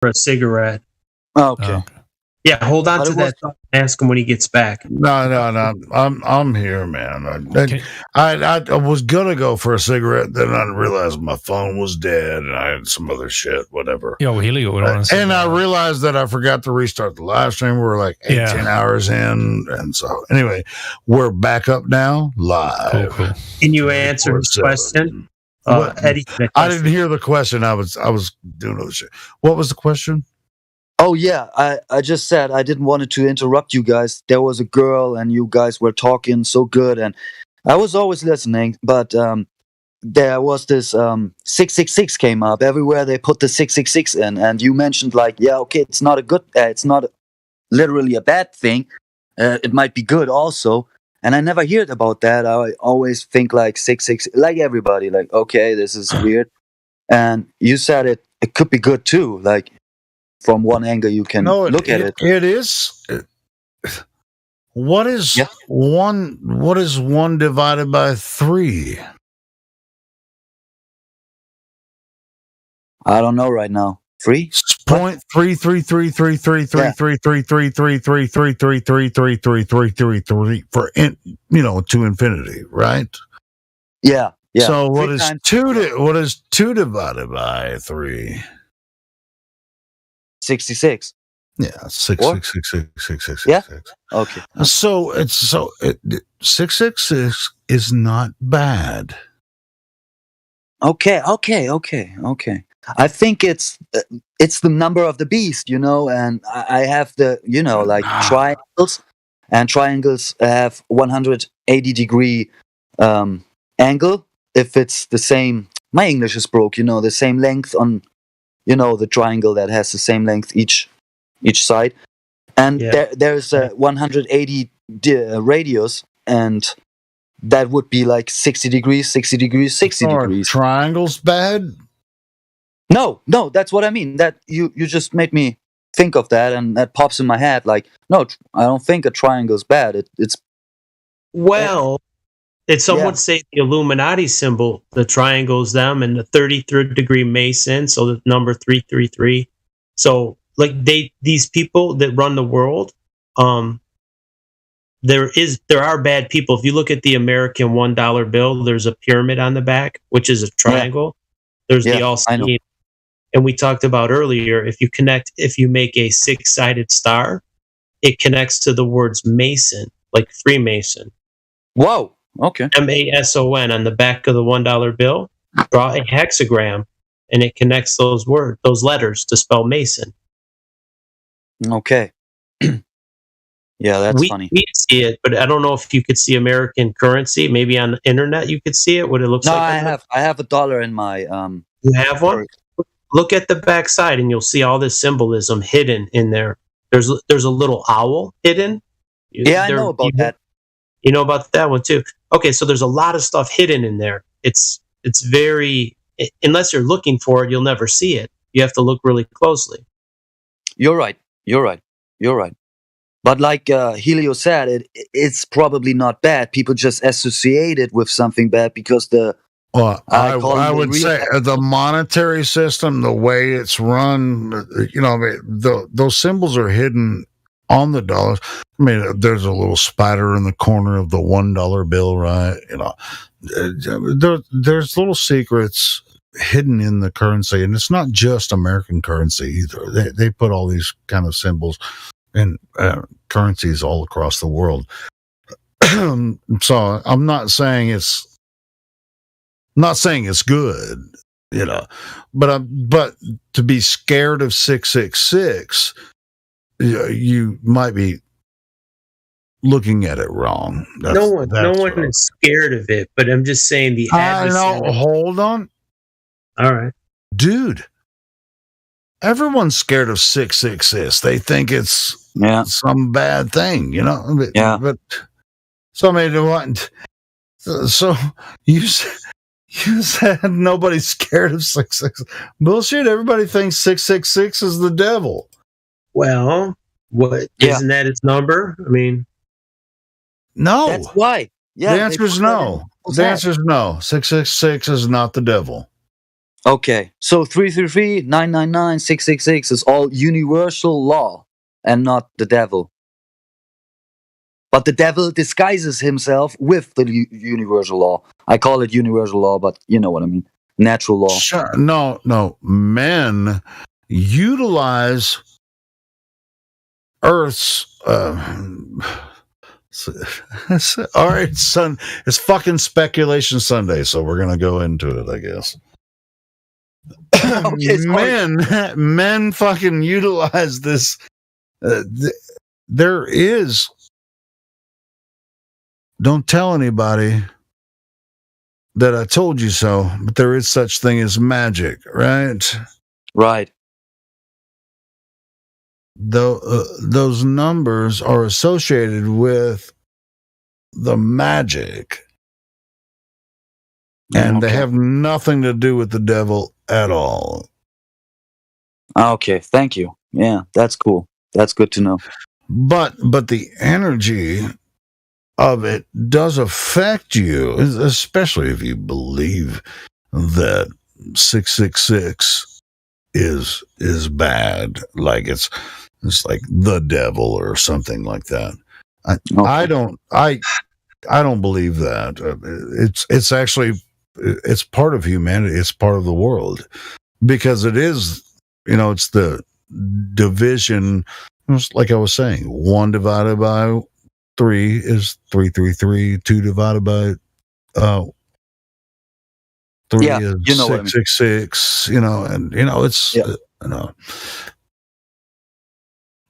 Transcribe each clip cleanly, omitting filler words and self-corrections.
for a cigarette. Okay. Okay. Yeah, hold on But to it was- that thought and ask him when he gets back. No. I'm here, man. Okay. I was gonna go for a cigarette, then I realized my phone was dead, and I had some other shit, whatever. Yo, Helio, we don't want to say And I that. realized that I forgot to restart the live stream. We're like 10 hours in, and so anyway, we're back up now, live. Cool. Can you answer his 24/7. question? What? Eddie, I didn't hear the question. I was doing other shit. What was the question? Oh yeah, I just said I didn't want to interrupt you guys. There was a girl and you guys were talking so good and I was always listening, but there was this 666 came up everywhere. They put the 666 in, and you mentioned like, yeah, okay, it's not a good, it's not literally a bad thing. It might be good also. And I never heard about that. I always think like 666, like everybody, like okay, this is weird. And you said it could be good too, like. From one angle, you can look at it. It is. What is one? What is 1 divided by 3? I don't know right now. 3? 0.33333333333333333 for to infinity, right? Yeah. So what is 2 divided by 3? 66. Yeah, 666. Yeah. Okay. So 666 is not bad. Okay. I think it's the number of the beast, and I have the like triangles, and triangles have 180-degree angle if it's the same. My English is broke, the same length on. The triangle that has the same length each side, and there's a 180 radius, and that would be like 60 degrees, 60 degrees, 60 degrees. Triangles bad? No, that's what I mean. That you just made me think of that, and that pops in my head. Like, no, I don't think a triangle's bad. It's Did someone say the Illuminati symbol, the triangle's them, and the 33rd degree Mason, so the number 333. So, like these people that run the world, there are bad people. If you look at the American $1 bill, there's a pyramid on the back, which is a triangle. There's the all-seeing. And we talked about earlier, if you make a 6-sided star, it connects to the words Mason, like Freemason. Whoa. Okay. MASON on the back of the $1 bill. Draw a hexagram, and it connects those letters to spell Mason. Okay. Yeah, that's funny. We see it, but I don't know if you could see American currency. Maybe on the internet you could see it. What it looks like. I have a dollar in my. You have one. Look at the back side, and you'll see all this symbolism hidden in there. There's a little owl hidden. Yeah, I know about that. You know about that one too. Okay, so there's a lot of stuff hidden in there. It's very, unless you're looking for it, you'll never see it. You have to look really closely. You're right. But like Helio said, it's probably not bad. People just associate it with something bad because I would say the monetary system, the way it's run, those symbols are hidden on the dollars. I mean, there's a little spider in the corner of the $1 bill, right? There's little secrets hidden in the currency, and it's not just American currency either. They put all these kind of symbols in currencies all across the world. So I'm not saying it's good, but to be scared of 666. You might be looking at it wrong. No one is scared of it, but I'm just saying the adversary. I know. Hold on. All right. Dude, everyone's scared of 666. They think it's some bad thing, But so you said nobody's scared of 666. Bullshit. Everybody thinks 666 is the devil. Well, isn't that its number? I mean, no. That's why. Yeah. The answer is no. 666 is not the devil. Okay, so 333, 999, 666 is all universal law and not the devil. But the devil disguises himself with the universal law. I call it universal law, but you know what I mean. Natural law. Sure. No. Men utilize Earth's. All right, son. It's fucking speculation Sunday, so we're gonna go into it, I guess. Okay, men fucking utilize this. There is. Don't tell anybody that I told you so, but there is such thing as magic, right? Right. Those numbers are associated with the magic, and they have nothing to do with the devil at all. Okay, thank you. Yeah, that's cool. That's good to know. But the energy of it does affect you, especially if you believe that 666 is bad, like it's like the devil or something like that. I don't believe that. It's actually, it's part of humanity. It's part of the world, because it is, it's the division. Like I was saying, 1 divided by 3 is 333. 2 divided by 3 is 666. And it's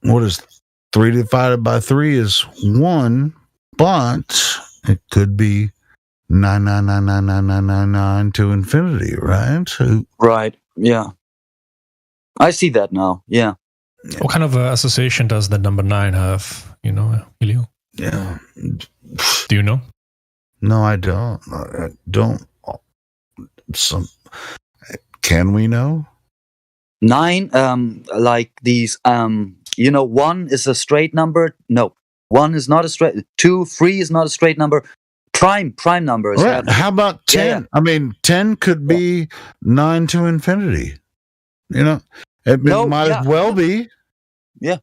what is 3 divided by 3 is 1, but it could be 9999999 to infinity, right? Right. Yeah. I see that now. Yeah. What kind of association does the number 9 have? Elio? Yeah. Do you know? No, I don't. Can we know? 9, like these. 1 is a straight number. No, 1 is not a straight. 2, 3 is not a straight number. Prime numbers. Right. How about 10? Yeah. I mean, 10 could be 9 to infinity. It might as well be. Yeah.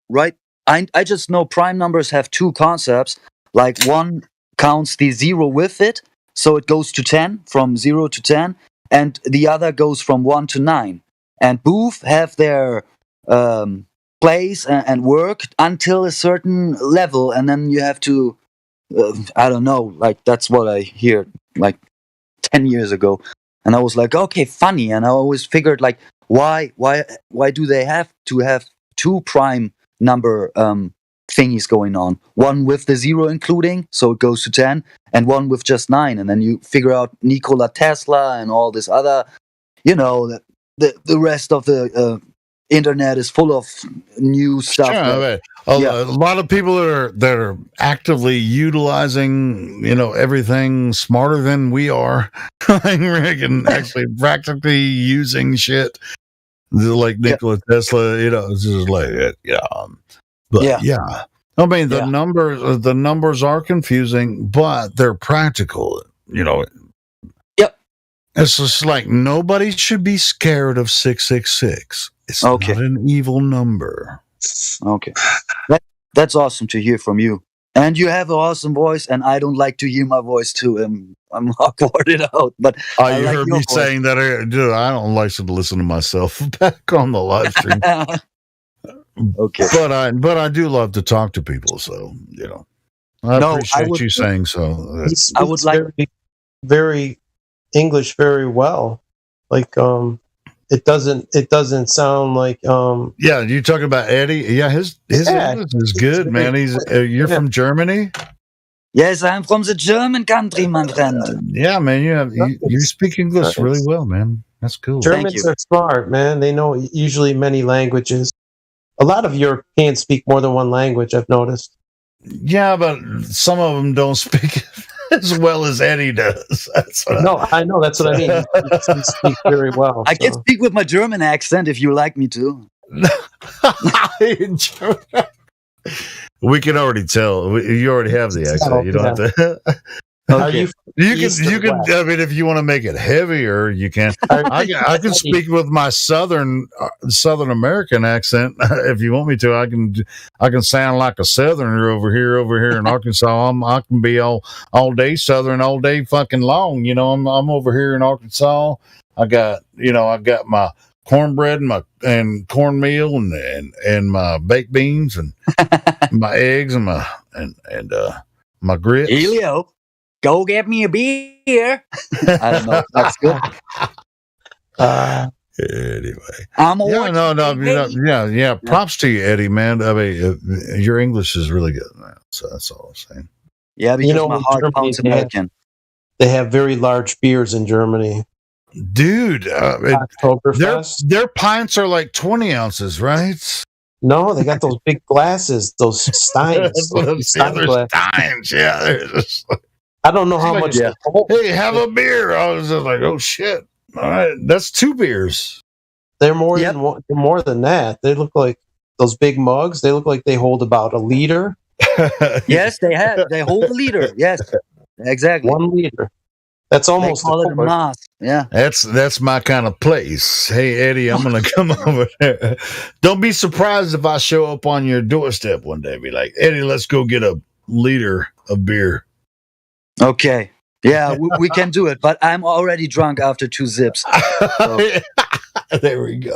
Right. I just know prime numbers have 2 concepts. Like 1 counts the 0 with it, so it goes to 10, from 0 to 10, and the other goes from 1 to 9. And both have their place and work until a certain level, and then you have to, I don't know, like that's what I hear like 10 years ago. And I was like, okay, funny. And I always figured, like, why do they have to have 2 prime number thingies going on? 1 with the 0 including, so it goes to 10, and 1 with just 9. And then you figure out Nikola Tesla and all this other, the rest of the internet is full of new stuff. Sure, a lot of people that are actively utilizing, everything smarter than we are, and actually practically using shit like Nikola Tesla. It's just like it. I mean, the numbers are confusing, but they're practical. Yep. It's just like nobody should be scared of 666. It's not an evil number. Okay. That's awesome to hear from you. And you have an awesome voice, and I don't like to hear my voice too. I'm awkwarded out. But you heard me saying that, dude. I don't like to listen to myself back on the live stream. Okay. But I do love to talk to people, so I appreciate you saying so. I would like very English very well. Like it doesn't sound like yeah, you talking about Eddie? Yeah, his English is good, man. You're from Germany? Yes, I'm from the German country, my friend. Yeah, man, you speak English really well, man. That's cool. Germans are smart, man. They know usually many languages. A lot of Europeans speak more than one language, I've noticed. Yeah, but some of them don't speak as well as Eddie does. I know. That's what I mean. He speaks very well. I can speak with my German accent if you like me to. We can already tell. You already have the accent. You don't have to. Okay. You can. I mean, if you want to make it heavier, you can. I can speak with my Southern American accent if you want me to. I can sound like a Southerner over here in Arkansas. I can be all day Southern, all day fucking long. You know, I'm over here in Arkansas. I got my cornbread and cornmeal and my baked beans and my eggs and my grits. Elio, go get me a beer. I don't know if that's good. Anyway, I'm Props to you, Eddie, man. I mean, your English is really good, man. So that's all I'm saying. Yeah, because my heart pounds American. They have very large beers in Germany. Dude, their pints are like 20 ounces, right? No, they got those big glasses, those Steins. Steins, yeah. I don't know how much. Hey, have a beer. I was just like, oh shit! All right, that's 2 beers. They're more than that. They look like those big mugs. They look like they hold about 1 liter. Yes, they hold a liter. Yes, exactly. 1 liter. That's almost they call it a mass. Yeah, that's my kind of place. Hey Eddie, I'm gonna come over there. Don't be surprised if I show up on your doorstep one day. Be like, Eddie, let's go get a liter of beer. Okay. Yeah, we can do it. But I'm already drunk after 2 zips. So. There we go.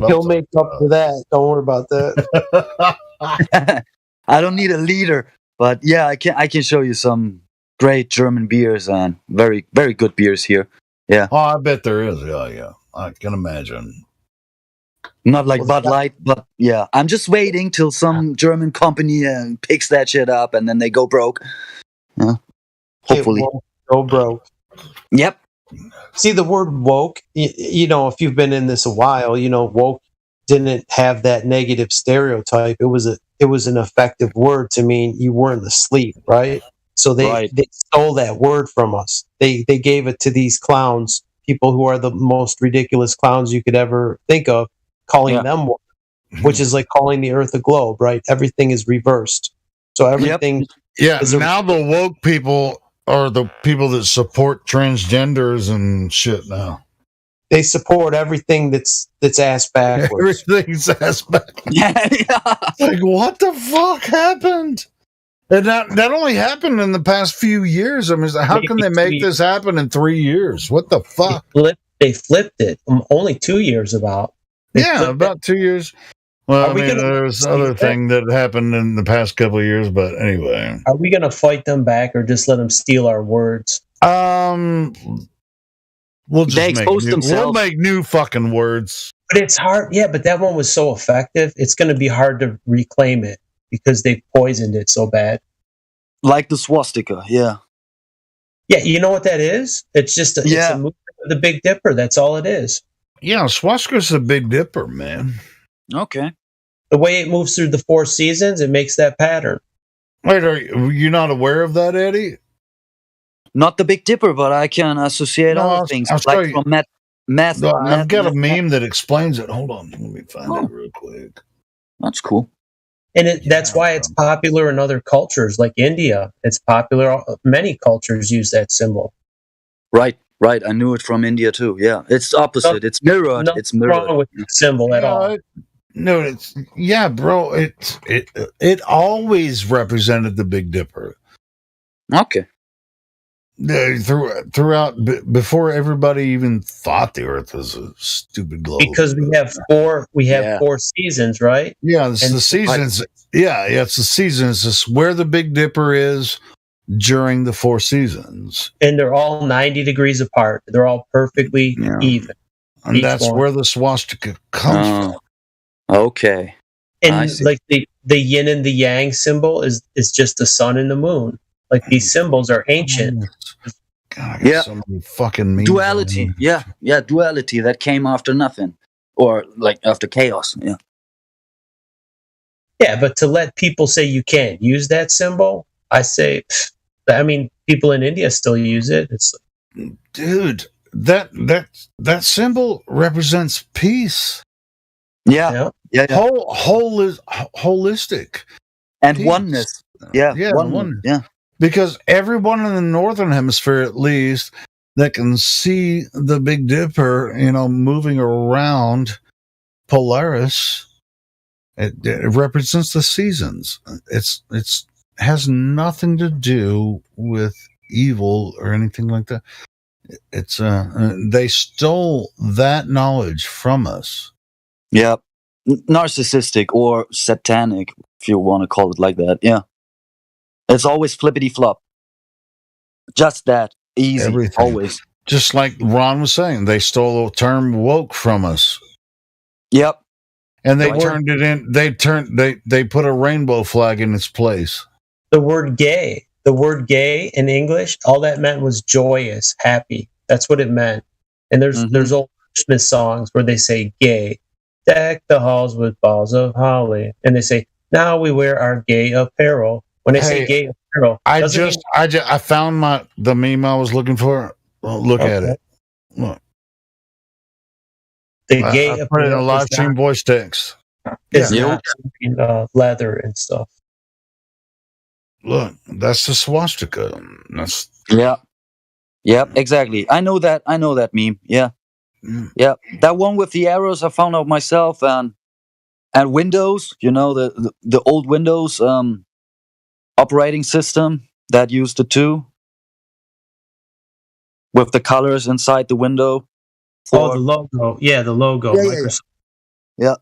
He'll make up for that. Don't worry about that. I don't need a liter, but yeah, I can show you some great German beers and very, very good beers here. Yeah. Oh, I bet there is. Yeah. I can imagine. Not like Bud Light, but yeah. I'm just waiting till some German company picks that shit up and then they go broke. Yeah. Hopefully. Go broke. Yep. See, the word woke, you know, if you've been in this a while, you know, woke didn't have that negative stereotype. It was an effective word to mean you weren't asleep, right? So they stole that word from us. They gave it to these clowns, people who are the most ridiculous clowns you could ever think of, calling them woke, which is like calling the earth a globe, right? Everything is reversed. So everything now the woke people are the people that support transgenders and shit now. They support everything that's ass backwards. Everything's ass backwards. Yeah. Like, what the fuck happened? And that only happened in the past few years. I mean, how can they make this happen in 3 years? What the fuck? They flipped it. Only 2 years about. About 2 years. Well, there's other thing that happened in the past couple of years, but anyway. Are we going to fight them back or just let them steal our words? We'll make new fucking words. But it's hard. Yeah, but that one was so effective. It's going to be hard to reclaim it because they poisoned it so bad. Like the swastika, yeah. Yeah, you know what that is? It's just it's a movement of the Big Dipper. That's all it is. Yeah, swastika's the Big Dipper, man. Okay. The way it moves through the 4 seasons, it makes that pattern. Wait, are you not aware of that, Eddie? Not the Big Dipper, but I can associate other things. Like from math. I've got a meme that explains it. Hold on. Let me find it real quick. That's cool. And that's why it's popular in other cultures, like India. It's popular. Many cultures use that symbol. Right. I knew it from India too. Yeah, it's opposite. It's mirrored. It's mirrored. Wrong with the symbol at all. No, bro. It always represented the Big Dipper. Okay. Throughout, before everybody even thought the Earth was a stupid globe. Because we have 4 seasons, right? Yeah, it's the seasons. It's the seasons. It's where the Big Dipper is during the 4 seasons, and they're all 90 degrees apart. They're all perfectly even, and that's where the swastika comes from. Okay, and like the yin and the yang symbol is just the sun and the moon. Like these symbols are ancient. God, I got so many fucking memes. Duality. Yeah, duality that came after nothing, or like after chaos. Yeah. Yeah, but to let people say you can't use that symbol, I say, I mean, people in India still use it. It's dude, that symbol represents peace. Yeah. Holistic and peace. oneness. Yeah, oneness. Yeah. because everyone in the northern hemisphere, at least, that can see the Big Dipper, moving around Polaris, it represents the seasons. It's has nothing to do with evil or anything like that. It's they stole that knowledge from us. Yeah, narcissistic or satanic, if you want to call it like that. Yeah, it's always flippity flop. Just that easy. Everything. Always. Just like Ron was saying, they stole the term woke from us. Yep. And they turned it in. They put a rainbow flag in its place. The word gay in English, all that meant was joyous, happy. That's what it meant. And there's old Christmas songs where they say gay, deck the halls with balls of holly, and they say now we wear our gay apparel. When they say gay apparel, I found the meme I was looking for. Well, look at it. Look. The gay I put it in a live stream voice text. It's not leather and stuff. Look, that's the swastika. Yeah, exactly. I know that meme. Yeah. Yeah. That one with the arrows I found out myself, and Windows, the old Windows operating system that used the two with the colors inside the window. The logo. Yeah, the logo. Yeah.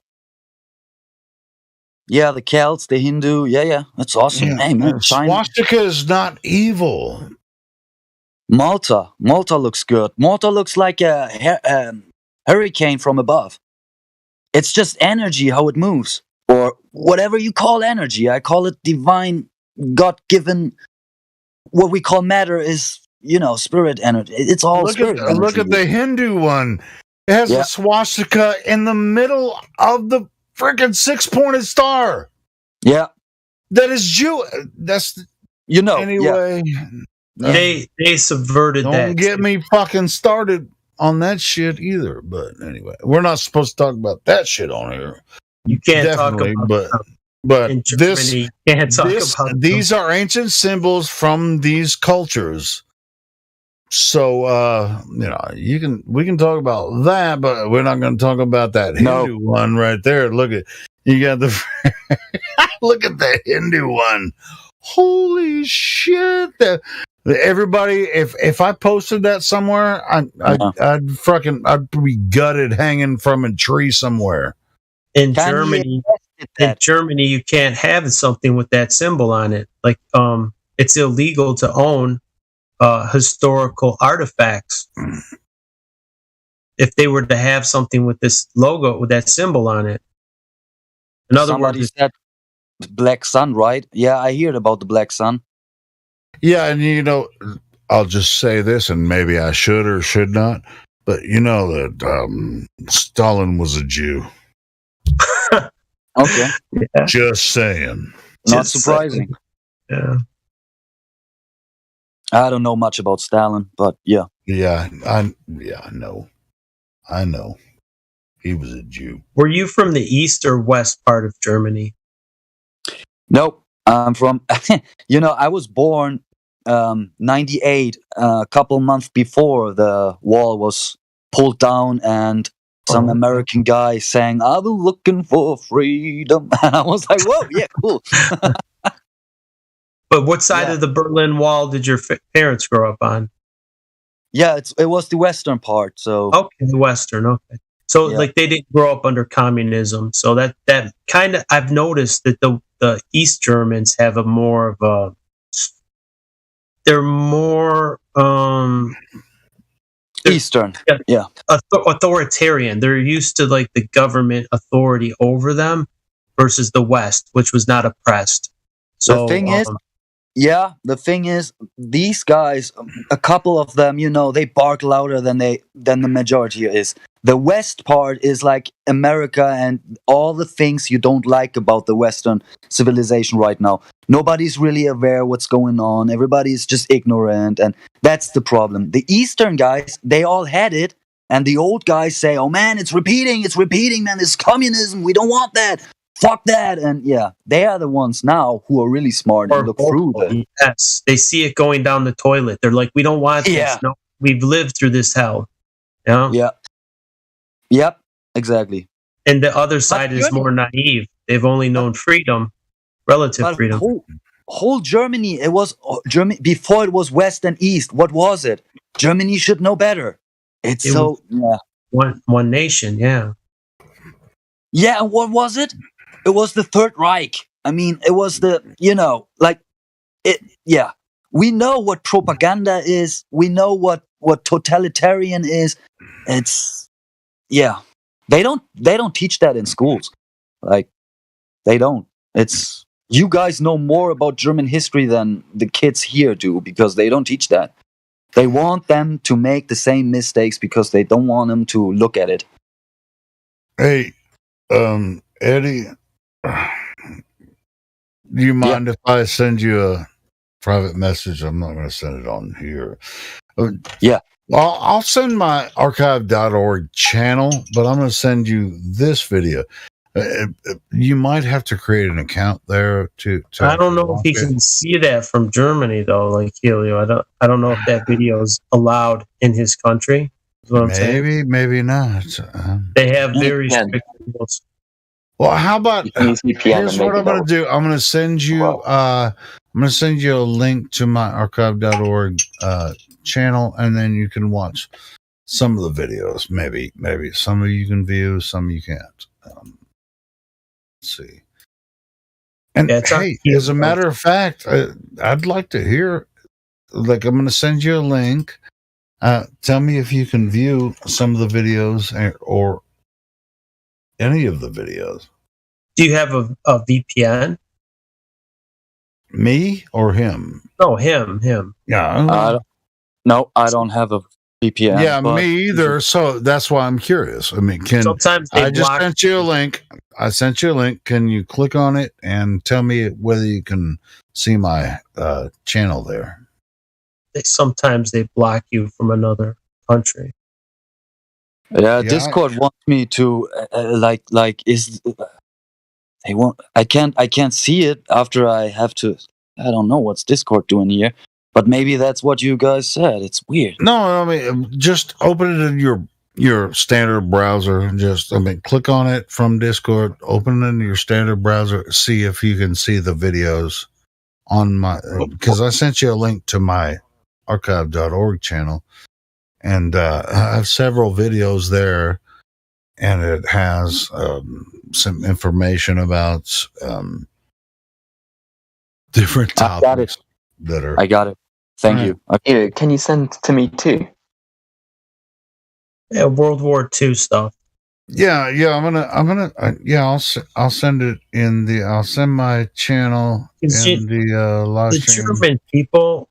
Yeah, the Celts, the Hindu. Yeah. That's awesome. Hey, man. Swastika is not evil. Malta looks good. Malta looks like a hurricane from above. It's just energy, how it moves. Or whatever you call energy. I call it divine, God-given. What we call matter is, spirit energy. It's all spirit energy. Look at the Hindu one. It has a swastika in the middle of the freaking 6-pointed star. Yeah. That is Jew. That's, anyway. Yeah. They subverted that. Don't get me fucking started on that shit either. But anyway, we're not supposed to talk about that shit on here. You can't talk about but in Germany, you can't talk about these are ancient symbols from these cultures. So we can talk about that, but we're not going to talk about that Hindu one right there. Look at you got the look at the Hindu one. Holy shit! Everybody, if I posted that somewhere, I'd be gutted hanging from a tree somewhere. In Germany, you can't have something with that symbol on it. Like, it's illegal to own historical artifacts. If they were to have something with this logo, with that symbol on it. In other words, said Black Sun, right? Yeah, I heard about the Black Sun. Yeah, and I'll just say this, and maybe I should or should not, but that Stalin was a Jew. Okay. Yeah. Just saying. Not surprising. Yeah. I don't know much about Stalin, but yeah. Yeah, I know. I know. He was a Jew. Were you from the east or west part of Germany? Nope. I'm from, I was born 98, a couple months before the wall was pulled down and some American guy sang, "I've been looking for freedom." And I was like, whoa, yeah, cool. But what side of the Berlin Wall did your parents grow up on? Yeah, it was the western part. So okay, the western. Okay, so they didn't grow up under communism. So that kind of, I've noticed that the East Germans have a more of a, they're more Eastern, authoritarian. They're used to like the government authority over them versus the West, which was not oppressed. So the thing is, these guys, a couple of them, they bark louder than the majority is. The West part is like America and all the things you don't like about the Western civilization right now. Nobody's really aware what's going on. Everybody's just ignorant, and that's the problem. The Eastern guys, they all had it, and the old guys say, "Oh man, it's repeating, man. It's communism. We don't want that." fuck that. And yeah, they are the ones now who are really smart and look through that. Yes, they see it going down the toilet. They're like, we don't want this. No, we've lived through this hell. You know? Yeah. Yep, exactly. And the other side is more naive. They've only known freedom, relative freedom. Whole Germany, it was Germany before it was West and East. What was it? Germany should know better. It so one nation, yeah. Yeah, and what was it? It was the Third Reich. I mean, it was the yeah. We know what propaganda is. We know what totalitarian is. It's They don't teach that in schools. Like, they don't. It's you guys know more about German history than the kids here do because they don't teach that. They want them to make the same mistakes because they don't want them to look at it. Hey, Eddie, do you mind if I send you a private message? I'm not going to send it on here. Yeah. I'll send my archive.org channel, but I'm going to send you this video. You might have to create an account there to I don't know if he can see that from Germany though, like Helio. I don't know if that video is allowed in his country. Is what I'm saying. Maybe not. They have very strict rules. Well, how about here's what I'm going to do. I'm going to send you. I'm going to send you a link to my archive.org channel, and then you can watch some of the videos. Maybe some of you can view, some you can't. Let's see. And hey, as a matter of fact, I'd like to hear. Like, I'm going to send you a link. Tell me if you can view some of the videos or any of the videos. Do you have a VPN? Me or him? No, him. Yeah. No, I don't have a VPN. Yeah, me either. So that's why I'm curious. I mean, sometimes I just sent you a link. I sent you a link. Can you click on it and tell me whether you can see my channel there? Sometimes they block you from another country. Yeah, Discord wants me to they won't. I can't see it after I have to. I don't know what's Discord doing here, but maybe that's what you guys said. It's weird. No, I mean, just open it in your standard browser. Click on it from Discord. Open it in your standard browser. See if you can see the videos on my. Because I sent you a link to my archive.org channel, and I have several videos there, and it has some information about different topics that are. I got it. Thank you. Okay. Can you send to me too? Yeah, World War II stuff. Yeah. I'll send it in the. I'll send my channel in the live. The German people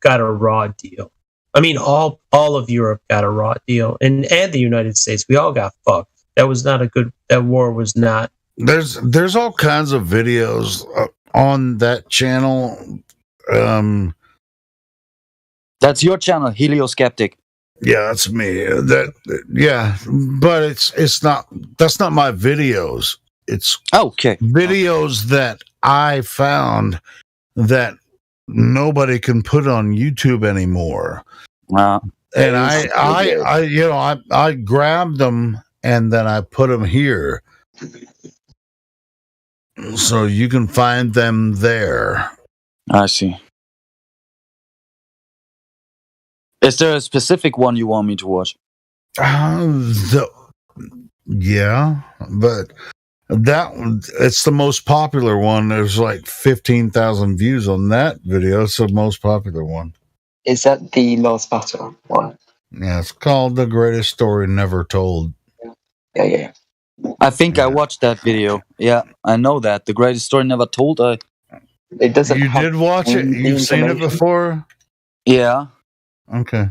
got a raw deal. I mean, all of Europe got a raw deal, and the United States. We all got fucked. That was not a good. That war was not. There's all kinds of videos on that channel. That's your channel, Helio Skeptic. Yeah, that's me. But it's not. That's not my videos. It's videos that I found that nobody can put on YouTube anymore. And I grabbed them and then I put them here, so you can find them there. I see. Is there a specific one you want me to watch? Yeah, but it's the most popular one. There's like 15,000 views on that video. It's the most popular one. Is that the Last Battle one? Yeah, it's called The Greatest Story Never Told. Yeah. I think I watched that video. Yeah, I know that. The Greatest Story Never Told. It doesn't. You did watch it? You've seen it before? Yeah. Okay.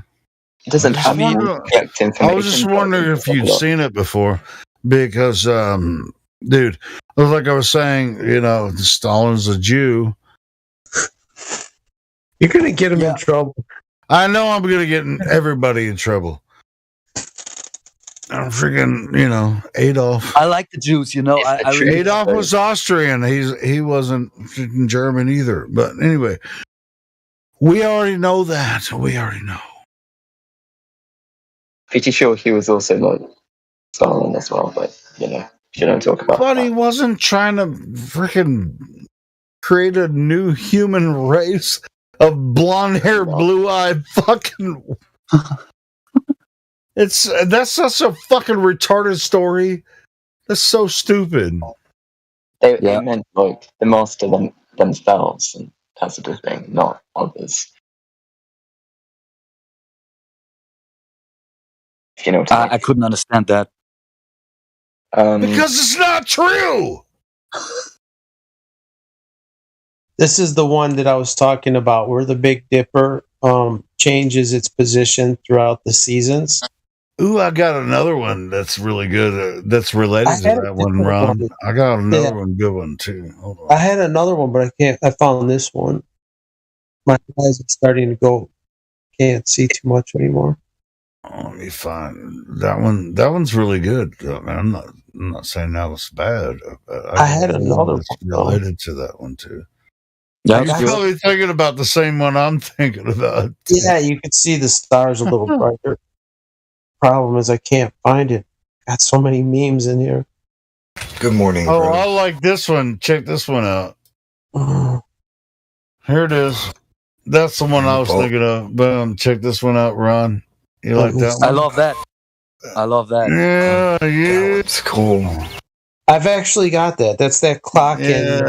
It doesn't have I was just wondering if you'd seen it before, because, dude, like I was saying, Stalin's a Jew. You're gonna get him in trouble. I know I'm gonna get everybody in trouble. freaking, Adolf. I like the Jews, I really Adolf was Austrian. He wasn't German either. But anyway, we already know that. We already know. Pretty sure he was also like Stalin as well, but you don't talk about But that. he wasn't trying to freaking create a new human race of blonde-haired, blue-eyed fucking... That's such a fucking retarded story. That's so stupid. They meant like the master themselves and that sort of thing, not others. If you know what I mean. I couldn't understand that. Because it's not true. This is the one that I was talking about, where the Big Dipper changes its position throughout the seasons. Ooh, I got another one that's really good. That's related to that one, Ron. I got another one, good one too. Hold on. I had another one, but I found this one. My eyes are starting to go. Can't see too much anymore. Let me find that one. That one's really good. I'm not saying that was bad. I had another one related to that one too. Yeah, you're probably thinking about the same one I'm thinking about. Yeah, you could see the stars a little brighter. Problem is, I can't find it. Got so many memes in here. Good morning. Oh, bro. I like this one. Check this one out. Here it is. That's the one I was thinking of. Boom. Check this one out, Ron. You like that one? I love that. Yeah, It's cool. I've actually got that. That's that clock in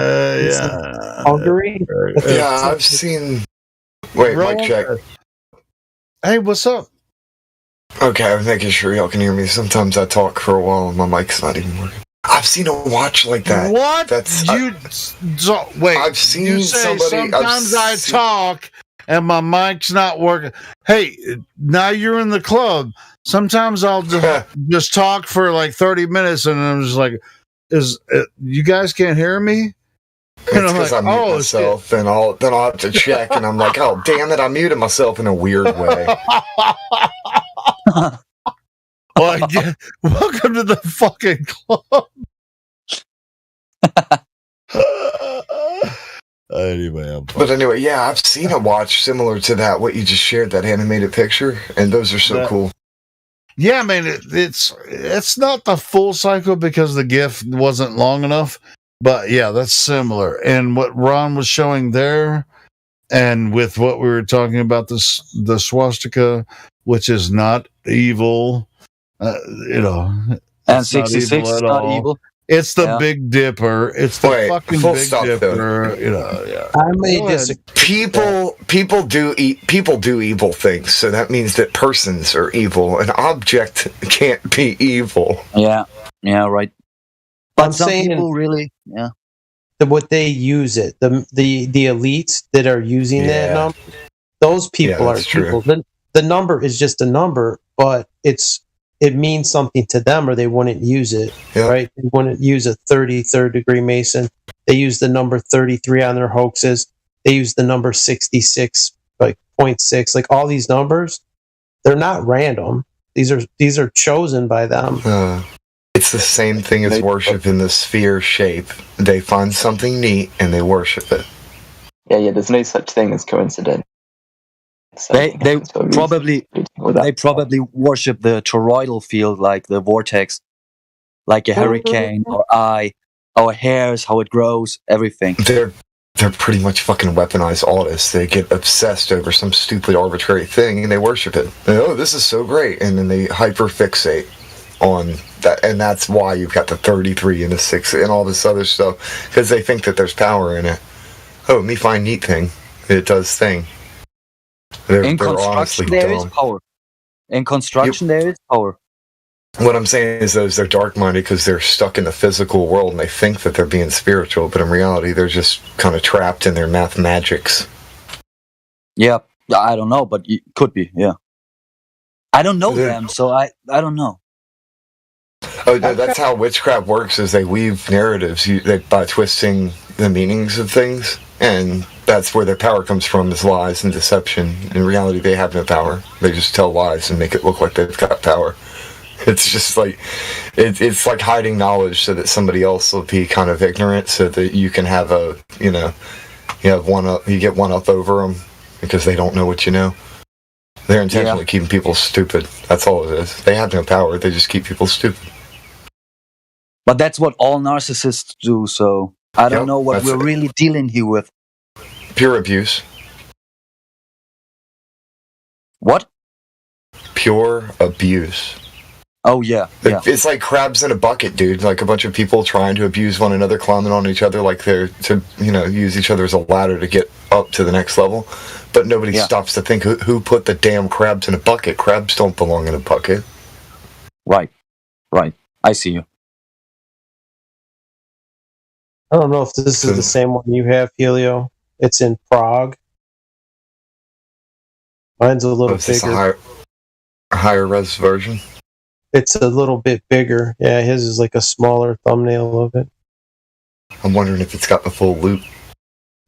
Hungary. Yeah, I've seen. Wait, Ron, mic check. Hey, what's up? Okay, I'm making sure y'all can hear me. Sometimes I talk for a while and my mic's not even working. I've seen a watch like that. What? That's wait. I've seen you say somebody. Sometimes I talk and my mic's not working. Hey, now you're in the club. Sometimes I'll just talk for like 30 minutes and I'm just like, you guys can't hear me? It's because I mute myself, and then I'll have to check, and I'm like, oh damn it, I muted myself in a weird way. Welcome to the fucking club. Anyway, yeah, I've seen a watch similar to that. What you just shared, that animated picture, and those are so cool. Yeah, man, it's not the full cycle because the GIF wasn't long enough. But yeah, that's similar. And what Ron was showing there, and with what we were talking about, the swastika, which is not evil, and 66 is not evil. It's the Big Dipper. It's the fucking Big Dipper. I may disagree. People do evil things, so that means that persons are evil. An object can't be evil. Yeah, right. But some people really, what they use it, the elites that are using that number, those people are people. The number is just a number, but it means something to them, or they wouldn't use it, right? They wouldn't use a 33rd degree Mason. They use the number 33 on their hoaxes. They use the number 66, like 0.6, like all these numbers. They're not random. These are chosen by them. It's the same thing as worship in the sphere shape. They find something neat and they worship it. Yeah. There's no such thing as coincidence. So they probably worship the toroidal field, like the vortex, like a hurricane or our hairs, how it grows, everything. They're pretty much fucking weaponized artists. They get obsessed over some stupid arbitrary thing and they worship it. Oh, this is so great, and then they hyperfixate on that, and that's why you've got the 33 and the 6 and all this other stuff, because they think that there's power in it. Oh, me find neat thing. It does thing. In construction, there is power. In construction, there is power. What I'm saying is they're dark-minded because they're stuck in the physical world and they think that they're being spiritual, but in reality, they're just kind of trapped in their math magics. Yeah, I don't know, but it could be, yeah. I don't know them, so I don't know. Oh, no, that's how witchcraft works, is they weave narratives by twisting the meanings of things, and that's where their power comes from, is lies and deception. In reality, they have no power. They just tell lies and make it look like they've got power. It's just like it's like hiding knowledge so that somebody else will be kind of ignorant, so that you can have you get one up over them because they don't know what you know. They're intentionally keeping people stupid. That's all it is. They have no power. They just keep people stupid. But that's what all narcissists do. So I don't know what we're really dealing here with. Pure abuse. What? Pure abuse. Oh, yeah. It's like crabs in a bucket, dude. Like a bunch of people trying to abuse one another, climbing on each other like they're to, use each other as a ladder to get up to the next level. But nobody stops to think who put the damn crabs in a bucket. Crabs don't belong in a bucket. Right. I see you. I don't know if this is the same one you have, Helio. It's in Prague. Mine's a little bigger. A higher res version? It's a little bit bigger. Yeah, his is like a smaller thumbnail of it. I'm wondering if it's got the full loop.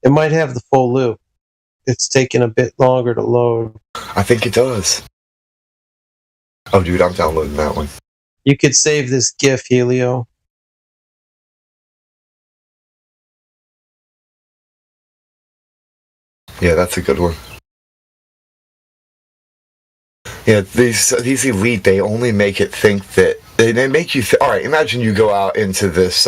It might have the full loop. It's taking a bit longer to load. I think it does. Oh, dude, I'm downloading that one. You could save this GIF, Helio. Yeah, that's a good one. Yeah, these elite, they only make it think that they make you. All right, imagine you go out into this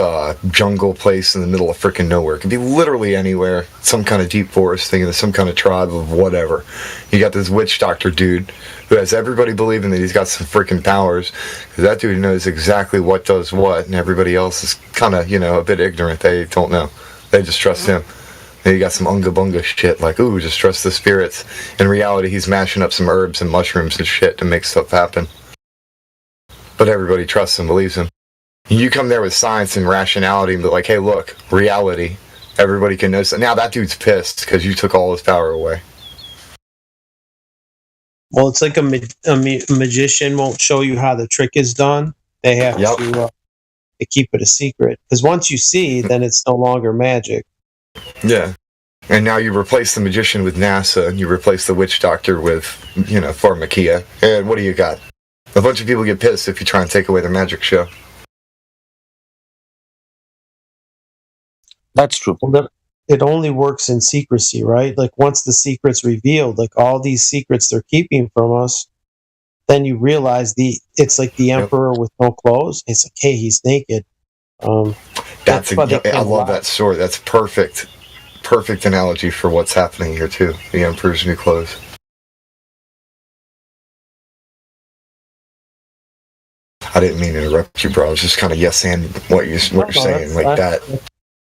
jungle place in the middle of freaking nowhere. It could be literally anywhere, some kind of deep forest thing, some kind of tribe of whatever. You got this witch doctor dude who has everybody believing that he's got some freaking powers. Because that dude knows exactly what does what, and everybody else is kind of a bit ignorant. They don't know. They just trust him. And you got some unga bunga shit like, ooh, just trust the spirits. In reality, he's mashing up some herbs and mushrooms and shit to make stuff happen. But everybody trusts him, believes him. You come there with science and rationality and be like, hey, look, reality. Everybody can know. Now that dude's pissed because you took all his power away. Well, it's like a magician won't show you how the trick is done. They have to keep it a secret. Because once you see, then it's no longer magic. Yeah. And now you replace the magician with NASA, and you replace the witch doctor with, pharmakia. And what do you got? A bunch of people get pissed if you try and take away their magic show. That's true. Well, it only works in secrecy, right? Like once the secret's revealed, like all these secrets they're keeping from us, then you realize it's like the emperor with no clothes. It's like, hey, he's naked. I love that story. That's perfect analogy for what's happening here too. The emperor's new clothes. I didn't mean to interrupt you, bro. I was just kind of yes-and what you're saying like that.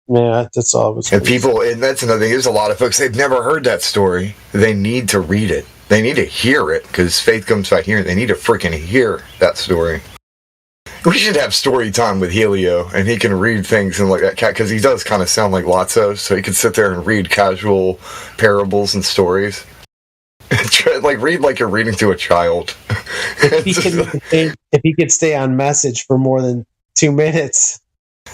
Yeah, that's all. And that's another thing. There's a lot of folks, they've never heard that story. They need to read it. They need to hear it, because faith comes by hearing. They need to freaking hear that story. We should have story time with Helio, and he can read things and like that cat, because he does kind of sound like Lotso, so he can sit there and read casual parables and stories. Read like you're reading to a child. If he could stay on message for more than 2 minutes.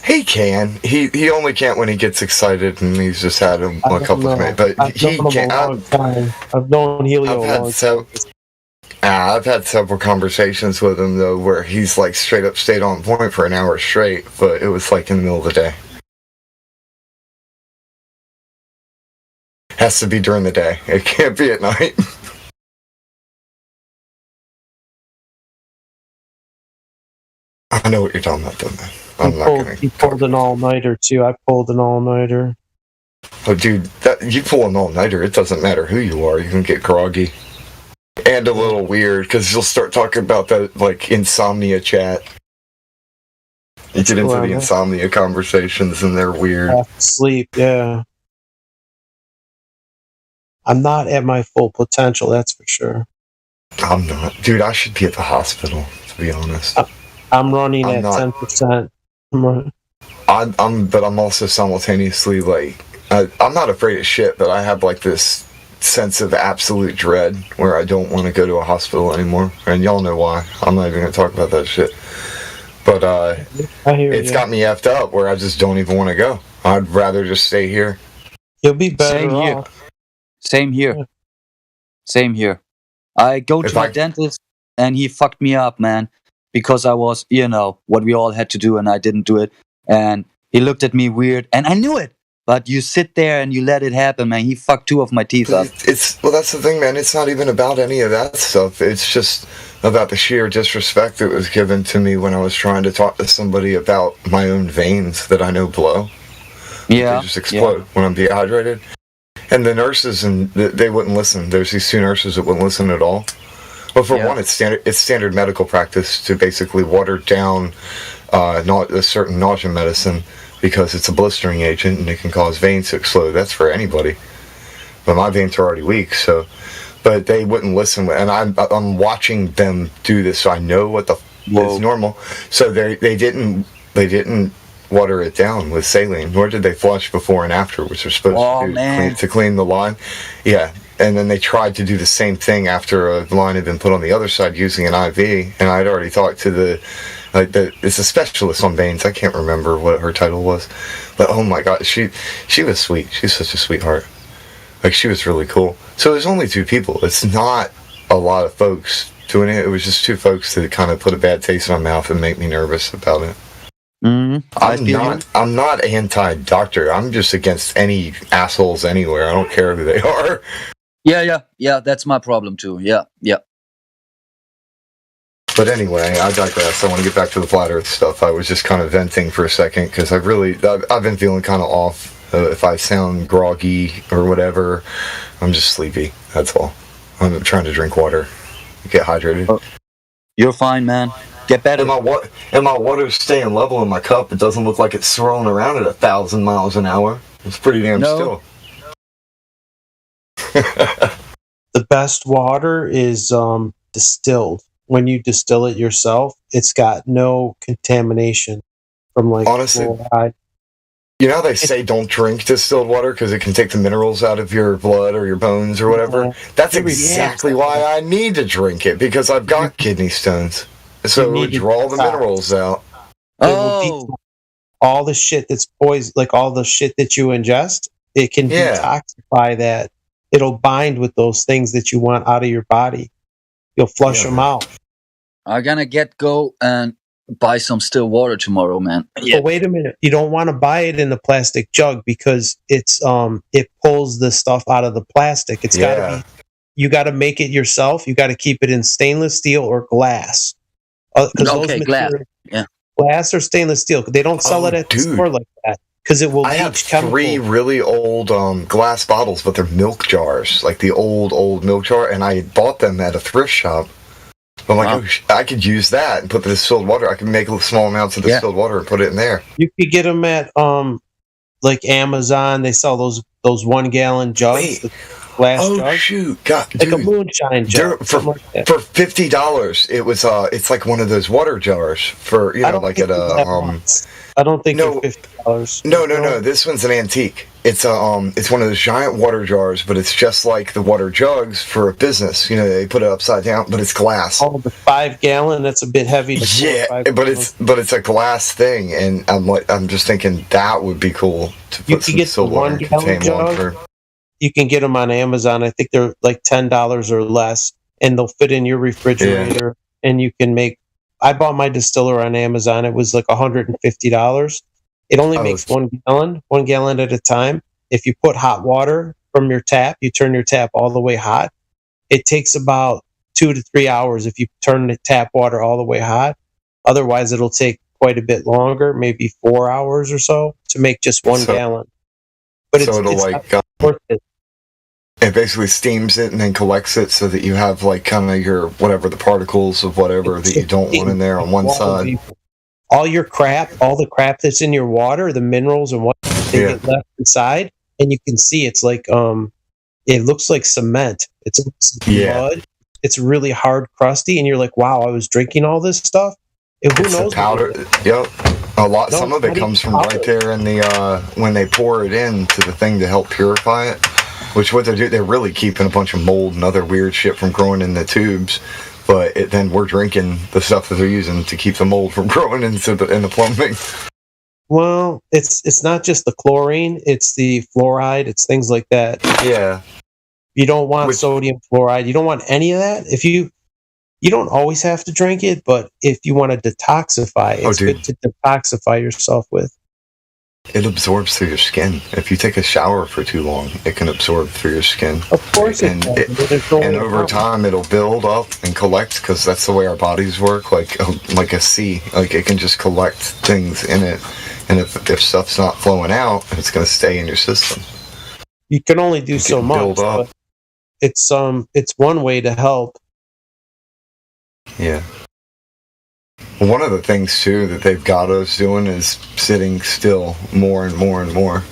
He can. He only can't when he gets excited, and he's just had a couple of minutes. But he can't. I've known Helio a long time. I've had several conversations with him though, where he's like straight up stayed on point for an hour straight, but it was like in the middle of the day. Has to be during the day. It can't be at night. I know what you're talking about, though, man. He pulled an all-nighter, too. I pulled an all-nighter. Oh, dude, you pull an all-nighter, it doesn't matter who you are. You can get groggy. And a little weird, because you'll start talking about that, like, insomnia chat. You get into the insomnia conversations, and they're weird. Sleep, yeah. I'm not at my full potential, that's for sure. I'm not. Dude, I should be at the hospital, to be honest. I'm running at 10%. But I'm also simultaneously, like, I'm not afraid of shit, but I have, like, this sense of absolute dread where I don't want to go to a hospital anymore. And y'all know why. I'm not even going to talk about that shit. But it's got me effed up where I just don't even want to go. I'd rather just stay here. You'll be better off. Same here. I go to my dentist, and he fucked me up, man. because I was, what we all had to do, and I didn't do it. And he looked at me weird, and I knew it. But you sit there and you let it happen, man. He fucked 2 of my teeth up. Well, that's the thing, man. It's not even about any of that stuff. It's just about the sheer disrespect that was given to me when I was trying to talk to somebody about my own veins that I know blow. Yeah. They just explode when I'm dehydrated. And the nurses, they wouldn't listen. There's these 2 nurses that wouldn't listen at all. Well, for one, it's standard medical practice to basically water down a certain nausea medicine because it's a blistering agent and it can cause veins to explode. That's for anybody. But my veins are already weak, so. But they wouldn't listen, and I'm watching them do this, so I know what is normal. So they didn't water it down with saline, nor did they flush before and after, which are supposed to clean the line. Yeah, and then they tried to do the same thing after a line had been put on the other side using an IV, and I'd already talked to it's a specialist on veins. I can't remember what her title was, but oh my god, she was sweet. She's such a sweetheart. Like, she was really cool. So there's only 2 people. It's not a lot of folks doing it. It was just 2 folks that kind of put a bad taste in my mouth and make me nervous about it. I'm not anti-doctor. I'm just against any assholes anywhere. I don't care who they are. Yeah. That's my problem too. Yeah. But anyway, I digress. I want to get back to the flat Earth stuff. I was just kind of venting for a second because I've been feeling kind of off. If I sound groggy or whatever, I'm just sleepy. That's all. I'm trying to drink water, get hydrated. You're fine, man. Get better. And my water's staying level in my cup. It doesn't look like it's swirling around at 1,000 miles an hour. It's pretty damn still. The best water is distilled. When you distill it yourself, it's got no contamination from honestly. Fluoride. You know how they say don't drink distilled water because it can take the minerals out of your blood or your bones or whatever? That's exactly why I need to drink it, because I've got kidney stones. So it would draw the minerals out. All the shit that's poison, like all the shit that you ingest, it can detoxify that. It'll bind with those things that you want out of your body. You'll flush them out. I'm gonna go and buy some still water tomorrow, man. But wait a minute. You don't want to buy it in the plastic jug because it's it pulls the stuff out of the plastic. It's gotta be, you gotta make it yourself. You gotta keep it in stainless steel or glass. Glass. Yeah. Glass or stainless steel. They don't sell it at the store like that because it will. I have 3 really old glass bottles, but they're milk jars, like the old milk jar, and I bought them at a thrift shop. I'm like, I could use that and put the distilled water. I can make small amounts of distilled water and put it in there. You could get them at like Amazon. They sell those 1 gallon jugs. Glass jug. Shoot, God, like a moonshine jug for $50. It was it's like one of those water jars for like at a I don't think they're $50. No. This one's an antique. It's it's one of those giant water jars, but it's just like the water jugs for a business. They put it upside down, but it's glass. Oh, the 5 gallon. That's a bit heavy. But it's a glass thing, and I'm just thinking that would be cool to put some silver and contain water. You can get them on Amazon. I think they're like $10 or less, and they'll fit in your refrigerator. And you can make. I bought my distiller on Amazon. It was like $150. It only makes 1 gallon at a time. If you put hot water from your tap, you turn your tap all the way hot. It takes about 2 to 3 hours if you turn the tap water all the way hot. Otherwise, it'll take quite a bit longer, maybe 4 hours or so, to make just 1 gallon. But it's worth it. It basically steams it and then collects it so that you have like kind of your whatever the particles of whatever that you don't want in there on one side. All your crap, all the crap that's in your water, the minerals and what they get left inside, and you can see it's like it looks like cement. It's blood. It's really hard, crusty, and you're like, wow, I was drinking all this stuff. And who knows? Powder. Yep. Some of it comes from right there in the when they pour it into the thing to help purify it. Which what they're really keeping a bunch of mold and other weird shit from growing in the tubes, but then we're drinking the stuff that they're using to keep the mold from growing in the plumbing. Well, it's not just the chlorine; it's the fluoride. It's things like that. Yeah. You don't want sodium fluoride. You don't want any of that. You don't always have to drink it, but if you want to detoxify, it's good to detoxify yourself with. It absorbs through your skin. If you take a shower for too long, it can absorb through your skin. Of course it can. And over time, it'll build up and collect, because that's the way our bodies work, like a sea. Like, it can just collect things in it. And if stuff's not flowing out, it's going to stay in your system. You can only do so much, but it's one way to help. Yeah. One of the things, too, that they've got us doing is sitting still more and more and more.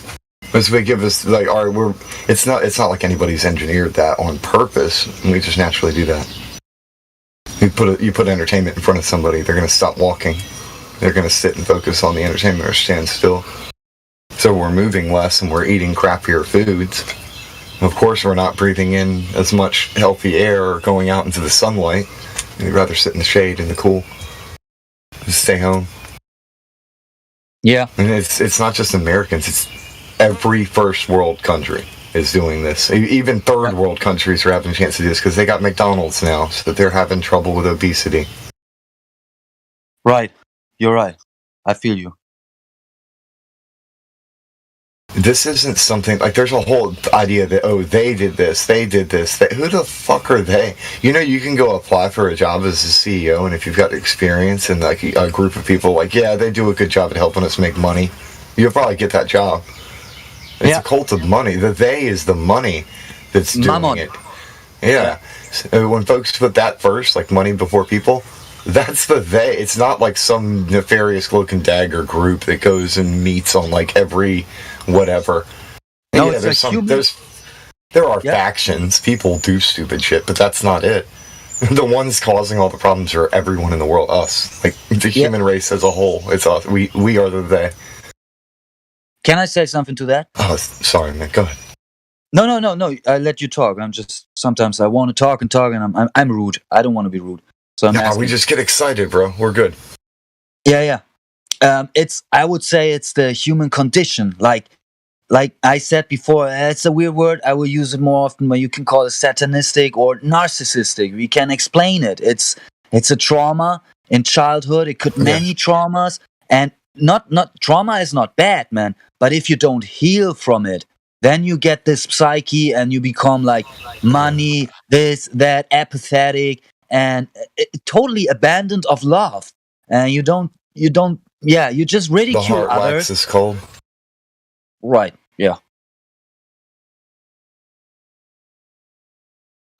Because they give us, like, all right, it's not like anybody's engineered that on purpose. We just naturally do that. You put entertainment in front of somebody, they're going to stop walking. They're going to sit and focus on the entertainment or stand still. So we're moving less and we're eating crappier foods. Of course, we're not breathing in as much healthy air or going out into the sunlight. We'd rather sit in the shade, in the cool. Just stay home. Yeah. And it's not just Americans, it's every first world country is doing this. Even third world countries are having a chance to do this because they got McDonald's now, so they're having trouble with obesity. Right. You're right. I feel you. This isn't something, like, there's a whole idea that, they did this. Who the fuck are they? You can go apply for a job as a CEO, and if you've got experience and, like, a group of people, like, yeah, they do a good job at helping us make money, you'll probably get that job. It's a cult of money. The they is the money that's doing Mammon. it. Yeah. So when folks put that first, like money before people, that's the they. It's not like some nefarious cloak and dagger group that goes and meets on, like, every whatever. No, yeah, there are factions. People do stupid shit, but that's not it. The ones causing all the problems are everyone in the world. Us, like the human race as a whole. It's us. We are the they. Can I say something to that? Oh, sorry, man. Go ahead. No. I let you talk. I'm just sometimes I want to talk, and I'm rude. I don't want to be rude. So we just get excited, bro. We're good. Yeah. I would say it's the human condition. Like I said before, it's a weird word. I will use it more often, but you can call it satanistic or narcissistic. We can explain it. It's a trauma in childhood. It could many traumas, and not trauma is not bad, man. But if you don't heal from it, then you get this psyche, and you become like money, this, that, apathetic, and totally abandoned of love. And you just ridicule others. The heart waxes cold. Right, yeah.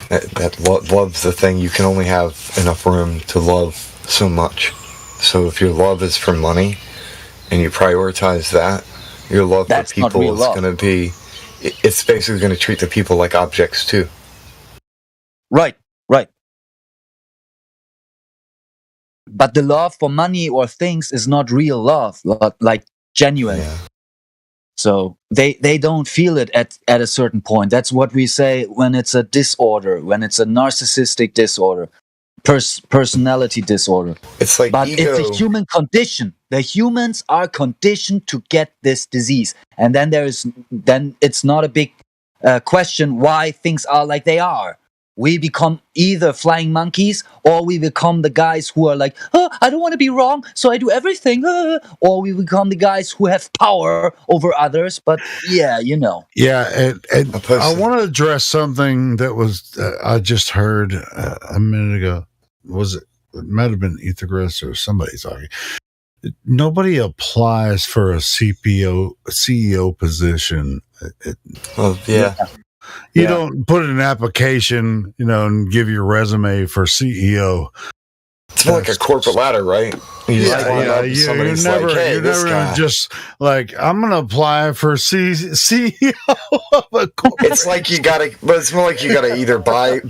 That love's the thing. You can only have enough room to love so much. So if your love is for money, and you prioritize that, your love for people is going to be... It's basically going to treat the people like objects, too. Right. But the love for money or things is not real love, like genuine. Yeah. So they don't feel it at a certain point. That's what we say when it's a disorder, when it's a narcissistic disorder, personality disorder. It's like but ego. It's a human condition. The humans are conditioned to get this disease, and then it's not a big question why things are like they are. We become either flying monkeys, or we become the guys who are like, I don't want to be wrong, so I do everything. Or we become the guys who have power over others. But yeah, Yeah, and I want to address something that was I just heard a minute ago. It might have been Ethergris or somebody talking. Nobody applies for a CEO position. You don't put in an application, and give your resume for CEO. It's like a corporate ladder, right? You're never just like, I'm going to apply for CEO of a corporate. It's like it's more like you got to either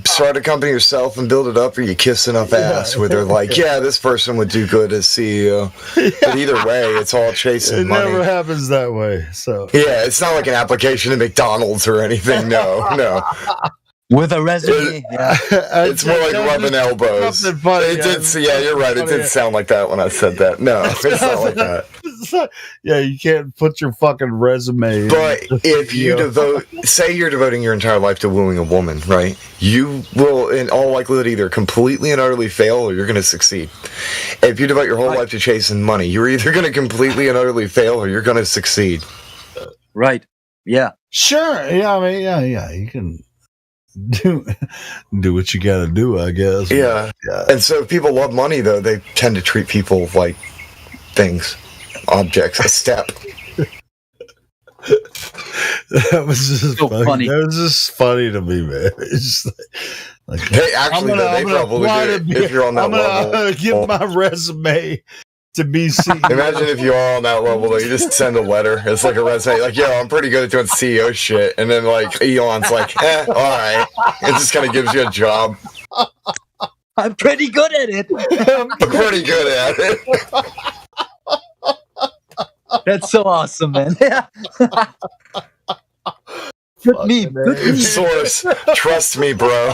start a company yourself and build it up, or you kiss enough ass where they're like, this person would do good as CEO. Yeah. But either way, it's all chasing money. It never happens that way. So it's not like an application to McDonald's or anything. No. With a resume, it's more like rubbing elbows. Funny, you're right. It did sound like that when I said that. No, it's not like that. Yeah, you can't put your fucking resume. But if you say you're devoting your entire life to wooing a woman, right? You will, in all likelihood, either completely and utterly fail or you're going to succeed. If you devote your whole life to chasing money, you're either going to completely and utterly fail or you're going to succeed. Right. Yeah. Sure. Yeah. I mean, yeah. You can do what you got to do, I guess. Yeah. And so if people love money, though, they tend to treat people like things, objects, a step. That was just so funny. That was just funny to me, man. It's like they actually, they probably do. If you're on that level, I'm gonna give my resume to be CEO. Imagine if you are on that level, though, you just send a letter. It's like a resume, like, yo, I'm pretty good at doing CEO shit. And then, like, Elon's like, all right. It just kind of gives you a job. I'm pretty good at it. I'm pretty good at it. That's so awesome, man. Yeah. Good meme. Good meme. Source. Trust me, bro.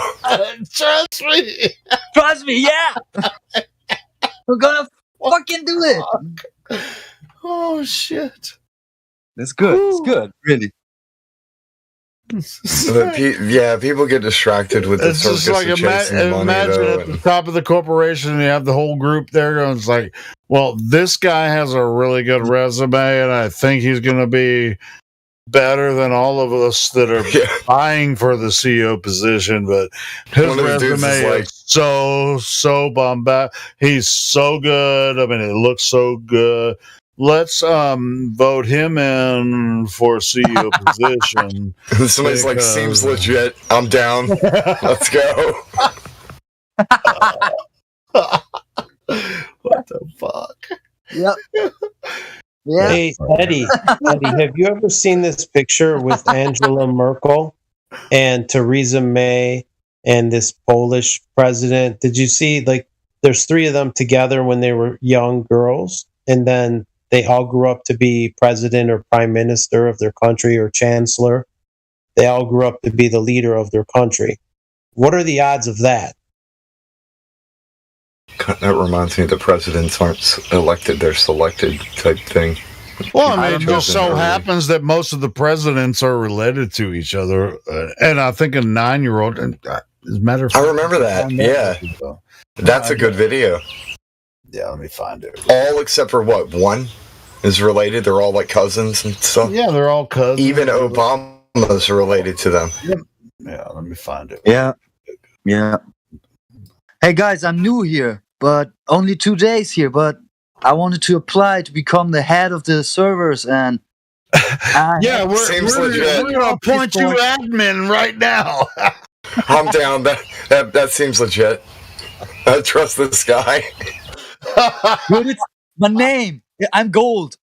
Trust me. Trust me, yeah. We're gonna fucking do it. Oh shit. That's good. It's good, really. People get distracted with the circus like of chasing money. Imagine at the top of the corporation, you have the whole group there, and it's like, well, this guy has a really good resume, and I think he's going to be better than all of us that are vying for the CEO position. But his resume is so bombastic. He's so good. I mean, it looks so good. Let's vote him in for CEO position. Somebody's like, seems legit. I'm down. Let's go. What the fuck? Yep. Yeah. Hey, Eddie, have you ever seen this picture with Angela Merkel and Theresa May and this Polish president? Did you see, like, there's three of them together when they were young girls, and then they all grew up to be president or prime minister of their country or chancellor. They all grew up to be the leader of their country. What are the odds of that? That reminds me, the presidents aren't elected, they're selected type thing. Well, I mean, it just so happens that most of the presidents are related to each other. And I think a 9-year-old, as a matter of fact, I remember that. Yeah. That's a good video. Yeah, let me find it. All except for what? One is related? They're all like cousins and stuff? Yeah, they're all cousins. Even Obama's related to them. Yeah, let me find it. Yeah. Yeah. Hey, guys, I'm new here, but only 2 days here, but I wanted to apply to become the head of the servers, and yeah, we're going to appoint you admin right now. I'm down. That seems legit. I trust this guy. Dude, it's my name. I'm gold.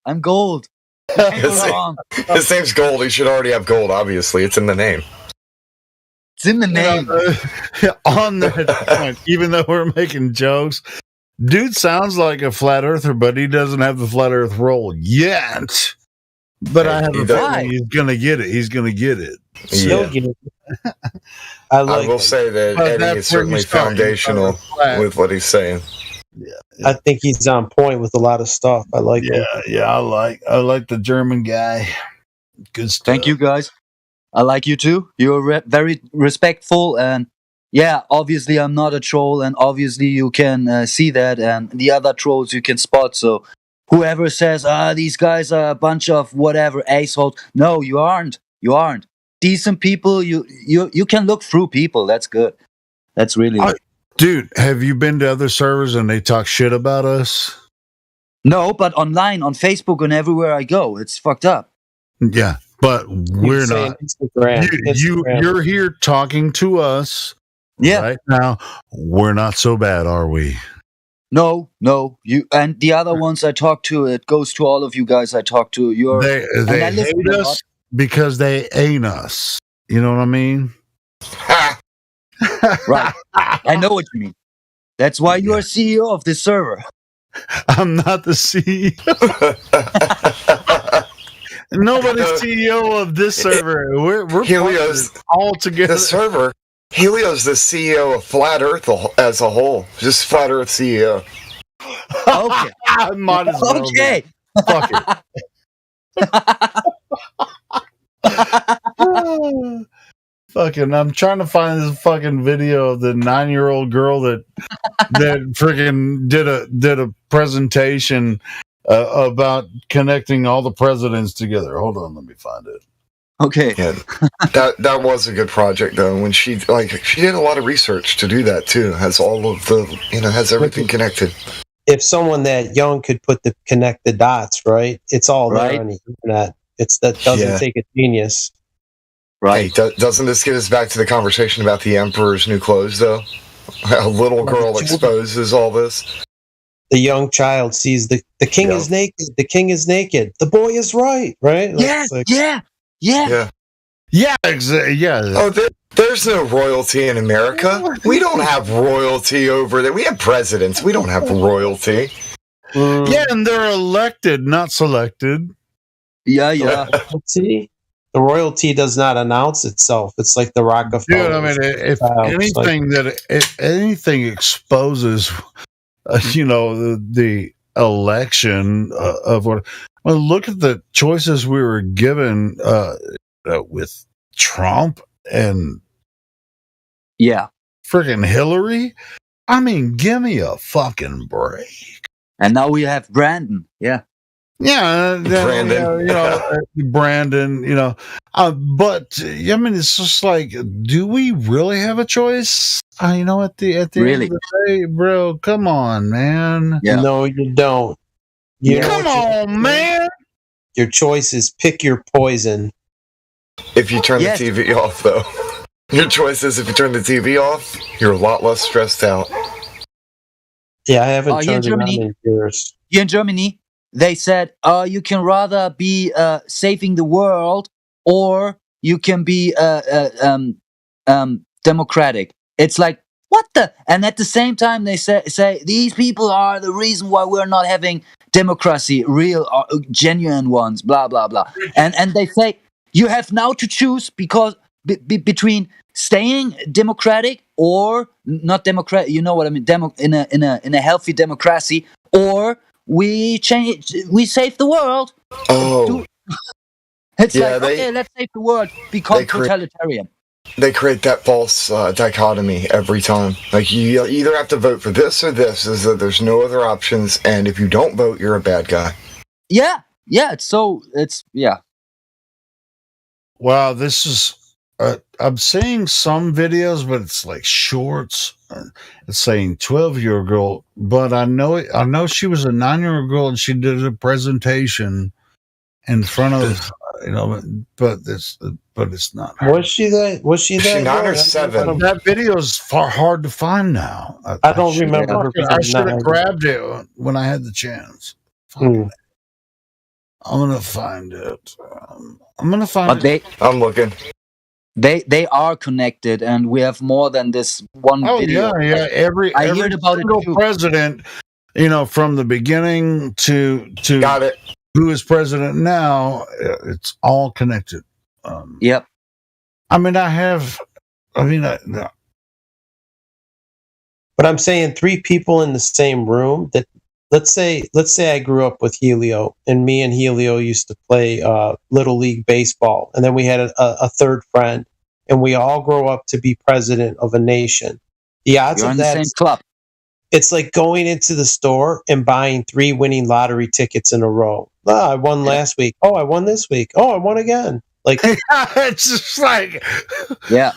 His name's Gold. He should already have gold, obviously. It's in the name. It's in the name. On that point, even though we're making jokes, dude sounds like a flat earther, but he doesn't have the flat earth role yet. But I have a feeling he's going to get it. He's going to get it. Yeah. I will say that Eddie is certainly foundational with what he's saying. Yeah. I think he's on point with a lot of stuff. I like him. Yeah, I like the German guy. Good stuff. Thank you, guys. I like you too. You're very respectful, and yeah, obviously I'm not a troll, and obviously you can see that, and the other trolls you can spot. So whoever says, these guys are a bunch of whatever assholes, no, you aren't. You aren't. Decent people. You can look through people. That's good. That's really good. Dude, have you been to other servers and they talk shit about us? No, but online, on Facebook, and everywhere I go, it's fucked up. Yeah, but we're not. You're here talking to us. Yeah. Right now, we're not so bad, are we? No. You and the other ones I talk to, it goes to all of you guys I talk to. They hate us because they ain't us. You know what I mean? Right. I know what you mean. That's why you are CEO of this server. I'm not the CEO. Nobody's CEO of this server. We're Helio's all together. The server. Helio's the CEO of Flat Earth as a whole. Just Flat Earth CEO. Okay. Might as well okay. Fuck it. Fucking, I'm trying to find this fucking video of the 9-year-old girl that freaking did a presentation about connecting all the presidents together. Hold on, let me find it. Okay. Yeah, that was a good project though. When she did a lot of research to do that too. Has all of the has everything connected. If someone that young could connect the dots, right? It's all there on the internet. That doesn't take a genius. Right. Hey, doesn't this get us back to the conversation about the Emperor's New Clothes, though? A little girl exposes all this. The young child sees the king is naked. The king is naked. The boy is right? Yeah. Exactly. Yeah. Oh, there's no royalty in America. We don't have royalty over there. We have presidents. We don't have royalty. Yeah, and they're elected, not selected. Yeah. See? The royalty does not announce itself. It's like the Rockefeller. Dude, I mean, if anything exposes, the election of what. Well, look at the choices we were given with Trump and freaking Hillary. I mean, give me a fucking break. And now we have Brandon. Yeah. Yeah, Brandon. Brandon. But I mean, it's just like, do we really have a choice? At the end of the day, bro, come on, man. Yeah. No, you don't. Come on, man. Your choice is pick your poison. If you turn the TV off, though, your choice is if you turn the TV off, you're a lot less stressed out. Yeah, I haven't turned it on in years. Here in Germany, they said, you can rather be saving the world or you can be democratic. It's like, what the? And at the same time, they say these people are the reason why we're not having democracy, real, genuine ones, blah, blah, blah. And they say, you have now to choose because between staying democratic or not democratic, you know what I mean, in a healthy democracy, or we save the world. Oh, it's let's save the world. Become totalitarian. They create that false dichotomy every time. Like, you either have to vote for this or this. Is that there's no other options, and if you don't vote, you're a bad guy. Yeah. Wow, this is. I'm seeing some videos, but it's like shorts. It's saying 12-year-old girl, but I know she was a 9-year-old girl, and she did a presentation in front of but it's not her. Was she that? Was she 9 or 7? That video is hard to find now. I don't remember her. I should have grabbed it when I had the chance. I'm gonna find it. I'm looking. They are connected, and we have more than this one video. Yeah. Every heard about single president, from the beginning to got it. Who is president now? It's all connected. Yep. But I'm saying 3 people in the same room. That let's say I grew up with Helio, and me and Helio used to play Little League baseball, and then we had a third friend, and we all grow up to be president of a nation. The odds of that, the same club. It's like going into the store and buying 3 winning lottery tickets in a row. I won last week. Oh, I won this week. Oh, I won again. Like it's just like, yeah.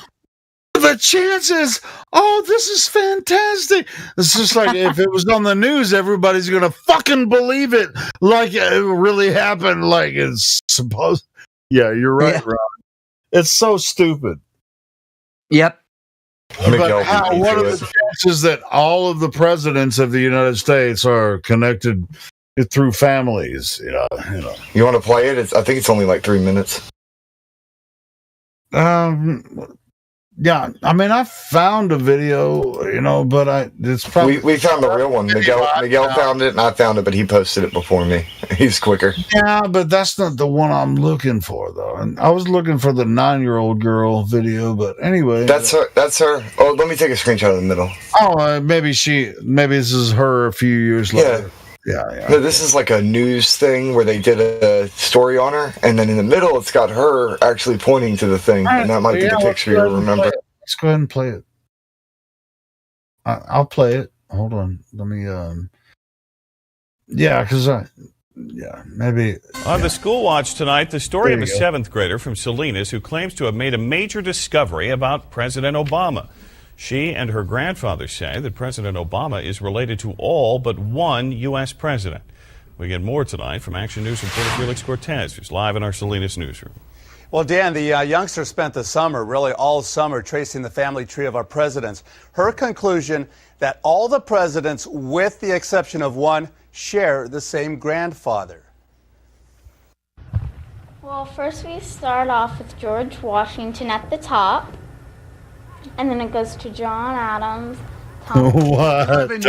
The chances, this is fantastic. It's just like if it was on the news, everybody's going to fucking believe it like it really happened, like it's supposed. Yeah, you're right, Ron. It's so stupid. Yep. But what are the chances that all of the presidents of the United States are connected through families? You want to play it? I think it's only like 3 minutes. Yeah, I found a video, but it's probably we found the real one. Miguel found it, and I found it, but he posted it before me. He's quicker. Yeah, but that's not the one I'm looking for, though. And I was looking for the 9-year-old girl video, but anyway, that's her. Oh, let me take a screenshot of the middle. Oh, maybe this is her a few years later. Yeah. No, this is like a news thing where they did a story on her, and then in the middle it's got her actually pointing to the thing, and that might be the picture you remember. Let's go ahead and play it. I'll play it. Hold on. Let me. Yeah, because maybe. On the School Watch tonight, the story of a 7th grader from Salinas who claims to have made a major discovery about President Obama. She and her grandfather say that President Obama is related to all but one U.S. president. We get more tonight from Action News reporter Felix Cortez, who's live in our Salinas newsroom. Well, Dan, the youngster spent the summer, really all summer, tracing the family tree of our presidents. Her conclusion that all the presidents, with the exception of one, share the same grandfather. Well, first we start off with George Washington at the top, and then it goes to John Adams. Brigitte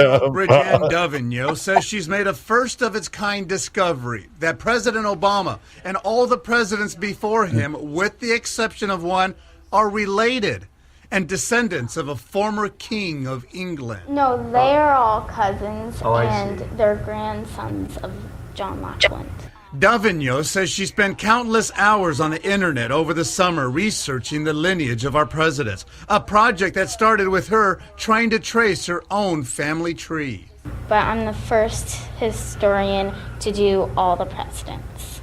Davignon says she's made a first-of-its-kind discovery that President Obama and all the presidents before him, with the exception of one, are related and descendants of a former king of England. No, they are all cousins, and they're grandsons of John Lackland. Davignon says she spent countless hours on the internet over the summer researching the lineage of our presidents, a project that started with her trying to trace her own family tree. But I'm the first historian to do all the presidents.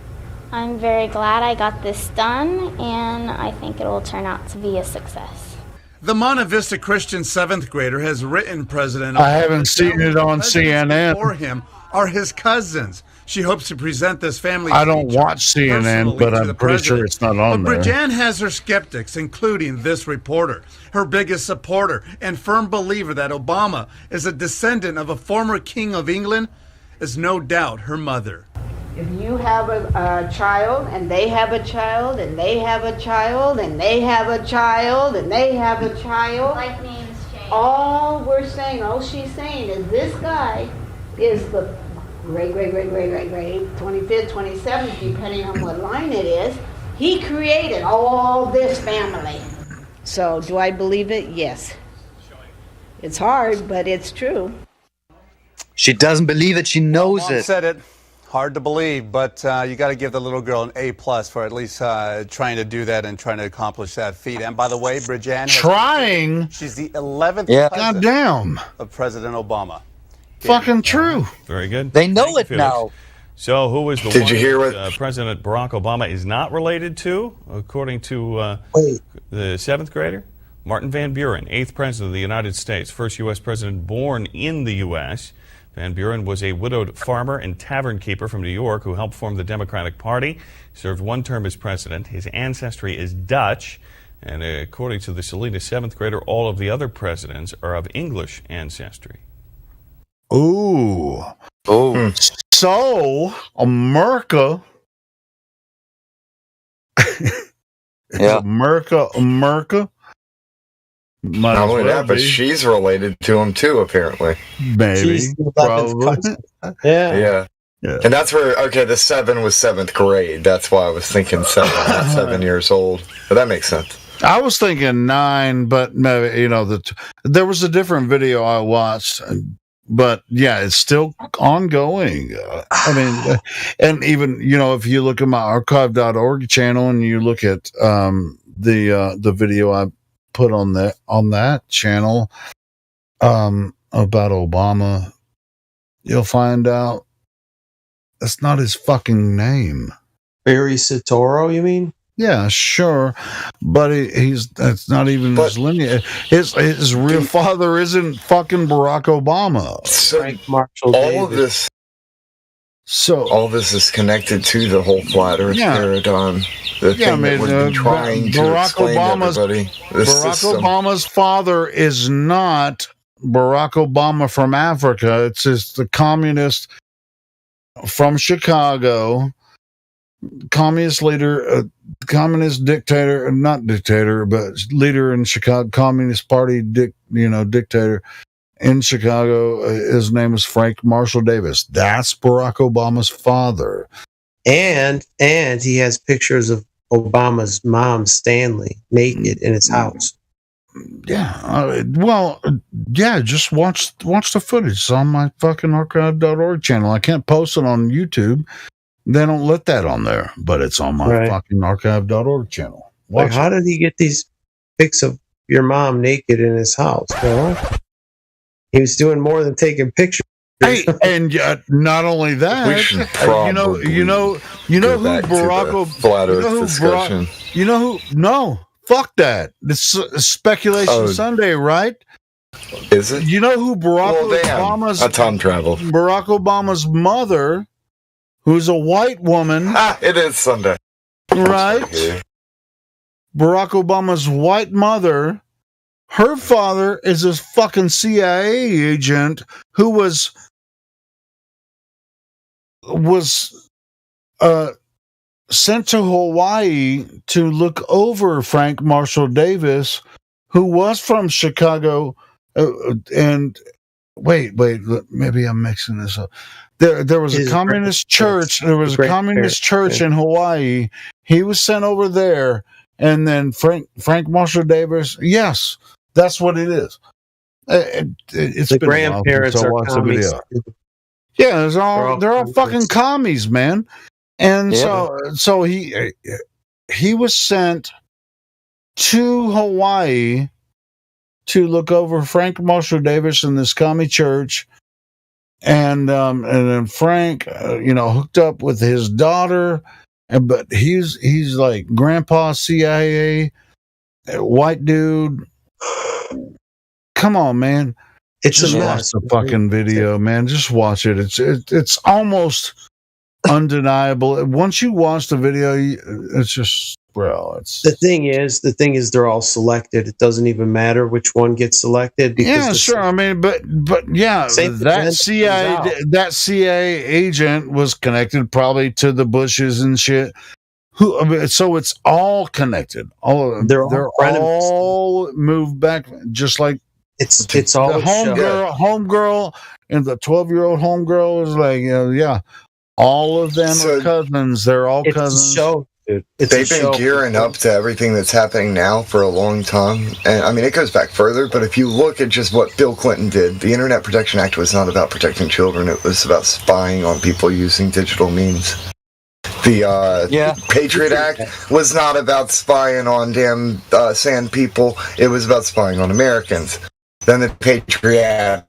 I'm very glad I got this done, and I think it will turn out to be a success. The Monte Vista Christian 7th grader has written President Obama. I haven't seen it on CNN. Before him are his cousins. She hopes to present this family. I don't watch CNN, but I'm pretty sure it's not on there. Brigitte has her skeptics, including this reporter. Her biggest supporter and firm believer that Obama is a descendant of a former king of England is no doubt her mother. If you have a child, and they have a child, and they have a child, and they have a child, and they have a child, Like names change. all she's saying is this guy is the great, 25th, 27th, depending on what line it is. He created all this family. So do I believe it? Yes. It's hard, but it's true. She doesn't believe it. She knows Mom it. said it. Hard to believe, but you got to give the little girl an A+ for at least trying to do that and trying to accomplish that feat. And by the way, Brigitte, she's the 11th cousin of President Obama. Fucking true. Very good. They know it now. So who is the Did one you hear that, what President Barack Obama is not related to, according to the 7th grader? Martin Van Buren, 8th President of the United States, first U.S. president born in the U.S. Van Buren was a widowed farmer and tavern keeper from New York who helped form the Democratic Party. He served one term as president. His ancestry is Dutch. And according to the Salinas 7th grader, all of the other presidents are of English ancestry. Ooh. Oh. So, America. America. Not only that, but she's related to him too, apparently. Maybe. Probably. Yeah. And that's where, the 7 was 7th grade. That's why I was thinking 7, not 7 years old. But that makes sense. I was thinking 9, but maybe, there was a different video I watched. But yeah, it's still ongoing. And even, if you look at my archive.org channel and you look at the video I put on that channel about Obama, you'll find out that's not his fucking name. Barry Soetoro, you mean? Yeah, sure, but that's not even his lineage. His real father isn't fucking Barack Obama. So Frank Marshall all Davis. of this. So all this is connected to the whole flat Earth paradigm. The thing that we've been trying to explain to everybody. Barack Obama's father is not Barack Obama from Africa. It's just the communist from Chicago, communist leader, communist dictator, not dictator, but leader in Chicago, Communist Party, dictator in Chicago. His name is Frank Marshall Davis. That's Barack Obama's father. And he has pictures of Obama's mom, Stanley, naked in his house. just watch the footage. It's on my fucking archive.org channel. I can't post it on YouTube. They don't let that on there, but it's on my fucking archive.org channel. Like, how did he get these pics of your mom naked in his house? He was doing more than taking pictures. Hey, and not only that, you know who Barack Obama. No, fuck that. It's Speculation Sunday, right? Is it? You know who Barack Obama's mother, who's a white woman. It is Sunday. Right? Barack Obama's white mother, her father is a fucking CIA agent who was sent to Hawaii to look over Frank Marshall Davis, who was from Chicago. And wait, maybe I'm mixing this up. There was a communist church. There was a communist church in Hawaii. He was sent over there, and then Frank Marshall Davis. Yes, that's what it is. It's the grandparents are commies. Yeah, they're all fucking commies, man. And so he was sent to Hawaii to look over Frank Marshall Davis in this commie church, and then Frank, hooked up with his daughter, but he's like grandpa CIA, white dude. Come on, man. Just watch the fucking video, man. Just watch it. It's almost undeniable. Once you watch the video, it's just, bro. The thing is, they're all selected. It doesn't even matter which one gets selected. Yeah, sure. I mean, but yeah, that CIA agent was connected probably to the Bushes and shit. So it's all connected. They're all moved back, just like. It's all the homegirl, and the 12-year-old homegirl is like, all of them are cousins. They're all cousins. They've been gearing up to everything that's happening now for a long time. And I mean, it goes back further, but if you look at just what Bill Clinton did, the Internet Protection Act was not about protecting children. It was about spying on people using digital means. The Patriot Act was not about spying on damn sand people. It was about spying on Americans. Then the Patriot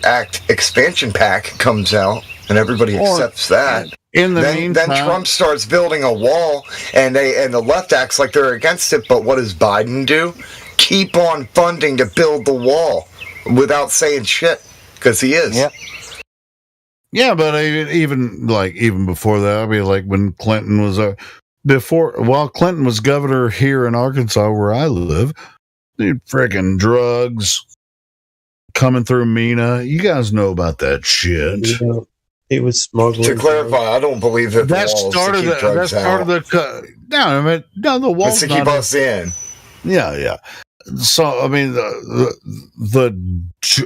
Act expansion pack comes out, and everybody accepts that. Then Trump starts building a wall, and the left acts like they're against it. But what does Biden do? Keep on funding to build the wall without saying shit, because he is. Yeah, but even before that, I mean, like when Clinton was while Clinton was governor here in Arkansas, where I live. Dude, freaking drugs coming through Mena. You guys know about that shit. Yeah, it was smuggling. To clarify, I don't believe that the wall started to keep drugs out. The wall to keep us in. Yeah. So I mean, the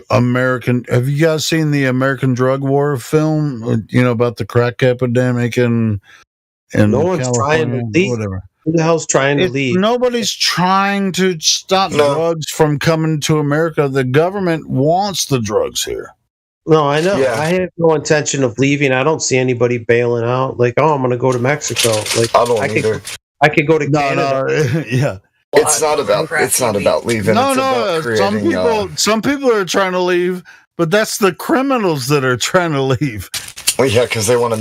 American. Have you guys seen the American Drug War film? About the crack epidemic and no one's California, trying to leave. Whatever. Who the hell's trying to leave? Nobody's trying to stop drugs from coming to America. The government wants the drugs here. No, I know. Yeah. I have no intention of leaving. I don't see anybody bailing out. Like, I'm going to go to Mexico. Like, I don't either. I could go to Canada. Yeah. It's not about leaving. Some people are trying to leave, but that's the criminals that are trying to leave. Well, yeah, because they want to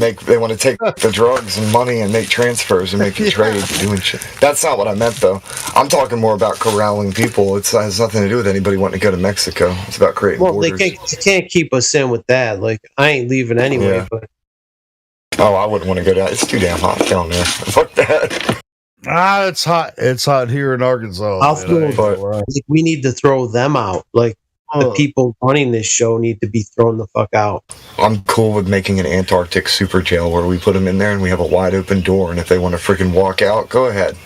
take the drugs and money and make transfers and make a trade doing shit. That's not what I meant, though. I'm talking more about corralling people. It has nothing to do with anybody wanting to go to Mexico. It's about creating borders. They can't keep us in with that. Like, I ain't leaving anyway. Yeah. But I wouldn't want to go down. It's too damn hot down there. Fuck that. It's hot. It's hot here in Arkansas. We need to throw them out. Like, the people running this show need to be thrown the fuck out. I'm cool with making an Antarctic super jail where we put them in there and we have a wide open door, and if they want to freaking walk out, go ahead.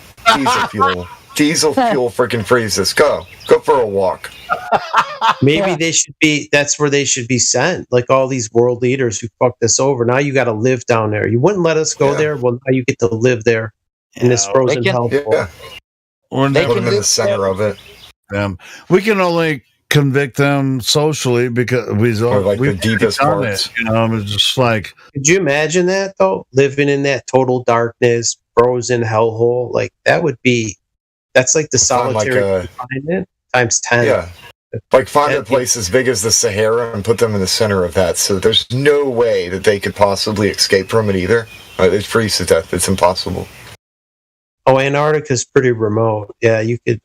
Diesel fuel freaking freezes. Go for a walk. Maybe that's where they should be sent. Like all these world leaders who fucked us over. Now you got to live down there. You wouldn't let us go there. Well, now you get to live there in this frozen hell. Yeah. Or they put them in the center of it. them. We can only convict them socially because we've the deepest parts. It, it's just like. Could you imagine that though? Living in that total darkness, frozen hellhole, like that would be. That's like the solitary confinement times 10. Yeah. Like find a place as big as the Sahara and put them in the center of that. So there's no way that they could possibly escape from it either. They'd freeze to death. It's impossible. Oh, Antarctica's pretty remote. Yeah, you could.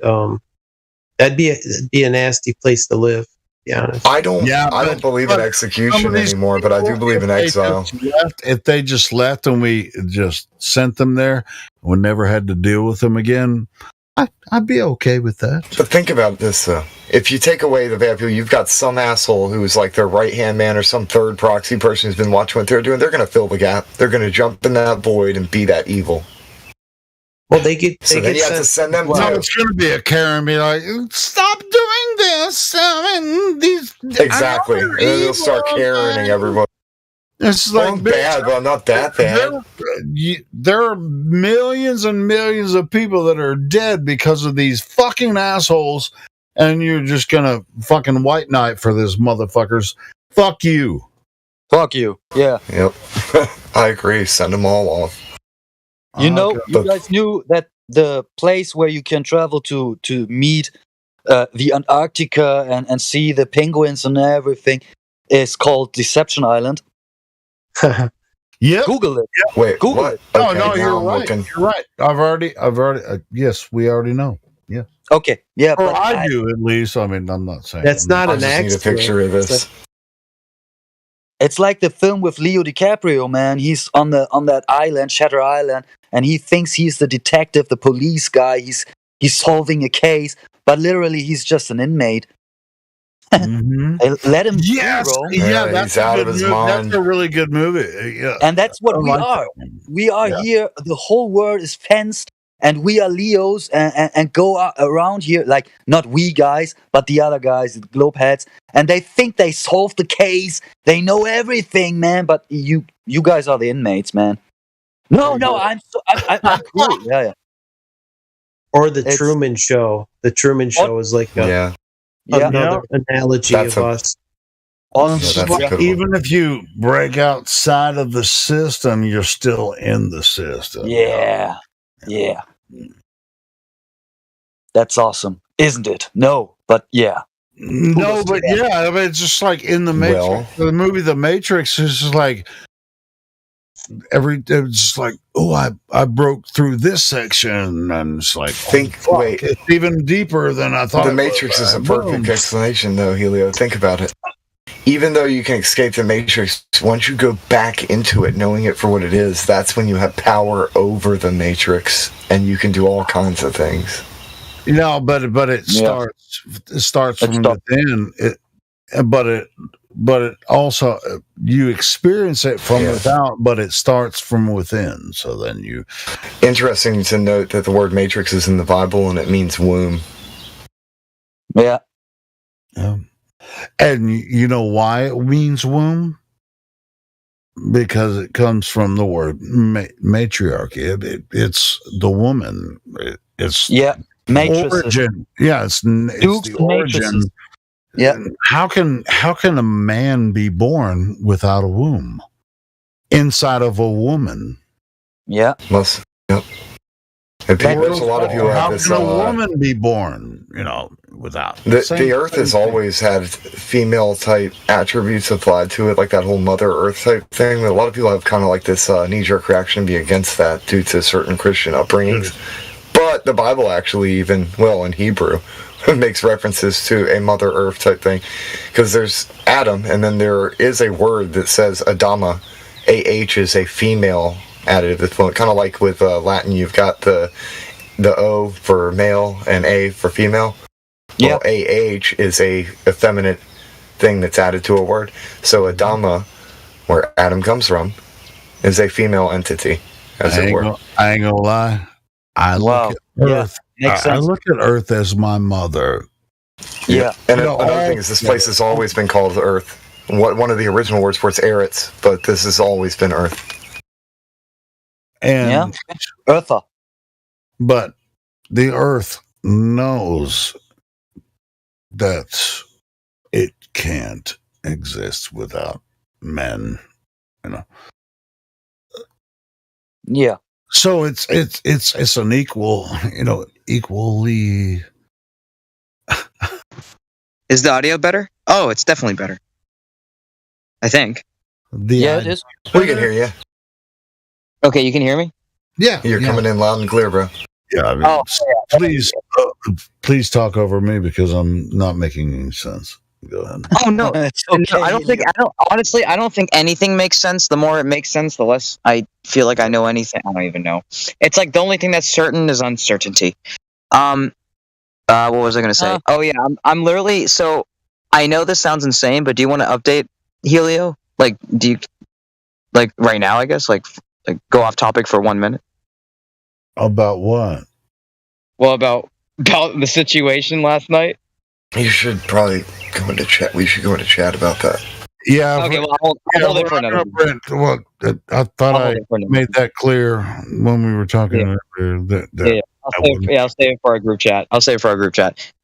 That'd be a nasty place to live. To be honest. I don't believe in execution anymore, but I do believe in exile. If they just left and we just sent them there, we never had to deal with them again. I'd be okay with that. But think about this, though. If you take away the bad people, you've got some asshole who's like their right-hand man or some third proxy person who's been watching what they're doing. They're going to fill the gap. They're going to jump in that void and be that evil. Well, then you have to send them to... it's going to be a Karen be like, stop doing this. Exactly. And then they'll start Karening everyone. It's like bad, but not that bad. There are millions and millions of people that are dead because of these fucking assholes, and you're just gonna fucking white knight for this motherfuckers. Fuck you. Fuck you. Yeah. Yep. I agree. Send them all off. You guys knew that the place where you can travel to meet the Antarctica and see the penguins and everything is called Deception Island. Yeah, Google it. Yep. Wait, Google what? it. Okay, no, you're right. You're right. I've already. Yes, we already know. Yeah. Okay. Yeah. Or I do at least. I mean, I'm not saying that's not an accident. I just need a picture of this. It's like the film with Leo DiCaprio, man. He's on that island, Shutter Island, and he thinks he's the detective, the police guy. He's solving a case, but literally he's just an inmate. Mm-hmm. Let him be, bro. Yeah, that's out of his mind. That's a really good movie. Yeah. And that's what we are. We are here. The whole world is fenced, and we are Leos and go around here, like not we guys, but the other guys, the globe heads, and they think they solved the case. They know everything, man. But you guys are the inmates, man. No, I'm cool. Yeah. Or the Truman Show. The Truman Show is like another analogy of us. Even if you break outside of the system, you're still in the system. Yeah. That's awesome, isn't it? No, but yeah. No, but yeah, I mean, it's just like in the Matrix. Well, the movie The Matrix is just like it's just like, oh, I broke through this section, and it's like, wait, it's even deeper than I thought. The Matrix is a perfect explanation, though, Helio. Think about it. Even though you can escape the Matrix, once you go back into it, knowing it for what it is, that's when you have power over the Matrix, and you can do all kinds of things. But it starts from within. But it also, you experience it from without, but it starts from within. So then you. Interesting to note that the word Matrix is in the Bible and it means womb. Yeah. And you know why it means womb? Because it comes from the word matriarchy. It's the woman. It's origin. Yeah, it's the origin. Yeah. How can a man be born without a womb? Inside of a woman. Yeah. Yep. There's a lot of people how have this. How can a woman be born, without? The Earth has always had female type attributes applied to it, like that whole Mother Earth type thing. A lot of people have kind of like this knee-jerk reaction to be against that due to certain Christian upbringings. But the Bible actually in Hebrew, makes references to a Mother Earth type thing, because there's Adam, and then there is a word that says Adama. AH is a female additive. That's kind of like with Latin, you've got the O for male and A for female. Yeah. Well, AH is a effeminate thing that's added to a word. So Adama, where Adam comes from, is a female entity, as it were. I ain't gonna lie. I look at Earth. I look at Earth as my mother. Yeah. And another thing is, this place has always been called Earth. One of the original words for it's Eretz, but this has always been Earth. And Eartha. But the Earth knows that it can't exist without men, you know. Yeah. So it's an equal, you know, equally. Is the audio better? Oh, it's definitely better. I think. It is. We can hear you. Okay, you can hear me? Yeah. You're coming in loud and clear, bro. Yeah. I mean, please talk over me because I'm not making any sense. Go ahead. Oh no, It's okay. no, I don't think anything makes sense. The more it makes sense, the less I feel like I know anything. I don't even know. It's like the only thing that's certain is uncertainty. What was I going to say? Oh yeah, I'm literally. So I know this sounds insane, but do you want to update Helio? Like, do you like right now? I guess like go off topic for 1 minute. About what? Well, about the situation last night. You should probably go into chat. We should go into chat about that. Yeah. Okay, well, I'll hold it for another. Well, I thought I made that clear when we were talking earlier. I'll save it for our group chat.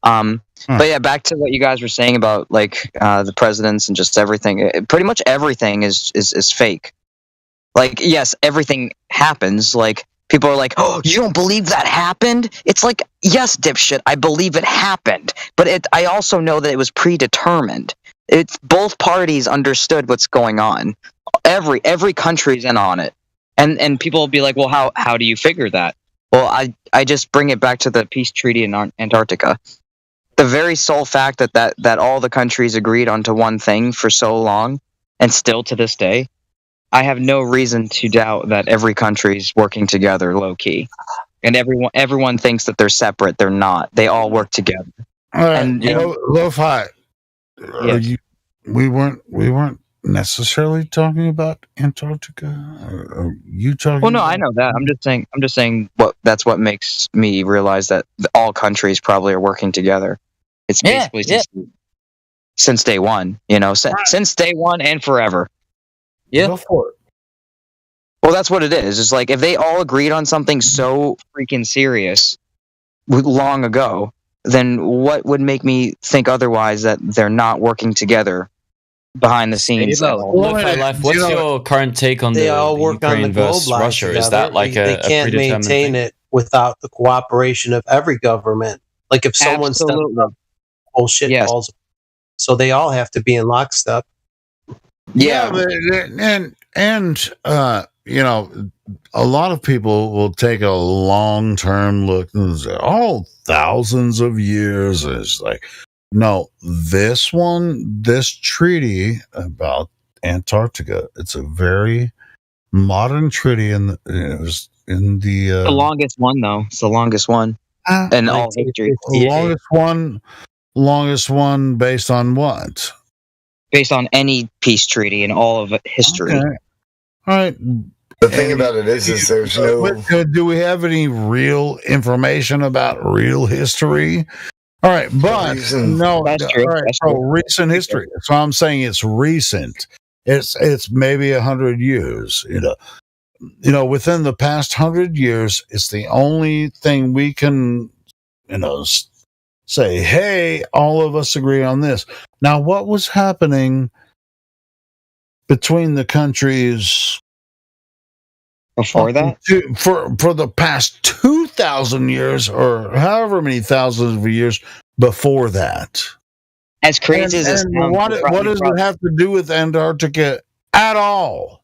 But yeah, back to what you guys were saying about like the presidents and just everything. Pretty much everything is fake. Like, yes, everything happens. Like, people are like, oh, you don't believe that happened? It's like, yes, dipshit, I believe it happened. But I also know that it was predetermined. It's both parties understood what's going on. Every country's in on it. And people will be like, well, how do you figure that? Well, I just bring it back to the peace treaty in Antarctica. The very sole fact that all the countries agreed onto one thing for so long, and still to this day, I have no reason to doubt that every country's working together low key, and everyone thinks that they're separate. They're not. They all work together. And Lo-Fi, we weren't necessarily talking about Antarctica. Are you talking? Well, no, I know that. I'm just saying that's what makes me realize that all countries probably are working together. It's basically since day one. You know, since day one and forever. Yeah. Go for it. Well, that's what it is. It's like if they all agreed on something so freaking serious long ago, then what would make me think otherwise that they're not working together behind the scenes? What's your current take on they all work Ukraine on the globe versus Russia? Is that like they can't maintain it without the cooperation of every government? Like if someone steps up, bullshit falls. So they all have to be in lockstep. Yeah, and you know, a lot of people will take a long-term look and say, "Oh, thousands of years." It's like, no, this treaty about Antarctica, it's a very modern treaty, and it was in the longest one though. It's the longest one in all history. Longest one based on what? Based on any peace treaty in all of history. Okay. All right. The thing about it is there's no. Do we have any real information about real history? All right, but no, that's true. All right, that's so true. recent history. So I'm saying it's recent. It's maybe 100 years. You know, within the past 100 years, it's the only thing we can, say, hey, all of us agree on this. Now, what was happening between the countries before that? For the past 2,000 years, or however many thousands of years before that? As crazy as what does it have to do with Antarctica at all?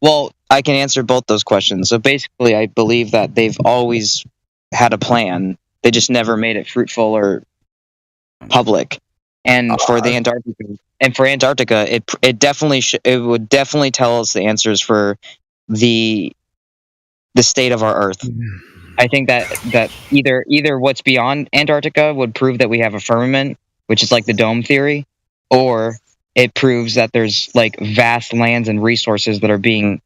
Well, I can answer both those questions. So basically, I believe that they've always had a plan. They just never made it fruitful or public. And for Antarctica, it definitely it would definitely tell us the answers for the state of our Earth. I think that either what's beyond Antarctica would prove that we have a firmament, which is like the dome theory, or it proves that there's like vast lands and resources that are being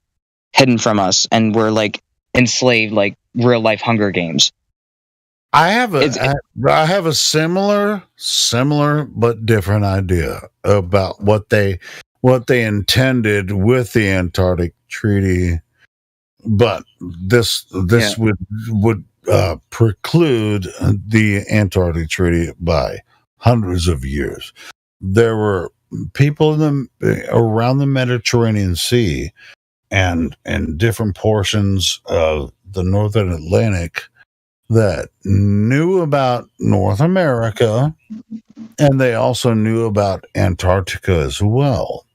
hidden from us, and we're like enslaved, like real life Hunger Games. I have a similar but different idea about what they intended with the Antarctic Treaty, but this would preclude the Antarctic Treaty by hundreds of years. There were people around the Mediterranean Sea and different portions of the Northern Atlantic that knew about North America, and they also knew about Antarctica as well.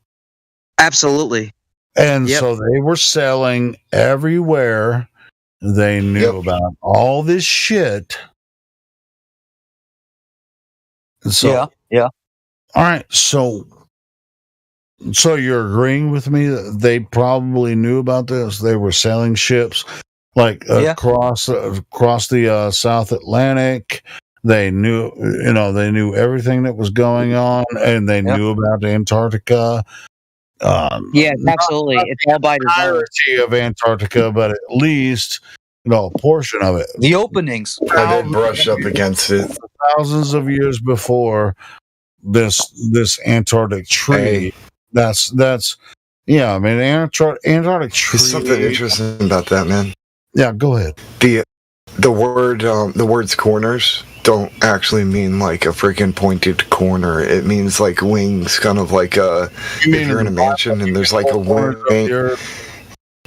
Absolutely. And so they were sailing everywhere. They knew about all this shit. So, yeah. All right, so you're agreeing with me that they probably knew about this? They were sailing ships like across the South Atlantic. They knew, they knew everything that was going on, and they knew about Antarctica. Absolutely. It's all by design. Of Antarctica, but at least a portion of it. The openings. I did brush up against it. Thousands of years before this Antarctic treaty. That's I mean, Antarctic treaty. There's something interesting about that, man. Yeah, go ahead. The words corners don't actually mean like a freaking pointed corner. It means like wings, kind of like if you're in a mansion and there's like a wing.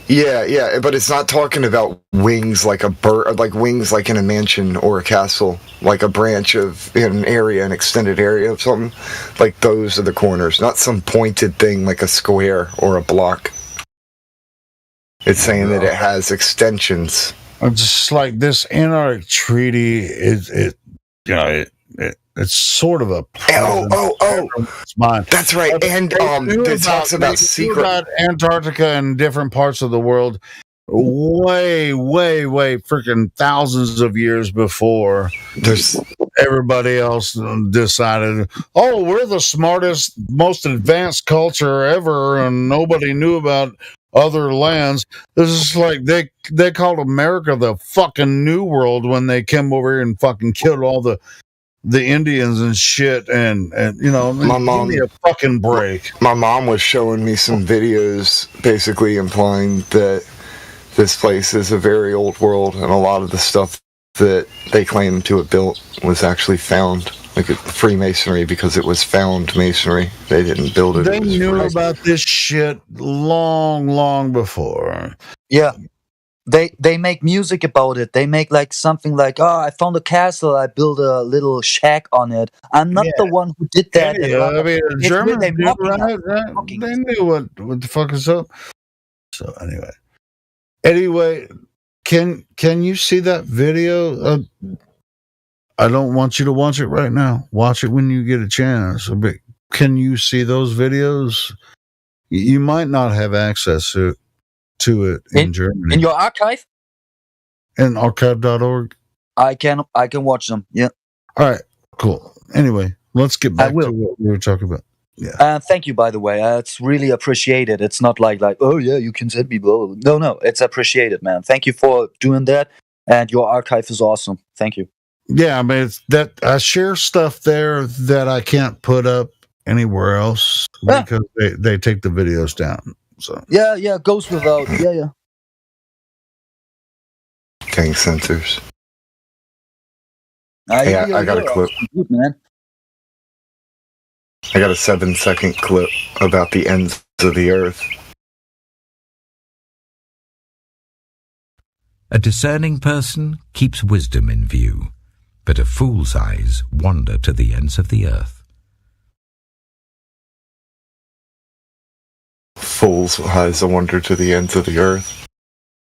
Yeah, but it's not talking about wings like a bird, like wings like in a mansion or a castle, like a branch of an area, an extended area of something. Like those are the corners, not some pointed thing like a square or a block. It's saying that it has extensions. Just like this Antarctic treaty, it's sort of a that's right. And it talks about secret about Antarctica and different parts of the world way freaking thousands of years before everybody else decided, we're the smartest, most advanced culture ever, and nobody knew about other lands. This is like they called America the fucking New World when they came over here and fucking killed all the Indians and shit, and my mom, give me a fucking break. My mom was showing me some videos basically implying that this place is a very old world, and a lot of the stuff that they claim to have built was actually found, like Freemasonry, because it was found masonry. They didn't build it. They knew about this shit long before. Yeah. They make music about it. They make like something like, I found a castle, I built a little shack on it. I'm not the one who did that. I mean, Germans knew, right? They knew what the fuck is up. So anyway, can you see that video? I don't want you to watch it right now. Watch it when you get a chance. But can you see those videos? You might not have access to it in Germany. In your archive? In archive.org? I can watch them, yeah. All right, cool. Anyway, let's get back to what we were talking about. Yeah. Thank you, by the way. It's really appreciated. It's not like, oh yeah, you can send me blah. No, it's appreciated, man. Thank you for doing that. And your archive is awesome. Thank you. Yeah, I mean, it's that I share stuff there that I can't put up anywhere else because they take the videos down. So yeah, goes without. Yeah. Gang censors. I got a clip. Good, man. I got a 7-second clip about the ends of the earth. A discerning person keeps wisdom in view, but a fool's eyes wander to the ends of the earth. Fool's eyes wander to the ends of the earth.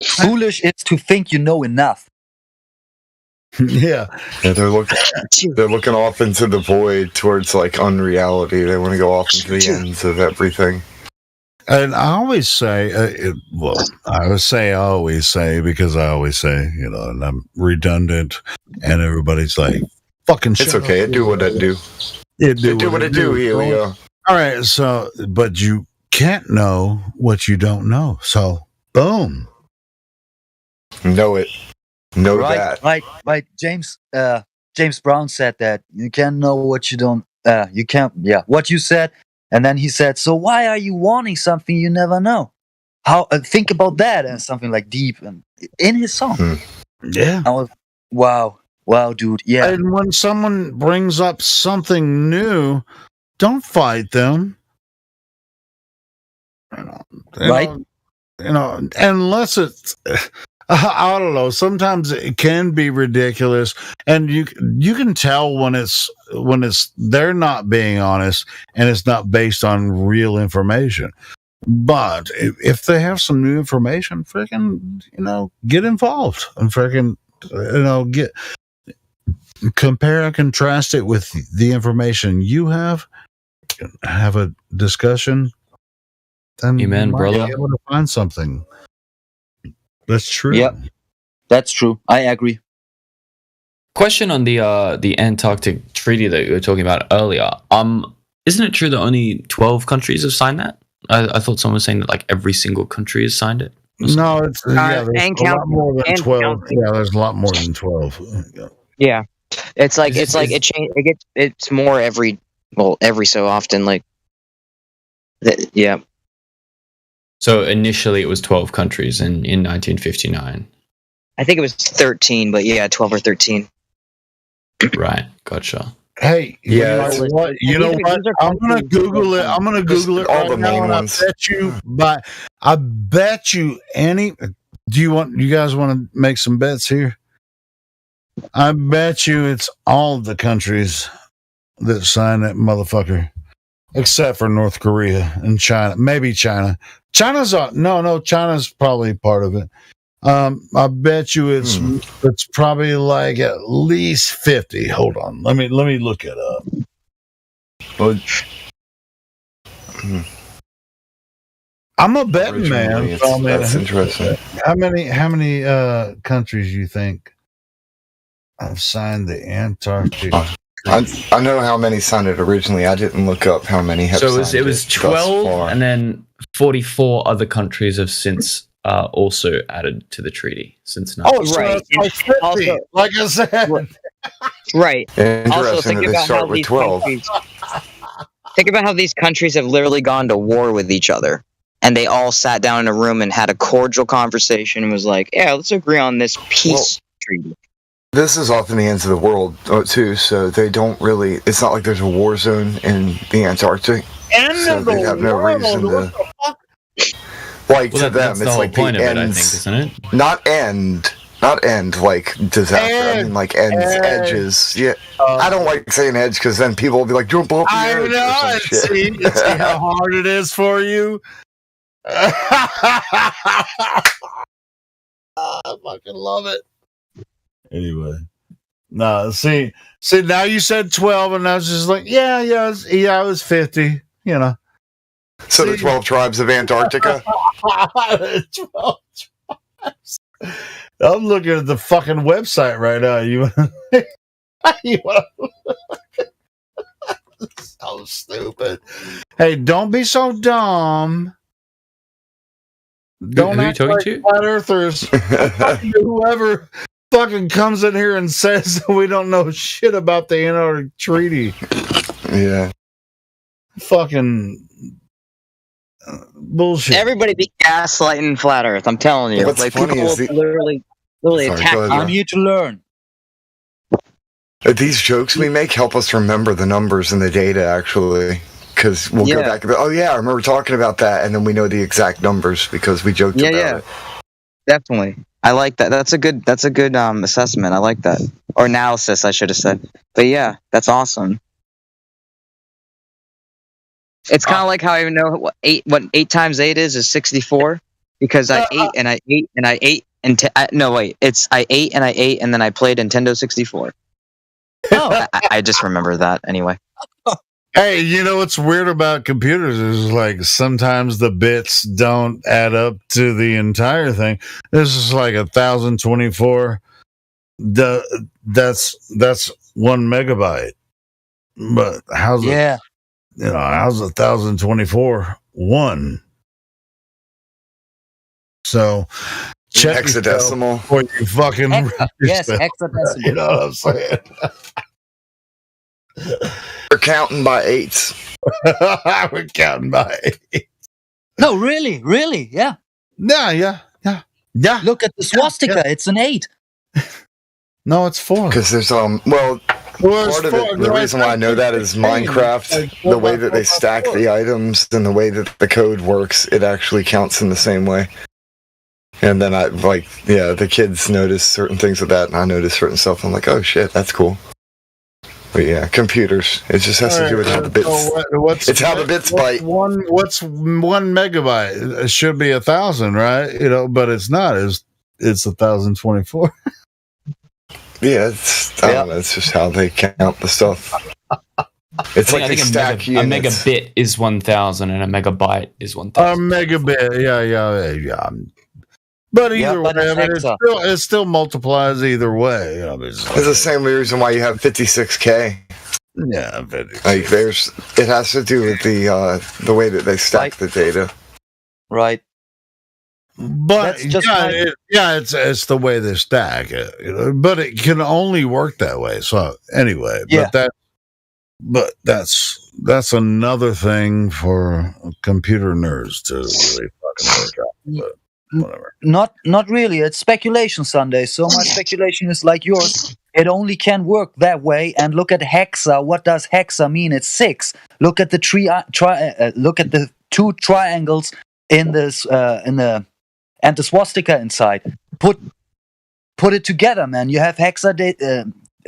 Foolish is to think you know enough. Yeah, they're looking off into the void towards like unreality. They want to go off into the ends of everything. And I always say, I always say because I always say, and I'm redundant, and everybody's like, "Fucking shit." It's okay. It do what it do. It do what it do. Helio. All right. So, but you can't know what you don't know. So, boom. Know it. Know that. Right. James Brown said that you can't know what you don't. You can't. Yeah. What you said, and then he said, "So why are you wanting something you never know?" How? Think about that, and something like deep and in his song. Yeah. Wow. Wow, dude. Yeah. And when someone brings up something new, don't fight them. Right? Unless it's, I don't know. Sometimes it can be ridiculous, and you can tell when it's they're not being honest and it's not based on real information. But if they have some new information, freaking get involved and freaking get compare and contrast it with the information you have a discussion. Then Amen, brother. Be able to find something. That's true. Yep, that's true. I agree. Question on the Antarctic Treaty that you were talking about earlier. Isn't it true that only 12 countries have signed that? I thought someone was saying that like every single country has signed it. No, it's there's a lot more than 12. Counting. Yeah, there's a lot more than 12. Yeah, it's more every so often. Like, yeah. So initially it was 12 countries in 1959. I think it was 13, but yeah, 12 or 13. Right, gotcha. Hey, yeah, you know what? I'm gonna Google it. I'm gonna Google it all right the main now. ones. I bet you any. Do you guys want to make some bets here? I bet you it's all the countries that signed that motherfucker, except for North Korea and China. Maybe China. China's China's probably part of it. I bet you it's probably like at least 50. Hold on, let me look it up. I'm a betting man. That's interesting. How many countries you think have signed the Antarctic? I know how many signed it originally. I didn't look up how many have signed it. So it was 12, and then 44 other countries have since also added to the treaty since now. Oh, right. So like 50, also, like I said. Right. Interesting also, think that they about start how with these 12. Think about how these countries have literally gone to war with each other. And they all sat down in a room and had a cordial conversation and was like, yeah, let's agree on this peace treaty. This is off in the ends of the world, too, so they don't really... It's not like there's a war zone in the Antarctic. So they have no reason to... Like, to them, it's like the ends... I think, isn't it? Not end, like disaster. I mean, like edges. Yeah, I don't like saying edge because then people will be like, "Jump off the edge." I know. See how hard it is for you. I fucking love it. Anyway, no. See. Now you said 12, and I was just like, yeah. It was 50. You know. So the 12 tribes of Antarctica. 12 tribes. I'm looking at the fucking website right now. You so stupid. Hey, don't be so dumb. Don't who are you talking to? Flat earthers. Whoever fucking comes in here and says we don't know shit about the Antarctic Treaty. Yeah. Fucking bullshit. Everybody be gaslighting flat Earth. I'm telling you. What's like funny people is will literally attack. I'm here to learn. These jokes we make help us remember the numbers and the data, actually, because we'll go back and go, oh yeah, I remember talking about that, and then we know the exact numbers because we joked about it. Definitely. I like that. That's a good assessment. I like that, or analysis, I should have said. But yeah, that's awesome. It's kind of like how I even know what 8 times 8 is 64 because I ate and I ate and I ate and I ate and I ate and then I played Nintendo 64. Oh. I just remember that anyway. Hey, you know what's weird about computers is like sometimes the bits don't add up to the entire thing. This is like 1024. That's 1 megabyte. But how's it? Yeah. How's 1024 1? So check hexadecimal before you fucking yes, hexadecimal. You know what I'm saying? We're counting by 8s. We're counting by 8. No, really, yeah. Yeah. Look at the swastika; it's an 8. No, it's 4. Because there's part of it. The reason why I know that is Minecraft. The way that they stack the items and the way that the code works, it actually counts in the same way. And then the kids notice certain things with that, and I notice certain stuff. I'm like, oh shit, that's cool. But yeah, computers. It just has to do with how the bits. It's how the bits bite. What's 1 megabyte? It should be 1,000, right? But it's not. It's 1,024. Yeah, I don't know. It's just how they count the stuff. It's like they stack a megabit is 1,000 and a megabyte is 1,000. A megabit, yeah. But either way, it still multiplies either way. It's the same reason why you have 56K. Yeah, like it has to do with the way that they stack the data. Right. But it's the way they stack it. But it can only work that way. So anyway, but that's another thing for computer nerds to really fucking work out. But whatever. Not really. It's speculation Sunday. So my speculation is like yours. It only can work that way. And look at hexa. What does hexa mean? It's 6. Look at the look at the 2 triangles in this and the swastika inside. Put it together, man. You have hexa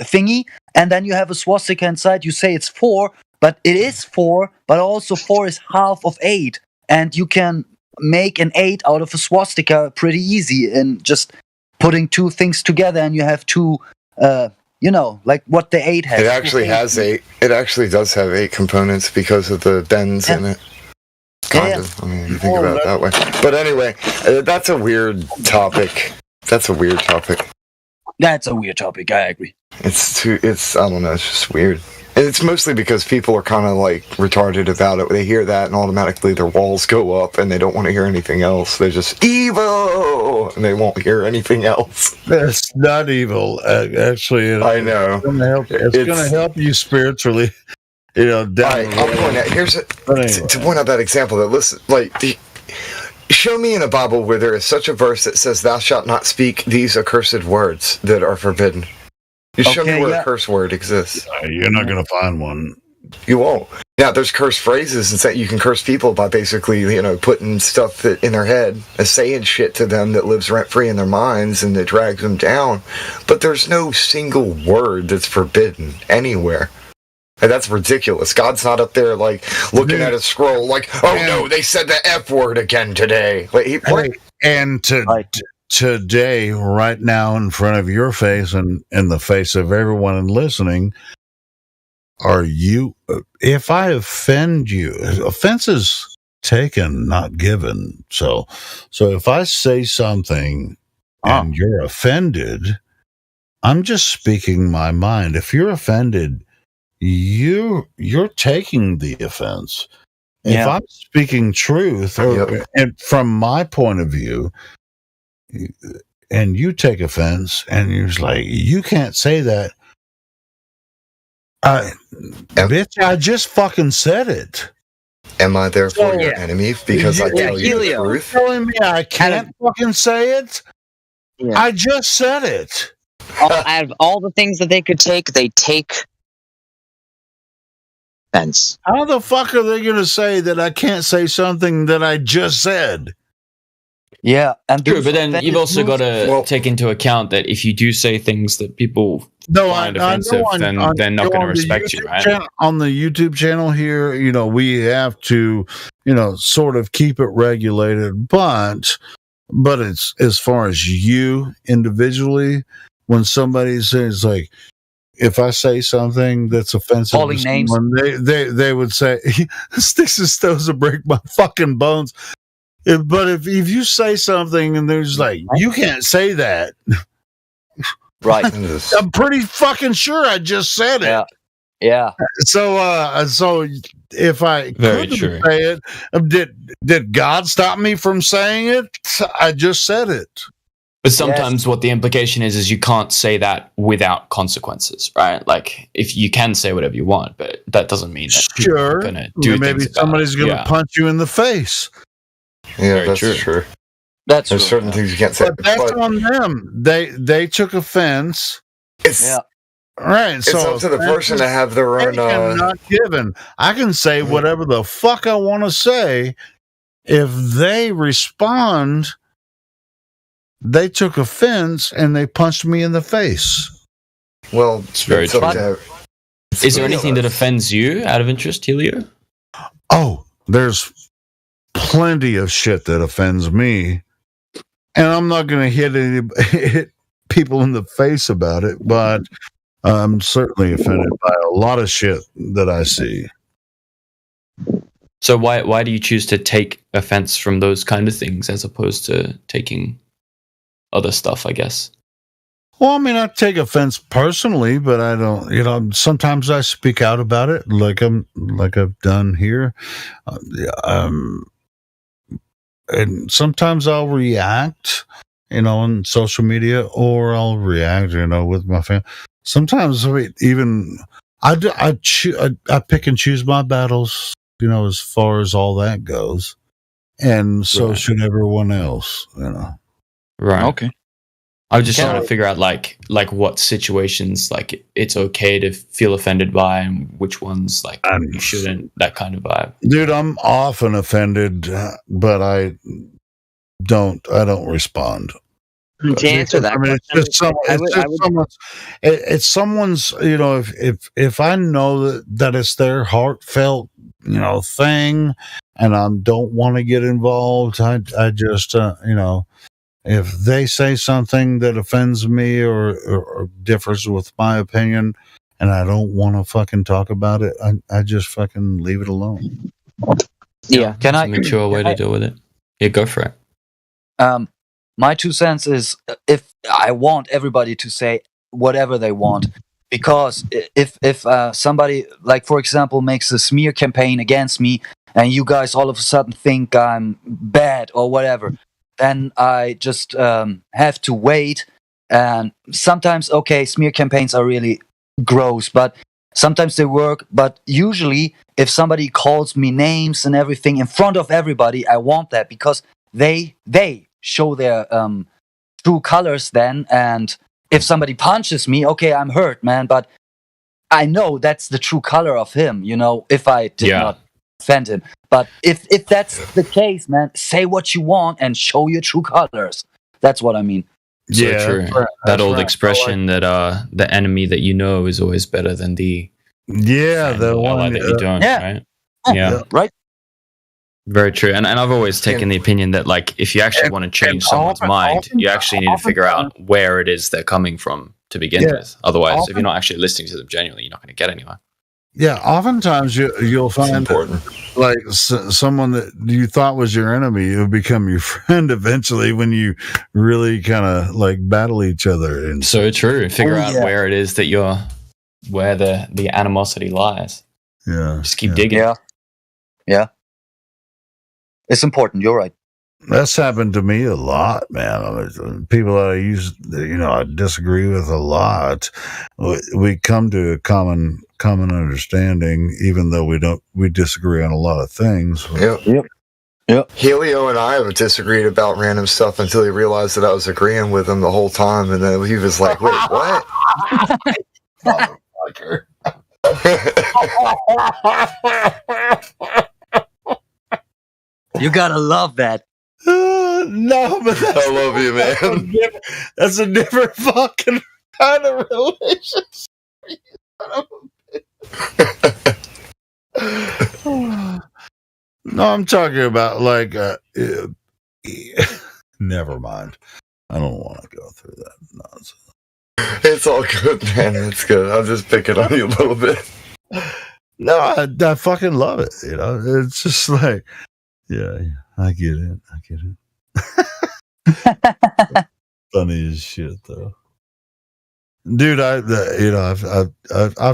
thingy, and then you have a swastika inside. You say it's 4, but it is 4. But also 4 is half of 8, and you can make an 8 out of a swastika pretty easy in just putting 2 things together, and you have 2 like what the 8 has. It actually has 8. It actually does have 8 components because of the bends in it. Kind of. I mean, you think about it that way. But anyway, that's a weird topic. I agree. It's I don't know, it's just weird. And it's mostly because people are kind of like retarded about it. They hear that and automatically their walls go up and they don't want to hear anything else. They're just evil and they won't hear anything else. That's not evil. Actually, I know. It's going to help you spiritually. Down I'll point out. To point out that example. Show me in a Bible where there is such a verse that says, "Thou shalt not speak these accursed words that are forbidden." Show me where a curse word exists. You're not going to find one. You won't. Now, there's curse phrases and that you can curse people by basically, putting stuff in their head, saying shit to them that lives rent free in their minds and that drags them down. But there's no single word that's forbidden anywhere. And that's ridiculous. God's not up there looking at a scroll no, they said the F word again today. Today, right now, in front of your face and in the face of everyone listening, are you? If I offend you, offense is taken, not given. So if I say something and you're offended, I'm just speaking my mind. If you're offended, you're taking the offense. If I'm speaking truth, and from my point of view, and you take offense, and you're just like, you can't say that. Bitch, I just fucking said it. Am I therefore your enemy because I tell you the truth? You're telling me I can't fucking say it? Yeah. I just said it. Out of all the things that they could take, they take offense. How the fuck are they going to say that I can't say something that I just said? Yeah, and true, but then you've also got to take into account that if you do say things that people find offensive, then they're not going to respect you, right? On the YouTube channel here, we have to, sort of keep it regulated, but it's as far as you individually, when somebody says if I say something that's offensive to someone, they would say, "Sticks and stones will break my fucking bones." But if you say something and there's you can't say that, right? I'm pretty fucking sure I just said it. Yeah. So if I couldn't say it, did God stop me from saying it? I just said it. But sometimes what the implication is you can't say that without consequences, right? If you can say whatever you want, but that doesn't mean that people are going to do maybe somebody's going to punch you in the face. Yeah, that's true. There's certain things you can't say. But that's on them. They took offense Right. It's up to the person to have their own. Not given. I can say whatever the fuck I want to say. If they respond, they took offense and they punched me in the face. Well, it's very true. Is there anything that offends you out of interest, Helio? Oh, there's plenty of shit that offends me. And I'm not going to hit people in the face about it, but I'm certainly offended by a lot of shit that I see. So why do you choose to take offense from those kind of things as opposed to taking other stuff, I guess? Well, I mean, I take offense personally, but I don't, sometimes I speak out about it like I've done here. And sometimes I'll react, on social media, or I'll react, with my family. Sometimes I pick and choose my battles, as far as all that goes. And so should everyone else, Right. Okay. I was just trying to figure out like what situations like it's okay to feel offended by and which ones like you shouldn't, that kind of vibe. Dude, I'm often offended, but I don't respond. To answer that, I mean, it's someone's. If I know that it's their heartfelt, thing, and I don't want to get involved, I just, if they say something that offends me or differs with my opinion, and I don't want to fucking talk about it, I just fucking leave it alone. Yeah, That's a mature way to deal with it. Yeah, go for it. My 2 cents is if I want everybody to say whatever they want, because if somebody, like for example, makes a smear campaign against me, and you guys all of a sudden think I'm bad or whatever, then I just have to wait. And sometimes, smear campaigns are really gross, but sometimes they work. But usually, if somebody calls me names and everything in front of everybody, I want that, because they show their true colors then. And if somebody punches me, I'm hurt, man, but I know that's the true color of him, if I did not offend him. But if that's the case, man, say what you want and show your true colors. That's what I mean. So true. That old expression that the enemy that you know is always better than the the one that you don't, right? Yeah. Right. Very true. And I've always taken the opinion that like if you actually want to change someone's mind, you actually need to figure out where it is they're coming from to begin with. Otherwise, if you're not actually listening to them genuinely, you're not going to get anywhere. Yeah, oftentimes you'll find like someone that you thought was your enemy will become your friend eventually when you really kind of like battle each other. And so true. Figure out where it is that where the animosity lies. Yeah. Just keep digging. Yeah. It's important. You're right. That's happened to me a lot, man. People that I disagree with a lot. We come to a common understanding, even though we disagree on a lot of things. Yep. Helio and I have disagreed about random stuff until he realized that I was agreeing with him the whole time, and then he was like, "Wait, what?" Motherfucker. You gotta love that. No, but I love you, man. That's a different fucking kind of relationship. No, I'm talking about like never mind. I don't want to go through that nonsense. It's all good, man. It's good. I'm just picking on you a little bit. No, I fucking love it. It's just like, yeah, I get it. Funny as shit, though. Dude, I've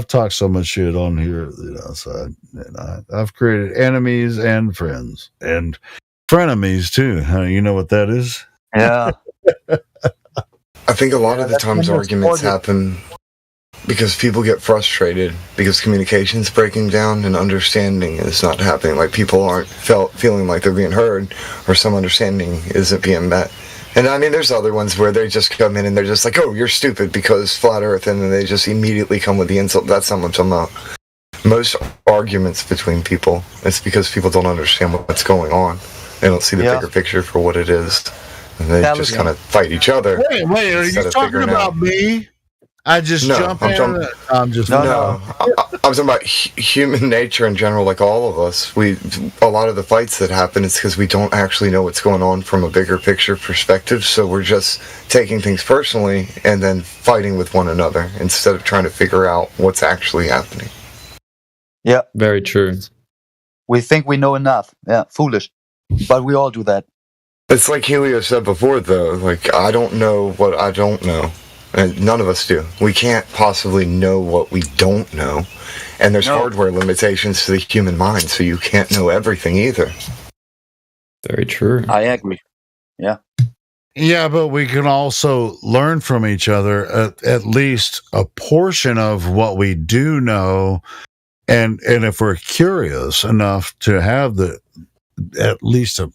talked so much shit on here, so I've created enemies and friends and frenemies too. You know what that is? Yeah. I think a lot of the times arguments happen because people get frustrated because communication's breaking down and understanding is not happening. Like people aren't feeling like they're being heard, or some understanding isn't being met. And I mean, there's other ones where they just come in and they're just like, "Oh, you're stupid because flat Earth," and then they just immediately come with the insult. That's not what I'm talking about. Most arguments between people, it's because people don't understand what's going on. They don't see the bigger picture for what it is, and they just kind of fight each other. Wait, are you talking about me? I just jump in. I'm just no. I'm talking about human nature in general. Like all of us, a lot of the fights that happen is because we don't actually know what's going on from a bigger picture perspective. So we're just taking things personally and then fighting with one another instead of trying to figure out what's actually happening. Yeah, very true. We think we know enough. Yeah, foolish, but we all do that. It's like Helio said before, though. Like, I don't know what I don't know. And none of us do. We can't possibly know what we don't know. And there's hardware limitations to the human mind, so you can't know everything either. Very true. I agree. Yeah. Yeah, but we can also learn from each other at least a portion of what we do know. And if we're curious enough to have at least a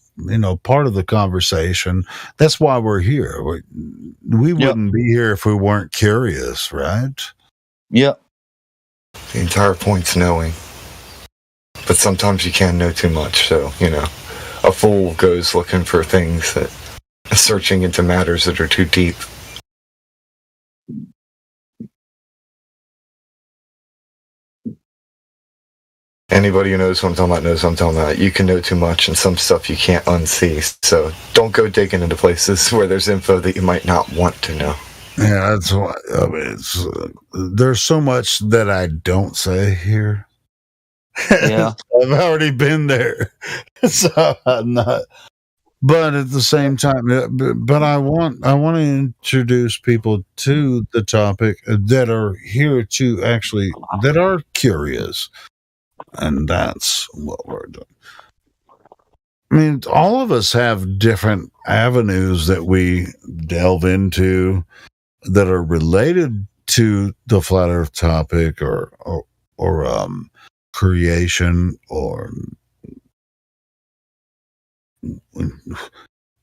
part of the conversation, that's why we're here. We wouldn't be here if we weren't curious, right? Yeah. The entire point's knowing. But sometimes you can know too much, so, a fool goes looking for things searching into matters that are too deep. Anybody who knows what I'm talking about knows what I'm talking about. You can know too much, and some stuff you can't unsee. So don't go digging into places where there's info that you might not want to know. Yeah, that's why. I mean, there's so much that I don't say here. Yeah, I've already been there, so I'm not. But at the same time, but I want to introduce people to the topic that are here to that are curious. And that's what we're doing. I mean, all of us have different avenues that we delve into that are related to the flat Earth topic or creation, or I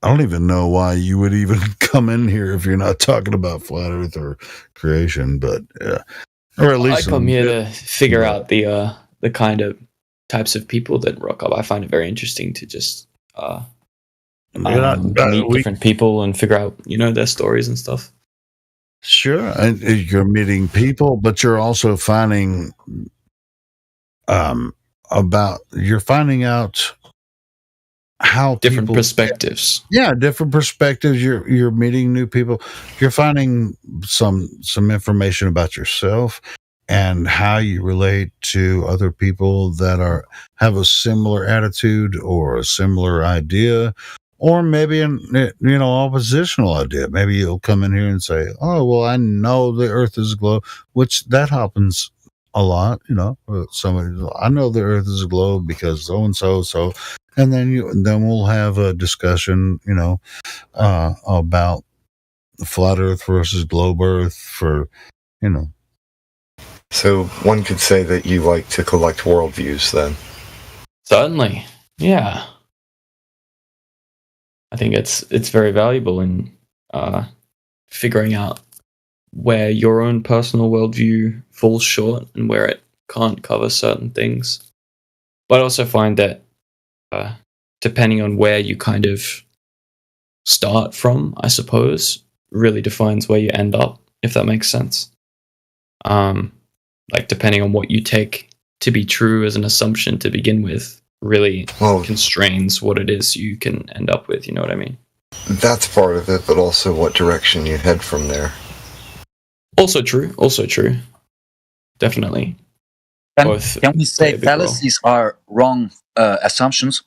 don't even know why you would even come in here if you're not talking about flat Earth or creation, but or at least I come here to figure out the kind of types of people that rock up. I find it very interesting to just meet different people and figure out, their stories and stuff. Sure, and you're meeting people, but you're also finding you're finding out how different perspectives. Yeah, different perspectives. You're meeting new people. You're finding some information about yourself and how you relate to other people that have a similar attitude or a similar idea, or maybe an oppositional idea. Maybe you'll come in here and say, "Oh, well, I know the Earth is a globe," which that happens a lot. Somebody, I know the Earth is a globe because so and so. And then we'll have a discussion, about the flat Earth versus globe Earth for. So one could say that you like to collect worldviews, then. Certainly, yeah. I think it's very valuable in figuring out where your own personal worldview falls short and where it can't cover certain things. But I also find that depending on where you kind of start from, I suppose, really defines where you end up, if that makes sense. Like depending on what you take to be true as an assumption to begin with, really constrains what it is you can end up with. You know what I mean? That's part of it, but also what direction you head from there. Also true. Definitely. Can we say fallacies are wrong assumptions?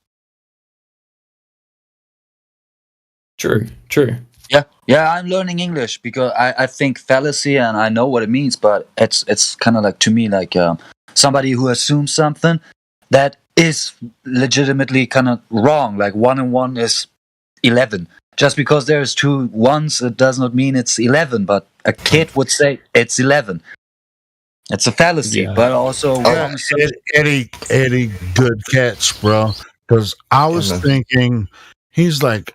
True. Yeah, I'm learning English because I think fallacy and I know what it means, but it's kind of like, to me, like somebody who assumes something that is legitimately kind of wrong. Like 1 and 1 is 11. Just because there's 2 1s, it does not mean it's 11. But a kid would say it's 11. It's a fallacy, but also wrong. Eddie, good catch, bro. Because I was thinking, he's like,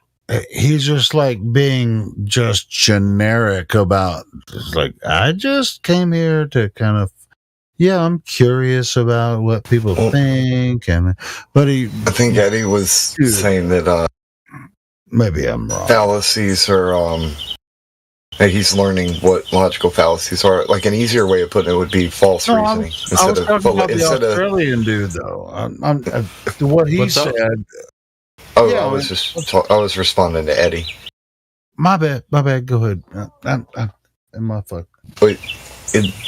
he's just like being just generic about, like, I just came here to kind of, I'm curious about what people think, but I think Eddie was saying that maybe I'm wrong. Fallacies are like he's learning what logical fallacies are. Like an easier way of putting it would be false reasoning. I was talking about the Australian dude, though. What he said. I was responding to Eddie. My bad. Go ahead. My fuck. But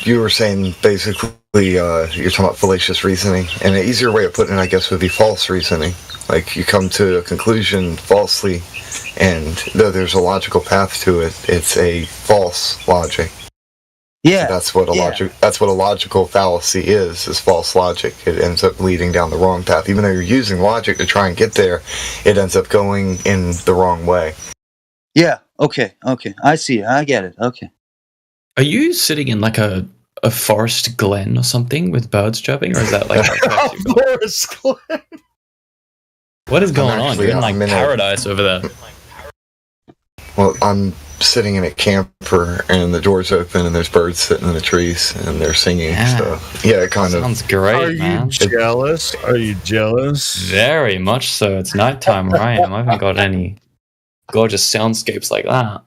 you were saying basically you're talking about fallacious reasoning, and an easier way of putting it, I guess, would be false reasoning. Like you come to a conclusion falsely, and though there's a logical path to it, it's a false logic. Yeah, so that's what a logical fallacy is false logic. It ends up leading down the wrong path. Even though you're using logic to try and get there, it ends up going in the wrong way. Yeah. Okay. I see. I get it. Okay. Are you sitting in like a forest glen or something with birds chirping, or is that like a forest glen? What is going on? You're in like paradise over there. Well, I'm sitting in a camper, and the door's open, and there's birds sitting in the trees, and they're singing. So it kind of sounds great. Are you jealous? Are you jealous? Very much so. It's nighttime where I am. I haven't got any gorgeous soundscapes like that.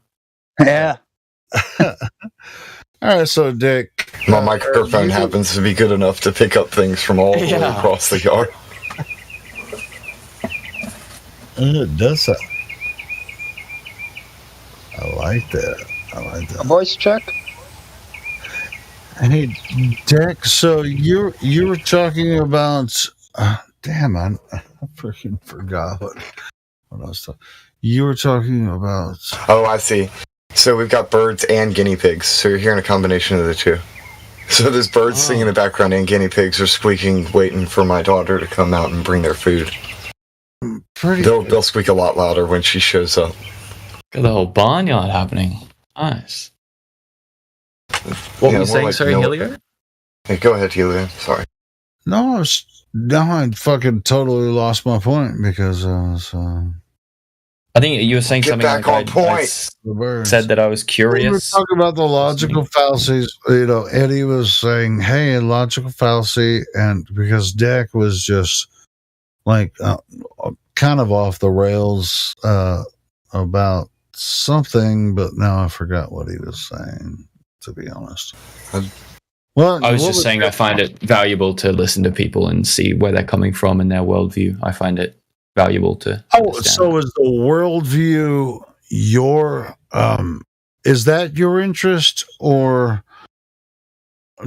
Yeah. All right, so Dick, my microphone happens to be good enough to pick up things from all the way across the yard. It does that. I like that. A voice check. Hey, Dick. So you were talking about? Damn, I freaking forgot what I was talking. You were talking about. Oh, I see. So we've got birds and guinea pigs. So you're hearing a combination of the two. So there's birds singing in the background, and guinea pigs are squeaking, waiting for my daughter to come out and bring their food. They'll squeak a lot louder when she shows up. Got the whole barnyard happening. Nice. What were you saying? Sorry, Helio? Hey, go ahead, Helio. Sorry. No, I fucking totally lost my point because I think you were saying something like I said that I was curious. We were talking about the logical fallacies. Eddie was saying, hey, logical fallacy, and because Dak was just like kind of off the rails about something, but now I forgot what he was saying, to be honest. Well, I was just saying I find it valuable to listen to people and see where they're coming from and their worldview. I find it valuable to understand. So is the worldview your is that your interest, or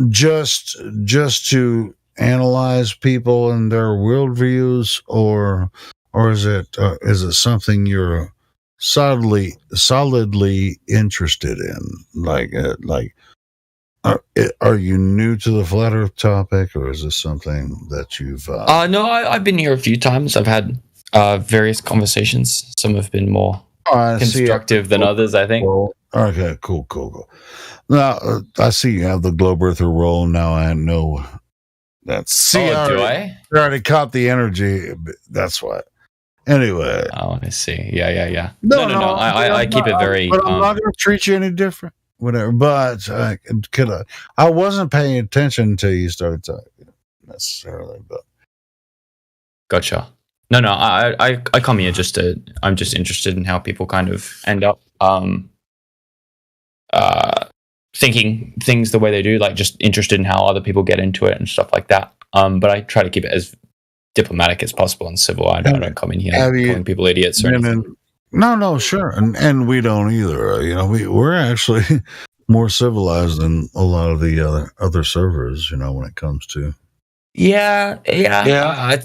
just to analyze people and their worldviews, or is it something you're solidly interested in? Are you new to the flat Earth topic, or is this something that you've? No, I've been here a few times. I've had various conversations. Some have been more constructive than others, I think. Okay, cool. Now I see you have the Globe Earther role. Now I know that's. Do I? You already caught the energy. That's why. Anyway. Oh, I see. Yeah. No. I keep it very. But I'm not going to treat you any different. Whatever. But I wasn't paying attention until you started talking necessarily. But gotcha. No. I come here I'm just interested in how people kind of end up thinking things the way they do. Like just interested in how other people get into it and stuff like that. But I try to keep it as diplomatic as possible and civil. I don't come in here calling people idiots or anything. No, sure, and we don't either. We're actually more civilized than a lot of the other servers. When it comes to. Yeah.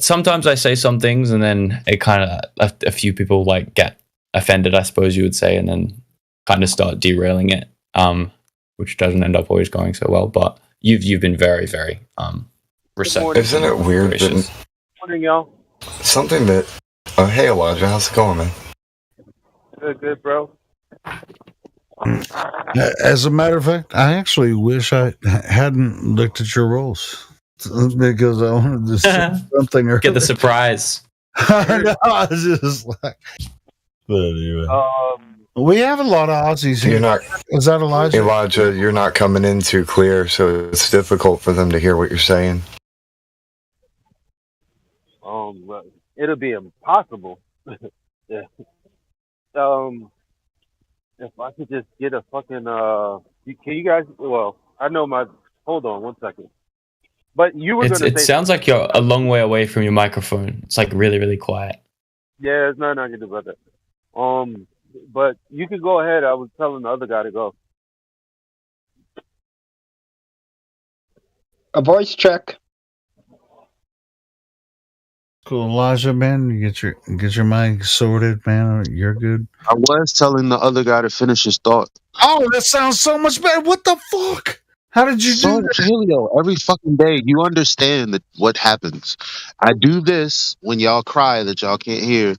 Sometimes I say some things, and then it kind of a few people like get offended, I suppose you would say, and then kind of start derailing it, which doesn't end up always going so well. But you've been very, very receptive. Isn't it weird that morning, y'all. Something that hey Elijah, how's it going, man? Good, bro. As a matter of fact, I actually wish I hadn't looked at your rolls because I wanted to say something or get the surprise. I was just like, But anyway. We have a lot of Aussies here. You're not. Is that Elijah? Elijah, you're not coming in too clear, so it's difficult for them to hear what you're saying. It'll be impossible. Yeah. If I could just get a fucking can you guys? Well, I know my. Hold on 1 second. But you were gonna. It sounds like you're a long way away from your microphone. It's like really, really quiet. Yeah, there's nothing I can do about that. But you can go ahead. I was telling the other guy to go. A voice check. Cool, Elijah, man. You get your mic sorted, man. You're good. I was telling the other guy to finish his thought. Oh, that sounds so much better. What the fuck? How did you do that? Helio, every fucking day, you understand that what happens. I do this when y'all cry that y'all can't hear,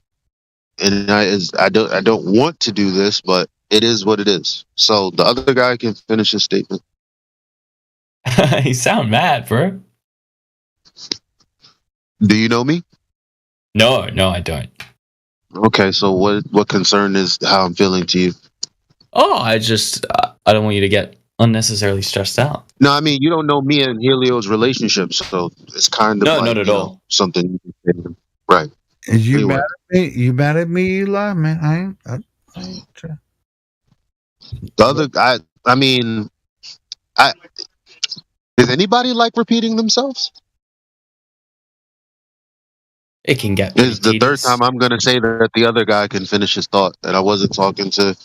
and I don't want to do this, but it is what it is. So the other guy can finish his statement. You sound mad, bro. Do you know me? No, I don't. Okay, so what concern is how I'm feeling to you? Oh, I don't want you to get unnecessarily stressed out. No, I mean, you don't know me and Helio's relationship, so it's kind of not at all. Something, right? You mad at me? You mad at me, Eli? Man, I ain't trying. The other guy, I mean, does anybody like repeating themselves? It can get. This is the third time I'm going to say that the other guy can finish his thought, and I wasn't talking to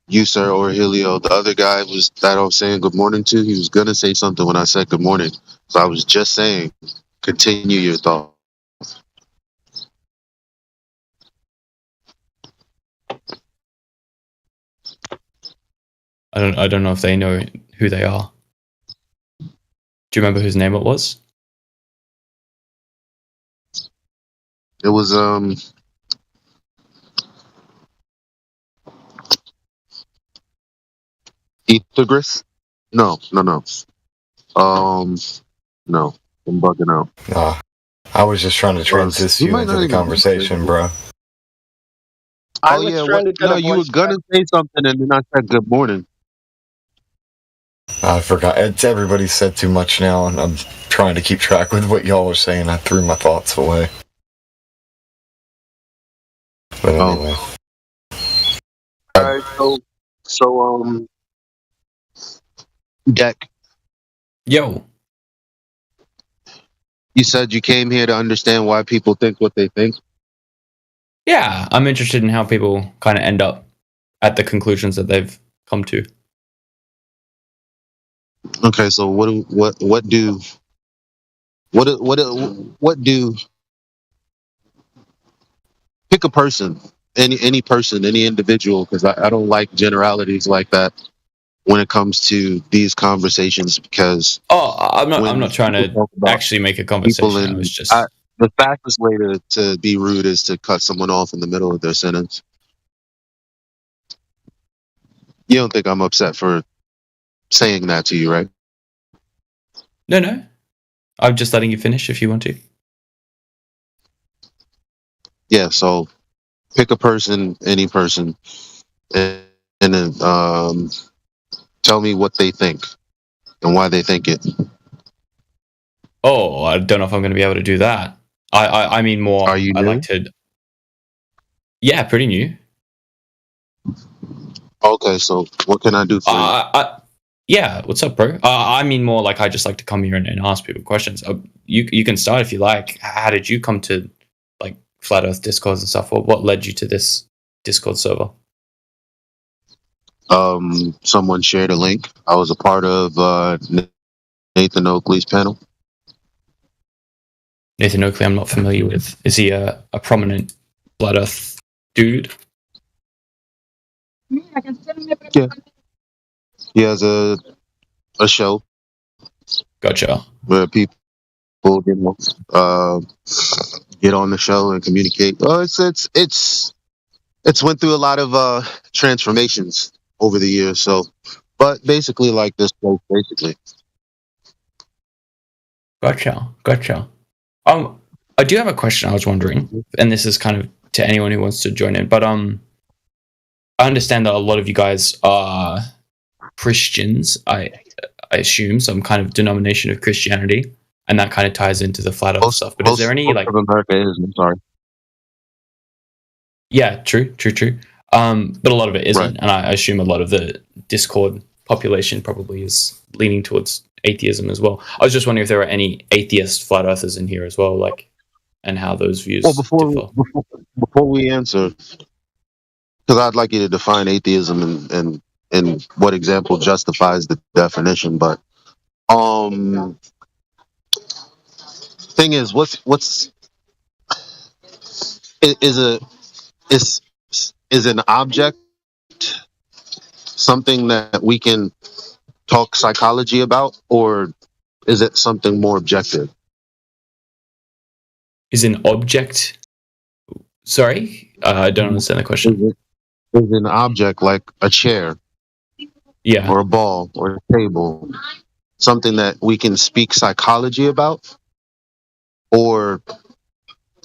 you, sir, or Helio. The other guy was that I was saying good morning to. He was going to say something when I said good morning, so I was just saying, continue your thought. I don't know if they know who they are. Do you remember whose name it was? It was Ethagris? No. No, I'm bugging out. I was just trying to transition you into the conversation, bro. You were gonna say something and then I said good morning. I forgot. Everybody said too much now, and I'm trying to keep track with what y'all are saying. I threw my thoughts away. But anyway. Alright, so Deck. Yo. You said you came here to understand why people think what they think? Yeah, I'm interested in how people kind of end up at the conclusions that they've come to. Okay, so what do pick a person, any person, any individual, because I don't like generalities like that when it comes to these conversations, because I'm not trying to actually make a conversation. I was just the fastest way to be rude is to cut someone off in the middle of their sentence. You don't think I'm upset for saying that to you, right? No. I'm just letting you finish if you want to. Yeah, so pick a person, any person, and then tell me what they think and why they think it. Oh, I don't know if I'm going to be able to do that. I mean more. Are you new? Like to. Yeah, pretty new. Okay, so what can I do for you? Yeah, what's up, bro? I mean more like I just like to come here and ask people questions. You can start if you like. How did you come to like Flat Earth Discords and stuff? What led you to this Discord server? Someone shared a link. I was a part of Nathan Oakley's panel. Nathan Oakley, I'm not familiar with. Is he a prominent Flat Earth dude? Yeah. He has a show. Gotcha. Where people get on the show and communicate. It's went through a lot of transformations over the years. So, but basically like this place, basically. Gotcha. I do have a question. I was wondering, and this is kind of to anyone who wants to join in. But I understand that a lot of you guys are Christians. I assume some kind of denomination of Christianity, and that kind of ties into the flat Earth stuff. But is there any like? Of America is. I'm sorry. Yeah, true. But a lot of it isn't, right. And I assume a lot of the Discord population probably is leaning towards atheism as well. I was just wondering if there are any atheist flat earthers in here as well, like, and how those views differ. Before we answer, because I'd like you to define atheism and what example justifies the definition. But thing is, is an object something that we can talk psychology about, or is it something more objective? Is an object? Sorry, I don't understand the question. Is an object like a chair, yeah, or a ball, or a table, something that we can speak psychology about, or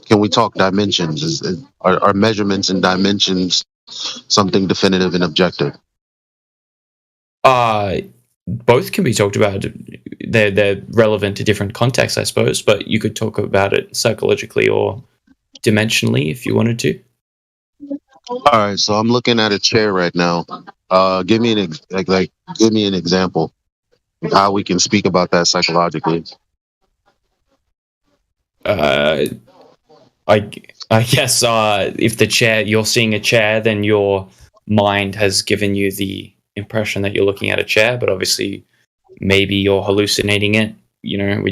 can we talk dimensions? Are measurements and dimensions something definitive and objective? Both can be talked about. They're relevant to different contexts, I suppose. But you could talk about it psychologically or dimensionally if you wanted to. All right, so I'm looking at a chair right now. Give me an give me an example of how we can speak about that psychologically. I guess if you're seeing a chair, then your mind has given you the impression that you're looking at a chair, but obviously maybe you're hallucinating it. You know,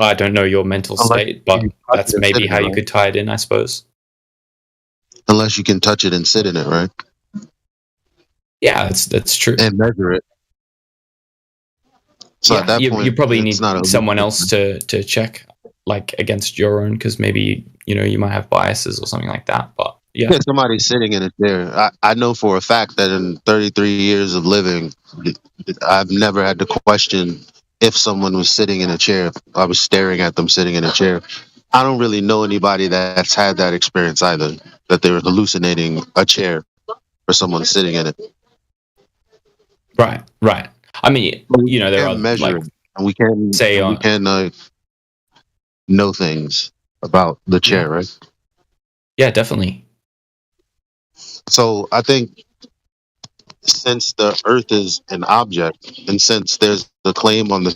I don't know your mental state, but that's maybe how you could tie it in, I suppose. Unless you can touch it and sit in it, right? Yeah, that's true. And measure it. So at that point, you probably need someone else to check, like, against your own, because maybe, you know, you might have biases or something like that. But yeah, somebody's sitting in a chair. I know for a fact that in 33 years of living, I've never had to question if someone was sitting in a chair. I was staring at them sitting in a chair. I don't really know anybody that's had that experience either, that they were hallucinating a chair or someone sitting in it. Right. I mean, you know, there are measure, like, and we can say we can know things about the chair, right? Yeah, definitely. So I think since the Earth is an object, and since there's the claim on the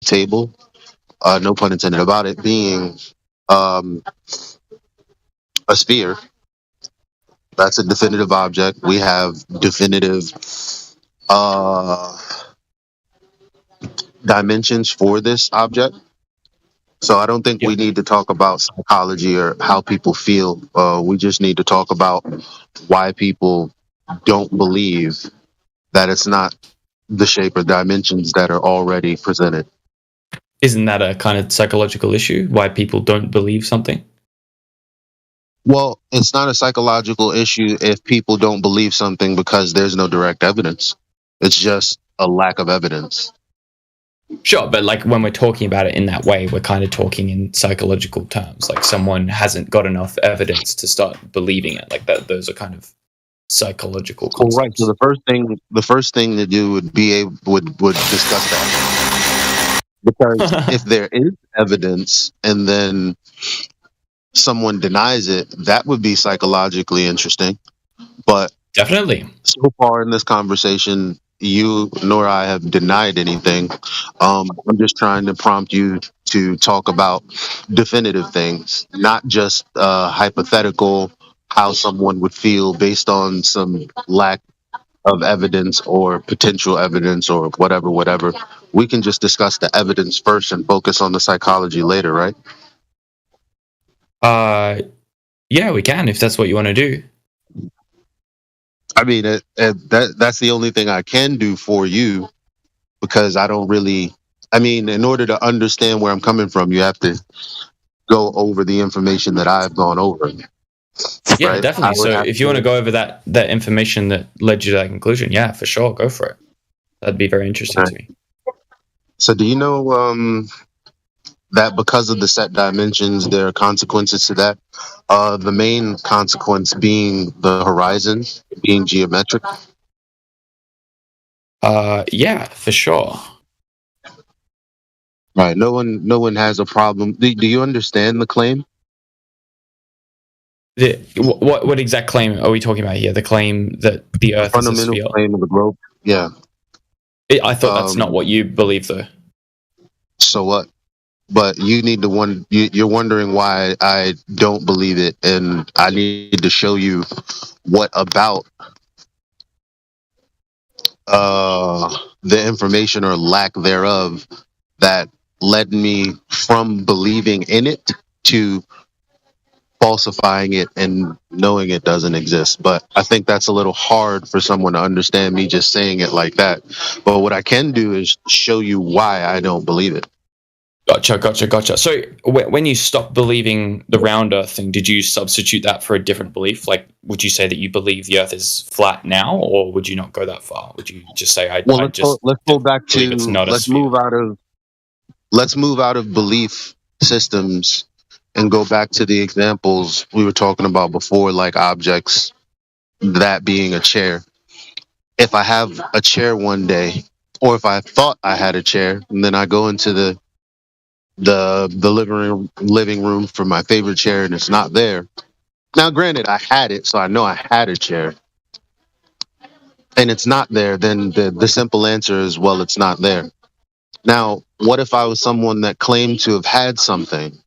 table, no pun intended, about it being a sphere, that's a definitive object. We have definitive dimensions for this object. So I don't think we need to talk about psychology or how people feel. We just need to talk about why people don't believe that it's not the shape or dimensions that are already presented. Isn't that a kind of psychological issue? Why people don't believe something? Well, it's not a psychological issue if people don't believe something because there's no direct evidence. It's just a lack of evidence. Sure, but like when we're talking about it in that way, we're kind of talking in psychological terms. Like someone hasn't got enough evidence to start believing it. Like that, those are kind of psychological concepts. Right. So the first thing to do would be would discuss that, because if there is evidence and then someone denies it, that would be psychologically interesting. But definitely, so far in this conversation, you nor I have denied anything. I'm just trying to prompt you to talk about definitive things, not just hypothetical, how someone would feel based on some lack of evidence or potential evidence or whatever. We can just discuss the evidence first and focus on the psychology later, right? Yeah, we can, if that's what you want to do. I mean, that's the only thing I can do for you, because I don't really, I mean, in order to understand where I'm coming from, you have to go over the information that I've gone over. Yeah, right? Definitely. So if you want to go over that information that led you to that conclusion, yeah, for sure, go for it. That'd be very interesting to me. So do you know that because of the set dimensions, there are consequences to that. The main consequence being the horizon being geometric. Yeah, for sure. Right. No one has a problem. Do you understand the claim? What exact claim are we talking about here? The claim that the Earth is a sphere? Fundamental claim of the globe. Yeah. I thought that's not what you believe, though. So what? But you need to you're wondering why I don't believe it, and I need to show you what about the information or lack thereof that led me from believing in it to falsifying it and knowing it doesn't exist. But I think that's a little hard for someone to understand me just saying it like that. But what I can do is show you why I don't believe it. Gotcha. So when you stopped believing the round Earth thing, did you substitute that for a different belief? Like, would you say that you believe the Earth is flat now, or would you not go that far? Would you just say, let's go back to let's move out of belief systems and go back to the examples we were talking about before, like objects, that being a chair. If I have a chair one day, or if I thought I had a chair, and then I go into the living room for my favorite chair and it's not there. Now, granted, I had it, so I know I had a chair, and it's not there, then the simple answer is, well, it's not there. Now, what if I was someone that claimed to have had something,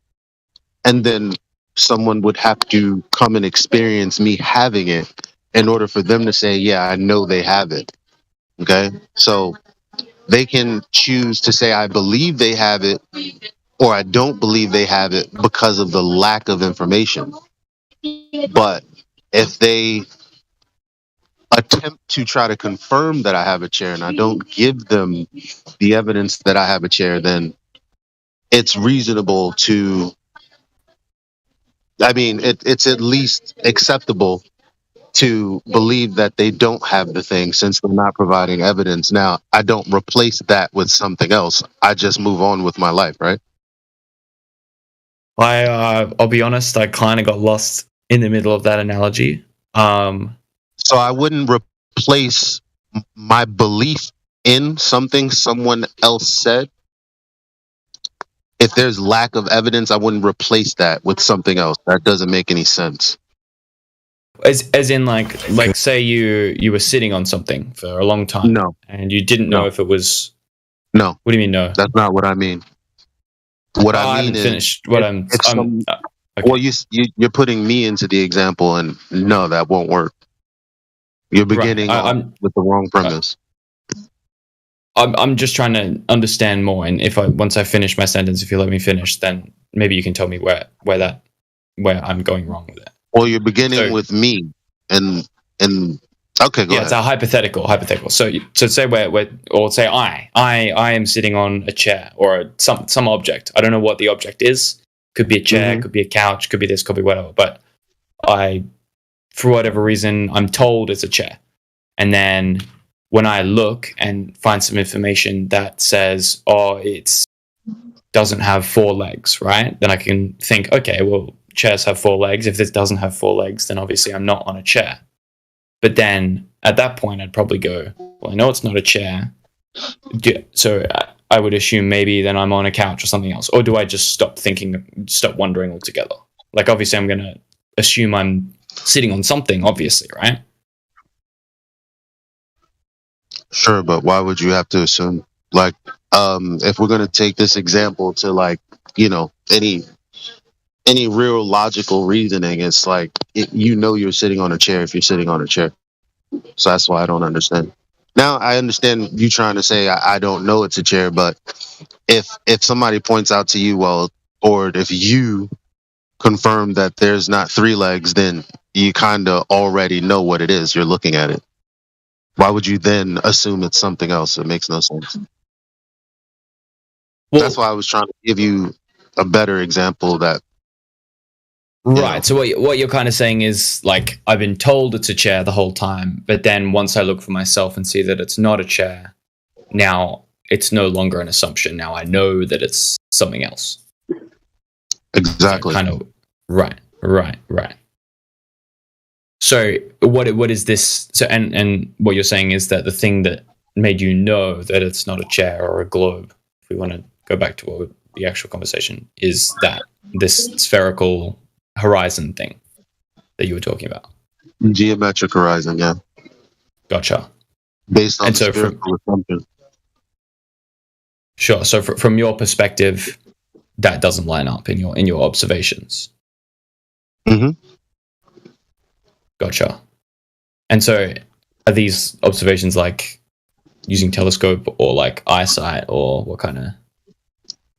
and then someone would have to come and experience me having it in order for them to say, yeah, I know they have it. Okay? So they can choose to say, I believe they have it, or I don't believe they have it because of the lack of information. But if they attempt to try to confirm that I have a chair and I don't give them the evidence that I have a chair, then it's reasonable to, it's at least acceptable to believe that they don't have the thing since they're not providing evidence. Now, I don't replace that with something else. I just move on with my life, right? I'll be honest, I kind of got lost in the middle of that analogy. So I wouldn't replace my belief in something someone else said. If there's lack of evidence, I wouldn't replace that with something else. That doesn't make any sense. As in, like say you were sitting on something for a long time. No. And you didn't know if it was. No. What do you mean no? That's not what I mean. What I mean is, finished. What okay. Well, you're putting me into the example, and no, that won't work. You're beginning with the wrong premise. I'm just trying to understand more, and once I finish my sentence, if you let me finish, then maybe you can tell me where I'm going wrong with it. Well, you're beginning with me, and okay, go ahead. It's a hypothetical. So say say I am sitting on a chair or some object. I don't know what the object is. Could be a chair, could be a couch, could be this, could be whatever. But for whatever reason, I'm told it's a chair. And then when I look and find some information that says, it doesn't have 4 legs, right? Then I can think, okay, well, chairs have 4 legs. If this doesn't have 4 legs, then obviously I'm not on a chair. But then at that point, I'd probably go, well, I know it's not a chair. So I would assume maybe then I'm on a couch or something else. Or do I just stop wondering altogether? Like, obviously, I'm going to assume I'm sitting on something, obviously, right? Sure, but why would you have to assume? Like, if we're going to take this example to, like, any real logical reasoning, it's like, you're sitting on a chair if you're sitting on a chair. So that's why I don't understand. Now I understand you trying to say I don't know it's a chair, but if somebody points out to you, well, or if you confirm that there's not 3 legs, then you kind of already know what it is. You're looking at it. Why would you then assume it's something else? It makes no sense. Well, that's why I was trying to give you a better example that. Right. So what you're kind of saying is, like, I've been told it's a chair the whole time, but then once I look for myself and see that it's not a chair, now it's no longer an assumption. Now I know that it's something else. Exactly. So kind of right. So what is this? So and what you're saying is that the thing that made you know that it's not a chair or a globe, if we want to go back to the actual conversation, is that this spherical horizon thing that you were talking about. Geometric horizon, yeah. Gotcha. Based on spherical assumption. Sure. So from your perspective, that doesn't line up in your observations. Mm-hmm. Gotcha. And so are these observations like using telescope or like eyesight, or what kind of?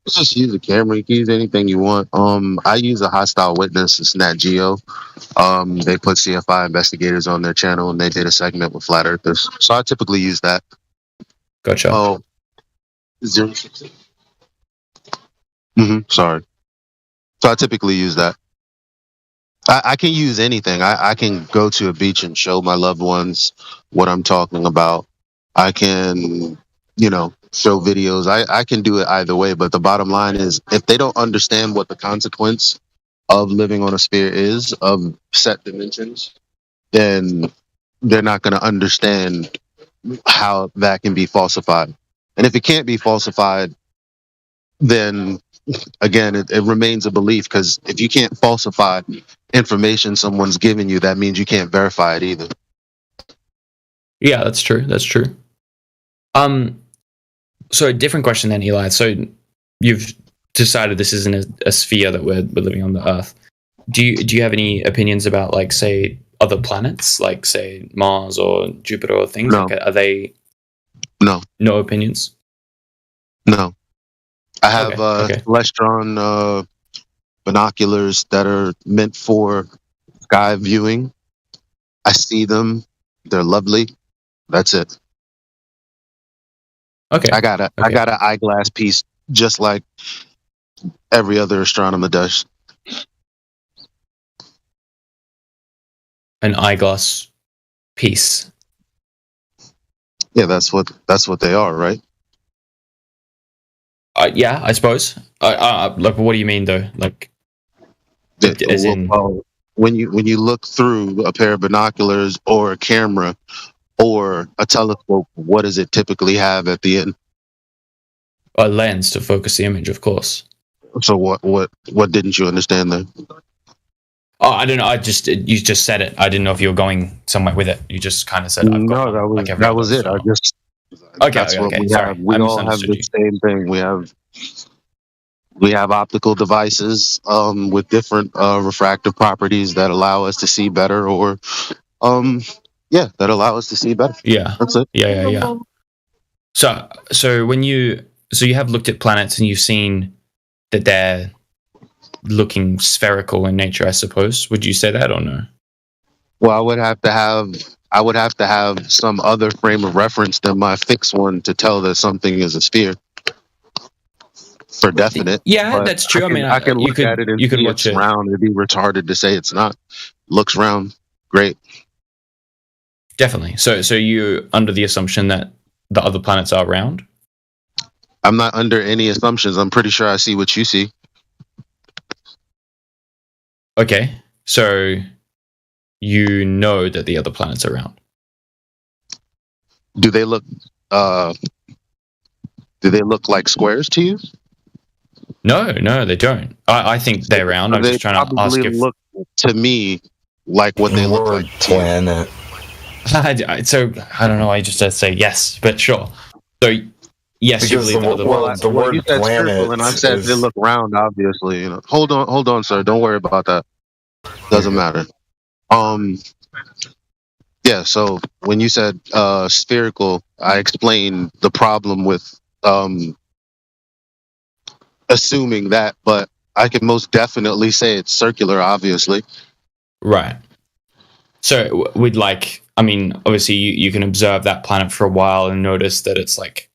Just use a camera. You can use anything you want. I use a Hostile Witness. It's Nat Geo. They put CFI investigators on their channel, and they did a segment with flat earthers. So I typically use that. Gotcha. Oh, 068. Sorry. So I typically use that. I can use anything. I can go to a beach and show my loved ones what I'm talking about. I can, show videos. I can do it either way. But the bottom line is, if they don't understand what the consequence of living on a sphere is, of set dimensions, then they're not going to understand how that can be falsified. And if it can't be falsified, then again, it remains a belief, because if you can't falsify information someone's giving you, that means you can't verify it either. Yeah, that's true. So a different question then, Eli. So you've decided this isn't a sphere that we're living on the Earth. Do you have any opinions about, like, say, other planets, like, say, Mars or Jupiter or things? No. Like, are they? No opinions? No. I have Celestron binoculars that are meant for sky viewing. I see them. They're lovely. That's it. Okay. I got an eyeglass piece just like every other astronomer does. An eyeglass piece. Yeah, that's what they are, right? Yeah, I suppose. Like, what do you mean though? Like, when you look through a pair of binoculars or a camera or a telescope, what does it typically have at the end? A lens to focus the image, of course. So what didn't you understand there? Oh, I don't know. You just said it. I didn't know if you were going somewhere with it. You just kind of said, "No, that was it." I just okay. We Sorry, have. We all have the same thing. We have optical devices with different refractive properties that allow us to see better, or that allow us to see better. Yeah, that's it. Yeah. So when you have looked at planets and you've seen that they're looking spherical in nature, I suppose. Would you say that or no? Well, I would have to have some other frame of reference than my fixed one to tell that something is a sphere. For definite. Yeah, that's true. I can look at it and you can watch it round. It'd be retarded to say it's not. Looks round. Great. Definitely. So you under the assumption that the other planets are round? I'm not under any assumptions. I'm pretty sure I see what you see. Okay. So you know that the other planets are round. Do they look like squares to you? No, they don't. I think they're round. I'm just trying to ask if look to me like what they look like. Planet. So I don't know. I just say yes, but sure. So yes, because you believe the word you said planet circle, and I said they look round. Obviously, Hold on, sir. Don't worry about that. Doesn't matter. Yeah. So when you said spherical, I explained the problem with assuming that, but I can most definitely say it's circular, obviously. Right. So we'd obviously you can observe that planet for a while and notice that it's like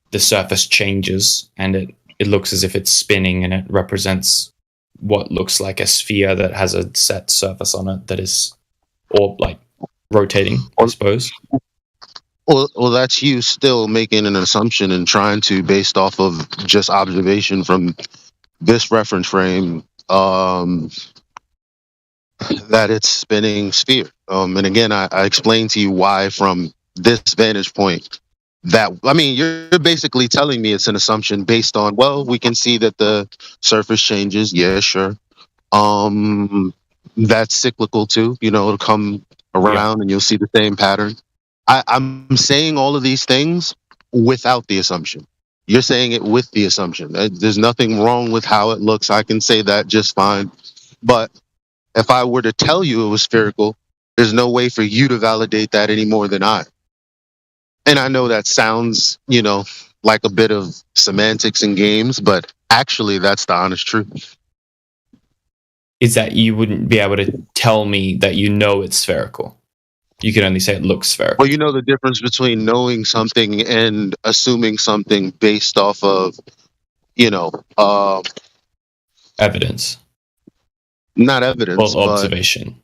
the surface changes and it looks as if it's spinning, and it represents what looks like a sphere that has a set surface on it that is, or like rotating, I suppose. Well, that's you still making an assumption and trying to, based off of just observation from this reference frame, that it's spinning sphere. And again, I explained to you why from this vantage point. That, I mean, you're basically telling me it's an assumption based on, well, we can see that the surface changes. Yeah, sure. That's cyclical too. You know, it'll come around and you'll see the same pattern. I'm saying all of these things without the assumption. You're saying it with the assumption. There's nothing wrong with how it looks. I can say that just fine. But if I were to tell you it was spherical, there's no way for you to validate that any more than I. And I know that sounds, you know, like a bit of semantics and games, but actually that's the honest truth. Is that you wouldn't be able to tell me that you know it's spherical. You can only say it looks spherical. Well, you know the difference between knowing something and assuming something based off of, you know, evidence. Not evidence. Well, observation.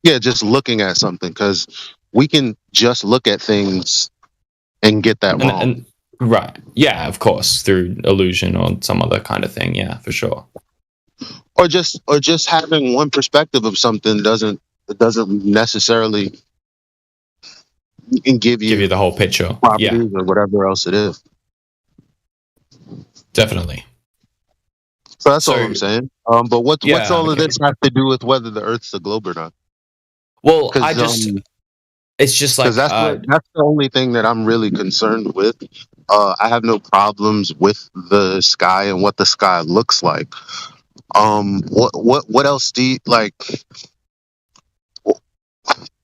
Yeah, just looking at something, because we can just look at things and get that wrong. Right. Yeah, of course, through illusion or some other kind of thing. Yeah, for sure. Or just having one perspective of something doesn't necessarily give you the whole picture. Properties or whatever else it is. Definitely. So that's all I'm saying. But what's all of this have to do with whether the Earth's a globe or not? Well, it's just like that's the only thing that I'm really concerned with. I have no problems with the sky and what the sky looks like. What else do you like?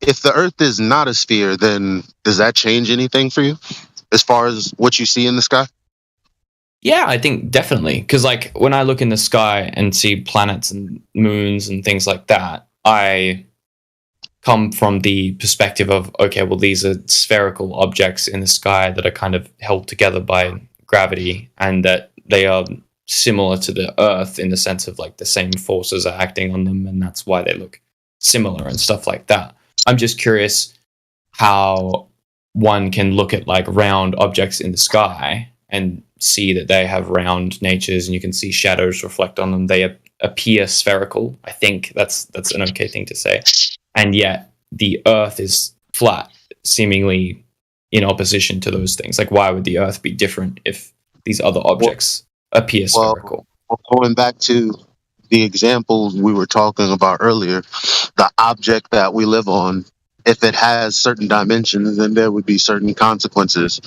If the Earth is not a sphere, then does that change anything for you as far as what you see in the sky? Yeah, I think definitely. Because like when I look in the sky and see planets and moons and things like that, I come from the perspective of, okay, well, these are spherical objects in the sky that are kind of held together by gravity, and that they are similar to the Earth in the sense of like the same forces are acting on them, and that's why they look similar and stuff like that. I'm just curious how one can look at like round objects in the sky and see that they have round natures, and you can see shadows reflect on them. They appear spherical. I think that's an okay thing to say. And yet the Earth is flat, seemingly in opposition to those things. Like, why would the Earth be different if these other objects appear spherical? Well, going back to the examples we were talking about earlier, the object that we live on, if it has certain dimensions, then there would be certain consequences.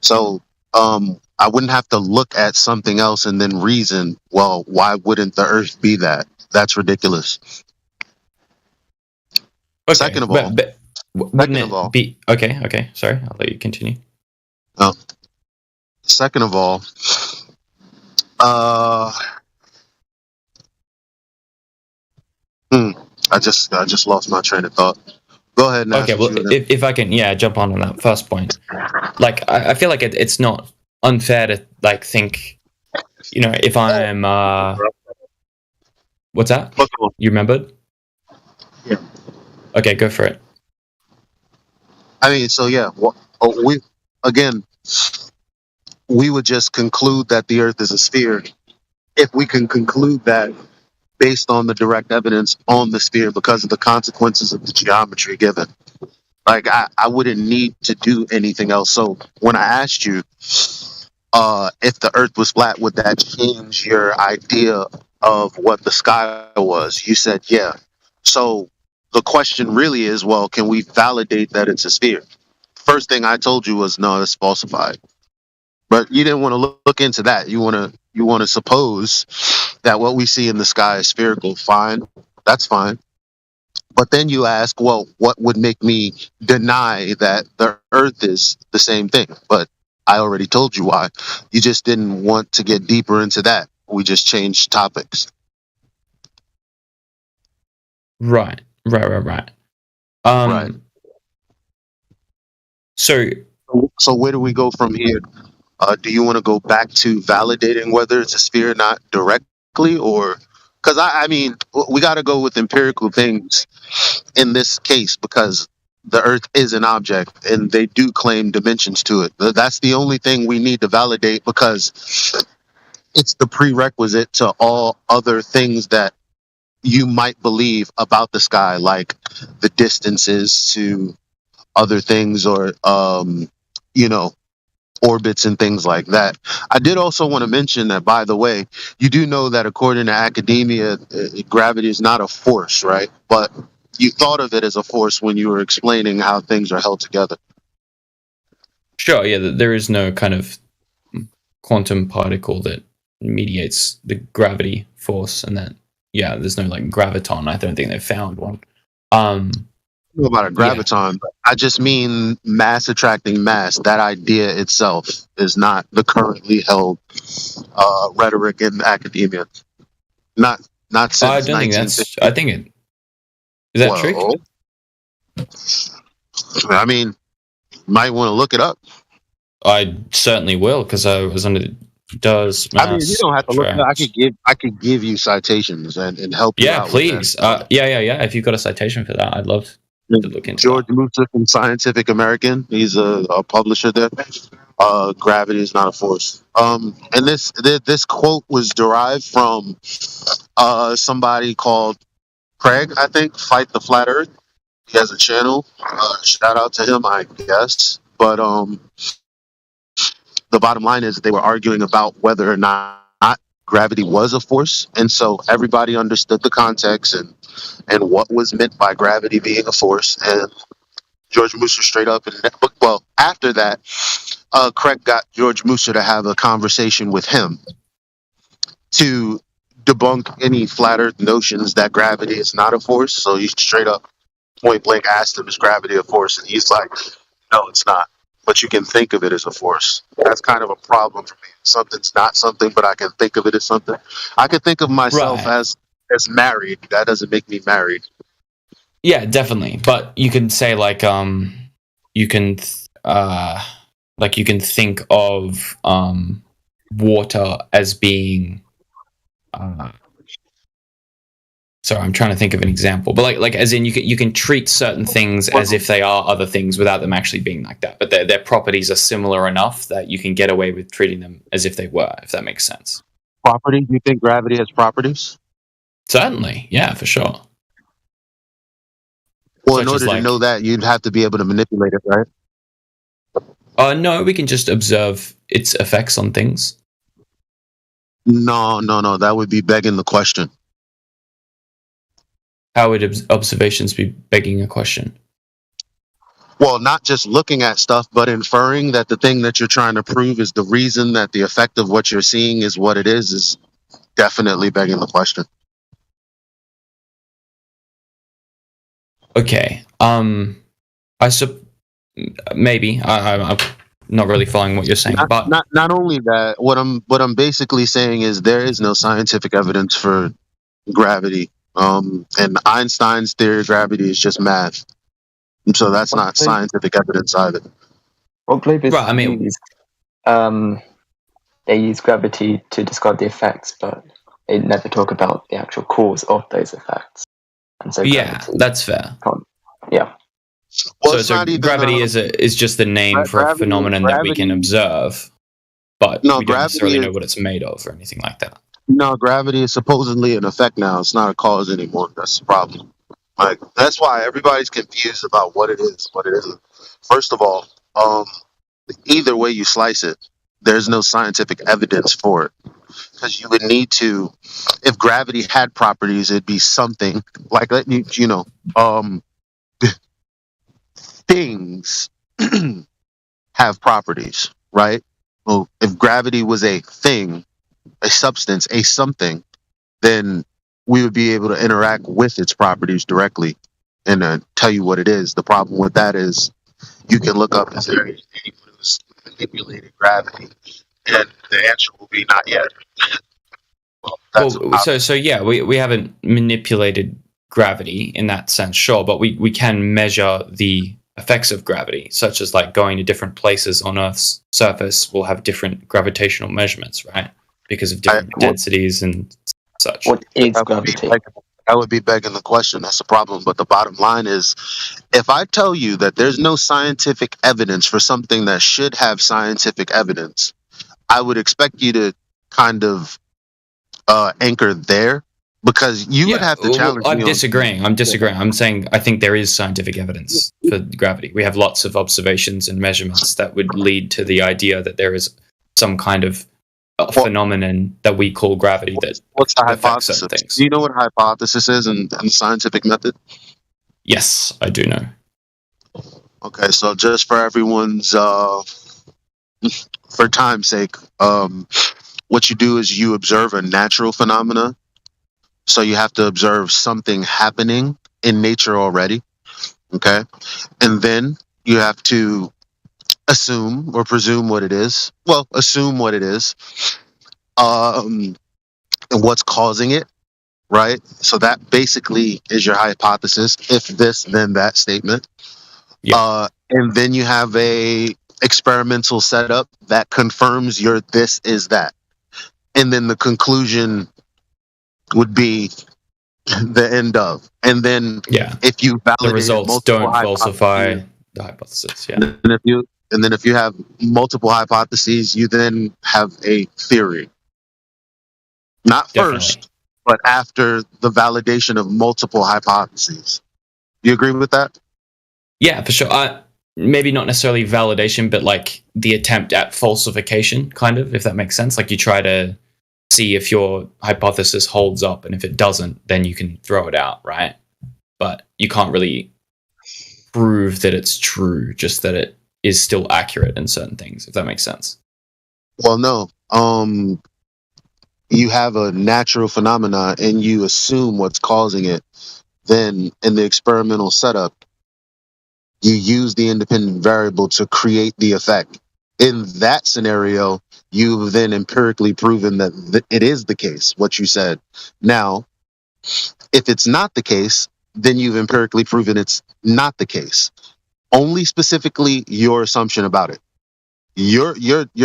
So I wouldn't have to look at something else and then reason, well, why wouldn't the Earth be that? That's ridiculous. Okay, Second of all, okay. Sorry, I'll let you continue. Oh. Second of all, I just lost my train of thought. Go ahead. Okay, well, if I can, jump on that first point. Like, I feel like it's not unfair to like think, you know, if I'm what's that? You remembered? Yeah. Okay, go for it. I mean, so yeah, we would just conclude that the Earth is a sphere if we can conclude that based on the direct evidence on the sphere because of the consequences of the geometry given. Like, I wouldn't need to do anything else. So when I asked you if the Earth was flat, would that change your idea of what the sky was? You said, yeah. So the question really is, well, can we validate that it's a sphere? First thing I told you was, no, it's falsified. But you didn't want to look into that. You want to suppose that what we see in the sky is spherical. Fine. That's fine. But then you ask, well, what would make me deny that the Earth is the same thing? But I already told you why. You just didn't want to get deeper into that. We just changed topics. Right. Right. So where do we go from here? Do you want to go back to validating whether it's a sphere or not directly, or because I mean, we got to go with empirical things in this case because the Earth is an object and they do claim dimensions to it. That's the only thing we need to validate because it's the prerequisite to all other things that you might believe about the sky, like the distances to other things, or you know, orbits and things like that. I did also want to mention that, by the way, you do know that according to academia, gravity is not a force, right? But you thought of it as a force when you were explaining how things are held together. Sure, yeah, there is no kind of quantum particle that mediates the gravity force, and that, yeah, there's no like graviton. I don't think they've found one. I don't know about a graviton, but I just mean mass attracting mass. That idea itself is not the currently held rhetoric in academia. Not since I don't think that's. I think it is that true. I mean, might want to look it up. I certainly will, because I was under. Does mass I mean, you don't have to look it up. I could give you citations and help you out. Yeah, please. Yeah. If you've got a citation for that, I'd love to look into George Musa from Scientific American. He's a publisher there. Gravity is not a force. And this quote was derived from somebody called Craig, I think, Fight the Flat Earth. He has a channel. Shout out to him, I guess. But the bottom line is they were arguing about whether or not gravity was a force, and so everybody understood the context and what was meant by gravity being a force. And George Musa straight up, well, after that, Craig got George Musa to have a conversation with him to debunk any flat earth notions that gravity is not a force. So he straight up point blank asked him, is gravity a force? And he's like, no, it's not, but you can think of it as a force. That's kind of a problem for me. Something's not something, but I can think of it as something. I can think of myself as married. That doesn't make me married. Yeah, definitely. But you can say like you can think of water as being sorry, I'm trying to think of an example. But like as in you can treat certain things as if they are other things without them actually being like that. But their properties are similar enough that you can get away with treating them as if they were, if that makes sense. Property? You think gravity has properties? Certainly, yeah, for sure. Well, in order to know that, you'd have to be able to manipulate it, right? No, we can just observe its effects on things. No. That would be begging the question. How would observations be begging a question? Well, not just looking at stuff, but inferring that the thing that you're trying to prove is the reason that the effect of what you're seeing is what it is definitely begging the question. Okay. Maybe I'm not really following what you're saying. But not only that, what I'm basically saying is there is no scientific evidence for gravity. And Einstein's theory of gravity is just math. So that's not scientific evidence either. What Glaber they use gravity to describe the effects, but they never talk about the actual cause of those effects. And so that's fair. Yeah. Well, so gravity is just the name for a phenomenon that we can observe, but we don't necessarily know what it's made of or anything like that. No, gravity is supposedly an effect now. It's not a cause anymore. That's the problem. Like, that's why everybody's confused about what it is, what it isn't. First of all, either way you slice it, there's no scientific evidence for it. Because you would need to, if gravity had properties, it'd be something like, things have properties, right? Well, if gravity was a thing, a substance, a something, then we would be able to interact with its properties directly and tell you what it is. The problem with that is you can look up, is there anyone who's manipulated gravity? And the answer will be not yet. We haven't manipulated gravity in that sense, sure, but we can measure the effects of gravity, such as like going to different places on Earth's surface will have different gravitational measurements, right? Because of different densities and such. What is gravity? That would be begging the question. That's the problem. But the bottom line is, if I tell you that there's no scientific evidence for something that should have scientific evidence, I would expect you to kind of anchor there, because you would have to challenge. I'm disagreeing. I'm saying I think there is scientific evidence for gravity. We have lots of observations and measurements that would lead to the idea that there is some kind of phenomenon that we call gravity. What's the hypothesis? Do you know what a hypothesis is in the scientific method? Yes, I do know. Okay, so just for everyone's for time's sake, what you do is you observe a natural phenomena. So you have to observe something happening in nature already. Okay, and then you have to assume or presume what it is. Well, assume what it is, and what's causing it. Right. So that basically is your hypothesis. If this, then that statement. Yeah. And then you have a experimental setup that confirms your this is that. And then the conclusion would be the end of. And then if you validate the results don't falsify the hypothesis. Yeah. And then if you have multiple hypotheses, you then have a theory. Not first, but after the validation of multiple hypotheses. You agree with that? Yeah, for sure. Maybe not necessarily validation, but like the attempt at falsification, kind of, if that makes sense. Like you try to see if your hypothesis holds up, and if it doesn't, then you can throw it out, right? But you can't really prove that it's true, just that it is still accurate in certain things, if that makes sense. Well, no. You have a natural phenomena and you assume what's causing it. Then in the experimental setup, you use the independent variable to create the effect. In that scenario, you've then empirically proven that it is the case, what you said. Now, if it's not the case, then you've empirically proven it's not the case. Only specifically your assumption about it. Your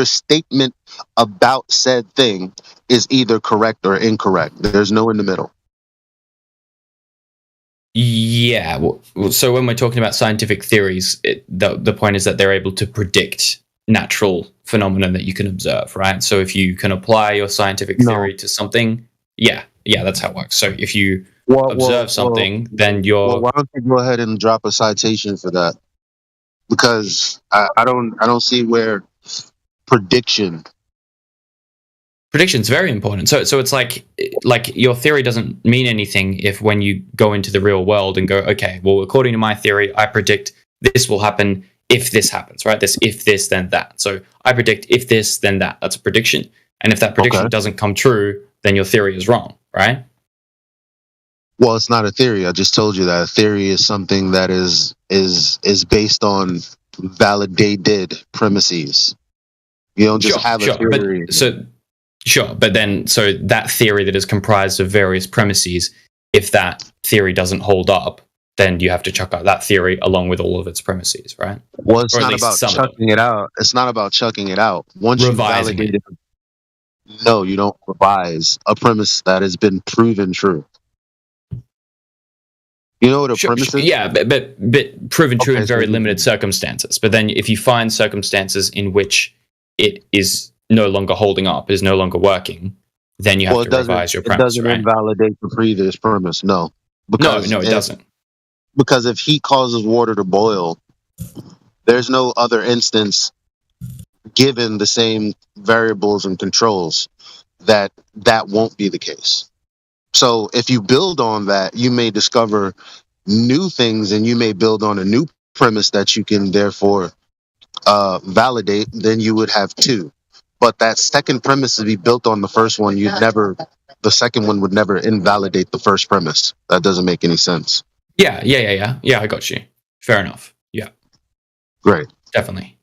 statement about said thing is either correct or incorrect. There's no in the middle. Yeah. So when we're talking about scientific theories, the point is that they're able to predict natural phenomena that you can observe, right? So if you can apply your scientific theory to something, yeah, that's how it works. So if you observe something, then you're... Well, why don't you go ahead and drop a citation for that? Because I don't see where prediction's very important. So it's like your theory doesn't mean anything if when you go into the real world and go, okay, well, according to my theory, I predict this will happen if this happens, right? If this, then that. So I predict if this, then that. That's a prediction. And if that prediction doesn't come true, then your theory is wrong, right? Well, it's not a theory. I just told you that a theory is something that is based on validated premises. You don't just have a theory. But then that theory that is comprised of various premises, if that theory doesn't hold up, then you have to chuck out that theory along with all of its premises, right? Well, it's not about chucking it out. It's not about chucking it out. Once you validate it, no, you don't revise a premise that has been proven true. You know what a premise is? Yeah, but proven true in very limited circumstances. But then if you find circumstances in which it is no longer holding up, is no longer working, then you have to revise your premise. It doesn't invalidate the previous premise, no. No, it doesn't. Because if heat causes water to boil, there's no other instance given the same variables and controls that won't be the case. So if you build on that, you may discover new things and you may build on a new premise that you can therefore validate. Then you would have two. But that second premise to be built on the first one, the second one would never invalidate the first premise. That doesn't make any sense. Yeah, I got you. Fair enough. Yeah. Great. Definitely.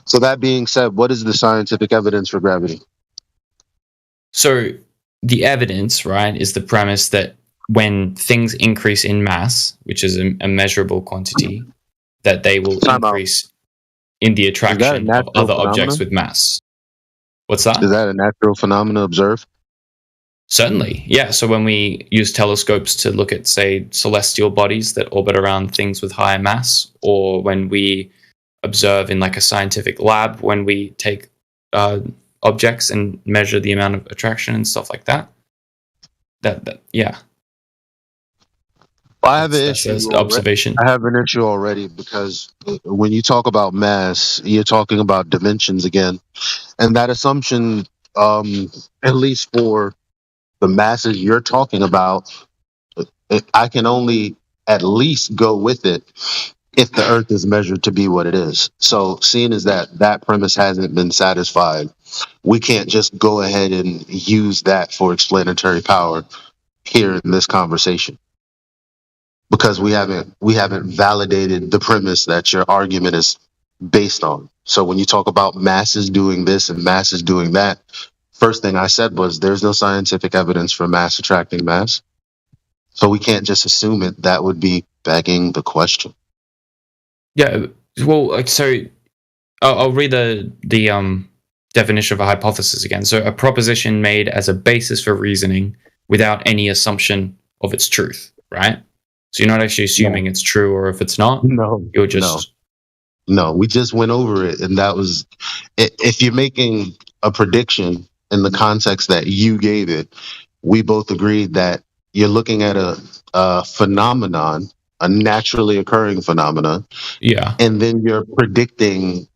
So that being said, what is the scientific evidence for gravity? So the evidence, right, is the premise that when things increase in mass, which is a measurable quantity, that they will increase in the attraction of other objects with mass. What's that? Is that a natural phenomenon observed? Certainly, yeah. So when we use telescopes to look at, say, celestial bodies that orbit around things with higher mass, or when we observe in like a scientific lab, when we take objects and measure the amount of attraction and stuff like that. Yeah. I have an issue. Observation. I have an issue already because when you talk about mass, you're talking about dimensions again, and that assumption, at least for the masses you're talking about, I can only at least go with it if the Earth is measured to be what it is. So, seeing as that premise hasn't been satisfied, we can't just go ahead and use that for explanatory power here in this conversation, because we haven't validated the premise that your argument is based on. So when you talk about masses doing this and masses doing that, first thing I said was there's no scientific evidence for mass attracting mass. So we can't just assume it. That would be begging the question. Yeah, well, so I'll read the definition of a hypothesis again. So a proposition made as a basis for reasoning without any assumption of its truth, right? So you're not actually assuming it's true, or if it's not, you're just... No, we just went over it, and that was... If you're making a prediction in the context that you gave it, we both agreed that you're looking at a phenomenon, a naturally occurring phenomenon. Yeah. And then you're predicting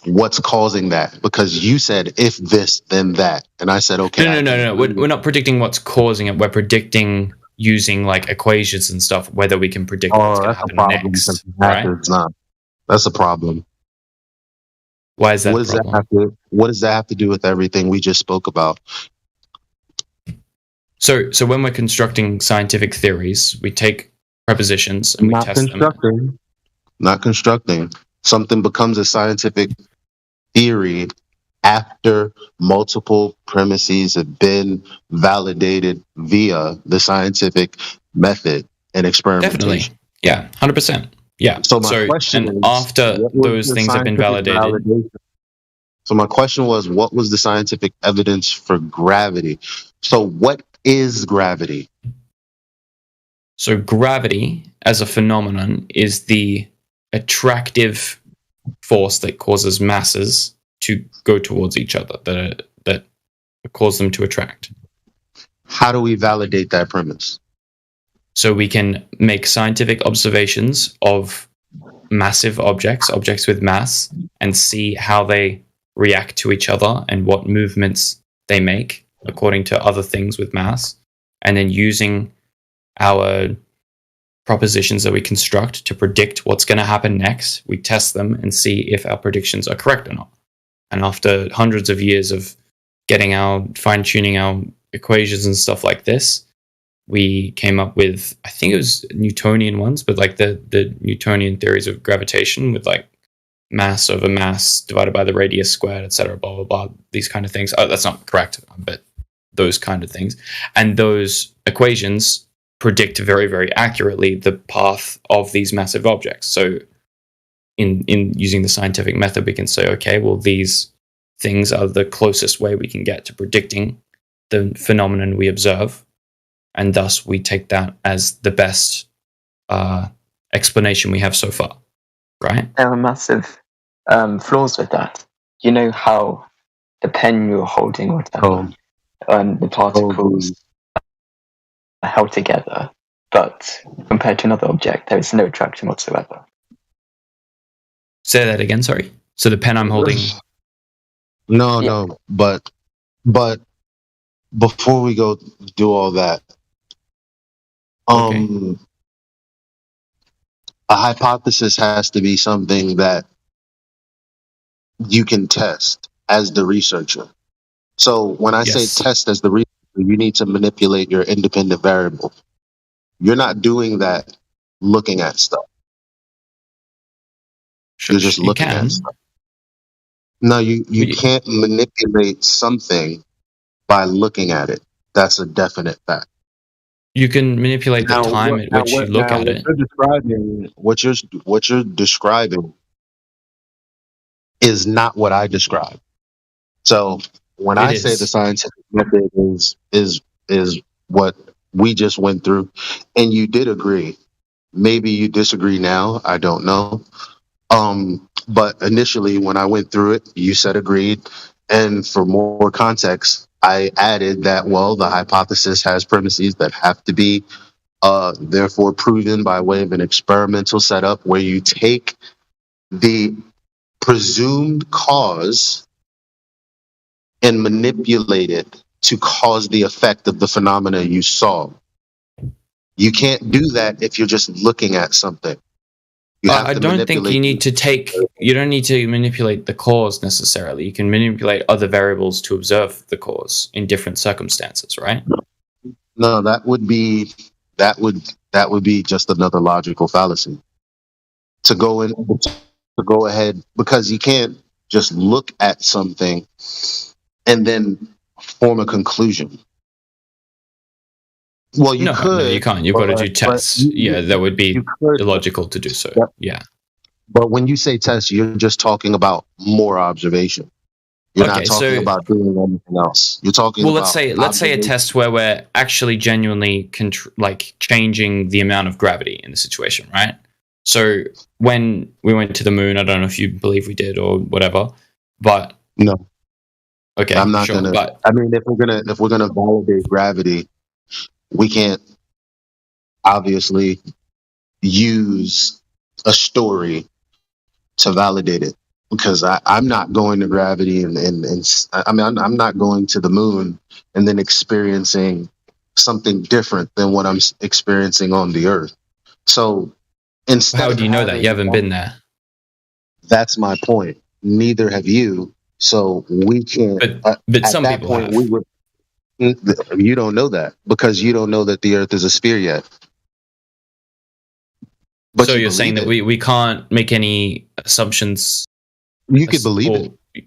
what's causing that, because you said if this, then that. And I said, okay. No. We're not predicting what's causing it. We're predicting using like equations and stuff, whether we can predict what's going to happen next. Right? It's not. That's a problem. Why is that? What does that have to do with everything we just spoke about? So when we're constructing scientific theories, we take prepositions and we test them. Not constructing. Something becomes a scientific theory after multiple premises have been validated via the scientific method and experimentation. Definitely. Yeah, 100%. Yeah. So my question is, after those things have been validated. So my question was, what was the scientific evidence for gravity? So what is gravity? So gravity as a phenomenon is the attractive force that causes masses to go towards each other, that cause them to attract. How do we validate that premise? So we can make scientific observations of massive objects with mass, and see how they react to each other and what movements they make according to other things with mass, and then using our propositions that we construct to predict what's going to happen next, we test them and see if our predictions are correct or not. And after hundreds of years of fine-tuning our equations and stuff like this, we came up with, I think it was Newtonian ones, but like the Newtonian theories of gravitation with like mass over mass divided by the radius squared, etc., blah, blah, blah, these kind of things. Oh, that's not correct, but those kind of things. And those equations predict very, very accurately the path of these massive objects. So in using the scientific method, we can say, okay, well, these things are the closest way we can get to predicting the phenomenon we observe. And thus we take that as the best explanation we have so far, right? There are massive flaws with that. You know how the pen you're holding, whatever, the particles are held together, but compared to another object, there is no attraction whatsoever. Say that again, sorry. So the pen I'm holding... No, but before we go do all that, a hypothesis has to be something that you can test as the researcher. So when I say test as the researcher, you need to manipulate your independent variable. You're not doing that looking at stuff. You're just looking at stuff. No, you can't manipulate something by looking at it. That's a definite fact. You can manipulate the time at which you look at it. What you're describing is not what I describe. So when I say the scientific method is what we just went through, and you did agree. Maybe you disagree now. I don't know. But initially, when I went through it, you said agreed, And for more context, I added that, well, the hypothesis has premises that have to be therefore proven by way of an experimental setup where you take the presumed cause and manipulate it to cause the effect of the phenomena you saw. You can't do that if you're just looking at something. I don't think you need to you don't need to manipulate the cause necessarily. You can manipulate other variables to observe the cause in different circumstances, right? No, that would be just another logical fallacy. To go ahead, because you can't just look at something and then form a conclusion. Well, you could. No, you can't. You've got to do tests. That would be illogical to do so. Yep. Yeah. But when you say test, you're just talking about more observation. You're not talking about doing anything else. You're talking about... let's say a test where we're actually genuinely changing the amount of gravity in the situation, right? So when we went to the moon, I don't know if you believe we did or whatever, but... No. Okay, I'm not gonna... But, I mean, if we're gonna validate gravity, we can't obviously use a story to validate it, because I'm not going to gravity and I mean, I'm not going to the moon and then experiencing something different than what I'm experiencing on the Earth. So instead, how do you know that? You haven't been there. That's my point. Neither have you. So we can't. But some people have. We would. You don't know that because you don't know that the Earth is a sphere yet. But so you're saying that we can't make any assumptions. You could believe it.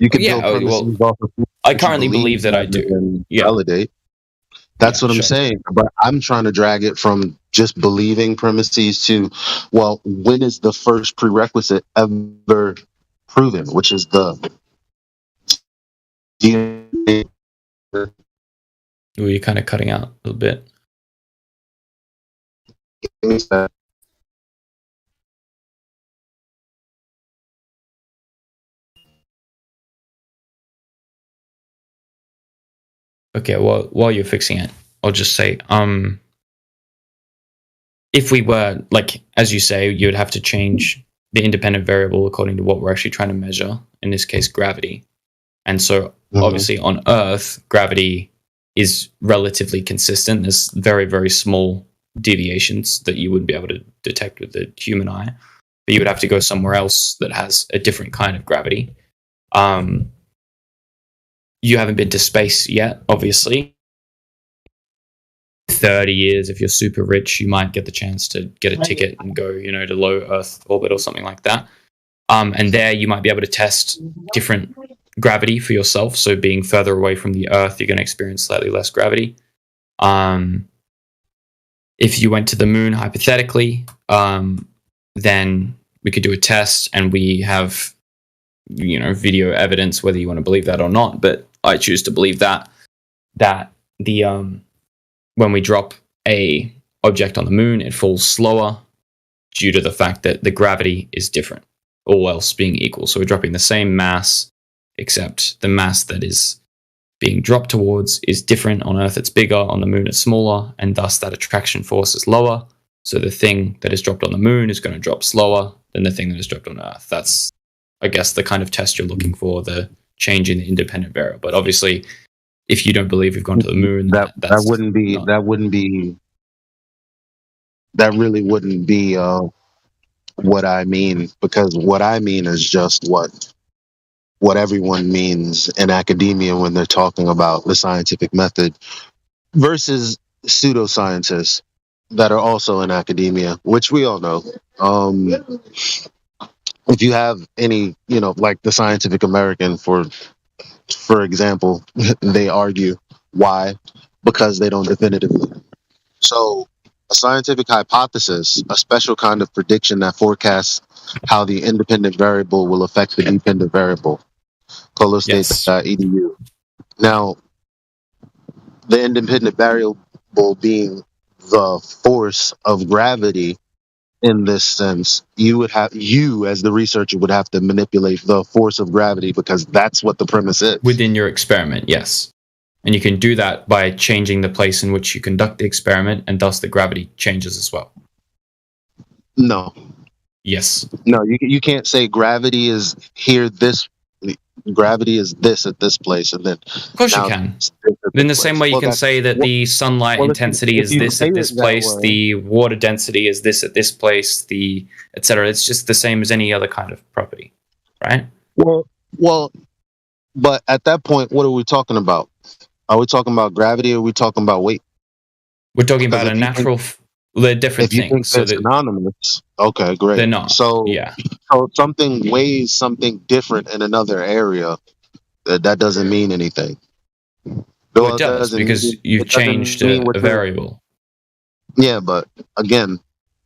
You could build premises off of I currently believe that I do. Validate. That's what I'm saying. But I'm trying to drag it from just believing premises to, well, when is the first prerequisite ever proven, which is the DNA. Ooh, you're kind of cutting out a little bit. Okay, well, while you're fixing it, I'll just say, if we were, as you say, you would have to change the independent variable according to what we're actually trying to measure, in this case, gravity. And so, obviously, on Earth, gravity is relatively consistent. There's very, very small deviations that you wouldn't be able to detect with the human eye. But you would have to go somewhere else that has a different kind of gravity. You haven't been to space yet, obviously. 30 years, if you're super rich, you might get the chance to get a ticket and go, to low Earth orbit or something like that. And there you might be able to test different gravity for yourself. So being further away from the Earth, you're going to experience slightly less gravity. If you went to the moon, hypothetically, then we could do a test, and we have, video evidence, whether you want to believe that or not. But I choose to believe that the when we drop a object on the moon, it falls slower due to the fact that the gravity is different, all else being equal. So we're dropping the same mass, except the mass that is being dropped towards is different. On Earth, it's bigger. On the moon, it's smaller, and thus that attraction force is lower. So the thing that is dropped on the moon is going to drop slower than the thing that is dropped on Earth. That's, I guess, the kind of test you're looking for, the change in the independent variable. But obviously, if you don't believe we've gone to the moon, that really wouldn't be what I mean, because what I mean is just what everyone means in academia when they're talking about the scientific method versus pseudoscientists that are also in academia, which we all know. If you have any, like the Scientific American, for example, they argue why, because they don't definitively. So a scientific hypothesis, a special kind of prediction that forecasts how the independent variable will affect the dependent variable. Colostate.edu. Now, the independent variable being the force of gravity in this sense, you as the researcher would have to manipulate the force of gravity because that's what the premise is. Within your experiment, yes. And you can do that by changing the place in which you conduct the experiment, and thus the gravity changes as well. No. Yes. No, you can't say gravity is here, gravity is this at this place, and then... Of course you can. In the same way you can say that the sunlight intensity is this at this place, the water density is this at this place, the etc. It's just the same as any other kind of property, right? Well, but at that point, what are we talking about? Are we talking about gravity or are we talking about weight? We're talking about a natural... They're different things. If you think so they're synonymous, okay, great. They're not. So, yeah. So something weighs something different in another area. That doesn't mean anything. Well, it does, because you've changed a variable. Yeah, but again,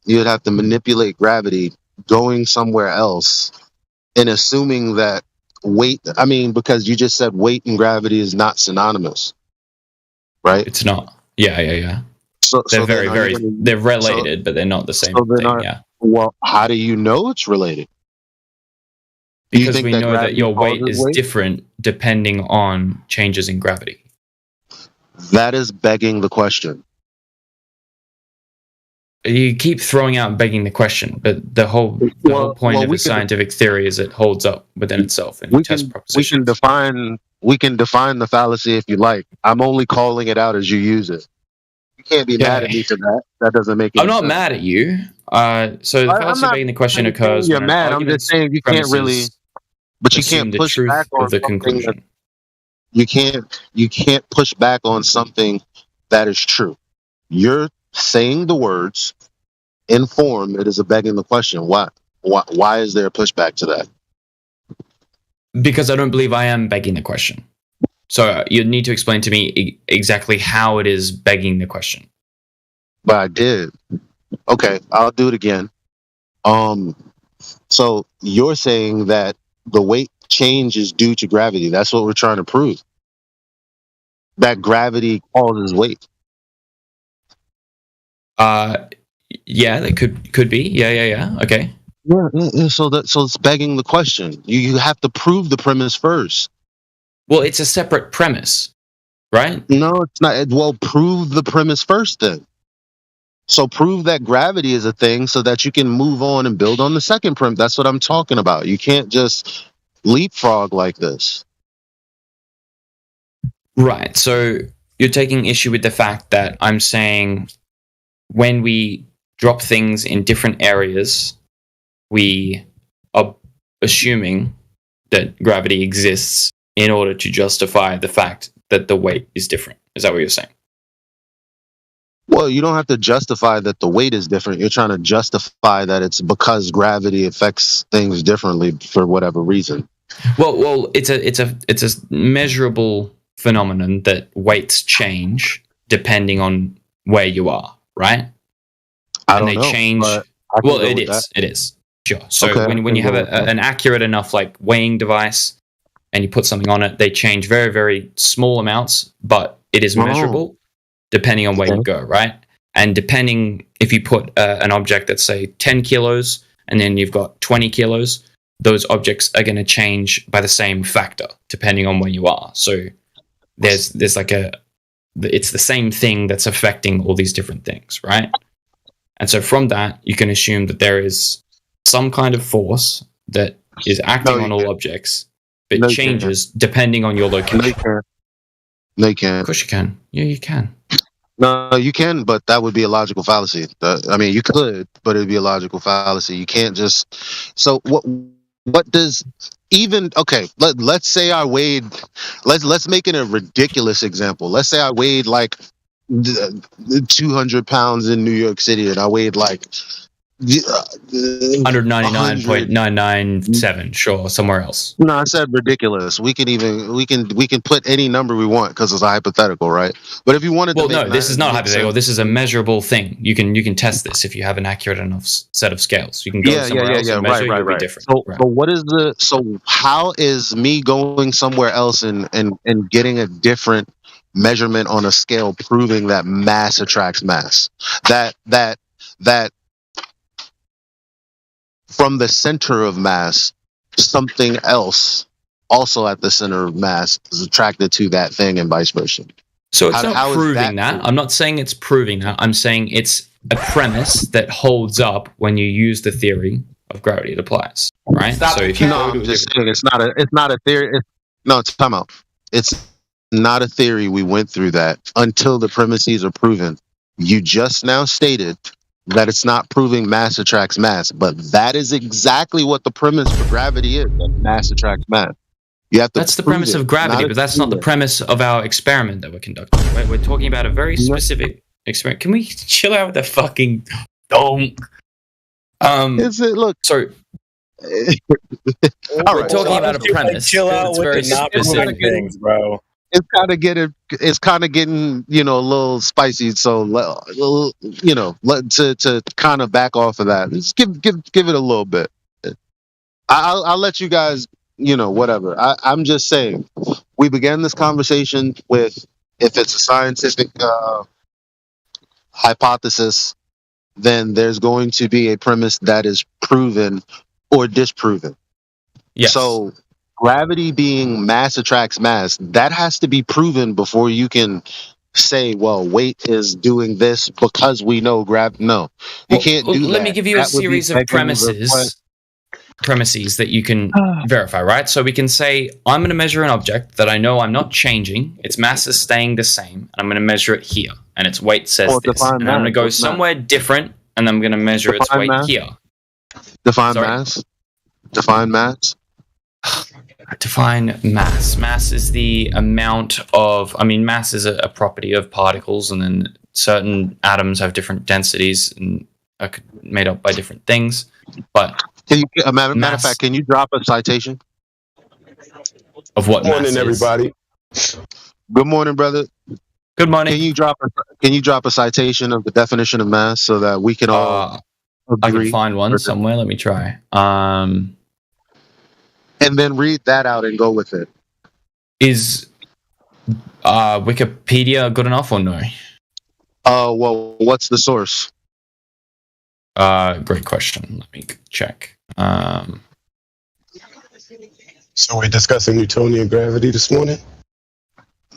you'd have to manipulate gravity going somewhere else and assuming that weight... I mean, because you just said weight and gravity is not synonymous, right? It's not. Yeah. So they're they're related, but they're not the same thing. Yeah. Well, how do you know it's related? Because we know that your weight is different depending on changes in gravity. That is begging the question. You keep throwing out begging the question, but the whole point of a scientific theory is it holds up within itself and test propositions. We can define the fallacy if you like. I'm only calling it out as you use it. You can't be mad at me for that. That doesn't make any sense. I'm not mad at you. So the fallacy of begging the question occurs. You're mad. I'm just saying you can't really, but you can't push back on the conclusion. You can't push back on something that is true. You're saying the words in form. It is a begging the question. Why is there a pushback to that? Because I don't believe I am begging the question. So you need to explain to me exactly how it is begging the question. But I did. Okay, I'll do it again. So you're saying that the weight change is due to gravity. That's what we're trying to prove. That gravity causes weight. Yeah, that could be. Yeah. Okay. Yeah. So it's begging the question. You have to prove the premise first. Well, it's a separate premise, right? No, it's not. Well, prove the premise first then. So prove that gravity is a thing so that you can move on and build on the second premise. That's what I'm talking about. You can't just leapfrog like this. Right. So you're taking issue with the fact that I'm saying when we drop things in different areas, we are assuming that gravity exists in order to justify the fact that the weight is different. Is that what you're saying? Well, you don't have to justify that the weight is different. You're trying to justify that it's because gravity affects things differently for whatever reason. Well, it's a measurable phenomenon that weights change depending on where you are, right? I don't know. Change. Well, it is. It is. Sure. So okay, when you have an accurate enough weighing device and you put something on it, they change very, very small amounts, but it is measurable depending on where you go, right? And depending if you put an object that's, say, 10 kilos and then you've got 20 kilos, those objects are going to change by the same factor depending on where you are. So there's it's the same thing that's affecting all these different things, right? And so from that, you can assume that there is some kind of force that is acting on all objects, but changes depending on your location. No, you can't. Of course you can. Yeah, you can. No, you can, but that would be a logical fallacy. I mean, you could, but it'd be a logical fallacy. You can't just... So what does... Even... Okay, let's say I weighed... Let's make it a ridiculous example. Let's say I weighed 200 pounds in New York City and I weighed 199.997, sure, somewhere else. No, I said ridiculous. We can put any number we want because it's a hypothetical, right? But if you wanted to, this is not hypothetical. This is a measurable thing. You can test this if you have an accurate enough set of scales. You can go somewhere else and measure. It'll be different. So how is me going somewhere else and getting a different measurement on a scale proving that mass attracts mass? That from the center of mass, something else also at the center of mass is attracted to that thing and vice versa. So it's not proving that. I'm not saying it's proving that. I'm saying it's a premise that holds up when you use the theory of gravity. It applies, right? So if you I'm just saying it's not a theory. Time out. It's not a theory. We went through that until the premises are proven. You just now stated that it's not proving mass attracts mass, but that is exactly what the premise for gravity is. That mass attracts mass. You have to. That's the premise of gravity, but that's not the premise of our experiment that we're conducting. Right? We're talking about a very specific experiment. Can we chill out with the fucking donk? Is it? Look, sorry. All right, talking about a premise. Chill out it's with very the not specific things, bro. It's kind of getting a little spicy. So to kind of back off of that, just give it a little bit. I'll let you guys whatever. I'm just saying we began this conversation with if it's a scientific hypothesis, then there's going to be a premise that is proven or disproven. Yes. So gravity being mass attracts mass, that has to be proven before you can say, well, weight is doing this because we know No, you can't do that. Let me give you a series of premises that you can verify, right? So we can say, I'm going to measure an object that I know I'm not changing. Its mass is staying the same. And I'm going to measure it here. And its weight says this. And I'm going to go somewhere different. And I'm going to measure its weight here. Define mass. Define mass. Define mass. Mass is the amount of... mass is a property of particles. And then certain atoms have different densities and are made up by different things. But... matter of fact, can you drop a citation of what? Good morning, everybody. Good morning, brother. Good morning. Can you drop a citation of the definition of mass so that we can all agree? I can find one somewhere. Let me try. And then read that out and go with it. Is Wikipedia good enough or no? Well, what's the source? Great question. Let me check. So we're discussing Newtonian gravity this morning?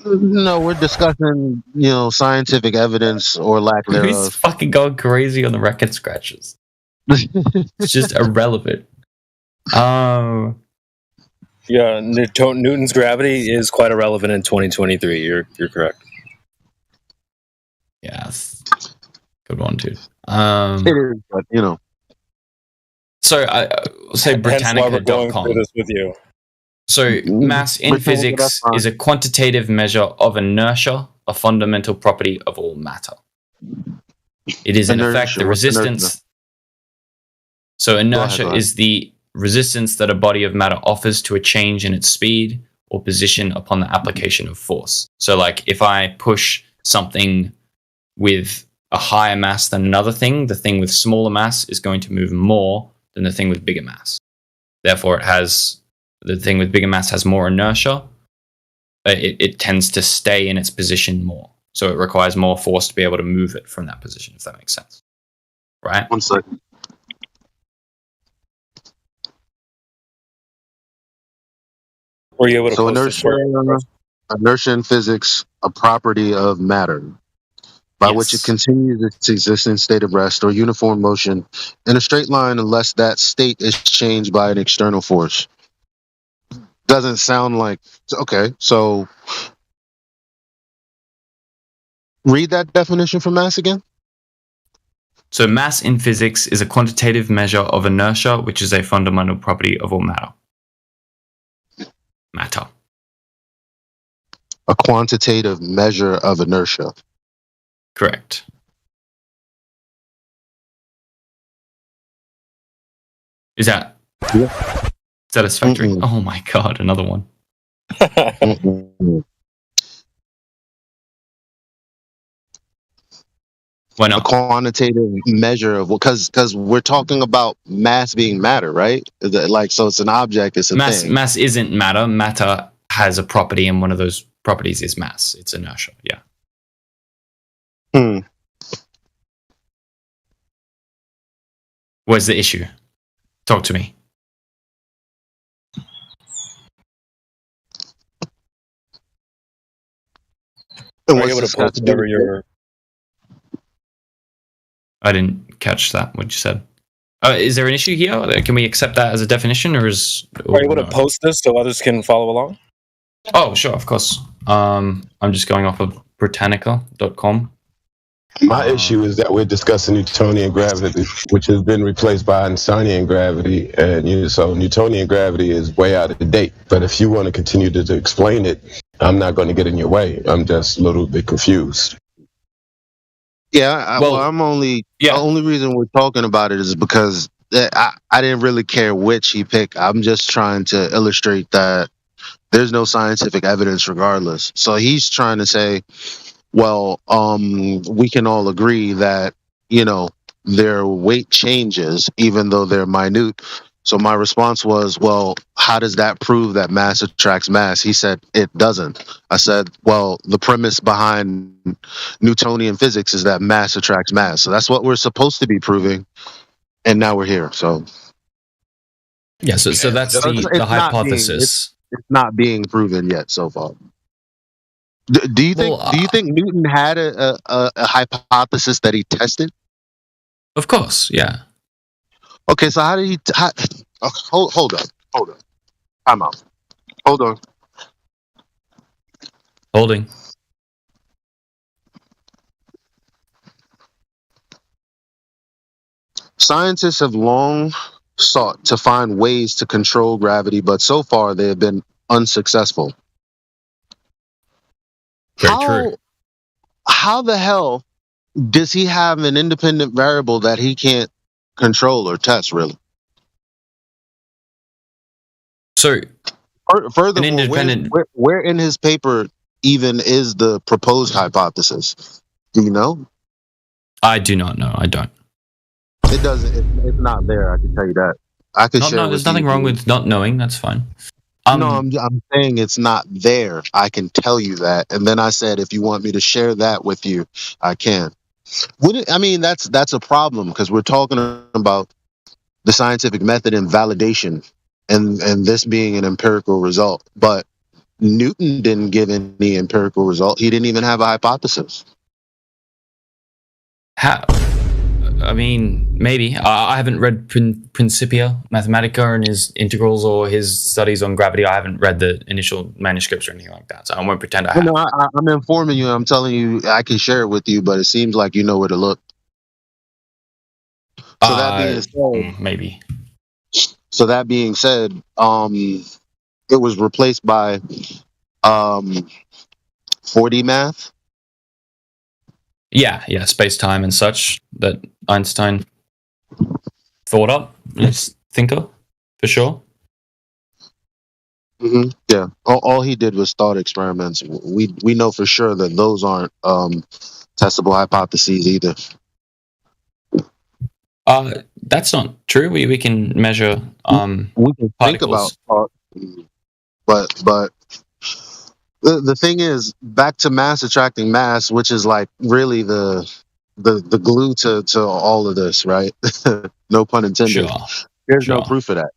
No, we're discussing, scientific evidence or lack thereof. Who's fucking going crazy on the record scratches? It's just irrelevant. Yeah, Newton's gravity is quite irrelevant in 2023. You're correct. Yes. Good one, dude. It is, but So I say Britannica.com. With you. So mass in physics is a quantitative measure of inertia, a fundamental property of all matter. It is in effect the resistance. So inertia is the resistance that a body of matter offers to a change in its speed or position upon the application of force. So like if I push something with a higher mass than another thing, the thing with smaller mass is going to move more than the thing with bigger mass. Therefore, the thing with bigger mass has more inertia. It tends to stay in its position more. So it requires more force to be able to move it from that position, if that makes sense. Right? 1 second. Were you able to so inertia in physics, a property of matter, by which it continues its existence state of rest or uniform motion in a straight line unless that state is changed by an external force. Doesn't sound like... Okay, so read that definition for mass again. So mass in physics is a quantitative measure of inertia, which is a fundamental property of all matter. A quantitative measure of inertia. Correct. Is that satisfactory? Mm-mm. Oh my god, another one. Why not? A quantitative measure of because we're talking about mass being matter, right? So it's an object, it's a thing. Mass isn't matter. Matter has a property, and one of those properties is mass. It's inertia. Yeah. Where's the issue? Talk to me. And what's this got to do with your... I didn't catch that, what you said. Is there an issue here? Can we accept that as a definition, or is... Are you able to post this so others can follow along? Oh, sure, of course. I'm just going off of Britannica.com. My issue is that we're discussing Newtonian gravity, which has been replaced by Einsteinian gravity, and so Newtonian gravity is way out of date. But if you want to continue to explain it, I'm not going to get in your way. I'm just a little bit confused. Yeah, well, I'm only the only reason we're talking about it is because I didn't really care which he picked. I'm just trying to illustrate that there's no scientific evidence regardless. So he's trying to say, well, we can all agree that, their weight changes even though they're minute. So my response was, well, how does that prove that mass attracts mass? He said, it doesn't. I said, well, the premise behind Newtonian physics is that mass attracts mass. So that's what we're supposed to be proving. And now we're here. So yeah, so that's the hypothesis. It's not being proven yet so far. Do you think Newton had a hypothesis that he tested? Of course, yeah. Okay, so how did he... hold on. I'm out. Hold on. Holding. Scientists have long sought to find ways to control gravity, but so far they have been unsuccessful. Very true. How the hell does he have an independent variable that he can't control or test, really? So, furthermore, where in his paper even is the proposed hypothesis? Do you know? I do not know. I don't. It doesn't. It's not there. I can tell you that. I can share. No, there's nothing wrong with not knowing. That's fine. No, I'm saying it's not there. I can tell you that. And then I said, if you want me to share that with you, I can. That's a problem because we're talking about the scientific method and validation, and this being an empirical result. But Newton didn't give any empirical result. He didn't even have a hypothesis. How? I mean, maybe. I haven't read Principia Mathematica and his integrals or his studies on gravity. I haven't read the initial manuscripts or anything like that, so I won't pretend I have. No, I'm informing you. I'm telling you I can share it with you, but it seems like you know where to look. So that being said, maybe. So that being said, it was replaced by 4D math. Yeah, space-time and such that Einstein thought up, his thinker, for sure. Mm-hmm. Yeah, all he did was thought experiments. We know for sure that those aren't testable hypotheses either. That's not true. We can measure we can particles. Think about but the thing is, back to mass attracting mass, which is like really the glue to all of this, right? No pun intended. Sure. There's no proof of that.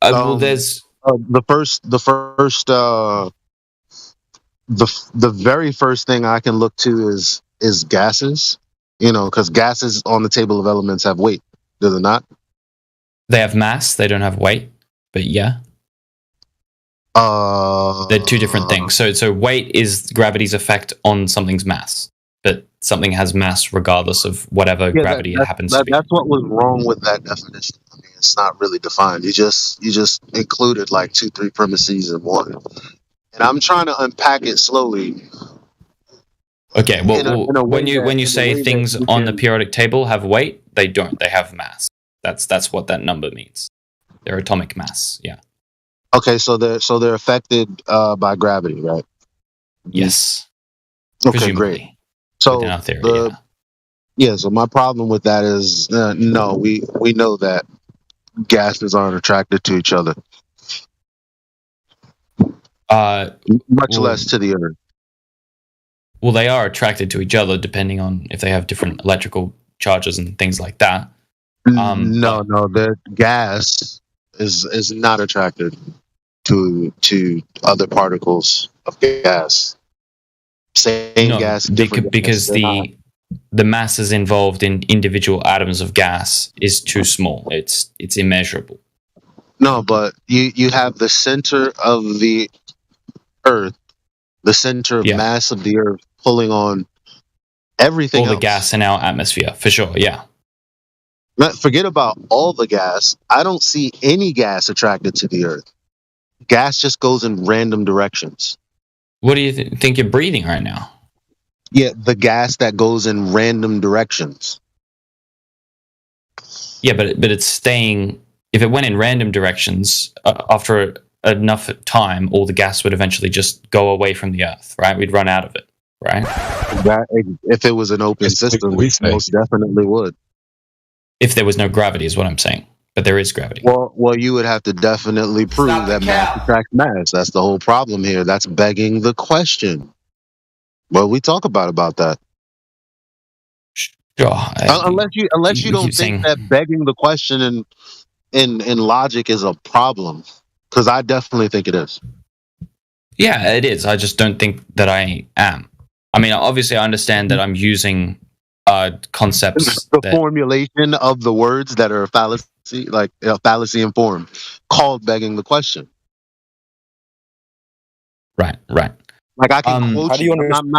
Well, there's the very first thing I can look to is gases, because gases on the table of elements have weight, do they not? They have mass. They don't have weight, but yeah. They're two different things. So weight is gravity's effect on something's mass, but something has mass regardless of whatever gravity it happens to be. That's what was wrong with that definition. I mean, it's not really defined. You just included like 2-3 premises in one, and I'm trying to unpack it slowly. Okay, well, when you say things on the periodic table have weight, they don't. They have mass. That's what that number means. Their atomic mass. Yeah. Okay, so they're affected by gravity, right? Yes. Okay, presumably. great. So within our theory, so my problem with that is no, we know that gases aren't attracted to each other. Much less to the Earth. Well, they are attracted to each other depending on if they have different electrical charges and things like that. No, the gas is not attracted to other particles of gas. Same gas, different because gas, the masses involved in individual atoms of gas is too small. It's immeasurable. No, but you have the center of the Earth, the center of mass of the Earth pulling on everything all else. The gas in our atmosphere, for sure, yeah. Forget about all the gas. I don't see any gas attracted to the Earth. Gas just goes in random directions. What do you think you're breathing right now? Yeah, the gas that goes in random directions. Yeah, but it's staying. If it went in random directions, after enough time, all the gas would eventually just go away from the Earth, right? We'd run out of it, right? If it was an open system, we most definitely would. If there was no gravity, is what I'm saying. But there is gravity. Well, you would have to definitely prove that mass attracts mass. That's the whole problem here. That's begging the question. Well, we talk about that. Sure. Unless you don't think that begging the question in logic is a problem, because I definitely think it is. Yeah, it is. I just don't think that I am. I mean, obviously, I understand that I'm using concepts. The formulation of the words that are fallacy, like fallacy in form, called begging the question. Right. Like I can quote you. I'm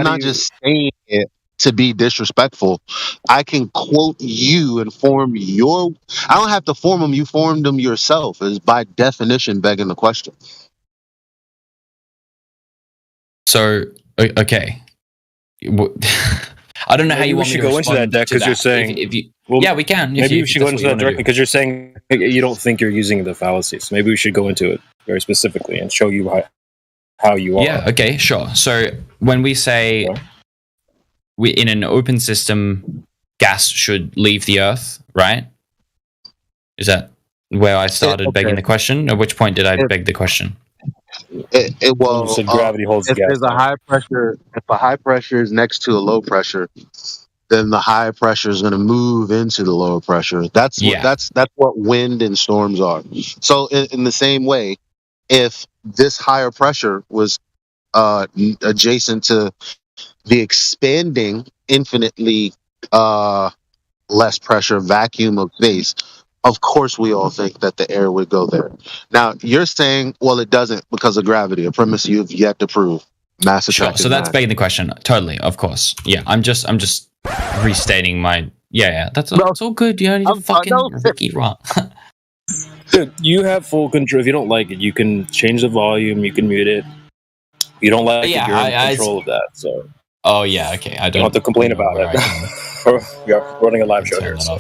not just saying it to be disrespectful. I can quote you and form your. I don't have to form them. You formed them yourself. Is by definition begging the question. So okay. I don't know how you want me to go into that, Deck, because you're saying. Yeah, we can. Maybe we should go into that directly because you're saying you don't think you're using the fallacies. Maybe we should go into it very specifically and show you how you are. Yeah. Okay. Sure. So when we say we in an open system, gas should leave the Earth, right? Is that where I started begging the question? At which point did I beg the question? Gravity holds if gas. There's a high pressure. If a high pressure is next to a low pressure, then the high pressure is going to move into the lower pressure. That's what wind and storms are. So in the same way, if this higher pressure was adjacent to the expanding, infinitely less pressure vacuum of space, of course we all think that the air would go there. Now you're saying, well, it doesn't because of gravity, a premise you've yet to prove. Mass attractive. Sure. So that's begging the question. Totally, of course. Yeah, I'm just restating my. Yeah. That's all good. You're fucking Ricky wrong. Dude, you have full control. If you don't like it, you can change the volume. You can mute it. If you don't like it, you're in control of that. So. Oh yeah. Okay. I don't have to complain about it. You're running a live show here. So.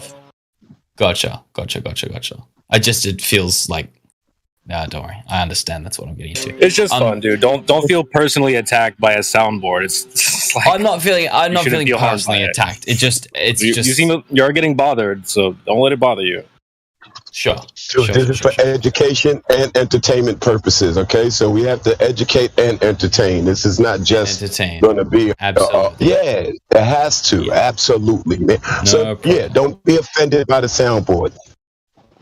Gotcha. It feels like. Nah, don't worry. I understand. That's what I'm getting to. It's just fun, dude. Don't feel personally attacked by a soundboard. It's like I'm not feeling personally attacked. You're getting bothered, so don't let it bother you. Sure. This is for education and entertainment purposes. Okay, so we have to educate and entertain. This is not just going to be. Absolutely. Yeah, it has to. Yeah. Absolutely, man. Don't be offended by the soundboard.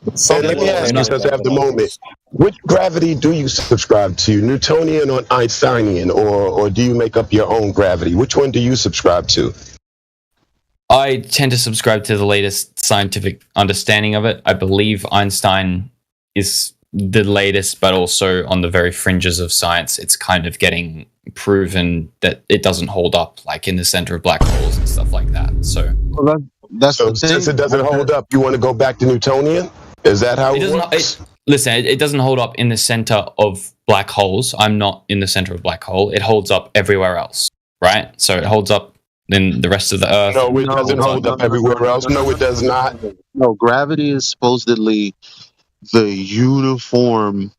And let me ask you, since I have the moment, which gravity do you subscribe to? Newtonian or Einsteinian, or do you make up your own gravity? Which one do you subscribe to? I tend to subscribe to the latest scientific understanding of it. I believe Einstein is the latest, but also on the very fringes of science. It's kind of getting proven that it doesn't hold up, like in the center of black holes and stuff like that. So, since it doesn't hold up, you want to go back to Newtonian? Is that how it works? It doesn't hold up in the center of black holes. I'm not in the center of a black hole. It holds up everywhere else, right? So it holds up in the rest of the Earth. No, it doesn't hold up everywhere else. No, it does not. No, gravity is supposedly the uniform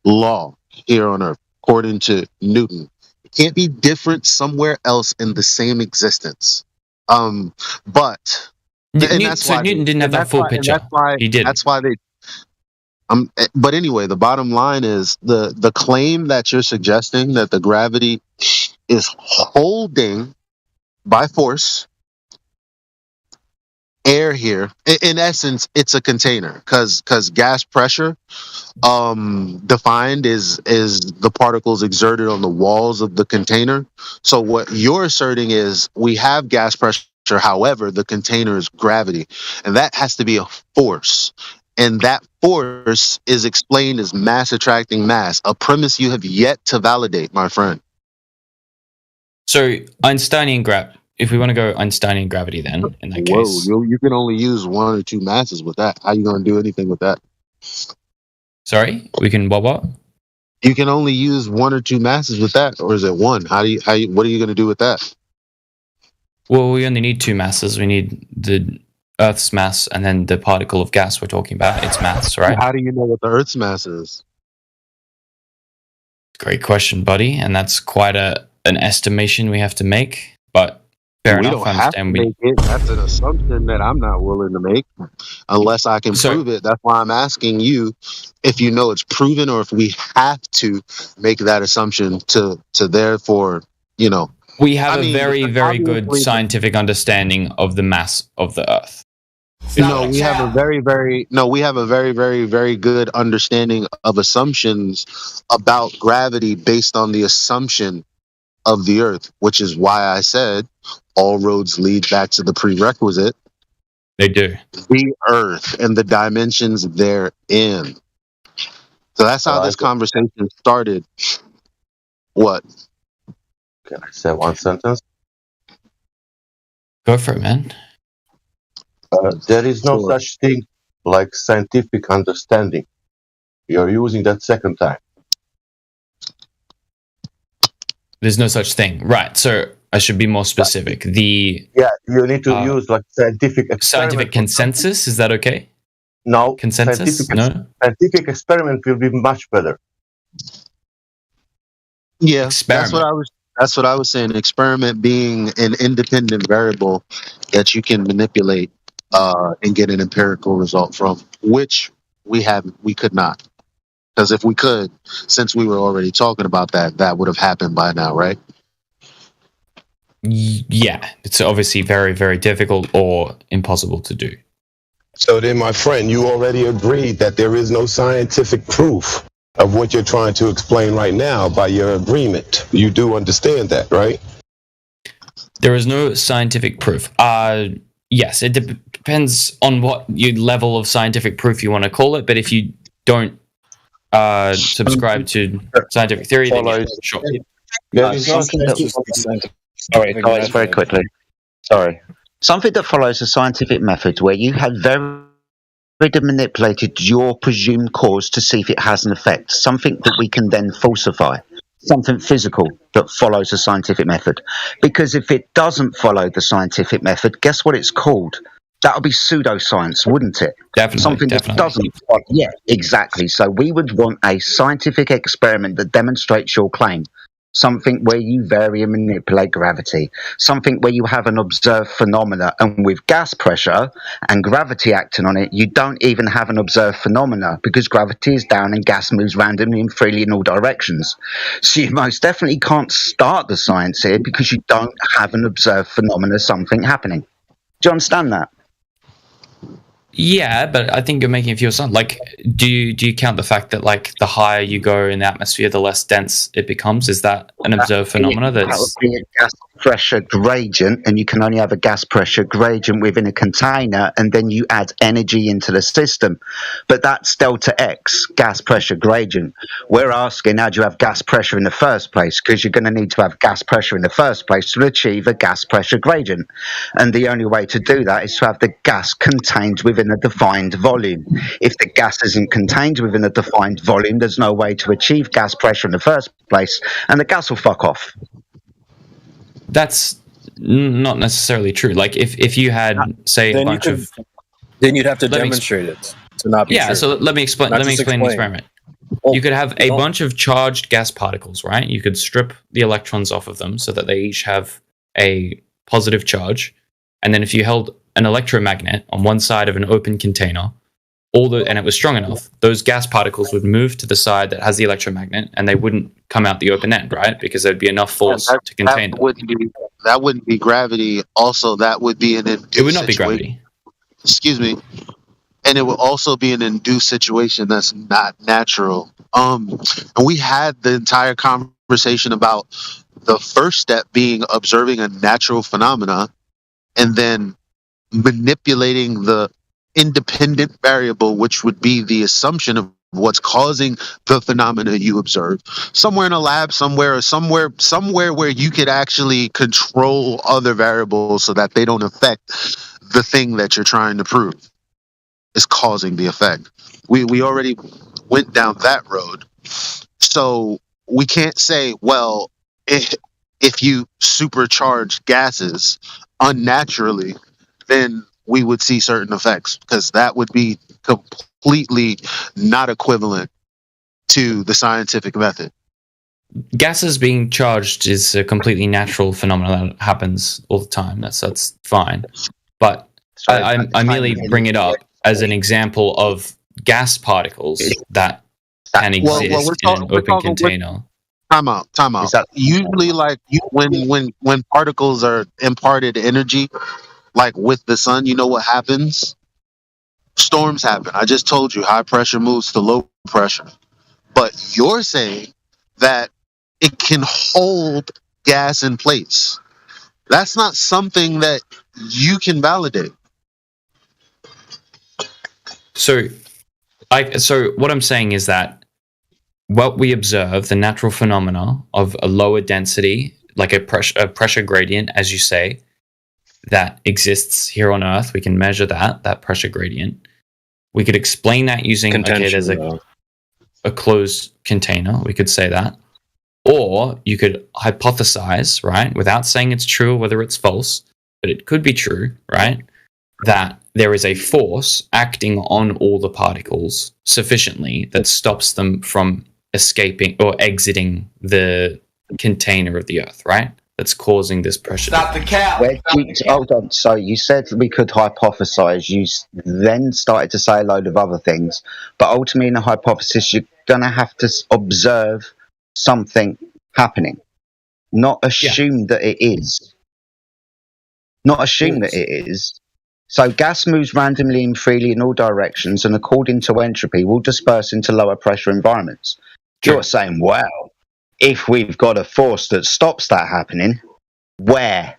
law here on Earth, according to Newton. It can't be different somewhere else in the same existence. But Newton didn't have that full picture. He did. That's why they. But anyway, the bottom line is the claim that you're suggesting that the gravity is holding by force air here. In essence, it's a container because gas pressure defined is the particles exerted on the walls of the container. So what you're asserting is we have gas pressure, however, the container is gravity, and that has to be a force. And that force is explained as mass attracting mass, a premise you have yet to validate, my friend. So Einsteinian gravity. If we want to go Einsteinian gravity, then in that case, you can only use one or two masses with that. How are you going to do anything with that? Sorry, we can what? You can only use one or two masses with that, or is it one? What are you going to do with that? Well, we only need two masses. We need the Earth's mass and then the particle of gas we're talking about. Its mass, right? How do you know what the Earth's mass is? Great question, buddy. And that's quite an estimation we have to make. But fair enough. Don't have to make it. That's an assumption that I'm not willing to make unless I can prove it. That's why I'm asking you if you know it's proven or if we have to make that assumption to therefore, We have a very, very good scientific understanding of the mass of the Earth. We have a very, very very good understanding of assumptions about gravity based on the assumption of the Earth, which is why I said all roads lead back to the prerequisite. They do. The Earth and the dimensions therein. So that's how this conversation started. What? Can I say one sentence? Go for it, man. There is no such thing like scientific understanding. You're using that second time. There's no such thing. Right. So I should be more specific. You need to use like scientific consensus. Is that okay? No. Consensus? Scientific experiment will be much better. Yeah, that's what I was saying. Experiment being an independent variable that you can manipulate and get an empirical result from, which we could not. Because if we could, since we were already talking about that would have happened by now, right? Yeah, it's obviously very, very difficult or impossible to do. So then, my friend, you already agreed that there is no scientific proof of what you're trying to explain right now by your agreement. You do understand that, right? There is no scientific proof. Yes, it depends on what level of scientific proof you want to call it, but if you don't subscribe to scientific theory, then yeah, sure. Sorry, guys, very quickly. Sorry. Something that follows a scientific method where you have very manipulated your presumed cause to see if it has an effect. Something that we can then falsify. Something physical that follows a scientific method. Because if it doesn't follow the scientific method, guess what it's called? That would be pseudoscience, wouldn't it? Definitely. That doesn't follow. Yeah, exactly. So we would want a scientific experiment that demonstrates your claim. Something where you vary and manipulate gravity. Something where you have an observed phenomena. And with gas pressure and gravity acting on it, you don't even have an observed phenomena because gravity is down and gas moves randomly and freely in all directions. So you most definitely can't start the science here because you don't have an observed phenomena, something happening. Do you understand that? Yeah, but I think you're making it feel something. Like, do you count the fact that like the higher you go in the atmosphere, the less dense it becomes? Is that an observed phenomena? That would be a gas pressure gradient, and you can only have a gas pressure gradient within a container, and then you add energy into the system. But that's delta X, gas pressure gradient. We're asking, how do you have gas pressure in the first place? Because you're going to need to have gas pressure in the first place to achieve a gas pressure gradient. And the only way to do that is to have the gas contained within a defined volume. If the gas isn't contained within a defined volume, there's no way to achieve gas pressure in the first place, and the gas will fuck off. That's not necessarily true. Like if you had, say, a bunch of... Then you'd have to demonstrate it to not be true. Yeah, so let me explain the experiment. You could have a bunch of charged gas particles, right? You could strip the electrons off of them so that they each have a positive charge. And then if you held an electromagnet on one side of an open container, and it was strong enough, those gas particles would move to the side that has the electromagnet, and they wouldn't come out the open end, right? Because there'd be enough force to contain them. That wouldn't be gravity. Also, that would be it would not be gravity. excuse me, and it will also be an induced situation that's not natural. And we had the entire conversation about the first step being observing a natural phenomena and then manipulating the independent variable, which would be the assumption of what's causing the phenomena you observe, somewhere in a lab, somewhere where you could actually control other variables so that they don't affect the thing that you're trying to prove is causing the effect. We already went down that road. So we can't say, well, if you supercharge gases unnaturally, then we would see certain effects, because that would be completely not equivalent to the scientific method. Gases being charged is a completely natural phenomenon that happens all the time. That's fine. But I merely bring it up as an example of gas particles that can exist in an open container. Time out. Usually, like when particles are imparted energy, like with the sun, you know what happens? Storms happen. I just told you high pressure moves to low pressure. But you're saying that it can hold gas in place. That's not something that you can validate. So what I'm saying is that what we observe, the natural phenomena of a lower density, like a pressure gradient, as you say, that exists here on Earth, we can measure that pressure gradient. We could explain that using, there's a closed container. We could say that. Or you could hypothesize, right, without saying it's true or whether it's false, but it could be true, right, that there is a force acting on all the particles sufficiently that stops them from escaping or exiting the container of the Earth, right? That's causing this pressure. Stop the cap! Hold on. So you said we could hypothesize. You then started to say a load of other things. But ultimately, in a hypothesis, you're going to have to observe something happening. Not assume that it is. Not assume that it is. So gas moves randomly and freely in all directions, and according to entropy, will disperse into lower pressure environments. You're saying, well, if we've got a force that stops that happening, where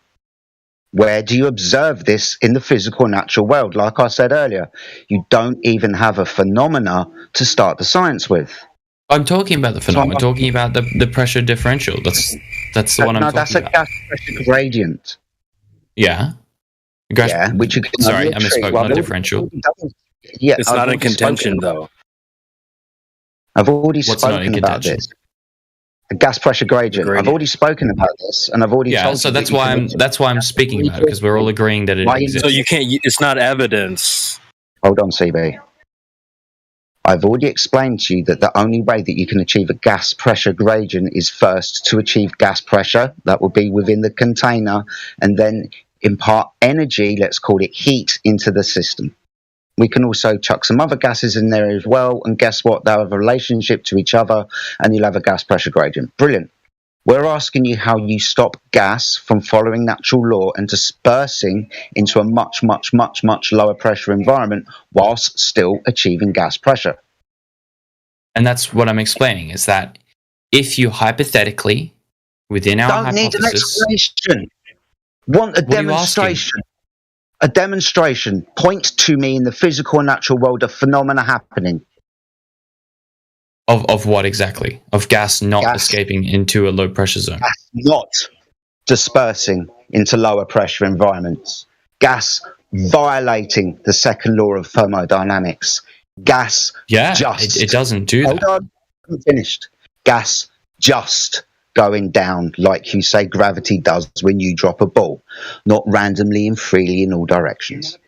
do you observe this in the physical natural world? Like I said earlier, you don't even have a phenomena to start the science with. I'm talking about the phenomenon. I'm talking about the pressure differential. That's the one I'm talking about. No, that's a gas pressure gradient. Yeah. Which you can sorry, I misspoke. Not a differential. Yeah, it's not in contention, though. I've already spoken about this. A gas pressure gradient. I've already spoken about this, and I've already told you. So that's why I'm speaking about it, because we're all agreeing that it exists. So you can't. It's not evidence. Hold on, CB. I've already explained to you that the only way that you can achieve a gas pressure gradient is first to achieve gas pressure. That will be within the container, and then impart energy, let's call it heat, into the system. We can also chuck some other gases in there as well, and guess what? They'll have a relationship to each other, and you'll have a gas pressure gradient. Brilliant. We're asking you how you stop gas from following natural law and dispersing into a much, much, much, much lower pressure environment whilst still achieving gas pressure. And that's what I'm explaining, is that if you hypothetically, within our hypothesis... Don't need an explanation. Want a demonstration. A demonstration. Point to me in the physical and natural world of phenomena happening. Of what exactly? Of gas not escaping into a low pressure zone? Gas not dispersing into lower pressure environments. Gas violating the second law of thermodynamics. Gas it doesn't do that. Hold on, I'm finished. Gas just going down like you say gravity does when you drop a ball, not randomly and freely in all directions.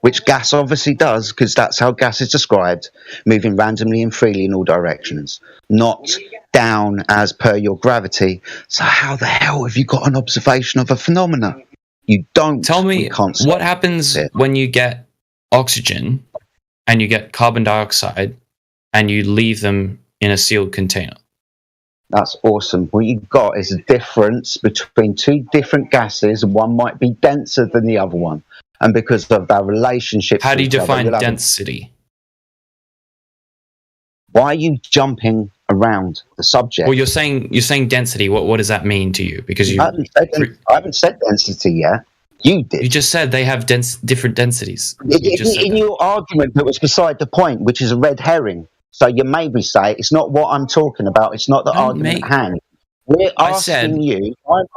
Which gas obviously does, because that's how gas is described, moving randomly and freely in all directions, not down as per your gravity. So how the hell have you got an observation of a phenomena? You don't. Tell me what happens when you get oxygen and you get carbon dioxide and you leave them in a sealed container. That's awesome. What you've got is a difference between two different gases, and one might be denser than the other one. and because of their relationship. How do you define density? Why are you jumping around the subject? Well, you're saying density. What does that mean to you? Because I haven't said density yet. You did. You just said they have different densities. In your argument, that was beside the point, which is a red herring. So you maybe say it's not what I'm talking about. It's not the argument at hand. I'm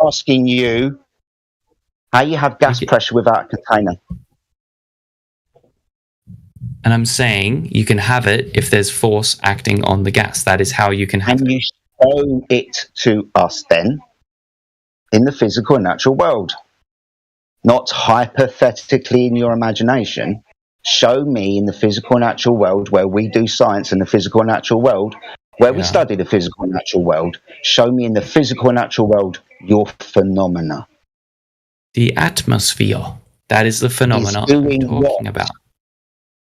asking you how you have gas pressure without a container. And I'm saying you can have it if there's force acting on the gas. That is how you can have it. And you show it to us then in the physical and natural world. Not hypothetically in your imagination. Show me in the physical and natural world where we do science in the physical and natural world, where we study the physical and natural world. Show me in the physical and natural world your phenomena. The atmosphere. That is the phenomena I'm talking about.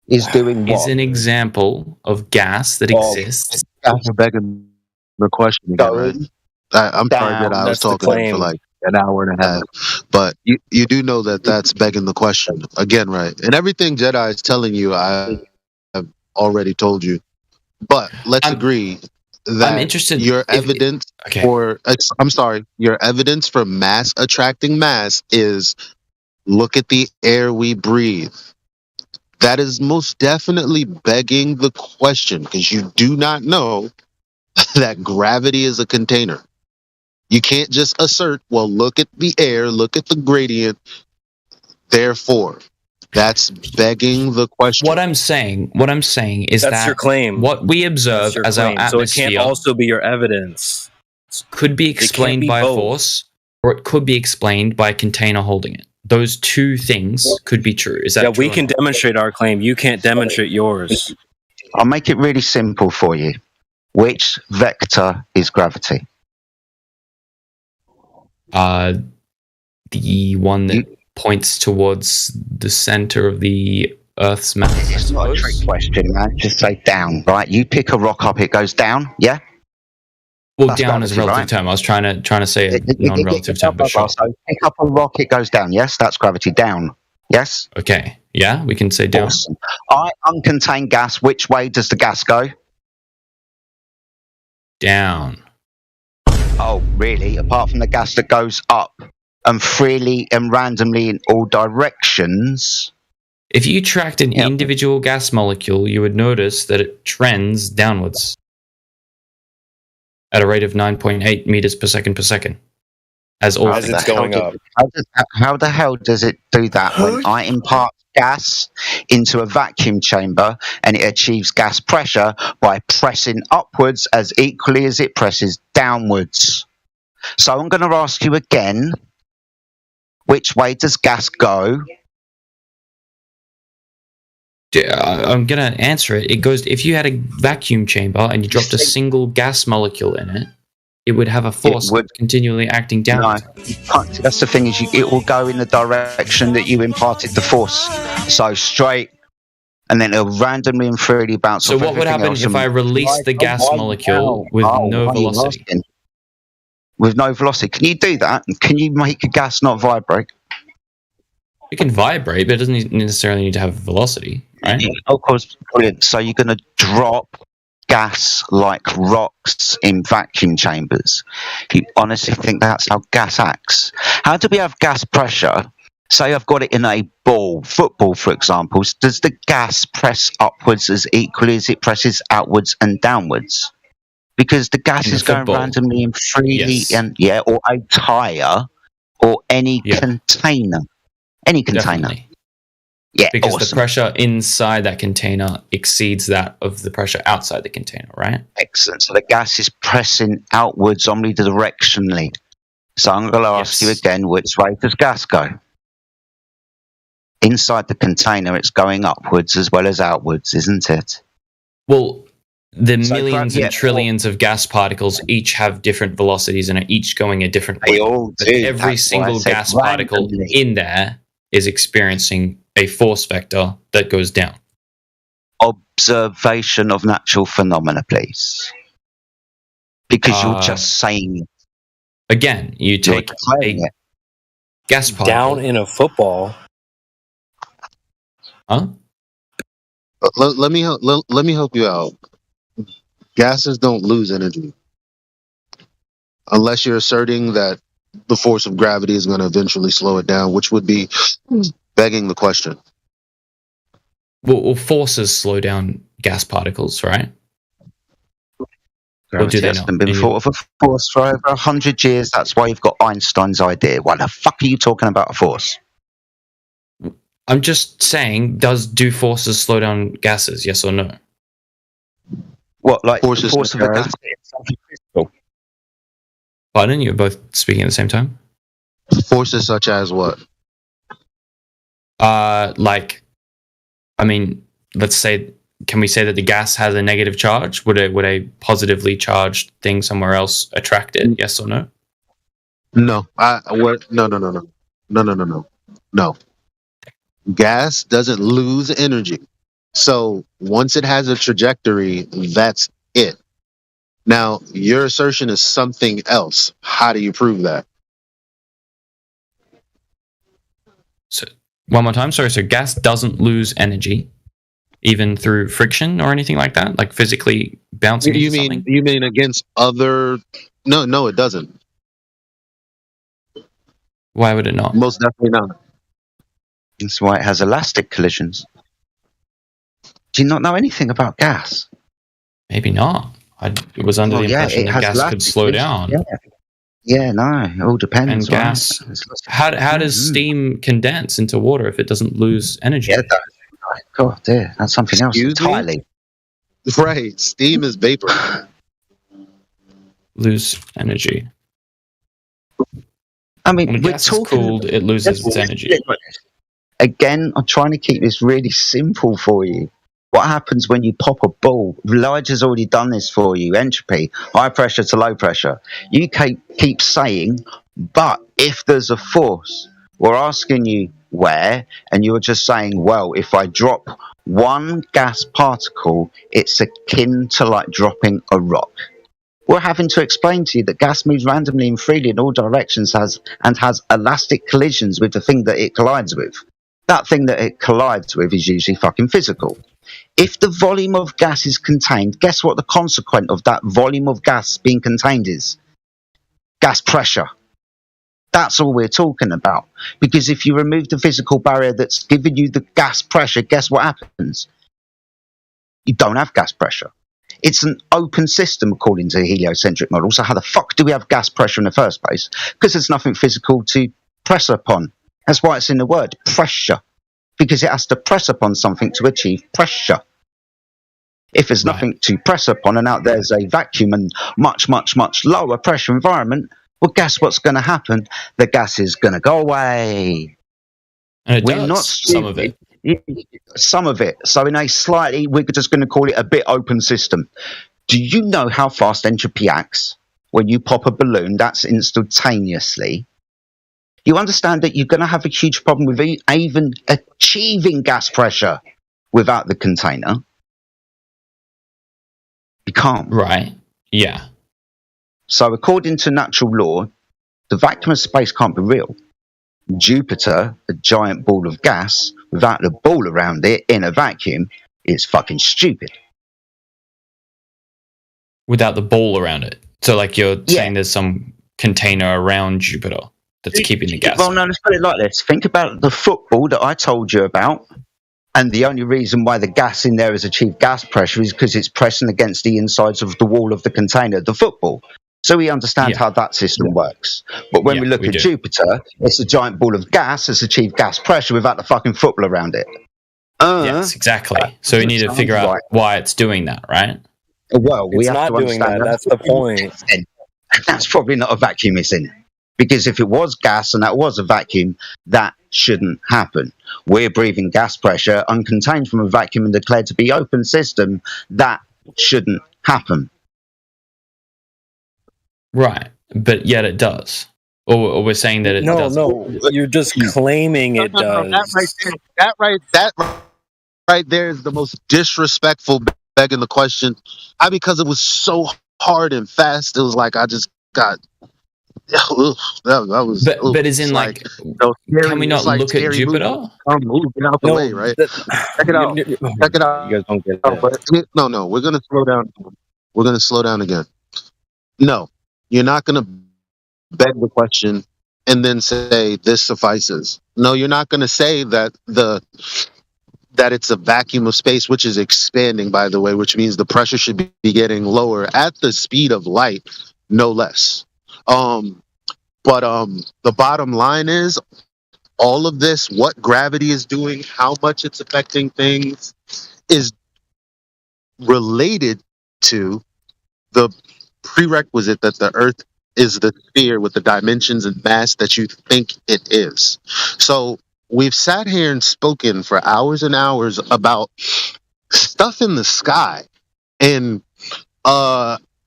Is doing what? Is an example of gas that exists. You're begging the question again, right? I'm sorry that I was talking for like an hour and a half, but you do know that that's begging the question again, right? And everything Jedi is telling you, I have already told you. But let's agree that I'm interested your evidence your evidence for mass attracting mass is look at the air we breathe. That is most definitely begging the question because you do not know that gravity is a container. You can't just assert, well, look at the air, look at the gradient, therefore. That's begging the question. What I'm saying is that's your claim. What we observe as our atmosphere, so it can't also be your evidence. Could be explained by a force, or it could be explained by a container holding it. Those two things could be true. Is that true? We can demonstrate our claim. You can't demonstrate yours. I'll make it really simple for you. Which vector is gravity? The one that points towards the center of the Earth's mass. It's not a trick question, man. Just say down, right? You pick a rock up, it goes down, yeah? Well, that's down is a relative term. I was trying to say a non-relative term, but sure. So pick up a rock, it goes down. Yes, that's gravity. Down. Yes? Okay. Yeah, we can say down. Awesome. Uncontained gas, which way does the gas go? Down. Oh, really? Apart from the gas that goes up and freely and randomly in all directions. If you tracked an individual gas molecule, you would notice that it trends downwards at a rate of 9.8 meters per second. As it's going up. How the hell does it do that when I impart gas into a vacuum chamber and it achieves gas pressure by pressing upwards as equally as it presses downwards? So I'm going to ask you again, which way does gas go? I'm going to answer it. It goes, if you had a vacuum chamber and you dropped a single gas molecule in it, it would have a force continually acting down. No, that's the thing, is it will go in the direction that you imparted the force. So straight, and then it'll randomly and freely bounce off. So what would happen if I release the gas molecule with no velocity? With no velocity. Can you do that? Can you make a gas not vibrate? It can vibrate, but it doesn't necessarily need to have velocity, right? Of course, brilliant. So you're going to drop gas like rocks in vacuum chambers. You honestly think that's how gas acts? How do we have gas pressure? Say I've got it in a ball, football for example. Does the gas press upwards as equally as it presses outwards and downwards? Because the gas is going randomly and freely, or a tire or any container. Any container. Definitely. Yeah, because the pressure inside that container exceeds that of the pressure outside the container, right? Excellent. So the gas is pressing outwards omnidirectionally. So I'm going to ask you again, which way does gas go? Inside the container, it's going upwards as well as outwards, isn't it? Well, the millions and trillions of gas particles each have different velocities and are each going a different way. They all do. Every single gas particle in there is experiencing a force vector that goes down. Observation of natural phenomena, please. Because you're just saying it. Again, you take a gas particle. Down in a football. Huh? Let me help you out. Gases don't lose energy unless you're asserting that the force of gravity is going to eventually slow it down, which would be begging the question. Well, forces slow down gas particles, right? Gravity hasn't been thought of a force for over 100 years. That's why you've got Einstein's idea. Why the fuck are you talking about a force? I'm just saying, do forces slow down gases? Yes or no? What, like force of a gas is something physical? Pardon? You're both speaking at the same time? Forces such as what? Let's say, can we say that the gas has a negative charge? Would a positively charged thing somewhere else attract it? Yes or no? No. No. Gas doesn't lose energy. So once it has a trajectory, that's it. Now, your assertion is something else. How do you prove that? So, one more time. Sorry. So gas doesn't lose energy, even through friction or anything like that, like physically bouncing into something? You mean against other? No, it doesn't. Why would it not? Most definitely not. That's why it has elastic collisions. Do you not know anything about gas? Maybe not. I was under the impression that gas could slow down. Yeah, no, it all depends. And gas, how does steam condense into water if it doesn't lose energy? Yeah, God, dear, that's something else entirely. Right, steam is vapor. Lose energy. I mean, when gas is cooled, it loses its energy. Again, I'm trying to keep this really simple for you. What happens when you pop a ball? Elijah's already done this for you. Entropy, high pressure to low pressure. You keep saying, but if there's a force, we're asking you where, and you're just saying, well, if I drop one gas particle, it's akin to like dropping a rock. We're having to explain to you that gas moves randomly and freely in all directions has elastic collisions with the thing that it collides with. That thing that it collides with is usually fucking physical. If the volume of gas is contained, guess what the consequent of that volume of gas being contained is? Gas pressure. That's all we're talking about. Because if you remove the physical barrier that's giving you the gas pressure, guess what happens? You don't have gas pressure. It's an open system according to the heliocentric model. So how the fuck do we have gas pressure in the first place? Because there's nothing physical to press upon. That's why it's in the word pressure. Because it has to press upon something to achieve pressure. If there's nothing to press upon and out there's a vacuum and much, much, much lower pressure environment, well, guess what's going to happen? The gas is going to go away. And we're not some of it. Some of it. So in a slightly, we're just going to call it a bit open system. Do you know how fast entropy acts? When you pop a balloon, that's instantaneously. You understand that you're going to have a huge problem with even achieving gas pressure without the container. You can't. Right. Yeah. So according to natural law, the vacuum of space can't be real. Jupiter, a giant ball of gas, without the ball around it in a vacuum, is fucking stupid. Without the ball around it. So like you're saying there's some container around Jupiter that's keeping the gas. Well, no, let's put it like this. Think about the football that I told you about. And the only reason why the gas in there has achieved gas pressure is because it's pressing against the insides of the wall of the container, the football. So we understand how that system works. But when we look at Jupiter, it's a giant ball of gas that's achieved gas pressure without the fucking football around it. Yes, exactly. So we need to figure out why it's doing that, right? Well, we it's have not to doing understand that. That's the point. That's probably not a vacuum it's in. Because if it was gas and that was a vacuum, that shouldn't happen. We're breathing gas pressure uncontained from a vacuum and declared to be open system. That shouldn't happen. Right. But yet it does. Or we're saying that it doesn't. No, you're just claiming it does. That right there is the most disrespectful begging the question. Because it was so hard and fast, it was like I just got That was. But as in, like, can we not look at Jupiter? Get out the way, right? Check it out. Check it out. You guys don't get that. No. We're gonna slow down. We're gonna slow down again. No, you're not gonna beg the question and then say this suffices. No, you're not gonna say that it's a vacuum of space, which is expanding, by the way, which means the pressure should be getting lower at the speed of light, no less. But the bottom line is all of this, what gravity is doing, how much it's affecting things, is related to the prerequisite that the Earth is the sphere with the dimensions and mass that you think it is. So we've sat here and spoken for hours and hours about stuff in the sky and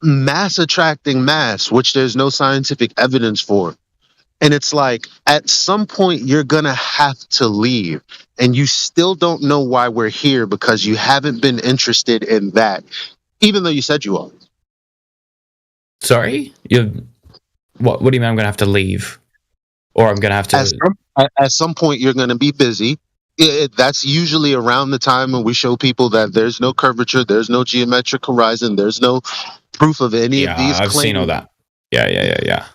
mass attracting mass, which there's no scientific evidence for. And it's like, at some point, you're going to have to leave. And you still don't know why we're here because you haven't been interested in that, even though you said you are. Sorry? What do you mean I'm going to have to leave? Or I'm going to have to... At some point, you're going to be busy. That's usually around the time when we show people that there's no curvature, there's no geometric horizon, there's no proof of any of these claims. I've seen all that. Yeah.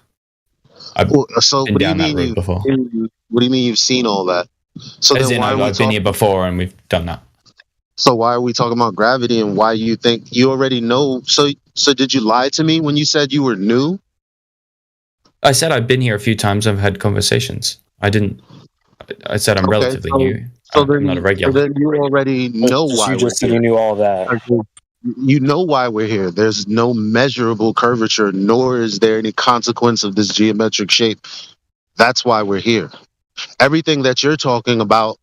So what do you mean before. What do you mean you've seen all that? So As then I've been here before and we've done that. So why are we talking about gravity and why you think you already know? So did you lie to me when you said you were new? I said I've been here a few times. I've had conversations. I said I'm relatively new. I'm not a regular. So then you already know why. You just said you knew all that. You know why we're here. There's no measurable curvature, nor is there any consequence of this geometric shape. That's why we're here. Everything that you're talking about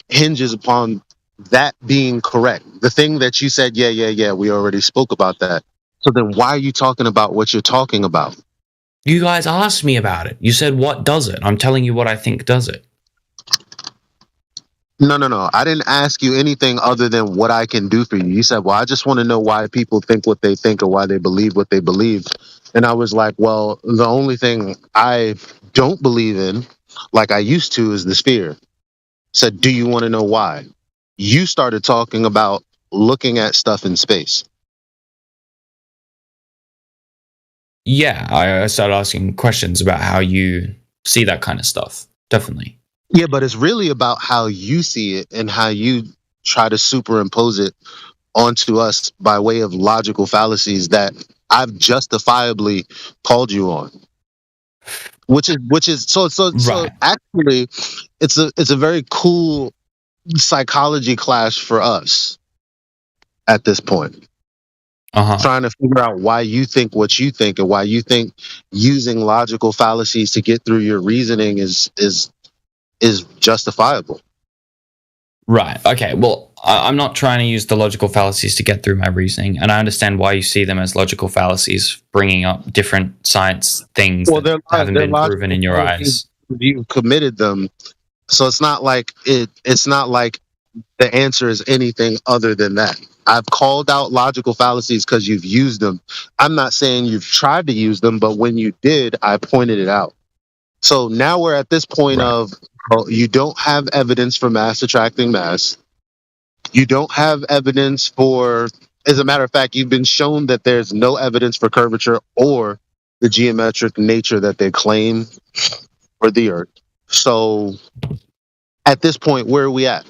hinges upon that being correct. The thing that you said, yeah, we already spoke about that. So then why are you talking about what you're talking about? You guys asked me about it. You said, what does it? I'm telling you what I think does it. No. I didn't ask you anything other than what I can do for you. You said, well, I just want to know why people think what they think or why they believe what they believe. And I was like, well, the only thing I don't believe in, like I used to, is the sphere. Said, do you want to know why? You started talking about looking at stuff in space. Yeah, I started asking questions about how you see that kind of stuff. Definitely. Yeah, but it's really about how you see it and how you try to superimpose it onto us by way of logical fallacies that I've justifiably called you on. Which is so actually it's a very cool psychology class for us at this point. Trying to figure out why you think what you think and why you think using logical fallacies to get through your reasoning is justifiable. Right. Okay. Well, I'm not trying to use the logical fallacies to get through my reasoning, and I understand why you see them as logical fallacies, bringing up different science things that haven't been proven in your eyes. You've committed them, so it's not like it's not like the answer is anything other than that. I've called out logical fallacies because you've used them. I'm not saying you've tried to use them, but when you did, I pointed it out. So now we're at this point of you don't have evidence for mass attracting mass. You don't have evidence for, as a matter of fact, you've been shown that there's no evidence for curvature or the geometric nature that they claim for the Earth. So at this point, where are we at?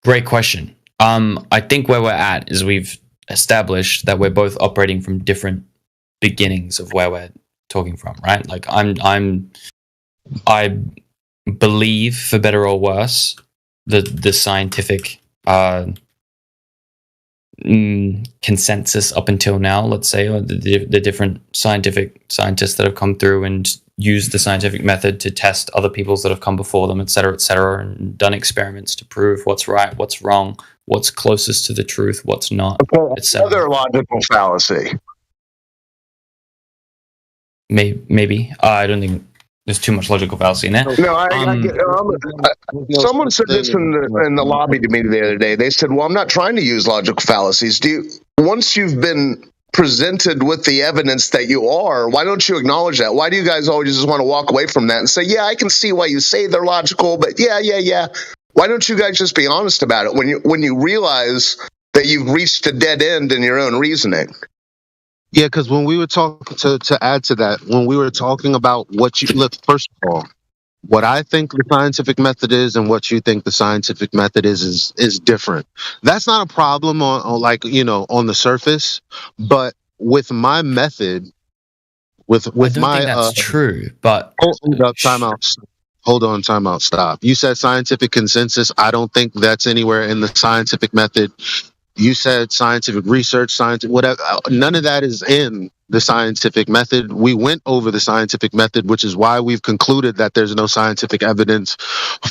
Great question. I think where we're at is we've established that we're both operating from different beginnings of where we're talking from, right? Like I believe, for better or worse, the scientific consensus up until now, let's say, or the different scientists that have come through and used the scientific method to test other people's that have come before them, et cetera, and done experiments to prove what's right, what's wrong, what's closest to the truth, what's not, etc. Another logical fallacy. Maybe. I don't think there's too much logical fallacy in there. No, someone said this in the lobby to me the other day. They said, well, I'm not trying to use logical fallacies. Once you've been presented with the evidence that you are, why don't you acknowledge that? Why do you guys always just want to walk away from that and say, yeah, I can see why you say they're logical, but yeah. Why don't you guys just be honest about it when you realize that you've reached a dead end in your own reasoning? Yeah, because when we were talking, to add to that, when we were talking about what you look, first of all, what I think the scientific method is and what you think the scientific method is different. That's not a problem on like, on the surface, but with my method, with I don't my think that's true, but hold up, time out, stop. You said scientific consensus. I don't think that's anywhere in the scientific method. You said scientific research, whatever. None of that is in the scientific method. We went over the scientific method, which is why we've concluded that there's no scientific evidence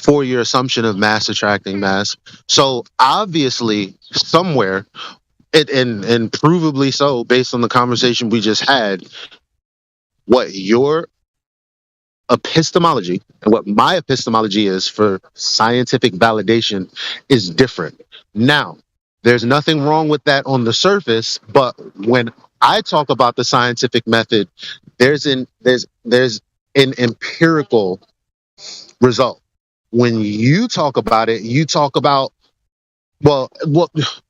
for your assumption of mass attracting mass. So obviously, somewhere, and provably so, based on the conversation we just had, what your epistemology and what my epistemology is for scientific validation is different. Now, there's nothing wrong with that on the surface, but when I talk about the scientific method, there's an empirical result. When you talk about it, you talk about, well,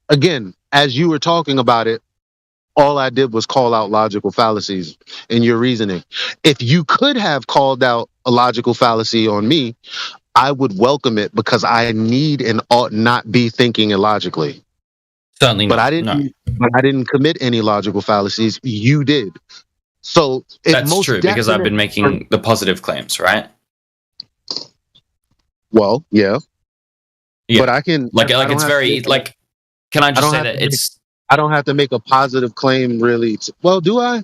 again, as you were talking about it, all I did was call out logical fallacies in your reasoning. If you could have called out a logical fallacy on me, I would welcome it because I need and ought not be thinking illogically. Certainly but not. I didn't. No. But I didn't commit any logical fallacies. You did. So that's true because I've been making the positive claims, right? Well, yeah. But I can like it's very like. Can I just say that it's? I don't have to make a positive claim, really. Well, do I?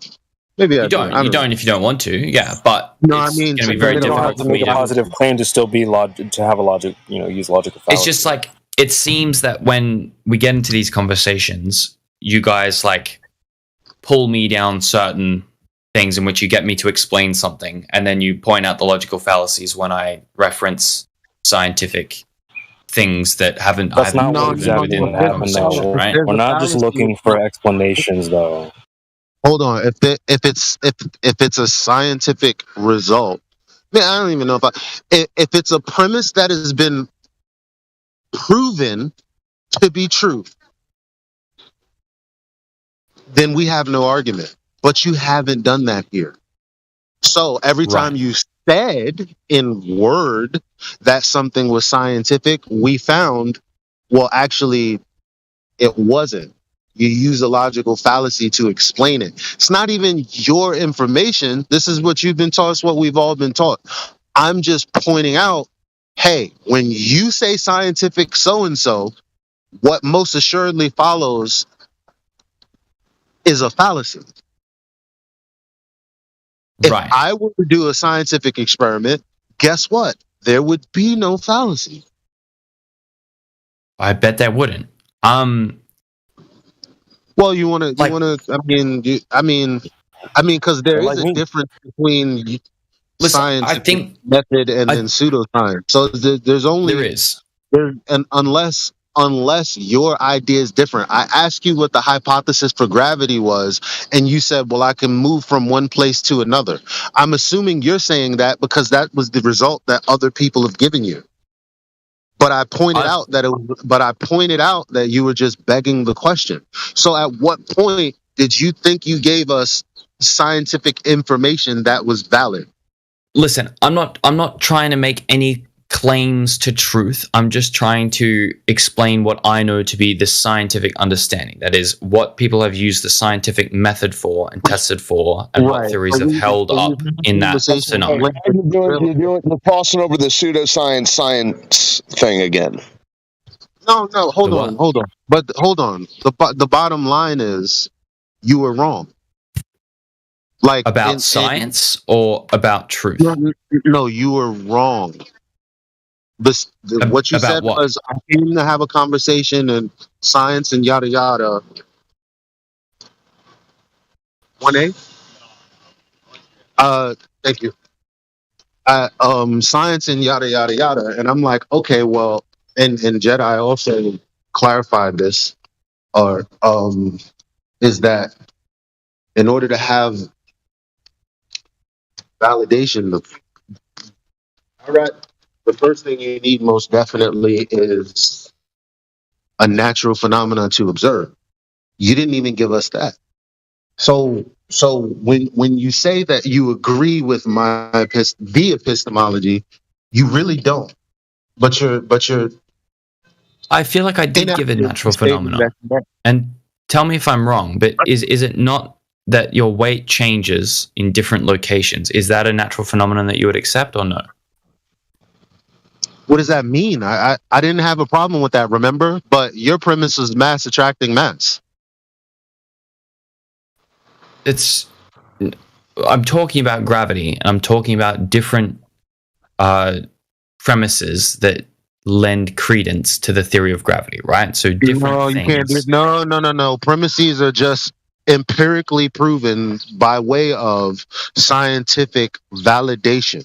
Maybe I don't. You don't if you don't want to. Yeah, but no, I mean, it's going to be very difficult to make a positive claim to still be to have a logic. Use logical fallacy. It's just like. It seems that when we get into these conversations, you guys like pull me down certain things in which you get me to explain something, and then you point out the logical fallacies when I reference scientific things that haven't. That's not what exactly didn't happen, though. Right? We're not just looking for explanations, though. Hold on. If it's a scientific result, man, I don't even know if it's a premise that has been proven to be true, then we have no argument. But you haven't done that here. So every time you said in word that something was scientific, we found, well, actually, it wasn't. You use a logical fallacy to explain it. It's not even your information. This is what you've been taught. It's what we've all been taught. I'm just pointing out, hey, when you say scientific so-and-so, what most assuredly follows is a fallacy. If I were to do a scientific experiment, guess what? There would be no fallacy. I bet there wouldn't. Well, you want to, I mean, because there is a difference between scientific method and then pseudoscience. So there's only unless your idea is different. I asked you what the hypothesis for gravity was, and you said, well, I can move from one place to another. I'm assuming you're saying that because that was the result that other people have given you. But I pointed out that you were just begging the question. So at what point did you think you gave us scientific information that was valid? Listen, I'm not trying to make any claims to truth. I'm just trying to explain what I know to be the scientific understanding. That is what people have used the scientific method for and tested for, and what theories have held up in that scenario. You're crossing over the pseudoscience science thing again. No, hold on. But hold on. The bottom line is you were wrong. Like about science or about truth? No, you were wrong. What you said was, I came to have a conversation and science and yada yada. 1A? Thank you. Science and yada yada yada. And I'm like, okay, well, and Jedi also clarified this, or is that in order to have validation, the first thing you need most definitely is a natural phenomenon to observe. You didn't even give us that. So when you say that you agree with the epistemology, you really don't. But you're. I feel like I did give a natural phenomenon. And tell me if I'm wrong, but is it not that your weight changes in different locations? Is that a natural phenomenon that you would accept or no? What does that mean? I didn't have a problem with that, remember? But your premise is mass attracting mass. I'm talking about gravity, and I'm talking about different premises that lend credence to the theory of gravity, right? So different things. No. Premises are just empirically proven by way of scientific validation.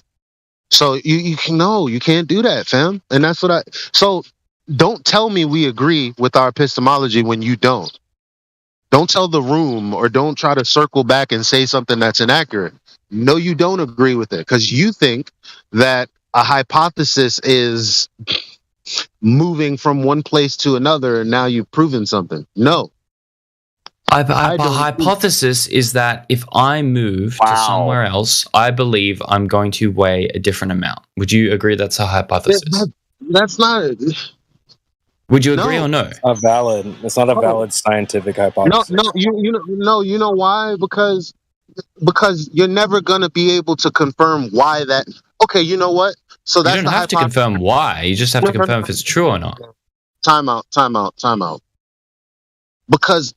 So you can't do that, fam. And that's what so don't tell me we agree with our epistemology when you don't. Don't tell the room, or don't try to circle back and say something that's inaccurate. No, you don't agree with it because you think that a hypothesis is moving from one place to another and now you've proven something. No. A hypothesis is that if I move to somewhere else, I believe I'm going to weigh a different amount. Would you agree that's a hypothesis? That's not. Would you agree or no? It's not valid. It's not a valid scientific hypothesis. No. You know why? Because you're never gonna be able to confirm why that. Okay, you know what? So that's you don't have to confirm why. You just have to confirm if it's true or not. Time out. Because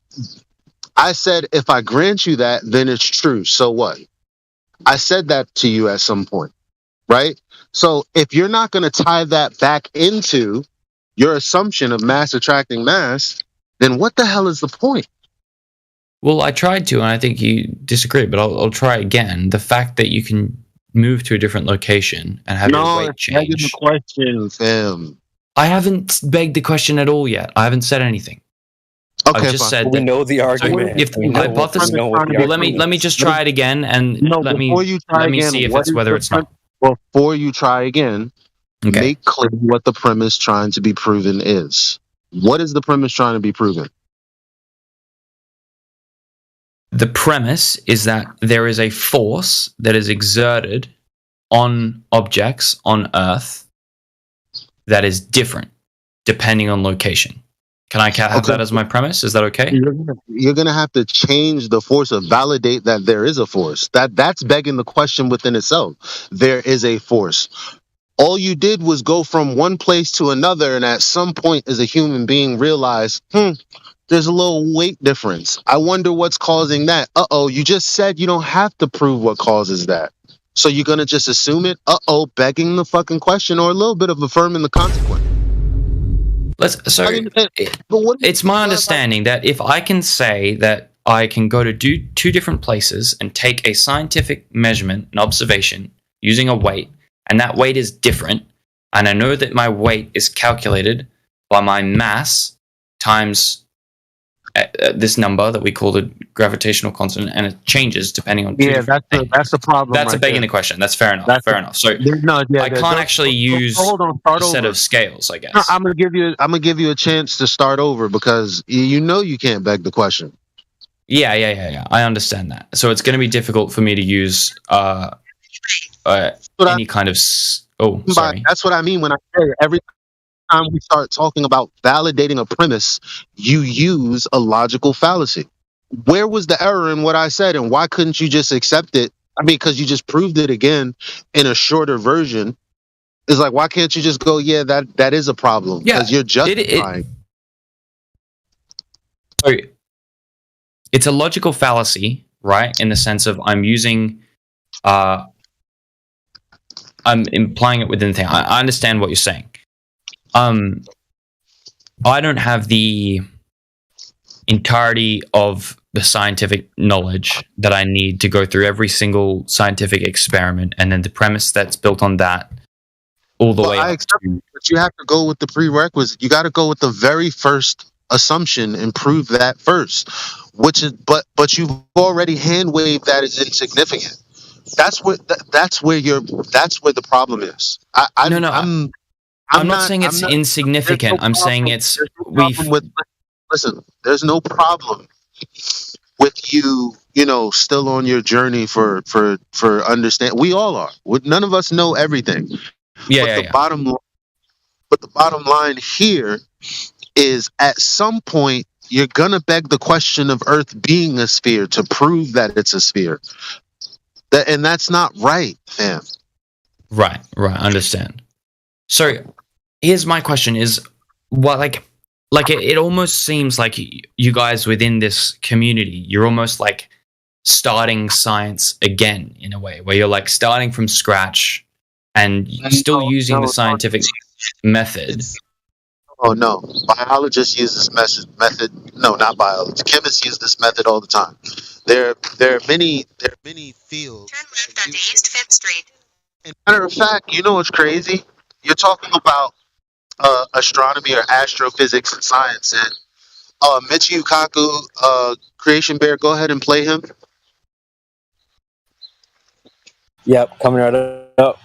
I said if I grant you that, then it's true. So what? I said that to you at some point, right? So if you're not going to tie that back into your assumption of mass attracting mass, then what the hell is the point? Well, I tried to, and I think you disagree, but I'll try again. The fact that you can move to a different location and have your weight change. The question, fam. I haven't begged the question at all yet. I haven't said anything. Okay, I've just said we know the argument. If the hypothesis, let me just try it again, and let me see if it's whether it's not. Before you try again, make clear what the premise trying to be proven is. What is the premise trying to be proven? The premise is that there is a force that is exerted on objects on Earth that is different depending on location. Can I have that as my premise? Is that okay? You're going to have to change the force or validate that there is a force. That's begging the question within itself. There is a force. All you did was go from one place to another, and at some point as a human being realize, there's a little weight difference. I wonder what's causing that. You just said you don't have to prove what causes that. So you're going to just assume it? Begging the fucking question, or a little bit of affirming the consequence. It's my understanding that if I can say that I can go to two different places and take a scientific measurement and observation using a weight, and that weight is different, and I know that my weight is calculated by my mass times this number that we call the gravitational constant, and it changes depending on that's the problem. That's a begging the question. That's fair enough. Fair enough. So I can't actually use a set of scales, I guess. No, I'm gonna give you a chance to start over because you know you can't beg the question. Yeah. I understand that. So it's going to be difficult for me to use any kind of. Oh, sorry. That's what I mean when I say every time we start talking about validating a premise, you use a logical fallacy. Where was the error in what I said, and why couldn't you just accept it? I mean, because you just proved it again in a shorter version. It's like, why can't you just go, that is a problem? Because you're justifying. It's a logical fallacy, right? In the sense of I'm implying it within the thing. I understand what you're saying. I don't have the entirety of the scientific knowledge that I need to go through every single scientific experiment and then the premise that's built on that all the way I accept but you have to go with the prerequisite. You got to go with the very first assumption and prove that first. Which is, but you've already hand waved that as insignificant. That's where that's where the problem is. I'm not saying it's insignificant. I'm saying it's listen. There's no problem with you still on your journey for understand. We all are. None of us know everything. But the bottom line here is at some point you're gonna beg the question of Earth being a sphere to prove that it's a sphere. And that's not right, fam. Right, understand. So here's my question is what it almost seems like you guys within this community, you're almost like starting science again in a way, where you're like starting from scratch and still using the scientific method. Oh no, biologists use this method. No, not biologists. Chemists use this method all the time. There are many fields. Turn left onto East 5th Street. And matter of fact, you know what's crazy? You're talking about astronomy or astrophysics and science, and Michio Kaku, Creation Bear, go ahead and play him. Yep, coming right up.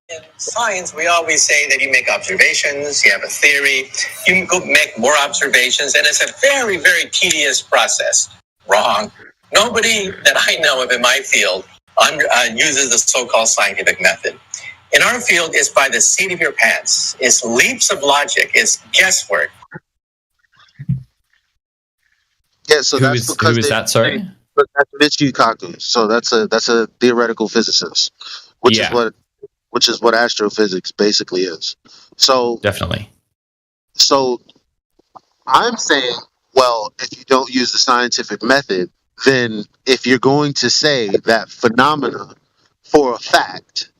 In science, we always say that you make observations, you have a theory, you can go make more observations, and it's a very, very tedious process. Wrong. Nobody that I know of in my field uses the so-called scientific method. In our field, it's by the seat of your pants. It's leaps of logic. It's guesswork. Yeah, so who is that? Sorry, but that's Michio Kaku. So that's a theoretical physicist, which is what astrophysics basically is. So definitely. So I'm saying, well, if you don't use the scientific method, then if you're going to say that phenomena for a fact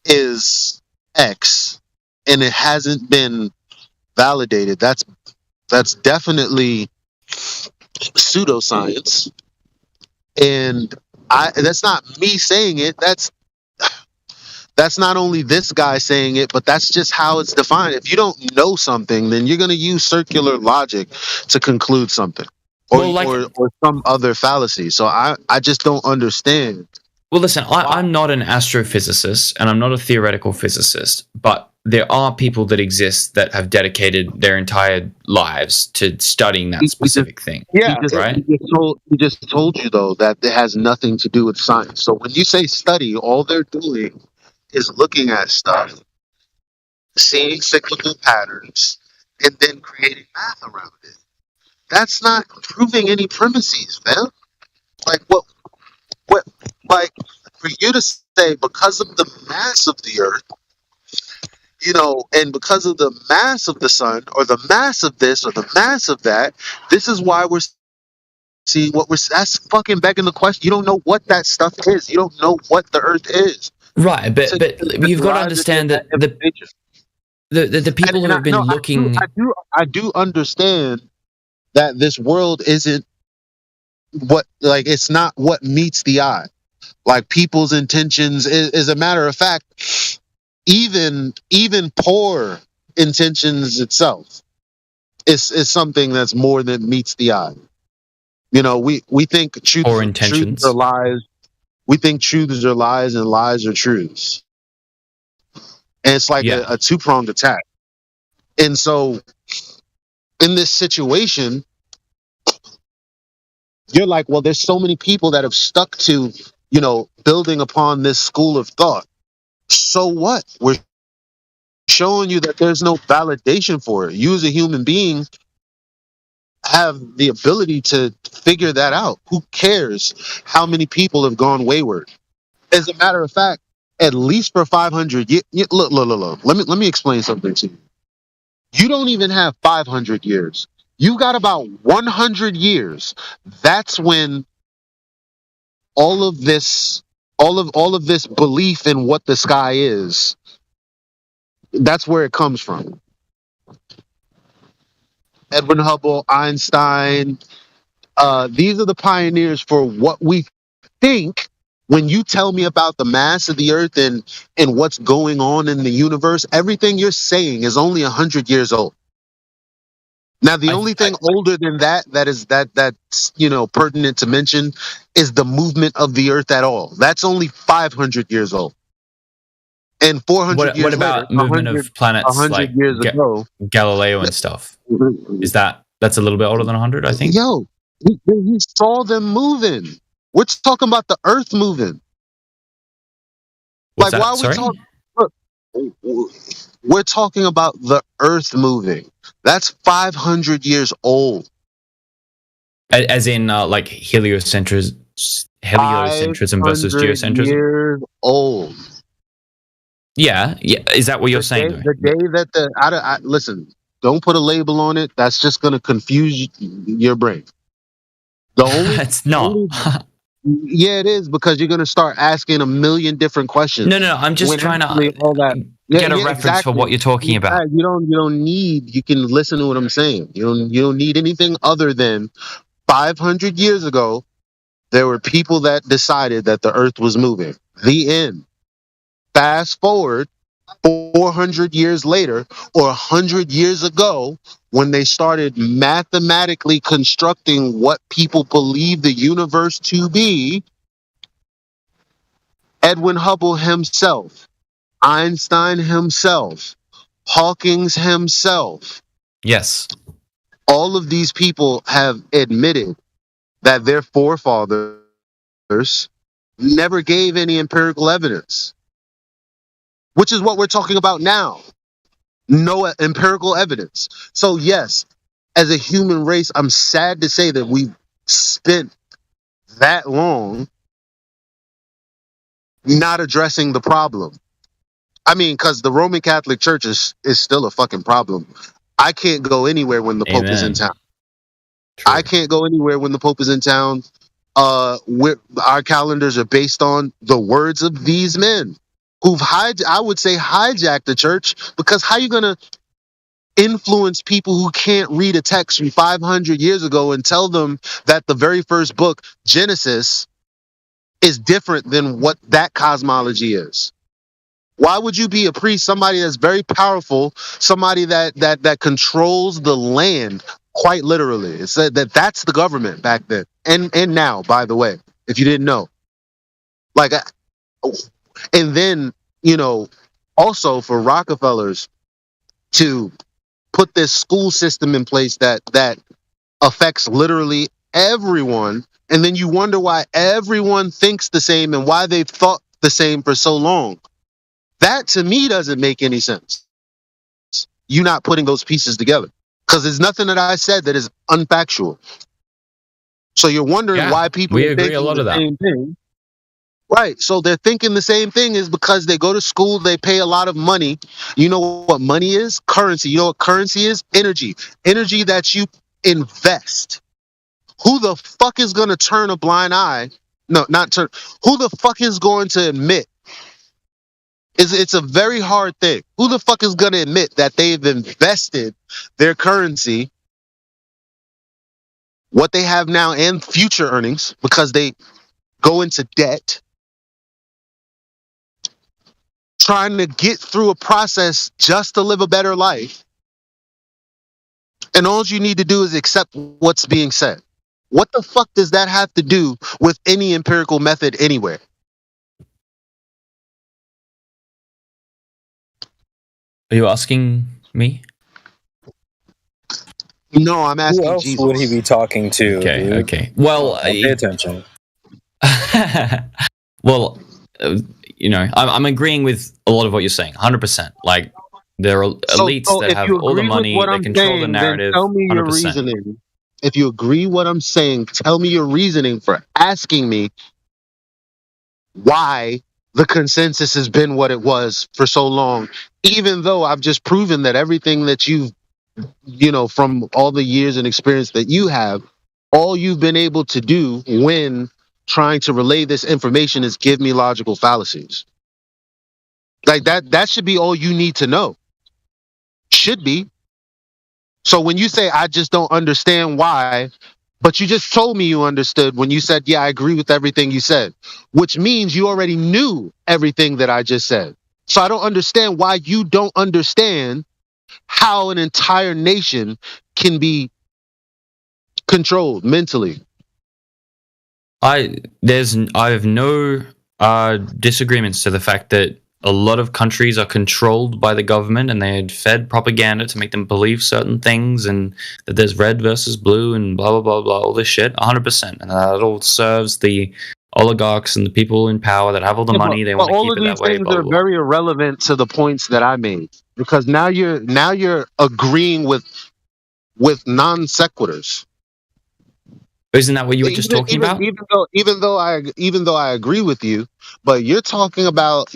is X and it hasn't been validated, that's definitely pseudoscience. And that's not me saying it. That's not only this guy saying it, but that's just how it's defined. If you don't know something, then you're going to use circular logic to conclude something, or some other fallacy. So I just don't understand. Well, listen, I'm not an astrophysicist and I'm not a theoretical physicist, but there are people that exist that have dedicated their entire lives to studying that specific thing. Yeah, right. He just told you though that it has nothing to do with science. So when you say study, all they're doing is looking at stuff, seeing cyclical patterns, and then creating math around it. That's not proving any premises, man. Like what, like for you to say because of the mass of the Earth, and because of the mass of the sun, or the mass of this, or the mass of that, this is why we're seeing what that's fucking begging the question. You don't know what that stuff is. You don't know what the Earth is. Right, but you've got to understand that the people who have been looking. I do understand that this world isn't it's not what meets the eye. Like people's intentions is a matter of fact, even poor intentions itself is something that's more than meets the eye. We think truths are lies. We think truths are lies and lies are truths. And it's like a two-pronged attack. And so in this situation, you're like, well, there's so many people that have stuck to, building upon this school of thought. So what? We're showing you that there's no validation for it. You as a human being have the ability to figure that out. Who cares how many people have gone wayward? As a matter of fact, at least for 500 years, look. Let me explain something to you. You don't even have 500 years. You got about 100 years. That's when all of this belief in what the sky is, that's where it comes from. Edwin Hubble, Einstein, these are the pioneers for what we think When you tell me about the mass of the earth and what's going on in the universe, everything you're saying is only 100 years old. Now, the only thing older than that's pertinent to mention is the movement of the earth at all. That's only 500 years old. And 400 years what about later, movement of planets like years ago, Galileo and stuff? That's a little bit older than 100, I think? Yo, you saw them moving. We're talking about the earth moving. What's like, that? why are Sorry? we're talking about the earth moving. That's 500 years old. As in, like, heliocentrism versus geocentrism? Years old. Yeah. Is that what you're saying? The day that listen, don't put a label on it. That's just going to confuse your brain. It's not. Yeah, it is, because you're going to start asking a million different questions. No. I'm just trying to get a reference for what you're talking about. You don't need. You can listen to what I'm saying. You don't need anything other than 500 years ago, there were people that decided that the earth was moving. The end. Fast forward 400 years later, or 100 years ago, when they started mathematically constructing what people believe the universe to be, Edwin Hubble himself, Einstein himself, Hawking's himself. Yes. All of these people have admitted that their forefathers never gave any empirical evidence, which is what we're talking about now. No empirical evidence. So yes, as a human race, I'm sad to say that we've spent that long not addressing the problem. I mean, because the Roman Catholic Church is still a fucking problem. I can't go anywhere when the Pope is in town. True. I can't go anywhere when the Pope is in town. Our calendars are based on the words of these men who've hijacked the church, because how you going to influence people who can't read a text from 500 years ago and tell them that the very first book, Genesis, is different than what that cosmology is? Why would you be a priest, somebody that's very powerful, somebody that controls the land, quite literally? It said that's the government back then, and now, by the way, if you didn't know. And then, also for Rockefellers to put this school system in place that affects literally everyone, and then you wonder why everyone thinks the same and why they've thought the same for so long. That, to me, doesn't make any sense. You not putting those pieces together, because there's nothing that I said that is unfactual. So you're wondering why people we are agree thinking a lot the of that. same thing. Right. So they're thinking the same thing is because they go to school, they pay a lot of money. You know what money is? Currency. You know what currency is? Energy. Energy that you invest. Who the fuck is going to turn a blind eye? No, not turn. Who the fuck is going to admit? It's a very hard thing. Who the fuck is going to admit that they've invested their currency, what they have now and future earnings, because they go into debt, trying to get through a process just to live a better life, and all you need to do is accept what's being said? What the fuck does that have to do with any empirical method anywhere? Are you asking me? No, I'm asking Who else Jesus. would he be talking to? Okay. Well, pay attention. Well, I'm agreeing with a lot of what you're saying, 100%. Like, there are elites that have all the money, they control the narrative. Tell me your 100%. reasoning. If you agree what I'm saying, tell me your reasoning for asking me why the consensus has been what it was for so long, even though I've just proven that everything that you've, from all the years and experience that you have, all you've been able to do when trying to relay this information is give me logical fallacies. Like that should be all you need to know. Should be. So when you say, I just don't understand why, But you just told me you understood when you said, yeah, I agree with everything you said, which means you already knew everything that I just said. So I don't understand why you don't understand how an entire nation can be controlled mentally. I have no disagreements to the fact that a lot of countries are controlled by the government and they had fed propaganda to make them believe certain things, and that there's red versus blue and blah, blah, blah, blah, all this shit, 100%. And that all serves the oligarchs and the people in power that have all the money. They want to keep it that way. All of these things are very irrelevant to the points that I made, because now you're agreeing with non sequiturs. Isn't that what you were just talking about? Even though I agree with you, but you're talking about,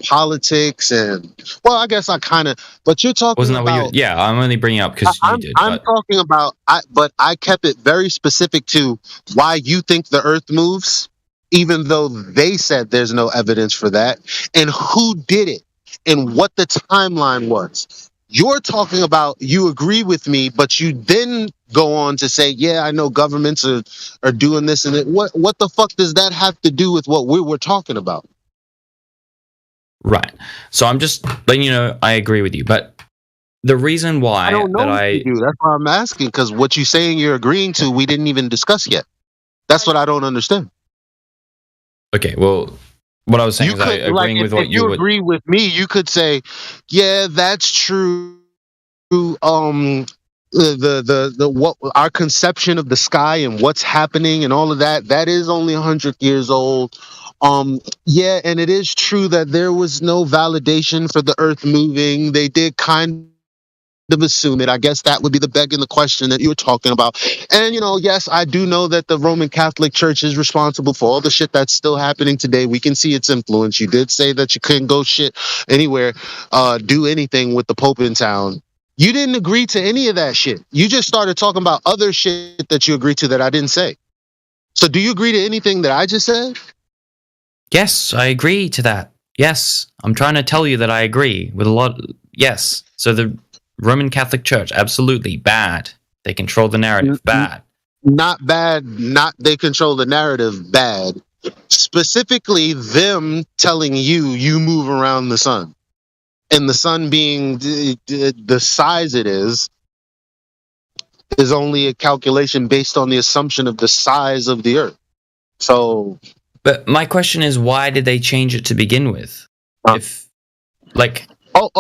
politics and, well, I guess I kind of, but you're talking Wasn't that about, what you? Yeah, I'm only bringing up because you did. I'm talking about, but I kept it very specific to why you think the Earth moves, even though they said there's no evidence for that, and who did it, and what the timeline was. You're talking about, you agree with me, but you then go on to say, yeah, I know governments are doing this and that. What the fuck does that have to do with what we were talking about? Right. So I'm just letting you know I agree with you, but the reason why I don't know what you do. That's why I'm asking, because what you're saying you're agreeing to, we didn't even discuss yet. That's what I don't understand. Okay, well, what I was saying is I agreeing with what you would. If you agree with me, you could say, yeah, that's true. The what our conception of the sky and what's happening and all of that is only 100 years old. Yeah, and it is true that there was no validation for the Earth moving. They did kind of assume it. I guess that would be the begging the question that you were talking about. And yes, I do know that the Roman Catholic Church is responsible for all the shit that's still happening today. We can see its influence. You did say that you couldn't go shit anywhere, do anything with the Pope in town. You didn't agree to any of that shit. You just started talking about other shit that you agreed to that I didn't say. So do you agree to anything that I just said? Yes, I agree to that. Yes, I'm trying to tell you that I agree with a lot. Yes. So the Roman Catholic Church, absolutely bad. They control the narrative, bad. Not bad, not they control the narrative, bad. Specifically, them telling you move around the sun. And the sun being the size it is only a calculation based on the assumption of the size of the Earth. So, but my question is, why did they change it to begin with? That's what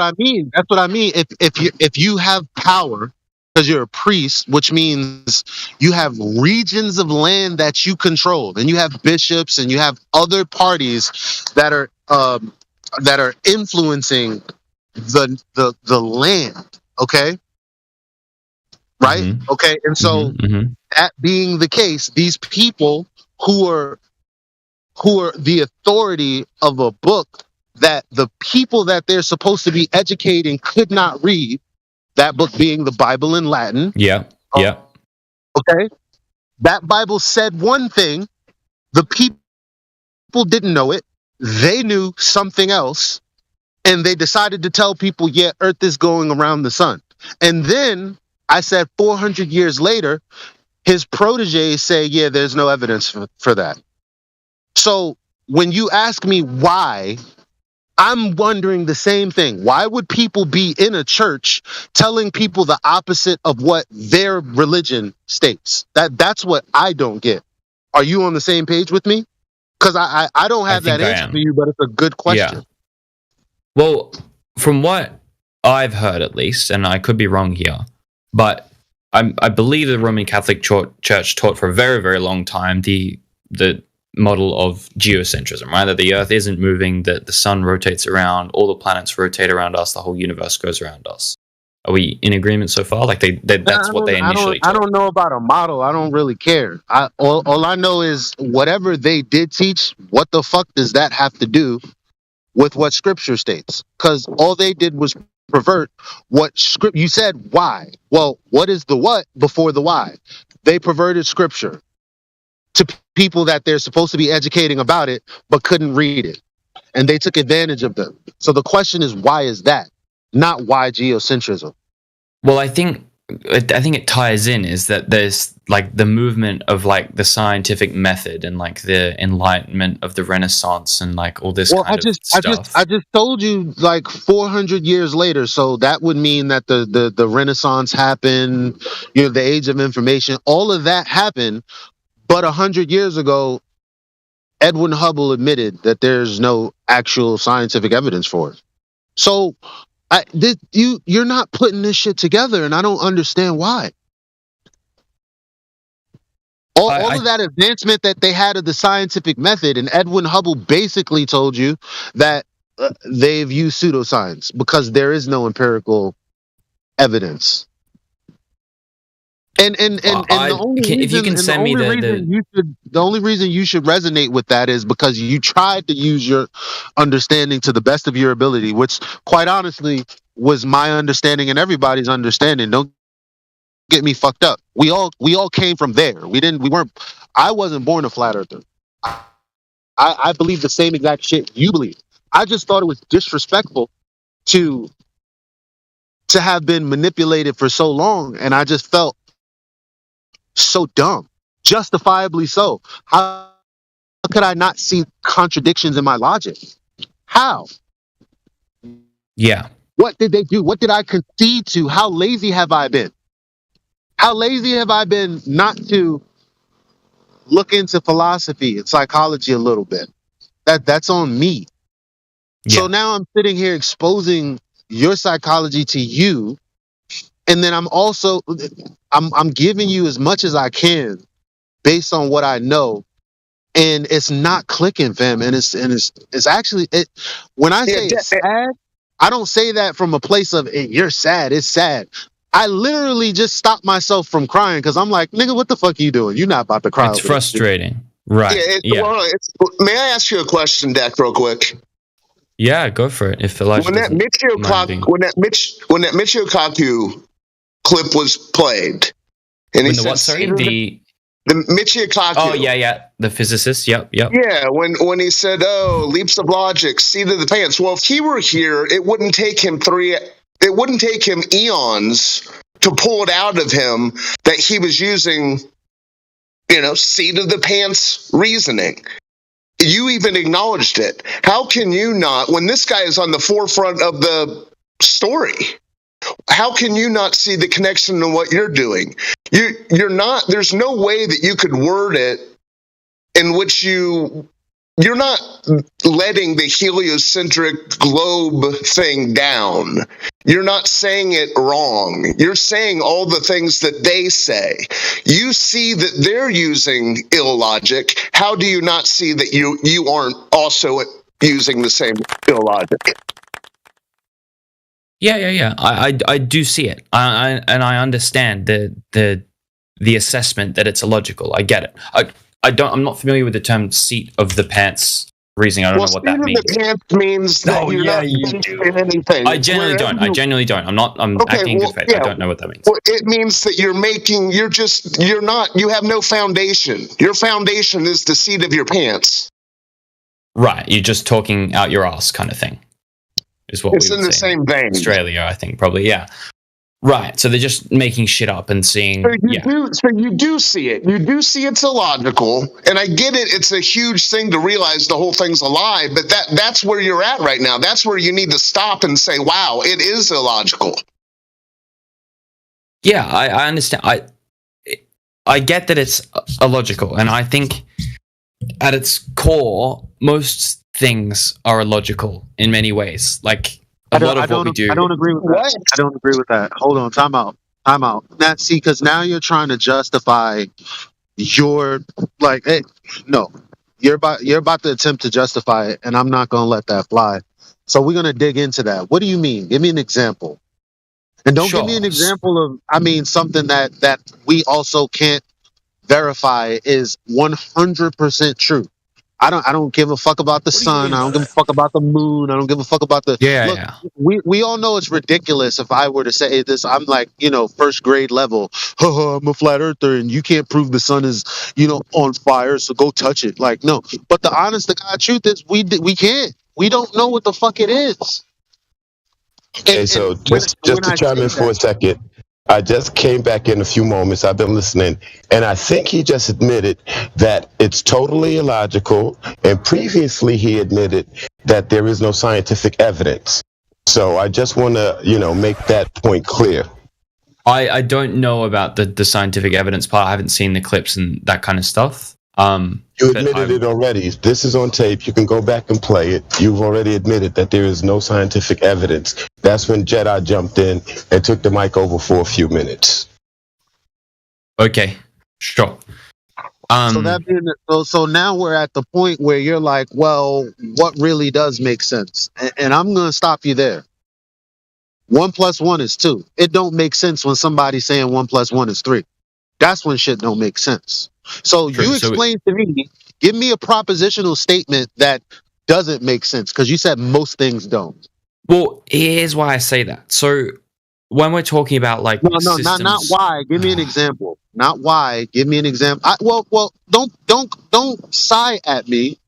I mean. That's what I mean. If you have power, because you're a priest, which means you have regions of land that you control, and you have bishops, and you have other parties that are influencing the land, okay? Right? Mm-hmm. Okay, and so that being the case, these people who are the authority of a book that the people that they're supposed to be educating could not read, that book being the Bible in Latin. Yeah. Okay? That Bible said one thing, the people didn't know it. They knew something else, and they decided to tell people, yeah, Earth is going around the sun. And then I said 400 years later, his proteges say, yeah, there's no evidence for that. So when you ask me why, I'm wondering the same thing. Why would people be in a church telling people the opposite of what their religion states? That's what I don't get. Are you on the same page with me? Because I don't have that answer for you, but it's a good question. Yeah. Well, from what I've heard, at least, and I could be wrong here, but I believe the Roman Catholic Church taught for a very, very long time the model of geocentrism, right? That the Earth isn't moving, that the sun rotates around, all the planets rotate around us, the whole universe goes around us. Are we in agreement so far? Like that's what they initially taught. I don't know about a model. I don't really care. All I know is whatever they did teach, what the fuck does that have to do with what Scripture states? Because all they did was pervert what Scripture. You said why. Well, what is the what before the why? They perverted Scripture to people that they're supposed to be educating about it, but couldn't read it. And they took advantage of them. So the question is, why is that? Not why geocentrism. Well, I think I think it ties in is that there's like the movement of like the scientific method and like the enlightenment of the Renaissance and like all this kind of stuff. I just told you like 400 years later, so that would mean that the Renaissance happened, you know, the age of information, all of that happened, but 100 years ago, Edwin Hubble admitted that there's no actual scientific evidence for it. So you're not putting this shit together, and I don't understand why. All of that advancement that they had of the scientific method, and Edwin Hubble basically told you that they've used pseudoscience because there is no empirical evidence. And the only reason you should resonate with that is because you tried to use your understanding to the best of your ability, which quite honestly was my understanding and everybody's understanding. Don't get me fucked up. We all came from there. I wasn't born a flat earther. I believe the same exact shit you believe. I just thought it was disrespectful to have been manipulated for so long, and I just felt so dumb, justifiably so. How could I not see contradictions in my logic? How? Yeah. What did they do? What did I concede to? How lazy have I been? How lazy have I been not to look into philosophy and psychology a little bit? That's on me. Yeah. So now I'm sitting here exposing your psychology to you, and then I'm also I'm giving you as much as I can based on what I know, and it's not clicking, fam. And it's actually it. When I say it's sad, I don't say that from a place of you're sad. It's sad. I literally just stopped myself from crying because I'm like, nigga, what the fuck are you doing? You're not about to cry. It's frustrating, right? Yeah. Well, may I ask you a question, Dak, real quick? Yeah, go for it. If Elijah when that Michio Kaku clip was played, and he said, the Michio Kaku. Oh yeah, the physicist. Yep. Yeah, when he said, "Oh, leaps of logic, seat of the pants." Well, if he were here, it wouldn't take him eons to pull it out of him that he was using, seat of the pants reasoning. You even acknowledged it. How can you not, when this guy is on the forefront of the story, how can you not see the connection to what you're doing? You're not, there's no way that you could word it in which you're not letting the heliocentric globe thing down. You're not saying it wrong. You're saying all the things that they say. You see that they're using illogic. How do you not see that you aren't also using the same illogic? Yeah. I do see it. And I understand the assessment that it's illogical. I get it. I'm not familiar with the term seat of the pants reasoning. I don't know what that means. Seat of the pants means that you're not in anything. I genuinely don't. I'm acting in good faith. I don't know what that means. Well, it means that you have no foundation. Your foundation is the seat of your pants. Right. You're just talking out your ass kind of thing. Is what it's in the same vein. Australia, I think, probably, yeah. Right, so they're just making shit up and seeing. So you do see it. You do see it's illogical, and I get it. It's a huge thing to realize the whole thing's a lie, but that's where you're at right now. That's where you need to stop and say, "Wow, it is illogical." Yeah, I understand. I get that it's illogical, and I think at its core, most things are illogical in many ways. Like. I don't agree with that. I don't agree with that. Hold on, time out. Now, see, because now you're trying to justify your you're about to attempt to justify it, and I'm not going to let that fly. So we're going to dig into that. What do you mean? Give me an example, and don't give me an example of. I mean something that we also can't verify is 100% true. I don't give a fuck about the sun. I don't give a fuck about the moon. I don't give a fuck about the We all know it's ridiculous if I were to say this. I'm like, first grade level. I'm a flat earther, and you can't prove the sun is, on fire. So go touch it. Like, no. But the honest to God truth is, we can't. We don't know what the fuck it is. Okay, so just to chime in for a second. I just came back in a few moments. I've been listening, and I think he just admitted that it's totally illogical, and previously he admitted that there is no scientific evidence. So I just want to, make that point clear. I don't know about the scientific evidence part. I haven't seen the clips and that kind of stuff. You admitted it already. This is on tape. You can go back and play it. You've already admitted that there is no scientific evidence. That's when Jedi jumped in and took the mic over for a few minutes. Okay, sure. So now we're at the point where you're like, well, what really does make sense? And I'm going to stop you there. 1 + 1 is 2. It don't make sense when somebody's saying 1 + 1 is 3. That's when shit don't make sense. So you explain to me, give me a propositional statement that doesn't make sense, because you said most things don't. Well, here's why I say that. So when we're talking about like systems, not why. Give me an example. Not why. Give me an example. Well, don't sigh at me,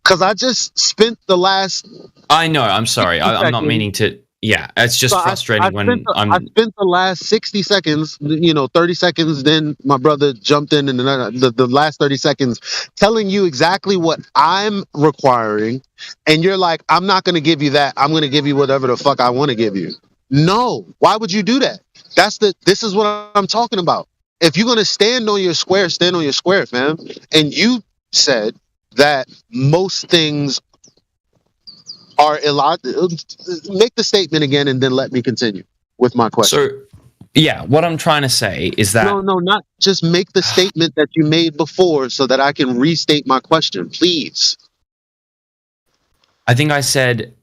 because I just spent the last. I know. I'm sorry. I'm not meaning to. Yeah, it's just frustrating I spent the last 60 seconds, 30 seconds, then my brother jumped in, and the last 30 seconds telling you exactly what I'm requiring, and you're like, I'm not going to give you that. I'm going to give you whatever the fuck I want to give you. No, why would you do that? This is what I'm talking about. If you're going to stand on your square, stand on your square, fam. And you said that most things are illogical. Make the statement again, and then let me continue with my question. So, yeah, what I'm trying to say is that no, not just make the statement that you made before, so that I can restate my question, please. I think I said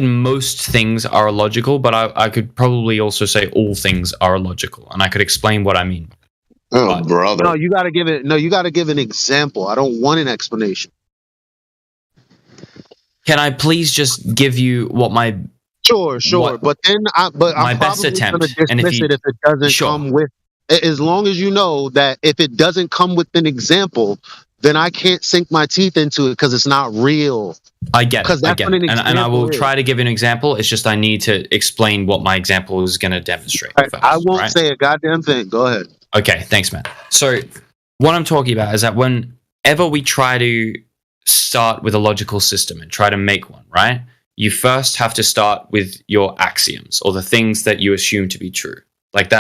most things are illogical, but I could probably also say all things are illogical, and I could explain what I mean. Oh, brother! No, you got to give it. No, you got to give an example. I don't want an explanation. Can I please just give you what my sure, but then I'm best attempt, going to dismiss it if it doesn't come with. As long as you know that if it doesn't come with an example, then I can't sink my teeth into it because it's not real. I get it, and I will try to give an example. It's just I need to explain what my example is going to demonstrate. Right, first, I won't say a goddamn thing. Go ahead. Okay, thanks, man. So what I'm talking about is that whenever we try to start with a logical system and try to make one, right? You first have to start with your axioms, or the things that you assume to be true. Like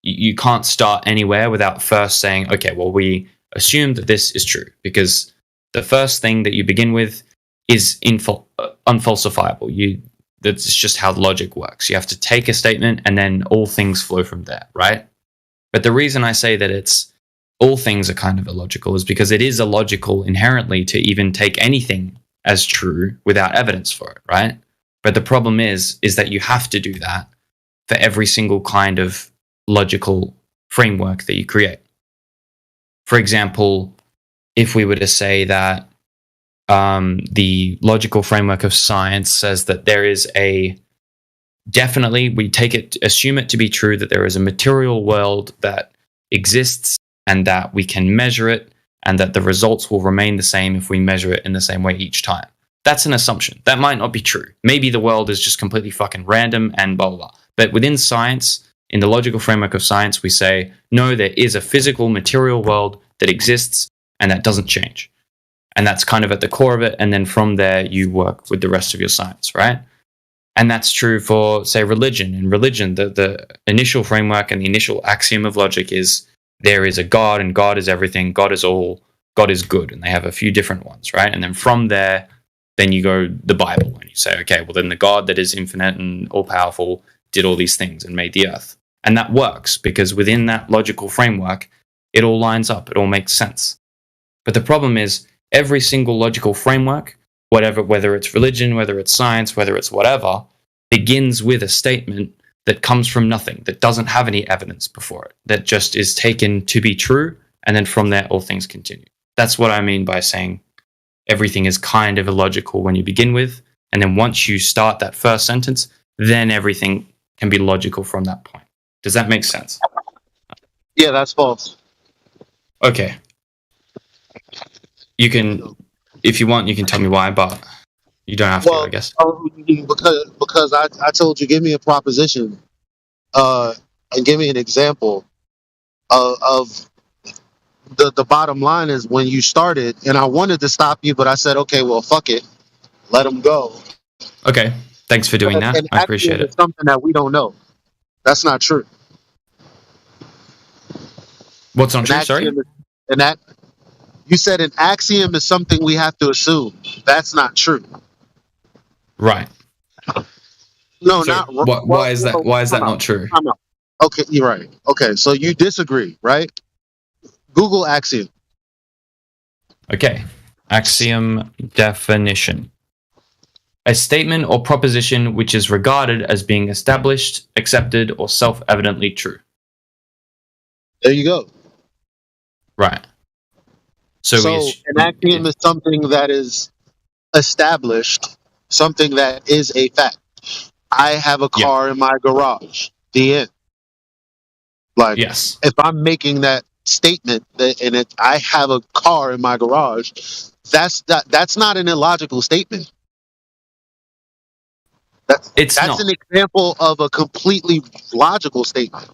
you can't start anywhere without first saying, okay, well, we assume that this is true, because the first thing that you begin with is unfalsifiable. That's just how logic works. You have to take a statement and then all things flow from there, right? But the reason I say that it's all things are kind of illogical is because it is illogical inherently to even take anything as true without evidence for it, right? But the problem is that you have to do that for every single kind of logical framework that you create. For example, if we were to say that the logical framework of science says that there is definitely, assume it to be true that there is a material world that exists and that we can measure it, and that the results will remain the same if we measure it in the same way each time. That's an assumption. That might not be true. Maybe the world is just completely fucking random and blah, blah, blah. But within science, in the logical framework of science, we say, no, there is a physical material world that exists and that doesn't change. And that's kind of at the core of it. And then from there, you work with the rest of your science, right? And that's true for, say, religion. In religion, the initial framework and the initial axiom of logic is there is a God, and God is everything, God is all, God is good. And they have a few different ones, right? And then from there, then you go the Bible, and you say, okay, well, then the God that is infinite and all-powerful did all these things and made the earth. And that works, because within that logical framework, it all lines up, it all makes sense. But the problem is, every single logical framework, whether it's religion, whether it's science, whether it's whatever, begins with a statement that comes from nothing, that doesn't have any evidence before it, that just is taken to be true, and then from there, all things continue. That's what I mean by saying everything is kind of illogical when you begin with, and then once you start that first sentence, then everything can be logical from that point. Does that make sense? Yeah, that's false. Okay. You can, if you want, you can tell me why, but... You don't have to, I guess. Because I told you, give me a proposition, and give me an example of the bottom line is when you started, and I wanted to stop you, but I said, okay, well, fuck it, let them go. Okay, thanks for doing that. I appreciate it. It's something that we don't know. That's not true. What's not true? Sorry. And that you said an axiom is something we have to assume. That's not true. Right. No, so not. Why is that? Why is that not true? Okay, you're right. Okay, so you disagree, right? Google axiom. Okay. Axiom definition. A statement or proposition which is regarded as being established, accepted, or self-evidently true. There you go. Right. So an axiom is something that is established, something that is a fact. I have a car in my garage. The end. Like, yes. If I'm making that statement I have a car in my garage, that's not an illogical statement. That's an example of a completely logical statement.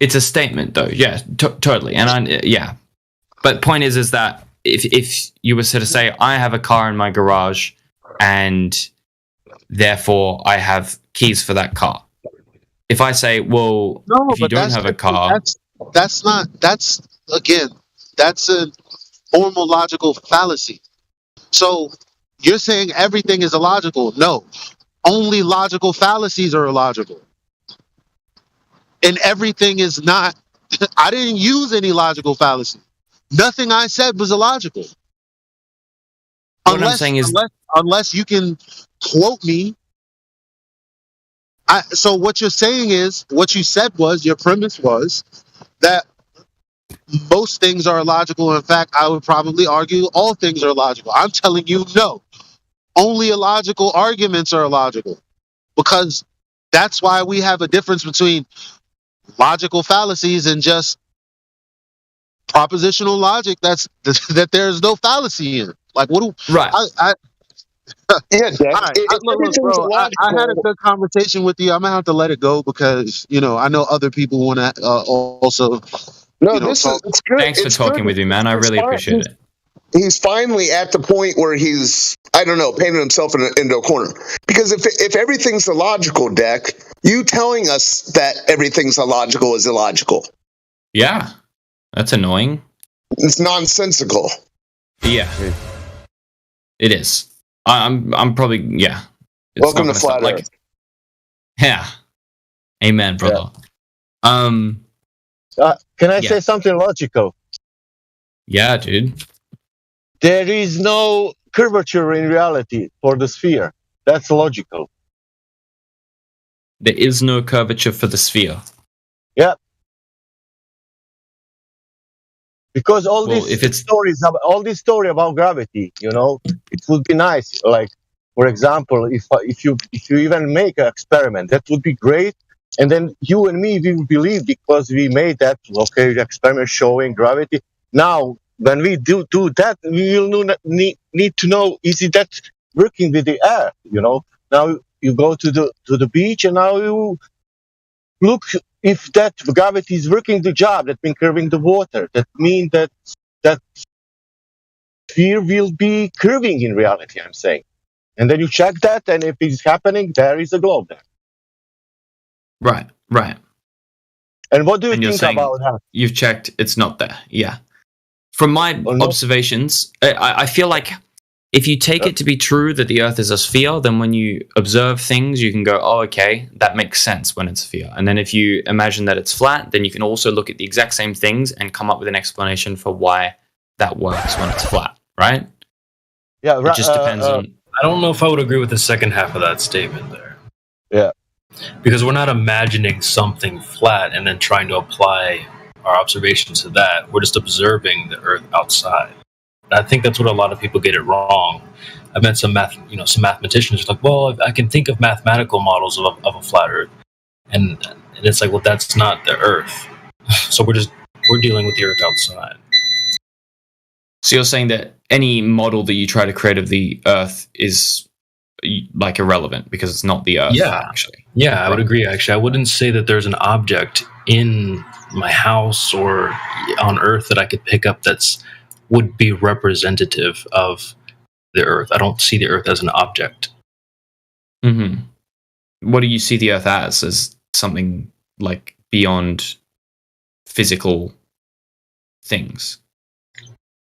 It's a statement, though. Yeah, totally. And but point is that if you were to say, I have a car in my garage, and therefore I have keys for that car. If I say, well, if you don't have a car, that's a formal logical fallacy. So you're saying everything is illogical. No, only logical fallacies are illogical. And everything is not. I didn't use any logical fallacy. Nothing I said was illogical. What I'm saying is, unless you can quote me. So what you're saying is, what you said was, your premise was that most things are illogical. In fact, I would probably argue all things are illogical. I'm telling you, no. Only illogical arguments are illogical. Because that's why we have a difference between logical fallacies and just propositional logic that there's no fallacy in. Like, what do right? Yeah, Jack. I had a good conversation with you. I'm gonna have to let it go because I know other people want to also. No, it's good. Thanks for talking with me, man. I really appreciate it. He's finally at the point where he's, I don't know, painting himself into a corner. Because if everything's illogical, Deck, you telling us that everything's illogical is illogical. Yeah, that's annoying. It's nonsensical. Yeah, it is. I'm probably It's Welcome to Flat Earth. Yeah. Amen, brother. Yeah. Can I say something logical? Yeah, dude. There is no curvature in reality for the sphere. That's logical. There is no curvature for the sphere. Yeah. Because all this story about gravity, it would be nice. Like, for example, if you even make an experiment, that would be great. And then you and me, we will believe because we made that experiment showing gravity. Now, when we do that, we will need to know, is it that working with the Earth? Now you go to the beach and now you look if that gravity is working the job. That means curving the water. That means that sphere will be curving in reality. I'm saying, and then you check that, and if it's happening, there is a globe there. Right. And what do you think about that? You've checked, it's not there. Yeah. From my observations, I feel like if you take it to be true that the Earth is a sphere, then when you observe things, you can go, oh, okay, that makes sense when it's a sphere. And then if you imagine that it's flat, then you can also look at the exact same things and come up with an explanation for why that works when it's flat, right? Yeah, it just depends on... I don't know if I would agree with the second half of that statement there. Yeah. Because we're not imagining something flat and then trying to apply our observations to that. We're just observing the Earth outside. And I think that's what a lot of people get it wrong. I've met some mathematicians who are like, well, I can think of mathematical models of a flat Earth. And it's like, well, that's not the Earth. So we're dealing with the Earth outside. So you're saying that any model that you try to create of the Earth is like irrelevant because it's not the Earth. Yeah, actually. Yeah, I would agree. Actually, I wouldn't say that there's an object in my house or on Earth that I could pick up would be representative of the Earth. I don't see the Earth as an object. Mm-hmm. What do you see the Earth as? As something like beyond physical things?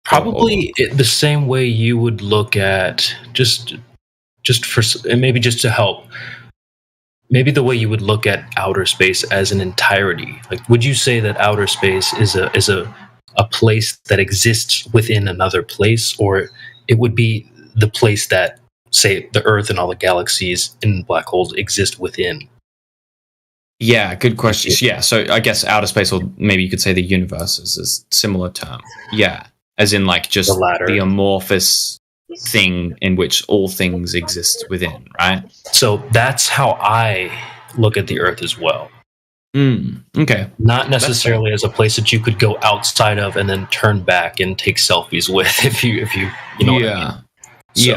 Probably the same way you would look at just for, and maybe just to help. Maybe the way you would look at outer space as an entirety. Like, would you say that outer space is a place that exists within another place, or it would be the place that, say, the Earth and all the galaxies in black holes exist within? Yeah, good question. Yeah, so I guess outer space, or maybe you could say the universe is a similar term. Yeah, as in like just the amorphous thing in which all things exist within, right? So that's how I look at the Earth as well. Okay. Not necessarily as a place that you could go outside of and then turn back and take selfies with, if you know what I mean. So,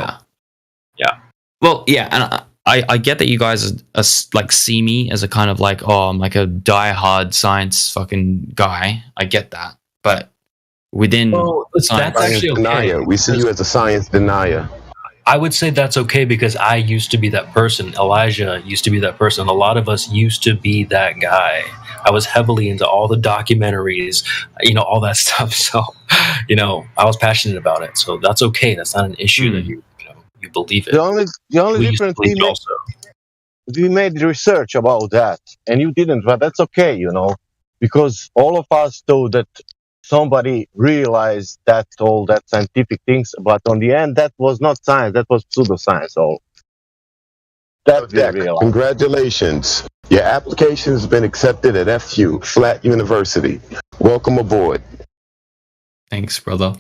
yeah. Well, yeah, and I get that you guys are like see me as a kind of like, oh, I'm like a diehard science fucking guy. I get that, but within that's actually okay. Denier. We see you as a science denier. I would say that's okay because I used to be that person. Elijah used to be that person. A lot of us used to be that guy. I was heavily into all the documentaries, all that stuff. So, I was passionate about it. So that's okay. That's not an issue that you believe it. The only difference we made research about that, and you didn't, but that's okay, because all of us thought that somebody realized that all that scientific things, but on the end, that was not science, that was pseudoscience. All that they realized. Congratulations. Your application has been accepted at FU, Flat University. Welcome aboard. Thanks, brother.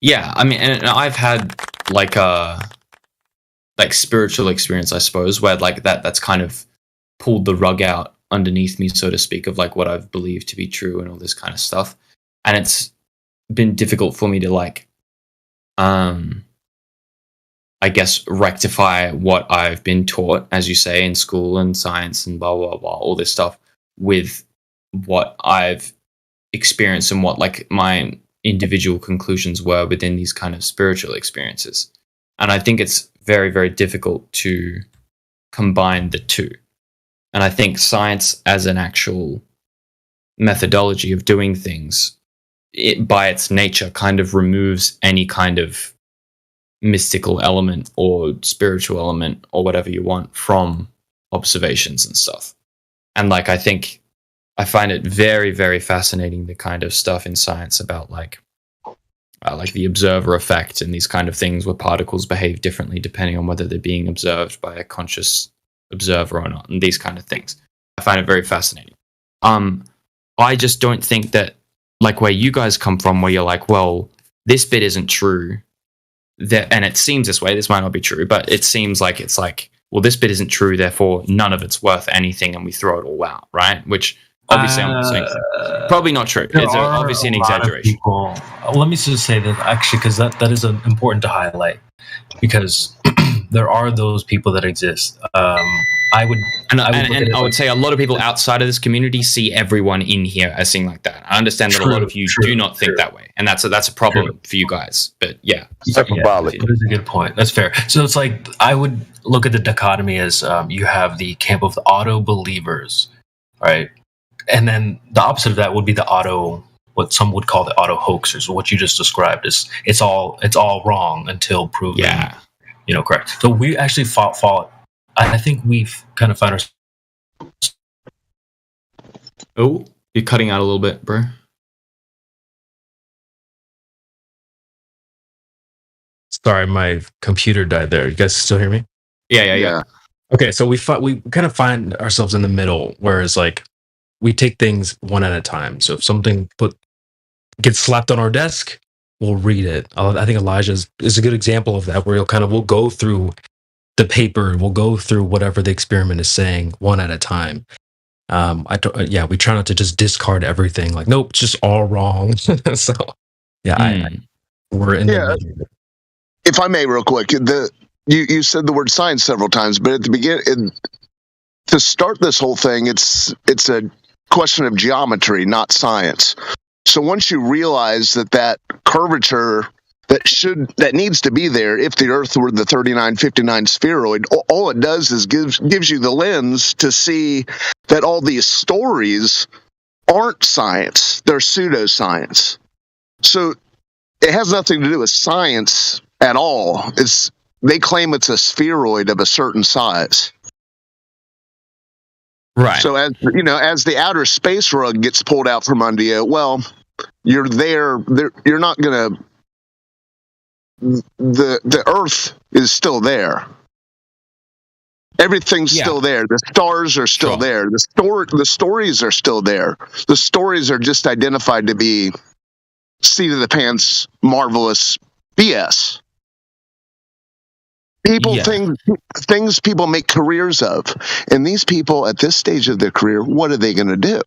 Yeah, I mean, and I've had like spiritual experience, I suppose, where like that's kind of pulled the rug out underneath me, so to speak, of like what I've believed to be true and all this kind of stuff. And it's been difficult for me to like, I guess, rectify what I've been taught, as you say, in school and science and blah, blah, blah, all this stuff with what I've experienced and what like my individual conclusions were within these kind of spiritual experiences. And I think it's very, very difficult to combine the two. And I think science as an actual methodology of doing things, it by its nature kind of removes any kind of mystical element or spiritual element or whatever you want from observations and stuff. And like, I think I find it very, very fascinating, the kind of stuff in science about like the observer effect and these kind of things where particles behave differently depending on whether they're being observed by a conscious observer or not, and these kind of things. I find it very fascinating. I just don't think that like where you guys come from, where you're like, well, this bit isn't true, and it seems this way, this might not be true, but it seems like it's like, well, this bit isn't true, therefore none of it's worth anything, and we throw it all out, right? Which obviously I'm saying probably not true. It's obviously an exaggeration. Let me just say that actually, because that is important to highlight, because there are those people that exist. I would say a lot of people outside of this community see everyone in here as seeing like that. I understand that a lot of you do not think that way, and that's a problem for you guys. But yeah, hyperbolic. That is a good point. That's fair. So it's like I would look at the dichotomy as you have the camp of the auto believers, right? And then the opposite of that would be the what some would call the auto hoaxers, what you just described is it's all wrong until proven, correct. So we actually fought. I think we've kind of found ourselves. Oh, you're cutting out a little bit, bro. Sorry, my computer died there. You guys still hear me? Yeah. Okay, so we kind of find ourselves in the middle, whereas like we take things one at a time. So if something gets slapped on our desk, we'll read it. I think Elijah is a good example of that, where we'll go through the paper, we'll go through whatever the experiment is saying one at a time. We try not to just discard everything. Like, nope, it's just all wrong. So we're in the middle. If I may, real quick, you said the word science several times, but at the beginning, to start this whole thing, it's a question of geometry, not science. So once you realize that curvature that needs to be there, if the Earth were the 3959 spheroid, all it does is gives you the lens to see that all these stories aren't science; they're pseudoscience. So it has nothing to do with science at all. They claim it's a spheroid of a certain size. Right. So as the outer space rug gets pulled out from under you, well, you're there. You're not gonna. The Earth is still there. Everything's still there. The stars are still there. The stories are still there. The stories are just identified to be seat of the pants, marvelous BS. People things people make careers of, and these people at this stage of their career, what are they going to do?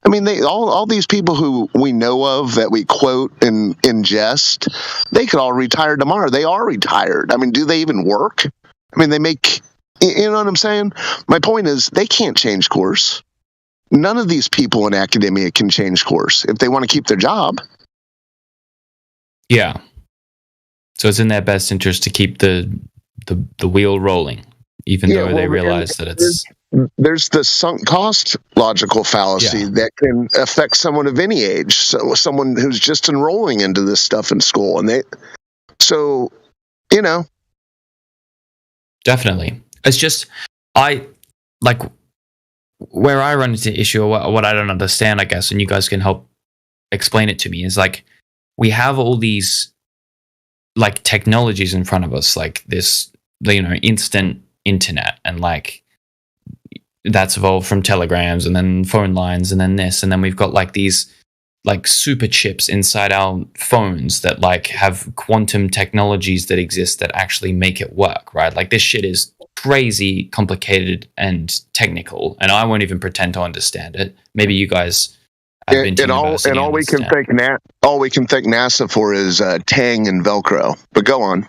I mean, all these people who we know of that we quote in jest, they could all retire tomorrow. They are retired. I mean, do they even work? I mean, they make, you know what I'm saying? My point is, they can't change course. None of these people in academia can change course if they want to keep their job. Yeah. So it's in their best interest to keep the wheel rolling, even though they realize that it's... There's the sunk cost logical fallacy that can affect someone of any age. So someone who's just enrolling into this stuff in school, and definitely. It's just where I run into issue, or what I don't understand, I guess, and you guys can help explain it to me, is like we have all these like technologies in front of us, like this, instant internet, and like that's evolved from telegrams and then phone lines and then this, and then we've got like these like super chips inside our phones that like have quantum technologies that exist that actually make it work, right? Like this shit is crazy complicated and technical, and I won't even pretend to understand it. Maybe you guys have been to university and all we can thank NASA for is Tang and Velcro. But go on.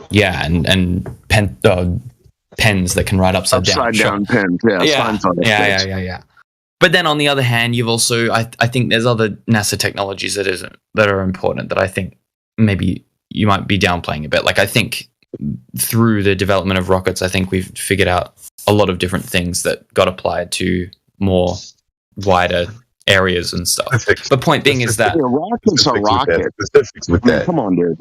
Yeah, and pens that can write upside down pens. Yeah. But then on the other hand, you've also I think there's other NASA technologies that are important that I think maybe you might be downplaying a bit. Like I think through the development of rockets, I think we've figured out a lot of different things that got applied to more wider areas and stuff. But point being is that rockets are rockets. Specifics with that. Come on, dude.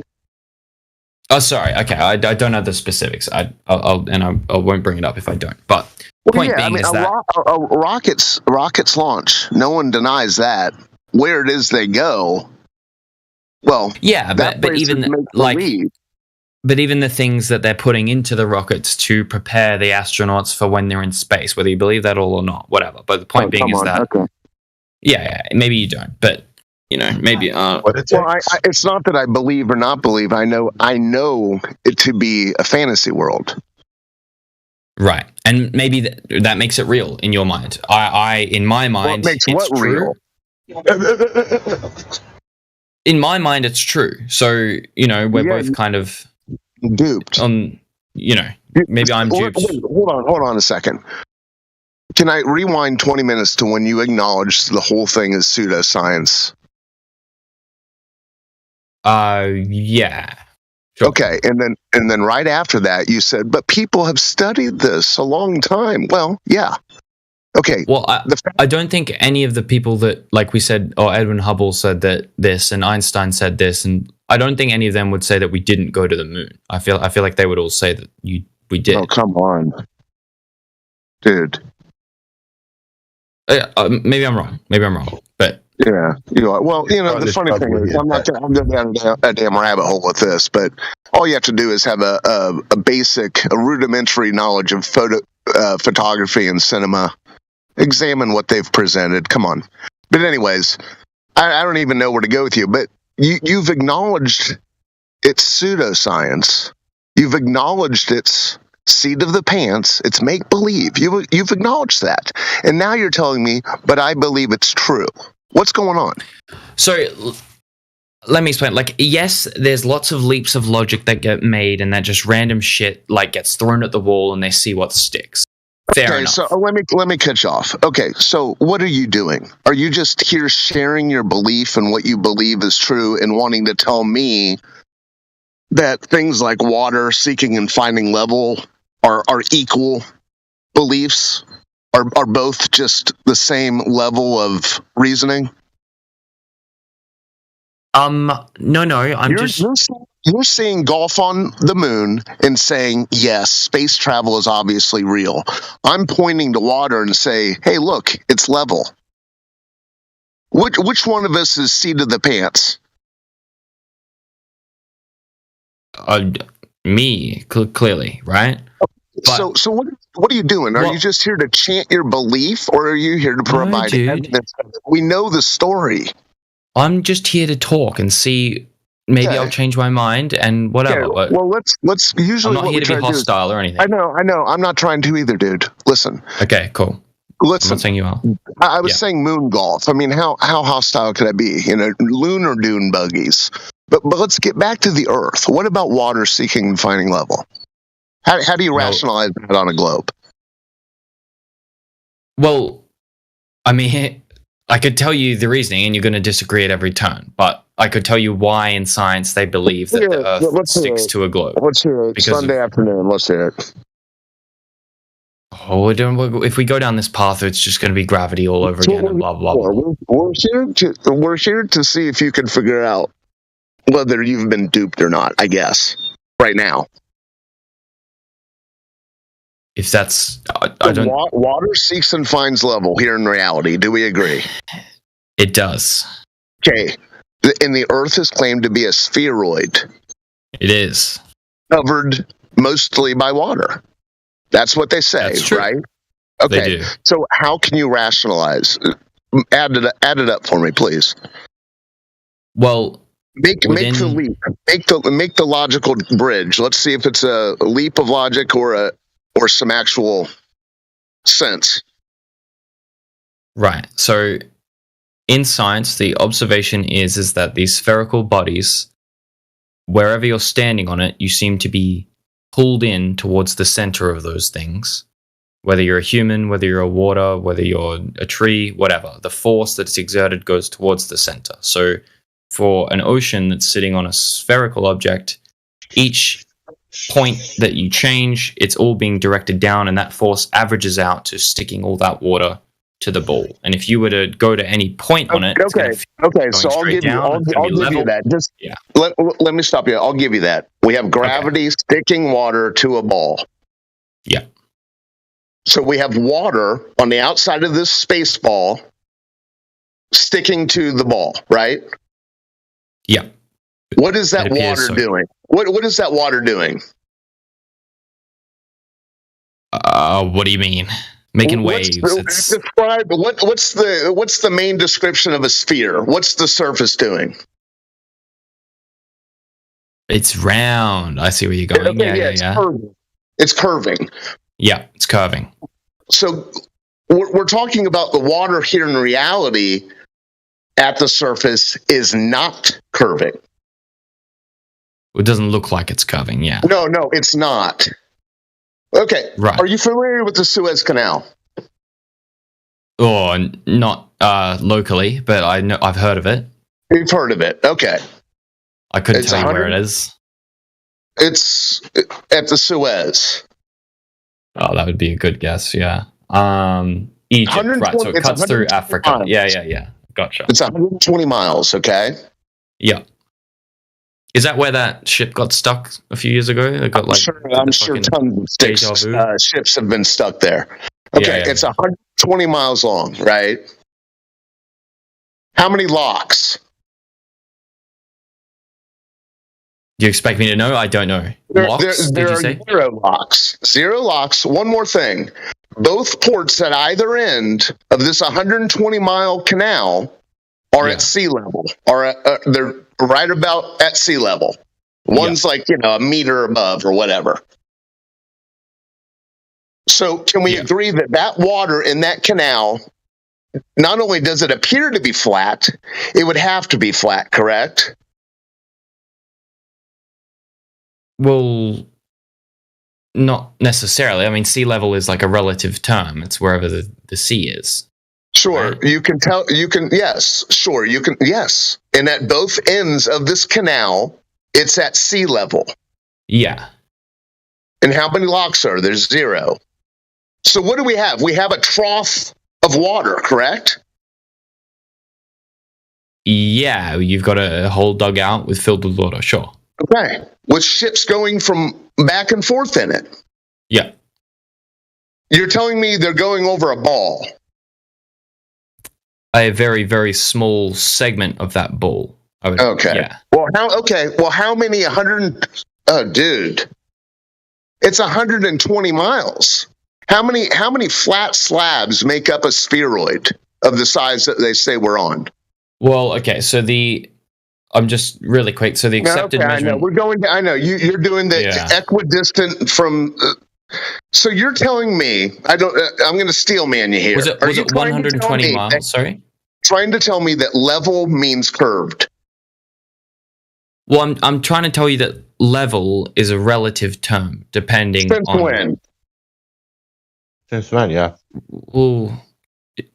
Oh, sorry. Okay, I don't know the specifics. I won't bring it up if I don't. But point being is that rockets launch. No one denies that. Where it is they go. Well, yeah, but even like, but even the things that they're putting into the rockets to prepare the astronauts for when they're in space, whether you believe that all or not, whatever. But the point being is that, yeah, maybe you don't, but. Maybe. It's not that I believe or not believe. I know it to be a fantasy world. Right, and maybe that makes it real in your mind. In my mind, what makes what real? In my mind, it's true. So we're both kind of duped. Maybe I'm duped. Hold on a second. Can I rewind 20 minutes to when you acknowledged the whole thing is pseudoscience? Yeah. Sure. Okay, and then right after that you said, but people have studied this a long time. Well, yeah. Okay. Well, I don't think any of the people that, like we said, or Edwin Hubble said that this, and Einstein said this, and I don't think any of them would say that we didn't go to the moon. I feel like they would all say that we did. Oh, come on, dude. Maybe I'm wrong. But yeah, well, the funny thing is, I'm going down a damn rabbit hole with this, but all you have to do is have a rudimentary knowledge of photography and cinema. Examine what they've presented. Come on. But anyways, I don't even know where to go with you, but you've acknowledged it's pseudoscience. You've acknowledged it's seat of the pants. It's make believe. You've acknowledged that, and now you're telling me, but I believe it's true. What's going on? So let me explain. Like, yes, there's lots of leaps of logic that get made, and that just random shit like gets thrown at the wall, and they see what sticks. Fair enough. So let me cut you off. Okay, so what are you doing? Are you just here sharing your belief and what you believe is true, and wanting to tell me that things like water, seeking and finding level are equal beliefs? Are both just the same level of reasoning? No, You're seeing golf on the moon and saying, yes, space travel is obviously real. I'm pointing to water and say, hey, look, it's level. Which one of us is seat of the pants? Me, clearly, right? But, so what are you doing? Are you just here to chant your belief, or are you here to provide evidence? We know the story. I'm just here to talk and see. Maybe I'll change my mind and whatever. Okay. Well, let's usually. I'm not here to be hostile or anything. I know. I'm not trying to either, dude. Listen. Okay, cool. Listen. I'm not saying you are. I was saying moon golf. I mean, how hostile could I be? Lunar dune buggies. But let's get back to the Earth. What about water seeking and finding level? How do you rationalize that on a globe? Well, I mean, I could tell you the reasoning, and you're going to disagree at every turn. But I could tell you why in science they believe that the Earth sticks to a globe. Let's hear it. Sunday afternoon. Let's hear it. Oh, if we go down this path, it's just going to be gravity all over again and blah, blah, blah. We're here to see if you can figure out whether you've been duped or not, I guess, right now. If that's... Water seeks and finds level here in reality. Do we agree? It does. Okay. And the Earth is claimed to be a spheroid. It is. Covered mostly by water. That's what they say, right? Okay. They do. So how can you rationalize? Add it up for me, please. Well... Make the leap. Make the logical bridge. Let's see if it's a leap of logic or some actual sense. Right. So in science, the observation is that these spherical bodies, wherever you're standing on it, you seem to be pulled in towards the center of those things. Whether you're a human, whether you're a water, whether you're a tree, whatever. The force that's exerted goes towards the center. So for an ocean that's sitting on a spherical object, each point that you change, it's all being directed down, and that force averages out to sticking all that water to the ball. And if you were to go to any point on it, okay. So I'll give you that. Just let me stop you. I'll give you that. We have gravity sticking water to a ball. Yeah. So we have water on the outside of this space ball sticking to the ball, right? Yeah. What is that water doing? What is that water doing? What do you mean? Making waves. Describe what's the main description of a sphere? What's the surface doing? It's round. I see where you're going. Yeah. It's curving. Yeah, it's curving. So we're talking about the water here in reality at the surface is not curving. It doesn't look like it's curving, yeah. No, it's not. Okay. Right. Are you familiar with the Suez Canal? Oh, not locally, but I've heard of it. You've heard of it. Okay. I couldn't tell you where it is. It's at the Suez. Oh, that would be a good guess, yeah. Egypt, right, so it cuts through Africa. Miles. Yeah. Gotcha. It's 120 miles, okay? Yeah. Is that where that ship got stuck a few years ago? It got I'm sure tons of ships have been stuck there. Okay, it's 120 miles long, right? How many locks? Do you expect me to know? I don't know. Locks, there are 0 locks. 0 locks. One more thing. Both ports at either end of this 120-mile canal are at sea level. They're right about at sea level. One's like, a meter above or whatever. So can we agree that water in that canal, not only does it appear to be flat, it would have to be flat, correct? Well, not necessarily. I mean, sea level is like a relative term. It's wherever the sea is. Sure, right? You can tell. You can, yes. Sure, you can, yes. And at both ends of this canal, it's at sea level. Yeah. And how many locks are there? 0. So what do we have? We have a trough of water, correct? Yeah, you've got a whole dugout filled with water, sure. Okay, with ships going from back and forth in it. Yeah. You're telling me they're going over a ball? A very, very small segment of that ball. Okay. Yeah. Well, how many 100? Oh, dude, it's 120 miles. How many flat slabs make up a spheroid of the size that they say we're on? Well, okay, so I'm just really quick. So the accepted measurement. I know. We're going. I know you're doing the equidistant from. So you're telling me I'm going to steel man you here. Was it 120 miles? Sorry. Trying to tell me that level means curved. Well, I'm trying to tell you that level is a relative term depending Since on when? Since when? Yeah. Well,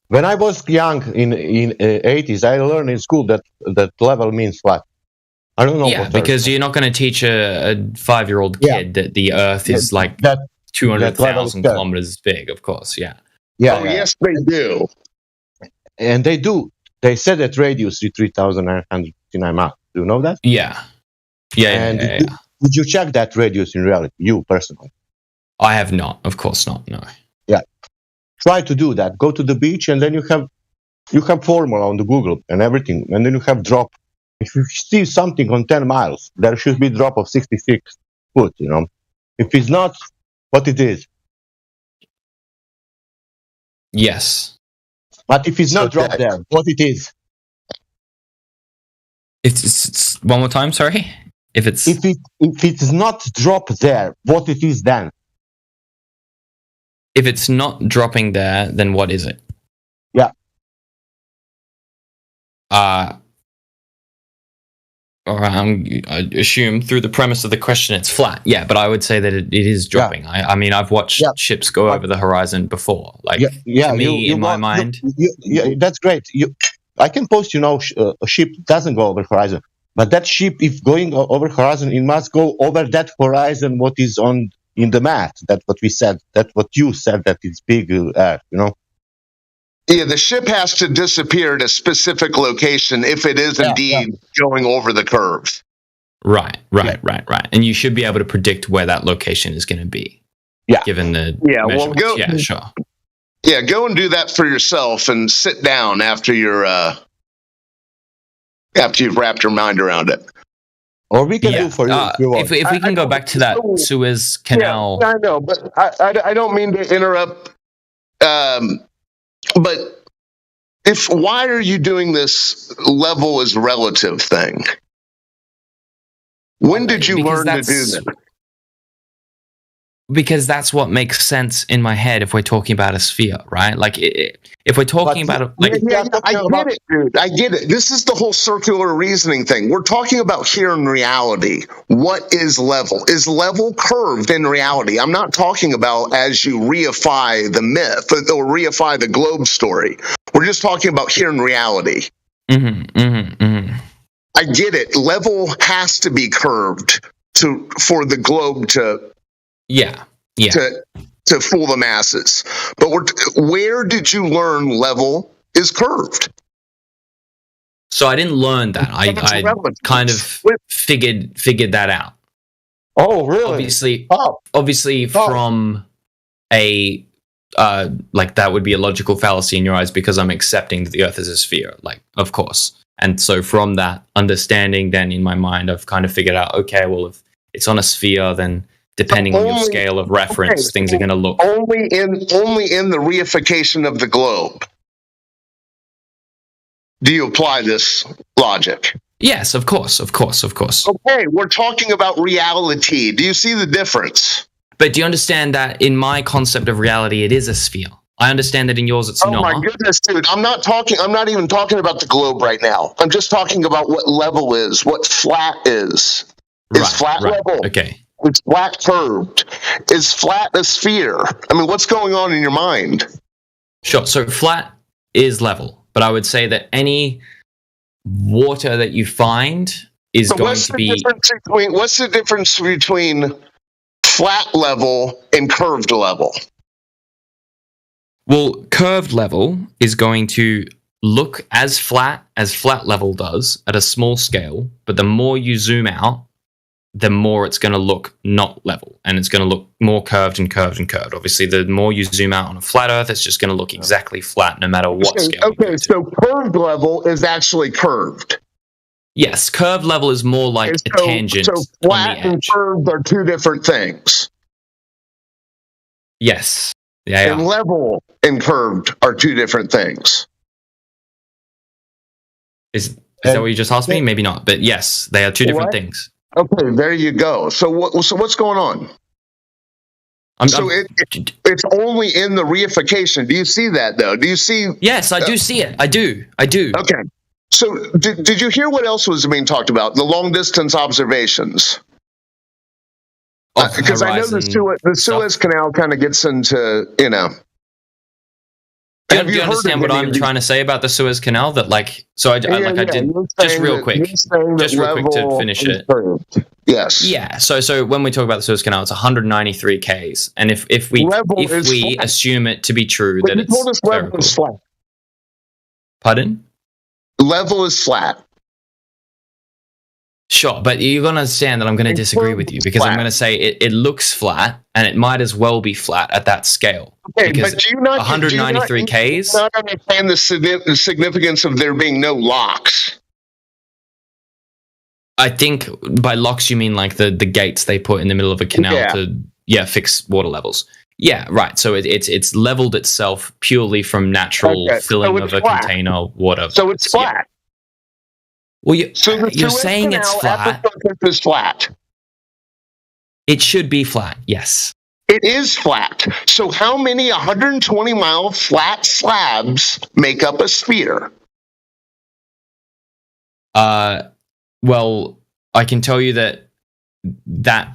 when I was young in 80s, I learned in school that level means flat. I don't know. Yeah, because you're not going to teach a 5-year-old kid that the Earth is like 200,000 kilometers big. Of course, yeah. Yeah. Oh, yes, they do. And they do. They said that radius is 3,959 miles. Do you know that? Yeah. Yeah. Did you check that radius in reality? You personally? I have not. Of course not. No. Yeah. Try to do that. Go to the beach, and then you have formula on the Google and everything, and then you have drop. If you see something on 10 miles, there should be drop of 66 foot. You know, if it's not, what it is. Yes. But if it's not drop there, what it is? It's one more time. Sorry. If it's not drop there, what it is then? If it's not dropping there, then what is it? Yeah. Or I assume through the premise of the question it's flat. Yeah, but I would say that it is dropping. Yeah. I mean, I've watched ships go over the horizon before. Like, to me, in my mind... that's great. I can post, a ship doesn't go over horizon. But that ship, if going over horizon, it must go over that horizon what is in the map. That's what we said. That's what you said, that it's big air, Yeah, the ship has to disappear at a specific location if it is indeed going over the curve. Right. And you should be able to predict where that location is going to be. Yeah. Given the measurements. Yeah, sure. Yeah, go and do that for yourself and sit down after you've wrapped your mind around it. Or we can do for you if you want. If we can go back to that Suez Canal. Yeah, I know, but I don't mean to interrupt. But why are you doing this level is relative thing? When did you learn to do that? Because that's what makes sense in my head if we're talking about a sphere, right? Like, if we're talking about it, like, I get it, dude. I get it. This is the whole circular reasoning thing. We're talking about here in reality. What is level? Is level curved in reality? I'm not talking about as you reify the myth or reify the globe story. We're just talking about here in reality. I get it. Level has to be curved for the globe to. Yeah. To fool the masses. But where did you learn level is curved? So I didn't learn that. I kind of figured that out. Oh, really? Obviously from a like that would be a logical fallacy in your eyes because I'm accepting that the Earth is a sphere, like, of course. And so from that understanding, then in my mind, I've kind of figured out, okay, well, if it's on a sphere, then depending on your scale of reference, things are going to look only in the reification of the globe. Do you apply this logic? Yes, of course. Okay, we're talking about reality. Do you see the difference? But do you understand that in my concept of reality, it is a sphere? I understand that in yours it's not. Oh my goodness, dude! I'm not even talking about the globe right now. I'm just talking about what level is, what flat is. Is flat level? Okay. It's flat curved. Is flat a sphere? I mean, what's going on in your mind? Sure. So flat is level, but I would say that any water that you find is going to be. What's the difference between flat level and curved level? Well, curved level is going to look as flat level does at a small scale, but the more you zoom out, the more it's going to look not level, and it's going to look more curved and curved and curved. Obviously, the more you zoom out on a flat Earth, it's just going to look exactly flat no matter what scale. Okay, so curved level is actually curved. Yes, curved level is more like a tangent. So flat and curved are two different things. Yes. Yeah. And level and curved are two different things. Is that what you just asked me? Maybe not, but yes, they are two different things. Okay, there you go. So what's going on? It's only in the reification. Do you see that though? Do you see? Yes, I do see it. I do. Okay. So did you hear what else was being talked about? The long distance observations. Because I know the Suez Canal kind of gets into, you know. Do you understand what I'm trying to say about the Suez Canal? That I did just real quick to finish it. Yes. Yeah. So when we talk about the Suez Canal, it's 193 Ks, and if we assume it to be true, that it's told us level is flat. Pardon? Level is flat. Sure, but you're going to understand that I'm going to disagree with you, because I'm going to say it looks flat, and it might as well be flat at that scale. Okay, but do you not 193 Ks? I don't understand the significance of there being no locks. I think by locks you mean like the gates they put in the middle of a canal to fix water levels. Yeah, right. So it's leveled itself purely from natural filling of a container water. So it's flat. Well, you're saying it's flat. Is flat. It should be flat, yes. It is flat. So how many 120-mile flat slabs make up a sphere? Well, I can tell you that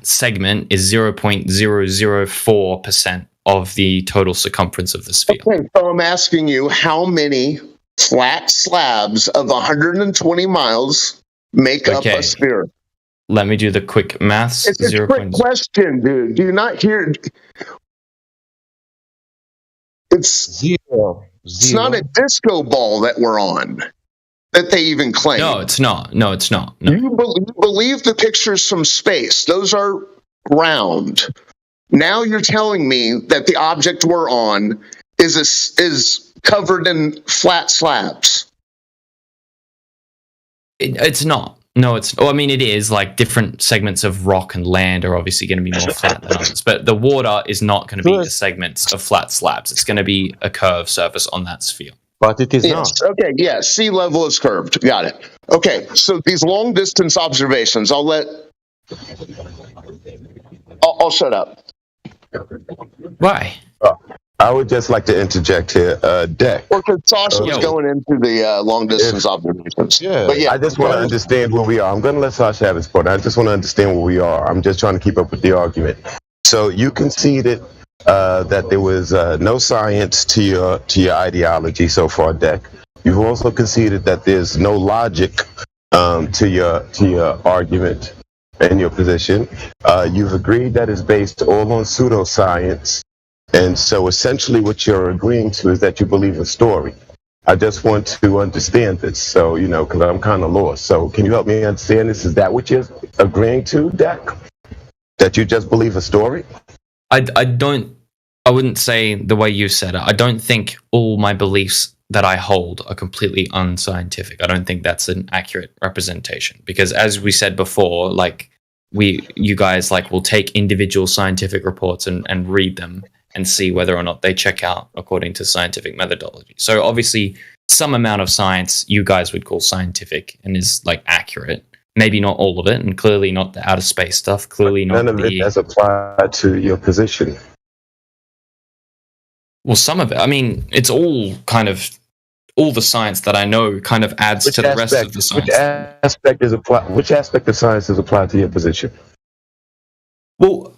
segment is 0.004% of the total circumference of the sphere. Okay, so I'm asking you, how many flat slabs of 120 miles make up a sphere? Let me do the quick maths. It's a quick question, dude. Do you not hear? It's zero. It's not a disco ball that we're on, that they even claim. No, it's not. No. You believe the pictures from space. Those are round. Now you're telling me that the object we're on is covered in flat slabs. It's not. No, it's. Well, I mean, it is. Like, different segments of rock and land are obviously going to be more flat than others, but the water is not going to be the segments of flat slabs. It's going to be a curved surface on that sphere. But it is not. Okay, yeah, sea level is curved. Got it. Okay, so these long distance observations, I'll shut up. Why? I would just like to interject here, Deck. Or because Sasha was going into the long distance observations. Yeah, but I just want to understand where we are. I'm going to let Sasha have his part. I just want to understand where we are. I'm just trying to keep up with the argument. So you conceded that there was no science to your ideology so far, Deck. You've also conceded that there's no logic to your argument and your position. You've agreed that it's based all on pseudoscience. And so essentially what you're agreeing to is that you believe a story. I just want to understand this. So, because I'm kind of lost. So can you help me understand this? Is that what you're agreeing to, Deck? That you just believe a story? I wouldn't say the way you said it. I don't think all my beliefs that I hold are completely unscientific. I don't think that's an accurate representation. Because as we said before, like, you guys will take individual scientific reports and read them and see whether or not they check out according to scientific methodology. So obviously some amount of science you guys would call scientific and is accurate. Maybe not all of it, and clearly not the outer space stuff. Clearly not none of it as applied to your position. Well, some of it. I mean, it's all kind of all the science that I know kind of adds to the rest of the science. Which aspect of science is applied to your position? Well,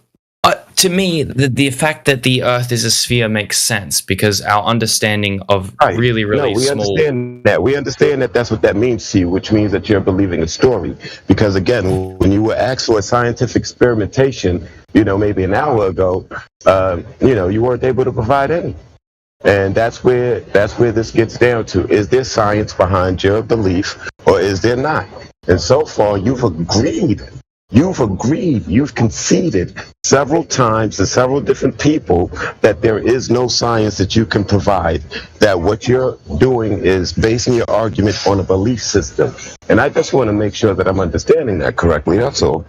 to me, the fact that the Earth is a sphere makes sense because our understanding of really we small. Understand that. We understand that that's what that means to you, which means that you're believing a story. Because again, when you were asked for a scientific experimentation, maybe an hour ago, you weren't able to provide any. And that's where this gets down to. Is there science behind your belief or is there not? And so far, you've agreed, you've conceded several times to several different people that there is no science that you can provide, that what you're doing is basing your argument on a belief system. And I just want to make sure that I'm understanding that correctly, that's all.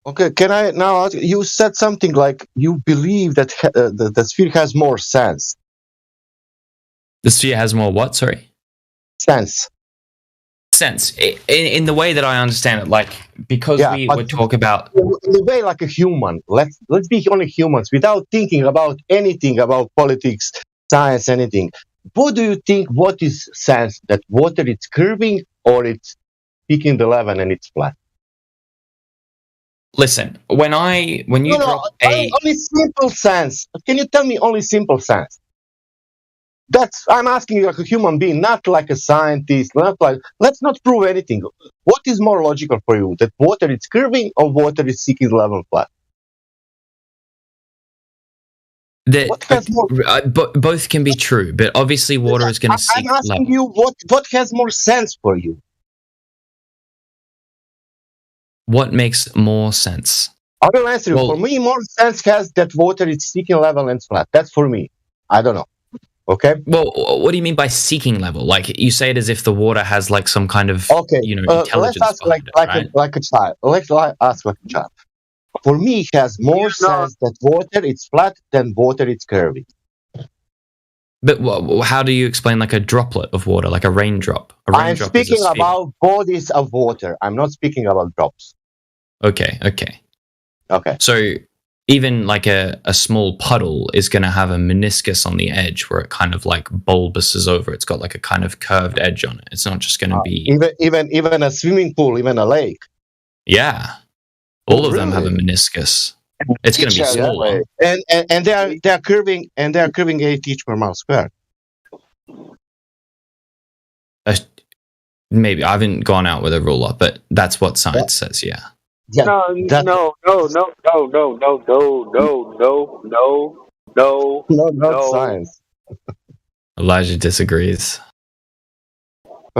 Okay, can I now ask, you said something like you believe that the sphere has more sense. The sphere has more what, sorry? Sense. In the way that I understand it, like, because we would talk about in the way like a human. Let's be only humans without thinking about anything about politics, science, anything. What do you think? What is sense? That water it's curving or it's peaking the level and it's flat? Listen, when you drop only simple sense. Can you tell me only simple sense? I'm asking you like a human being, not like a scientist, let's not prove anything. What is more logical for you? That water is curving or water is seeking level flat? Both can be true, but obviously water is going to seek level. I'm asking you what has more sense for you? What makes more sense? I will answer you. For me, more sense has that water is seeking level and flat. That's for me. I don't know. Okay. Well, what do you mean by seeking level? Like you say it as if the water has like some kind of intelligence. Let's ask like a child. Let's ask like a child. For me, it has more sense that water is flat than water is curving. But how do you explain like a droplet of water, like a raindrop? I'm speaking about bodies of water. I'm not speaking about drops. Okay. So even like a small puddle is going to have a meniscus on the edge where it kind of like bulbuses over. It's got like a kind of curved edge on it. It's not just going to be even a swimming pool, even a lake. Yeah, all of them have a meniscus. It's going to be smaller, and they are curving 8 each per mile square. Maybe I haven't gone out with a ruler, but that's what science says. Yeah. No, science. Elijah disagrees.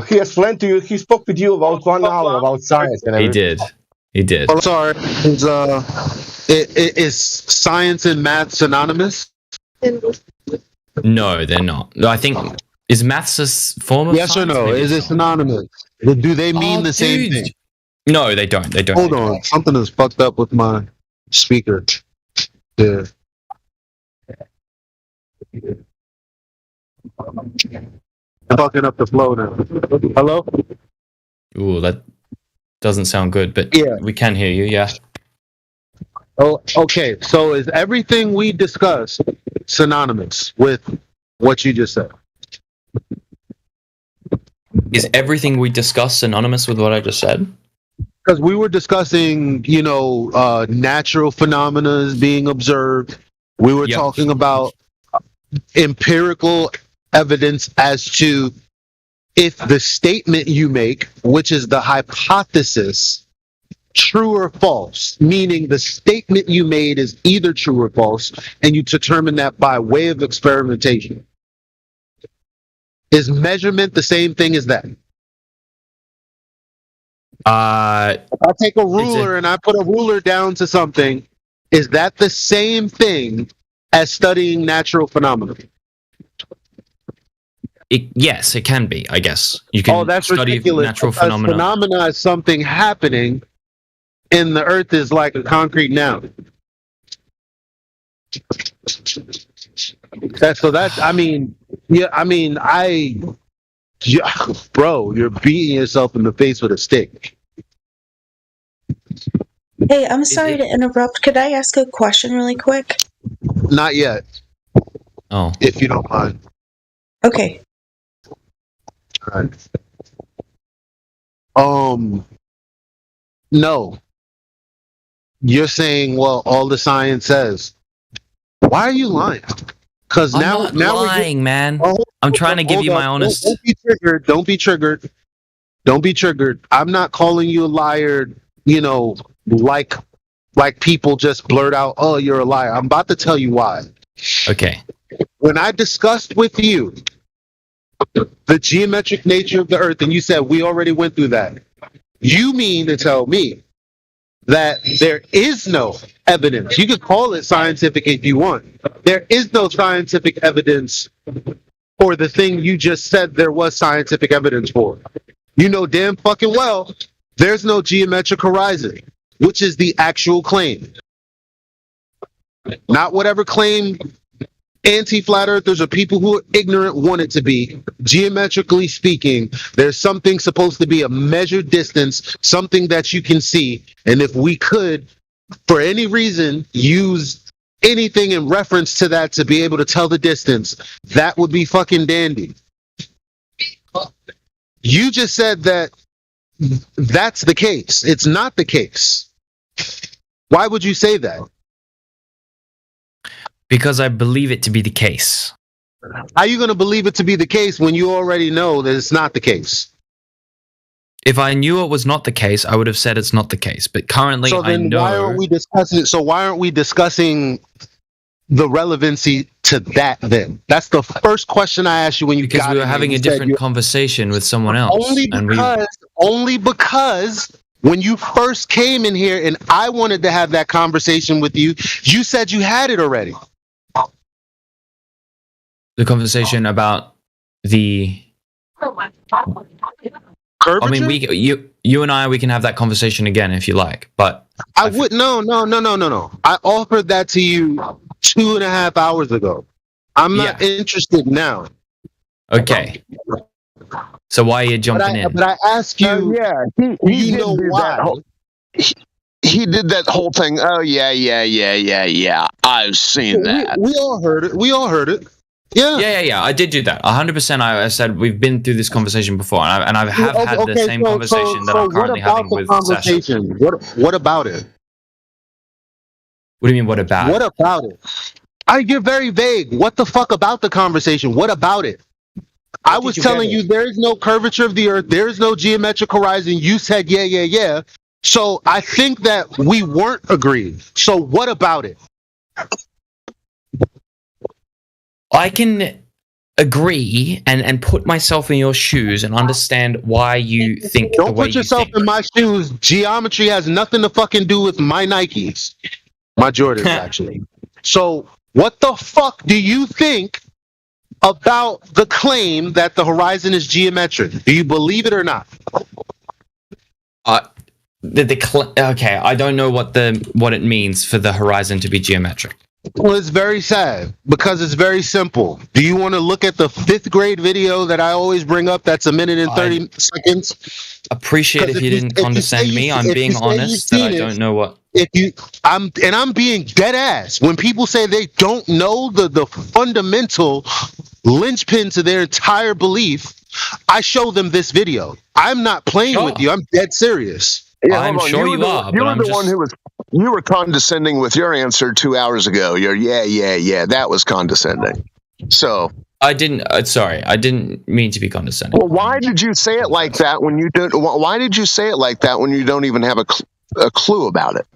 He explained to you. He spoke with you about 1 hour about science. And everything. He did. Oh, sorry. Is science and math synonymous? No, they're not. No, I think is maths a form of yes science? Or no? Maybe is it synonymous? Do they mean the same thing? No, they don't. They don't. Hold on, something is fucked up with my speaker. Yeah. I'm fucking up the flow now. Hello? Ooh, that doesn't sound good, but we can hear you, yeah. Oh, okay. So is everything we discuss synonymous with what you just said? Is everything we discuss synonymous with what I just said? Because we were discussing, natural phenomena being observed. We were talking about empirical evidence as to if the statement you make, which is the hypothesis, true or false, meaning the statement you made is either true or false, and you determine that by way of experimentation. Is measurement the same thing as that? If I take a ruler and I put a ruler down to something, is that the same thing as studying natural phenomena? Yes, it can be, I guess. You can study ridiculous, natural phenomena. Phenomena is something happening, and the earth is like a concrete noun. Bro, you're beating yourself in the face with a stick. Hey, I'm sorry to interrupt. Could I ask a question really quick? Not yet. Oh. If you don't mind. Okay. All right. No. you're saying, well, all the science says. Why are you lying? Because now I'm not lying, man. I'm trying to give you my honest. Don't be triggered. Don't be triggered. Don't be triggered. I'm not calling you a liar. You know, like people just blurt out, "Oh, you're a liar." I'm about to tell you why. Okay. When I discussed with you the geometric nature of the Earth, and you said we already went through that, you mean to tell me that there is no evidence? You could call it scientific if you want. There is no scientific evidence for the thing you just said there was scientific evidence for. You know damn fucking well there's no geometric horizon, which is the actual claim. Not whatever claim anti-flat earthers or people who are ignorant want it to be. Geometrically speaking, there's something supposed to be a measured distance, something that you can see. And if we could, for any reason, use anything in reference to that to be able to tell the distance, that would be fucking dandy. You just said that that's the case. It's not the case. Why would you say that? Because I believe it to be the case. How are you going to believe it to be the case when you already know that it's not the case? If I knew it was not the case, I would have said it's not the case. But currently, so then I know. Why aren't we discussing? So why aren't we discussing the relevancy to that? Then that's the first question I asked you when you because got we were having a different conversation with someone else. Only because when you first came in here and I wanted to have that conversation with you, you said you had it already. The conversation about the. Curvature? I mean, you and I, we can have that conversation again if you like, but I would no. I offered that to you 2.5 hours ago. I'm not interested now. Okay. So why are you jumping in? But I ask you, he know why? He did that whole thing. Oh yeah. I've seen that. We all heard it. Yeah. I did do that. 100%. I said we've been through this conversation before, and I have had the same conversation that I'm currently having with Sasha. What about it? What do you mean? What about? What about it? You're very vague. What the fuck about the conversation? What about it? I was telling you there is no curvature of the Earth. There is no geometric horizon. You said yeah. So I think that we weren't agreed. So what about it? I can agree and put myself in your shoes and understand why you think Don't put yourself in my shoes. Geometry has nothing to fucking do with my Nikes. My Jordans, actually. So what the fuck do you think about the claim that the horizon is geometric? Do you believe it or not? Okay, I don't know what it means for the horizon to be geometric. Well, it's very sad because it's very simple. Do you want to look at the 5th grade video that I always bring up that's 1 minute and 30 seconds? Appreciate if you didn't condescend me. I'm being honest that I don't know what. I'm being dead ass. When people say they don't know the fundamental linchpin to their entire belief, I show them this video. I'm not playing with you. I'm dead serious. Yeah, I'm sure you are. You were the one who was. You were condescending with your answer 2 hours ago. You're yeah. That was condescending. So I didn't. Sorry, I didn't mean to be condescending. Well, why did you say it like that when you don't? Why did you say it like that when you don't even have a clue about it?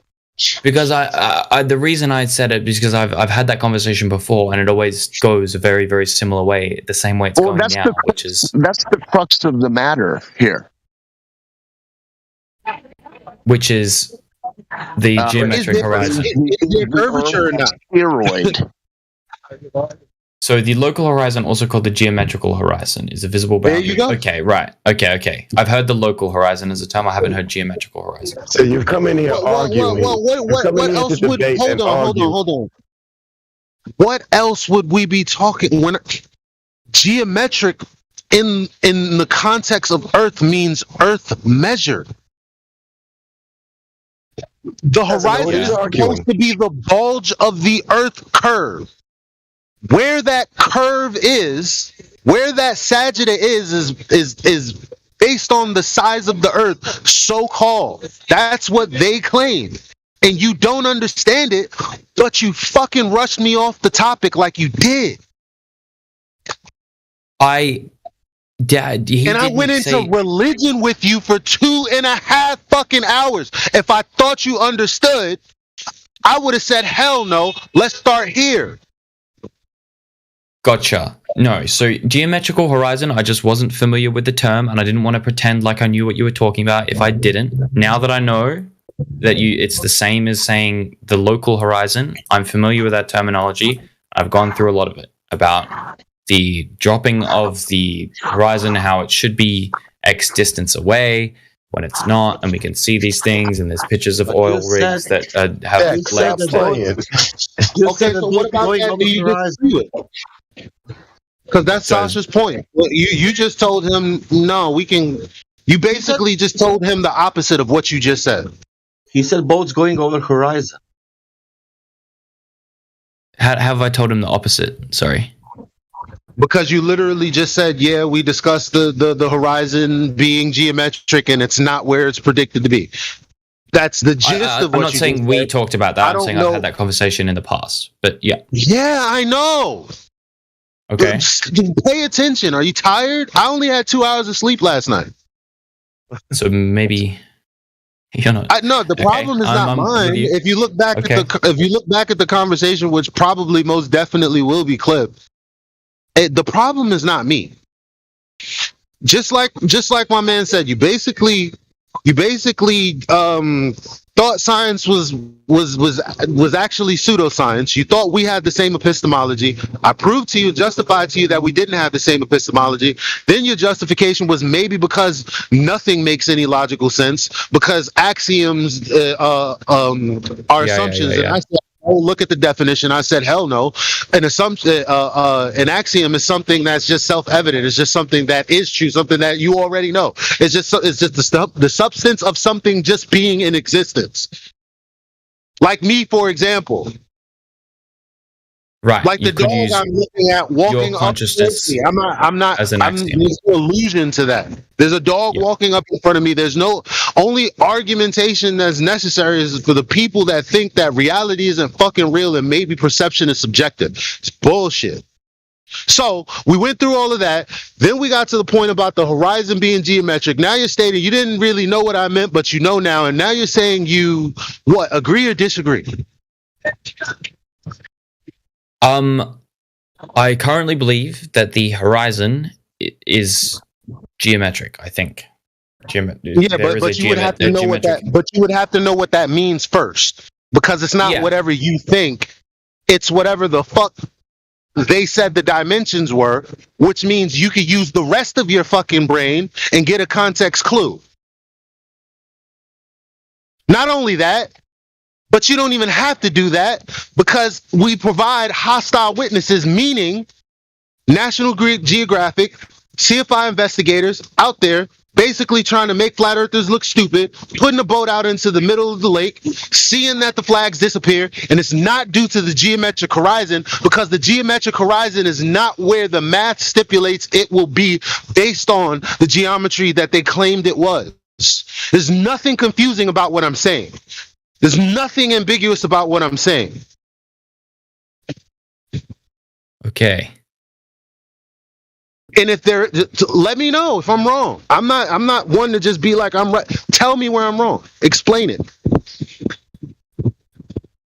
Because the reason I said it is because I've had that conversation before, and it always goes a very, very similar way, the same way it's going now, that's the crux of the matter here. Which is the geometric horizon. Is there curvature or not? Spheroid. So the local horizon, also called the geometrical horizon, is a visible boundary. There you go. Okay, right. Okay. I've heard the local horizon as a term. I haven't heard geometrical horizon. So you've come in here arguing. What else would? Hold on. What else would we be talking when geometric in the context of Earth means Earth measured? The horizon is supposed to be the bulge of the Earth curve. Where that curve is, where that sagitta is based on the size of the Earth, so-called. That's what they claim. and you don't understand it, but you fucking rushed me off the topic like you did. I went into religion with you for 2.5 fucking hours. If I thought you understood, I would have said, hell no, let's start here. Gotcha. No, so geometrical horizon, I just wasn't familiar with the term, and I didn't want to pretend like I knew what you were talking about if I didn't. Now that I know that it's the same as saying the local horizon, I'm familiar with that terminology. I've gone through a lot of it about the dropping of the horizon, how it should be X distance away when it's not, and we can see these things, and there's pictures of oil rigs that have legs. Okay, so what about that? Do you disagree with? Because that's Sasha's point. You just told him, no, we can... You basically just told him the opposite of what you just said. He said boats going over horizon. How have I told him the opposite? Sorry. Because you literally just said, yeah, we discussed the horizon being geometric and it's not where it's predicted to be. That's the gist of what I'm not saying we talked about that. I'm saying I've had that conversation in the past. But yeah. Yeah, I know. Okay. Pay attention. Are you tired? I only had 2 hours of sleep last night. So maybe you're not. No, the problem is not mine. If you look back at the conversation, which probably most definitely will be clipped, the problem is not me. Just like my man said, you basically thought science was actually pseudoscience. You thought we had the same epistemology. I proved to you, justified to you that we didn't have the same epistemology. Then your justification was maybe because nothing makes any logical sense, because axioms are assumptions. And I said, oh, look at the definition. I said, hell no. An assumption, an axiom is something that's just self-evident. It's just something that is true, something that you already know. It's just the substance of something just being in existence. Like me, for example. Right. Like the dog I'm looking at walking up towards me. I'm there's no illusion to that. There's a dog walking up in front of me. There's no only argumentation that's necessary is for the people that think that reality isn't fucking real and maybe perception is subjective. It's bullshit. So we went through all of that. Then we got to the point about the horizon being geometric. Now you're stating you didn't really know what I meant, but you know now. And now you're saying you agree or disagree? I currently believe that the horizon is geometric. I think. But you would have to know what that. But you would have to know what that means first, because it's not whatever you think. It's whatever the fuck they said the dimensions were, which means you could use the rest of your fucking brain and get a context clue. Not only that. But you don't even have to do that because we provide hostile witnesses, meaning National Geographic, CFI investigators out there basically trying to make flat earthers look stupid, putting a boat out into the middle of the lake, seeing that the flags disappear, and it's not due to the geometric horizon because the geometric horizon is not where the math stipulates it will be based on the geometry that they claimed it was. There's nothing confusing about what I'm saying. There's nothing ambiguous about what I'm saying. Okay. And if let me know if I'm wrong. I'm not one to just be like I'm right. Tell me where I'm wrong. Explain it.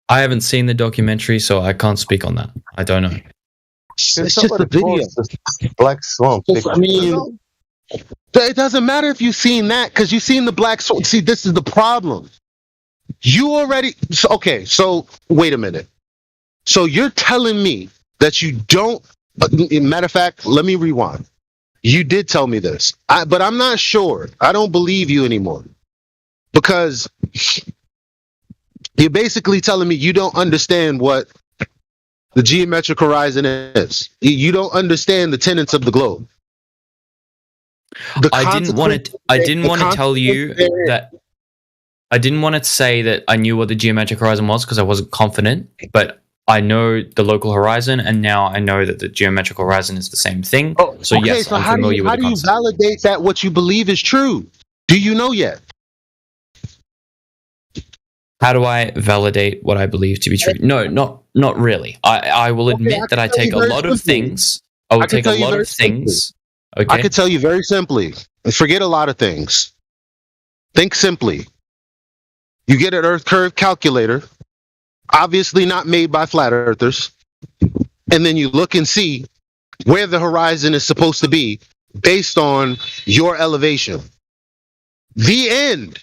I haven't seen the documentary, so I can't speak on that. I don't know. It's just a video. Black Swan. I mean, it doesn't matter if you've seen that because you've seen the Black Swan. See, this is the problem. You already... Okay, so wait a minute. So you're telling me that you don't... Matter of fact, let me rewind. You did tell me this, but I'm not sure. I don't believe you anymore. Because you're basically telling me you don't understand what the geometric horizon is. You don't understand the tenets of the globe. I didn't want to tell you that... I didn't want to say that I knew what the geometric horizon was because I wasn't confident, but I know the local horizon, and now I know that the geometric horizon is the same thing. Oh, so okay, yes, so I'm familiar with the concept. How do you validate that what you believe is true? Do you know yet? How do I validate what I believe to be true? No, not really. I will admit that I take a lot of things. I will take a lot of things. Okay. I could tell you very simply. Forget a lot of things. Think simply. You get an Earth curve calculator, obviously not made by flat earthers, and then you look and see where the horizon is supposed to be based on your elevation. The end.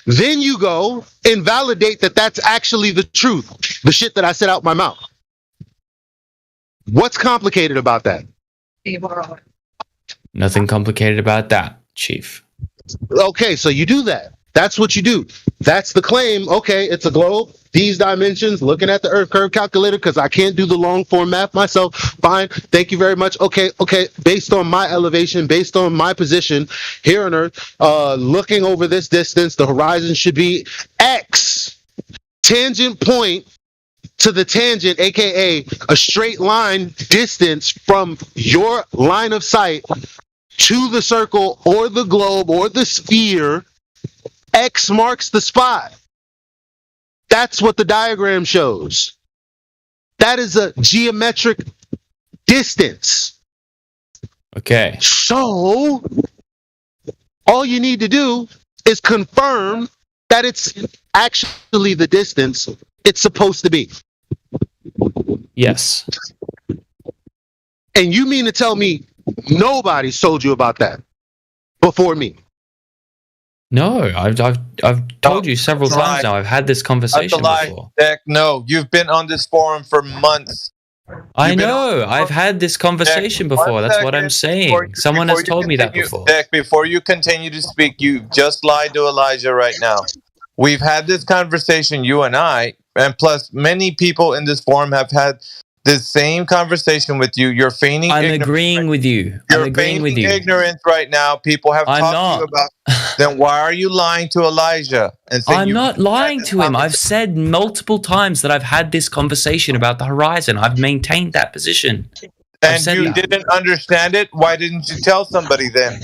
Then you go and validate that that's actually the truth, the shit that I said out my mouth. What's complicated about that? Nothing complicated about that, Chief. Okay, so you do that. That's what you do. That's the claim. Okay, it's a globe, these dimensions, looking at the Earth curve calculator, because I can't do the long form math myself. Fine. Thank you very much. Okay. Based on my elevation, based on my position here on Earth, looking over this distance, the horizon should be X. Tangent point to the tangent, aka a straight line distance from your line of sight to the circle or the globe or the sphere. X marks the spot. That's what the diagram shows. That is a geometric distance. Okay. So, all you need to do is confirm that it's actually the distance it's supposed to be. Yes. And you mean to tell me nobody's told you about that before me? No, I've told you several times now. I've had this conversation before. Deck, no, you've been on this forum for months. I know. I've had this conversation before. That's what I'm saying. Someone has told me that before. Deck, before you continue to speak, you just lied to Elijah right now. We've had this conversation, you and I, and plus many people in this forum have had the same conversation with you. You're feigning ignorance. I'm agreeing with you. You're feigning ignorance right now. People have talked to you about. Then why are you lying to Elijah? And I'm not lying to him. I've said multiple times that I've had this conversation about the horizon. I've maintained that position. And you didn't understand it? Why didn't you tell somebody then?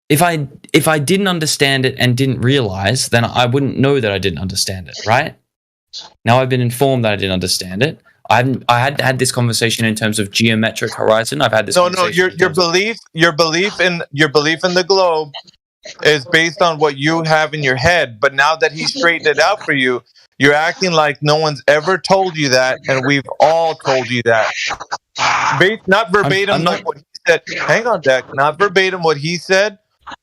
If I didn't understand it and didn't realize, then I wouldn't know that I didn't understand it, right? Now I've been informed that I didn't understand it. I had this conversation in terms of geometric horizon. I've had this. No. Your belief in the globe is based on what you have in your head. But now that he straightened it out for you, you're acting like no one's ever told you that, and we've all told you that. Not verbatim, like what he said. Hang on, Deck. Not verbatim what he said,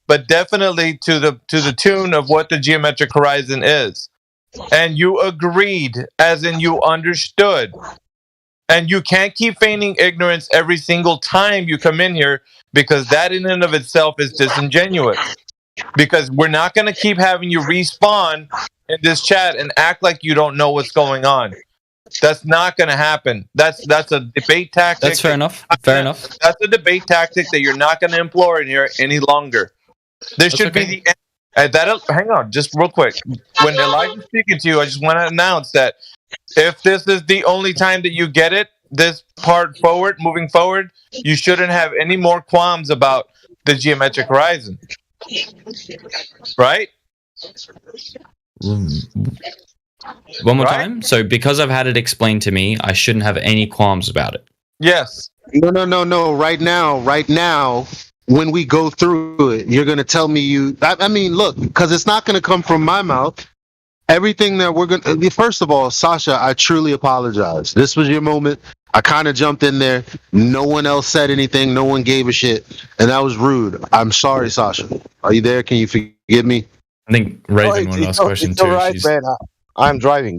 but definitely to the tune of what the geometric horizon is. And you agreed, as in you understood. And you can't keep feigning ignorance every single time you come in here, because that in and of itself is disingenuous. Because we're not going to keep having you respawn in this chat and act like you don't know what's going on. That's not going to happen. That's a debate tactic. That's fair enough. Fair enough. That's a debate tactic that you're not going to employ in here any longer. This should be the end. Hang on, just real quick. When Elijah's speaking to you, I just want to announce that if this is the only time that you get it, this part moving forward, you shouldn't have any more qualms about the geometric horizon. Right? One more time. So because I've had it explained to me, I shouldn't have any qualms about it. Yes. No. Right now, when we go through it, you're going to tell me I mean, look, because it's not going to come from my mouth. Everything that we're going to... First of all, Sasha, I truly apologize. This was your moment. I kind of jumped in there. No one else said anything. No one gave a shit. And that was rude. I'm sorry, Sasha. Are you there? Can you forgive me? I think Raven wanted to ask a question too. All right, man. I'm driving.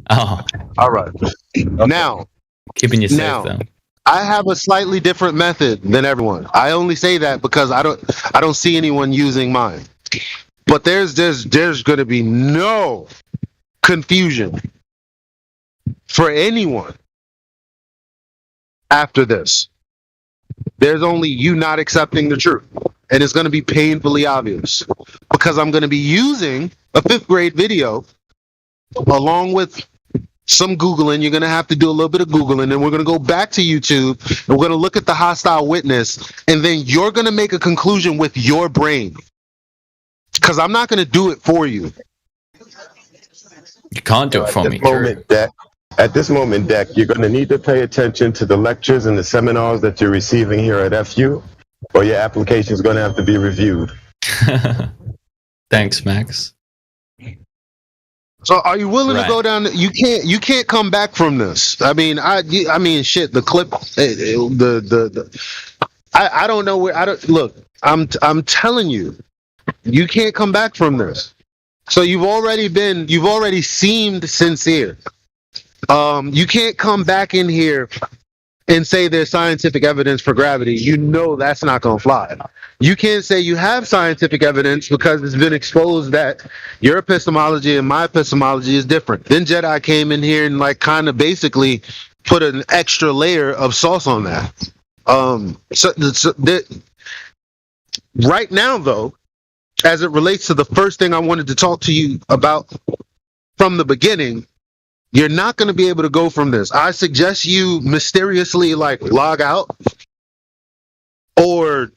Oh. All right. Now... Keeping you safe, though. I have a slightly different method than everyone. I only say that because I don't see anyone using mine. But there's going to be no confusion for anyone after this. There's only you not accepting the truth. And it's going to be painfully obvious because I'm going to be using a 5th grade video along with some Googling. You're going to have to do a little bit of Googling, and we're going to go back to YouTube, and we're going to look at the hostile witness, and then you're going to make a conclusion with your brain. Because I'm not going to do it for you. You can't do it for me. At this moment, Deck, you're going to need to pay attention to the lectures and the seminars that you're receiving here at FU, or your application is going to have to be reviewed. Thanks, Max. So, are you willing to go down? You can't come back from this. I mean, shit. The clip, I don't know where. Look. I'm telling you, you can't come back from this. So you've already seemed sincere. You can't come back in here and say there's scientific evidence for gravity. You know that's not going to fly. You can't say you have scientific evidence because it's been exposed that your epistemology and my epistemology is different. Then Jedi came in here and like kind of basically put an extra layer of sauce on that. Right now, though, as it relates to the first thing I wanted to talk to you about from the beginning, you're not going to be able to go from this. I suggest you mysteriously like log out, or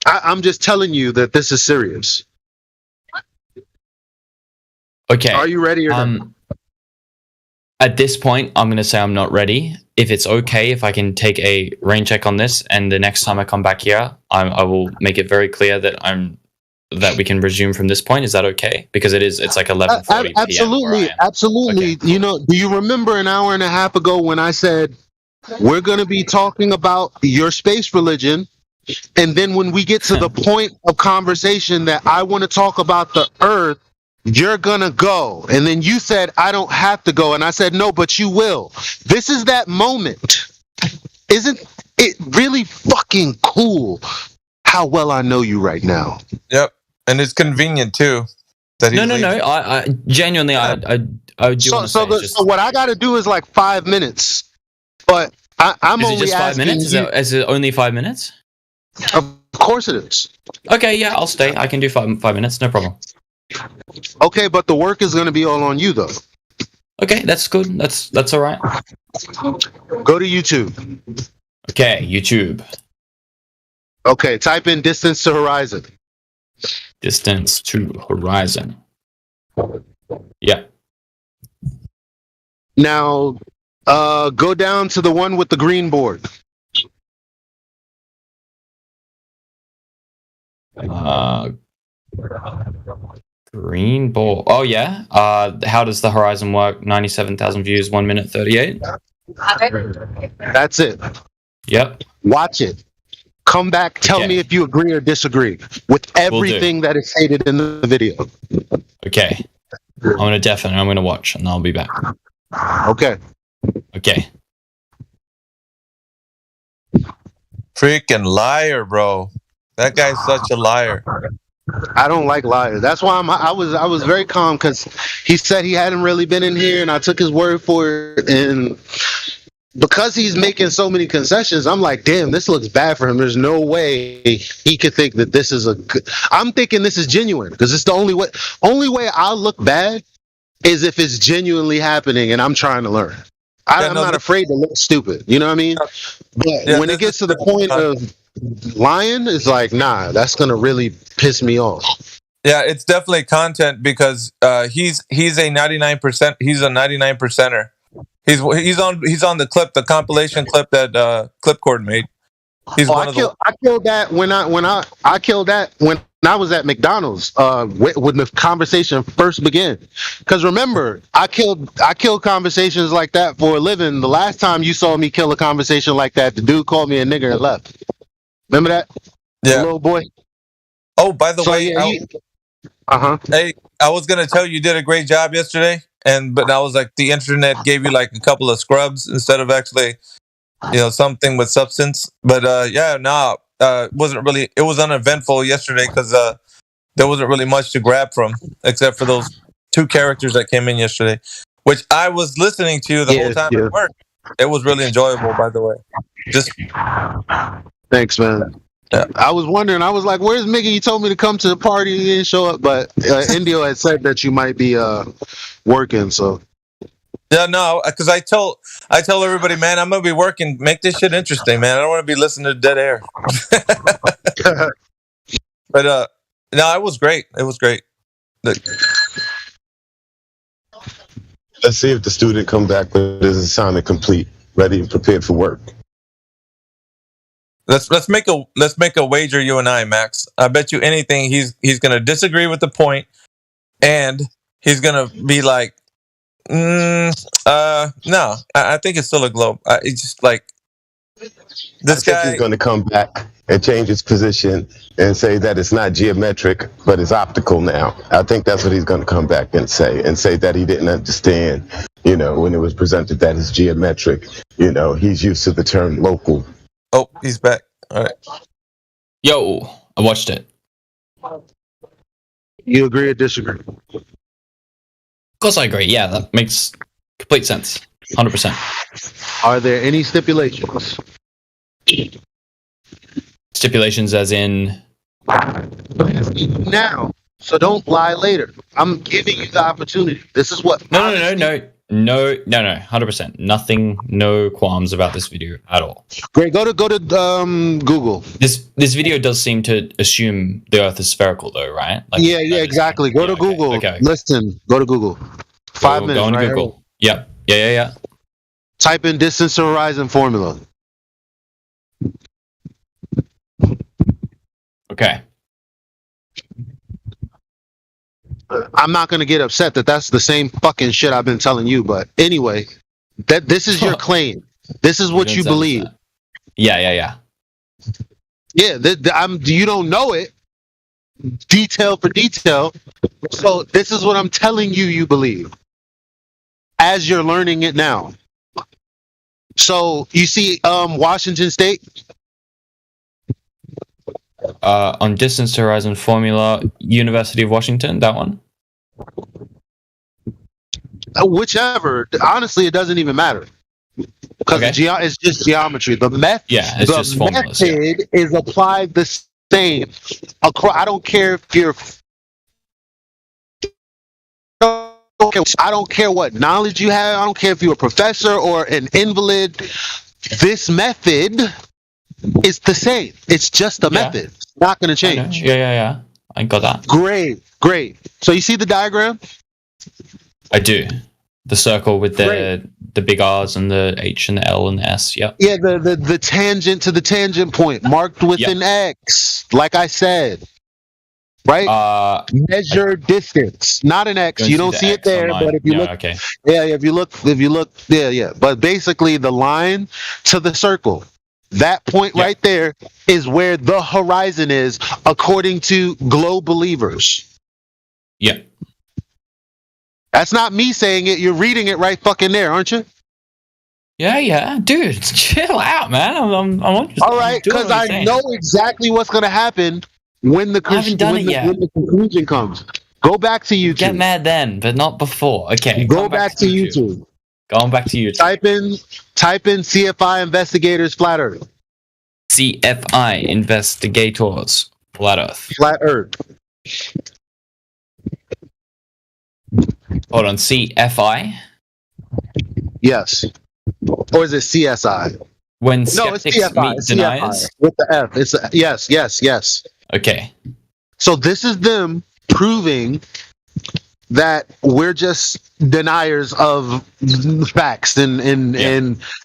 I'm just telling you that this is serious. Okay. Are you ready or not? At this point, I'm going to say I'm not ready. If it's okay, if I can take a rain check on this, and the next time I come back here, I will make it very clear that we can resume from this point. Is that okay? Because it's like 11:40 p.m. Absolutely. Okay. You know, do you remember an hour and a half ago when I said we're going to be talking about your space religion, and then when we get to the point of conversation that I want to talk about the Earth, you're gonna go. And then you said, I don't have to go. And I said, no, but you will. This is that moment. Isn't it really fucking cool how well I know you right now? Yep. And it's convenient too. That no. I genuinely, I do want to say. So what I got to do is like 5 minutes. But I'm is only it just 5 minutes? Is it only 5 minutes? Of course it is. Okay, yeah, I'll stay. I can do 5 minutes, no problem. Okay, but the work is going to be all on you, though. Okay, that's good. That's all right. Go to YouTube. Okay, YouTube. Okay, type in distance to horizon. Distance to horizon. Yeah. Now, go down to the one with the green board. Green ball. Oh yeah. How does the horizon work? 97,000 views, 1 minute 38. That's it. Yep. Watch it. Come back. Tell me if you agree or disagree with everything that is stated in the video. Okay. I'm gonna watch, and I'll be back. Okay. Okay. Freaking liar, bro. That guy's such a liar. I don't like liars. That's why I was very calm, because he said he hadn't really been in here, and I took his word for it. And because he's making so many concessions, I'm like, damn, this looks bad for him. There's no way he could think that this is a good. I'm thinking this is genuine, because it's the only way I'll look bad is if it's genuinely happening and I'm trying to learn. I'm not afraid to look stupid. You know what I mean? But when it gets to the point of lying, it's like, nah, that's gonna really piss me off. Yeah, it's definitely content, because he's a 99%. He's a 99%er. He's on the clip, the compilation clip that Clipcord made. He's I killed that when I was at McDonald's when the conversation first began. Because remember, I killed conversations like that for a living. The last time you saw me kill a conversation like that, the dude called me a nigger and left. Remember that? Yeah, the little boy. Oh, by the way, yeah, hey, I was gonna tell you did a great job yesterday, but I was like, the internet gave you like a couple of scrubs instead of actually, something with substance. But it was uneventful yesterday, because there wasn't really much to grab from except for those two characters that came in yesterday, which I was listening to the whole time at work. It was really enjoyable, by the way. Thanks, man. Yeah. I was wondering. I was like, "Where's Miggy? You told me to come to the party. He didn't show up." But Indio had said that you might be working. So yeah, no, because I tell everybody, man, I'm gonna be working. Make this shit interesting, man. I don't want to be listening to dead air. But no, it was great. It was great. Let's see if the student come back with his assignment complete, ready and prepared for work. Let's make a wager, you and I, Max. I bet you anything he's gonna disagree with the point, and he's gonna be like, no, I think it's still a globe. It's just like this guy. He's going to come back and change his position and say that it's not geometric, but it's optical now. I think that's what he's going to come back and say that he didn't understand, when it was presented that it's geometric. He's used to the term local. Oh, he's back. All right. Yo, I watched it. You agree or disagree? Of course I agree. Yeah, that makes complete sense. 100%. Are there any stipulations? Stipulations as in? Now. So don't lie later. I'm giving you the opportunity. This is what... No, 100%. Nothing, no qualms about this video at all. Great. Go to Google. This video does seem to assume the Earth is spherical, though, right? Like, yeah, exactly. Go to Google. Okay. Listen, go to Google. 5 minutes. Go on right Google. Yep. Yeah. Type in distance to horizon formula. Okay. I'm not going to get upset that that's the same fucking shit I've been telling you, but anyway, this is your claim. This is what you believe. Yeah. Yeah, you don't know it detail for detail, so this is what I'm telling you believe as you're learning it now. So you see Washington State? On distance to horizon formula, University of Washington, that one? Whichever. Honestly, it doesn't even matter. Because it's just geometry. The method is applied the same. I don't care if you're... I don't care what knowledge you have. I don't care if you're a professor or an invalid. This method is the same. It's just a method. It's not going to change. Yeah. I got that. Great. So you see the diagram? I do. The circle with the big R's and the H and the L and the S. Yep. Yeah, the tangent to the tangent point marked with an X, like I said. Right? Measure distance, not an X. You don't see it there, but if you look, if you look, But basically, the line to the circle, that point right there is where the horizon is, according to globe believers. Yeah. That's not me saying it. You're reading it right fucking there, aren't you? Yeah, dude, chill out, man. I'm all right, because I know exactly what's gonna happen. When the conclusion comes, go back to YouTube. Get mad then, but not before. Okay. Go back to YouTube. Going back to YouTube. Type in CFI investigators flat Earth. CFI investigators flat Earth. Flat Earth. Hold on, CFI. Yes. Or is it CSI? When skeptics meet deniers with the F. It's yes. Okay. So this is them proving that we're just deniers of facts and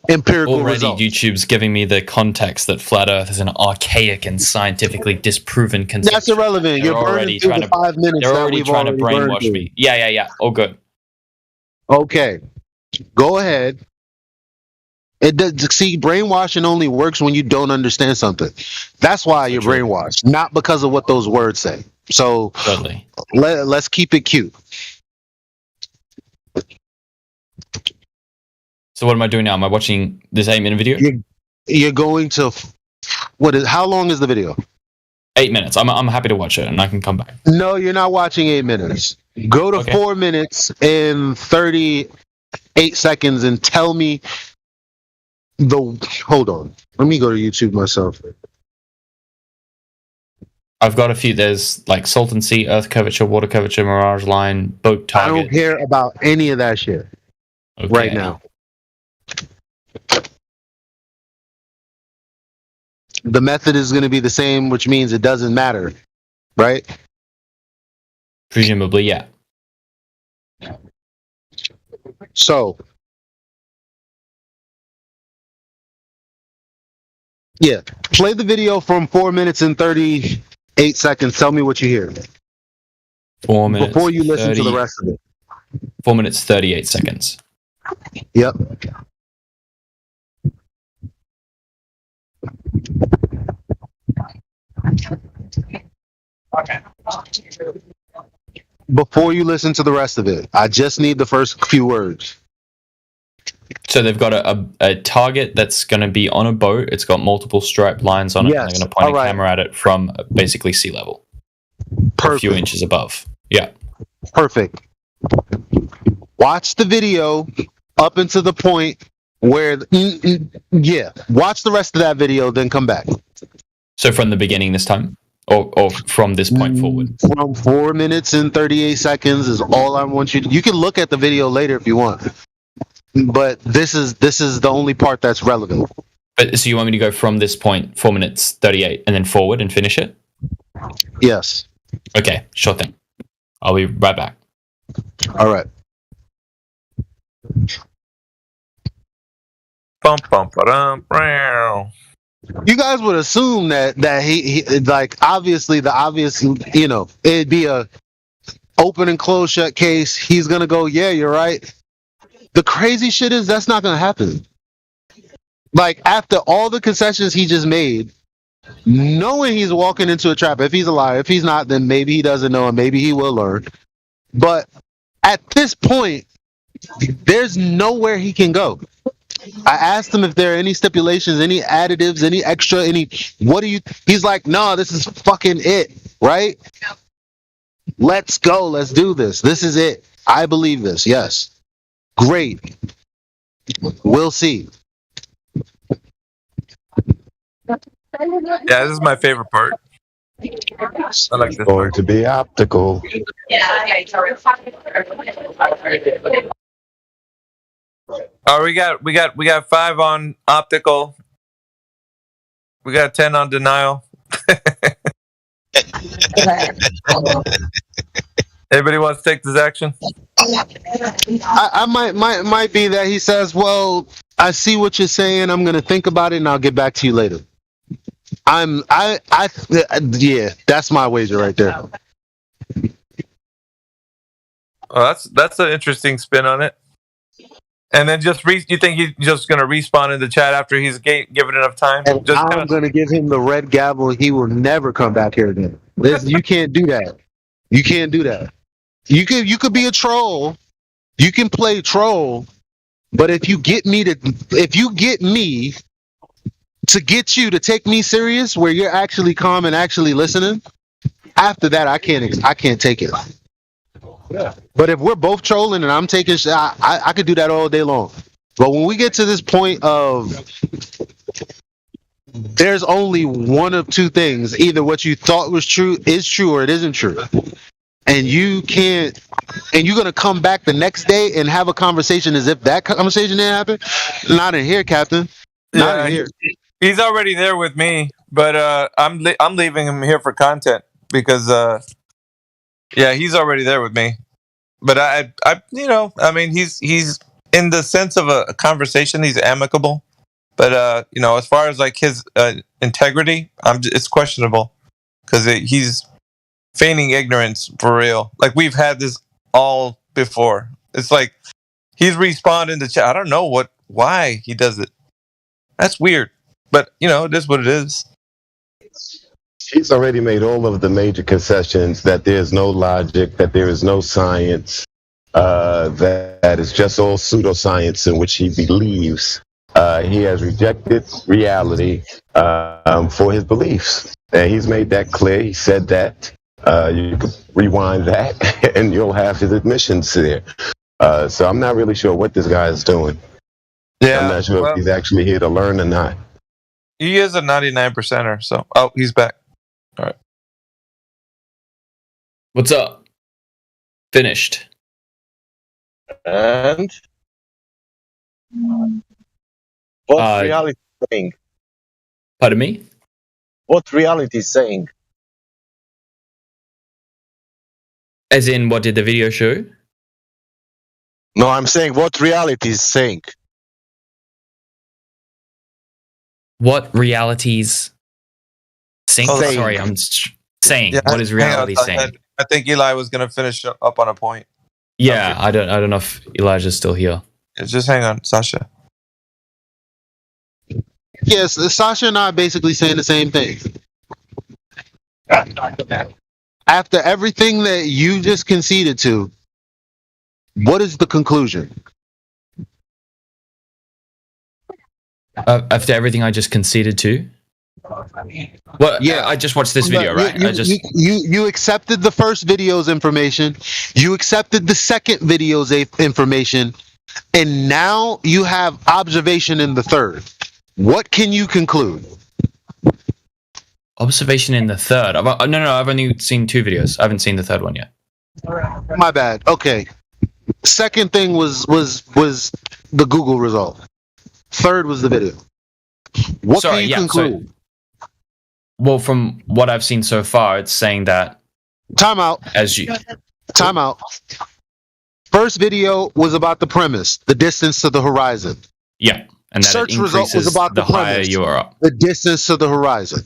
empirical already results. YouTube's giving me the context that flat Earth is an archaic and scientifically disproven concept. That's irrelevant. You're already trying to 5 minutes. They're already trying to brainwash me. Yeah. All good. Okay. Go ahead. Brainwashing only works when you don't understand something. That's why you're brainwashed, not because of what those words say. So let's keep it cute. So what am I doing now? Am I watching this 8-minute video? You're going to how long is the video? 8 minutes. I'm happy to watch it and I can come back. No, you're not watching 8 minutes. Go to 4 minutes and 38 seconds and tell me hold on. Let me go to YouTube myself. I've got a few. There's like Salton Sea, Earth curvature, water curvature, mirage line, boat target. I don't care about any of that shit right now. The method is going to be the same, which means it doesn't matter, right? Presumably, yeah. So, yeah, play the video from 4 minutes and 38 seconds. Tell me what you hear 4 minutes before you listen to the rest of it. 4 minutes 38 seconds. Yep. Before you listen to the rest of it, I just need the first few words. So they've got a target that's going to be on a boat. It's got multiple striped lines on it, and they're going to point a camera at it from basically sea level. Perfect. A few inches above. Yeah. Perfect. Watch the video up until the point where, watch the rest of that video, then come back. So from the beginning this time? Or from this point forward? From 4 minutes and 38 seconds is all I want you to. You can look at the video later if you want. But this is the only part that's relevant. But so you want me to go from this point, 4 minutes 38, and then forward and finish it? Yes. Okay, sure thing. I'll be right back. All right. You guys would assume that he like obviously the obvious, it'd be a open and close shut case. He's gonna go, yeah, you're right. The crazy shit is that's not gonna happen. Like after all the concessions he just made, knowing he's walking into a trap, if he's alive, if he's not, then maybe he doesn't know and maybe he will learn. But at this point, there's nowhere he can go. I asked him if there are any stipulations, any additives, any extra, he's like, no, this is fucking it, right? Let's go, let's do this. This is it. I believe this, yes. Great. We'll see. Yeah, this is my favorite part. I like this going to be optical. Oh, we got 5 on optical. We got 10 on denial. Everybody wants to take this action? I might be that he says, well, I see what you're saying. I'm gonna think about it and I'll get back to you later. Yeah, that's my wager right there. Oh, that's an interesting spin on it. And then you think he's just going to respawn in the chat after he's given enough time? And I'm going to give him the red gavel. He will never come back here again. You can't do that. You can't do that. You could be a troll. You can play troll, but if you get me to get you to take me serious, where you're actually calm and actually listening, after that I can't take it. Yeah. But if we're both trolling and I'm taking shit, I could do that all day long. But when we get to this point of there's only one of two things, either what you thought was true is true or it isn't true. And you're gonna come back the next day and have a conversation as if that conversation didn't happen. Not in here, Captain. Not in here. He's already there with me, but I'm leaving him here for content because he's already there with me. But I mean, he's in the sense of a conversation, he's amicable. But as far as like his integrity, it's questionable because he's feigning ignorance for real. Like we've had this all before. It's like he's responding to chat. I don't know why he does it. That's weird. But it is what it is. He's already made all of the major concessions that there's no logic, that there is no science, that is just all pseudoscience in which he believes. He has rejected reality for his beliefs. And he's made that clear. He said that. You can rewind that and you'll have his admissions there. So I'm not really sure what this guy is doing. Yeah, I'm not sure if he's actually here to learn or not. He is a 99%er, so he's back. All right. What's up? Finished. And what's reality saying? Pardon me? What reality is saying? As in, what did the video show? No, I'm saying what reality is saying. What realities saying? Oh, Sorry, I'm saying. Yeah, What is reality saying? I think Eli was gonna finish up on a point. Yeah, I don't know if Elijah's still here. Yeah, just hang on, Sasha. Yes, Sasha and I are basically saying the same thing. After everything that you just conceded to, what is the conclusion? After everything I just conceded to? Well, yeah, I just watched this video, right? You accepted the first video's information, you accepted the second video's information, and now you have observation in the third. What can you conclude? Observation in the third. No, I've only seen 2 videos. I haven't seen the third one yet. My bad. Okay. Second thing was the Google result. Third was the video. What can you conclude? Well, from what I've seen so far, it's saying that. Time out. Time out. First video was about the premise, the distance to the horizon. Yeah, and that search result was about the premise, you are up. the distance to the horizon.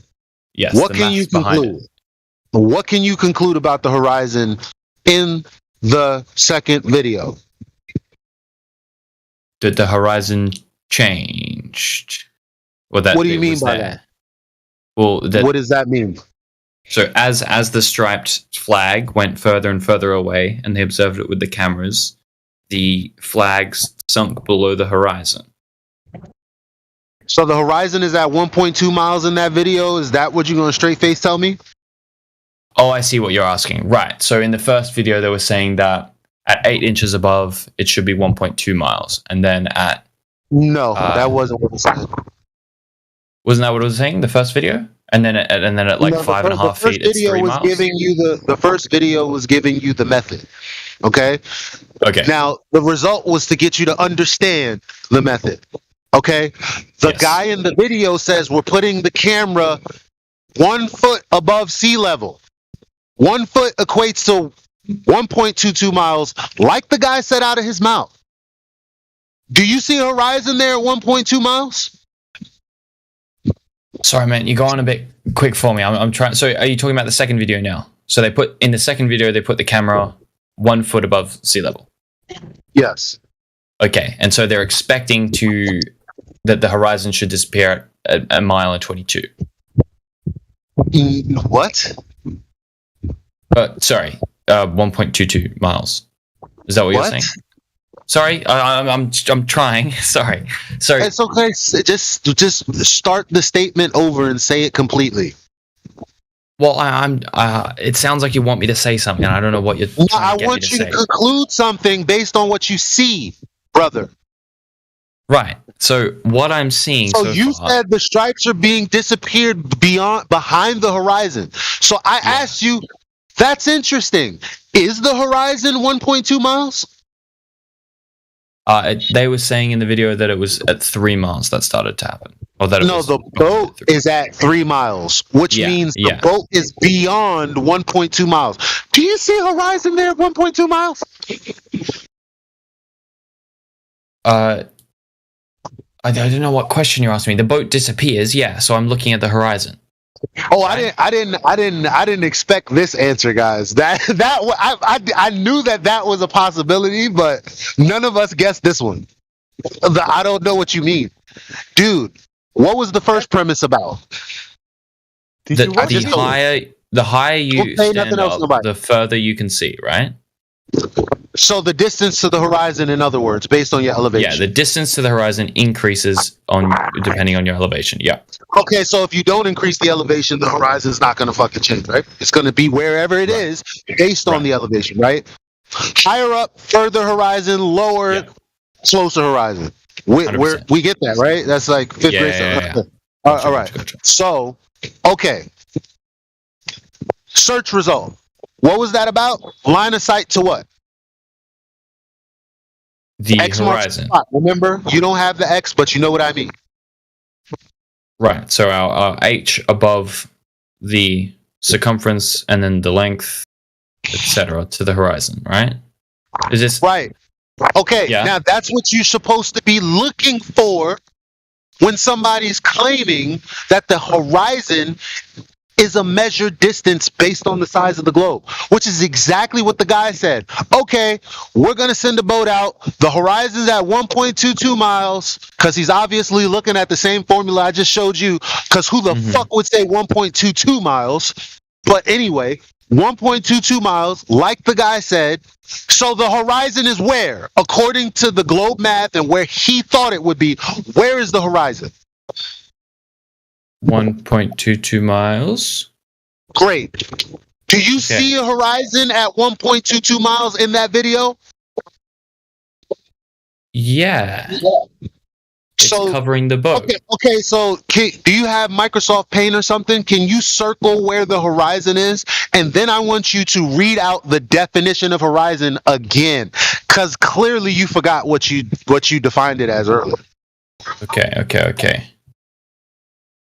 Yes. What can you conclude? What can you conclude about the horizon in the second video? Did the horizon changed? What do you mean by that? Well, what does that mean? So as the striped flag went further and further away, and they observed it with the cameras, the flags sunk below the horizon. So the horizon is at 1.2 miles in that video. Is that what you're going to straight face tell me? Oh, I see what you're asking. Right. So in the first video, they were saying that at 8 inches above, it should be 1.2 miles. And then at... No, that wasn't what it said. Wasn't that what it was saying, the first video? And then at like 5.5 feet, it's 3 miles? The first video was giving you the method. Okay? Okay. Now, the result was to get you to understand the method. Okay? The guy in the video says we're putting the camera 1 foot above sea level. 1 foot equates to 1.22 miles, like the guy said out of his mouth. Do you see a horizon there at 1.2 miles? Sorry, man, you're going a bit quick for me. I'm trying. So, are you talking about the second video now? So in the second video, they put the camera 1 foot above sea level. Yes. Okay, and so they're expecting that the horizon should disappear at a mile and 22. What? Sorry, 1.22 miles. Is that what you're saying? Sorry, I'm trying. Sorry. It's okay. Just start the statement over and say it completely. Well, it sounds like you want me to say something. I don't know what you're. I want you to conclude something based on what you see, brother. Right. So what I'm seeing. So you said the stripes are being disappeared behind the horizon. So I asked you. That's interesting. Is the horizon 1.2 miles? They were saying in the video that it was at 3 miles that started to happen. Or that the boat is at 3 miles, which means the boat is beyond 1.2 miles. Do you see a horizon there at 1.2 miles? I don't know what question you're asking me. The boat disappears, so I'm looking at the horizon. Oh, I didn't expect this answer, guys. I knew that was a possibility, but none of us guessed this one. I don't know what you mean, dude. What was the first premise about? The higher you stand up, the further you can see, right? So the distance to the horizon, in other words, based on your elevation. Yeah, the distance to the horizon increases depending on your elevation. Yeah. Okay, so if you don't increase the elevation, the horizon is not going to fucking change, right? It's going to be wherever it is based on the elevation, right? Higher up, further horizon, lower, closer horizon. We get that, right? That's like fifth grade. Yeah. All right. Gotcha. So, okay. Search result. What was that about? Line of sight to what? The X horizon. Remember, you don't have the X, but you know what I mean. Right. So our H above the circumference and then the length, etc., to the horizon. Right? Is this right? Okay, now that's what you're supposed to be looking for when somebody's claiming that the horizon is a measured distance based on the size of the globe, which is exactly what the guy said. Okay, we're going to send a boat out. The horizon's at 1.22 miles, because he's obviously looking at the same formula I just showed you, because who the fuck would say 1.22 miles? But anyway, 1.22 miles, like the guy said. So the horizon is where? According to the globe math and where he thought it would be, where is the horizon? 1.22 miles. Great. Do you see a horizon at 1.22 miles in that video? Yeah. It's covering the boat. Okay. So do you have Microsoft Paint or something? Can you circle where the horizon is? And then I want you to read out the definition of horizon again, because clearly you forgot what you defined it as earlier. Okay.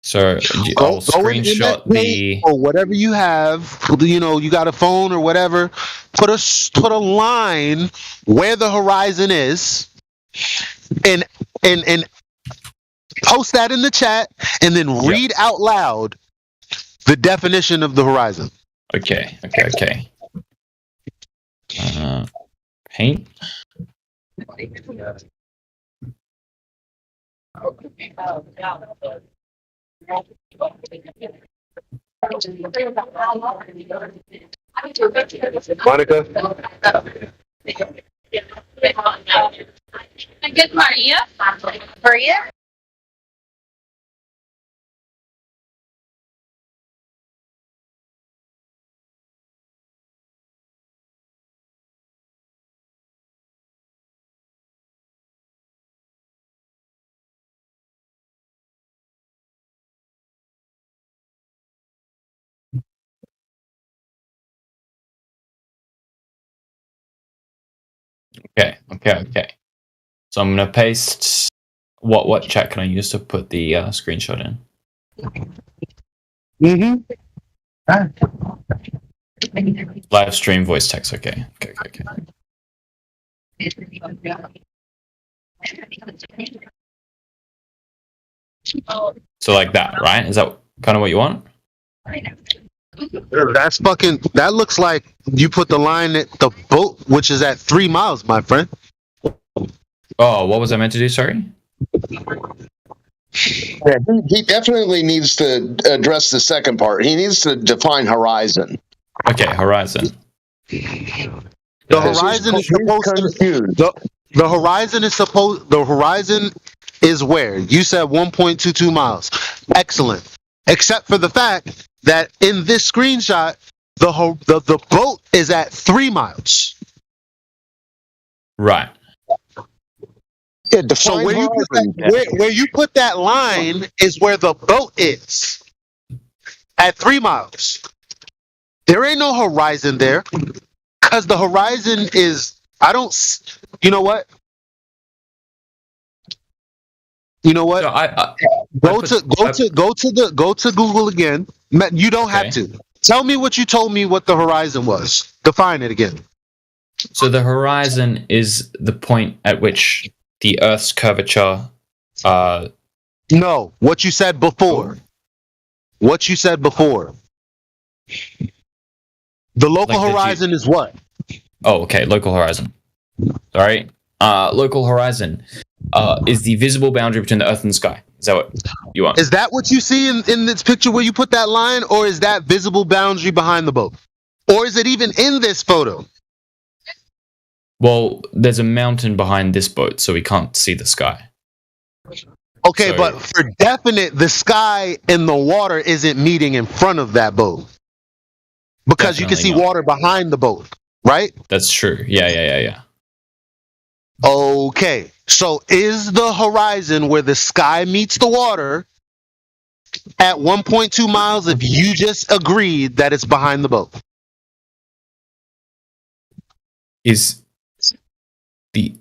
So I'll screenshot the or whatever you have. You know, you got a phone or whatever. Put a line where the horizon is, and post that in the chat, and then read out loud the definition of the horizon. Okay. Paint. Monica? Good, Maria. Maria? Okay. So I'm gonna paste. What chat can I use to put the screenshot in? Live stream voice text. Okay. So like that, right? Is that kind of what you want? That looks like you put the line at the boat, which is at 3 miles, my friend. Oh, what was I meant to do? Sorry. Yeah, he definitely needs to address the second part. He needs to define horizon. Okay, horizon. The horizon is supposed to. The horizon is where? You said 1.22 miles. Excellent. Except for the fact that in this screenshot, the boat is at 3 miles. Right. So where you put that line is where the boat is at 3 miles. There ain't no horizon there, because the horizon is. You know what? So go to Google again. You don't have to. Tell me what you told me what the horizon was. Define it again. So the horizon is the point at which the Earth's curvature. No, what you said before. What you said before. The local horizon is what? Oh, okay. Local horizon. All right. Local horizon is the visible boundary between the Earth and the sky. Is that what you want? Is that what you see in this picture where you put that line, or is that visible boundary behind the boat? Or is it even in this photo? Well, there's a mountain behind this boat, so we can't see the sky. Okay, but for definite, the sky and the water isn't meeting in front of that boat. Because you can see water behind the boat, right? That's true. Yeah. Okay, so is the horizon where the sky meets the water at 1.2 miles if you just agreed that it's behind the boat? Is the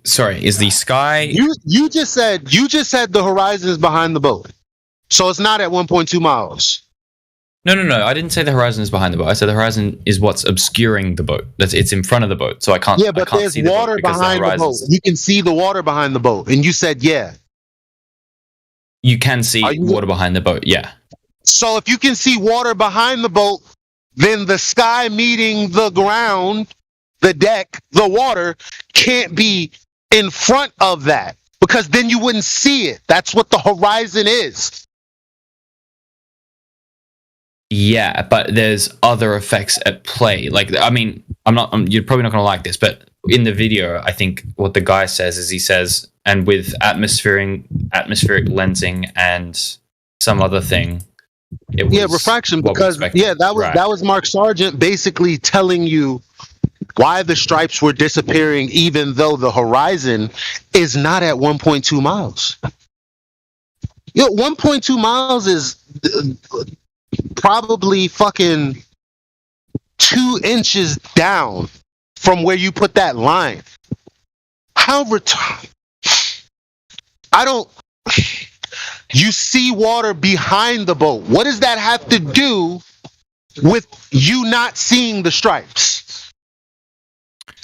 sky... You just said the horizon is behind the boat. So it's not at 1.2 miles. No. I didn't say the horizon is behind the boat. I said the horizon is what's obscuring the boat. It's in front of the boat, so I can't. Yeah, but I can't there's see the water boat behind the boat. You can see the water behind the boat, and you said yeah. You can see water behind the boat. Yeah. So if you can see water behind the boat, then the sky meeting the ground, the deck, the water can't be in front of that, because then you wouldn't see it. That's what the horizon is. Yeah, but there's other effects at play. Like, I mean, you're probably not going to like this, but in the video, I think what the guy says is he says, and with atmospheric lensing and some other thing, it was refraction. Because that was Mark Sargent basically telling you why the stripes were disappearing, even though the horizon is not at 1.2 miles. 1.2 miles is probably fucking 2 inches down from where you put that line. How you see water behind the boat. What does that have to do with you not seeing the stripes?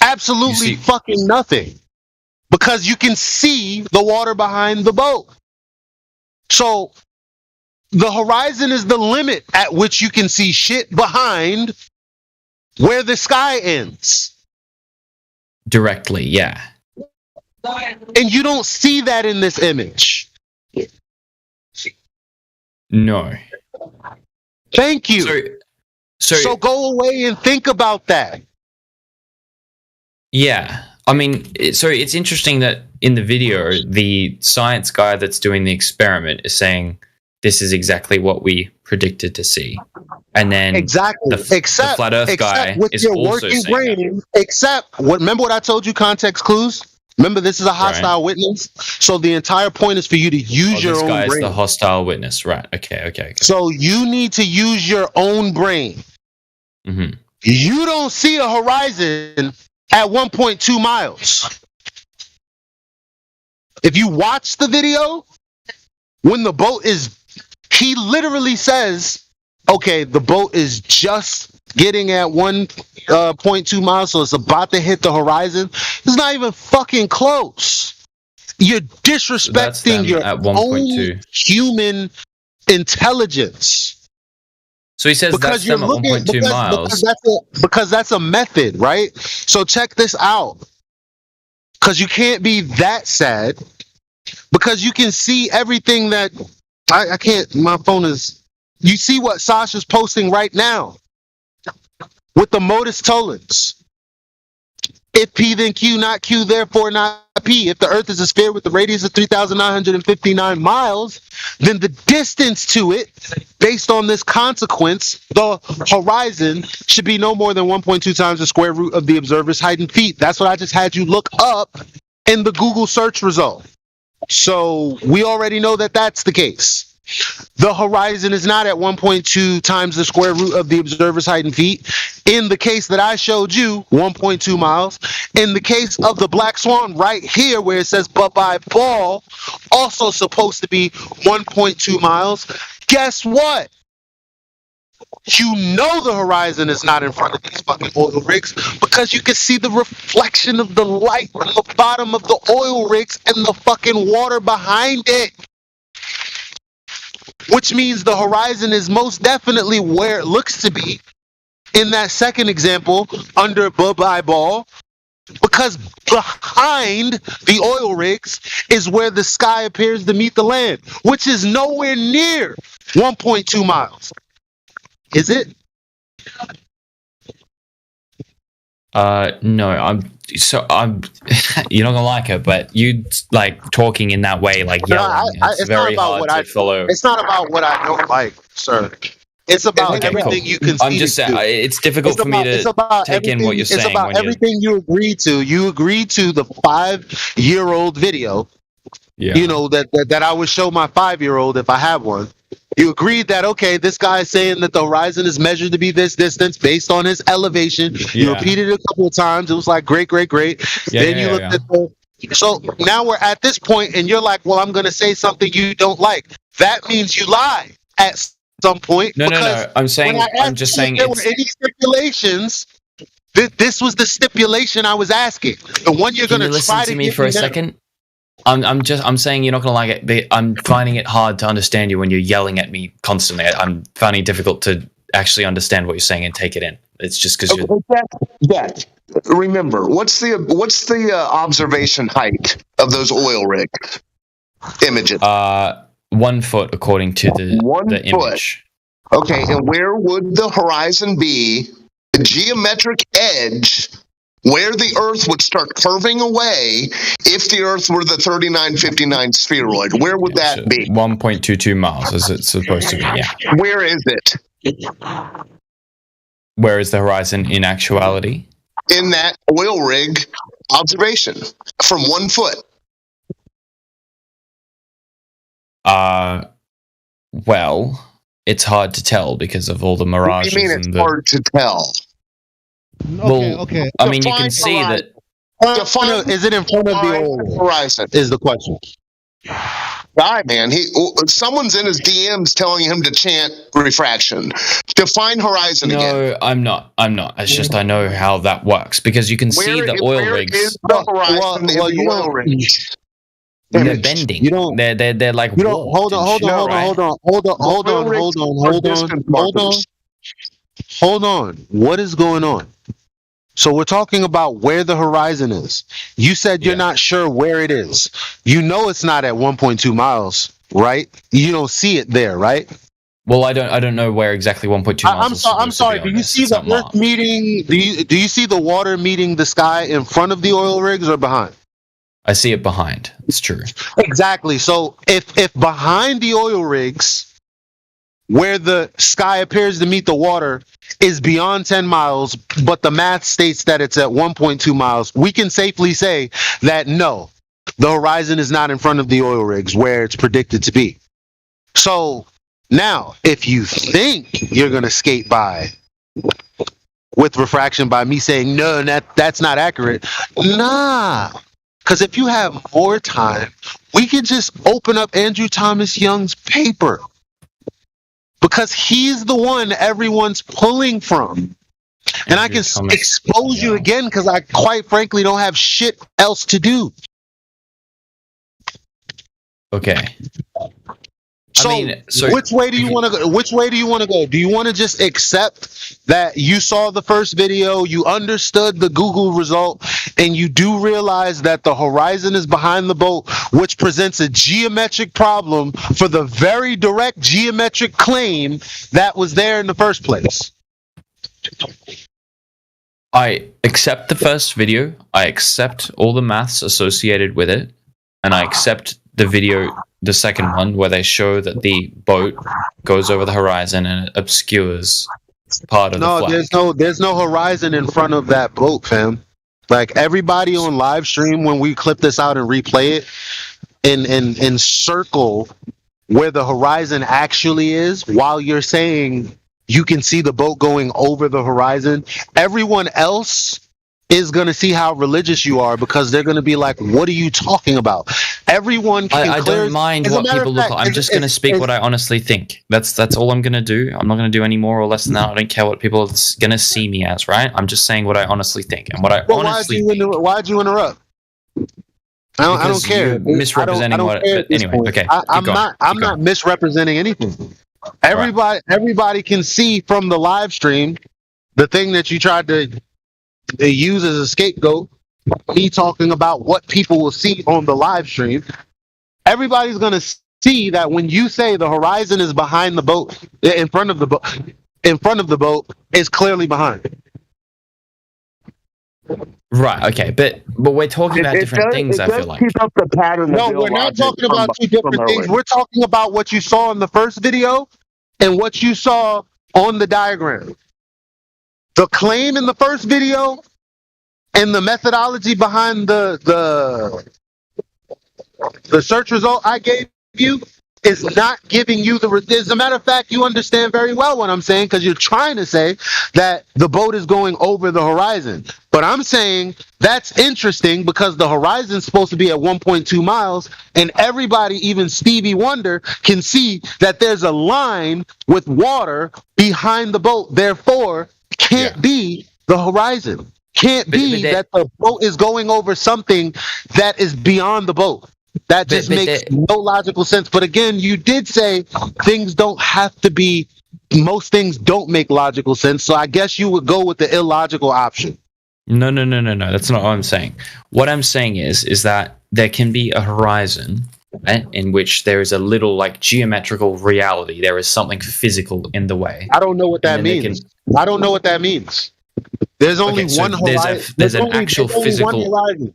Absolutely fucking nothing. Because you can see the water behind the boat. So the horizon is the limit at which you can see shit behind where the sky ends. Directly, yeah. And you don't see that in this image. No. Thank you. So go away and think about that. Yeah. I mean, it's interesting that in the video, the science guy that's doing the experiment is saying this is exactly what we predicted to see. And then the flat Earth guy is also saying that. Remember what I told you, context clues? Remember, this is a hostile witness. So the entire point is for you to use your own brain. This guy is the hostile witness, right? Okay. So you need to use your own brain. Mm-hmm. You don't see a horizon at 1.2 miles. If you watch the video, when the boat he literally says, okay, the boat is just getting at 1.2 miles, so it's about to hit the horizon. It's not even fucking close. You're disrespecting your own human intelligence. So he says because that's them at 1.2 miles. Because that's a method, right? So check this out. Because you can't be that sad. Because you can see everything that... I can't... My phone is... You see what Sasha's posting right now. With the modus tollens. If P, then Q, not Q, therefore not P. If the Earth is a sphere with the radius of 3,959 miles, then the distance to it, based on this consequence, the horizon, should be no more than 1.2 times the square root of the observer's height in feet. That's what I just had you look up in the Google search result. So we already know that that's the case. The horizon is not at 1.2 times the square root of the observer's height in feet. In the case that I showed you, 1.2 miles. In the case of the Black Swan right here where it says but by ball, also supposed to be 1.2 miles. Guess what? You know the horizon is not in front of these fucking oil rigs because you can see the reflection of the light from the bottom of the oil rigs and the fucking water behind it. Which means the horizon is most definitely where it looks to be in that second example under by ball, because behind the oil rigs is where the sky appears to meet the land, which is nowhere near 1.2 miles. Is it? No, I'm you're not gonna like it, but you like talking in that way, like yelling. It's very hard to follow. It's not about what I don't like, sir. It's about everything you can see. I'm just saying, it's difficult for me to take in what you're saying. It's about everything you agreed to. You agreed to the 5-year-old video. Yeah. You know, that I would show my 5-year-old if I have one. You agreed that, okay, this guy is saying that the horizon is measured to be this distance based on his elevation. You repeated it a couple of times. It was like, great. Then you looked at so now we're at this point and you're like, well, I'm going to say something you don't like. That means you lie at some point. No. I'm just saying if there were any stipulations. This was the stipulation I was asking. The one you're going to try to me for a second. I'm saying you're not going to like it. I'm finding it hard to understand you when you're yelling at me constantly. I'm finding it difficult to actually understand what you're saying and take it in. It's just because you're. That. Remember, what's the observation height of those oil rigs images? 1 foot according to the image. Okay, and where would the horizon be? The geometric edge where the Earth would start curving away if the Earth were the 3959 spheroid. Where would that be? 1.22 miles, as it's supposed to be, yeah. Where is it? Where is the horizon in actuality? In that oil rig observation from 1 foot. Well, it's hard to tell because of all the mirages. What do you mean it's hard to tell? Okay. I mean, you can see that. Is it in front of the horizon? Is the question. Guy, man, someone's in his DMs telling him to chant refraction. Define horizon again. No, I'm not. It's just I know how that works because you can see the oil rigs. Where is the horizon the oil rigs? They're bending. You don't. They're like. You don't. Hold on. What is going on? So we're talking about where the horizon is. You said you're not sure where it is. You know it's not at 1.2 miles, right? You don't see it there, right? Well, I don't know where exactly 1.2 miles. I'm sorry. Do you see the Earth meeting? Do you see the water meeting the sky in front of the oil rigs or behind? I see it behind. It's true. Exactly. So if behind the oil rigs, where the sky appears to meet the water, is beyond 10 miles, but the math states that it's at 1.2 miles, we can safely say that no, the horizon is not in front of the oil rigs where it's predicted to be. So now, if you think you're going to skate by with refraction by me saying, no, that's not accurate, nah. Because if you have more time, we can just open up Andrew Thomas Young's paper. Because he's the one everyone's pulling from. And I can expose you again because I quite frankly don't have shit else to do. Okay. So, which way do you want to go? Which way do you want to go? Do you want to just accept that you saw the first video, you understood the Google result, and you do realize that the horizon is behind the boat, which presents a geometric problem for the very direct geometric claim that was there in the first place? I accept the first video. I accept all the maths associated with it, and I accept the video, the second one, where they show that the boat goes over the horizon and it obscures part of the flag. There's no horizon in front of that boat, fam. Like everybody on live stream, when we clip this out and replay it, and circle where the horizon actually is, while you're saying you can see the boat going over the horizon, everyone else is going to see how religious you are because they're going to be like, what are you talking about? Everyone can I don't mind what people look like. I'm just going to speak what I honestly think. That's all I'm going to do. I'm not going to do any more or less than that. I don't care what people are going to see me as, right? I'm just saying what I honestly think. And what I honestly think. Why'd you interrupt? I don't care. Misrepresenting what. But anyway, okay. I'm not misrepresenting anything. Everybody can see from the live stream the thing that you tried to use as a scapegoat, me talking about what people will see on the live stream. Everybody's going to see that when you say the horizon is behind the boat, in front of the boat is clearly behind. Right, okay, but we're talking about different things, I feel like. Keep up the pattern. No, we're not talking about two different things. We're talking about what you saw in the first video and what you saw on the diagram. The claim in the first video and the methodology behind the search result I gave you is not giving you the. As a matter of fact, you understand very well what I'm saying because you're trying to say that the boat is going over the horizon. But I'm saying that's interesting because the horizon's supposed to be at 1.2 miles, and everybody, even Stevie Wonder, can see that there's a line with water behind the boat. Therefore, can't be the horizon. Can't be that the boat is going over something that is beyond the boat. That just makes no logical sense. But again, you did say things don't have to be, most things don't make logical sense. So I guess you would go with the illogical option. No. That's not what I'm saying. What I'm saying is that there can be a horizon, right, in which there is a little like geometrical reality. There is something physical in the way. I don't know what that means. I don't know what that means. There's only one horizon. There's an actual physical.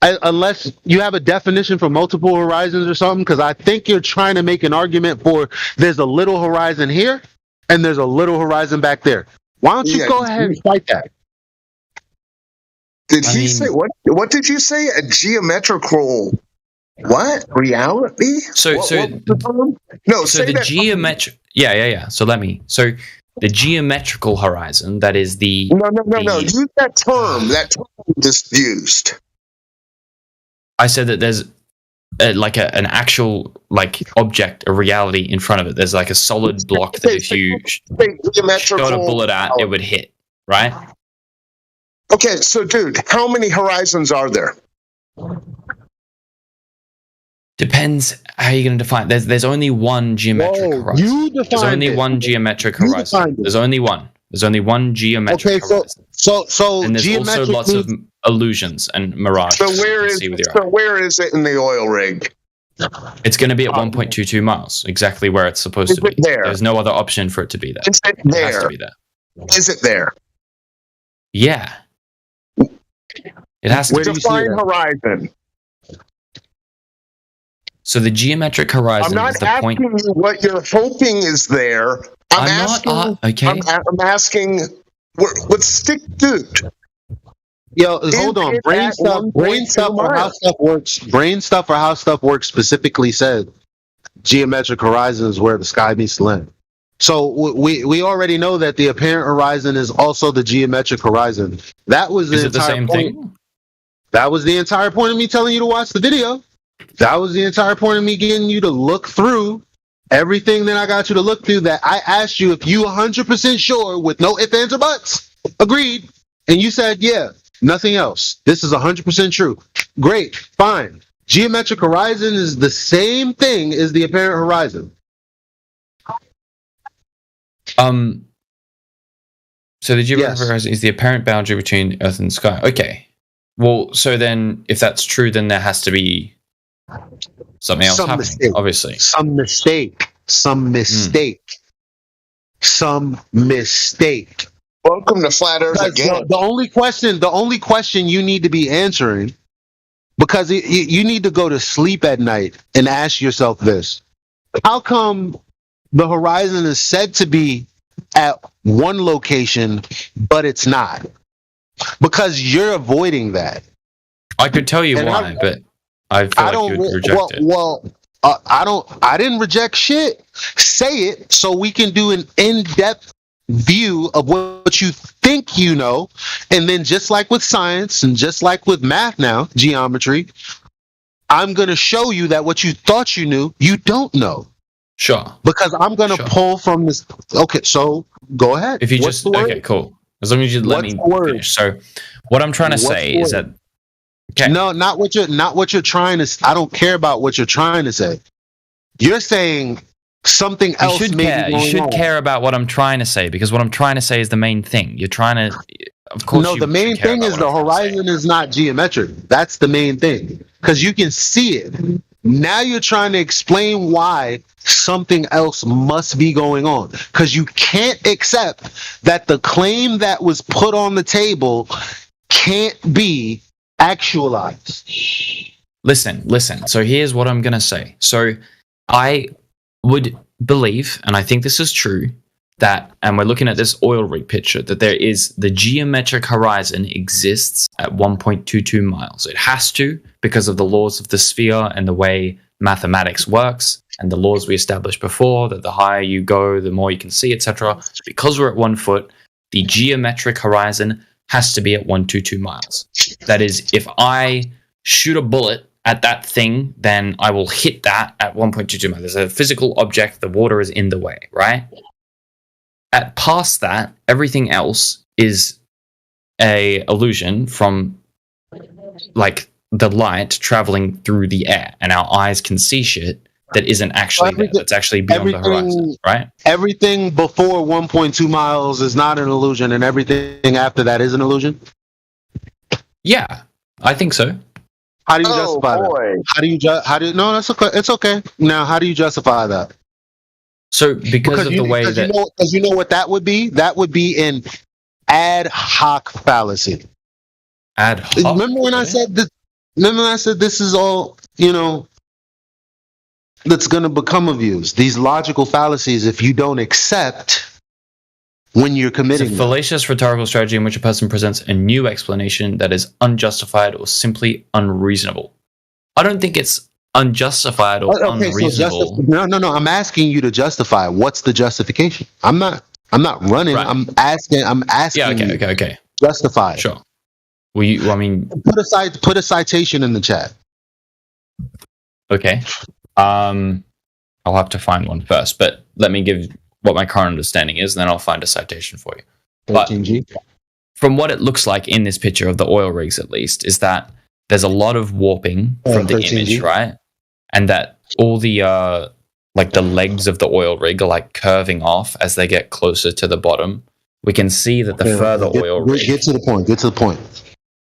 Unless you have a definition for multiple horizons or something, because I think you're trying to make an argument for there's a little horizon here and there's a little horizon back there. Why don't you go ahead and fight that? Did he say what? What did you say? A geometrical what reality? So the geometric. Yeah. So the geometrical horizon. That is the no. Use that term. That term just used. I said that there's an actual object, a reality in front of it. There's like a solid block that if you shot a bullet at, it would hit, right? Okay, so dude, how many horizons are there? Depends how you're going to define it. There's only one geometric horizon. There's only one geometric horizon. There's only one. There's only one geometric horizon. So and there's also lots of illusions and mirages. So where is it in the oil rig? It's going to be at 1.22 miles, exactly where it's supposed to be. There's no other option for it to be there. Is it there? It has to be there. Is it there? Yeah. It has to define horizon. So the geometric horizon is the point. I'm not asking you what you're hoping is there. I'm asking. Let's stick, dude. Yo, hold on. Brain stuff, or how stuff works. Brain stuff or how stuff works specifically said geometric horizon is where the sky meets the land. So we already know that the apparent horizon is also the geometric horizon. That was the entire point. Thing? That was the entire point of me telling you to watch the video. That was the entire point of me getting you to look through everything that I got you to look through. That I asked you if you 100% sure with no ifs, ands, or buts. Agreed. And you said, yeah, nothing else. This is 100% true. Great. Fine. Geometric horizon is the same thing as the apparent horizon. So the geometric horizon is the apparent boundary between Earth and sky. Okay. Well, so then if that's true, then there has to be something else happening, obviously. Some mistake. Welcome to Flat Earth again. The only question you need to be answering, because you need to go to sleep at night and ask yourself this: how come the horizon is said to be at one location, but it's not? Because you're avoiding that. I could tell you why, but I feel like you would reject it. I didn't reject shit. Say it so we can do an in-depth view of what you think you know, and then just like with science and just like with math now, geometry, I'm going to show you that what you thought you knew, you don't know. Sure. Because I'm going to pull from this. Okay, so go ahead. If you okay, cool. As long as you let me finish. So what I'm trying to say is that no, not what you're trying to. I don't care about what you're trying to say. You're saying something else. You should care about what I'm trying to say, because what I'm trying to say is the main thing. You're trying to, of course. No, the main thing is the horizon is not geometric. That's the main thing, because you can see it. Now you're trying to explain why something else must be going on, because you can't accept that the claim that was put on the table can't be actualized. Listen. So here's what I'm going to say. So I would believe, and I think this is true, that, and we're looking at this oil rig picture, that there is the geometric horizon exists at 1.22 miles. It has to, because of the laws of the sphere and the way mathematics works, and the laws we established before, that the higher you go, the more you can see, etc. Because we're at 1 foot, the geometric horizon has to be at 122 miles. That is, if I shoot a bullet at that thing, then I will hit that at 1.22 miles. There's a physical object, the water is in the way, right? At past that, everything else is a illusion from like the light traveling through the air, and our eyes can see shit that isn't actually there. That's actually beyond the horizon, right? Everything before 1.2 miles is not an illusion, and everything after that is an illusion? Yeah, I think so. How do you justify that? How do you no, that's okay. It's okay. Now, how do you justify that? So because of the way that because you know what that would be? That would be an ad hoc fallacy. Ad hoc. Remember when I said this? Remember when I said this is all, you know, that's going to become of use. These logical fallacies, if you don't accept when you're committing it's a fallacious rhetorical strategy in which a person presents a new explanation that is unjustified or simply unreasonable. I don't think it's unjustified or unreasonable. So no. I'm asking you to justify. What's the justification? I'm not running. Right. I'm asking. Yeah. Okay. Justify. Sure. Well, I mean, put a citation in the chat. Okay. I'll have to find one first, but let me give what my current understanding is, and then I'll find a citation for you. But from what it looks like in this picture of the oil rigs, at least, is that there's a lot of warping from the image, right? And that all the like the legs of the oil rig are like curving off as they get closer to the bottom. We can see that the further oil rig. Get to the point. Get to the point.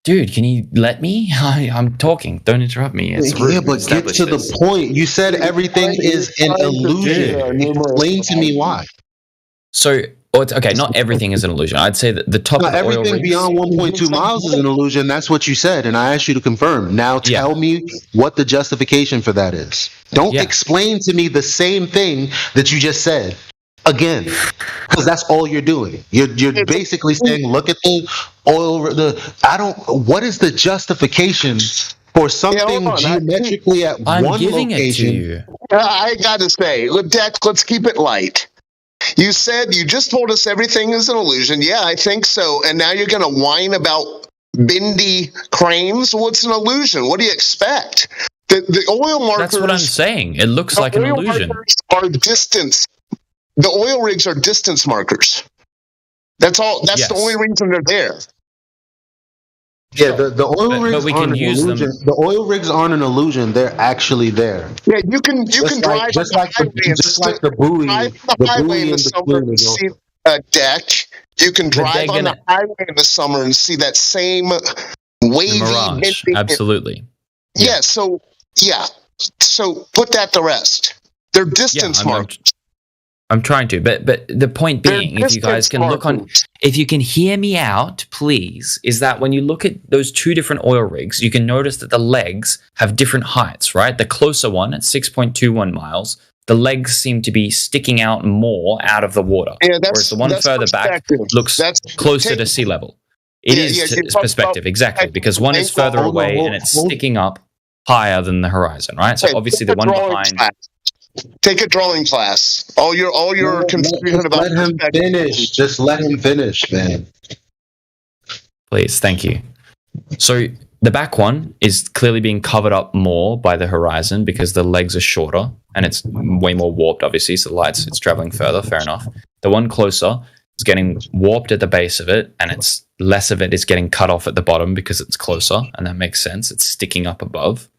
Dude, can you let me? I'm talking. Don't interrupt me. It's rude. Yeah, but get to the point. You said everything is an illusion. Explain to me why. So, okay, not everything is an illusion. I'd say that the top of everything oil rigs, beyond 1.2 miles is an illusion. That's what you said, and I asked you to confirm. Now tell me what the justification for that is. Don't explain to me the same thing that you just said again, because that's all you're doing. You're basically saying, look at the oil. What is the justification for something geometrically at one location? It to you. I gotta say, Dex, let's keep it light. You said you just told us everything is an illusion. Yeah, I think so. And now you're gonna whine about bendy cranes. What's an illusion? What do you expect? The oil markers. That's what I'm saying. It looks like an illusion. Are distance. The oil rigs are distance markers. That's all. That's the only reason they're there. Yeah, the oil rigs aren't an illusion. The oil rigs aren't an illusion. They're actually there. Yeah, you can drive just like the buoy. The highway in the summer and see a deck. You can drive on the highway in the summer and see that same wavy mirage. Absolutely. Yeah. So put that to rest. They're distance markers. I'm trying to, but the point being, if you guys can look on, if you can hear me out, please, is that when you look at those two different oil rigs, you can notice that the legs have different heights, right? The closer one at 6.21 miles, the legs seem to be sticking out more out of the water, whereas the one further back looks closer to sea level. It is perspective, exactly, because one is further away and it's sticking up higher than the horizon, right? So obviously the one behind. Take a drawing class. All your confusion about. Let him finish. Just let him finish, man. Please, thank you. So the back one is clearly being covered up more by the horizon because the legs are shorter and it's way more warped, obviously. So the it's traveling further. Fair enough. The one closer is getting warped at the base of it, and it's less of it is getting cut off at the bottom because it's closer, and that makes sense. It's sticking up above,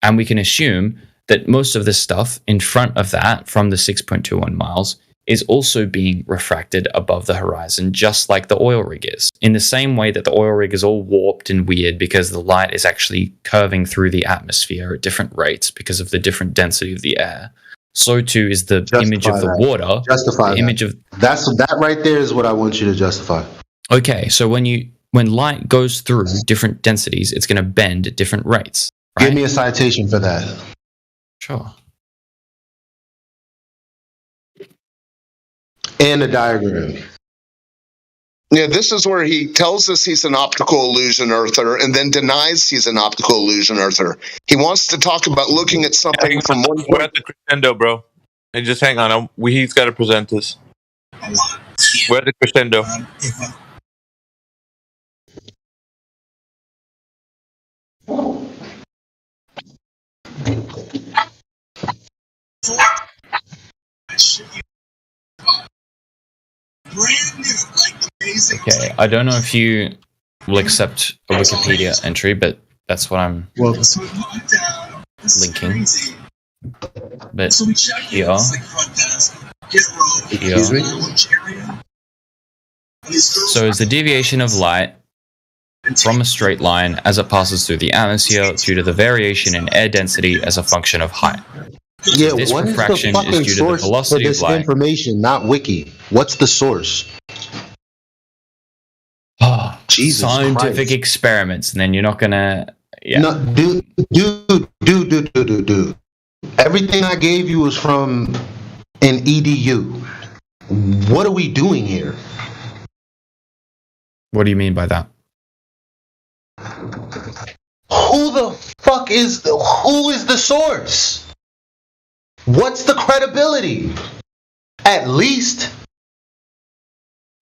and we can assume that most of the stuff in front of that from the 6.21 miles is also being refracted above the horizon, just like the oil rig is. In the same way that the oil rig is all warped and weird because the light is actually curving through the atmosphere at different rates because of the different density of the air, so too is the image of the water. Justify the image of that right there is what I want you to justify. Okay, so when light goes through different densities, it's going to bend at different rates. Right? Give me a citation for that. Sure. And a diagram. Yeah, this is where he tells us he's an optical illusion earther and then denies he's an optical illusion earther. He wants to talk about looking at something from one point. We're at the crescendo, bro. Hey, just hang on. He's got to present this. We're at the crescendo. Okay, I don't know if you will accept a Wikipedia entry, but that's what I'm linking. But here, so is the deviation of light from a straight line as it passes through the atmosphere due to the variation in air density as a function of height. Yeah, This what is the refraction fucking is due to the source for velocity this of light. information? Not Wiki. What's the source? Jesus Scientific Christ. experiments, and then you're not gonna. Yeah. No, dude. Everything I gave you was from an EDU. What are we doing here? What do you mean by that? Who the fuck is who is the source? What's the credibility? At least.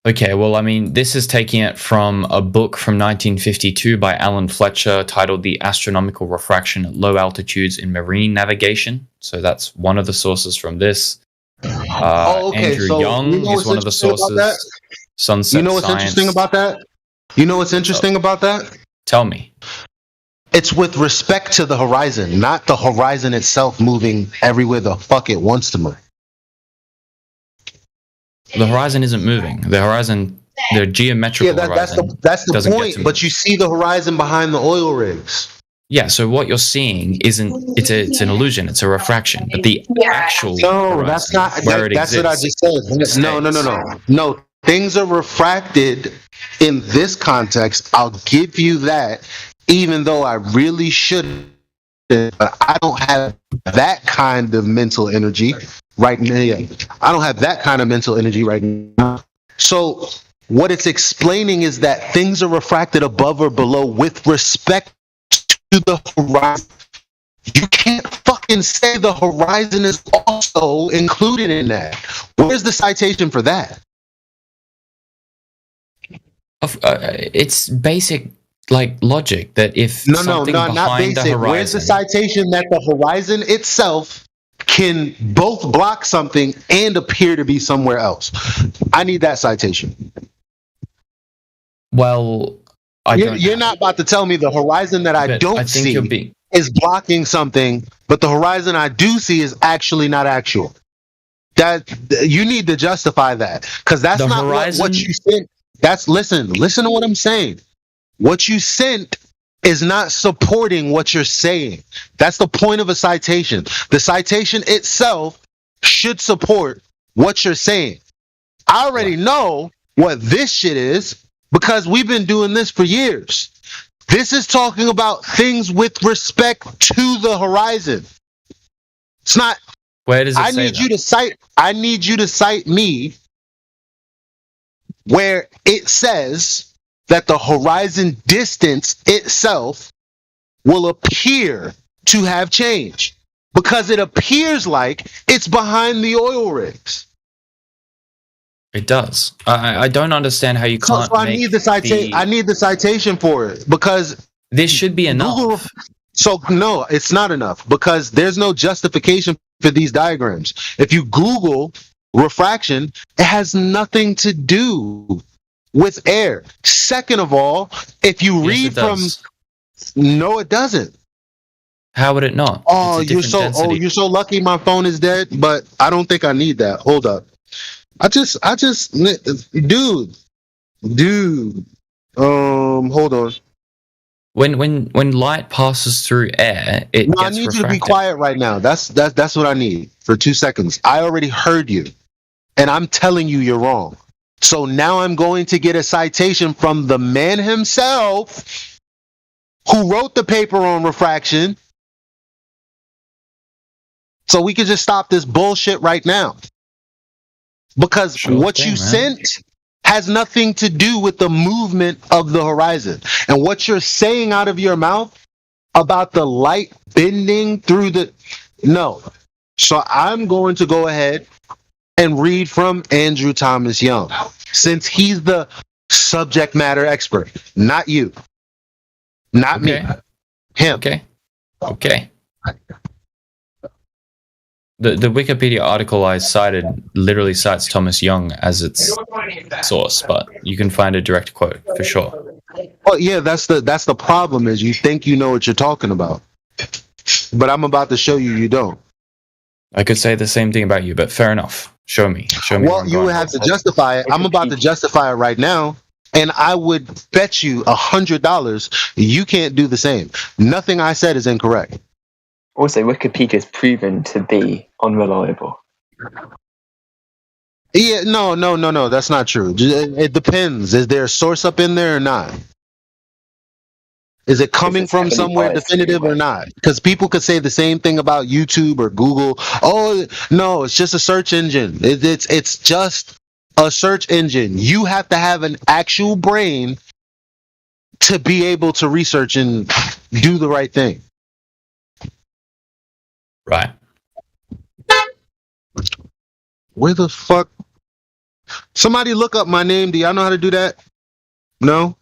Okay, well, I mean, this is taking it from a book from 1952 by Alan Fletcher titled The Astronomical Refraction at Low Altitudes in Marine Navigation. So that's one of the sources from this. Andrew Young is one of the sources. Sunset You know what's Science. interesting about that? You know what's interesting about that? Tell me. It's with respect to the horizon, not the horizon itself moving everywhere the fuck it wants to move. The horizon isn't moving. The horizon, the geometrical horizon. That's the doesn't get point. to But you see the horizon behind the oil rigs. Yeah, so what you're seeing isn't it's an illusion, it's a refraction. But the actual No, that's not. That's what I just said. No. Things are refracted in this context. I'll give you that, even though I really should. But I don't have that kind of mental energy right now. I don't have that kind of mental energy right now. So what it's explaining is that things are refracted above or below with respect to the horizon. You can't fucking say the horizon is also included in that. Where's the citation for that? It's basic like logic that if No, something not behind the basic. horizon. Where's the citation that the horizon itself can both block something and appear to be somewhere else? I need that citation. Well, You're not about to tell me the horizon that I don't see is blocking something, but the horizon I do see is actually not actual. That you need to justify that, because that's not what you sent. Listen to what I'm saying. What you sent is not supporting what you're saying. That's the point of a citation. The citation itself should support what you're saying. I already know what this shit is because we've been doing this for years. This is talking about things with respect to the horizon. It's not. Where does it I say need that? you to cite. I need you to cite me where it says that the horizon distance itself will appear to have changed, because it appears like it's behind the oil rigs. It does. I don't understand how you can't. So I need the citation. I need the citation for it, because this should be enough. No, it's not enough, because there's no justification for these diagrams. If you Google refraction, it has nothing to do with air. Second of all, if you read from, no, it doesn't. How would it not? Oh, you're so lucky. My phone is dead, but I don't think I need that. Hold up. Dude. Hold on. When light passes through air, it gets I need refracted. you to be quiet right now. That's what I need for 2 seconds. I already heard you, and I'm telling you you're wrong. So now I'm going to get a citation from the man himself who wrote the paper on refraction, so we can just stop this bullshit right now. Because what you sent has nothing to do with the movement of the horizon. And what you're saying out of your mouth about the light bending through the... No. So I'm going to go ahead and read from Andrew Thomas Young, since he's the subject matter expert, not you, not me, him. Okay. The Wikipedia article I cited literally cites Thomas Young as its source, but you can find a direct quote for sure. Well, yeah, that's the problem, is you think you know what you're talking about, but I'm about to show you don't. I could say the same thing about you, but fair enough. Show me. Well, you would have to justify it. I'm about to justify it right now, and I would bet you $100 you can't do the same. Nothing I said is incorrect. Also, Wikipedia is proven to be unreliable. Yeah, no. That's not true. It depends. Is there a source up in there or not? Is it coming from somewhere definitive or not? Because people could say the same thing about YouTube or Google. Oh, no, it's just a search engine. It's just a search engine. You have to have an actual brain to be able to research and do the right thing. Right. Where the fuck? Somebody look up my name. Do y'all know how to do that? No?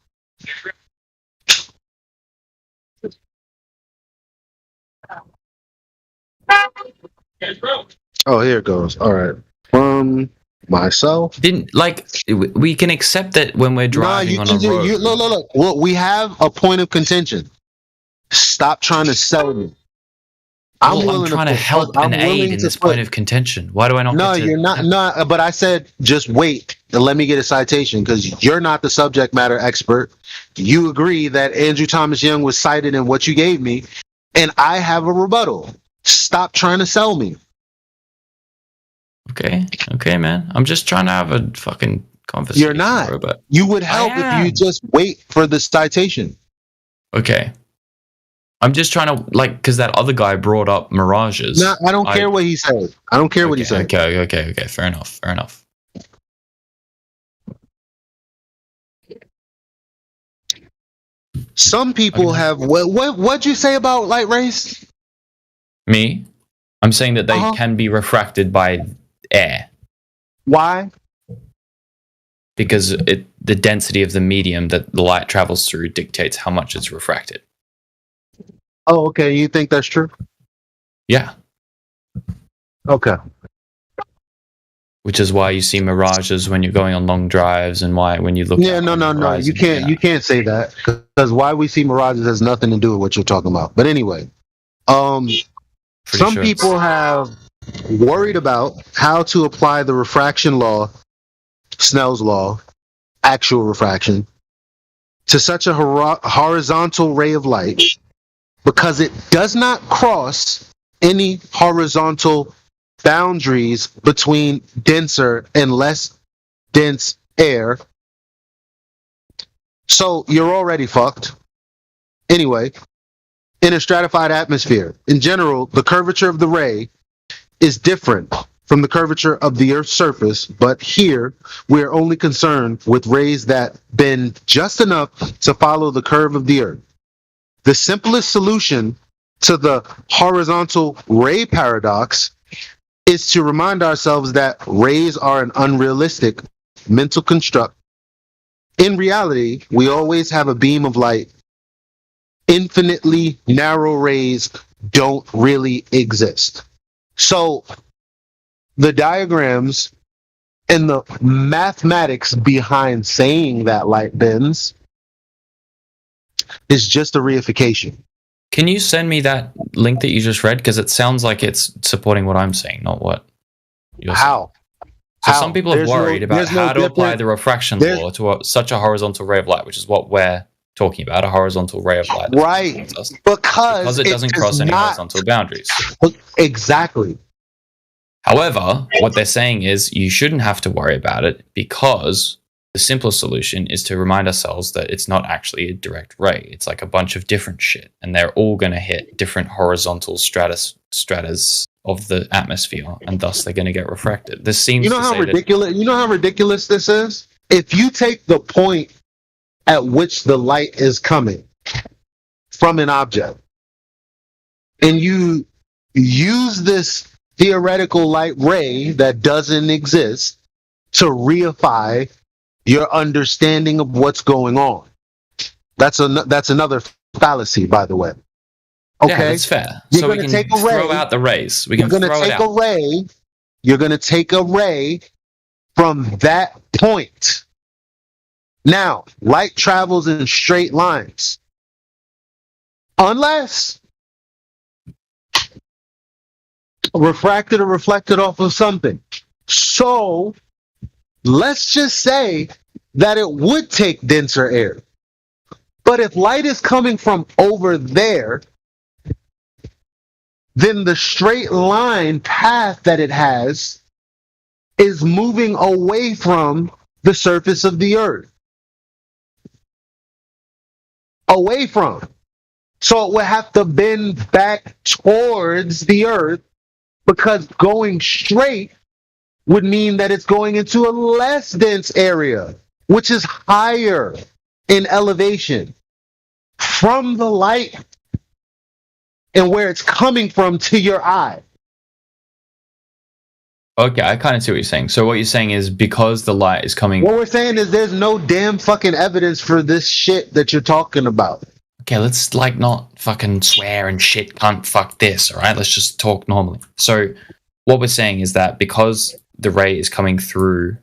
Oh, here it goes. All right. Myself. We can accept that when we're driving on a road. Look. Well, we have a point of contention. Stop trying to sell me. I'm trying to help and aid in this point of contention. Why do I not? No, you're not. No, but I said just wait and let me get a citation, because you're not the subject matter expert. You agree that Andrew Thomas Young was cited in what you gave me, and I have a rebuttal. Stop trying to sell me. Okay, man. I'm just trying to have a fucking conversation. You're not. Robot. You would help if you just wait for the citation. Okay. I'm just trying to, because that other guy brought up mirages. No, I don't care what he said. I don't care what he said. Okay. Fair enough. Some people have... What'd you say about light rays? Me? I'm saying that they can be refracted by air. Why? Because the density of the medium that the light travels through dictates how much it's refracted. Oh, okay. You think that's true? Yeah. Okay. Which is why you see mirages when you're going on long drives, and why when you look. Yeah, no. You can't say that, because why we see mirages has nothing to do with what you're talking about. But anyway, some people have worried about how to apply the refraction law, Snell's law, actual refraction, to such a horizontal ray of light, because it does not cross any horizontal boundaries between denser and less dense air. So you're already fucked. Anyway, in a stratified atmosphere, in general, the curvature of the ray is different from the curvature of the Earth's surface, but here we are only concerned with rays that bend just enough to follow the curve of the Earth. The simplest solution to the horizontal ray paradox is to remind ourselves that rays are an unrealistic mental construct. In reality, we always have a beam of light. Infinitely narrow rays don't really exist. So the diagrams and the mathematics behind saying that light bends is just a reification. Can you send me that link that you just read? Because it sounds like it's supporting what I'm saying, not what you're saying. So some people are worried about how to apply the refraction law to such a horizontal ray of light, which is what we're talking about, a horizontal ray of light. Right. Because it doesn't cross any horizontal boundaries. Exactly. However, what they're saying is you shouldn't have to worry about it, because the simplest solution is to remind ourselves that it's not actually a direct ray. It's like a bunch of different shit, and they're all going to hit different horizontal stratas of the atmosphere, and thus they're going to get refracted. This seems how ridiculous this is? if you take the point at which the light is coming from an object, and you use this theoretical light ray that doesn't exist to reify your understanding of what's going on. That's another fallacy, by the way. Okay, yeah, that's fair. You're so we can take a ray, throw out the rays. We you're can going to throw take it out. a ray. You're going to take a ray from that point. Now, light travels in straight lines, unless refracted or reflected off of something. So let's just say that it would take denser air. But if light is coming from over there, then the straight line path that it has is moving away from the surface of the earth. Away from. So it would have to bend back towards the earth, because going straight would mean that it's going into a less dense area, which is higher in elevation from the light and where it's coming from to your eye. Okay, I kind of see what you're saying. So what you're saying is because the light is coming... What we're saying is there's no damn fucking evidence for this shit that you're talking about. Okay, let's not fucking swear and shit, cunt, fuck this, alright? Let's just talk normally. So what we're saying is that because the ray is coming through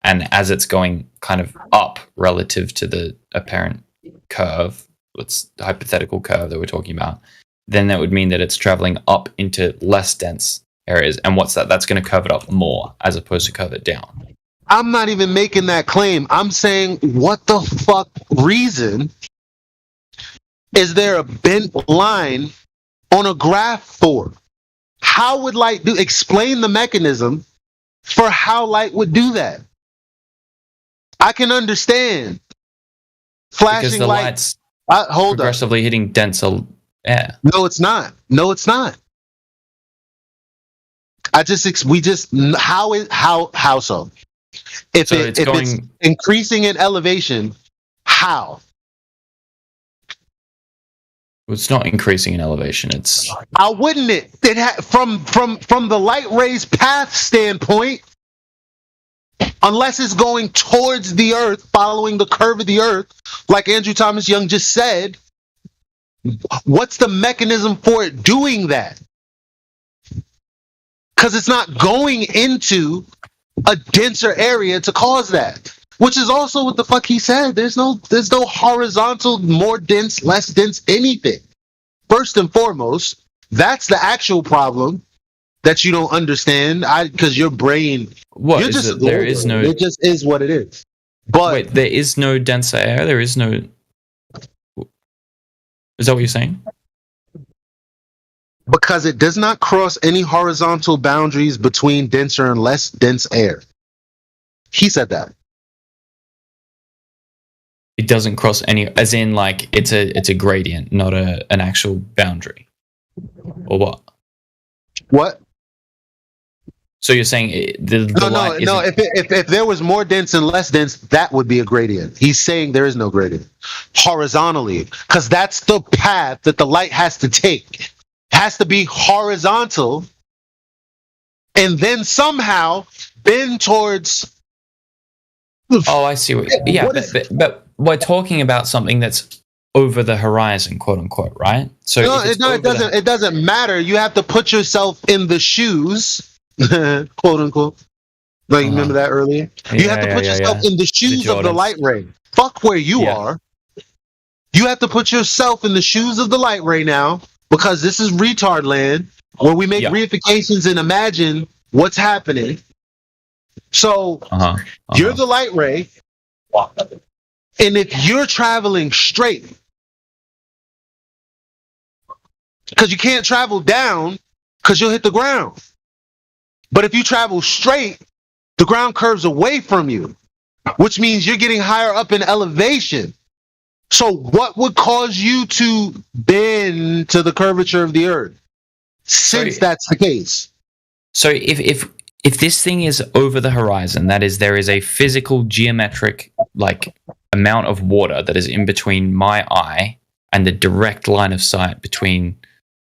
and as it's going kind of up relative to the apparent curve, it's the hypothetical curve that we're talking about, then that would mean that it's traveling up into less dense areas. And what's that? That's going to curve it up more as opposed to curve it down. I'm not even making that claim. I'm saying, what the fuck reason is there a bent line on a graph for? How would light do? Explain the mechanism for how light would do that. I can understand flashing because the lights. light's Hold progressively up. hitting denser air. No, it's not. No, it's not. How so? If it's increasing in elevation, how? It's not increasing in elevation. It's how wouldn't it? From the light rays path standpoint, unless it's going towards the earth, following the curve of the earth, like Andrew Thomas Young just said, what's the mechanism for it doing that? Because it's not going into a denser area to cause that. Which is also what the fuck he said. There's no horizontal, more dense, less dense, anything. First and foremost, that's the actual problem that you don't understand. Because your brain, what is it? There is no. It just is what it is. But wait, there is no denser air. There is no. Is that what you're saying? Because it does not cross any horizontal boundaries between denser and less dense air. He said that. It doesn't cross any, as in like it's a gradient, not an actual boundary, or what? What? So you're saying no. If there was more dense and less dense, that would be a gradient. He's saying there is no gradient horizontally, because that's the path that the light has to take. It has to be horizontal, and then somehow bend towards. Oh, I see. But we're talking about something that's over the horizon, quote unquote, right? So it doesn't matter. You have to put yourself in the shoes, quote unquote. Like remember that earlier? You have to put yourself in the shoes of the light ray. Fuck where you are. You have to put yourself in the shoes of the light ray now, because this is retard land where we make reifications and imagine what's happening. So you're the light ray, and if you're traveling straight, because you can't travel down because you'll hit the ground. But if you travel straight, the ground curves away from you, which means you're getting higher up in elevation. So what would cause you to bend to the curvature of the earth, since that's the case? So if if this thing is over the horizon, that is, there is a physical geometric like amount of water that is in between my eye and the direct line of sight between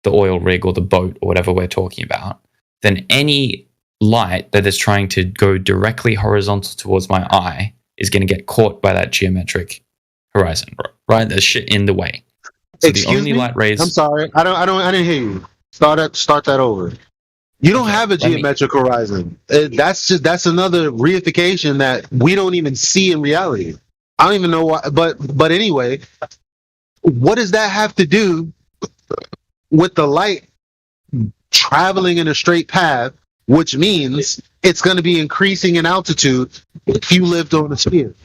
the oil rig or the boat or whatever we're talking about, then any light that is trying to go directly horizontal towards my eye is going to get caught by that geometric horizon, right? There's shit in the way. So Excuse the only me? light rays. I'm sorry. I didn't hear you. Start that over. You don't have a geometric horizon. That's another reification that we don't even see in reality. I don't even know why, but anyway, what does that have to do with the light traveling in a straight path, which means it's going to be increasing in altitude if you lived on a sphere?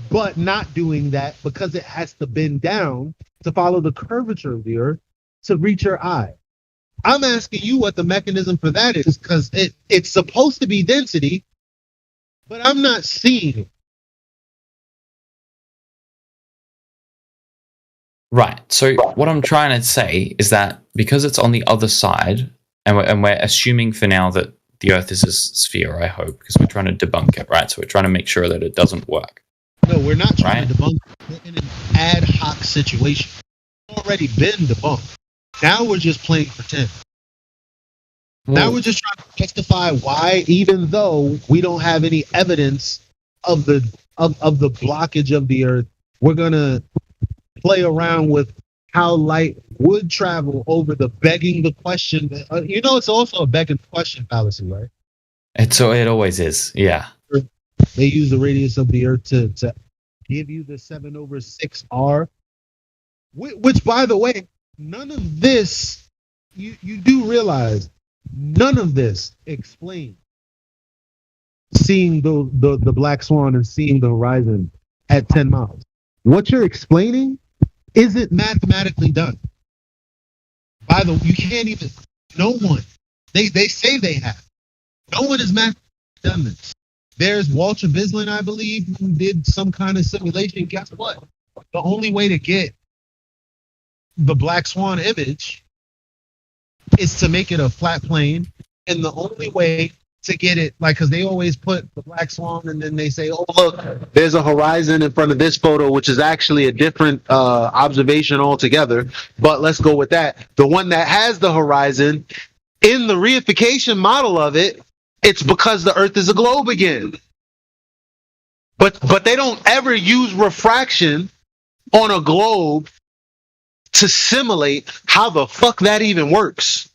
But not doing that because it has to bend down to follow the curvature of the Earth to reach your eye. I'm asking you what the mechanism for that is, because it's supposed to be density, but I'm not seeing it. Right. So what I'm trying to say is that because it's on the other side, and we're assuming for now that the Earth is a sphere, I hope, because we're trying to debunk it, right? So we're trying to make sure that it doesn't work. No, we're not trying to debunk it. We're in an ad hoc situation. It's already been debunked. Now we're just playing pretend. Now we're just trying to justify why, even though we don't have any evidence of the blockage of the Earth, we're gonna play around with how light would travel over the begging the question. It's also a begging question fallacy, right? It always is, yeah. They use the radius of the Earth to give you the 7/6R, which, by the way, none of this, you do realize, none of this explains seeing the black swan and seeing the horizon at 10 miles. What you're explaining isn't mathematically done. You can't even, no one, they say they have. No one has mathematically done this. There's Walter Bislin, I believe, who did some kind of simulation. Guess what? The only way to get the black swan image is to make it a flat plane, and the only way to get it, because they always put the black swan and then they say, oh, look, there's a horizon in front of this photo, which is actually a different observation altogether, but let's go with that. The one that has the horizon, in the reification model of it, it's because the Earth is a globe again. But they don't ever use refraction on a globe to simulate how the fuck that even works.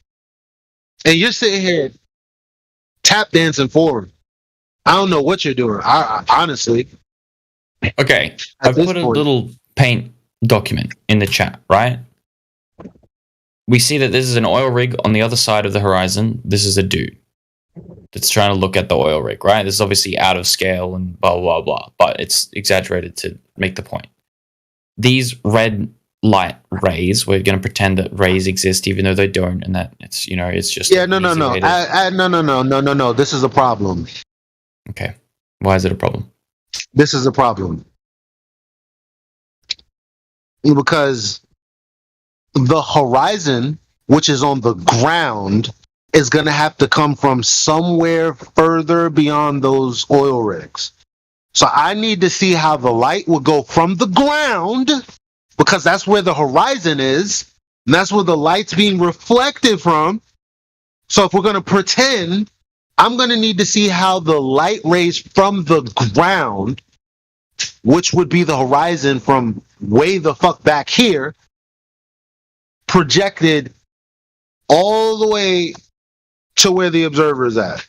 And you're sitting here tap dancing forward. I don't know what you're doing. I honestly. Okay, I put a little paint document in the chat, right? We see that this is an oil rig on the other side of the horizon. This is a dude that's trying to look at the oil rig, right? This is obviously out of scale and blah, blah, blah, but it's exaggerated to make the point. These red light rays, we're going to pretend that rays exist even though they don't, and that it's, it's just... Yeah, no. This is a problem. Okay. Why is it a problem? This is a problem. Because the horizon, which is on the ground, is going to have to come from somewhere further beyond those oil rigs. So I need to see how the light will go from the ground, because that's where the horizon is, and that's where the light's being reflected from. So if we're going to pretend, I'm going to need to see how the light rays from the ground, which would be the horizon from way the fuck back here, projected all the way to where the observer is at,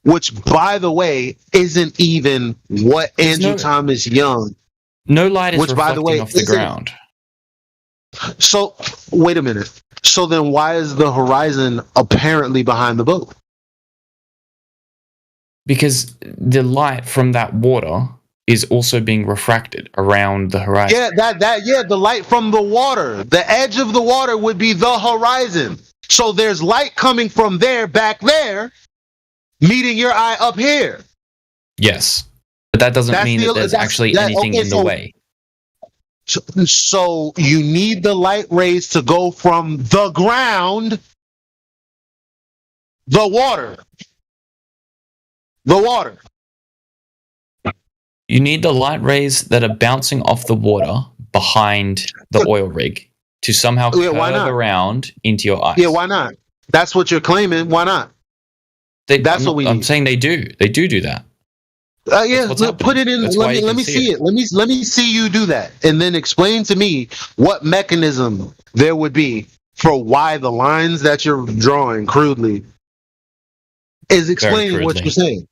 which, by the way, isn't even what Andrew Thomas Young. No light is reflecting off the ground. So, wait a minute. So then why is the horizon apparently behind the boat? Because the light from that water is also being refracted around the horizon. Yeah, the light from the water. The edge of the water would be the horizon. So there's light coming from there back there, meeting your eye up here. Yes. But that doesn't mean that there's actually anything in the way. So you need the light rays to go from the ground The water. The water. You need the light rays that are bouncing off the water behind the oil rig to somehow curve around into your eyes. Yeah, why not? That's what you're claiming. Why not? That's what we need. I'm saying they do. They do that. Yeah, put it in. Let me see it. Let me see you do that, and then explain to me what mechanism there would be for why the lines that you're drawing crudely is explaining what you're saying.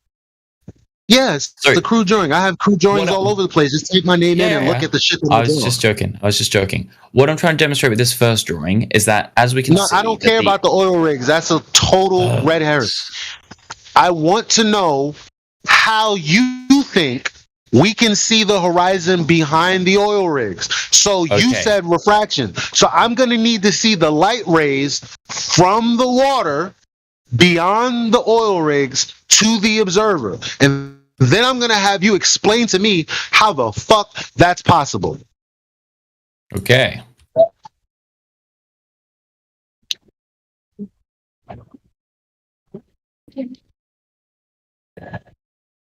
Yes, the crude drawing. I have crude drawings all over the place. Just take my name in and look at the shit. I was just joking. What I'm trying to demonstrate with this first drawing is that, as we can see, I don't care about the oil rigs. That's a total red herring. I want to know how you think we can see the horizon behind the oil rigs. So you said refraction. So I'm going to need to see the light rays from the water beyond the oil rigs to the observer. And then I'm going to have you explain to me how the fuck that's possible. Okay.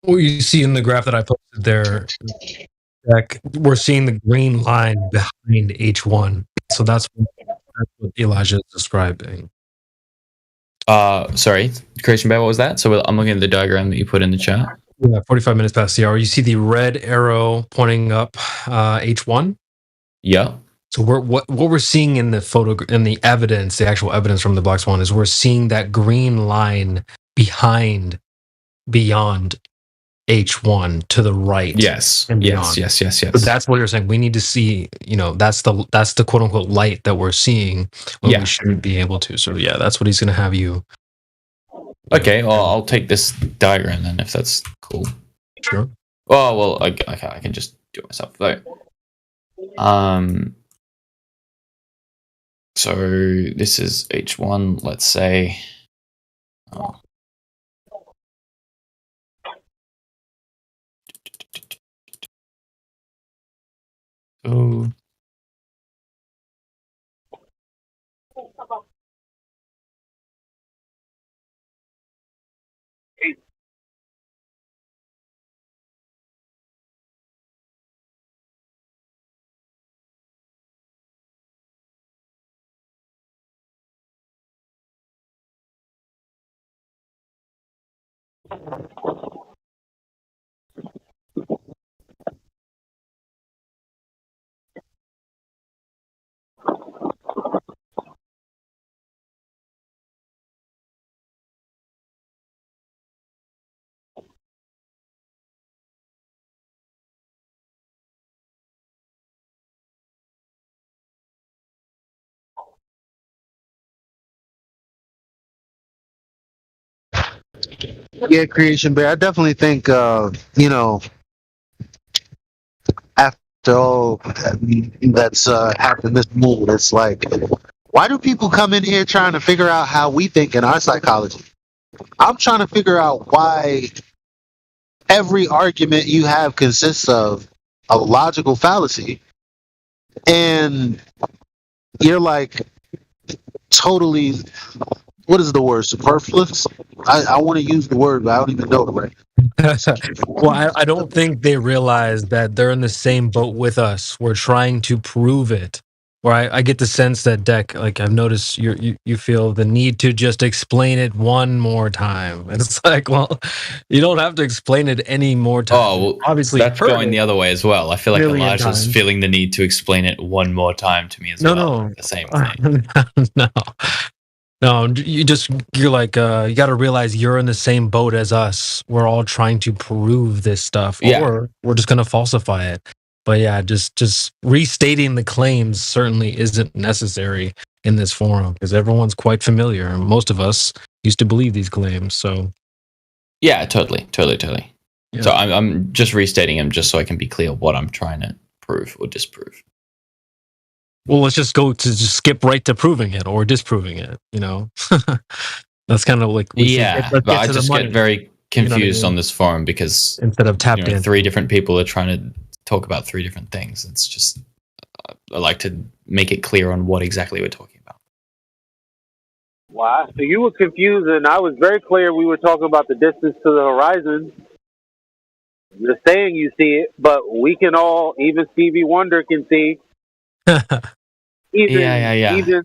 What you see in the graph that I posted there, Jack, we're seeing the green line behind H1. So that's what Elijah is describing. Sorry, Creation Bear, what was that? So I'm looking at the diagram that you put in the chat. Yeah, 45 minutes past the hour. You see the red arrow pointing up H1? Yeah. So what we're seeing in the photo, in the evidence, the actual evidence from the Black Swan, is we're seeing that green line beyond H1 to the right. Yes. Yes. But that's what you're saying. We need to see, that's the quote unquote light that we're seeing when we shouldn't be able to. So yeah, that's what he's going to have you. Okay, well, I'll take this diagram then, if that's cool. Sure. Oh, well, I can just do it myself. So this is H1, let's say. So Yeah, Creation Bear. I definitely think, after all that's happened this mood, it's like, why do people come in here trying to figure out how we think in our psychology? I'm trying to figure out why every argument you have consists of a logical fallacy, and you're like totally, what is the word, superfluous? I want to use the word, but I don't even know it right. Well, I don't think they realize that they're in the same boat with us. We're trying to prove it. Where I get the sense that Deck, like I've noticed, you feel the need to just explain it one more time. And it's like, well, you don't have to explain it any more time. Oh, well, obviously that's going the other way as well. I feel like Elijah's feeling the need to explain it one more time to me as well. No, the same thing. No, you're like, you got to realize you're in the same boat as us. We're all trying to prove this stuff, or we're just going to falsify it. But yeah, just restating the claims certainly isn't necessary in this forum because everyone's quite familiar. And most of us used to believe these claims. So yeah, totally. Yeah. So I'm just restating them just so I can be clear what I'm trying to prove or disprove. Well, let's just skip right to proving it or disproving it. That's kind of like but I just get very confused on this forum because instead of tap dancing, 3 different people are trying to talk about 3 different things. It's just I like to make it clear on what exactly we're talking about. Wow. So you were confused, and I was very clear. We were talking about the distance to the horizon. You're saying you see it, but we can all, even Stevie Wonder can see. Even,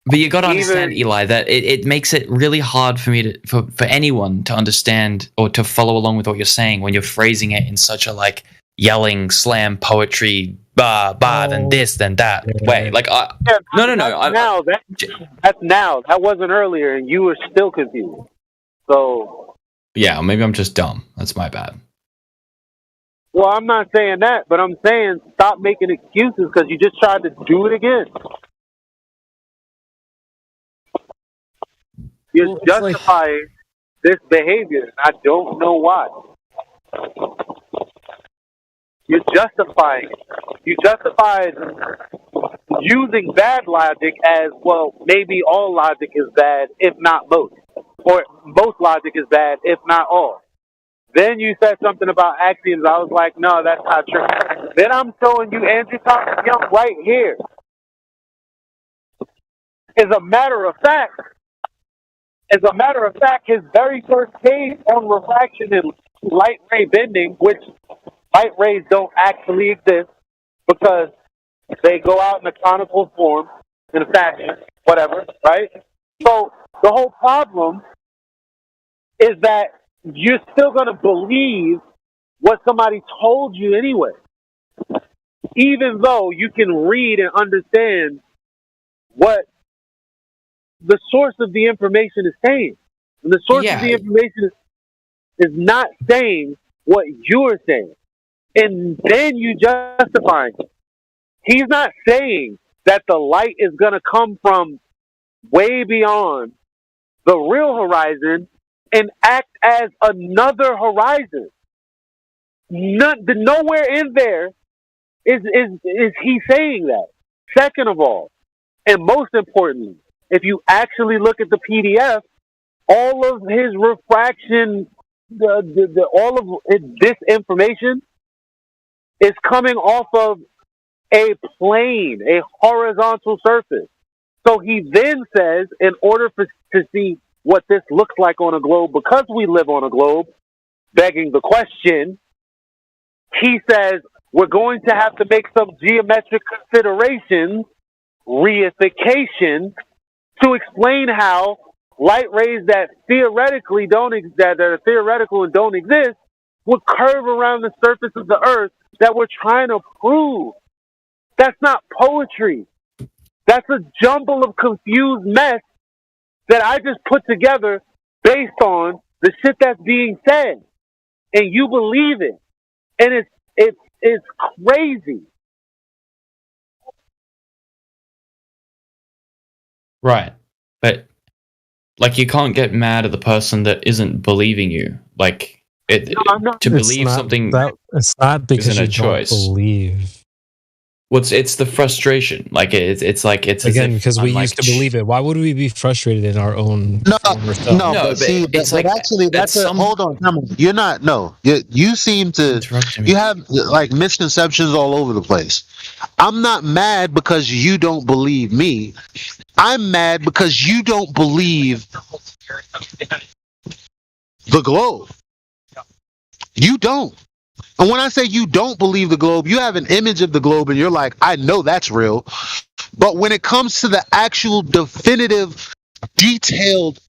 but you got to understand, Eli, that it makes it really hard for me for anyone to understand or to follow along with what you're saying when you're phrasing it in such a like yelling slam poetry, then this, then that way. Like, no. That's now. That wasn't earlier, and you were still confused. So. Yeah, maybe I'm just dumb. That's my bad. Well, I'm not saying that, but I'm saying stop making excuses because you just tried to do it again. You're justifying this behavior, and I don't know why. You're justifying it. You justified using bad logic as, well, maybe all logic is bad, if not most. Or most logic is bad, if not all. Then you said something about axioms. I was like, no, that's not true. Then I'm showing you Andrew Thomas Young right here. As a matter of fact, his very first case on refraction and light ray bending, which light rays don't actually exist because they go out in a conical form, in a fashion, whatever, right? So the whole problem is that you're still going to believe what somebody told you anyway, even though you can read and understand what the source of the information is saying. And the source of the information is not saying what you're saying. And then you justify it. He's not saying that the light is going to come from way beyond the real horizon and act as another horizon. Nowhere in there is he saying that. Second of all, and most importantly, if you actually look at the PDF, all of his refraction, all of this information is coming off of a plane, a horizontal surface. So he then says, in order to see what this looks like on a globe, because we live on a globe, begging the question, he says, we're going to have to make some geometric considerations, reification, to explain how light rays that theoretically that are theoretical and don't exist would curve around the surface of the Earth that we're trying to prove. That's not poetry. That's a jumble of confused mess that I just put together based on the shit that's being said, and you believe it, and it's crazy. Right, but like you can't get mad at the person that isn't believing you. Like to believe something. It's not because isn't you a choice. Don't believe. It's the frustration. Like it's again because we used to believe it. Why would we be frustrated in our own? But see, that's hold on, come on. You're not. No, you seem to. You have like misconceptions all over the place. I'm not mad because you don't believe me. I'm mad because you don't believe the globe. You don't. And when I say you don't believe the globe, you have an image of the globe and you're like, I know that's real. But when it comes to the actual definitive, detailed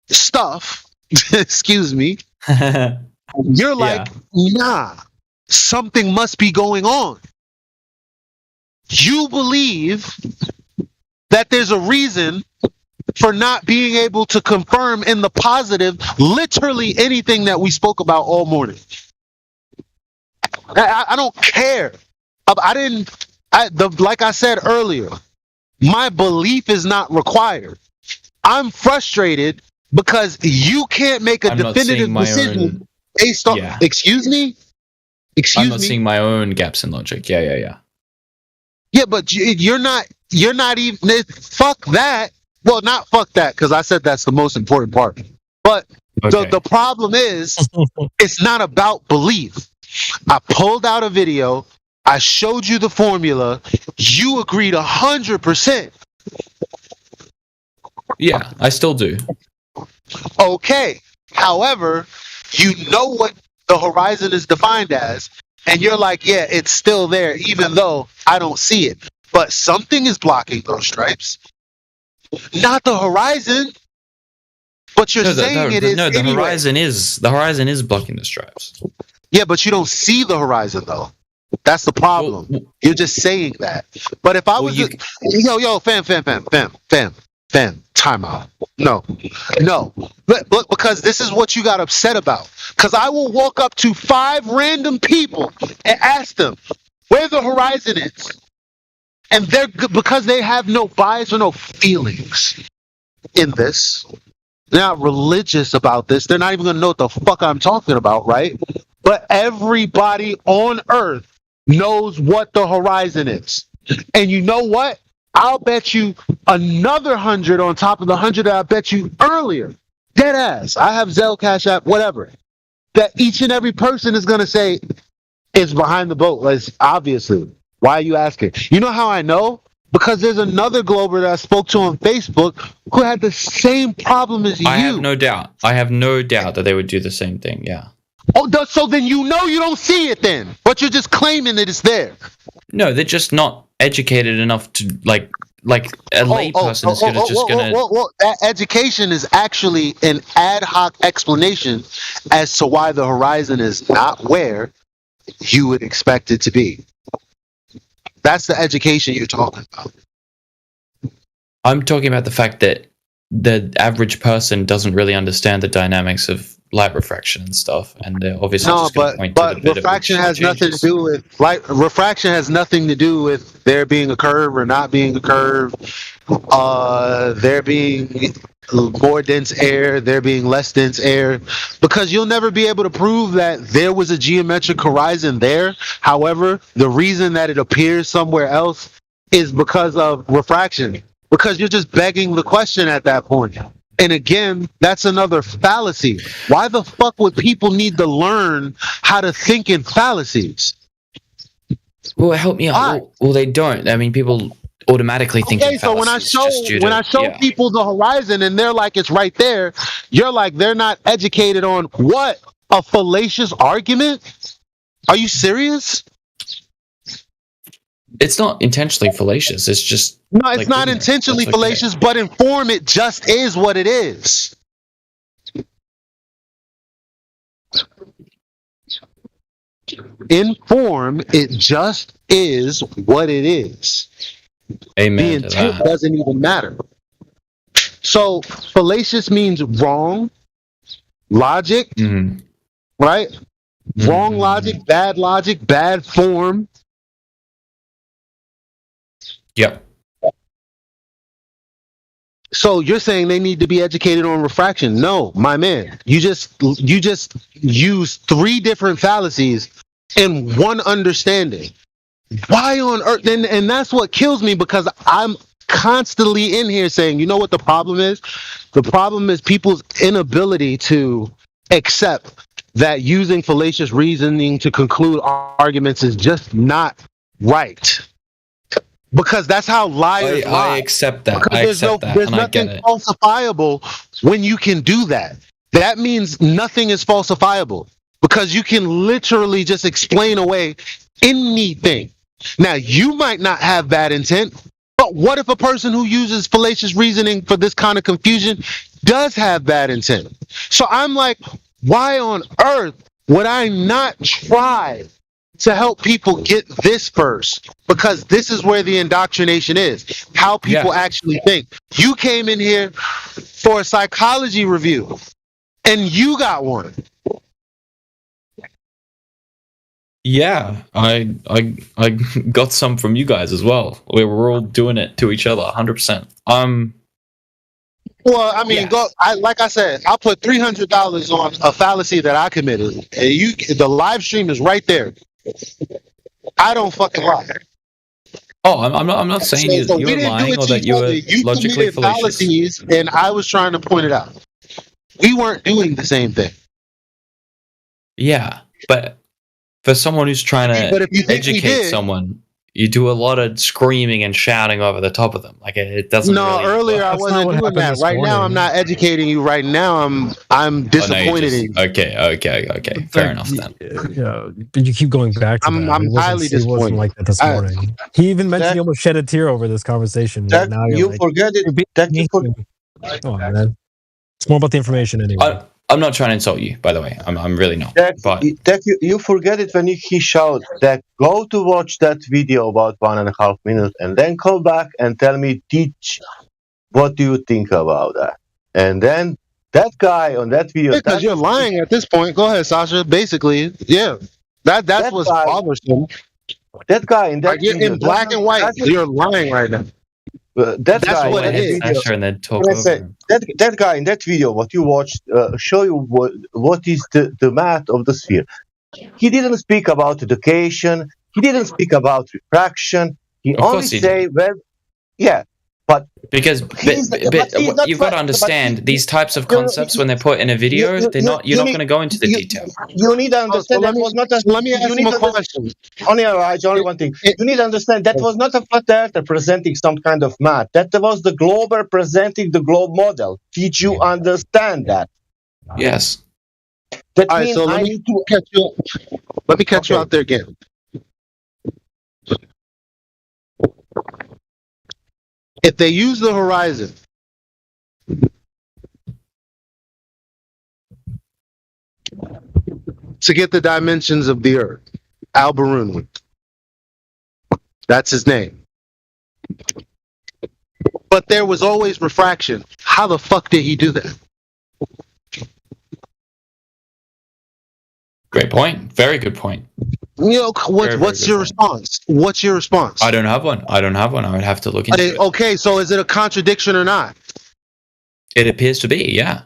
stuff, excuse me, you're like, nah, something must be going on. You believe that there's a reason for not being able to confirm in the positive literally anything that we spoke about all morning. I don't care. Like I said earlier, my belief is not required. I'm frustrated because you can't make a definitive decision based on. Yeah. Excuse me. I'm not seeing my own gaps in logic. Yeah. Yeah, but you're not even. Fuck that. Well, not fuck that, because I said that's the most important part. But the problem is, it's not about belief. I pulled out a video I showed you the formula. You agreed 100%. Yeah, I still do. Okay. However, you know what the horizon is defined as, and you're like, yeah, it's still there, even though I don't see it. But something is blocking those stripes. Not the horizon. But you're saying it is. No, the anyway. horizon is blocking the stripes. Yeah, but you don't see the horizon though. That's the problem. You're just saying that. But if I was fam, time out. No. But because this is what you got upset about. Because I will walk up to 5 random people and ask them where the horizon is. And they're because they have no bias or no feelings in this. They're not religious about this. They're not even gonna know what the fuck I'm talking about, right? But everybody on Earth knows what the horizon is. And you know what? I'll bet you another 100 on top of the 100 that I bet you earlier. Dead ass. I have Zelle, Cash App, whatever. That each and every person is gonna say it's behind the boat. Like, obviously. Why are you asking? You know how I know? Because there's another Glober that I spoke to on Facebook who had the same problem as you. I have no doubt. I have no doubt that they would do the same thing. Yeah. Oh, so then you know you don't see it then, but you're just claiming that it's there. No, they're just not educated enough to like a layperson is just gonna. Well, that education is actually an ad hoc explanation as to why the horizon is not where you would expect it to be. That's the education you're talking about. I'm talking about the fact that the average person doesn't really understand the dynamics of light refraction and stuff, and they're obviously just going to point to the bit refraction has nothing to do with light. Refraction has nothing to do with there being a curve or not being a curve. There being more dense air, there being less dense air, because you'll never be able to prove that there was a geometric horizon there. However, the reason that it appears somewhere else is because of refraction, because you're just begging the question at that point. And again, that's another fallacy. Why the fuck would people need to learn how to think in fallacies? Well, help me out. Well, they don't. I mean, people automatically think. Okay, so when I show people the horizon and they're like it's right there, you're like they're not educated on what? A fallacious argument? Are you serious? It's not intentionally fallacious. It's just no, it's not intentionally fallacious, but in form it just is what it is. In form, it just is what it is. Amen. The intent doesn't even matter. So fallacious means wrong logic, right? Wrong logic, bad form. Yep. So you're saying they need to be educated on refraction? No, my man. You just use 3 different fallacies in one understanding. Why on earth? And that's what kills me, because I'm constantly in here saying, you know what the problem is? The problem is people's inability to accept that using fallacious reasoning to conclude arguments is just not right. Because that's how liars lie. I accept that. Because there's nothing falsifiable when you can do that. That means nothing is falsifiable, because you can literally just explain away anything. Now, you might not have bad intent, but what if a person who uses fallacious reasoning for this kind of confusion does have bad intent? So I'm like, why on earth would I not try to help people get this first? Because this is where the indoctrination is, how people actually think. You came in here for a psychology review and you got one. Yeah, I got some from you guys as well. We were all doing it to each other 100%. Well, I mean, like I said, I'll put $300 on a fallacy that I committed. And the live stream is right there. I don't fucking lie. Oh, I'm not saying you're lying or that you were logically fallacious. Fallacies, and I was trying to point it out. We weren't doing the same thing. Yeah, but for someone who's trying But if you to think he educate did- someone, you do a lot of screaming and shouting over the top of them. Like it doesn't. No, really earlier work. I wasn't doing that. Right now, I'm not educating you. Right now, I'm disappointed in you. Okay. Fair enough then. Yeah, but you keep going back to that. I'm highly It wasn't disappointed. like that this morning. He even mentioned he almost shed a tear over this conversation. That, Now you're you like, forget it. That you come on, man. It's more about the information anyway. I'm not trying to insult you, by the way. I'm really not. That you forget it when he showed that. Go to watch that video about 1.5 minutes, and then come back and tell me, teach, what do you think about that? And then that guy on that video, Because you're lying at this point. Go ahead, Sasha. Basically, yeah, that's what's bothersome. That guy in that Like, you're video, in black and white. You're lying right now. That's guy what it is. Sasha and then talk When I over say, him. that guy in that video, what you watched, show you what is the math of the sphere. He didn't speak about education. He didn't speak about refraction. He Of only course he say, well, yeah, but Because he's not you've got to right, understand but these types of concepts when they're put in a video, you're not going to go into the detail. You need to understand that was not a. Let me ask you him need a to- question. Only one thing. You need to understand that was not a flat earth representing some kind of math. That was the globe representing the globe model. Did you understand that? Yes. That All right, means so let I me need to. catch you. Let me catch you out there again. If they use the horizon to get the dimensions of the Earth, Al-Biruni, that's his name. But there was always refraction. How the fuck did he do that? Great point. Very good point. You know, Very what's good your point. response? What's your response? I don't have one. I would have to look into it. Okay, so is it a contradiction or not? It appears to be, yeah.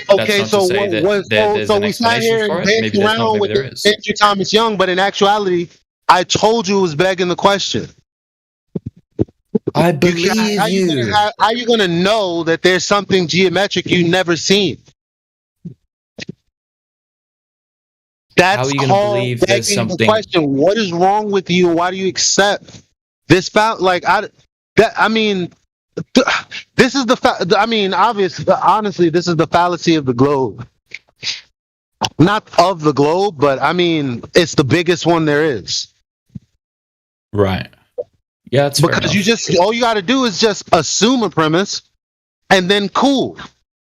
Okay, That's not to say that there's an we sat explanation here for and it. danced Maybe there's not, around maybe with there is. Andrew Thomas Young, but in actuality, I told you it was begging the question. I believe How are you gonna know that there's something geometric you never seen? That's How are you gonna called believe there's begging the something- question. What is wrong with you? Why do you accept this fact? This is honestly, this is the fallacy of the globe. Not of the globe, but I mean, it's the biggest one there is. Right. Yeah, it's Because all you got to do is just assume a premise, and then cool.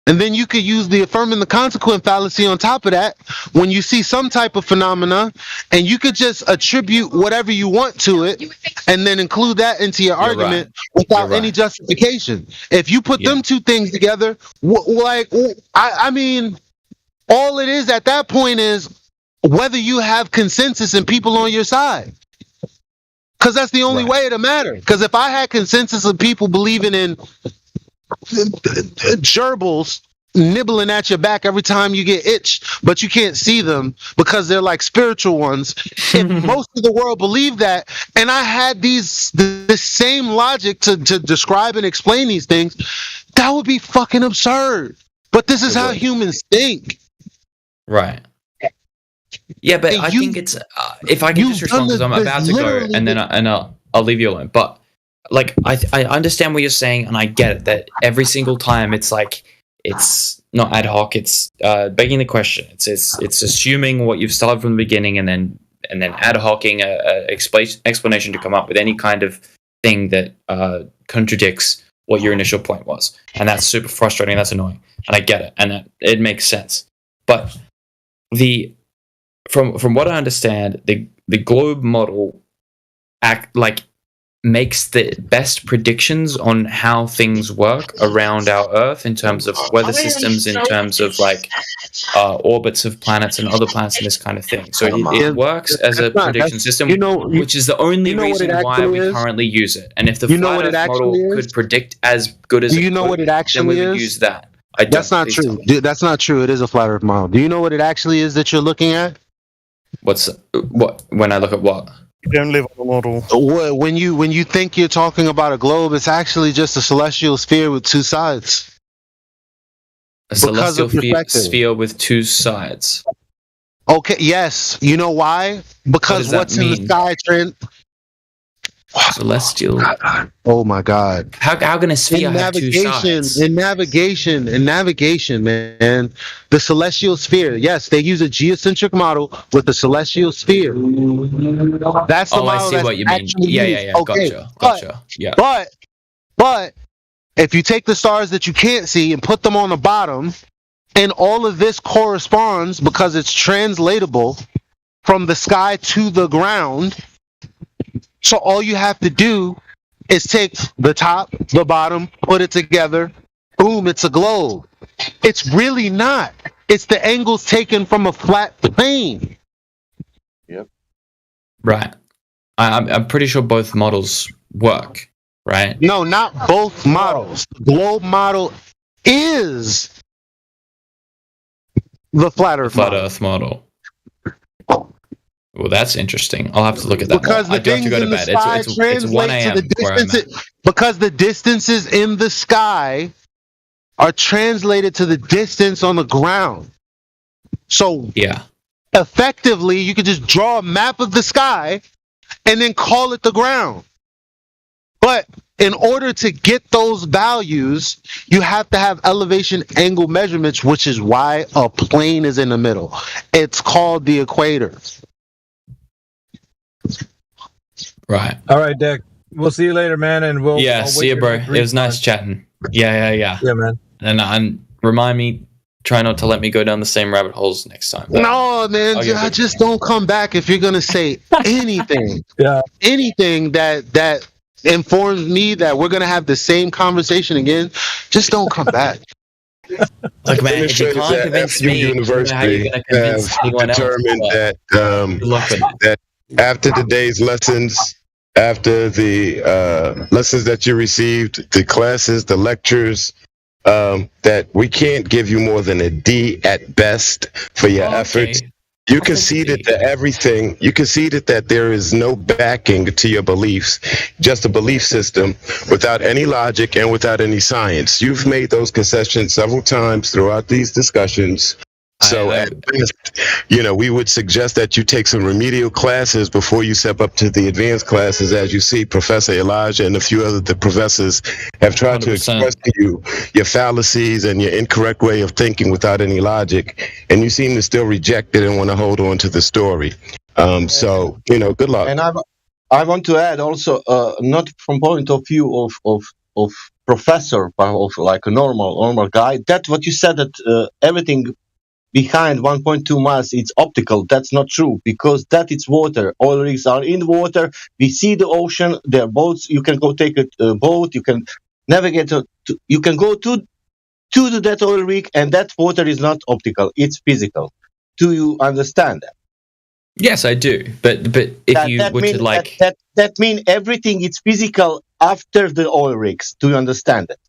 And then you could use the affirming the consequent fallacy on top of that when you see some type of phenomena, and you could just attribute whatever you want to it, and then include that into your argument without any justification. If you put them two things together, I mean, all it is at that point is whether you have consensus and people on your side. Because that's the only way it'll matter. Because if I had consensus of people believing in gerbils nibbling at your back every time you get itched, but you can't see them because they're like spiritual ones. If most of the world believed that, and I had this same logic to describe and explain these things, that would be fucking absurd. But this is how humans think. Right. Yeah, but I think it's if I can just respond because I'm about to go, and then I'll leave you alone. But like I understand what you're saying, and I get it that every single time it's like it's not ad hoc. It's begging the question. It's assuming what you've started from the beginning, and then ad hocing a explanation to come up with any kind of thing that contradicts what your initial point was, and that's super frustrating. That's annoying, and I get it, and it makes sense. But from what I understand, the globe model makes the best predictions on how things work around our Earth in terms of weather systems, in terms of orbits of planets and other planets and this kind of thing. So it works as a prediction system, which is the only reason why we currently use it. And if the flat Earth model could predict as good as then we would use that. That's not true. Dude, that's not true. It is a flat Earth model. Do you know what it actually is that you're looking at? What when I look at what? You don't live on the model. When you think you're talking about a globe, it's actually just a celestial sphere with two sides. A celestial sphere with two sides. Okay, yes. You know why? Because what's in the sky, Trent? Celestial. Oh my God! How can a sphere have two sides? In navigation, man, the celestial sphere. Yes, they use a geocentric model with the celestial sphere. That's the model. I see what you mean. Yeah. Okay. Gotcha. Yeah. But if you take the stars that you can't see and put them on the bottom, and all of this corresponds because it's translatable from the sky to the ground. So all you have to do is take the top, the bottom, put it together. Boom, it's a globe. It's really not. It's the angles taken from a flat plane. Yep. Right. I'm pretty sure both models work, right? No, not both models. The globe model is the flat Earth model. Well, that's interesting. I'll have to look at that. Because the things in the sky translate to the distance. Because the distances in the sky are translated to the distance on the ground. So effectively, you could just draw a map of the sky and then call it the ground. But in order to get those values, you have to have elevation angle measurements, which is why a plane is in the middle. It's called the equator. Right. All right, Dick. We'll see you later, man. And I'll see you, bro. It was nice chatting. Yeah. Yeah, man. And remind me, try not to let me go down the same rabbit holes next time. No, man. Just don't come back if you're gonna say anything. Anything that informs me that we're gonna have the same conversation again. Just don't come back. Look, man, if you can't convince me, University have determined that after today's lessons, after the lessons that you received, the classes, the lectures, that we can't give you more than a D at best for your efforts. You conceded to everything. You conceded that there is no backing to your beliefs, just a belief system without any logic and without any science. You've made those concessions several times throughout these discussions. So at best, we would suggest that you take some remedial classes before you step up to the advanced classes. As you see, Professor Elijah and a few other professors have tried 100%. To express to you your fallacies and your incorrect way of thinking without any logic, and you seem to still reject it and want to hold on to the story. So, good luck. And I want to add also, not from point of view of professor, but of like a normal guy, that what you said that everything behind 1.2 miles, it's optical. That's not true, because that is water. Oil rigs are in the water. We see the ocean. There are boats. You can go take a boat. You can navigate. You can go to that oil rig, and that water is not optical. It's physical. Do you understand that? Yes, I do. But if you were to like that mean everything is physical after the oil rigs. Do you understand that?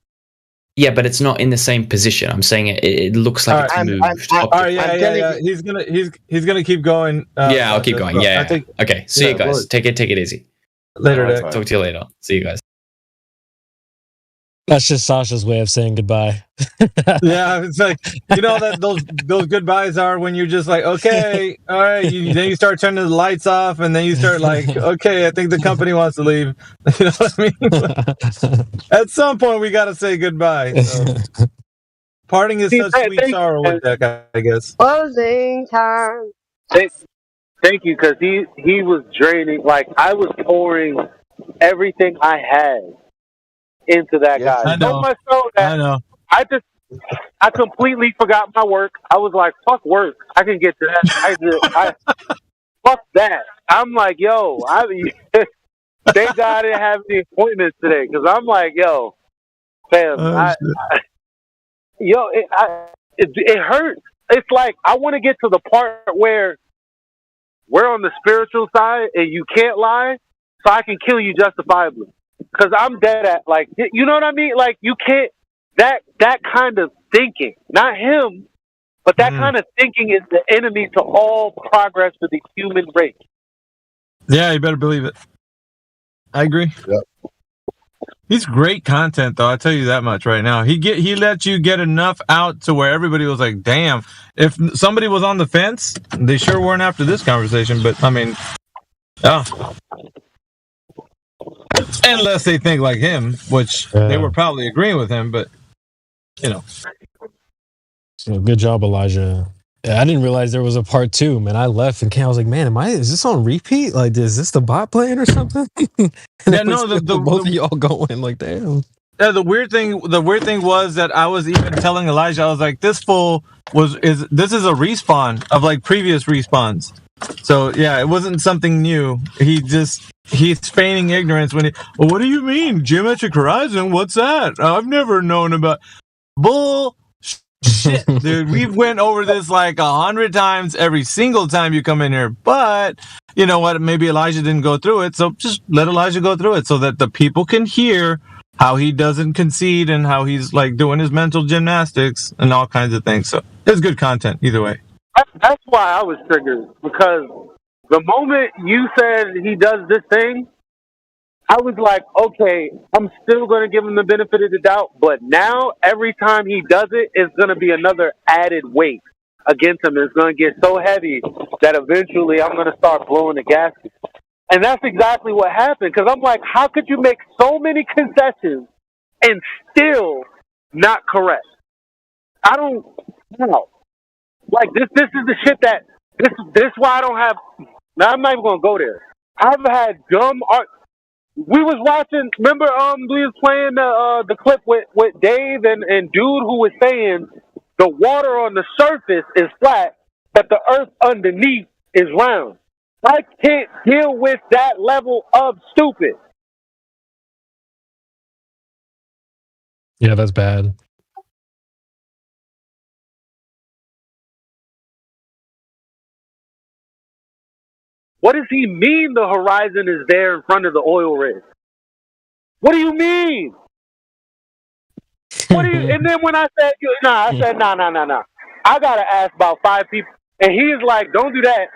Yeah, but it's not in the same position. I'm saying it looks like it's moved. All right, yeah. He's gonna keep going. I'll keep going. Yeah. Okay. See you guys. Take it easy. Later. Right, talk to you later. See you guys. That's just Sasha's way of saying goodbye. Yeah, it's like that those goodbyes are when you're just like, okay, all right. Then you start turning the lights off, and then you start like, okay, I think the company wants to leave. You know what I mean? At some point, we got to say goodbye. So. Parting is such sweet sorrow with that, I guess. Closing time. Thank you, because he was draining. Like, I was pouring everything I had into that guy. I know. So much so that I know. I completely forgot my work. I was like, fuck work. I can get to that. Fuck that. I'm like, yo, thank God I didn't have any appointments today, because I'm like, yo, fam, it hurts. It's like, I want to get to the part where we're on the spiritual side and you can't lie, so I can kill you justifiably. Because I'm dead at, like, you know what I mean? Like, you can't, that kind of thinking, not him, but that kind of thinking is the enemy to all progress for the human race. Yeah, you better believe it. I agree. Yep. He's great content, though. I tell you that much right now. He let you get enough out to where everybody was like, "Damn!" If somebody was on the fence, they sure weren't after this conversation. But I mean, unless they think like him, which they were probably agreeing with him. But you know, so good job, Elijah. I didn't realize there was a part 2, man. I left and came. I was like, man, is this on repeat? Like, is this the bot playing or something? Yeah, no, both of y'all going like, damn. Yeah, the weird thing was that I was even telling Elijah, I was like, this fool this is a respawn of like previous respawns. So yeah, it wasn't something new. He's feigning ignorance when well, what do you mean? Geometric Horizon? What's that? I've never known about bull. Shit, dude, we went over this like 100 times every single time you come in here. But you know what? Maybe Elijah didn't go through it, so just let Elijah go through it so that the people can hear how he doesn't concede and how he's like doing his mental gymnastics and all kinds of things. So it's good content either way. That's why I was triggered, because the moment you said he does this thing, I was like, okay, I'm still going to give him the benefit of the doubt, but now every time he does it, it's going to be another added weight against him. It's going to get so heavy that eventually I'm going to start blowing the gasket. And that's exactly what happened, because I'm like, how could you make so many concessions and still not correct? I don't know. Like, this is the shit that, this is why I don't have, now I'm not even going to go there. I've had dumb art. We was watching, remember we was playing the clip with Dave and dude who was saying the water on the surface is flat, but the earth underneath is round. I can't deal with that level of stupid. Yeah, that's bad. What does he mean the horizon is there in front of the oil rig? What do you mean? And then when I said, no. I got to ask about 5 people. And he's like, don't do that.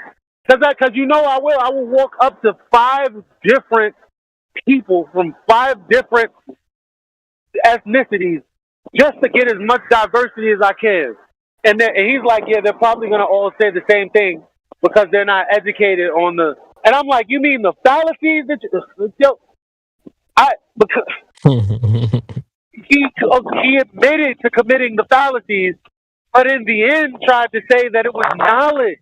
Because you know I will. I will walk up to 5 different people from 5 different ethnicities just to get as much diversity as I can. And he's like, yeah, they're probably going to all say the same thing because they're not educated on the... And I'm like, you mean the fallacies that because he admitted to committing the fallacies, but in the end tried to say that it was knowledge.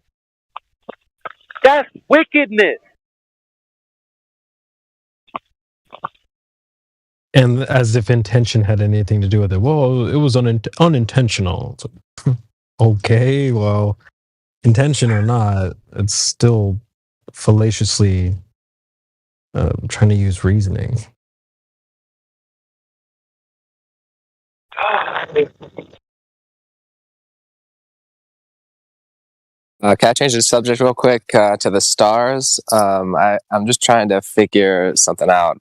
That's wickedness. And as if intention had anything to do with it. Well, it was unintentional. Okay, well, intention or not, it's still fallaciously trying to use reasoning. Can I change the subject real quick to the stars? I'm just trying to figure something out.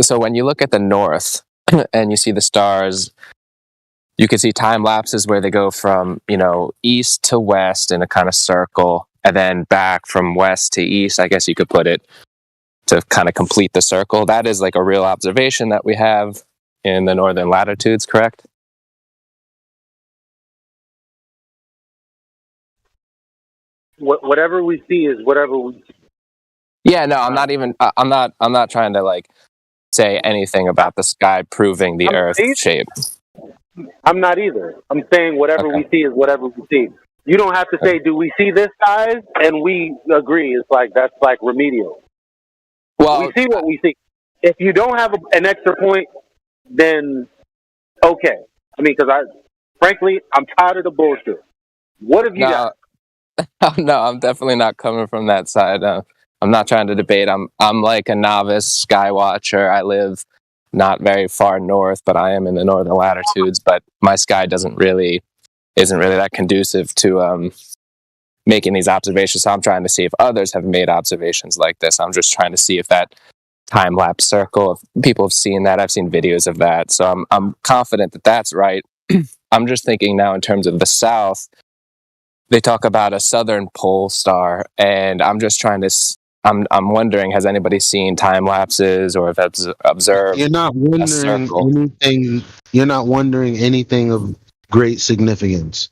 So when you look at the north and you see the stars, you can see time lapses where they go from, east to west in a kind of circle, and then back from west to east, I guess you could put it, to kind of complete the circle. That is like a real observation that we have in the northern latitudes, correct? Whatever we see is whatever we see. Yeah, no, I'm not trying to like say anything about the sky proving the Earth shape. I'm not either. I'm saying whatever we see is whatever we see. You don't have to say, do we see this, guys? And we agree. It's like, that's like remedial. Well, we see what we see. If you don't have an extra point, then okay. I mean, because frankly, I'm tired of the bullshit. What have you got? No, I'm definitely not coming from that side. I'm not trying to debate. I'm like a novice sky watcher. I live not very far north, but I am in the northern latitudes. But my sky isn't really that conducive to making these observations. So I'm trying to see if others have made observations like this. I'm just trying to see if that time-lapse circle, if people have seen that. I've seen videos of that. So I'm confident that that's right. I'm just thinking now in terms of the south, they talk about a southern pole star, and I'm I'm wondering, has anybody seen time lapses or have observed? You're not wondering anything. You're not wondering anything of great significance.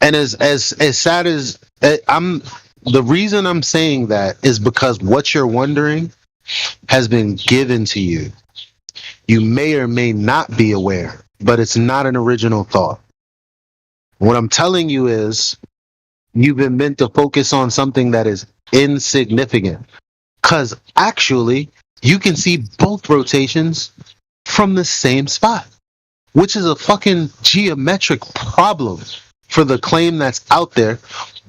And as sad as I'm, the reason I'm saying that is because what you're wondering has been given to you. You may or may not be aware, but it's not an original thought. What I'm telling you is you've been meant to focus on something that is insignificant. Because actually, you can see both rotations from the same spot, which is a fucking geometric problem for the claim that's out there.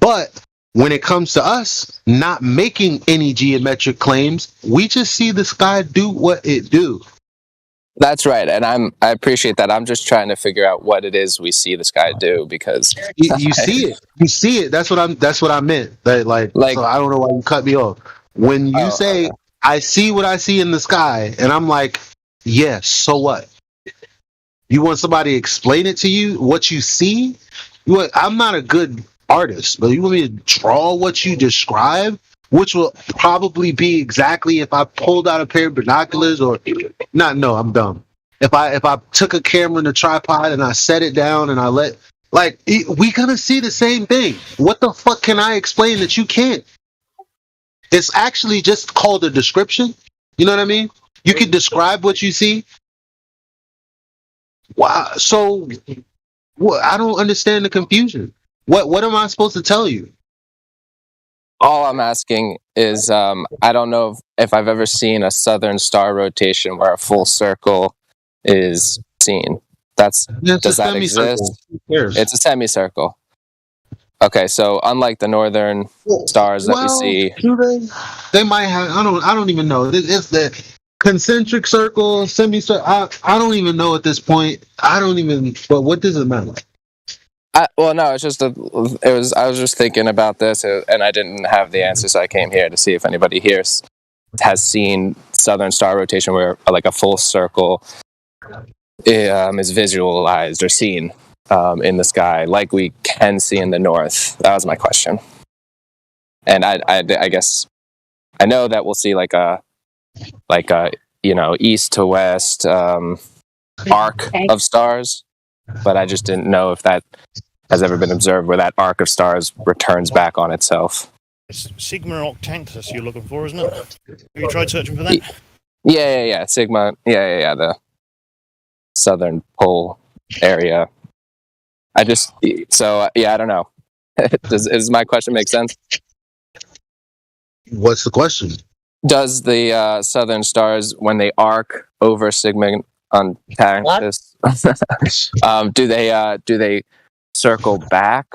But when it comes to us not making any geometric claims, we just see the sky do what it do. That's right, and I appreciate that. I'm just trying to figure out what it is we see the sky do, because you see it. You see it. That's what I meant. Like so I don't know why you cut me off. When you say okay. I see what I see in the sky, and I'm like, yes, so what? You want somebody to explain it to you, what you see? I'm not a good artist, but you want me to draw what you describe, which will probably be exactly if I pulled out a pair of binoculars or not. No, I'm dumb. If I took a camera and a tripod and I set it down and I we gonna see the same thing. What the fuck can I explain that you can't? It's actually just called a description. You know what I mean? You can describe what you see. Wow. So I don't understand the confusion. What am I supposed to tell you? All I'm asking is, I don't know if I've ever seen a southern star rotation where a full circle is seen. Does that exist? It's a semicircle. Okay, so unlike the northern stars that we see, they might have. I don't even know. It's the concentric circle, semicircle. I don't even know at this point. But what does it matter? Well, no, it's just I was just thinking about this, and I didn't have the answer, so I came here to see if anybody here has seen southern star rotation where like a full circle is visualized or seen in the sky, like we can see in the north. That was my question, and I guess I know that we'll see like a east to west arc of stars, but I just didn't know if that has ever been observed where that arc of stars returns back on itself. It's Sigma Octantis you're looking for, isn't it? Have you tried searching for that? Yeah. Sigma. Yeah. The southern pole area. I don't know. Does my question make sense? What's the question? Does the southern stars, when they arc over Sigma Octantis, do they circle back,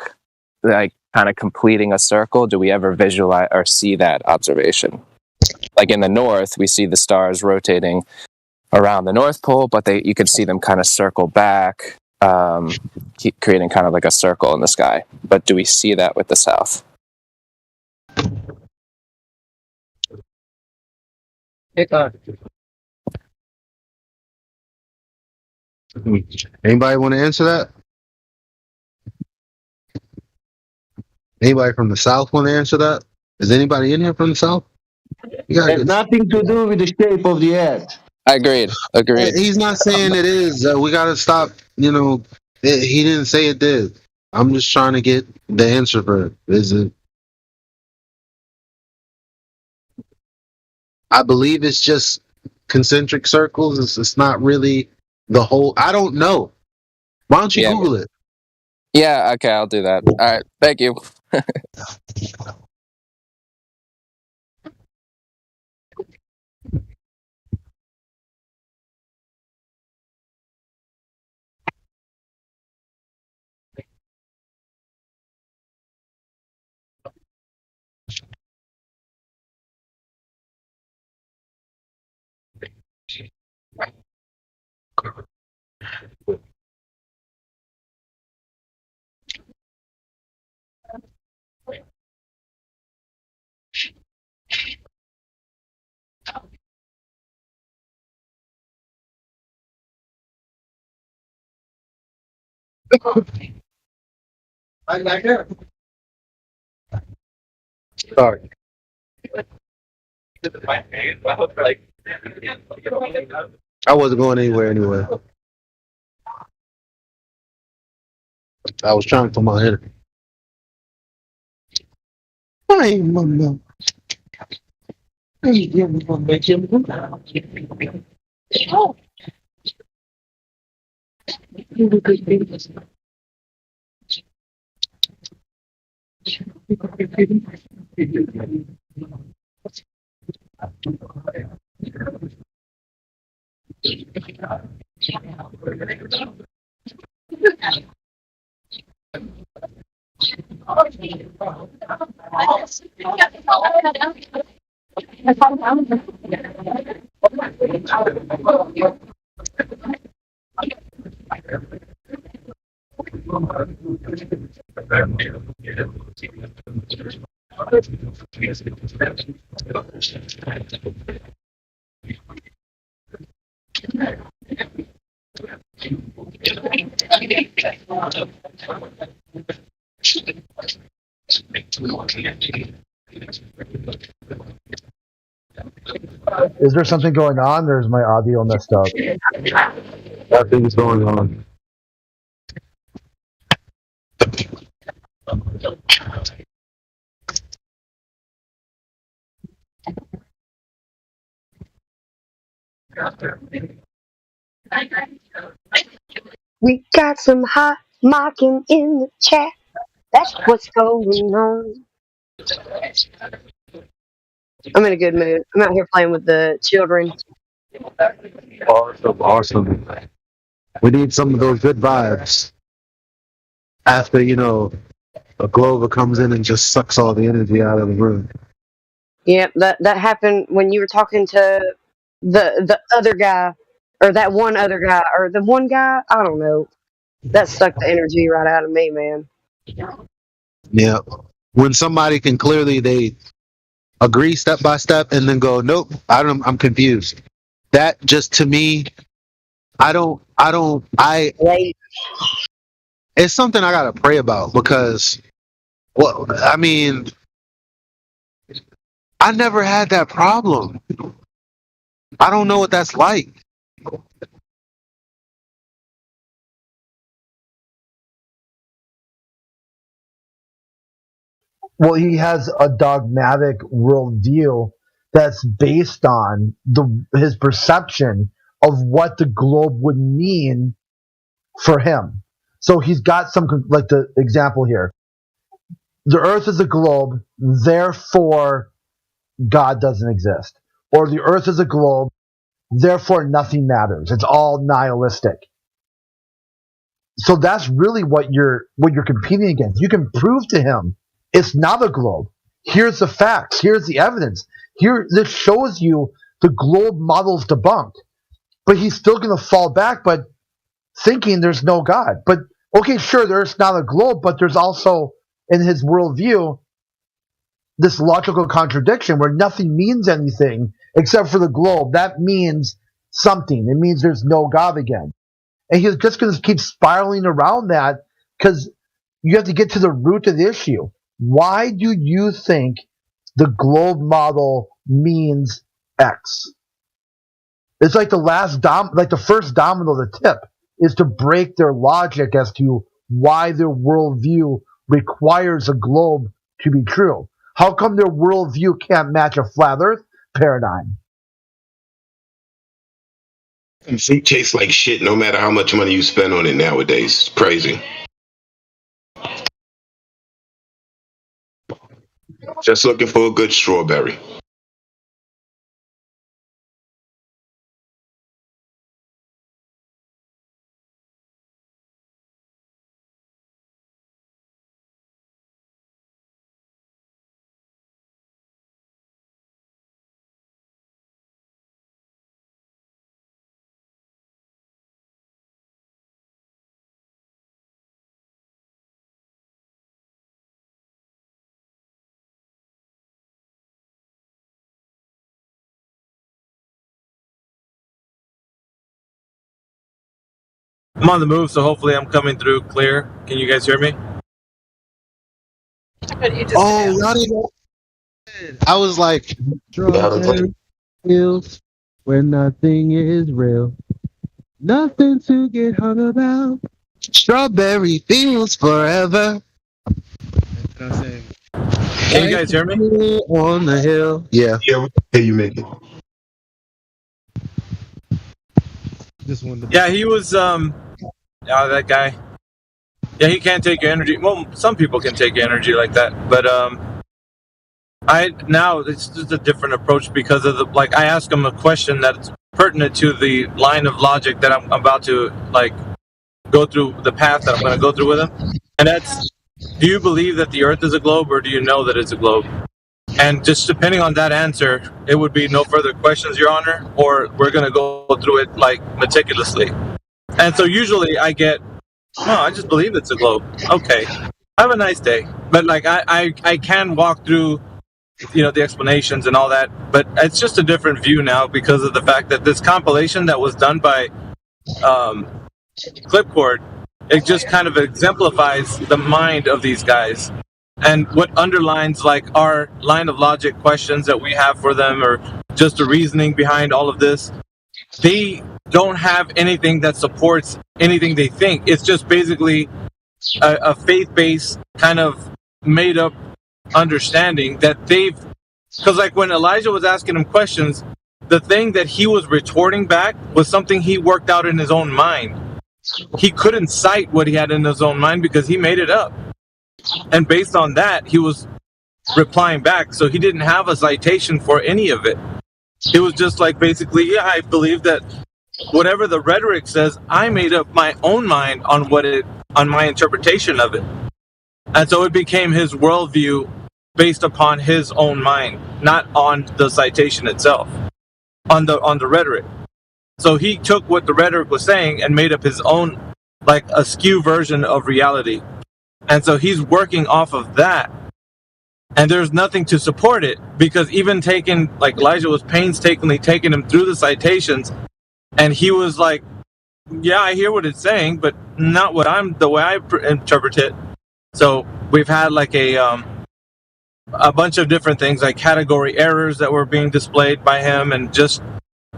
like kind of completing a circle? Do we ever visualize or see that observation? Like in the north, we see the stars rotating around the North Pole, but you could see them kind of circle back, creating kind of like a circle in the sky. But do we see that with the south? Anybody want to answer that? Anybody from the South want to answer that? Is anybody in here from the South? It has nothing to do with the shape of the earth. Agreed. He's not saying it is. We got to stop. He didn't say it did. I'm just trying to get the answer for it. Is it? I believe it's just concentric circles. It's not really the whole. I don't know. Why don't you Google it? Yeah, okay, I'll do that. All right, thank you. Sorry. I wasn't going anywhere anyway. I was trying to put my head. Hey, mama. Is there something going on, or is my audio messed up? Nothing's going on. We got some hot mocking in the chat. That's what's going on. I'm in a good mood. I'm out here playing with the children. Awesome. We need some of those good vibes. After, a Glover comes in and just sucks all the energy out of the room. Yep, that happened when you were talking to the other guy, or that one other guy, or the one guy, I don't know. That sucked the energy right out of me, man. Yeah. When somebody can clearly, they agree step by step and then go, nope, I'm confused. That just, to me, it's something I gotta pray about, because, well, I mean, I never had that problem. I don't know what that's like. Well, he has a dogmatic worldview that's based on his perception of what the globe would mean for him. So he's got some, like the example here. The earth is a globe, therefore God doesn't exist. Or the earth is a globe, therefore nothing matters. It's all nihilistic. So that's really what you're competing against. You can prove to him it's not a globe. Here's the facts. Here's the evidence. This shows you the globe model's debunked. But he's still going to fall back, but thinking there's no God. But, okay, sure, the Earth's not a globe, but there's also, in his worldview, this logical contradiction where nothing means anything except for the globe. That means something. It means there's no God again. And he's just going to keep spiraling around that, because you have to get to the root of the issue. Why do you think the globe model means X? It's like the first domino, the tip, is to break their logic as to why their worldview requires a globe to be true. How come their worldview can't match a flat Earth paradigm? Feet taste like shit no matter how much money you spend on it nowadays. It's crazy. Just looking for a good strawberry. I'm on the move, so hopefully I'm coming through clear. Can you guys hear me? Oh, I was like, strawberry fields where nothing is real, nothing to get hung about. Strawberry fields forever. Can you guys hear me? On the hill. Yeah. Yeah, you make it. Yeah, he was that guy. Yeah, he can't take your energy. Well, some people can take your energy like that, but now it's just a different approach because of I ask him a question that's pertinent to the line of logic that I'm about to go through, the path that I'm going to go through with him, and that's, do you believe that the Earth is a globe, or do you know that it's a globe? And just depending on that answer, it would be no further questions, Your Honor, or we're going to go through it meticulously. And so usually I get, I just believe it's a globe. Okay, have a nice day. But I can walk through, the explanations and all that, but it's just a different view now because of the fact that this compilation that was done by Clipcord, it just kind of exemplifies the mind of these guys. And what underlines our line of logic questions that we have for them, or just the reasoning behind all of this, they don't have anything that supports anything they think. It's just basically a faith-based kind of made-up understanding that because when Elijah was asking him questions, the thing that he was retorting back was something he worked out in his own mind. He couldn't cite what he had in his own mind because he made it up. And based on that, he was replying back. So he didn't have a citation for any of it. It was just basically, yeah, I believe that whatever the rhetoric says, I made up my own mind on my interpretation of it. And so it became his worldview based upon his own mind, not on the citation itself, on the rhetoric. So he took what the rhetoric was saying and made up his own, a skew version of reality. And so he's working off of that. And there's nothing to support it, because even Elijah was painstakingly taking him through the citations, and he was like, yeah, I hear what it's saying, but not the way I interpret it. So we've had a bunch of different things, like category errors that were being displayed by him, and just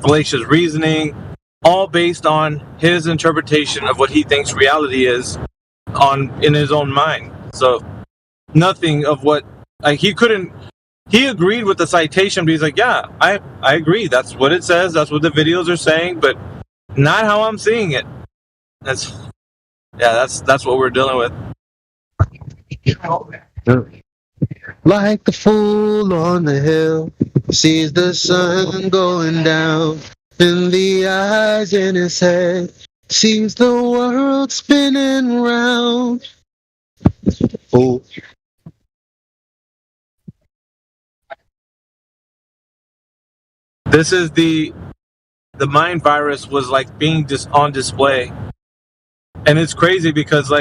fallacious reasoning, all based on his interpretation of what he thinks reality is in his own mind. So nothing of what he agreed with the citation, but he's like, yeah, I agree, that's what it says, that's what the videos are saying, but not how I'm seeing it. That's what we're dealing with. Like the fool on the hill sees the sun going down, in the eyes in his head sees the world spinning round. Fool. This is the mind virus was being on display, and it's crazy because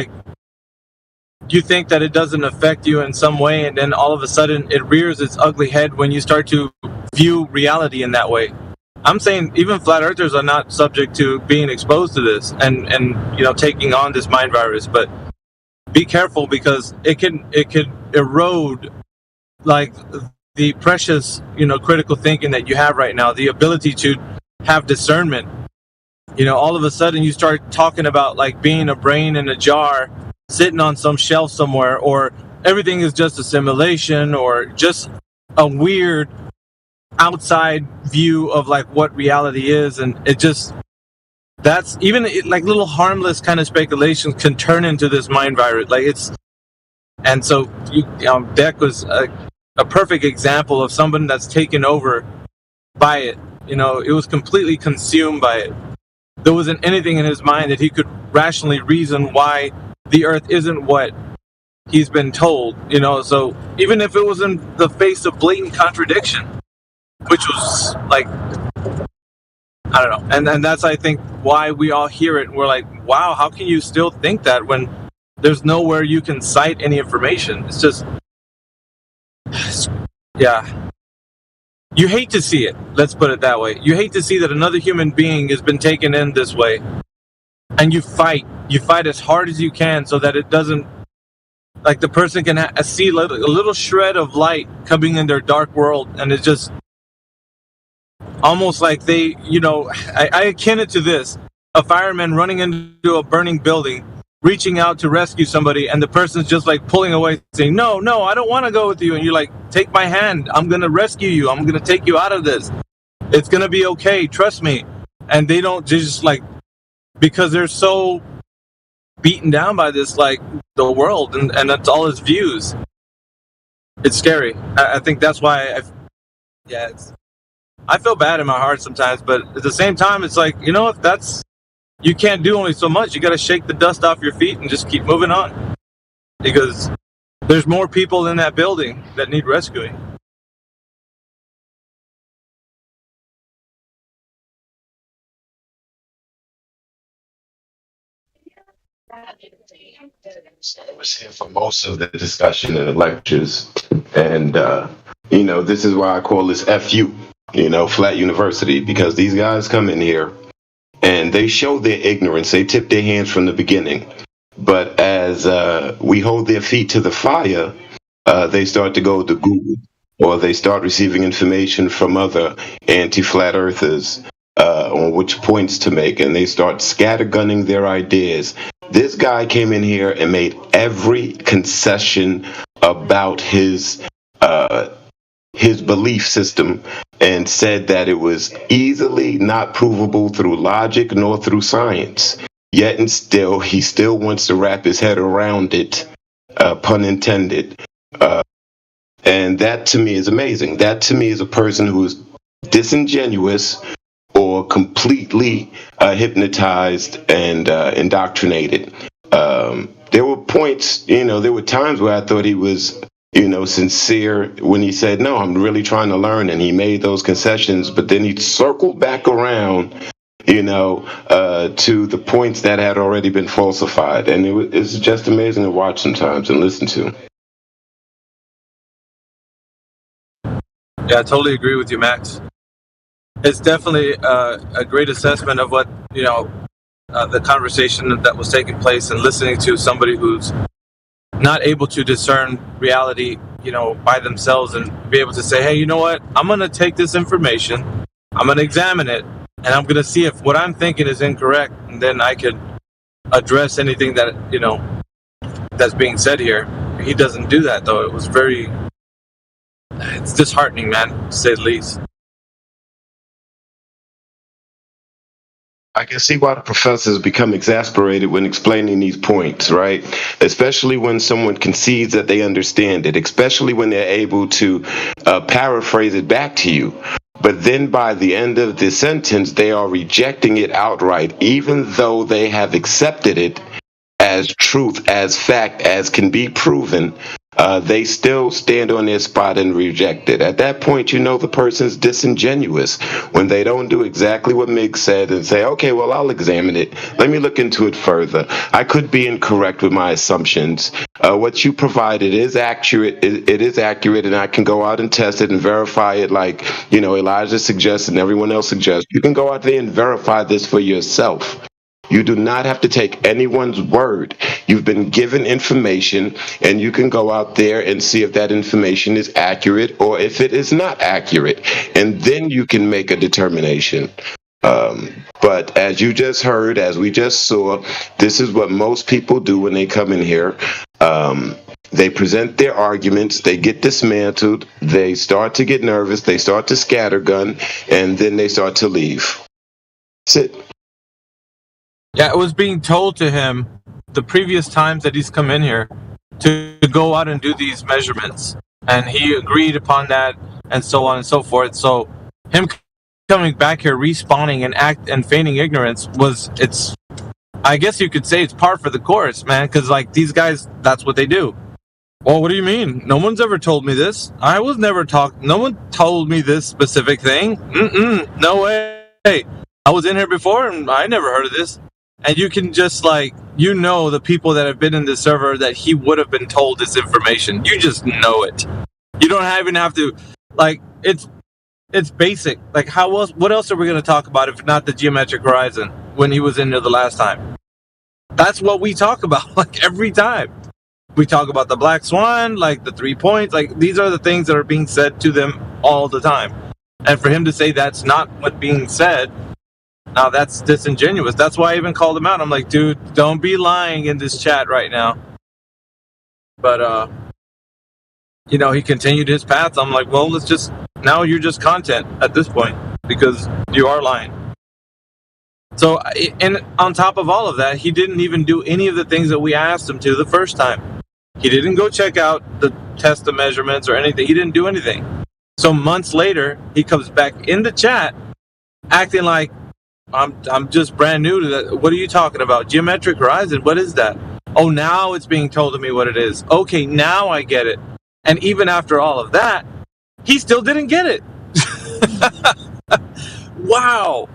you think that it doesn't affect you in some way, and then all of a sudden it rears its ugly head when you start to view reality in that way. I'm saying even flat earthers are not subject to being exposed to this and taking on this mind virus, but be careful because it could erode the precious critical thinking that you have right now, the ability to have discernment. All of a sudden you start talking about being a brain in a jar sitting on some shelf somewhere, or everything is just a simulation, or just a weird outside view of what reality is. And it just, that's even little harmless kind of speculations can turn into this mind virus. And so Beck was a perfect example of someone that's taken over by it. It was completely consumed by it. There wasn't anything in his mind that he could rationally reason why the earth isn't what he's been told, so even if it was in the face of blatant contradiction, which was I don't know, and that's, I think, why we all hear it and we're like, wow, how can you still think that when there's nowhere you can cite any information? It's just, yeah, you hate to see it, let's put it that way. You hate to see that another human being has been taken in this way, and you fight as hard as you can so that it doesn't like the person can see a little shred of light coming in their dark world, and it's just almost like they, I akin it to this: a fireman running into a burning building, reaching out to rescue somebody, and the person's just like pulling away, saying, no, I don't want to go with you. And you're like, take my hand. I'm going to rescue you. I'm going to take you out of this. It's going to be okay. Trust me. And they don't just like, because they're so beaten down by this, like the world and that's all its views. It's scary. I think that's why I feel bad in my heart sometimes, but at the same time, it's like, if that's, you can't do only so much. You got to shake the dust off your feet and just keep moving on, because there's more people in that building that need rescuing. I was here for most of the discussion and the lectures, and this is why I call this FU, Flat University, because these guys come in here and they show their ignorance. They tip their hands from the beginning, but as we hold their feet to the fire, they start to go to Google, or they start receiving information from other anti-flat earthers on which points to make, and they start scattergunning their ideas. This guy came in here and made every concession about his belief system, and said that it was easily not provable through logic nor through science. Yet and still, he still wants to wrap his head around it, pun intended. And that to me is amazing. That to me is a person who is disingenuous or completely hypnotized and indoctrinated. There were points, there were times where I thought he was, sincere when he said, no, I'm really trying to learn, and he made those concessions, but then he circled back around, to the points that had already been falsified. And it's just amazing to watch sometimes and listen to. Yeah, I totally agree with you, Max. It's definitely a great assessment of what, the conversation that was taking place, and listening to somebody who's not able to discern reality, by themselves, and be able to say, hey, you know what? I'm going to take this information, I'm going to examine it, and I'm going to see if what I'm thinking is incorrect, and then I could address anything that, that's being said here. He doesn't do that, though. It's disheartening, man, to say the least. I can see why the professors become exasperated when explaining these points, right? Especially when someone concedes that they understand it, especially when they're able to paraphrase it back to you. But then by the end of the sentence, they are rejecting it outright, even though they have accepted it as truth, as fact, as can be proven. They still stand on their spot and reject it. At that point, the person's disingenuous when they don't do exactly what Mig said and say, okay, well, I'll examine it. Let me look into it further. I could be incorrect with my assumptions. What you provided is accurate. It is accurate, and I can go out and test it and verify it like, Elijah suggests and everyone else suggests. You can go out there and verify this for yourself. You do not have to take anyone's word. You've been given information, and you can go out there and see if that information is accurate or if it is not accurate. And then you can make a determination. But as you just heard, as we just saw, this is what most people do when they come in here. They present their arguments, they get dismantled, they start to get nervous, they start to scattergun, and then they start to leave. That's it. Yeah, it was being told to him the previous times that he's come in here to go out and do these measurements. And he agreed upon that, and so on and so forth. So him coming back here, respawning and feigning ignorance I guess you could say it's par for the course, man, because these guys, that's what they do. Well, what do you mean? No one's ever told me this. I was never no one told me this specific thing. No way. I was in here before and I never heard of this. And you can just the people that have been in this server that he would have been told this information. You just know it. You don't even have to, it's basic. What else are we going to talk about if not the geometric horizon when he was in there the last time? That's what we talk about, every time. we talk about the black swan, like the 3 points, like these are the things that are being said to them all the time. And for him to say that's not what's being said, now that's disingenuous. That's why I even called him out. I'm like, dude, don't be lying in this chat right now. But you know, he continued his path. I'm like, well, now you're just content at this point because you are lying. So, and on top of all of that, he didn't even do any of the things that we asked him to the first time. He didn't go check out the test of measurements or anything. He didn't do anything. So months later, he comes back in the chat acting like, I'm just brand new to that. What are you talking about? Geometric horizon? What is that? Oh, now it's being told to me what it is. Okay, now I get it. And even after all of that, he still didn't get it. Wow.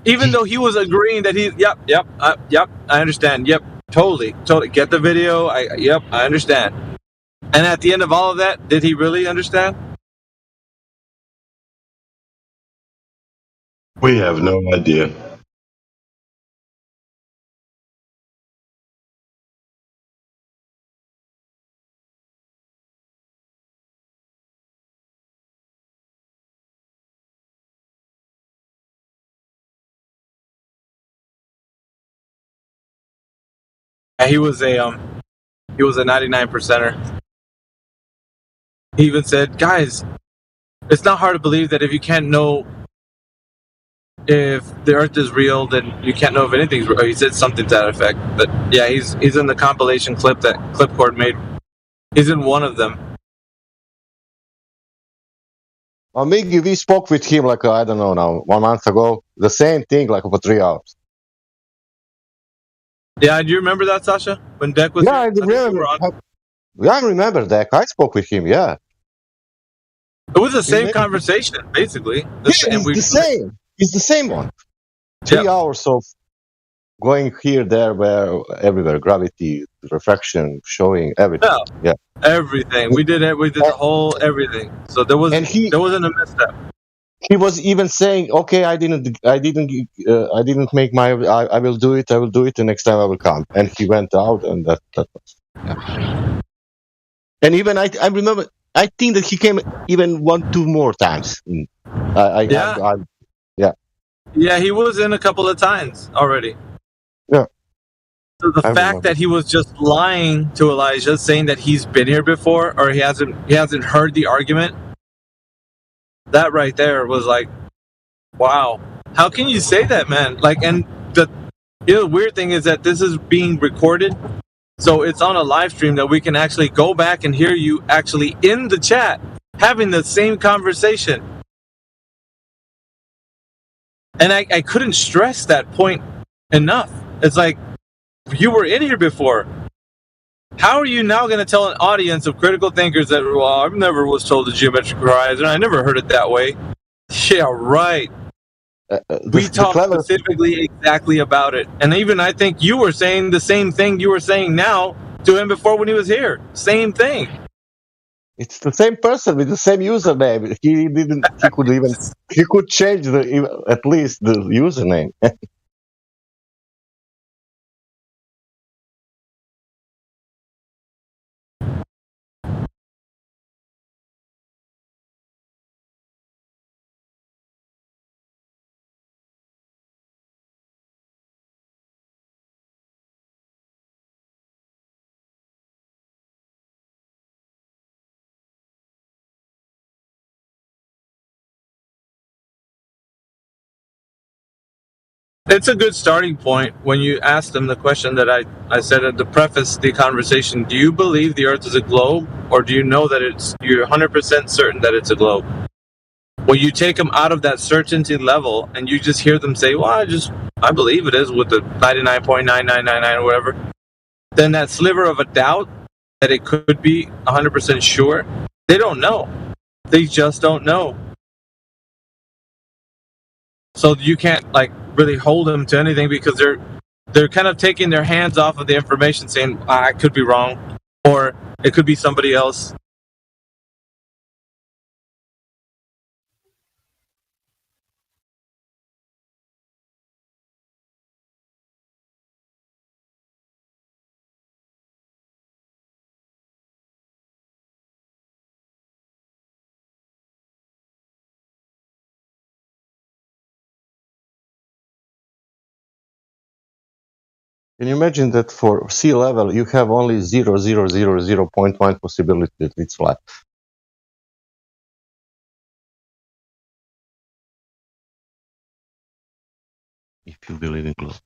Even though he was agreeing that yep, I understand. Yep, totally. Get the video. I understand. And at the end of all of that, did he really understand? We have no idea. He was a 99%er. He even said, guys, it's not hard to believe that if you can't know if the Earth is real, then you can't know if anything's real. He said something to that effect. But yeah, he's in the compilation clip that Clipcord made. He's in one of them. Miggy, we spoke with him like, I don't know now, 1 month ago. The same thing, like for 3 hours. Yeah, do you remember that, Sasha? When Deck was I remember Deck. I spoke with him, yeah. It was the same conversation, basically. It's the same. It's the same one. 3 hours of going here, there, everywhere. Gravity, refraction, showing everything. Yeah. Everything. We did the whole everything. So there wasn't a misstep. He was even saying, "Okay, I didn't make my. I will do it. The next time I will come." And he went out, and that was. Yeah. And even I remember. I think that he came even 1-2 more times. Yeah, he was in a couple of times already. Yeah. So the fact that he was just lying to Elijah, saying that he's been here before, or he hasn't heard the argument, that right there was like, wow. How can you say that, man? Like, and the weird thing is that this is being recorded, so it's on a live stream that we can actually go back and hear you actually in the chat having the same conversation. And I couldn't stress that point enough. It's like, you were in here before. How are you now going to tell an audience of critical thinkers that, well, I never was told the geometric horizon. I never heard it that way. Yeah, right. We talked specifically exactly about it. And even I think you were saying the same thing you were saying now to him before when he was here. Same thing. It's the same person with the same username. He could change at least the username. It's a good starting point when you ask them the question that I said at the preface the conversation. Do you believe the Earth is a globe, or do you know that you're 100% certain that it's a globe? When you take them out of that certainty level and you just hear them say, well, I believe it is with the 99.9999 or whatever, then that sliver of a doubt that it could be 100% sure, they don't know. They just don't know. So you can't really hold them to anything because they're kind of taking their hands off of the information, saying, I could be wrong, or it could be somebody else. Can you imagine that for sea level you have only 0.1 possibility that it's flat? If you believe in globe.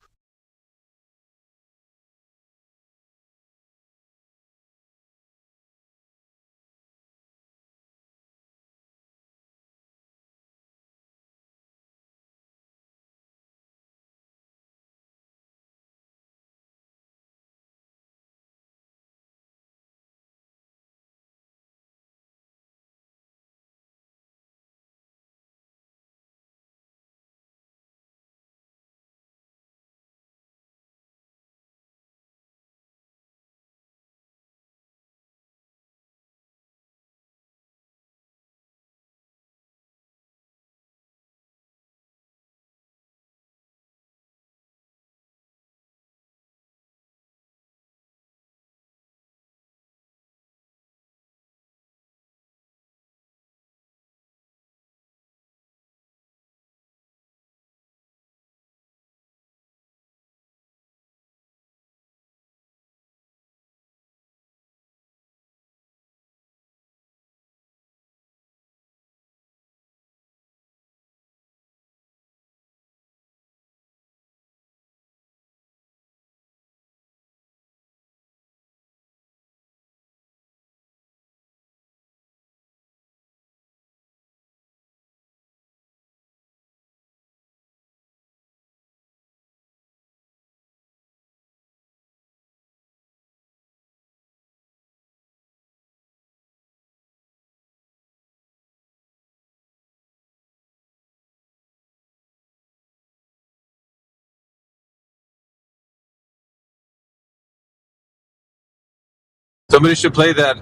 Somebody should play that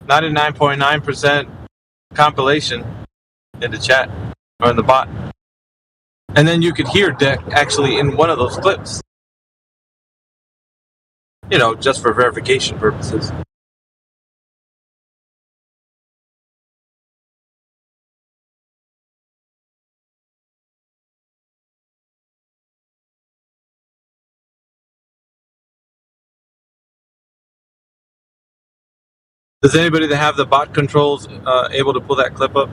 99.9% compilation in the chat or in the bot. And then you could hear Deck actually in one of those clips. You know, just for verification purposes. Does anybody that have the bot controls able to pull that clip up?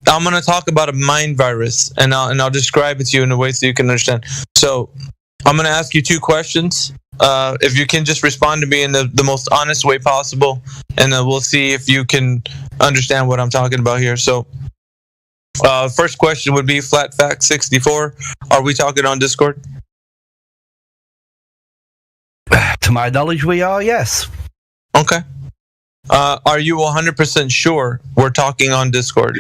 I'm going to talk about a mind virus, and I'll describe it to you in a way so you can understand. So I'm going to ask you 2 questions. If you can just respond to me in the most honest way possible, and then we'll see if you can understand what I'm talking about here. So first question would be Flat Fact 64. Are we talking on Discord? To my knowledge, we are, yes. Okay. Are you 100% sure we're talking on Discord?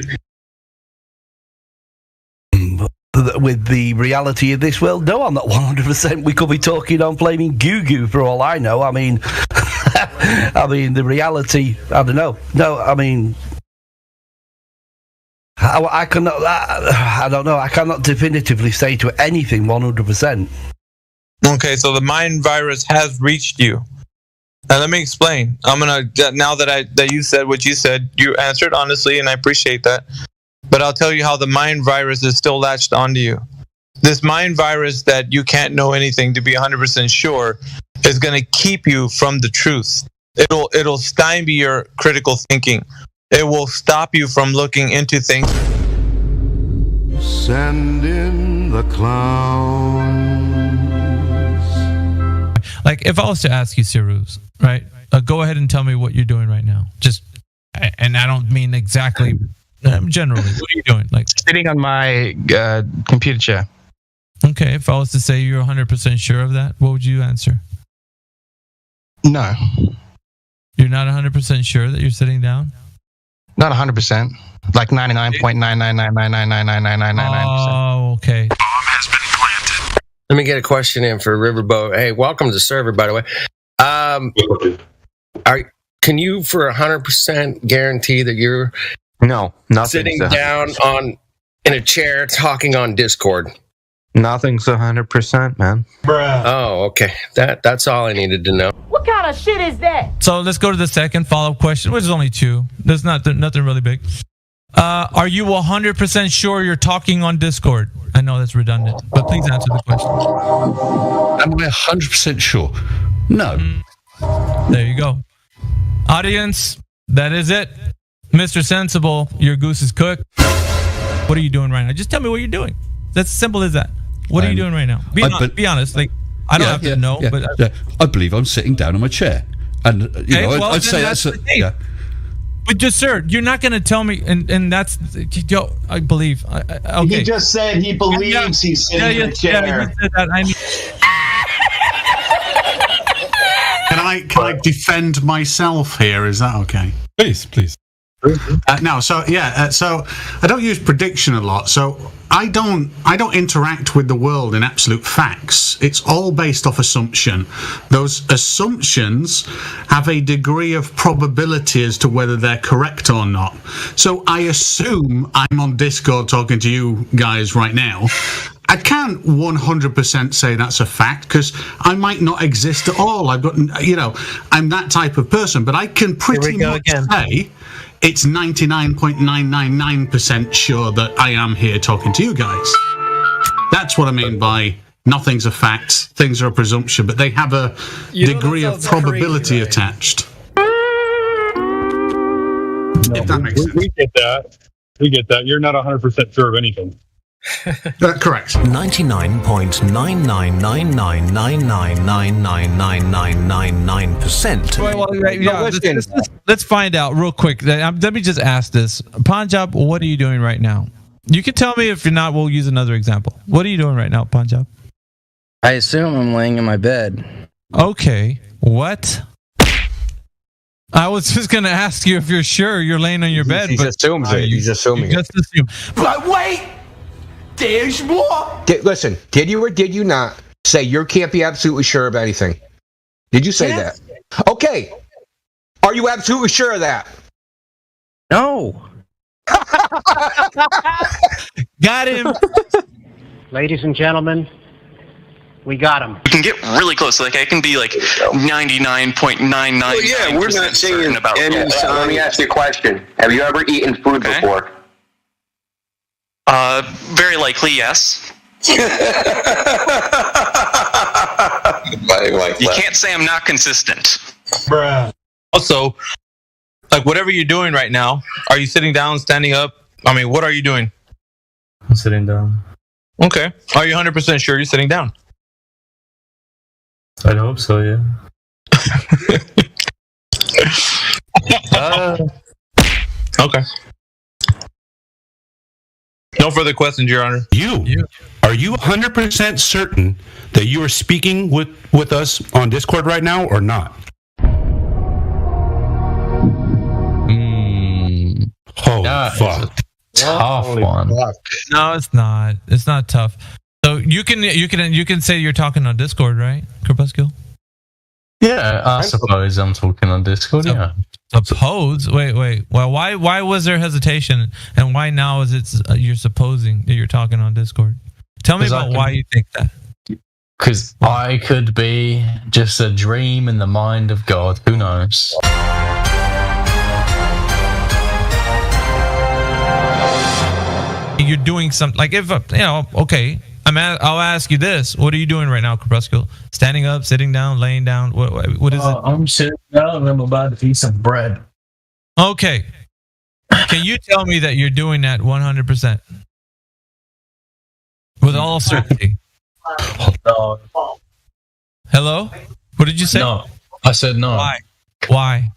With the reality of this world, no, I'm not 100%. We could be talking on flaming goo for all I know. I mean, the reality, I don't know. No, I mean, I cannot, I don't know. I cannot definitively say to anything 100%. Okay, so the mind virus has reached you. Now let me explain. I'm gonna, now that you said what you said, you answered honestly, and I appreciate that. But I'll tell you how the mind virus is still latched onto you. This mind virus that you can't know anything to be 100% sure is going to keep you from the truth. It'll stymie your critical thinking. It will stop you from looking into things. Send in the clowns. Like, if I was to ask you, Siruz, right? Go ahead and tell me what you're doing right now. Just, and I don't mean exactly... generally, what are you doing? Like sitting on my computer chair. Okay, if I was to say you're 100% sure of that, what would you answer? No. You're not 100% sure that you're sitting down? Not 100%. Like 99.99999999999%. Oh, okay. Bomb has been planted. Let me get a question in for Riverboat. Hey, welcome to the server, by the way. Can you for 100% guarantee that you're sitting down in a chair talking on Discord? Nothing's 100%, man. Bruh. Oh, okay. That's all I needed to know. What kind of shit is that? So let's go to the second follow-up question, which is only 2. There's nothing really big. Are you 100% sure you're talking on Discord? I know that's redundant, but please answer the question. Am I 100% sure? No. There you go. Audience, that is it. Mr. Sensible, your goose is cooked. What are you doing right now? Just tell me what you're doing. That's as simple as that. What are you doing right now? Be honest. Like, I don't have to know. But I believe I'm sitting down on my chair. And, I'd say that's But just, sir, you're not going to tell me, and that's, I believe. Okay. He just said he believes he's sitting in a chair. Yeah, you said that. Can I defend myself here? Is that okay? Please. So I don't use prediction a lot. So I don't interact with the world in absolute facts. It's all based off assumption. Those assumptions have a degree of probability as to whether they're correct or not. So I assume I'm on Discord talking to you guys right now. I can't 100% say that's a fact because I might not exist at all. I'm that type of person, but I can pretty much say it's 99.999% sure that I am here talking to you guys. That's what I mean by nothing's a fact, things are a presumption, but they have a degree of probability attached. If that makes sense. We get that. You're not 100% sure of anything. Correct. 99.999999999%. Let's find out real quick. Let me just ask this. Punjab, what are you doing right now? You can tell me. If you're not, we'll use another example. What are you doing right now, Punjab? I assume I'm laying in my bed. Okay. What? I was just going to ask you if you're sure you're laying on your bed. He just assumes it. He's assuming it. But wait! There's more! Listen, did you or did you not say you can't be absolutely sure of anything? Did you say that? Okay. Are you absolutely sure of that? No. Got him. Ladies and gentlemen, we got him. We can get really close. Like, I can be like 99.99%. Well, yeah, we're not saying about any sign. Let me ask you a question. Have you ever eaten food before? Very likely, yes. You can't say I'm not consistent. Bruh. Also, like, whatever you're doing right now, are you sitting down, standing up, I mean, what are you doing? I'm sitting down. Okay. Are you 100% sure you're sitting down? I hope so, yeah. Okay. No further questions, Your Honor. Are you 100% certain that you are speaking with us on Discord right now or not? Oh, fuck. Tough one. No, it's not. It's not tough. So you can say you're talking on Discord, right, Crepuscule? Yeah, I suppose I'm talking on Discord. Yeah. Suppose? Wait. Well, why was there hesitation, and why now is it you're supposing that you're talking on Discord? Tell me about why you think that. Because I could be just a dream in the mind of God. Who knows? You're doing something like if okay. I'll ask you this: what are you doing right now, Crepuscule? Standing up, sitting down, laying down? What is it? I'm sitting down and I'm about to eat some bread. Okay. Can you tell me that you're doing that 100%? With all certainty. No. Hello? What did you say? No. I said no. Why?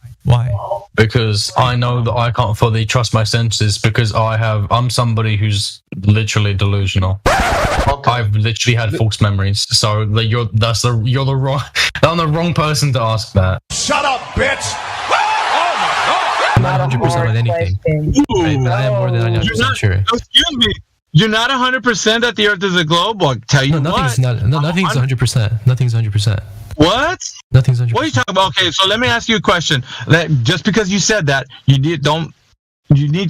Because I know that I can't fully trust my senses because I'm somebody who's literally delusional. Okay. I've literally had false memories. So you're the wrong person to ask that. Shut up, bitch! Not 100% on anything. Right, but I am more than 99% sure. Excuse me. You're not 100% that the Earth is a globe? I'll tell you nothing's 100%. Nothing's 100%. What? Nothing's 100%. What are you talking about? Okay, so let me ask you a question. That just because you said that, you need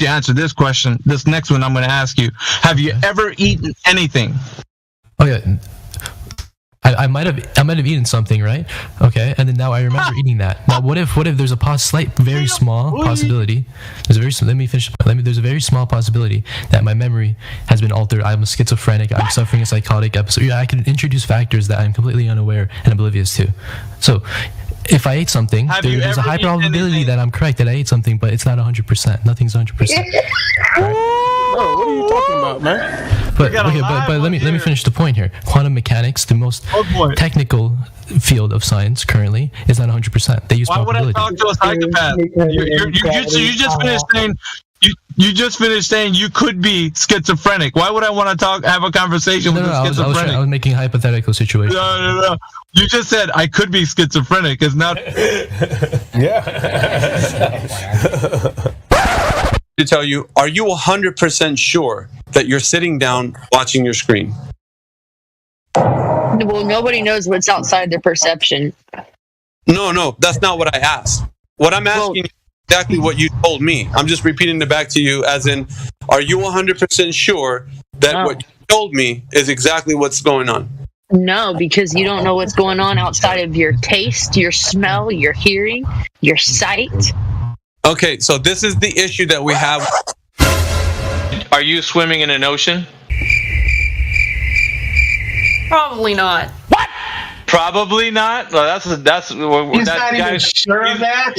to answer this question. This next one I'm going to ask you. Have you ever eaten anything? Oh yeah. I might have eaten something, right? Okay, and then now I remember eating that. Now, what if there's a very small possibility? Let me finish. There's a very small possibility that my memory has been altered. I'm schizophrenic. I'm suffering a psychotic episode. Yeah, I can introduce factors that I'm completely unaware and oblivious to. So, if I ate something, there's a high probability that I'm correct that I ate something, but it's not 100%. Nothing's 100%. Right? Bro, what are you talking about, man? But let me finish the point here. Quantum mechanics, the most technical field of science currently, is not 100%. They use probability. Why would I talk to a psychopath? You just finished saying you just finished saying you could be schizophrenic. Why would I want to have a conveation with a schizophrenic? I was making a hypothetical situation. No. You just said I could be schizophrenic. It's not. Yeah. To tell you, are you 100% sure that you're sitting down watching your screen? Well, nobody knows what's outside their perception. No, that's not what I asked. What I'm asking is exactly what you told me. I'm just repeating it back to you as in, are you 100% sure that what you told me is exactly what's going on? No, because you don't know what's going on outside of your taste, your smell, your hearing, your sight. Okay, so this is the issue that we have. Are you swimming in an ocean? Probably not. What? Probably not. Well, that's He's not even sure of that.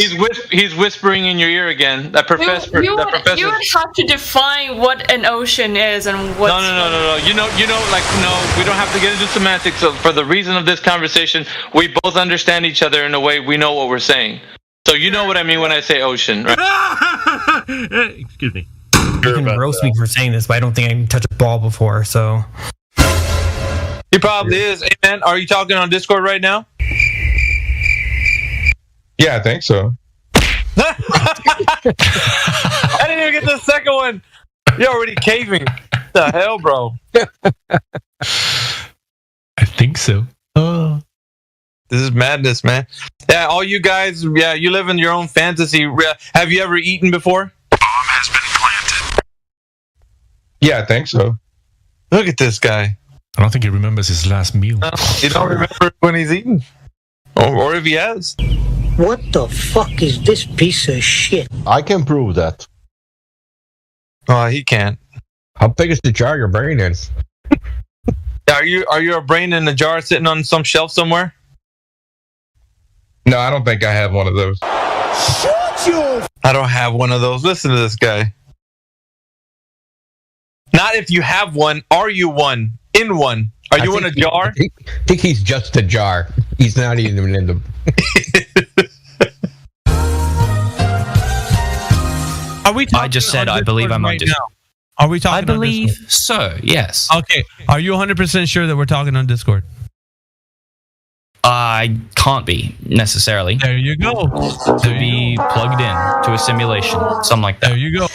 He's whispering in your ear again. That professor. You would have to define what an ocean is and what. No. You know. No. We don't have to get into semantics. So for the reason of this conversation, we both understand each other in a way we know what we're saying. So you know what I mean when I say ocean, right? Excuse me. You can roast me for saying this, but I don't think I can touch a ball before, so. He probably is. Hey, man, are you talking on Discord right now? Yeah, I think so. I didn't even get the second one. You're already caving. What the hell, bro? I think so. This is madness, man. Yeah, all you guys, you live in your own fantasy. Have you ever eaten before? Bomb has been planted. Yeah, I think so. Look at this guy. I don't think he remembers his last meal. You don't remember when he's eaten? Or if he has. What the fuck is this piece of shit? I can prove that. Oh, he can't. How big is the jar your brain in? Are you a brain in a jar sitting on some shelf somewhere? No, I don't think I have one of those. Shut you! I don't have one of those. Listen to this guy. Not if you have one. Are you one? In one? Are you in a jar? I think he's just a jar. He's not even in the. Are we? I just said I believe I'm on Discord. Are we talking? I believe so. Yes. Okay. Are you 100% sure that we're talking on Discord? I can't be necessarily. There you go. To be plugged in to a simulation, something like that. There you go.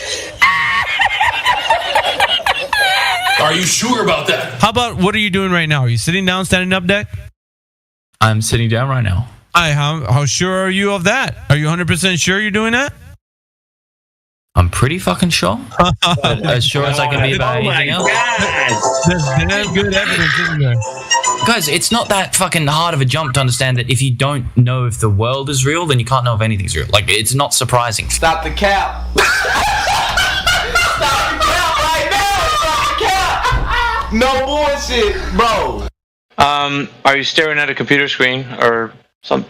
Are you sure about that? How about what are you doing right now? Are you sitting down, standing up, Deck? I'm sitting down right now. How sure are you of that? Are you 100% sure you're doing that? I'm pretty fucking sure. As sure as I can be about anything else. There's damn good evidence, isn't there? Guys, it's not that fucking hard of a jump to understand that if you don't know if the world is real, then you can't know if anything's real. Like, it's not surprising. Stop the cap. Stop the cap right now. Stop the cap. No bullshit, bro. Are you staring at a computer screen or a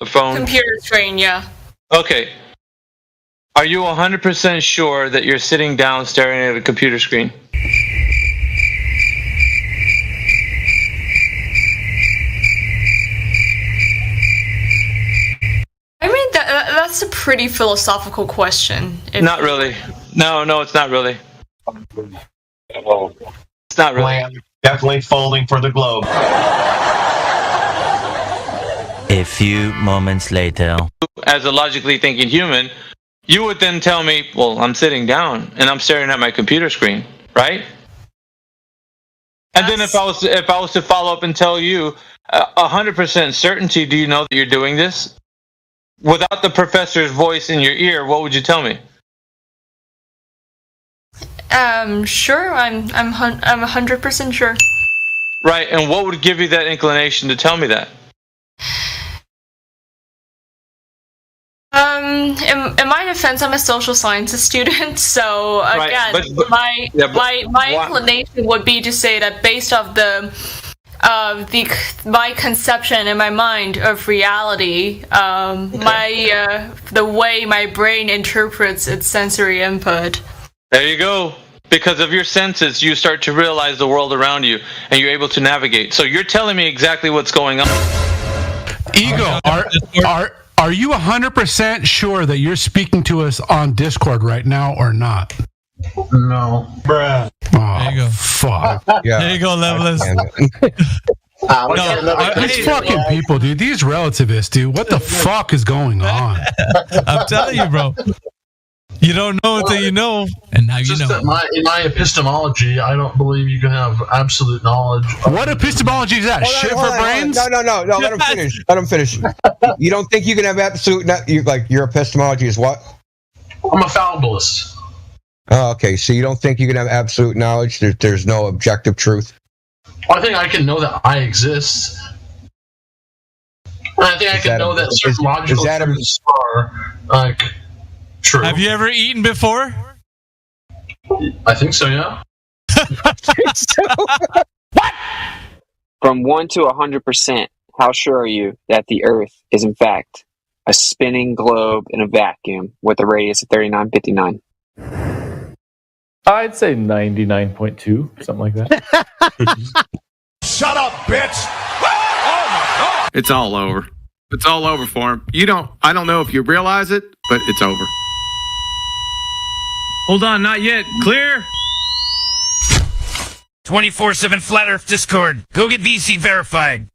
phone? Computer screen, yeah. Okay. Are you 100% sure that you're sitting down staring at a computer screen? I mean, that's a pretty philosophical question. Not really. No, it's not really. It's not really. Definitely folding for the globe. A few moments later. As a logically thinking human, you would then tell me, well, I'm sitting down and I'm staring at my computer screen, right? And then if I was to follow up and tell you 100% certainty, do you know that you're doing this? Without the professor's voice in your ear, what would you tell me? Sure. I'm 100% sure. Right, and what would give you that inclination to tell me that? In my defense, I'm a social sciences student, so again, right, my inclination would be to say that based off my conception in my mind of reality, the way my brain interprets its sensory input. There you go. Because of your senses, you start to realize the world around you, and you're able to navigate. So you're telling me exactly what's going on. Ego, are you 100% sure that you're speaking to us on Discord right now or not? No. Bruh. Oh, there you go. Fuck. Yeah. There you go, Levelist. These fucking people, dude. These relativists, dude. What the fuck is going on? I'm telling you, bro. You don't know until you know, and now you know. In my epistemology, I don't believe you can have absolute knowledge. What epistemology is that? Shit for brains? No. Let him finish. Let him finish. You don't think you can have absolute? Your epistemology is what? I'm a fallibilist. Oh, okay. So you don't think you can have absolute knowledge? There's no objective truth. Well, I think I can know that I exist. And I think I can know that certain logical truths are like. True. Have you ever eaten before? I think so, yeah. What? From 1 to 100%, how sure are you that the Earth is in fact a spinning globe in a vacuum with a radius of 3959? I'd say 99.2, something like that. Shut up, bitch! Oh my god! It's all over. It's all over for him. I don't know if you realize it, but it's over. Hold on, not yet. Clear? 24/7 Flat Earth Discord. Go get VC verified.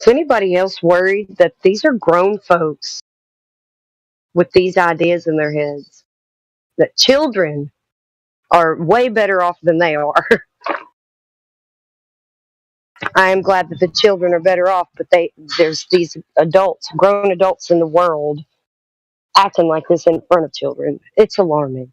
Is anybody else worried that these are grown folks with these ideas in their heads? That children are way better off than they are. I am glad that the children are better off, but there's these adults, grown adults in the world, acting like this in front of children. It's alarming.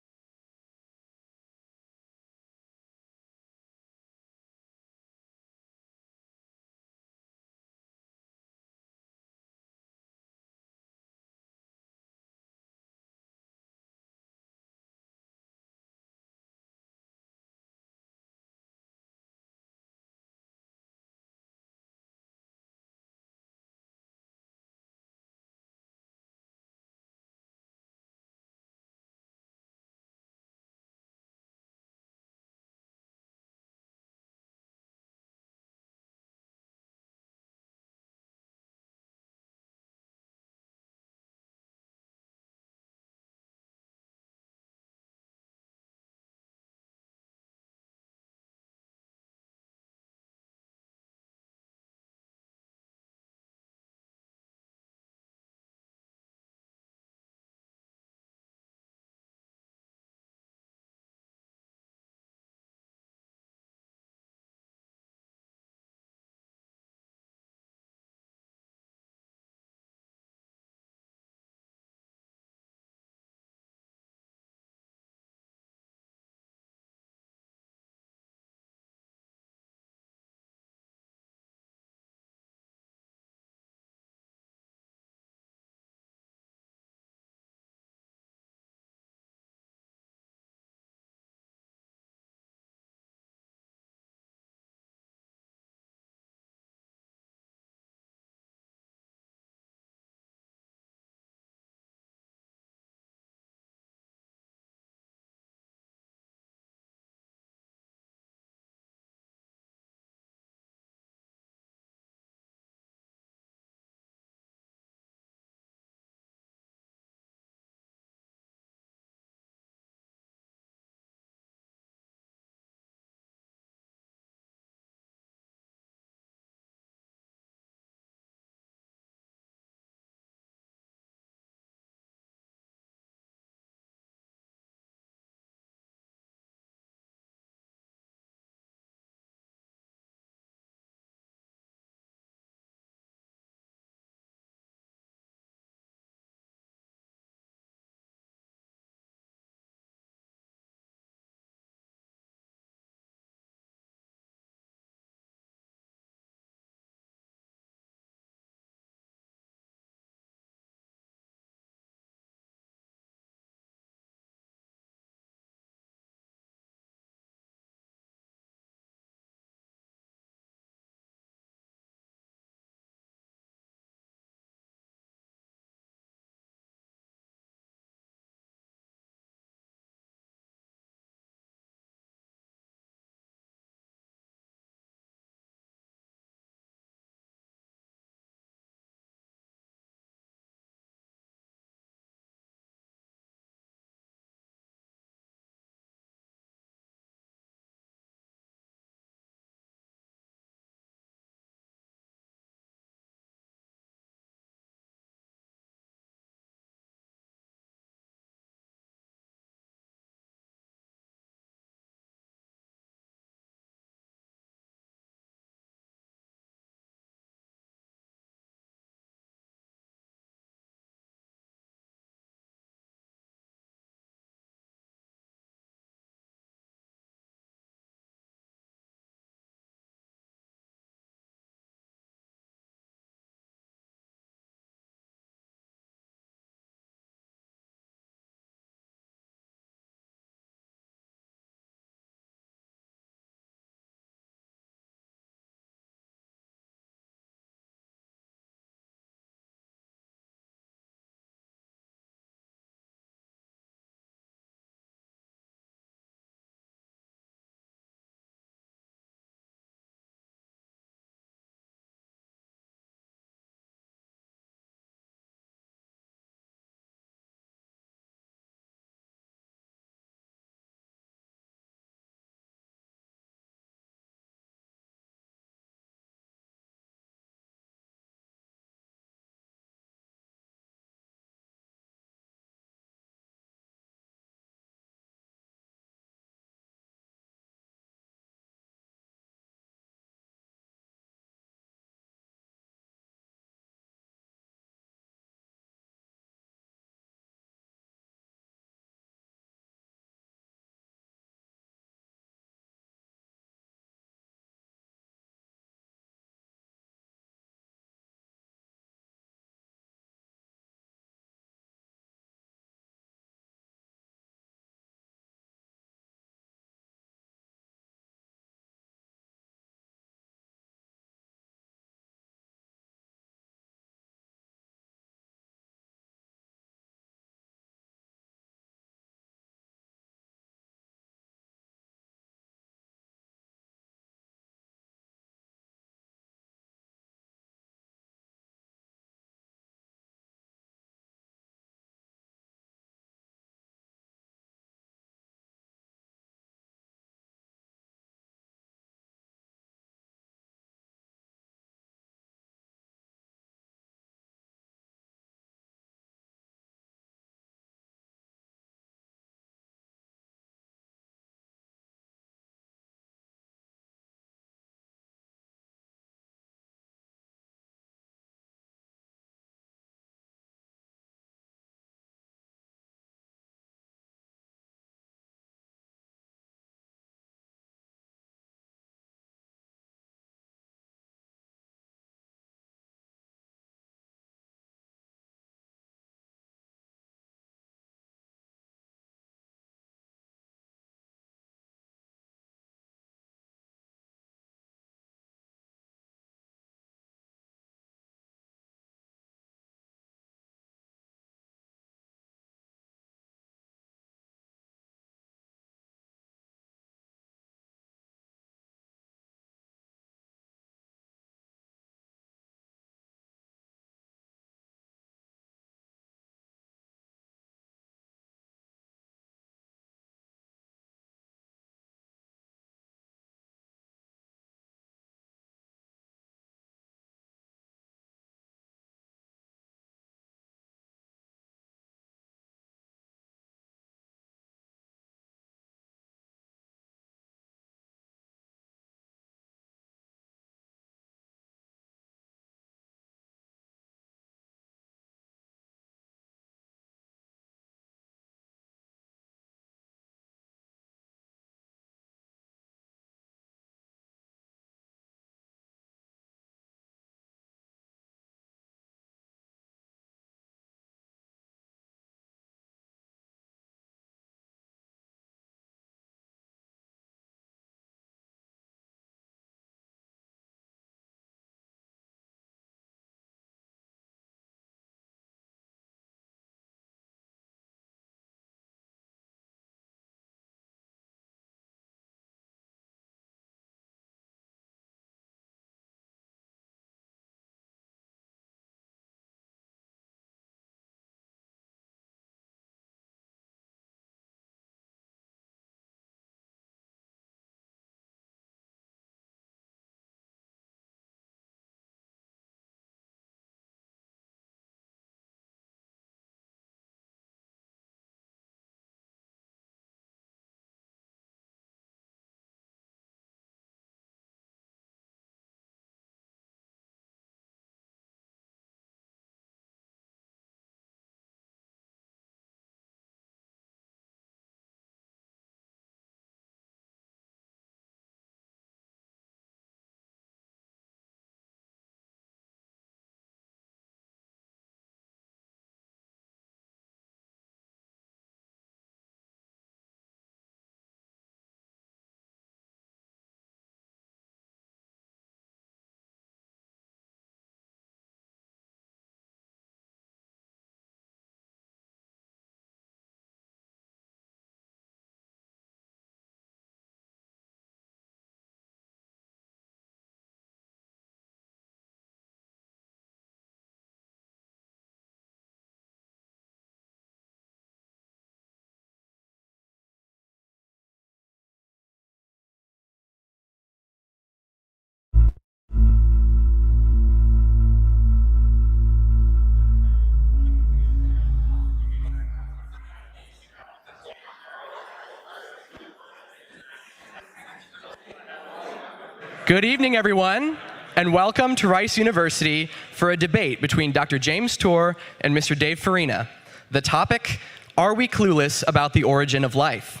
Good evening, everyone, and welcome to Rice University for a debate between Dr. James Tour and Mr. Dave Farina. The topic, are we clueless about the origin of life?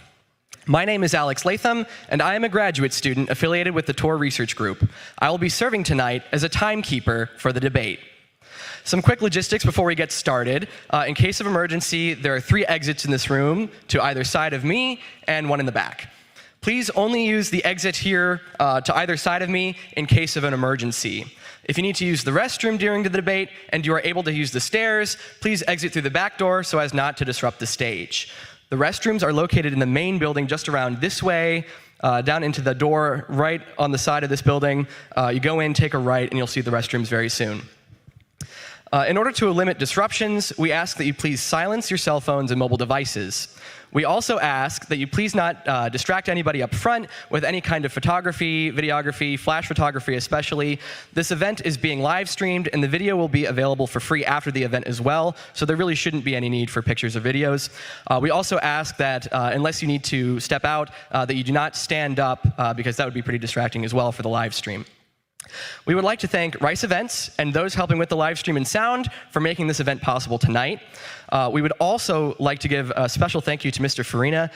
My name is Alex Latham, and I am a graduate student affiliated with the Tour Research Group. I will be serving tonight as a timekeeper for the debate. Some quick logistics before we get started. In case of emergency, there are 3 exits in this room to either side of me and one in the back. Please only use the exit here to either side of me in case of an emergency. If you need to use the restroom during the debate and you are able to use the stairs, please exit through the back door so as not to disrupt the stage. The restrooms are located in the main building just around this way, down into the door right on the side of this building. You go in, take a right, and you'll see the restrooms very soon. In order to limit disruptions, we ask that you please silence your cell phones and mobile devices. We also ask that you please not distract anybody up front with any kind of photography, videography, flash photography especially. This event is being live streamed and the video will be available for free after the event as well, so there really shouldn't be any need for pictures or videos. We also ask that unless you need to step out, that you do not stand up because that would be pretty distracting as well for the live stream. We would like to thank Rice Events and those helping with the live stream and sound for making this event possible tonight. We would also like to give a special thank you to Mr. Farina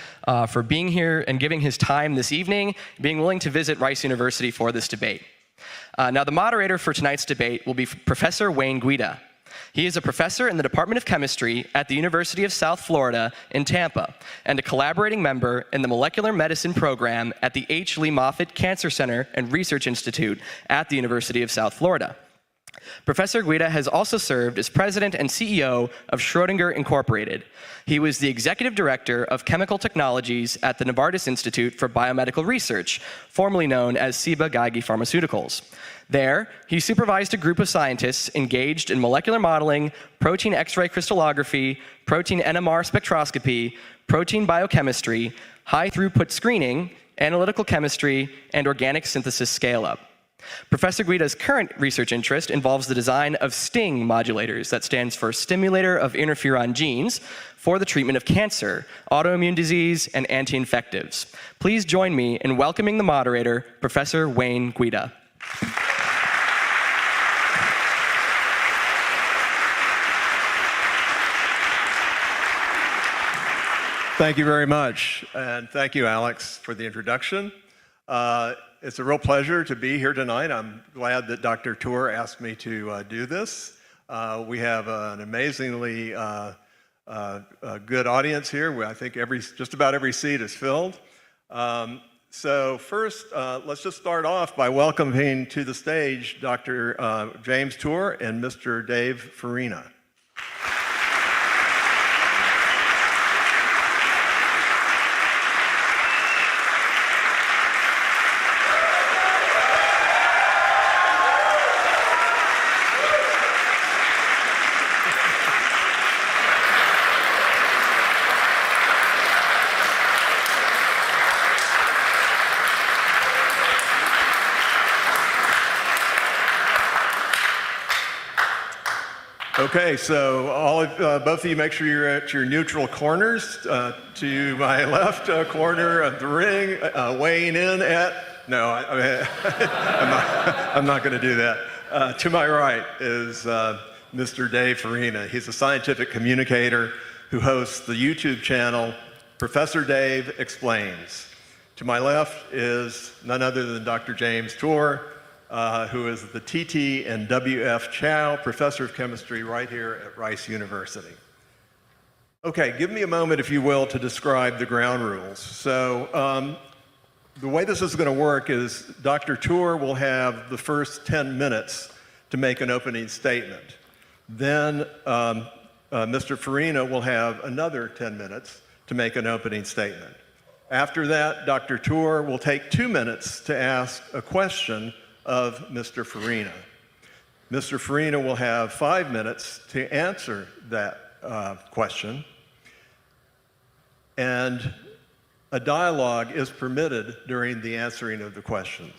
for being here and giving his time this evening, being willing to visit Rice University for this debate. Now, the moderator for tonight's debate will be Professor Wayne Guida. He is a professor in the Department of Chemistry at the University of South Florida in Tampa and a collaborating member in the Molecular Medicine program at the H. Lee Moffitt Cancer Center and Research Institute at the University of South Florida. Professor Guida has also served as president and CEO of Schrödinger Incorporated. He was the executive director of chemical technologies at the Novartis Institute for Biomedical Research, formerly known as Ciba Geigy Pharmaceuticals. There, he supervised a group of scientists engaged in molecular modeling, protein X-ray crystallography, protein NMR spectroscopy, protein biochemistry, high-throughput screening, analytical chemistry, and organic synthesis scale-up. Professor Guida's current research interest involves the design of STING modulators, that stands for Stimulator of Interferon Genes, for the treatment of cancer, autoimmune disease, and anti-infectives. Please join me in welcoming the moderator, Professor Wayne Guida. Thank you very much, and thank you, Alex, for the introduction. It's a real pleasure to be here tonight. I'm glad that Dr. Tour asked me to do this. We have an amazingly good audience here. I think just about every seat is filled. So first, let's just start off by welcoming to the stage Dr. James Tour and Mr. Dave Farina. Okay, so both of you make sure you're at your neutral corners. To my left corner of the ring, weighing in at, no, I'm not going to do that. To my right is Mr. Dave Farina. He's a scientific communicator who hosts the YouTube channel Professor Dave Explains. To my left is none other than Dr. James Tour, who is the TT and WF Chow Professor of Chemistry right here at Rice University. Okay, give me a moment, if you will, to describe the ground rules. So the way this is going to work is Dr. Tour will have the first 10 minutes to make an opening statement. Then Mr. Farina will have another 10 minutes to make an opening statement. After that, Dr. Tour will take 2 minutes to ask a question of Mr. Farina. Mr. Farina will have 5 minutes to answer that question, and a dialogue is permitted during the answering of the questions.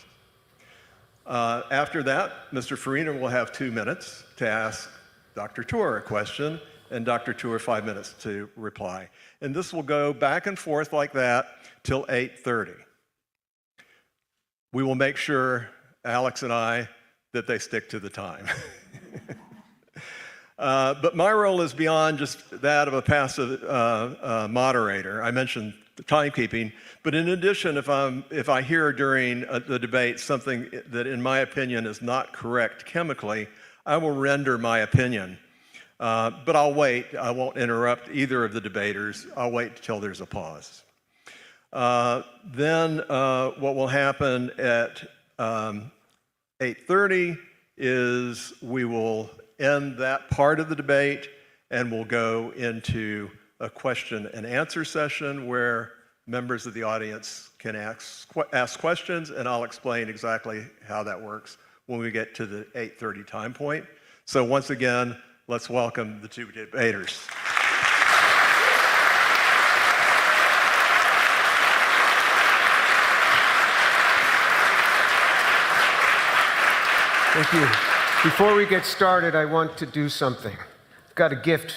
After that, Mr. Farina will have 2 minutes to ask Dr. Tour a question, and Dr. Tour 5 minutes to reply. And this will go back and forth like that till 8:30. We will make sure Alex and I, that they stick to the time. But my role is beyond just that of a passive moderator. I mentioned the timekeeping, but in addition, if I hear during the debate something that in my opinion is not correct chemically, I will render my opinion. But I'll wait. I won't interrupt either of the debaters. I'll wait until there's a pause. Then what will happen at 8:30 is we will end that part of the debate and we'll go into a question and answer session where members of the audience can ask questions, and I'll explain exactly how that works when we get to the 8:30 time point. So once again, let's welcome the two debaters. Thank you. Before we get started, I want to do something. I've got a gift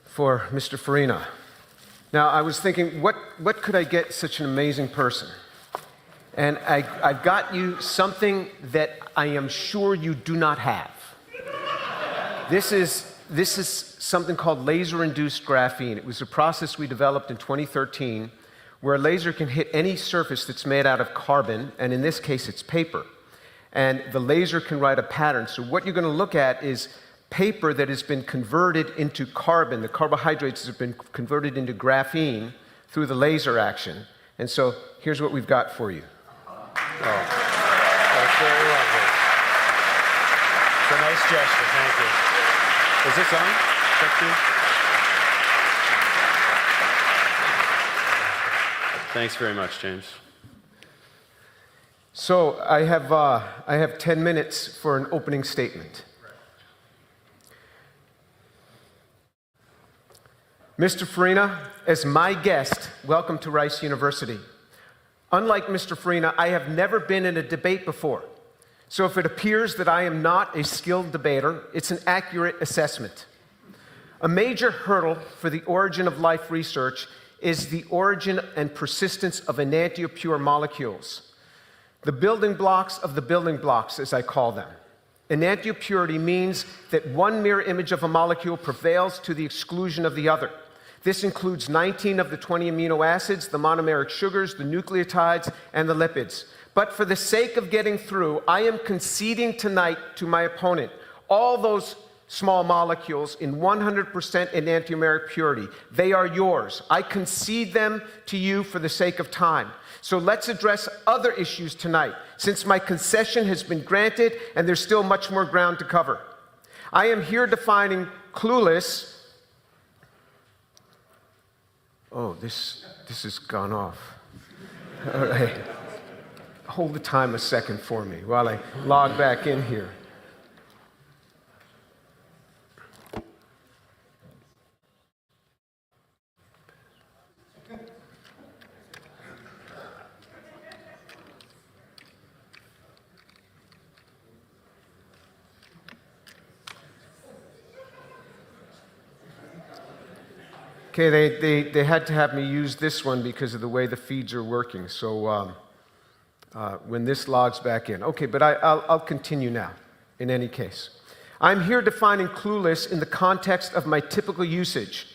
for Mr. Farina. Now, I was thinking, what could I get such an amazing person? And I've got you something that I am sure you do not have. This is something called laser-induced graphene. It was a process we developed in 2013 where a laser can hit any surface that's made out of carbon, and in this case, it's paper. And the laser can write a pattern. So what you're going to look at is paper that has been converted into carbon. The carbohydrates have been converted into graphene through the laser action. And so here's what we've got for you. Oh, that's very lovely. It's a nice gesture, thank you. Is this on? Thanks very much, James. So I have 10 minutes for an opening statement. Mr. Farina, as my guest, welcome to Rice University. Unlike Mr. Farina, I have never been in a debate before. So if it appears that I am not a skilled debater, it's an accurate assessment. A major hurdle for the origin of life research is the origin and persistence of enantiopure molecules. The building blocks of the building blocks, as I call them. Enantiopurity means that one mirror image of a molecule prevails to the exclusion of the other. This includes 19 of the 20 amino acids, the monomeric sugars, the nucleotides, and the lipids. But for the sake of getting through, I am conceding tonight to my opponent all those small molecules in 100% enantiomeric purity. They are yours. I concede them to you for the sake of time. So let's address other issues tonight, since my concession has been granted and there's still much more ground to cover. I am here defining clueless. Oh, this has gone off. All right. Hold the time a second for me while I log back in here. Okay, they had to have me use this one because of the way the feeds are working. So when this logs back in. Okay, but I'll continue now, in any case. I'm here defining clueless in the context of my typical usage.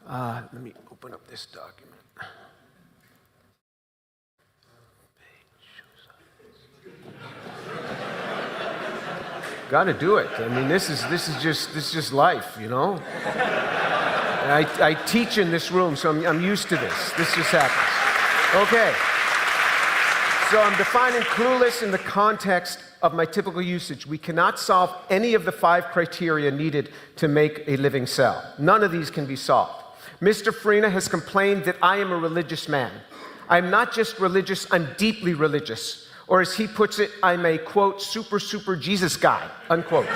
Let me open up this document. Got to do it. I mean, this is just life, you know. I teach in this room, so I'm used to this. This just happens. Okay. So I'm defining clueless in the context of my typical usage. We cannot solve any of the 5 criteria needed to make a living cell. None of these can be solved. Mr. Farina has complained that I am a religious man. I'm not just religious, I'm deeply religious. Or as he puts it, I'm a, quote, super Jesus guy, unquote.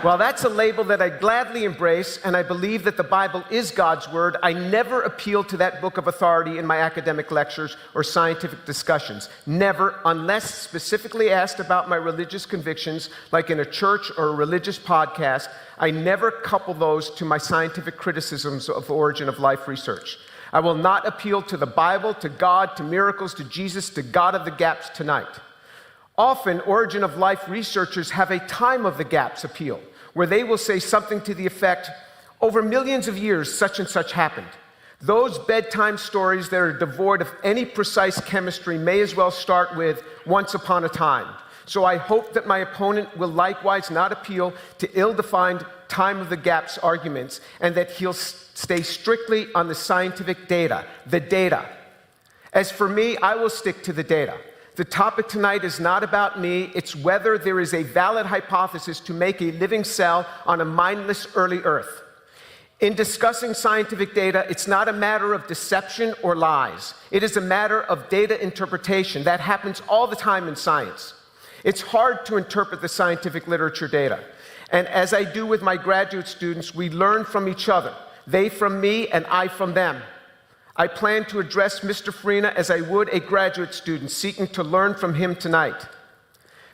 While that's a label that I gladly embrace, and I believe that the Bible is God's word, I never appeal to that book of authority in my academic lectures or scientific discussions. Never, unless specifically asked about my religious convictions, like in a church or a religious podcast, I never couple those to my scientific criticisms of the origin of life research. I will not appeal to the Bible, to God, to miracles, to Jesus, to God of the gaps tonight. Often, origin of life researchers have a time of the gaps appeal, where they will say something to the effect, over millions of years, such and such happened. Those bedtime stories that are devoid of any precise chemistry may as well start with once upon a time. So I hope that my opponent will likewise not appeal to ill-defined time of the gaps arguments, and that he'll stay strictly on the scientific data, the data. As for me, I will stick to the data. The topic tonight is not about me, it's whether there is a valid hypothesis to make a living cell on a mindless early Earth. In discussing scientific data, it's not a matter of deception or lies. It is a matter of data interpretation. That happens all the time in science. It's hard to interpret the scientific literature data. And as I do with my graduate students, we learn from each other. They from me and I from them. I plan to address Mr. Farina as I would a graduate student seeking to learn from him tonight.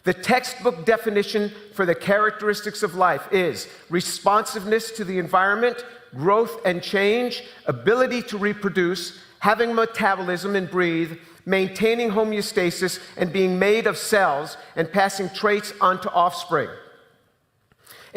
The textbook definition for the characteristics of life is responsiveness to the environment, growth and change, ability to reproduce, having metabolism and breathe, maintaining homeostasis, and being made of cells and passing traits on to offspring.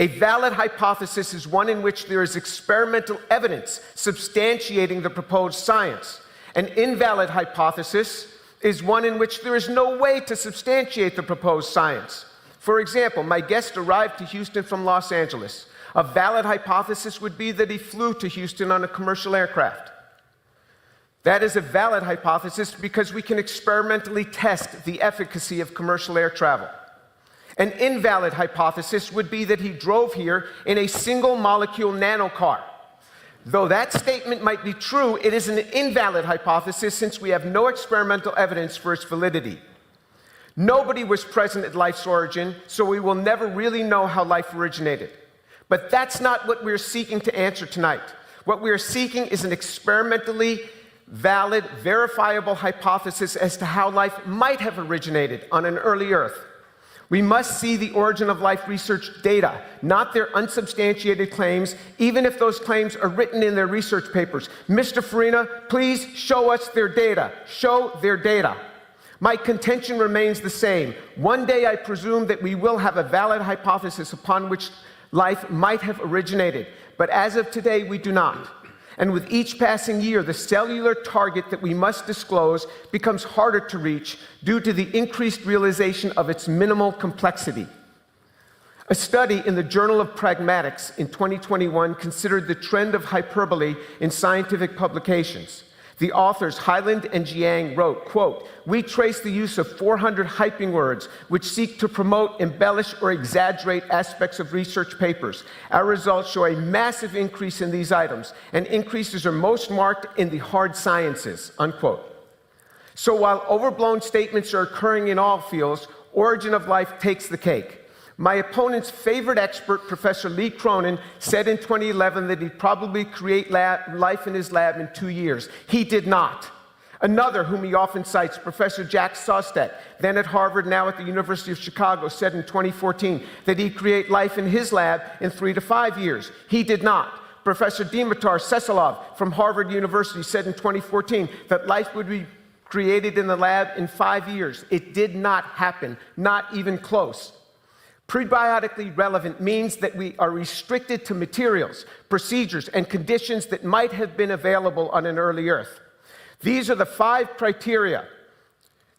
A valid hypothesis is one in which there is experimental evidence substantiating the proposed science. An invalid hypothesis is one in which there is no way to substantiate the proposed science. For example, my guest arrived to Houston from Los Angeles. A valid hypothesis would be that he flew to Houston on a commercial aircraft. That is a valid hypothesis because we can experimentally test the efficacy of commercial air travel. An invalid hypothesis would be that he drove here in a single molecule nanocar. Though that statement might be true, it is an invalid hypothesis since we have no experimental evidence for its validity. Nobody was present at life's origin, so we will never really know how life originated. But that's not what we're seeking to answer tonight. What we are seeking is an experimentally valid, verifiable hypothesis as to how life might have originated on an early Earth. We must see the origin of life research data, not their unsubstantiated claims, even if those claims are written in their research papers. Mr. Farina, please show us their data. Show their data. My contention remains the same. One day I presume that we will have a valid hypothesis upon which life might have originated, but as of today, we do not. And with each passing year, the cellular target that we must disclose becomes harder to reach due to the increased realization of its minimal complexity. A study in the Journal of Pragmatics in 2021 considered the trend of hyperbole in scientific publications. The authors, Hyland and Jiang, wrote, quote, "We trace the use of 400 hyping words which seek to promote, embellish, or exaggerate aspects of research papers. Our results show a massive increase in these items, and increases are most marked in the hard sciences," unquote. So while overblown statements are occurring in all fields, origin of life takes the cake. My opponent's favorite expert, Professor Lee Cronin, said in 2011 that he'd probably create life in his lab in 2 years. He did not. Another, whom he often cites, Professor Jack Szostak, then at Harvard, now at the University of Chicago, said in 2014 that he'd create life in his lab in 3 to 5 years. He did not. Professor Dimitar Seselov from Harvard University said in 2014 that life would be created in the lab in 5 years. It did not happen, not even close. Prebiotically relevant means that we are restricted to materials, procedures, and conditions that might have been available on an early Earth. These are the 5 criteria.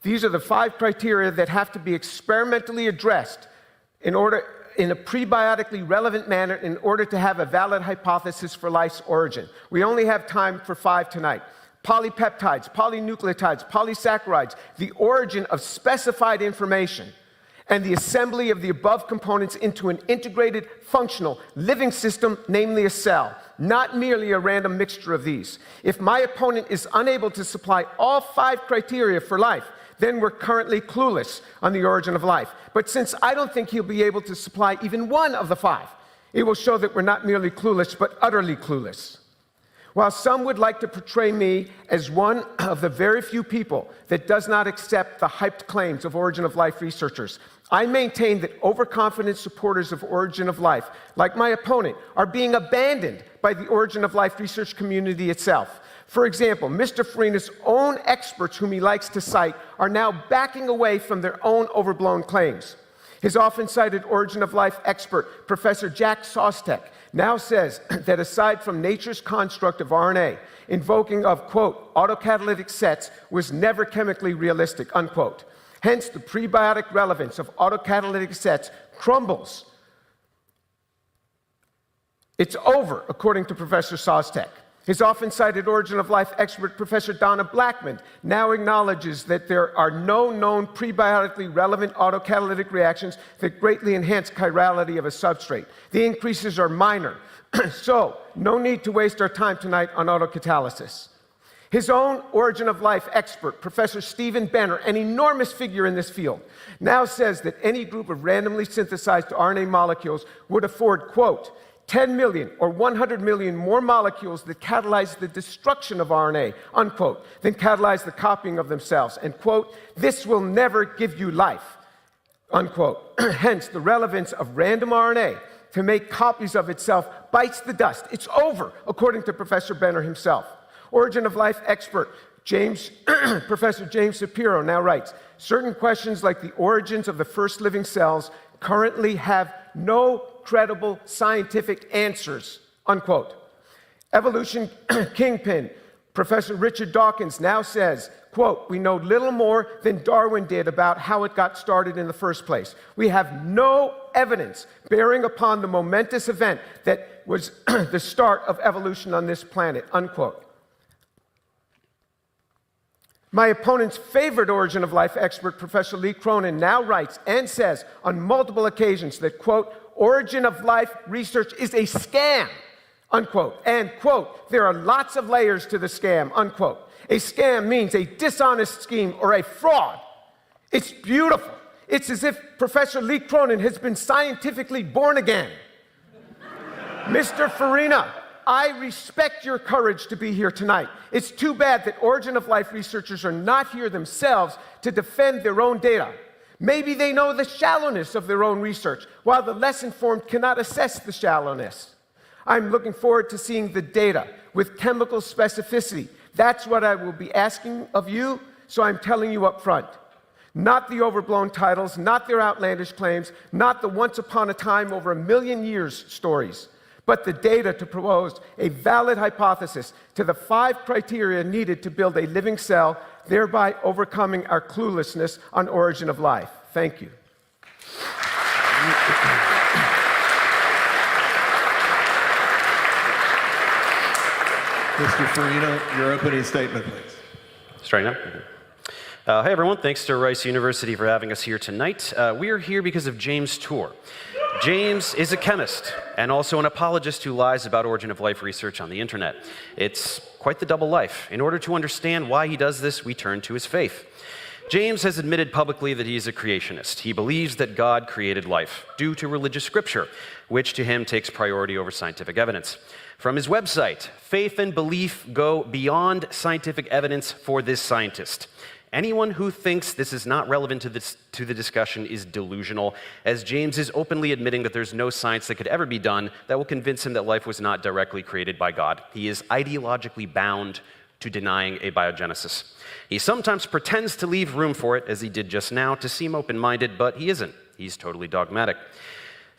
These are the 5 criteria that have to be experimentally addressed in a prebiotically relevant manner in order to have a valid hypothesis for life's origin. We only have time for 5 tonight. Polypeptides, polynucleotides, polysaccharides, the origin of specified information, and the assembly of the above components into an integrated, functional, living system, namely a cell, not merely a random mixture of these. If my opponent is unable to supply all 5 criteria for life, then we're currently clueless on the origin of life. But since I don't think he'll be able to supply even one of the 5, it will show that we're not merely clueless, but utterly clueless. While some would like to portray me as one of the very few people that does not accept the hyped claims of origin of life researchers, I maintain that overconfident supporters of origin of life, like my opponent, are being abandoned by the origin of life research community itself. For example, Mr. Farina's own experts, whom he likes to cite, are now backing away from their own overblown claims. His often cited Origin of Life expert, Professor Jack Sostek, now says that aside from nature's construct of RNA, invoking of, quote, autocatalytic sets was never chemically realistic, unquote. Hence, the prebiotic relevance of autocatalytic sets crumbles. It's over, according to Professor Sostek. His often cited Origin of Life expert, Professor Donna Blackman, now acknowledges that there are no known prebiotically relevant autocatalytic reactions that greatly enhance chirality of a substrate. The increases are minor, so no need to waste our time tonight on autocatalysis. His own Origin of Life expert, Professor Stephen Benner, an enormous figure in this field, now says that any group of randomly synthesized RNA molecules would afford, quote, 10 million or 100 million more molecules that catalyze the destruction of RNA, unquote, than catalyze the copying of themselves. And, quote, this will never give you life, unquote. Hence, the relevance of random RNA to make copies of itself bites the dust. It's over, according to Professor Benner himself. Origin of Life expert Professor James Shapiro now writes, certain questions like the origins of the first living cells currently have no credible scientific answers, unquote. Evolution kingpin, Professor Richard Dawkins now says, quote, we know little more than Darwin did about how it got started in the first place. We have no evidence bearing upon the momentous event that was the start of evolution on this planet, unquote. My opponent's favorite Origin of Life expert, Professor Lee Cronin, now writes and says on multiple occasions that, quote, Origin of Life research is a scam, unquote. And, quote, there are lots of layers to the scam, unquote. A scam means a dishonest scheme or a fraud. It's beautiful. It's as if Professor Lee Cronin has been scientifically born again. Mr. Farina, I respect your courage to be here tonight. It's too bad that Origin of Life researchers are not here themselves to defend their own data. Maybe they know the shallowness of their own research, while the less informed cannot assess the shallowness. I'm looking forward to seeing the data with chemical specificity. That's what I will be asking of you, so I'm telling you up front. Not the overblown titles, not their outlandish claims, not the once upon a time over 1 million years stories, but the data to propose a valid hypothesis to the 5 criteria needed to build a living cell, thereby overcoming our cluelessness on Origin of Life. Thank you. Mr. Farina, your opening statement, please. Straighten up. Hey, everyone. Thanks to Rice University for having us here tonight. We are here because of James Tour. James is a chemist and also an apologist who lies about Origin of Life research on the internet. It's quite the double life. In order to understand why he does this, we turn to his faith. James has admitted publicly that he is a creationist. He believes that God created life due to religious scripture, which to him takes priority over scientific evidence. From his website, faith and belief go beyond scientific evidence for this scientist. Anyone who thinks this is not relevant to the discussion is delusional, as James is openly admitting that there's no science that could ever be done that will convince him that life was not directly created by God. He is ideologically bound to denying abiogenesis. He sometimes pretends to leave room for it, as he did just now, to seem open-minded, but he isn't. He's totally dogmatic.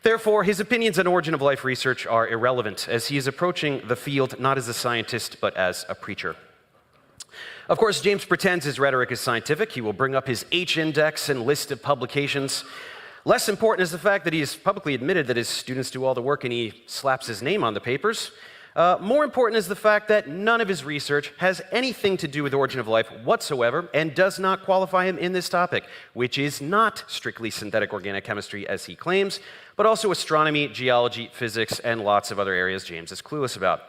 Therefore, his opinions on Origin of Life research are irrelevant, as he is approaching the field not as a scientist, but as a preacher. Of course, James pretends his rhetoric is scientific. He will bring up his H-index and list of publications. Less important is the fact that he has publicly admitted that his students do all the work and he slaps his name on the papers. More important is the fact that none of his research has anything to do with Origin of Life whatsoever and does not qualify him in this topic, which is not strictly synthetic organic chemistry as he claims, but also astronomy, geology, physics, and lots of other areas James is clueless about.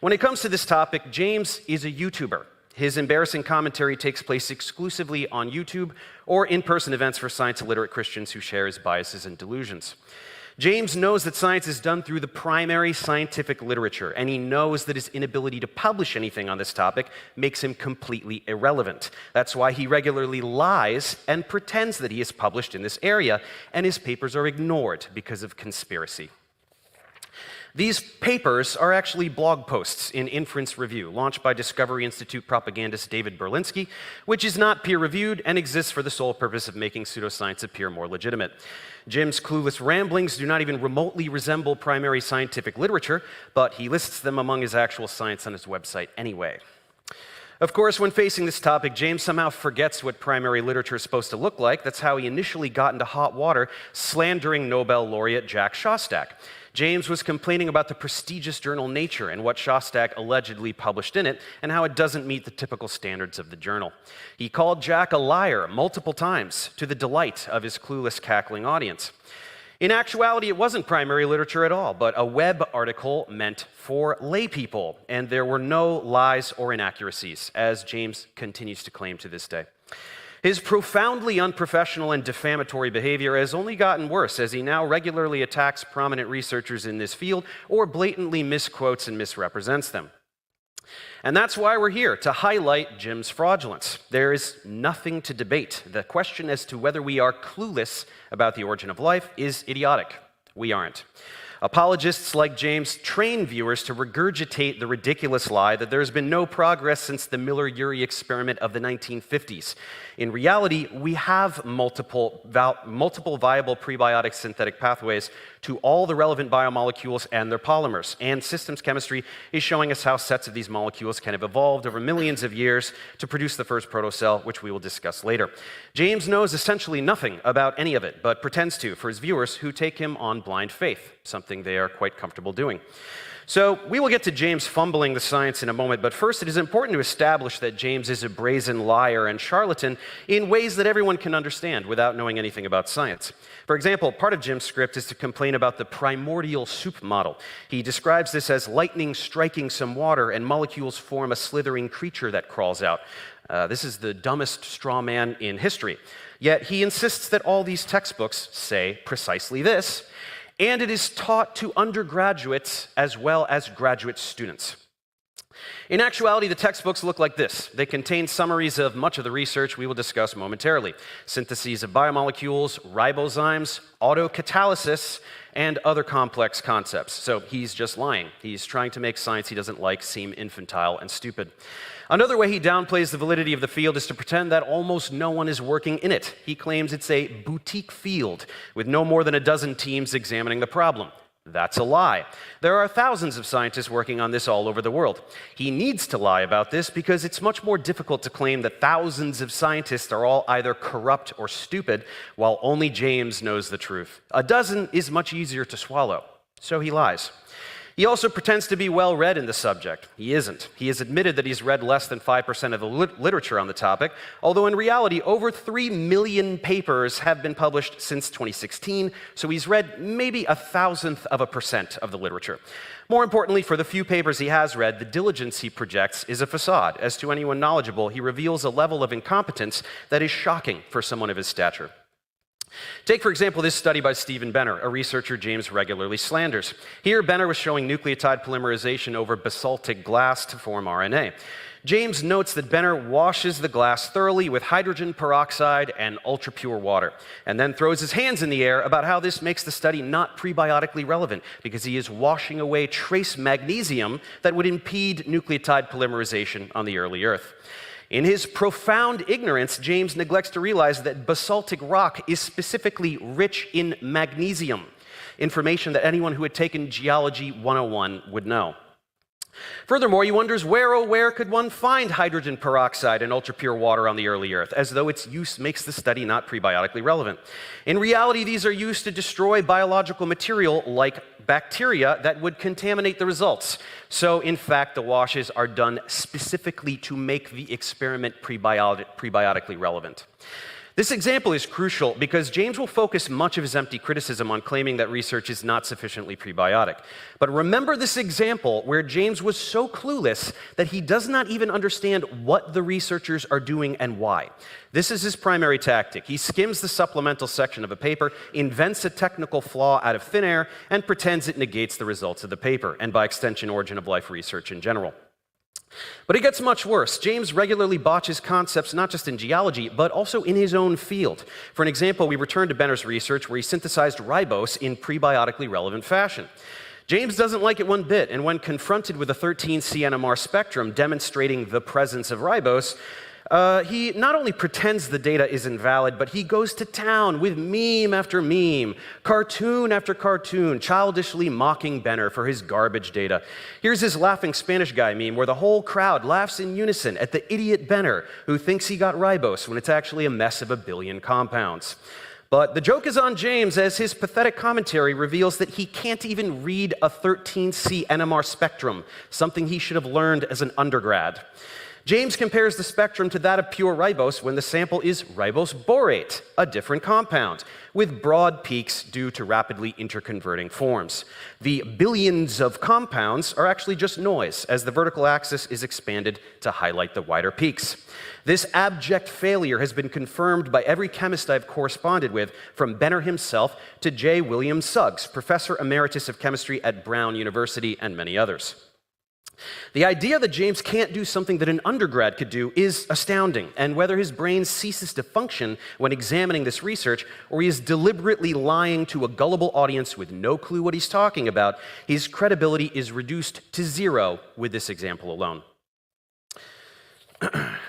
When it comes to this topic, James is a YouTuber. His embarrassing commentary takes place exclusively on YouTube or in-person events for science-illiterate Christians who share his biases and delusions. James knows that science is done through the primary scientific literature, and he knows that his inability to publish anything on this topic makes him completely irrelevant. That's why he regularly lies and pretends that he is published in this area, and his papers are ignored because of conspiracy. These papers are actually blog posts in Inference Review, launched by Discovery Institute propagandist David Berlinski, which is not peer-reviewed and exists for the sole purpose of making pseudoscience appear more legitimate. Jim's clueless ramblings do not even remotely resemble primary scientific literature, but he lists them among his actual science on his website anyway. Of course, when facing this topic, James somehow forgets what primary literature is supposed to look like. That's how he initially got into hot water, slandering Nobel laureate Jack Szostak. James was complaining about the prestigious journal Nature and what Szostak allegedly published in it, and how it doesn't meet the typical standards of the journal. He called Jack a liar multiple times, to the delight of his clueless, cackling audience. In actuality, it wasn't primary literature at all, but a web article meant for lay people, and there were no lies or inaccuracies, as James continues to claim to this day. His profoundly unprofessional and defamatory behavior has only gotten worse, as he now regularly attacks prominent researchers in this field or blatantly misquotes and misrepresents them. And that's why we're here, to highlight Jim's fraudulence. There is nothing to debate. The question as to whether we are clueless about the origin of life is idiotic. We aren't. Apologists like James train viewers to regurgitate the ridiculous lie that there's been no progress since the Miller-Urey experiment of the 1950s. In reality, we have multiple viable prebiotic synthetic pathways to all the relevant biomolecules and their polymers. And systems chemistry is showing us how sets of these molecules can have evolved over millions of years to produce the first protocell, which we will discuss later. James knows essentially nothing about any of it, but pretends to for his viewers who take him on blind faith, something they are quite comfortable doing. So we will get to James fumbling the science in a moment, but first it is important to establish that James is a brazen liar and charlatan in ways that everyone can understand without knowing anything about science. For example, part of Jim's script is to complain about the primordial soup model. He describes this as lightning striking some water and molecules form a slithering creature that crawls out. This is the dumbest straw man in history. Yet he insists that all these textbooks say precisely this, and it is taught to undergraduates as well as graduate students. In actuality, the textbooks look like this. They contain summaries of much of the research we will discuss momentarily: syntheses of biomolecules, ribozymes, autocatalysis, and other complex concepts. So he's just lying. He's trying to make science he doesn't like seem infantile and stupid. Another way he downplays the validity of the field is to pretend that almost no one is working in it. He claims it's a boutique field with no more than a dozen teams examining the problem. That's a lie. There are thousands of scientists working on this all over the world. He needs to lie about this because it's much more difficult to claim that thousands of scientists are all either corrupt or stupid, while only James knows the truth. A dozen is much easier to swallow, so he lies. He also pretends to be well-read in the subject. He isn't. He has admitted that he's read less than 5% of the literature on the topic, although in reality, over 3 million papers have been published since 2016, so he's read maybe 0.001% of the literature. More importantly, for the few papers he has read, the diligence he projects is a facade. As to anyone knowledgeable, he reveals a level of incompetence that is shocking for someone of his stature. Take, for example, this study by Stephen Benner, a researcher James regularly slanders. Here, Benner was showing nucleotide polymerization over basaltic glass to form RNA. James notes that Benner washes the glass thoroughly with hydrogen peroxide and ultra-pure water, and then throws his hands in the air about how this makes the study not prebiotically relevant, because he is washing away trace magnesium that would impede nucleotide polymerization on the early Earth. In his profound ignorance, James neglects to realize that basaltic rock is specifically rich in magnesium, information that anyone who had taken Geology 101 would know. Furthermore, he wonders where, oh where, could one find hydrogen peroxide and ultra-pure water on the early Earth, as though its use makes the study not prebiotically relevant. In reality, these are used to destroy biological material like bacteria that would contaminate the results. So, in fact, the washes are done specifically to make the experiment prebiotically relevant. This example is crucial because James will focus much of his empty criticism on claiming that research is not sufficiently prebiotic. But remember this example where James was so clueless that he does not even understand what the researchers are doing and why. This is his primary tactic. He skims the supplemental section of a paper, invents a technical flaw out of thin air, and pretends it negates the results of the paper, and by extension, origin of life research in general. But it gets much worse. James regularly botches concepts not just in geology, but also in his own field. For an example, we return to Benner's research where he synthesized ribose in prebiotically relevant fashion. James doesn't like it one bit, and when confronted with a 13C NMR spectrum demonstrating the presence of ribose, he not only pretends the data is invalid, but he goes to town with meme after meme, cartoon after cartoon, childishly mocking Benner for his garbage data. Here's his laughing Spanish guy meme where the whole crowd laughs in unison at the idiot Benner who thinks he got ribose when it's actually a mess of a billion compounds. But the joke is on James as his pathetic commentary reveals that he can't even read a 13C NMR spectrum, something he should have learned as an undergrad. James compares the spectrum to that of pure ribose when the sample is ribose borate, a different compound, with broad peaks due to rapidly interconverting forms. The billions of compounds are actually just noise, as the vertical axis is expanded to highlight the wider peaks. This abject failure has been confirmed by every chemist I've corresponded with, from Benner himself to J. William Suggs, Professor Emeritus of Chemistry at Brown University, and many others. The idea that James can't do something that an undergrad could do is astounding, and whether his brain ceases to function when examining this research, or he is deliberately lying to a gullible audience with no clue what he's talking about, his credibility is reduced to zero with this example alone.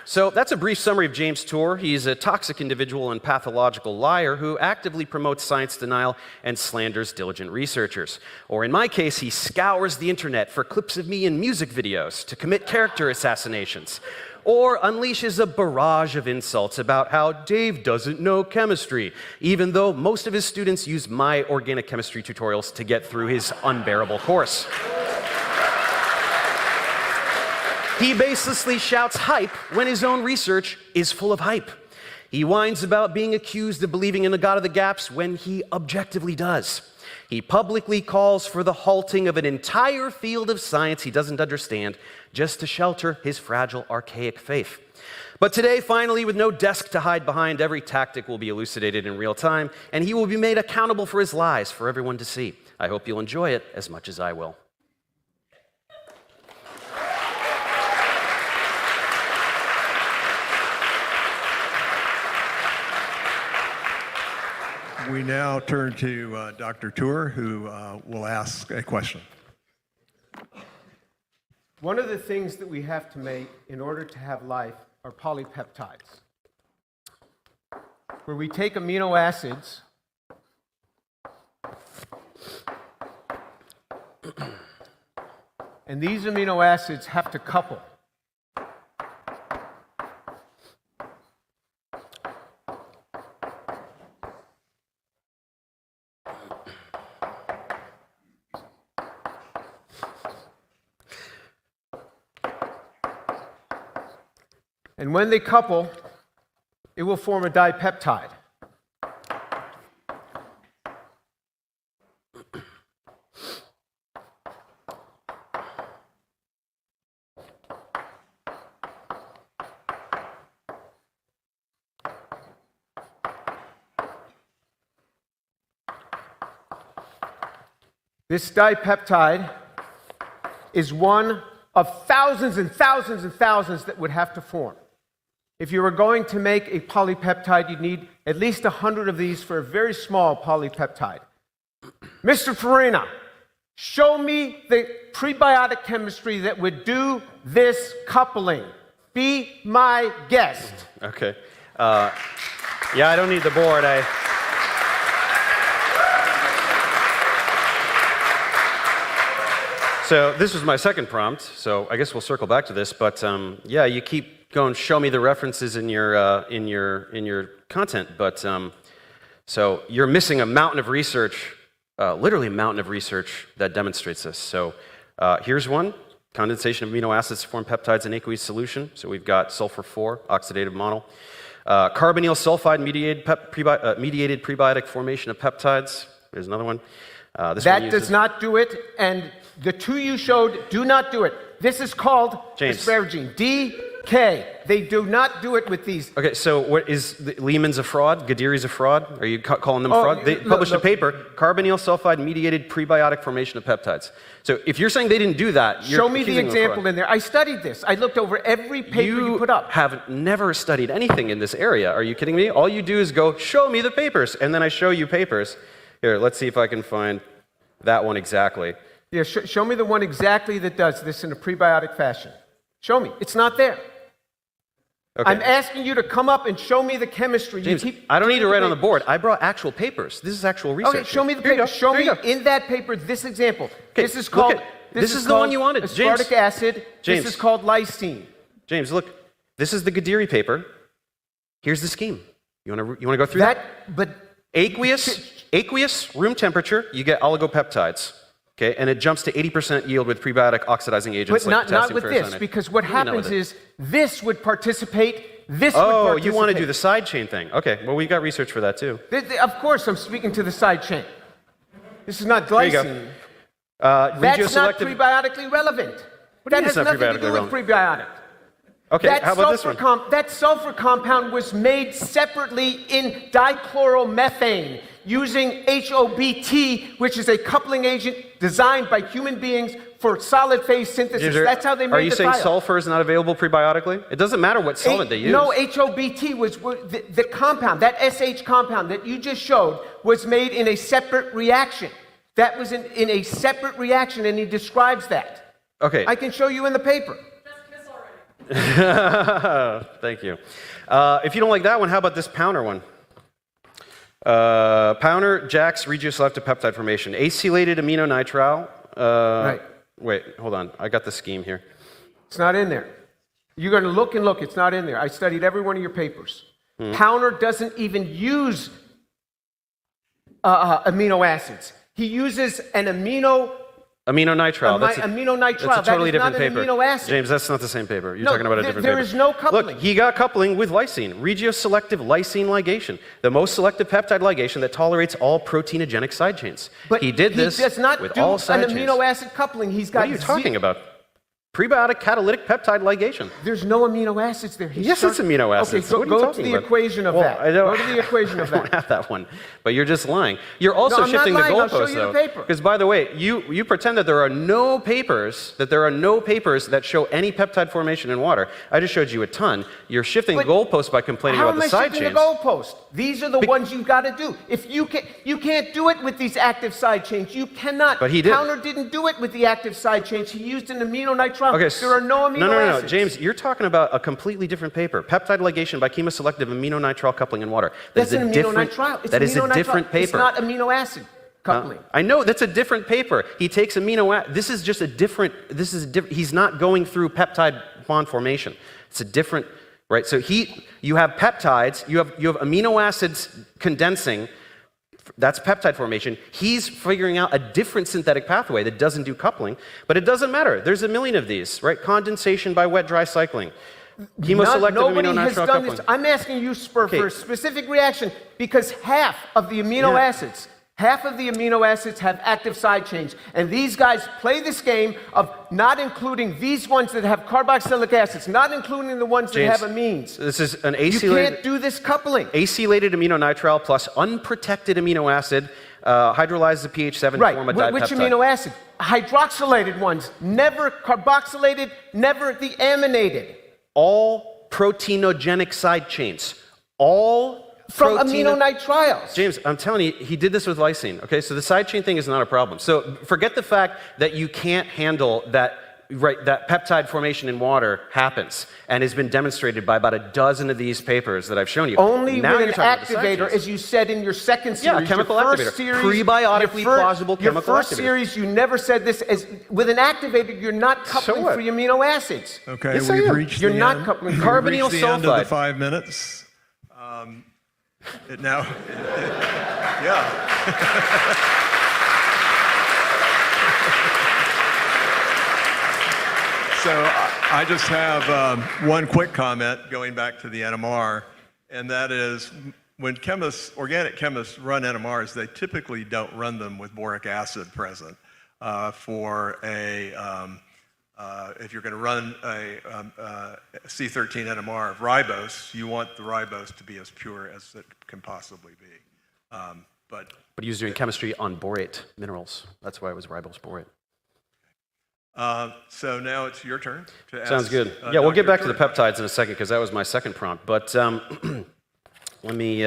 So that's a brief summary of James Tour. He's a toxic individual and pathological liar who actively promotes science denial and slanders diligent researchers. Or in my case, he scours the internet for clips of me in music videos to commit character assassinations. Or unleashes a barrage of insults about how Dave doesn't know chemistry, even though most of his students use my organic chemistry tutorials to get through his unbearable course. He baselessly shouts hype when his own research is full of hype. He whines about being accused of believing in the God of the gaps when he objectively does. He publicly calls for the halting of an entire field of science he doesn't understand just to shelter his fragile, archaic faith. But today, finally, with no desk to hide behind, every tactic will be elucidated in real time, and he will be made accountable for his lies for everyone to see. I hope you'll enjoy it as much as I will. We now turn to Dr. Tour, who will ask a question. One of the things that we have to make in order to have life are polypeptides, where we take amino acids and these amino acids have to couple. And when they couple, it will form a dipeptide. This dipeptide is one of thousands and thousands and thousands that would have to form. If you were going to make a polypeptide, you'd need at least 100 of these for a very small polypeptide. Mr. Farina, show me the prebiotic chemistry that would do this coupling. Be my guest. Okay. Yeah, I don't need the board. So this was my second prompt, so I guess we'll circle back to this, but yeah, you keep going, show me the references in your content, but so you're missing a mountain of research, literally a mountain of research that demonstrates this. So here's one: condensation of amino acids to form peptides in aqueous solution. So we've got sulfur 4 oxidative monomer, carbonyl sulfide mediated prebiotic formation of peptides. There's another one. That does not do it, and the two you showed do not do it. This is called asparagine, DK. They do not do it with these. Okay, so what is Lehman's a fraud? Gadiri's a fraud? Are you calling them a fraud? They published a paper, carbonyl sulfide mediated prebiotic formation of peptides. So if you're saying they didn't do that, you're show me the example in there. I studied this. I looked over every paper you put up. Have never studied anything in this area. Are you kidding me? All you do is go, show me the papers, and then I show you papers. Here, let's see if I can find that one exactly. Yeah, show me the one exactly that does this in a prebiotic fashion. Show me. It's not there. Okay. I'm asking you to come up and show me the chemistry. James, I don't need to write on the board. I brought actual papers. This is actual research. Okay, show me the paper. Show me in that paper this example. Okay, this is called. This is the one you wanted, James. Aspartic acid. James. This is called lysine. James, look. This is the Gadiri paper. Here's the scheme. You want to go through that? But aqueous, room temperature, you get oligopeptides. Okay, and it jumps to 80% yield with prebiotic oxidizing agents but like not potassium with this, ferricyanide. because what happens is this would participate. This would participate. You want to do the side chain thing? Okay, well we've got research for that too. Of course, I'm speaking to the side chain. This is not glycine. That's not prebiotically relevant. That has nothing to do with prebiotic. Okay, how about this one? That sulfur compound was made separately in dichloromethane using HOBT, which is a coupling agent designed by human beings for solid phase synthesis. That's how they made the Are you saying sulfur is not available prebiotically? It doesn't matter what solvent they use. No, HOBT was the compound, that SH compound that you just showed was made in a separate reaction. That was in a separate reaction, and he describes that. Okay. I can show you in the paper. Thank you. If you don't like that one, how about this Powner one? Powner JAKs regioselective peptide formation. Acylated aminonitrile. Right. Wait, hold on. I got the scheme here. It's not in there. You're going to look and look. It's not in there. I studied every one of your papers. Powner doesn't even use amino acids. He uses an aminonitrile. That's a totally different paper. Amino acid. James, that's not the same paper. You're talking about a different paper. There is no coupling. Look, he got coupling with lysine, regioselective lysine ligation, the most selective peptide ligation that tolerates all proteinogenic side chains. But he did this does not with do all side an amino acid coupling. He's got. What are you talking about? Prebiotic catalytic peptide ligation. There's no amino acids there. Yes, it's amino acids. Okay, go to the equation of that. Go to the equation of that. I don't have that one, but you're just lying. You're also shifting the goalposts, I'll show you the paper. Because by the way, you pretend that there are no papers that show any peptide formation in water. I just showed you a ton. You're shifting the goalposts by complaining about the side chains. How am I shifting the goalpost? These are the ones you've got to do. If you can't do it with these active side chains. You cannot. But he did. Powner didn't do it with the active side chains. He used an aminonitrile. Okay, there are no amino acids. No, James, you're talking about a completely different paper. Peptide ligation by chemoselective aminonitrile coupling in water. That's an aminonitrile. That is a different paper. It's not amino acid coupling. I know that's a different paper. He takes amino acid. This is just a different. He's not going through peptide bond formation. It's a different, right? So you have peptides. You have amino acids condensing. That's peptide formation. He's figuring out a different synthetic pathway that doesn't do coupling, but it doesn't matter. There's a million of these, right? Condensation by wet-dry cycling. Chemoselective aminonitrile coupling. This. I'm asking you, Spur, for a specific reaction because half of the amino acids have active side chains, and these guys play this game of not including these ones that have carboxylic acids, not including the ones that have amines. This is an acylated. You can't do this coupling. Acylated aminonitrile plus unprotected amino acid hydrolyzes the pH 7 to form a dipeptide. Which amino acid? Hydroxylated ones, never carboxylated, never the aminated. All proteinogenic side chains. All from aminonitriles. James, I'm telling you, he did this with lysine. Okay, so the side chain thing is not a problem. So forget the fact that you can't handle that. Right, that peptide formation in water happens and has been demonstrated by about a dozen of these papers that I've shown you. Only with an activator, as you said in your second series. Yeah, chemical activator. Prebiotically plausible chemical activator. Your first series, you never said this. As with an activator, you're not coupling for your amino acids. Okay, we've reached you're not coupling. Carbonyl sulfide. End of the 5 minutes. Yeah. So I just have one quick comment going back to the NMR, and that is when organic chemists run NMRs, they typically don't run them with boric acid present. If you're going to run a C13 NMR of ribose, you want the ribose to be as pure as it can possibly be. But he was doing chemistry on borate minerals. That's why it was ribose borate. So now it's your turn to ask. Sounds good. Yeah, we'll get back to the peptides in a second because that was my second prompt. But let me.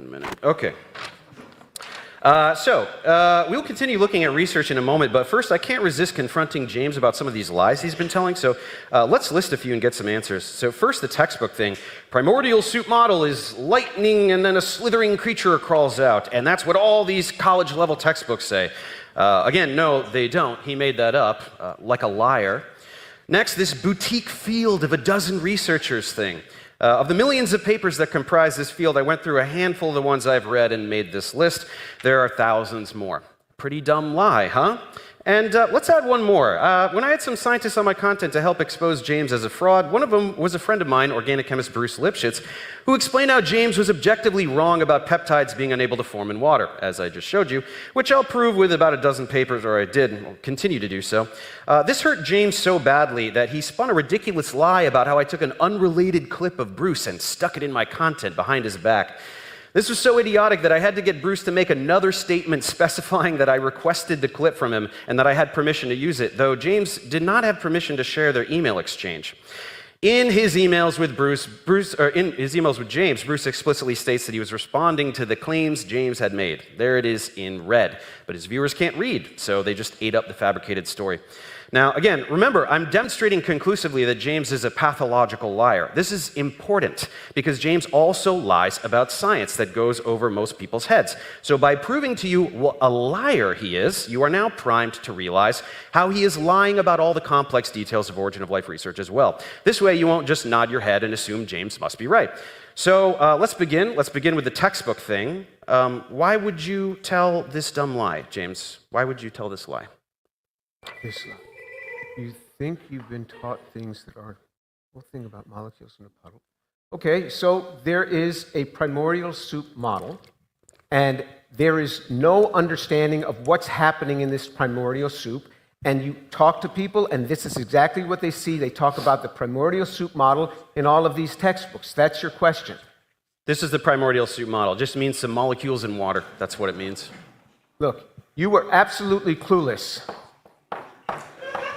1 minute. Okay. We'll continue looking at research in a moment, but first I can't resist confronting James about some of these lies he's been telling, so let's list a few and get some answers. So first, the textbook thing. Primordial soup model is lightning and then a slithering creature crawls out, and that's what all these college-level textbooks say. Again, no, they don't. He made that up, like a liar. Next, this boutique field of a dozen researchers thing. Of the millions of papers that comprise this field, I went through a handful of the ones I've read and made this list. There are thousands more. Pretty dumb lie, huh? And let's add one more. When I had some scientists on my content to help expose James as a fraud, one of them was a friend of mine, organic chemist Bruce Lipschitz, who explained how James was objectively wrong about peptides being unable to form in water, as I just showed you, which I'll prove with about a dozen papers, or I did, and will continue to do so. This hurt James so badly that he spun a ridiculous lie about how I took an unrelated clip of Bruce and stuck it in my content behind his back. This was so idiotic that I had to get Bruce to make another statement specifying that I requested the clip from him and that I had permission to use it, though James did not have permission to share their email exchange. In his emails with James, Bruce explicitly states that he was responding to the claims James had made. There it is in red, but his viewers can't read, so they just ate up the fabricated story. Now, again, remember, I'm demonstrating conclusively that James is a pathological liar. This is important because James also lies about science that goes over most people's heads. So by proving to you what a liar he is, you are now primed to realize how he is lying about all the complex details of origin of life research as well. This way, you won't just nod your head and assume James must be right. So let's begin. Let's begin with the textbook thing. Why would you tell this dumb lie, James? Why would you tell this lie? This lie. You think you've been taught things that aren't. We'll think about molecules in a puddle. Okay, so there is a primordial soup model, and there is no understanding of what's happening in this primordial soup. And you talk to people, and this is exactly what they see. They talk about the primordial soup model in all of these textbooks. That's your question. This is the primordial soup model. It just means some molecules in water. That's what it means. Look, you were absolutely clueless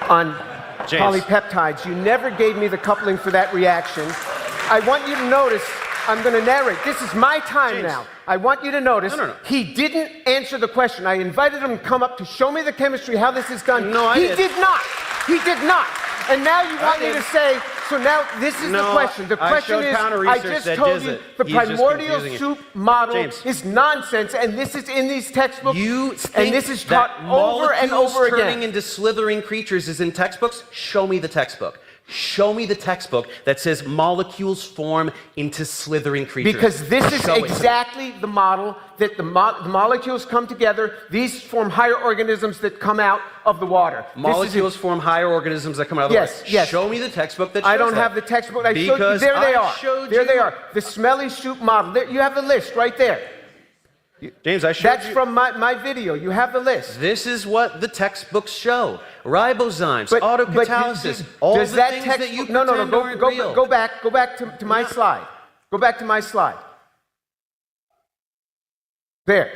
on James. Polypeptides. You never gave me the coupling for that reaction. I want you to notice, I'm going to narrate. This is my time James. now. I want you to notice, he didn't answer the question. I invited him to come up to show me the chemistry, how this is done. No, he did not. He did not. And now you want me to say, so now this is the question. The question is, I just told you the primordial soup model is nonsense, and this is in these textbooks, and this is taught over and over again. Turning into slithering creatures is in textbooks? Show me the textbook. Show me the textbook that says molecules form into slithering creatures. Because this is exactly the model that the molecules come together. These form higher organisms that come out of the water. Molecules form higher organisms that come out of the water. Yes. Show me the textbook that shows I don't that. have the textbook. I showed you. There they are. There they are. The smelly soup model. There, you have the list right there. James, I showed you. That's from my video. You have the list. This is what the textbooks show. Ribozymes, autocatalysis, all the things that you pretend aren't real. Go back to my slide. Go back to my slide. There.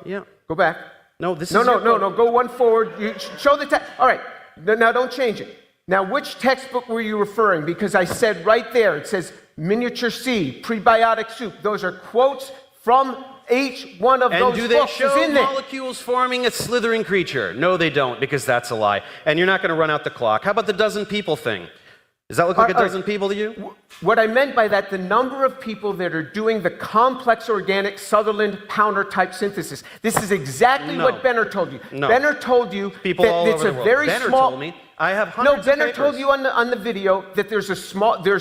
Yeah. Go back. No, this is No. Go one forward. You show the text. All right. Now don't change it. Now, which textbook were you referring? Because I said right there, it says Miniature C, Prebiotic Soup. Those are quotes from each one of those books. And do they show in there. molecules forming a slithering creature? No, they don't, because that's a lie. And you're not going to run out the clock. How about the dozen people thing? Does that look like a dozen people to you? What I meant by that, the number of people that are doing the complex organic Sutherland-Pounder type synthesis. This is exactly what Benner told you. No. Benner told you people that all it's over a the world. very Benner small. told me. I have hundreds Benner of papers. told you on the video that there's a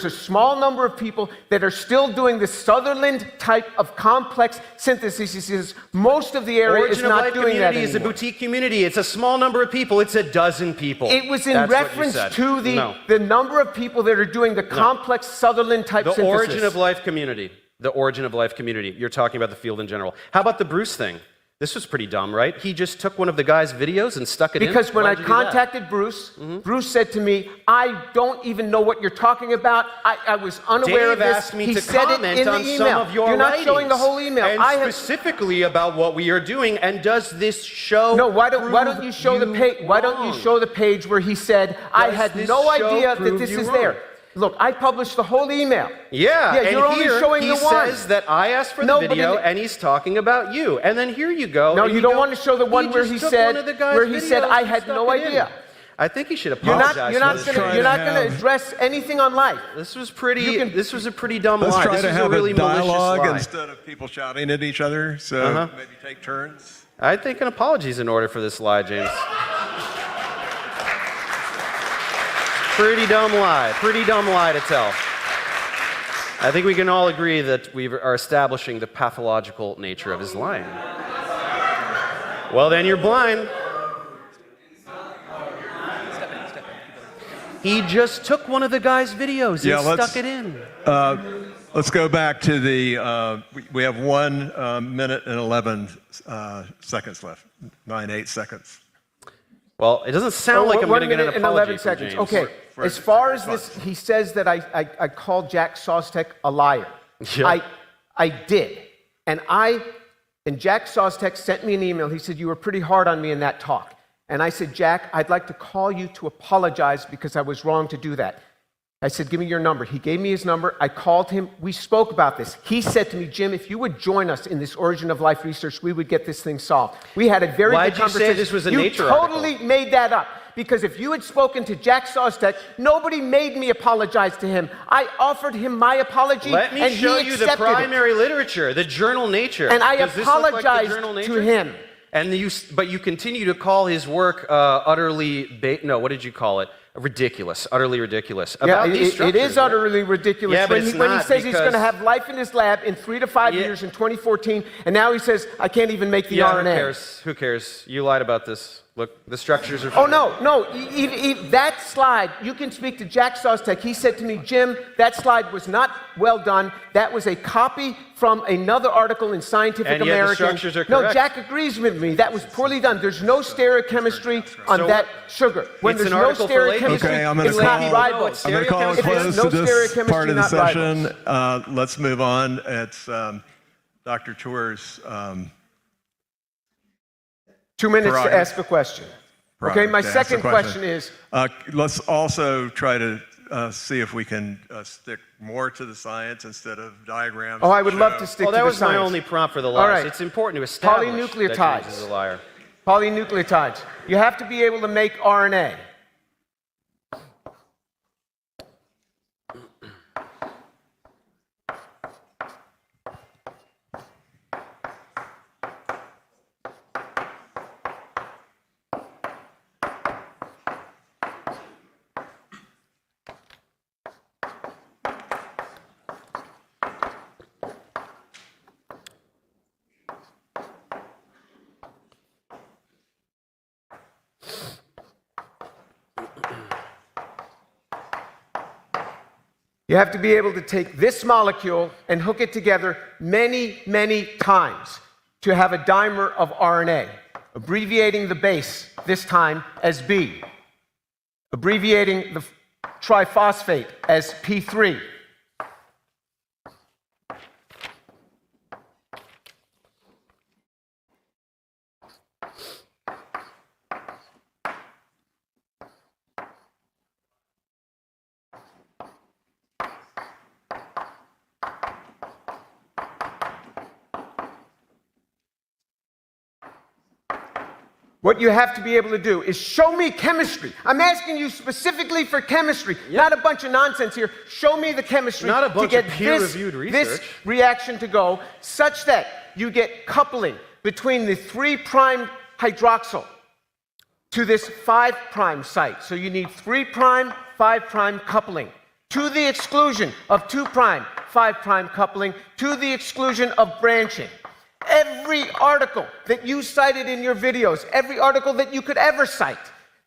small number of people that are still doing the Sutherland type of complex synthesis. He says most of the area is not doing that anymore. Origin of Life community is a boutique community. It's a small number of people. It's a dozen people. It was in reference to the number of people that are doing the complex Sutherland type synthesis. The Origin of Life community. The Origin of Life community. You're talking about the field in general. How about the Bruce thing? This was pretty dumb, right? He just took one of the guy's videos and stuck it in. Because when I contacted Bruce, Bruce said to me, I don't even know what you're talking about. I was unaware of this. Dave asked me to said comment it in on the email. some of your You're not writings, showing the whole email. and specifically about what we are doing. And does this show? No, why don't you show the page? Why don't you show the page where he said, I had no idea that this is there? Look, I published the whole email. Yeah, yeah, you're and only here showing he the one. says that I asked for the video, and he's talking about you. And then here you go. No, and you don't want to show the one where just he took said one of the guy's I videos had and no stuck it in. idea. I think he should You're apologize. not going to address anything on life. This was pretty. This was a pretty dumb Let's lie. try This to was have a really a dialogue malicious lie. instead of people shouting at each other. So maybe take turns. I think an apology is in order for this lie, James. Pretty dumb lie. Pretty dumb lie to tell. I think we can all agree that we are establishing the pathological nature of his lying. Well, then you're blind. He just took one of the guy's videos and stuck it in. Let's go back to the. We have 1 minute and 11 seconds left. 8 seconds. Well, it doesn't sound like I'm going to get an apology from James. Okay, as far as this, he says that I called Jack Sostek a liar. Yeah. I did. And Jack Sostek sent me an email. He said, you were pretty hard on me in that talk. And I said, Jack, I'd like to call you to apologize because I was wrong to do that. I said, give me your number. He gave me his number. I called him. We spoke about this. He said to me, Jim, if you would join us in this origin of life research, we would get this thing solved. We had a very good conversation. Why'd you say this was a Nature article? You totally made that up. Because if you had spoken to Jack Sostek, nobody made me apologize to him. I offered him my apology, Let me and show he you the accepted primary it. literature, the journal Nature. And I Does this look like the apologized journal to Nature? him. And but you continue to call his work utterly, what did you call it? Ridiculous, utterly ridiculous. Yeah, About these it is utterly ridiculous. Yeah, but when it's he not says he's going to because- have life in his lab in 3 to 5 years in 2014, and now he says, I can't even make the Yeah, RNA. who cares? Who cares? You lied about this. Look, the structures are... Oh, no. That slide, you can speak to Jack Sostek. He said to me, Jim, that slide was not well done. That was a copy from another article in Scientific And yet the American. structures are No, correct. Jack agrees with me. That was poorly done. There's no stereochemistry on So that sugar. When it's there's an no article for ladies. stereochemistry, Okay, I'm going it's to not call. ribose. I'm going to call a If there's close no to this stereochemistry, part of the not session. ribose. Let's move on. It's Dr. Tour's. 2 minutes to prerogative. ask a question. Okay, my to ask the second question is, let's also try to see if we can stick more to the science instead of diagrams. oh, I would love to stick Well, to that the was my science. only prompt for the All lies. right. It's important to establish that Polynucleotides. James is a liar. Polynucleotides. You have to be able to make RNA. You have to be able to take this molecule and hook it together many, many times to have a dimer of RNA, abbreviating the base, this time as B, abbreviating the triphosphate as P3. What you have to be able to do is show me chemistry. I'm asking you specifically for chemistry, not a bunch of nonsense here. Show me the chemistry Not a to bunch get of peer-reviewed this research. reaction to go such that you get coupling between the 3' hydroxyl to this 5' site. So you need 3', 5' coupling to the exclusion of 2', 5' coupling to the exclusion of branching. Every article that you cited in your videos, every article that you could ever cite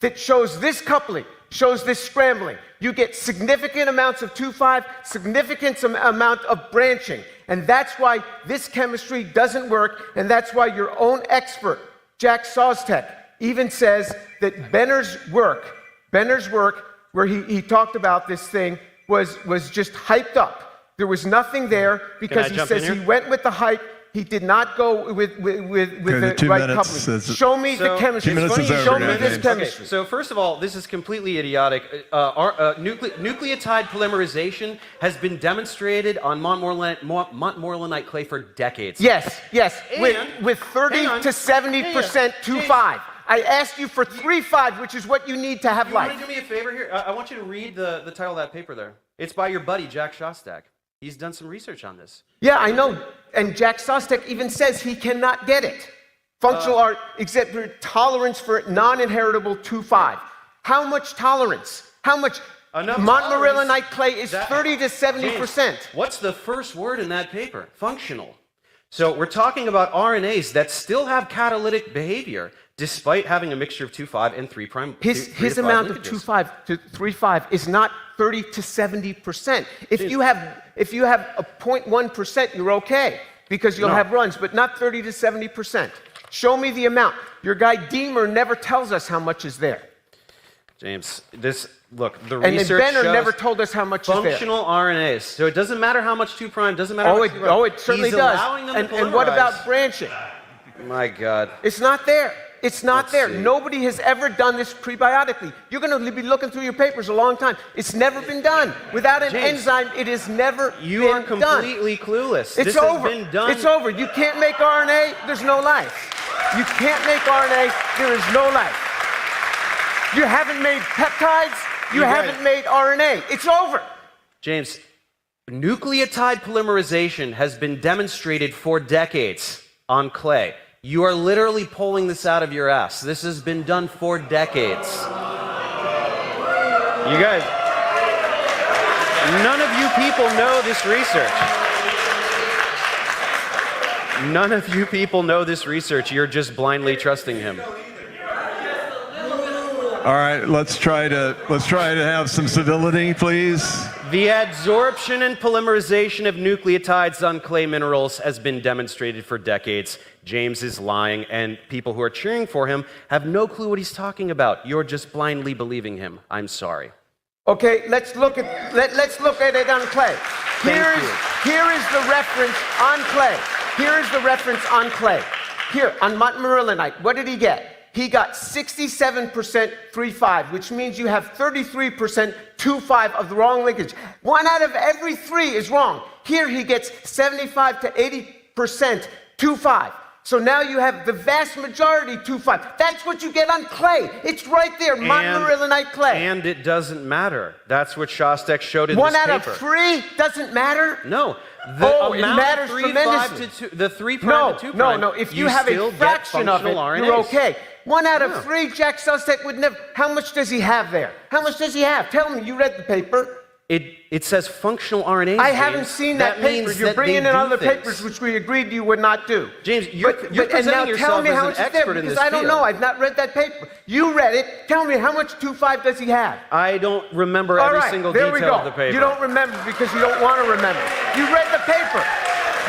that shows this coupling, shows this scrambling, you get significant amounts of 2,5, significant amount of branching. And that's why this chemistry doesn't work, and that's why your own expert, Jack Sostek, even says that Benner's work, where he talked about this thing, was just hyped up. There was nothing there because he says he went with the hype He did not go with the 2 right minutes coupling. is- Show me the So- chemistry. 2 minutes is over Show now, me this James. chemistry. Okay, so first of all, this is completely idiotic. Nucleotide polymerization has been demonstrated on Montmorillonite clay for decades. Yes, And- with 30 to 70% 2,5. I asked you for 3,5, which is what you need to have You life. want to do me a favor here? I want you to read the title of that paper there. It's by your buddy, Jack Shostak. He's done some research on this. Yeah, I know. And Jack Sostek even says he cannot get it. Functional art, except for tolerance for non-inheritable 2,5. How much tolerance? How much? Montmorillonite clay is 30 to 70%. James, what's the first word in that paper? Functional. So we're talking about RNAs that still have catalytic behavior despite having a mixture of 2,5 and 3'. His amount of 2,5 to 3,5 is not 30 to 70%. If you have a 0.1%, you're okay because you'll have runs, but not 30 to 70%. Show me the amount. Your guy Deemer never tells us how much is there. James, look, the And research Benner shows never told us how much is there. functional RNAs. So it doesn't matter how much 2', doesn't matter how much 3'. Oh, it certainly He's does. allowing them to And what polymerize. about branching? My God. It's not there. It's not Let's there. see. Nobody has ever done this prebiotically. You're going to be looking through your papers a long time. It's never been done. Without an James, enzyme, it has never You been are completely clueless. It's This over. has been done. It's over. You can't make RNA. There's no life. You can't make RNA. There is no life. You haven't made peptides. You haven't made RNA. It's over. James, nucleotide polymerization has been demonstrated for decades on clay. You are literally pulling this out of your ass. This has been done for decades. You guys, none of you people know this research. None of you people know this research. You're just blindly trusting him. All right, let's try to have some civility, please. The adsorption and polymerization of nucleotides on clay minerals has been demonstrated for decades. James is lying, and people who are cheering for him have no clue what he's talking about. You're just blindly believing him. I'm sorry. Okay, let's look at it on clay. Here is the reference on clay. Here is the reference on clay. Here on Montmorillonite, what did he get? He got 67% 3,5, which means you have 33% 2,5 of the wrong linkage. 1 out of every 3 is wrong. Here he gets 75 to 80% 2,5. So now you have the vast majority 2,5. That's what you get on clay. It's right there, Montmorillonite clay. And it doesn't matter. That's what Shostak showed in 1 this out paper. of 3 doesn't matter? No. It matters tremendously. The 3' to 2'. No. If you have a fraction of it, you're okay. 1 out of 3, Jack Sostek would never. How much does he have there? How much does he have? Tell me. You read the paper. It says functional RNAs. I haven't seen that paper. means You're that bringing they in do other things. papers which we agreed you would not do. James, you're and presenting now tell yourself me as how an much is there expert in because this I don't field. know. I've not read that paper. You read it. Tell me how much 2,5 does he have? I don't remember All every right, single there detail we go. of the paper. You don't remember because you don't want to remember. You read the paper.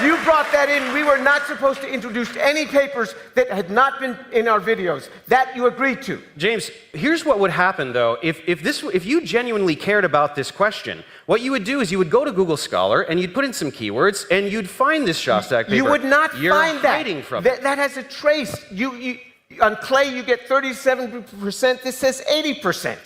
You brought that in. We were not supposed to introduce any papers that had not been in our videos. That you agreed to. James, here's what would happen though. If you genuinely cared about this question, what you would do is you would go to Google Scholar and you'd put in some keywords and you'd find this Shostak paper. You would not You're find that. hiding from it. That has a trace. On clay, you get 37%. This says 80%.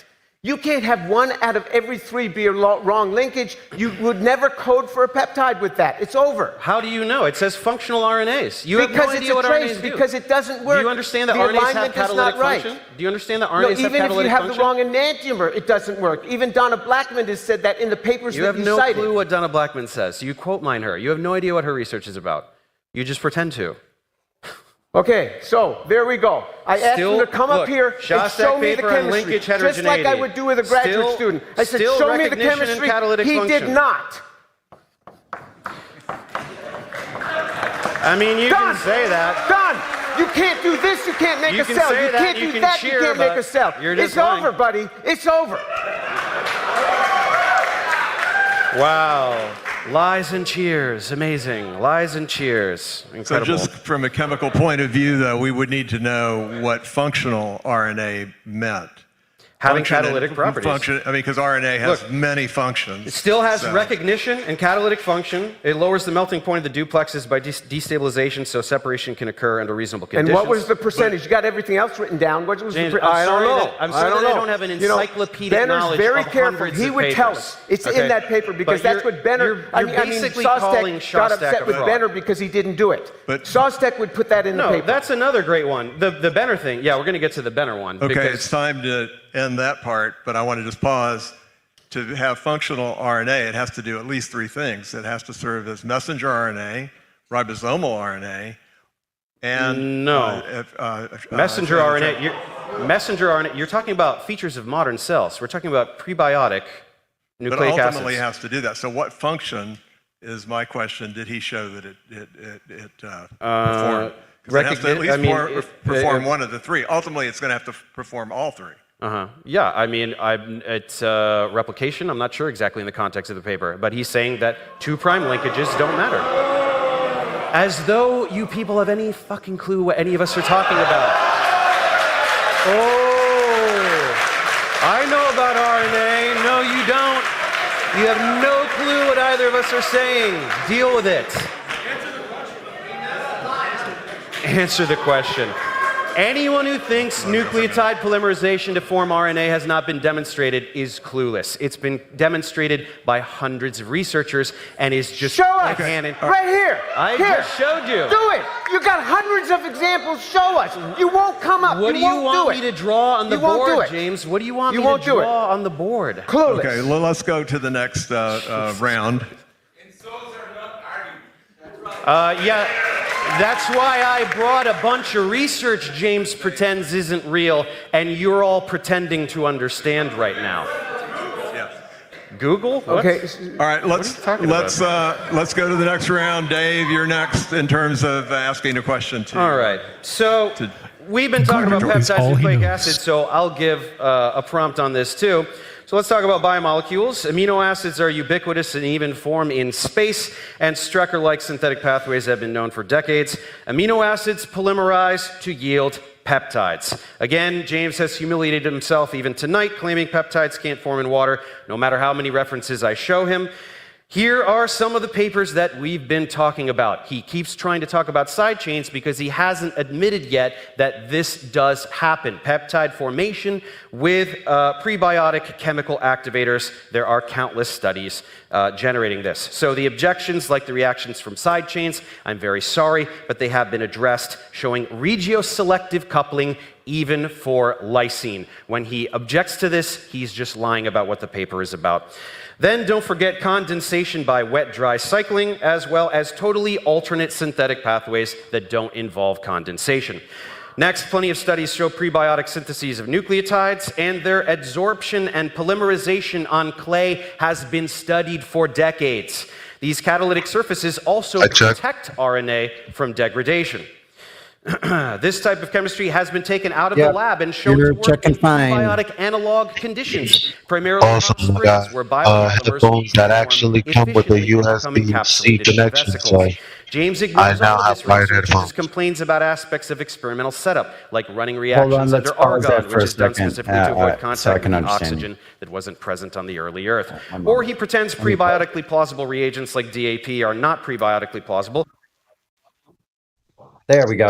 You can't have 1 out of every 3 be a wrong linkage. You would never code for a peptide with that. It's over. How do you know? It says functional RNAs. You have no Because idea it's what a trace. RNAs do. Because it doesn't work. Do you understand that the RNAs have alignment is catalytic not right. function? Do you understand that No, RNAs have even if catalytic you have function? the wrong enantiomer, it doesn't work. Even Donna Blackman has said that in the papers You that have you no cited. clue what Donna Blackman says. You quote mine her. You have no idea what her research is about. You just pretend to. Okay, so there we go. I asked Still, him to come up look, here and Shostak show me the paper on chemistry, linkage just like I heterogeneity. would do with a graduate Still- student. I said, still show me the recognition and chemistry. catalytic He did function. not. I mean, you Done. can say that. Done. You can't do this. You can't make You a can cell. say You that, can't you do can that. You cheer, can't make but a cell. you're just It's lying. over, buddy. It's over. Wow. Lies and cheers. Amazing. Lies and cheers. So Incredible. just from a chemical point of view, though, we would need to know what functional RNA meant. having catalytic properties. Function, I mean, because RNA has many functions. It still has so. recognition and catalytic function. It lowers the melting point of the duplexes by destabilization, so separation can occur under reasonable conditions. And what was the percentage? You got everything else written down. What was James, the I don't know. I don't have an encyclopedic knowledge very of careful. hundreds He of would papers. tell us. It's in that paper because that's what Benner. You're basically calling Shostak got upset Shostak a with fraud. Benner because he didn't do it. But Shostak would put that in the paper. No, that's another great one. The Benner thing. Yeah, we're going to get to the Benner one. Okay, it's time to end that part, but I want to just pause. To have functional RNA, it has to do at least three things. It has to serve as messenger RNA, ribosomal RNA, and messenger RNA. Messenger RNA. You're talking about features of modern cells. We're talking about prebiotic nucleic acids. But ultimately has to do that. So what function is my question? Did he show that it performed? Because it has to at least perform one of the three. Ultimately, it's going to have to perform all three. Yeah, I mean, it's replication. I'm not sure exactly in the context of the paper, but he's saying that 2' linkages don't matter. As though you people have any fucking clue what any of us are talking about. Oh, I know about RNA. No, you don't. You have no clue what either of us are saying. Deal with it. Answer the question. Anyone who thinks nucleotide polymerization to form RNA has not been demonstrated is clueless. It's been demonstrated by hundreds of researchers and is just show us canon. Right here. I just showed you. Do it. You got hundreds of examples. Show us. You won't come up. What do you want me to draw on the board, James? What do you want me to draw on the board? Clueless. Okay, well, let's go to the next round. Yeah. That's why I brought a bunch of research James pretends isn't real, and you're all pretending to understand right now. Yeah. Google? Okay. All right. Let's go to the next round. Dave, you're next in terms of asking a question to. All right. So we've been talking about peptides and nucleic acids, so I'll give a prompt on this too. So let's talk about biomolecules. Amino acids are ubiquitous and even form in space, and Strecker-like synthetic pathways have been known for decades. Amino acids polymerize to yield peptides. Again, James has humiliated himself even tonight, claiming peptides can't form in water, no matter how many references I show him. Here are some of the papers that we've been talking about. He keeps trying to talk about side chains because he hasn't admitted yet that this does happen. Peptide formation with prebiotic chemical activators. There are countless studies generating this. So the objections, like the reactions from side chains, I'm very sorry, but they have been addressed, showing regioselective coupling even for lysine. When he objects to this, he's just lying about what the paper is about. Then don't forget condensation by wet-dry cycling, as well as totally alternate synthetic pathways that don't involve condensation. Next, plenty of studies show prebiotic syntheses of nucleotides, and their adsorption and polymerization on clay has been studied for decades. These catalytic surfaces also protect RNA from degradation. This type of chemistry has been taken out of the lab and shown to work in prebiotic analog conditions, primarily springs, where headphones that actually come with a USB-C connection. So James ignores all of this research and just complains about aspects of experimental setup, like running reactions under argon, which is done specifically to avoid contact with oxygen that wasn't present on the early Earth. Or he pretends prebiotically plausible reagents like DAP are not prebiotically plausible. There we go.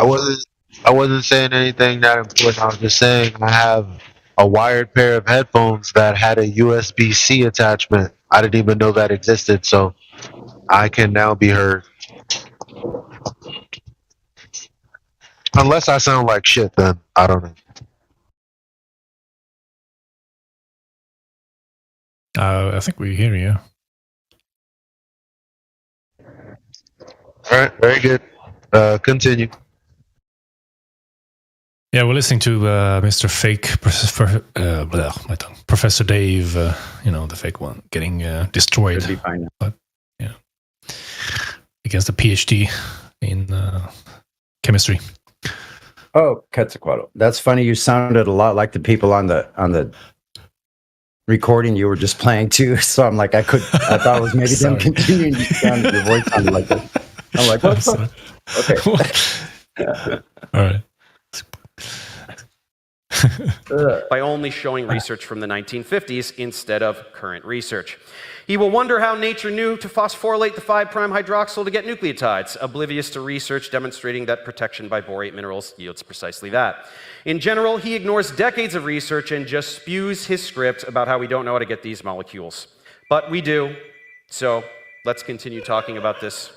I wasn't saying anything that important. I was just saying I have a wired pair of headphones that had a USB-C attachment. I didn't even know that existed, so I can now be heard. Unless I sound like shit, then I don't know. I think we hear you. All right, very good. Continue. Yeah, we're listening to Mr. Fake, Professor Dave, the fake one, getting destroyed. Should be fine now. But, yeah, against a PhD in chemistry. Oh, Quetzalcoatl. That's funny. You sounded a lot like the people on the recording you were just playing too. So I'm like, I thought it was maybe them continuing. Your voice sounded like that. I'm like, what's up? Okay. All right. by only showing research from the 1950s instead of current research. He will wonder how nature knew to phosphorylate the 5' hydroxyl to get nucleotides, oblivious to research demonstrating that protection by borate minerals yields precisely that. In general, he ignores decades of research and just spews his script about how we don't know how to get these molecules. But we do, so let's continue talking about this.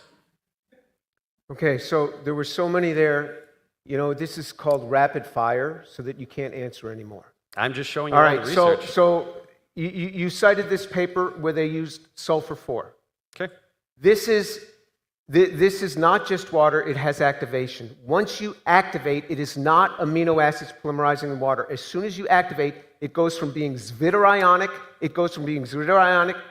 Okay, so there were so many there. You know, this is called rapid fire so that you can't answer anymore. I'm just showing you all all right, the research. So you cited this paper where they used sulfur 4. Okay. This is not just water, it has activation. Once you activate, it is not amino acids polymerizing in water. As soon as you activate, it goes from being zwitterionic,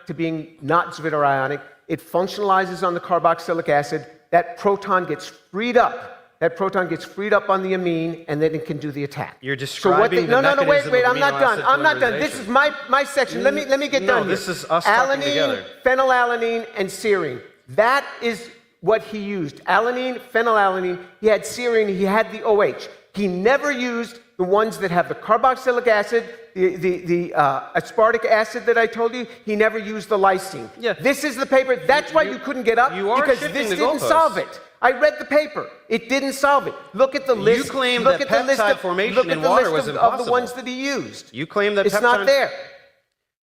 to being not zwitterionic. It functionalizes on the carboxylic acid. That proton gets freed up. That proton gets freed up on the amine, and then it can do the attack. You're describing wait, I'm not done. I'm not done. This is my section. Let me get done here. This is us talking together. Phenylalanine, and serine. That is what he used. Alanine, phenylalanine. He had serine. He had the OH. He never used the ones that have the carboxylic acid, the aspartic acid that I told you. He never used the lysine. Yeah. This is the paper. That's why you couldn't get up, because this didn't solve it. I read the paper. It didn't solve it. Look at the list. You claim that peptide formation in water was impossible. Of the ones that he used. You claim that it's not there.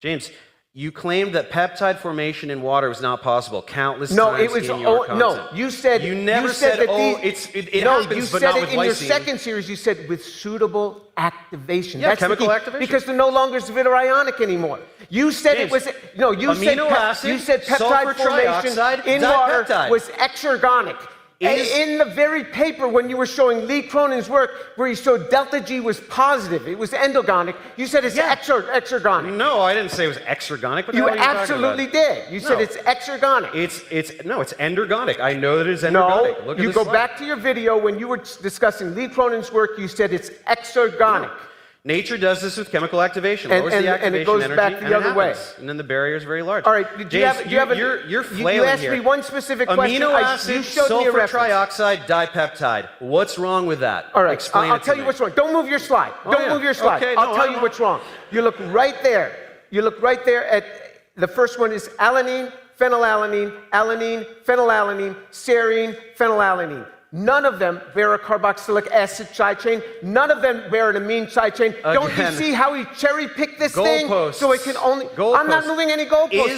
James, you claimed that peptide formation in water was not possible countless times in your content. No, you said you never said that it happens, you but said not it with in your lysine. second series. You said with suitable activation. Yeah, That's chemical the key, activation. because they're no longer zwitterionic anymore. You said James, it was you said peptide formation in water was exergonic. In the very paper when you were showing Lee Cronin's work, where he showed delta G was positive, it was endogonic, you said it's exergonic. No, I didn't say it was exergonic. What the you hell are talking absolutely about? did. You said it's exergonic. It's endergonic. I know that it's endergonic. No, Look at you this go slide. back to your video when you were discussing Lee Cronin's work, you said it's exergonic. No. Nature does this with chemical activation, lowers the activation and it goes energy, back the other way. And then the barrier is very large. All right, James, you're flailing you asked here. me one specific question. Amino acid, you showed me a sulfur reference. trioxide, dipeptide. What's wrong with that? All right, explain I'll it to tell me. you what's wrong. Don't move your slide. Don't move your slide. Okay, I'll tell you what's wrong. You look right there. You look right there at the first one is alanine, phenylalanine, serine, phenylalanine. None of them bear a carboxylic acid side chain. None of them bear an amine side chain. Don't you see how he cherry-picked this thing? So it can only... I'm not moving any goalposts.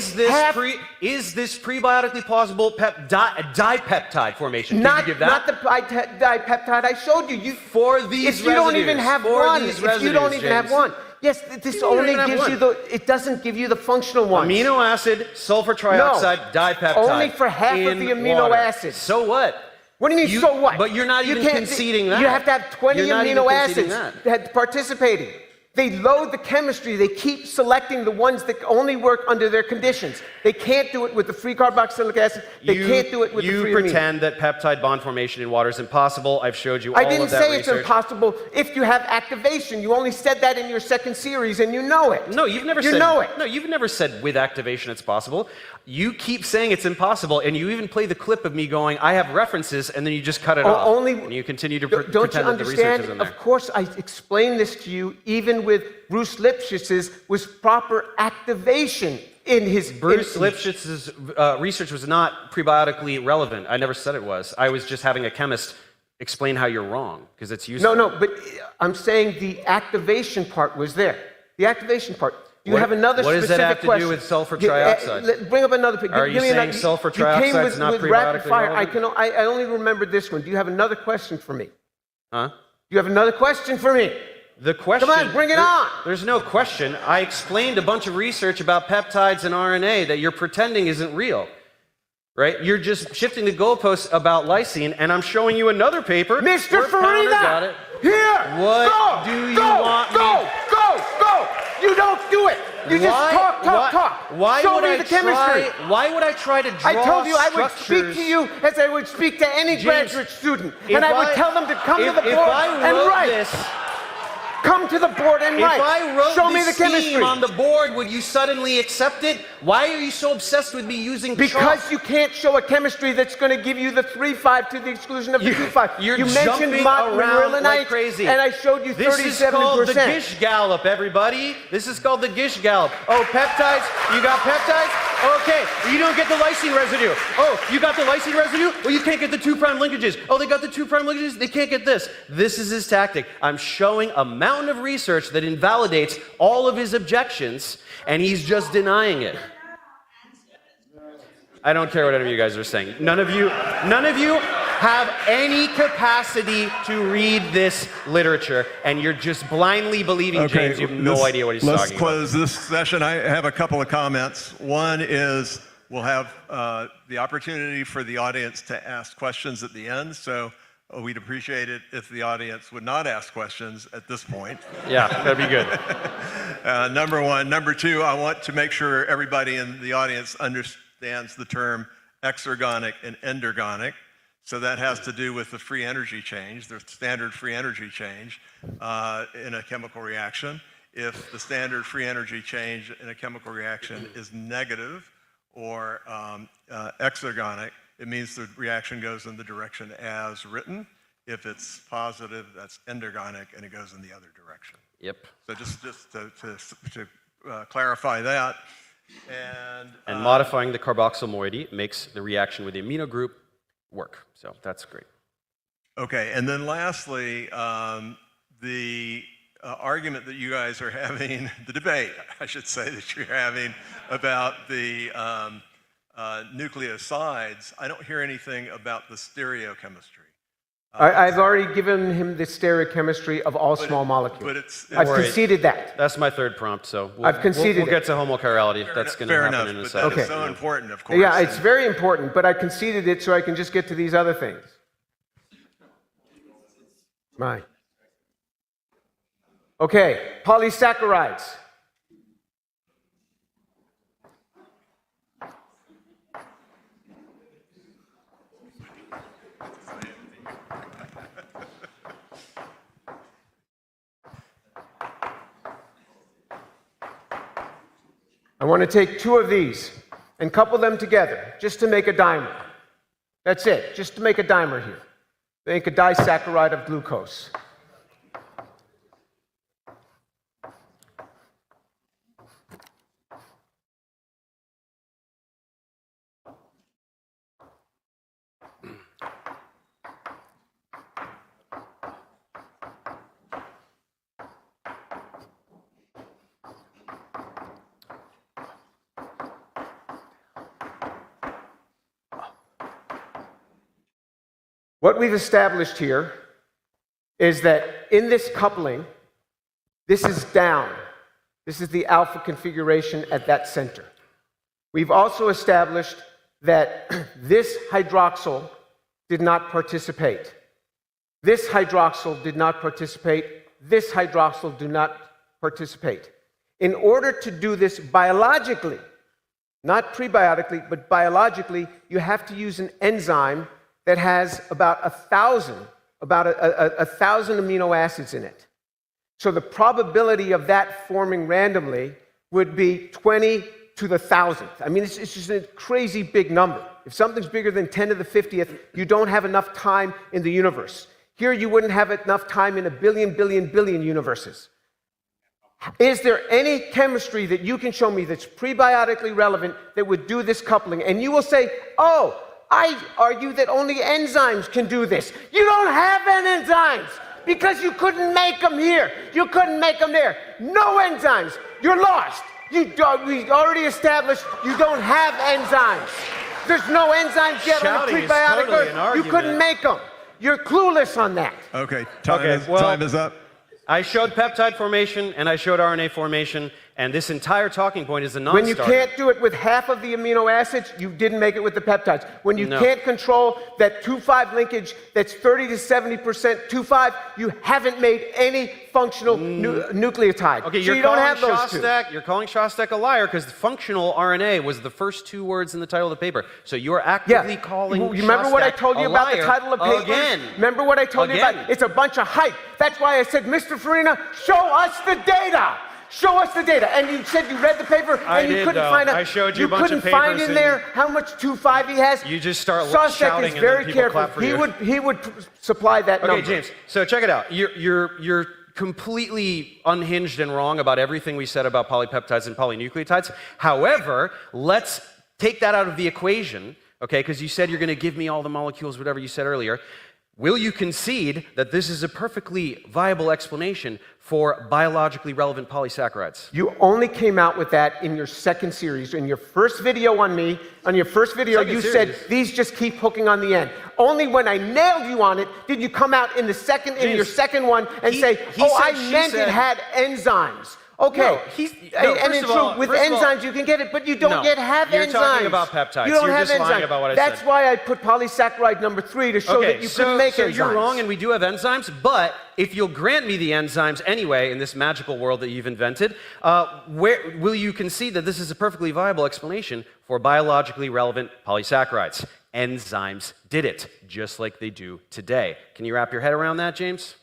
Is this prebiotically plausible dipeptide formation? Not the dipeptide I showed you. For these if you don't even have one. If you don't even have one. Yes, this only gives you it doesn't give you the functional ones. Amino acid, sulfur trioxide, dipeptide. Only for half of the amino acids. So what? What do you mean, so what? But you're not even conceding that. You have to have 20 amino acids that participating. They load the chemistry. They keep selecting the ones that only work under their conditions. They can't do it with the free carboxylic acid. They can't do it with the free You pretend that peptide bond formation in water is impossible. I've showed you all of that research. I didn't say it's impossible if you have activation. You only said that in your second series, and you know it. No, you've never said. You know it. No, you've never said with activation it's possible. You keep saying it's impossible, and you even play the clip of me going, "I have references," and then you just cut it off. And you continue to pretend that the research is in there. Of course, I explained this to you. Even with Bruce Lipshitz's was proper activation in his. Bruce Lipshitz's research was not prebiotically relevant. I never said it was. I was just having a chemist explain how you're wrong because it's useful. No, but I'm saying the activation part was there. The activation part. You have another specific question. What does that have to do with sulfur trioxide? Bring up another picture. Are you saying sulfur trioxide is not prebiotically relevant? I only remembered this one. Do you have another question for me? Huh? Do you have another question for me? The question. Come on, bring it on. There's no question. I explained a bunch of research about peptides and RNA that you're pretending isn't real. Right? You're just shifting the goalposts about lysine, and I'm showing you another paper. Mr. Farina! Here! What do you want me? Go! You don't do it! You just talk. Why Show would me I the chemistry. Why would I try to draw I told you I would structures? speak to you as I would speak to any James, graduate student. And I would tell them to come to the board if I and wrote write. Come to the board and write. If I wrote Show me this the chemistry. scheme on the board, would you suddenly accept it? Why are you so obsessed with me using Because chalk? you can't show a chemistry that's going to give you the 3-5 to the exclusion of the 2-5. You're You mentioned jumping around like Marilynite, crazy. and I showed you 37%. This is called the Gish Gallop, everybody. This is called the Gish Gallop. Oh, peptides? You got peptides? Okay. You don't get the lysine residue. Oh, you got the lysine residue? Well, you can't get the 2' linkages. Oh, they got the 2' linkages? They can't get this. This is his tactic. I'm showing a mountain of research that invalidates all of his objections, and he's just denying it. I don't care what any of you guys are saying. None of you have any capacity to read this literature, and you're just blindly believing James. You have no idea what he's talking about. Let's close this session. I have a couple of comments. One is we'll have the opportunity for the audience to ask questions at the end, so we'd appreciate it if the audience would not ask questions at this point. Yeah, that'd be good. Number one. Number two, I want to make sure everybody in the audience understands the term exergonic and endergonic. So that has to do with the free energy change, the standard free energy change in a chemical reaction. If the standard free energy change in a chemical reaction is negative or exergonic, it means the reaction goes in the direction as written. If it's positive, that's endergonic, and it goes in the other direction. Yep. So just to clarify that. And modifying the carboxyl moiety makes the reaction with the amino group work. So that's great. Okay, and then lastly, the argument that you guys are having, the debate, I should say, that you're having about the nucleosides, I don't hear anything about the stereochemistry. I've already given him the stereochemistry of all small molecules. I've conceded that. That's my third prompt, so I've conceded we'll get to homochirality. That's going to happen in a second. That is so important, of course. Yeah, it's very important, but I conceded it so I can just get to these other things. Right. Okay, polysaccharides. I want to take two of these and couple them together just to make a dimer. That's it, just to make a dimer here. Make a disaccharide of glucose. What we've established here is that in this coupling, this is down. This is the alpha configuration at that center. We've also established that this hydroxyl did not participate. This hydroxyl did not participate. This hydroxyl do not participate. In order to do this biologically, not prebiotically, but biologically, you have to use an enzyme that has about 1,000 amino acids in it. So the probability of that forming randomly would be 20 to the 1,000th. I mean, it's just a crazy big number. If something's bigger than 10 to the 50th, you don't have enough time in the universe. Here, you wouldn't have enough time in a billion universes. Is there any chemistry that you can show me that's prebiotically relevant that would do this coupling? And you will say, oh, I argue that only enzymes can do this. You don't have enzymes because you couldn't make them here. You couldn't make them there. No enzymes. You're lost. We already established you don't have enzymes. There's no enzymes yet on a prebiotic earth. You couldn't make them. You're clueless on that. Okay, time is up. I showed peptide formation and I showed RNA formation, And this entire talking point is a non-starter. When you can't do it with half of the amino acids, you didn't make it with the peptides. When you No. can't control that 2,5 linkage that's 30 to 70% 2,5, you haven't made any functional nucleotide. Okay, so you're you don't calling have those two. Shostak. You're calling Shostak a liar because functional RNA was the first 2 words in the title of the paper. So you are actively calling. You remember what I Shostak told you a about the liar title of paper? again? Remember what I told you Again. about? It's a bunch of hype. That's why I said, Mr. Farina, show us the data. Show us the data. And you said you read the paper I and you did, couldn't though. find out. I showed you a bunch of couldn't find papers in and- there how much 2,5 he has. You just start Shostak shouting is and very then people careful. clap for He you. would supply that Okay, number. James. So check it out. You're completely unhinged and wrong about everything we said about polypeptides and polynucleotides. However, let's take that out of the equation, okay? Because you said you're going to give me all the molecules, whatever you said earlier. Will you concede that this is a perfectly viable explanation for biologically relevant polysaccharides? You only came out with that in your second series. In your first video on me, on your first video, Second you series. said these just keep hooking on the end. Only when I nailed you on it did you come out in the second, in James, your second one and say, he "Oh, said, I she meant said." it had enzymes." Okay, No, and first in of all- truth, with first of all- enzymes you can get it, but you don't No, yet have you're enzymes. talking about peptides. You don't You're have just lying enzymes. about what I That's said. why I put polysaccharide number 3 to show that you couldn't make so enzymes. you're wrong, and we do have enzymes. But if you'll grant me the enzymes anyway in this magical world that you've invented, where will you concede that this is a perfectly viable explanation for biologically relevant polysaccharides? Enzymes did it, just like they do today. Can you wrap your head around that, James?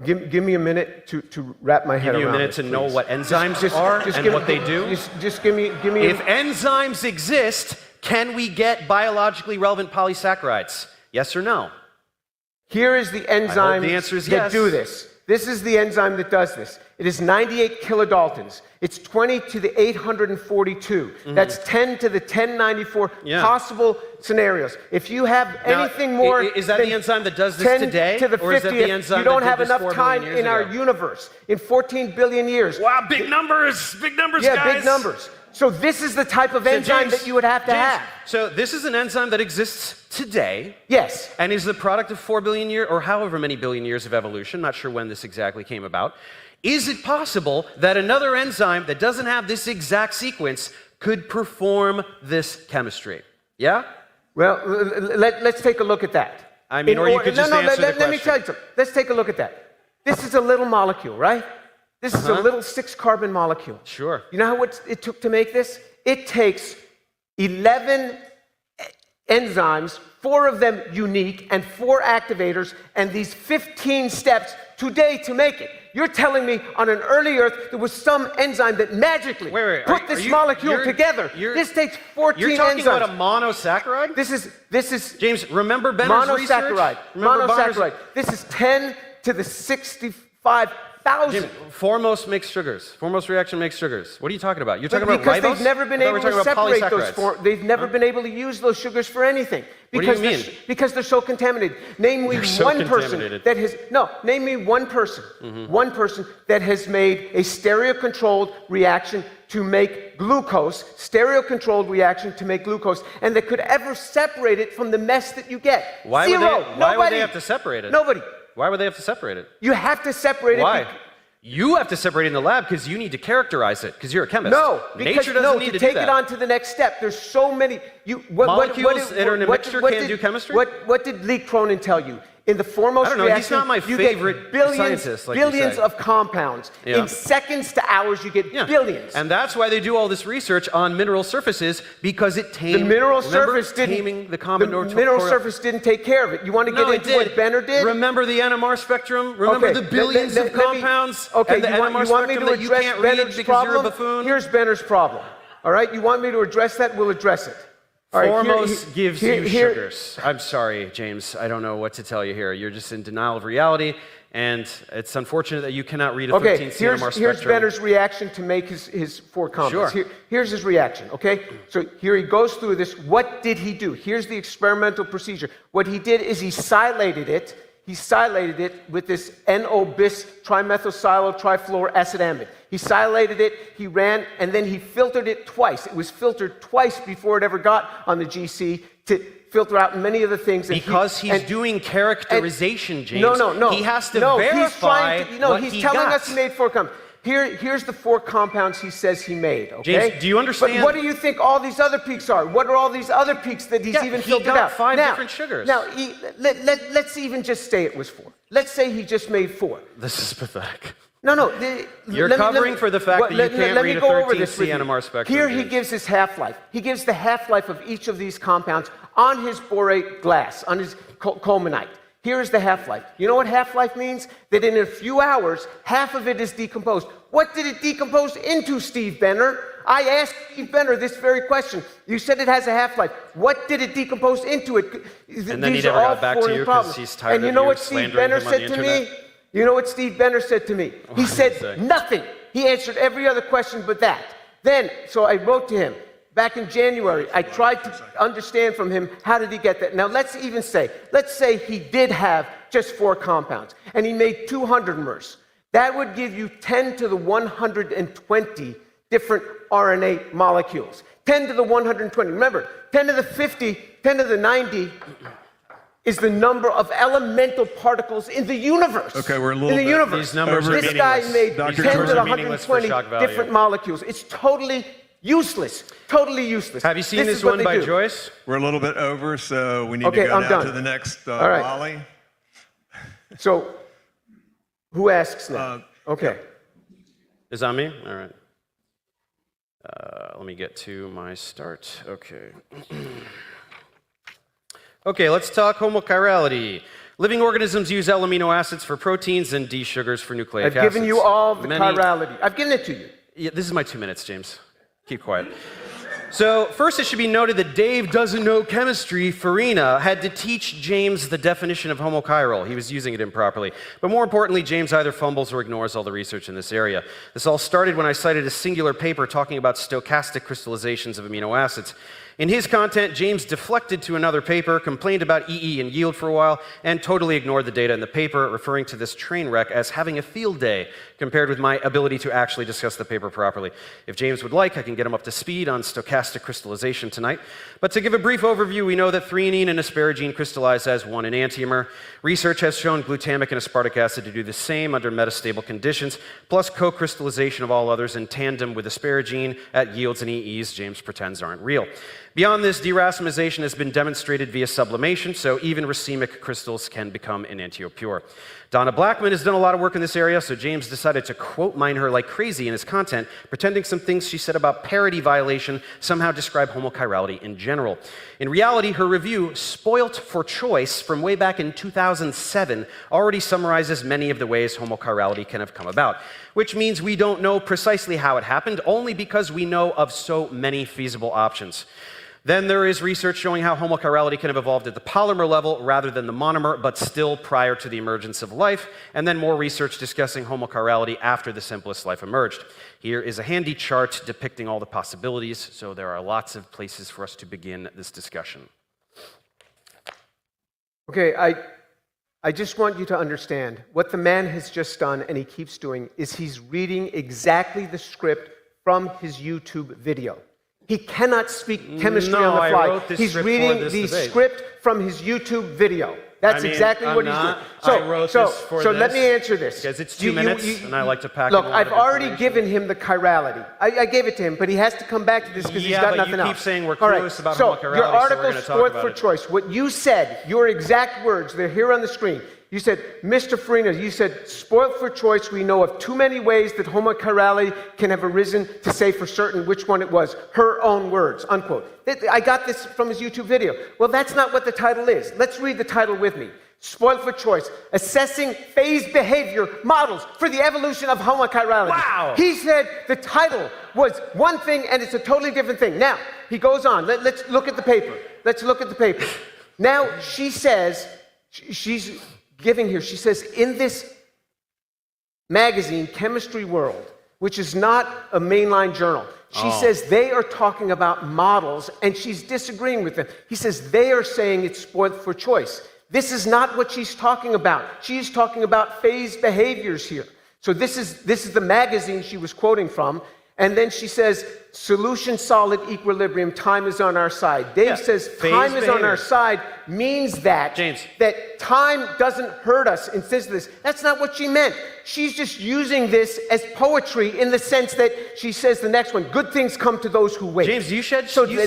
Give me a minute to wrap my head Give you a around minute this, to know please. what enzymes are and give- what they do. Just give me. If enzymes exist, can we get biologically relevant polysaccharides? Yes or no? Here is the enzyme the answer is that yes. do this. This is the enzyme that does this. It is 98 kilodaltons. It's 20 to the 842. That's 10 to the 1094 Yeah. possible scenarios. If you have Now, anything more, is that than the enzyme that does this 10 today, to the or is that the 50th, enzyme you don't that did have this enough 4 billion time years in our ago? universe. In 14 billion years. Wow, big numbers, Yeah, guys. big numbers. So this is the type of So enzyme James- that you would have to James, have. So this is an enzyme that exists today. Yes. And is the product of 4 billion years, or however many billion years of evolution. Not sure when this exactly came about. Is it possible that another enzyme that doesn't have this exact sequence could perform this chemistry? Yeah? Well, let's take a look at that. I mean, or you could just answer the let me question. tell you something. Let's take a look at that. This is a little molecule, right? This is a little 6-carbon molecule. Sure. You know what it took to make this? It takes 11 enzymes, 4 of them unique, and 4 activators, and these 15 steps today to make it. You're telling me on an early Earth there was some enzyme that magically put this molecule together. This takes 14 You're talking enzymes. about a monosaccharide? This is James, remember Benner's research? monosaccharide. Remember Monosaccharide. This is 10 to the 65,000. James, foremost makes sugars. Foremost reaction makes sugars. What are you talking about? You're talking about because ribose? they've never been I thought able we were to talking about separate those polysaccharides. they've never been able to use those sugars for anything. What do you Because mean? Because they're so contaminated. Name me They're so one person contaminated. that has name me one person that has made a stereo-controlled reaction to make glucose, stereo-controlled reaction to make glucose, and that could ever separate it from the mess that you get. Why Zero. why would they have to separate it? Nobody. Why would they have to separate it? You have to separate Why? it. You have to separate it in the lab because you need to characterize it because you're a chemist. No, because Nature doesn't need to to take do that. it on to the next step. There's so many Molecules that are in a mixture can't do chemistry? What did Lee Cronin tell you? In the foremost I don't know, reaction, he's not my you favorite get billions, scientist, like you billions say. of compounds. Yeah. In seconds to hours, you get billions. And that's why they do all this research on mineral surfaces because it tamed. The mineral remember surface didn't. taming the The combinatorial. mineral surface didn't take care of it. You want to get No, it into what did. Benner did? Remember the NMR spectrum? Remember Okay, the billions of let me- compounds? Okay, and the you want NMR me spectrum to that you address can't read Benner's because you're a problem? buffoon? Here's Benner's problem. All right, you want me to address that? We'll address it. All right, Foremost gives you sugars. I'm sorry, James. I don't know what to tell you here. You're just in denial of reality, and it's unfortunate that you cannot read a 13th NMR spectrum. Here's Benner's reaction to make his 4 compounds. Sure. Here's his reaction, okay? So here he goes through this. What did he do? Here's the experimental procedure. What he did is he silated it. He silated it with this N-O-bis trimethylsilyl trifluoroacidamide. He silated it, he ran, and then he filtered it twice. It was filtered twice before it ever got on the GC to filter out many of the things. Because he's doing characterization, James. No. He has to no, verify he's trying to, what he's he telling got. us he made 4 compounds. Here's the 4 compounds he says he made, okay? James, do you understand? But what do you think all these other peaks are? What are all these other peaks that he's even filtered out? 5 different sugars. Now, let's even just say it was 4. Let's say he just made 4. This is pathetic. No. You're covering for the fact that you can't read a 13C NMR spectrum. Here he gives his half-life. He gives the half-life of each of these compounds on his borate glass, on his colemanite. Here's the half-life. You know what half-life means? That in a few hours, half of it is decomposed. What did it decompose into, Steve Benner? I asked Steve Benner this very question. You said it has a half-life. What did it decompose into? And then he never got back to you because he's tired of you slandering him on the internet? You know what Steve Benner said to me? He said nothing. He answered every other question but that. Then, so I wrote to him back in January. I tried to understand from him, how did he get that? Now, let's say he did have just 4 compounds, and he made 200 mers. That would give you 10 to the 120 different RNA molecules. 10 to the 120. Remember, 10 to the 50, 10 to the 90 is the number of elemental particles in the universe. Okay, we're a little in the bit universe. These numbers are this guy made Dr. 10 to the meaningless for 120 shock value. different molecules. It's totally useless. Totally useless. Have you seen this is what one they by do. Joyce? We're a little bit over, so we need Okay, to go I'm now done. to the next All right. Wally. So, who asks now? Okay. Is that me? All right. Let me get to my start. Okay. Okay, let's talk homochirality. Living organisms use L amino acids for proteins and D sugars for nucleic acids. I've given you all the chirality. I've given it to you. Yeah, this is my 2 minutes, James. Keep quiet. So first it should be noted that Dave doesn't know chemistry. Farina had to teach James the definition of homochiral. He was using it improperly. But more importantly, James either fumbles or ignores all the research in this area. This all started when I cited a singular paper talking about stochastic crystallizations of amino acids. In his content, James deflected to another paper, complained about EE and yield for a while, and totally ignored the data in the paper, referring to this train wreck as having a field day compared with my ability to actually discuss the paper properly. If James would like, I can get him up to speed on stochastic crystallization tonight. But to give a brief overview, we know that threonine and asparagine crystallize as one enantiomer. Research has shown glutamic and aspartic acid to do the same under metastable conditions, plus co-crystallization of all others in tandem with asparagine at yields and EEs James pretends aren't real. Beyond this, deracemization has been demonstrated via sublimation, so even racemic crystals can become enantiopure. Donna Blackman has done a lot of work in this area, so James decided to quote mine her like crazy in his content, pretending some things she said about parity violation somehow describe homochirality in general. In reality, her review, Spoilt for Choice, from way back in 2007, already summarizes many of the ways homochirality can have come about, which means we don't know precisely how it happened, only because we know of so many feasible options. Then there is research showing how homochirality can have evolved at the polymer level rather than the monomer, but still prior to the emergence of life, and then more research discussing homochirality after the simplest life emerged. Here is a handy chart depicting all the possibilities, so there are lots of places for us to begin this discussion. Okay, I just want you to understand what the man has just done, and he keeps doing, is he's reading exactly the script from his YouTube video. He cannot speak chemistry on the fly. He's reading the script from his YouTube video. That's exactly what he's doing. So let me answer this. Because it's 2 minutes, and I like to pack Look, I've already given him the chirality. I gave it to him, but he has to come back to this because he's got nothing else. Yeah, but you keep saying we're clueless about so homochirality, your so we're article, going to talk Spoilt about for it. Choice, what you said, your exact words, they're here on the screen. You said, Mr. Farina, you said, spoilt for choice, we know of too many ways that homochirality can have arisen to say for certain which one it was. Her own words, unquote. I got this from his YouTube video. Well, that's not what the title is. Let's read the title with me. Spoilt for Choice, Assessing Phase Behavior Models for the Evolution of Homochirality. Wow! He said the title was one thing and it's a totally different thing. Now, he goes on. Let's look at the paper. Let's look at the paper. Now, she says, she's giving here, she says, in this magazine, Chemistry World, which is not a mainline journal, she says they are talking about models and she's disagreeing with them. He says they are saying it's spoilt for choice. This is not what she's talking about. She's talking about phase behaviors here. So this is the magazine she was quoting from. And then she says, solution solid equilibrium, time is on our side. Dave says time is on our side means that that time doesn't hurt us in physics. That's not what she meant. She's just using this as poetry in the sense that she says the next one, good things come to those who wait. James, you said show me the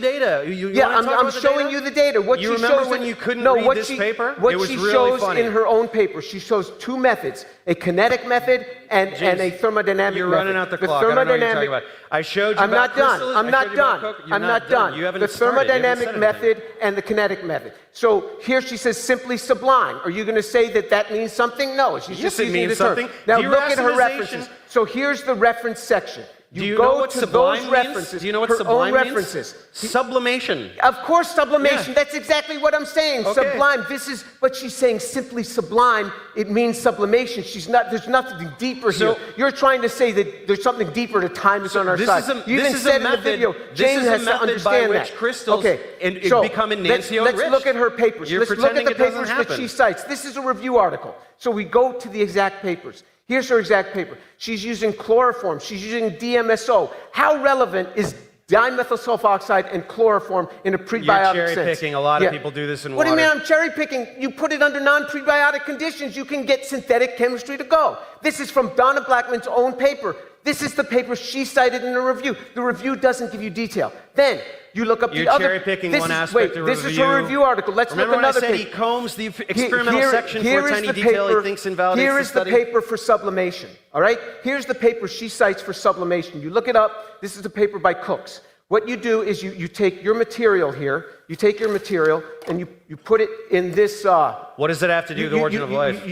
data. I'm showing you the data. What you she remember shows when you couldn't read this paper? What It was she really shows funny. in her own paper, she shows two methods, a kinetic method and a thermodynamic You're method. running out the clock. I don't know what you're talking about. I showed you I'm about not done. crystals. I'm I not showed you about done. coke. You're I'm not done. You haven't The started. You haven't thermodynamic said anything. method and the kinetic method. So here she says simply sublime. Are you going to say that that means something? No, she's Yes, just it using means the term. something. Now Deracimization- look at her references. So here's the reference section. Do you go know what to sublime those means? references. Do you know what her sublime own means? references. Sublimation. Of course, sublimation. Yeah. That's exactly what I'm saying. Okay. Sublime. This is what she's saying. Simply sublime. It means sublimation. She's not. There's nothing deeper here. You're trying to say that there's something deeper. The time is on our side. You even said in the video. Jane has to understand by which that. crystals become let's enantioenriched. look at her papers. You're Let's look at pretending the it doesn't papers that happen. she cites. This is a review article. So we go to the exact papers. Here's her exact paper. She's using chloroform. She's using DMSO. How relevant is dimethyl sulfoxide and chloroform in a prebiotic You're cherry sense? picking. A lot of people do this in What water. do you mean I'm cherry picking? You put it under non-prebiotic conditions, you can get synthetic chemistry to go. This is from Donna Blackman's own paper. This is the paper she cited in the review. The review doesn't give you detail. Then you look up You're the other. cherry picking one aspect of the This is her review article. Let's Remember look at when I another said paper. he combs the experimental section for a tiny detail he thinks invalidates Here the is the study? paper for sublimation. All right? Here's the paper she cites for sublimation. You look it up. This is a paper by Cooks. What you do is you take your material here, and you put it in this. What does it have to do with the origin of life?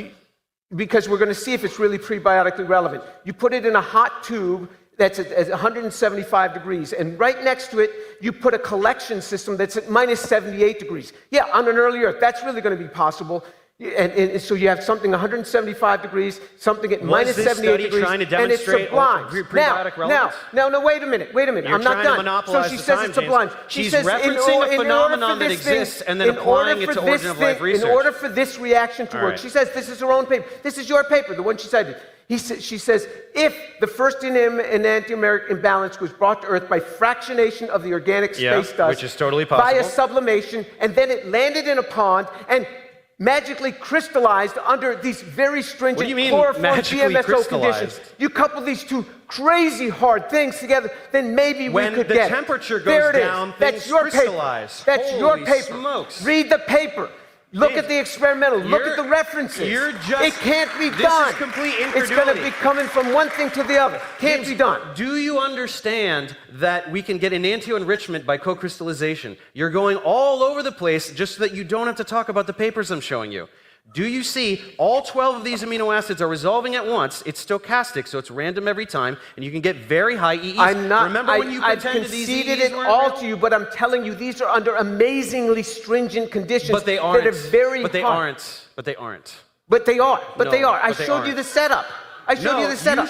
Because we're going to see if it's really prebiotically relevant. You put it in a hot tube that's at 175 degrees, and right next to it, you put a collection system that's at minus 78 degrees. Yeah, on an early Earth, that's really going to be possible. And so you have something 175 degrees, something at minus 78 degrees, trying to and it's demonstrate sublime. prebiotic relevance? No, wait a minute. You're I'm not trying to done. monopolize So she the says time, it's sublime. James. She She's says referencing a phenomenon that exists and then applying it to origin of life research. In order for this reaction to All work, right. she says this is her own paper. This is your paper, the one she cited. She says, if the first enantiomeric imbalance was brought to Earth by fractionation of the organic space dust, which is totally possible, via sublimation, and then it landed in a pond and magically crystallized under these very stringent What do you mean, chloroform magically DMSO crystallized? conditions. You couple these two crazy hard things together, then maybe When we could the get temperature goes there it is. down, That's things your crystallize. paper. That's your Holy paper. smokes. Read the paper. Look at the experimental. Look at the references. It can't be done. This is complete It's going to incredulity. be coming from one thing to the other. Can't be done. Do you understand that we can get enantioenrichment by co-crystallization? You're going all over the place just so that you don't have to talk about the papers I'm showing you. Do you see all 12 of these amino acids are resolving at once? It's stochastic, so it's random every time, and you can get very high EEs. I'm not. Remember when you I've pretended these conceded EEs it weren't all real? to you, but I'm telling you, these are under amazingly stringent conditions. But they aren't. That are very But they hard. aren't. But they aren't. But they are. But No, they are. I but they showed you aren't. the setup. I showed you the setup.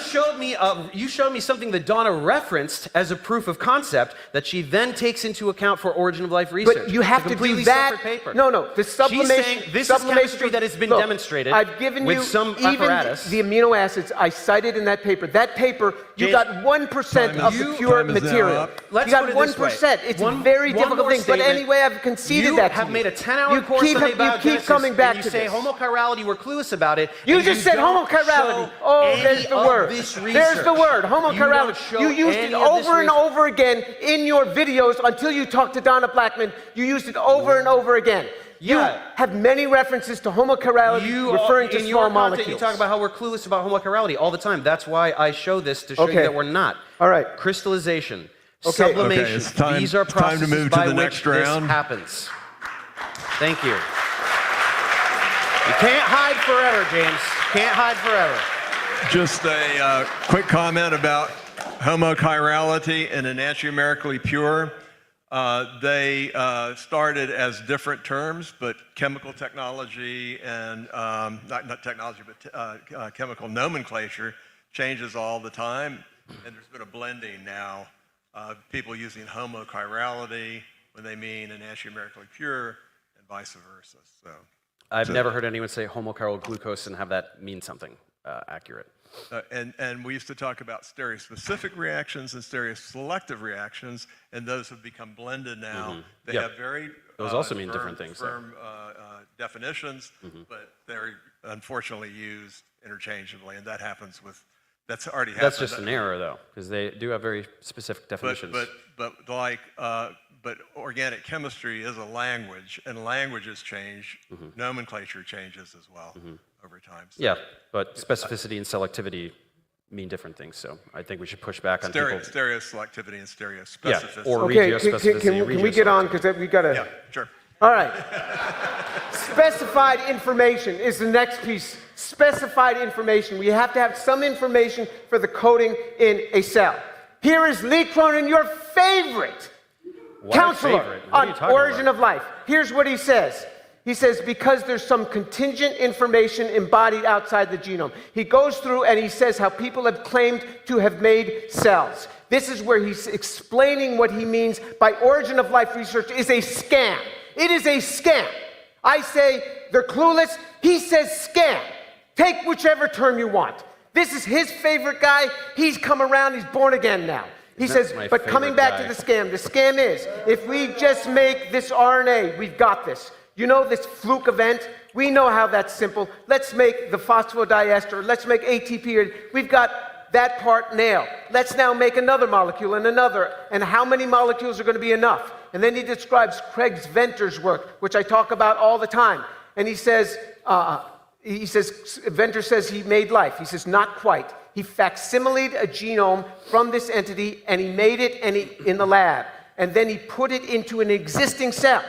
You showed me something that Donna referenced as a proof of concept that she then takes into account for origin of life research. But you have It's a to completely do that. separate paper. No. The sublimation. She's saying this is sublimation- chemistry that has been Look, demonstrated I've given with you some even apparatus. the amino acids I cited in that paper. That paper, you James, got 1% of the pure material. Let's you got put it this way. 1%. It's One- a very one difficult more thing. But statement. anyway, I've conceded that to You have made a 10-hour You course keep- on you about keep coming back and to you say this. homochirality, we're clueless about it. You and just said don't homochirality. show Oh, any there's the of word. this There's the research. word, You don't homochirality. show You used any it of this over and research. over again in your videos until you talked to Donna Blackman. You used it over and over again. You have many references to homochirality referring to in small your content, molecules. you talk about how we're clueless about homochirality all the time. That's why I show this to show you that we're not. All right. Crystallization, Okay. sublimation. Okay, it's time- These are it's time to processes move to by the which next round. this happens. Thank you. You can't hide forever, James. Can't hide forever. Just a quick comment about homochirality and enantiomerically pure. They started as different terms, but chemical technology and not technology, but chemical nomenclature changes all the time, and there's been a blending now of people using homochirality when they mean enantiomerically pure, and vice versa. So I've never heard anyone say homochiral glucose and have that mean something. accurate. And we used to talk about stereospecific reactions and stereoselective reactions, and those have become blended now. They have very those also mean different things. Firm definitions, but they're unfortunately used interchangeably, and that happens with. That's already happened. That's just an error, though, because they do have very specific definitions. But organic chemistry is a language, and languages change. Nomenclature changes as well over time. So. Yeah, but specificity and selectivity mean different things. So I think we should push back on people. Stereoselectivity and stereospecificity. Yeah, or okay, regiospecificity. Can we get on, because we got to... Yeah, sure. All right. Specified information is the next piece. Specified information. We have to have some information for the coding in a cell. Here is Lee Cronin, your favorite counselor on Origin of Life. Here's what he says. He says, because there's some contingent information embodied outside the genome. He goes through and he says how people have claimed to have made cells. This is where he's explaining what he means by Origin of Life research is a scam. It is a scam. I say they're clueless. He says scam. Take whichever term you want. This is his favorite guy. He's come around. He's born again now. He says, but coming back to the scam is, if we just make this RNA, we've got this. You know this fluke event? We know how that's simple. Let's make the phosphodiester. Let's make ATP. We've got that part nailed. Let's now make another molecule and another. And how many molecules are going to be enough? And then he describes Craig Venter's work, which I talk about all the time. And he says, Venter says he made life. He says, not quite. He facsimiled a genome from this entity, and he made it in the lab. And then he put it into an existing cell.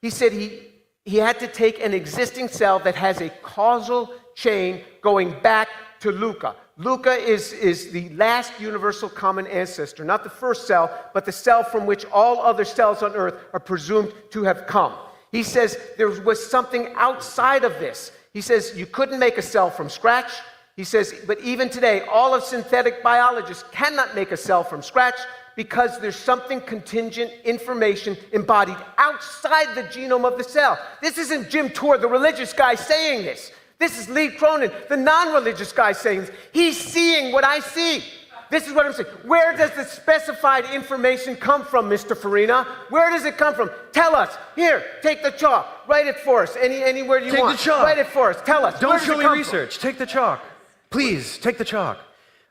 He said he had to take an existing cell that has a causal chain going back to Luca. Luca is the last universal common ancestor, not the first cell, but the cell from which all other cells on Earth are presumed to have come. He says there was something outside of this. He says you couldn't make a cell from scratch. He says, but even today, all of synthetic biologists cannot make a cell from scratch because there's something contingent information embodied outside the genome of the cell. This isn't Jim Tour, the religious guy, saying this. This is Lee Cronin, the non-religious guy, saying this. He's seeing what I see. This is what I'm saying. Where does the specified information come from, Mr. Farina? Where does it come from? Tell us. Here, take the chalk. Write it for us. Anywhere you want. Take the chalk. Write it for us. Tell us. Don't show me research. Take the chalk. Please, take the chalk.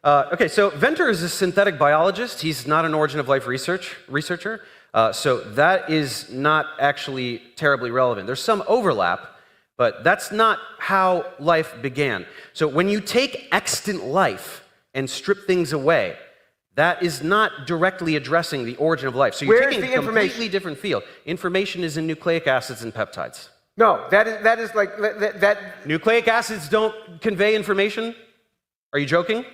Okay, so Venter is a synthetic biologist. He's not an Origin of Life researcher. So that is not actually terribly relevant. There's some overlap, but that's not how life began. So when you take extant life and strip things away, that is not directly addressing the origin of life. So you're taking a completely different field. Information is in nucleic acids and peptides. No, that is like that. Nucleic acids don't convey information? Are you joking?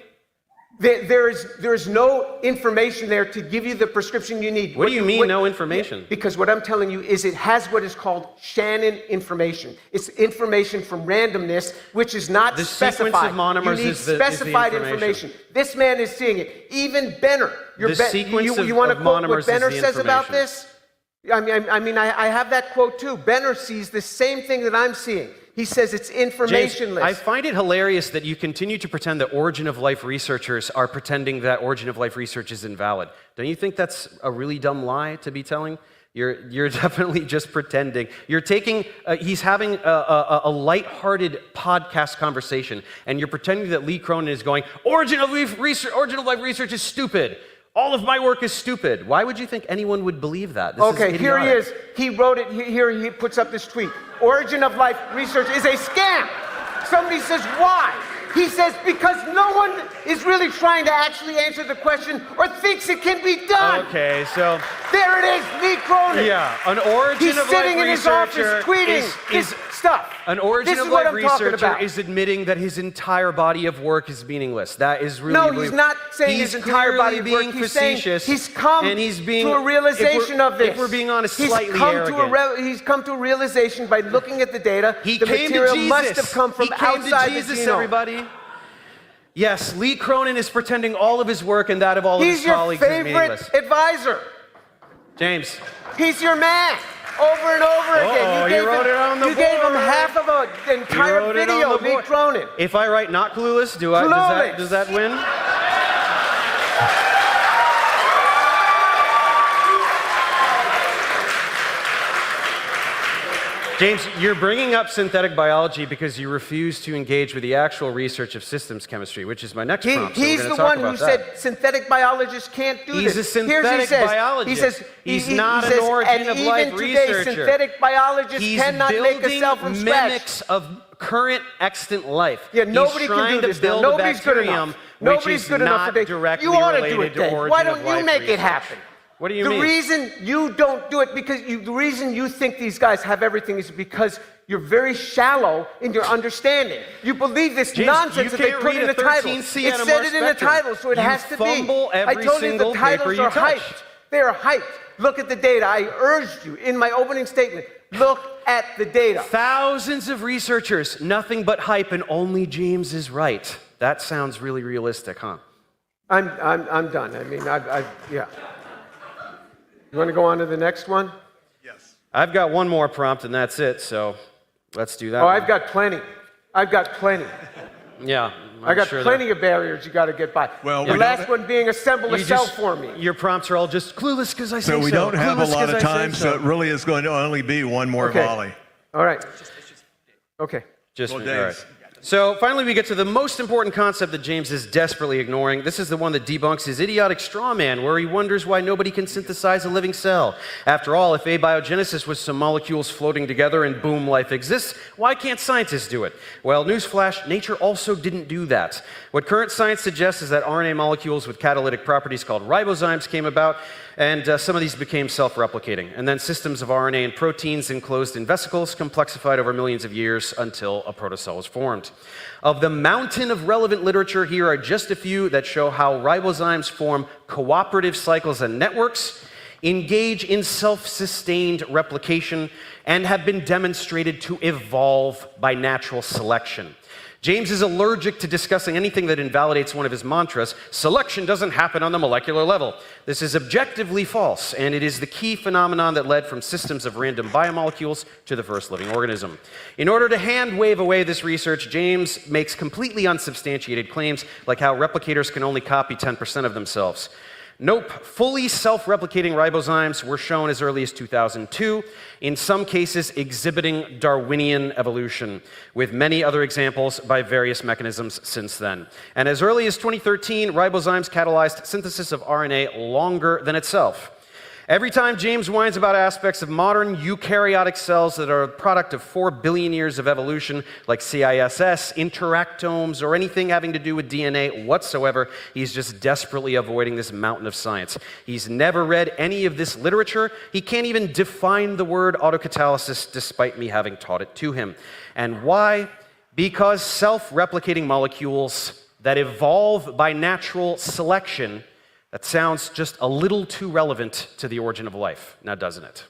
There is no information there to give you the prescription you need. What do you mean, no information? Because what I'm telling you is it has what is called Shannon information. It's information from randomness, which is not specified. The sequence of monomers you need is the specified information. This man is seeing it. Even Benner. The sequence you want to of quote monomers what Benner is the says about information. this? I have that quote too. Benner sees the same thing that I'm seeing. He says it's informationless. James, I find it hilarious that you continue to pretend that Origin of Life researchers are pretending that Origin of Life research is invalid. Don't you think that's a really dumb lie to be telling? You're definitely just pretending. You're taking, he's having a lighthearted podcast conversation, and you're pretending that Lee Cronin is going, Origin of Life research is stupid. All of my work is stupid. Why would you think anyone would believe that? Okay, here he is. He wrote it. Here he puts up this tweet. Origin of Life research is a scam. Somebody says, why? He says, because no one is really trying to actually answer the question or thinks it can be done. Okay, so... There it is, Lee Cronin. Yeah, an Origin of Life researcher... He's sitting in his office tweeting this stuff. An Origin of Life researcher is admitting that his entire body of work is meaningless. That is really... No, he's not saying his entire body of work. He's saying he's come to a realization of this. If we're being honest, slightly arrogant. He's come to a realization by looking at the data. The material must have come from outside the genome. Everybody. Yes, Lee Cronin is pretending all of his work and that of all of his colleagues is meaningless. He's your favorite advisor. James. He's your man. over and over again. You wrote it on the board. You gave him half of an entire video, me droning. If I write not clueless, does that win? James, you're bringing up synthetic biology because you refuse to engage with the actual research of systems chemistry, which is my next prompt. He's the one who said synthetic biologists can't do this. He's a synthetic biologist. He's not an origin of life researcher. And even today, synthetic biologists cannot make a cell from scratch. Mimics of current extant life. Yeah, nobody can do this now. Nobody's good enough. Nobody's good enough today. You ought to do it, Dave. Why don't you make it happen? What do you mean? The reason you don't do it, because the reason you think these guys have everything is because you're very shallow in your understanding. You believe this nonsense that they put in the title. It said it in the title, so it has to be. I told you the titles are hyped. They are hyped. Look at the data. I urged you in my opening statement. Look at the data. Thousands of researchers, nothing but hype, and only James is right. That sounds really realistic, huh? I'm done. I mean, yeah. You want to go on to the next one? Yes. I've got one more prompt, and that's it, so let's do that. Oh, I've got plenty. Yeah. I got plenty of barriers you got to get by. Well, the last one being assemble a cell for me. Your prompts are all just clueless because I say so. So we don't have a lot of time, so it really is going to only be one more volley. All right. Okay. All right. So finally, we get to the most important concept that James is desperately ignoring. This is the one that debunks his idiotic straw man, where he wonders why nobody can synthesize a living cell. After all, if abiogenesis was some molecules floating together and boom, life exists, why can't scientists do it? Well, newsflash, nature also didn't do that. What current science suggests is that RNA molecules with catalytic properties called ribozymes came about, and some of these became self-replicating. And then systems of RNA and proteins enclosed in vesicles complexified over millions of years until a protocell was formed. Of the mountain of relevant literature, here are just a few that show how ribozymes form cooperative cycles and networks, engage in self-sustained replication, and have been demonstrated to evolve by natural selection. James is allergic to discussing anything that invalidates one of his mantras: selection doesn't happen on the molecular level. This is objectively false, and it is the key phenomenon that led from systems of random biomolecules to the first living organism. In order to hand-wave away this research, James makes completely unsubstantiated claims, like how replicators can only copy 10% of themselves. Nope, fully self-replicating ribozymes were shown as early as 2002, in some cases exhibiting Darwinian evolution, with many other examples by various mechanisms since then. And as early as 2013, ribozymes catalyzed synthesis of RNA longer than itself. Every time James whines about aspects of modern eukaryotic cells that are a product of 4 billion years of evolution, like CISS, interactomes, or anything having to do with DNA whatsoever, he's just desperately avoiding this mountain of science. He's never read any of this literature. He can't even define the word autocatalysis, despite me having taught it to him. And why? Because self-replicating molecules that evolve by natural selection, that sounds just a little too relevant to the origin of life, now doesn't it?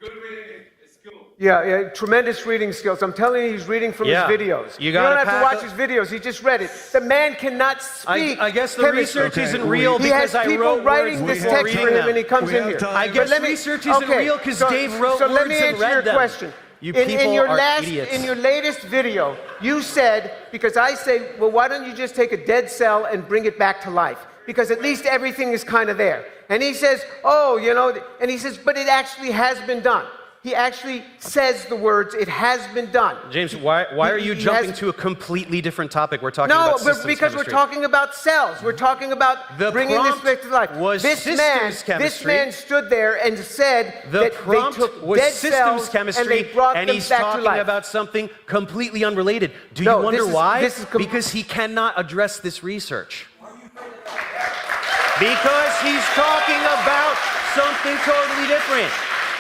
Good reading skills. Yeah, tremendous reading skills. I'm telling you, he's reading from his videos. You don't have to watch his videos. He just read it. The man cannot speak. I guess the research isn't real because I wrote words. He has people writing this text for him, and he comes in here. I guess research isn't real because Dave wrote words and read them. So let me answer your question. You people are idiots. In your latest video, you said, because I say, well, why don't you just take a dead cell and bring it back to life? Because at least everything is kind of there. And he says, oh, you know, and he says, but it actually has been done. He actually says the words, it has been done. James, why are you jumping to a completely different topic? We're talking about systems chemistry. Because we're talking about cells. We're talking about bringing this back to life. This man stood there and said that they took dead cells and they brought them back to life. And he's talking about something completely unrelated. Do you wonder why? Because he cannot address this research. Because he's talking about something totally different.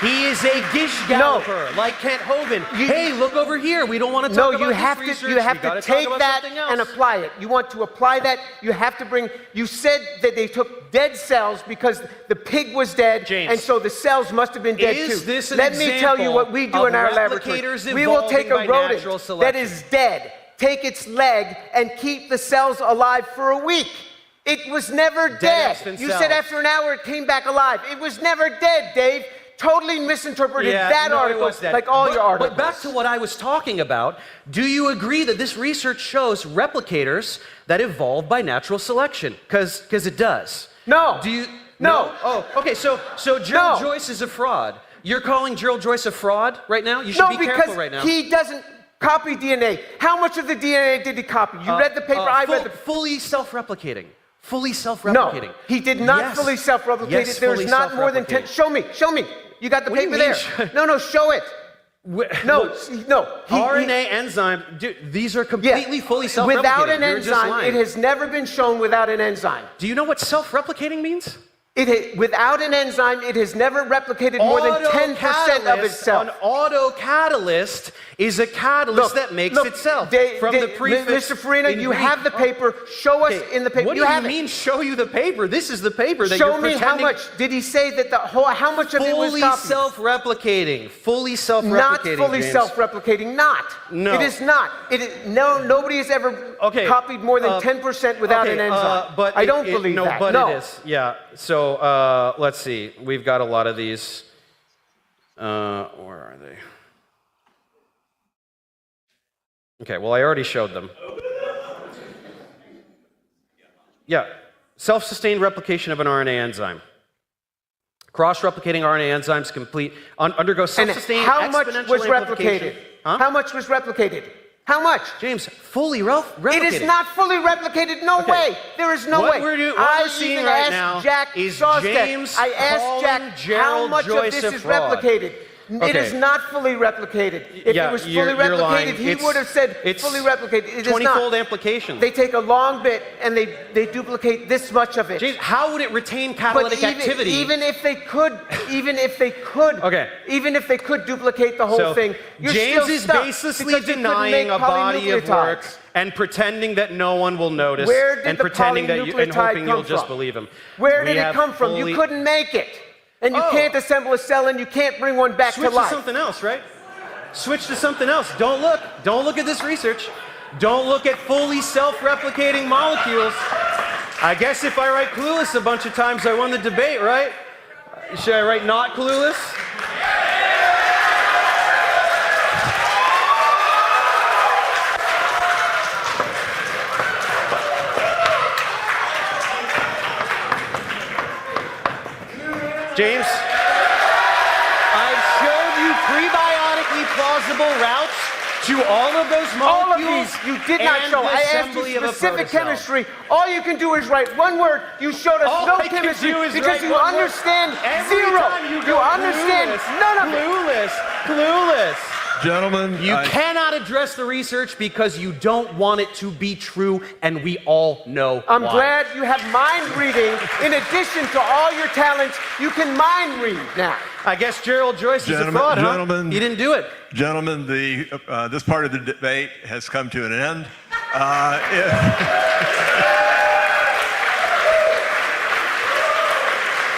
He is a gish galloper, like Kent Hovind. Hey, look over here. We don't want to talk about this research. You have to take that and apply it. You want to apply that, you have to bring... You said that they took dead cells because the pig was dead, James, and so the cells must have been dead too. Is this an Let me tell you what we do in our laboratory. We will take a rodent that is dead, take its leg, and keep the cells alive for a week. It was never dead. You said after an hour it came back alive. It was never dead, Dave. totally misinterpreted Yeah, that no, it article, was that. like all your articles. But back to what I was talking about, do you agree that this research shows replicators that evolve by natural selection? Because it does. No. Do you? No. Oh, okay. So Gerald Joyce is a fraud. You're calling Gerald Joyce a fraud right now? You should be careful right now. He doesn't copy DNA. How much of the DNA did he copy? You read the paper, I read the... Fully self-replicating. Fully self-replicating. No, he did not Yes. fully self-replicate Yes, it. There's fully not more than 10. self-replicating. Show me. You got the What do you paper mean? there. No, show it. No. RNA enzyme, dude, these are completely fully self-replicating. Without an You're just enzyme, lying. it has never been shown without an enzyme. Do you know what self-replicating means? Without an enzyme, it has never replicated more than 10% of itself. An autocatalyst is a catalyst that makes itself from the prefix. Mr. Farina, you have the paper. Show us in the paper. What do you mean, show you the paper? This is the paper that Show you're me pretending. how much. Did he say that how much of it was Fully copied? self-replicating. Fully Not self-replicating. fully James. self-replicating. Not. No. It is not. Nobody has ever copied more than 10% without an enzyme. But I don't believe no, that. But no. it is. Yeah. So let's see. We've got a lot of these. Where are they? Okay. Well, I already showed them. Yeah. Self-sustained replication of an RNA enzyme. Cross-replicating RNA enzymes undergo self-sustained And how much exponential was amplification. replicated? How much was replicated? How much? James, fully replicated. It is not fully replicated. No way. There is no way. What we're I seeing even right asked now Jack is Sostek. James I asked calling Jack how Gerald much Joyce of this a is fraud. replicated. It Okay. is not fully replicated. If Yeah, it was fully you're lying. replicated, he It's- would have said it's fully replicated. It is not. 20-fold amplification. They take a long bit and they duplicate this much of it. James, how would it retain catalytic activity? Even if they could, Okay. even if they could duplicate the whole So thing, you're James still is stuck baselessly because you couldn't denying make a body of work polynucleotides. and pretending that no one will notice, Where did and the pretending that and polynucleotide hoping you'll come just from? believe him. Where We did it have come from? fully- You couldn't make it. And you can't assemble a cell and you can't bring one back Switch to life. to something else, right? Switch to something else. Don't look at this research. Don't look at fully self-replicating molecules. I guess if I write clueless a bunch of times, I won the debate, right? Should I write not clueless? James, I've showed you prebiotically plausible routes to all of those All of molecules. these you did not and show. the I asked assembly you of a specific protocell. chemistry. All you can do is write one word. You showed us All no I can chemistry do is because write you one word. understand Every zero. time you go understand clueless, none of it. Clueless. Gentlemen, You cannot address the research because you don't want it to be true, and we all know I'm why. glad you have mind reading. In addition to all your talents, you can mind read now. I guess Gerald Joyce is a fraud, huh? Gentlemen, He didn't do it. Gentlemen, this part of the debate has come to an end.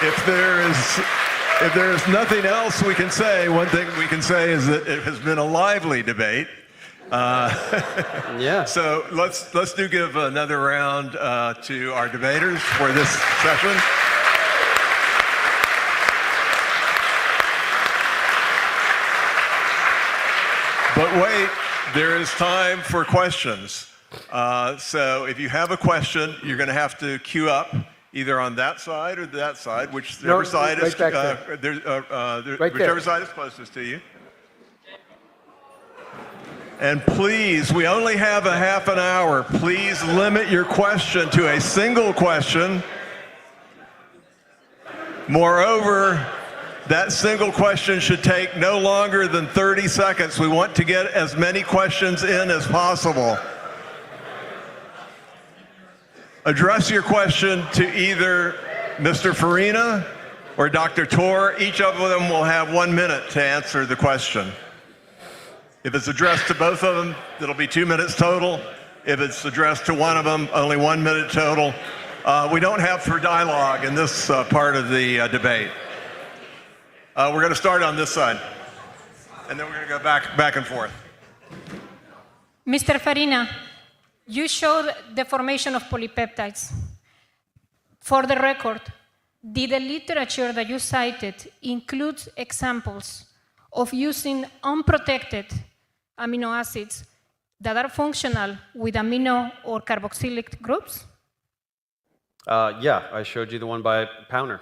If there is nothing else we can say, one thing we can say is that it has been a lively debate. Yeah. So let's give another round to our debaters for this session. But wait, there is time for questions. So if you have a question, you're going to have to queue up either on that side or that side, whichever side is right back there. whichever side is closest to you. And please, we only have a half an hour. Please limit your question to a single question. Moreover, that single question should take no longer than 30 seconds. We want to get as many questions in as possible. Address your question to either Mr. Farina or Dr. Tor. Each of them will have 1 minute to answer the question. If it's addressed to both of them, it'll be 2 minutes total. If it's addressed to one of them, only 1 minute total. We don't have for dialogue in this part of the debate. We're going to start on this side, and then we're going to go back and forth. Mr. Farina, you showed the formation of polypeptides. For the record, did the literature that you cited include examples of using unprotected amino acids that are functional with amino or carboxylic groups? Yeah, I showed you the one by Powner.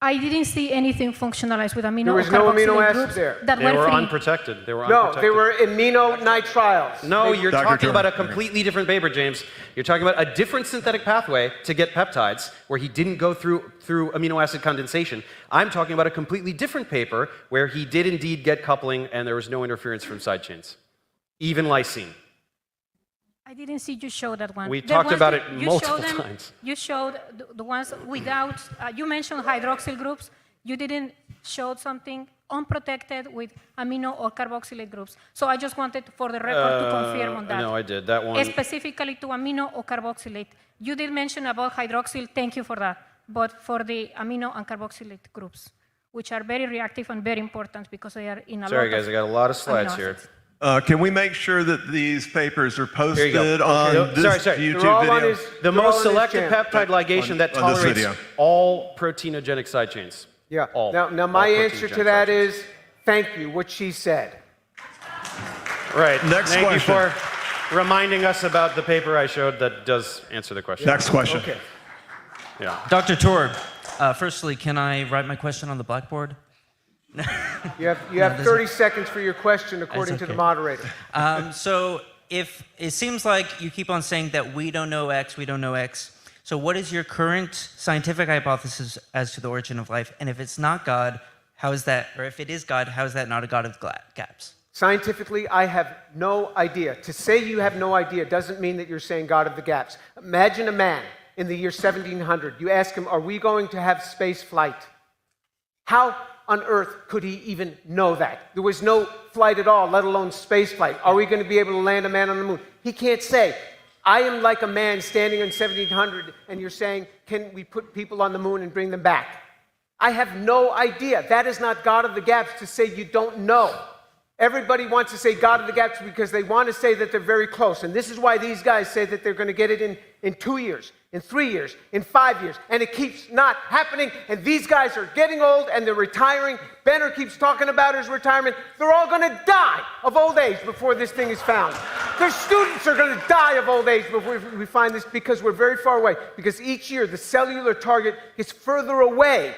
I didn't see anything functionalized with amino There or was no amino carboxylic acids groups there. that They were free. unprotected. They were No, unprotected. they were aminonitriles. No, you're Dr. talking Turner. about a completely different paper, James. You're talking about a different synthetic pathway to get peptides, where he didn't go through amino acid condensation. I'm talking about a completely different paper where he did indeed get coupling and there was no interference from side chains, even lysine. I didn't see you show that one. We The talked ones about that it you multiple showed them- times. You showed the ones without, you mentioned hydroxyl groups. You didn't show something unprotected with amino or carboxylate groups. So I just wanted for the record to confirm on that. No, I did. That one. Specifically to amino or carboxylate. You did mention about hydroxyl, thank you for that. But for the amino and carboxylate groups, which are very reactive and very important because they are in a Sorry, lot guys, of I got a lot of slides amino here. acids. Can we make sure that these papers are Here you go. posted on Okay. this Sorry. YouTube They're all on video? his- The they're all most on his selective channel. peptide ligation that on this tolerates video. all proteinogenic side chains. Yeah. All. Now my All answer to proteinogenic that side chains. is thank you, what she said. Right. Next Thank question. you for reminding us about the paper I showed that does answer the question. Next question. Okay. Yeah. Dr. Tor, firstly, can I write my question on the blackboard? You have 30 seconds for your question according to the okay. moderator. So if it seems like you keep on saying that we don't know X, we don't know X, so what is your current scientific hypothesis as to the origin of life? And if it's not God, how is that, or if it is God, how is that not a God of gaps? Scientifically, I have no idea. To say you have no idea doesn't mean that you're saying God of the gaps. Imagine a man in the year 1700. You ask him, are we going to have space flight? How on earth could he even know that? There was no flight at all, let alone space flight. Are we going to be able to land a man on the moon? He can't say. I am like a man standing in 1700 and you're saying, can we put people on the moon and bring them back? I have no idea. That is not God of the gaps to say you don't know. Everybody wants to say God of the gaps because they want to say that they're very close. And this is why these guys say that they're going to get it in 2 years, in 3 years, in 5 years. And it keeps not happening. And these guys are getting old and they're retiring. Benner keeps talking about his retirement. They're all going to die of old age before this thing is found. Their students are going to die of old age before we find this because we're very far away. Because each year the cellular target gets further away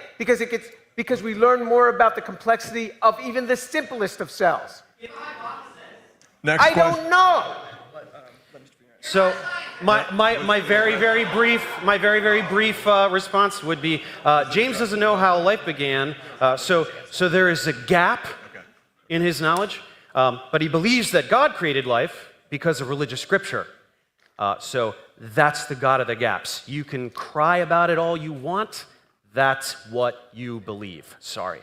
because we learn more about the complexity of even the simplest of cells. Next I question. don't know. So my very, very brief response would be, James doesn't know how life began, so there is a gap in his knowledge, but he believes that God created life because of religious scripture. So that's the God of the gaps. You can cry about it all you want. That's what you believe. Sorry.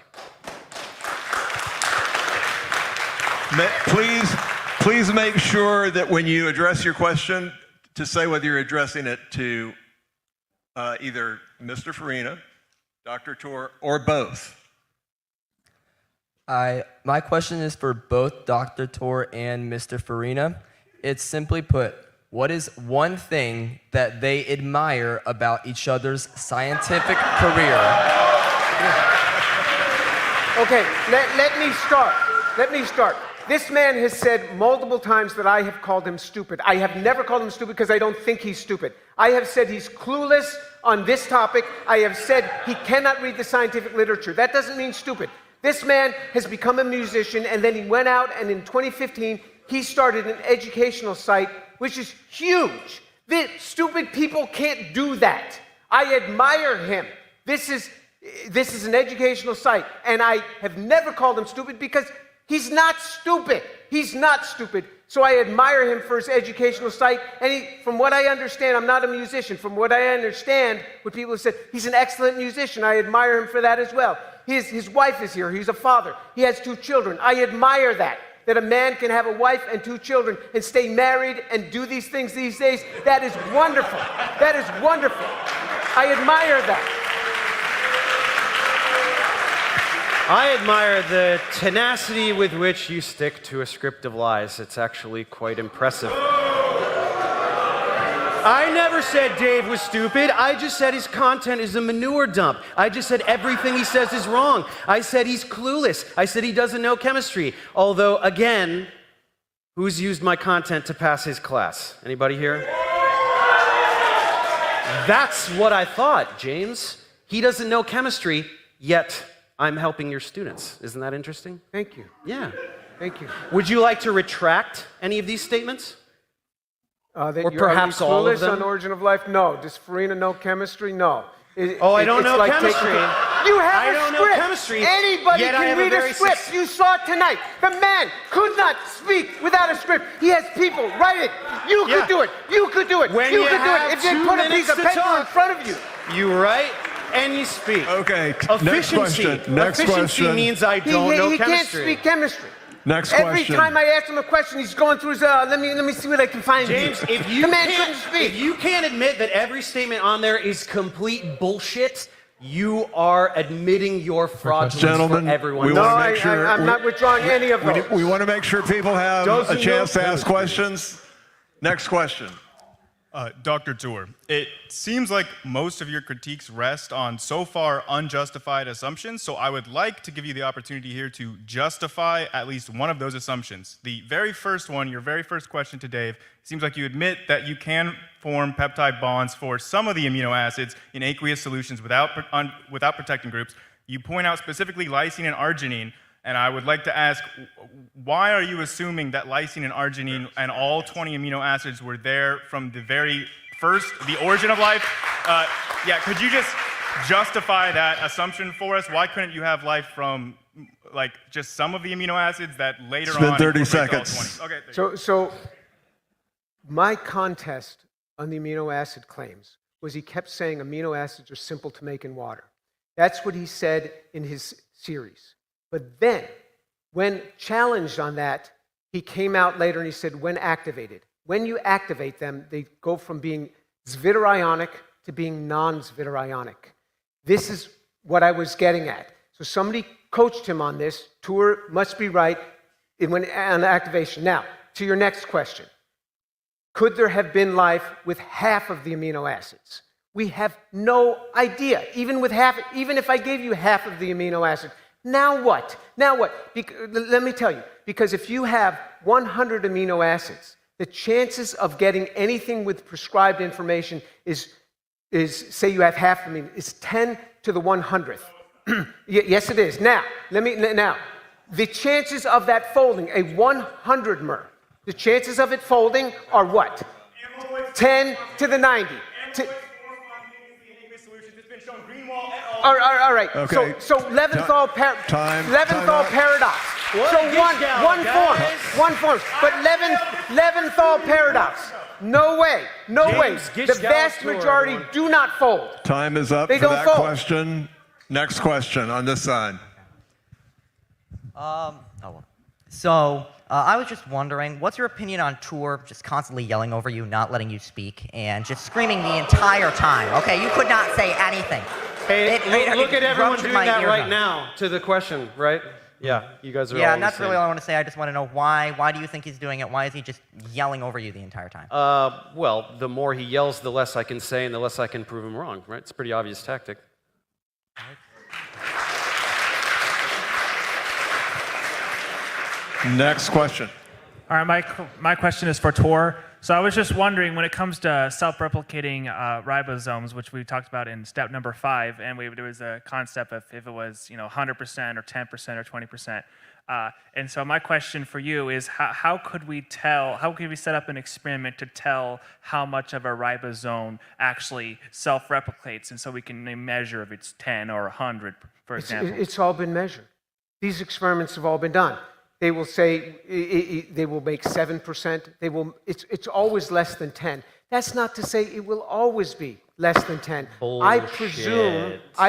Please make sure that when you address your question, to say whether you're addressing it to either Mr. Farina, Dr. Tor, or both. My question is for both Dr. Tor and Mr. Farina. It's simply put, what is one thing that they admire about each other's scientific career? Okay, let me start. This man has said multiple times that I have called him stupid. I have never called him stupid because I don't think he's stupid. I have said he's clueless on this topic. I have said he cannot read the scientific literature. That doesn't mean stupid. This man has become a musician, and then he went out, and in 2015, he started an educational site, which is huge. Stupid people can't do that. I admire him. This is an educational site, and I have never called him stupid because he's not stupid. He's not stupid. So I admire him for his educational site. And from what I understand, I'm not a musician. From what I understand, what people have said, he's an excellent musician. I admire him for that as well. His wife is here. He's a father. He has 2 children. I admire that a man can have a wife and 2 children and stay married and do these things these days. That is wonderful. That is wonderful. I admire that. I admire the tenacity with which you stick to a script of lies. It's actually quite impressive. I never said Dave was stupid. I just said his content is a manure dump. I just said everything he says is wrong. I said he's clueless. I said he doesn't know chemistry. Although, again, who's used my content to pass his class? Anybody here? That's what I thought, James. He doesn't know chemistry, yet I'm helping your students. Isn't that interesting? Thank you. Yeah. Thank you. Would you like to retract any of these statements? That Or you're perhaps all of clueless them? on origin of life? No. Does Farina know chemistry? No. I don't know chemistry. You have I a don't know script. chemistry, Anybody yet I can have a read a very script. You saw it tonight. The man could not speak without a script. He has people write it. You could do it. You could do it. When you you could do have it if they 2 put a piece minutes of to paper in talk. front of you. You write and you speak. Okay. Efficiency. Next question. Next Efficiency question. means I don't know He chemistry. can't speak chemistry. Next Every question. time I ask him a question, he's going through his. Let me see what I can find. James, here. if you the man can't couldn't speak. if you can't admit that every statement on there is complete bullshit, you are admitting your fraudulence Gentlemen, for everyone. we No, want to make sure. I'm not withdrawing any of those. We want to make sure people have Doesn't a chance know to ask questions. Next question. Dr. Tour, it seems like most of your critiques rest on so far unjustified assumptions, so I would like to give you the opportunity here to justify at least one of those assumptions. The very first one, your very first question to Dave, seems like you admit that you can form peptide bonds for some of the amino acids in aqueous solutions without protecting groups. You point out specifically lysine and arginine, and I would like to ask, why are you assuming that lysine and arginine and all 20 amino acids were there from the very first, the origin of life? Could you just justify that assumption for us? Why couldn't you have life from like just some of the amino acids that later Spend on 30 incorporates all seconds. 20? Okay, So my contest on the amino acid claims was he kept saying amino acids are simple to make in water. That's what he said in his series. But then, when challenged on that, he came out later and he said, when activated. When you activate them, they go from being zwitterionic to being non-zwitterionic. This is what I was getting at. So somebody coached him on this. Tour must be right on activation. Now, to your next question. Could there have been life with half of the amino acids? We have no idea. Even if I gave you half of the amino acids, now what? Let me tell you, because if you have 100 amino acids, the chances of getting anything with prescribed information is say you have half of them, is 10 to the 100th. Yes, it is. Now, the chances of that folding, a 100 mer, the chances of it folding are what? 10 to the 90. All right. Okay. So Leventhal paradox. What So a gish gallop, one form. But Leventhal paradox. No way. Gish The vast Gallop majority everyone. do not fold. Time is up They for don't that fold. question. Next question on this side. So I was just wondering, what's your opinion on Tour just constantly yelling over you, not letting you speak, and just screaming the entire time? Okay, you could not say anything. Hey, look at everyone ruptured doing my that right eardrum. now to the question, right? Yeah, you guys are all Yeah, the and that's same. really all I want to say. I just want to know why. Why do you think he's doing it? Why is he just yelling over you the entire time? Well, the more he yells, the less I can say and the less I can prove him wrong, right? It's a pretty obvious tactic. Next question. All right, my question is for Tor. So I was just wondering, when it comes to self-replicating ribosomes, which we talked about in step number 5, and there was a concept of if it was 100% or 10% or 20%. And so my question for you is, how could we set up an experiment to tell how much of a ribosome actually self-replicates, and so we can measure if it's 10 or 100, for example? It's all been measured. These experiments have all been done. They will say they will make 7%. It's always less than 10. That's not to say it will always be less than 10. I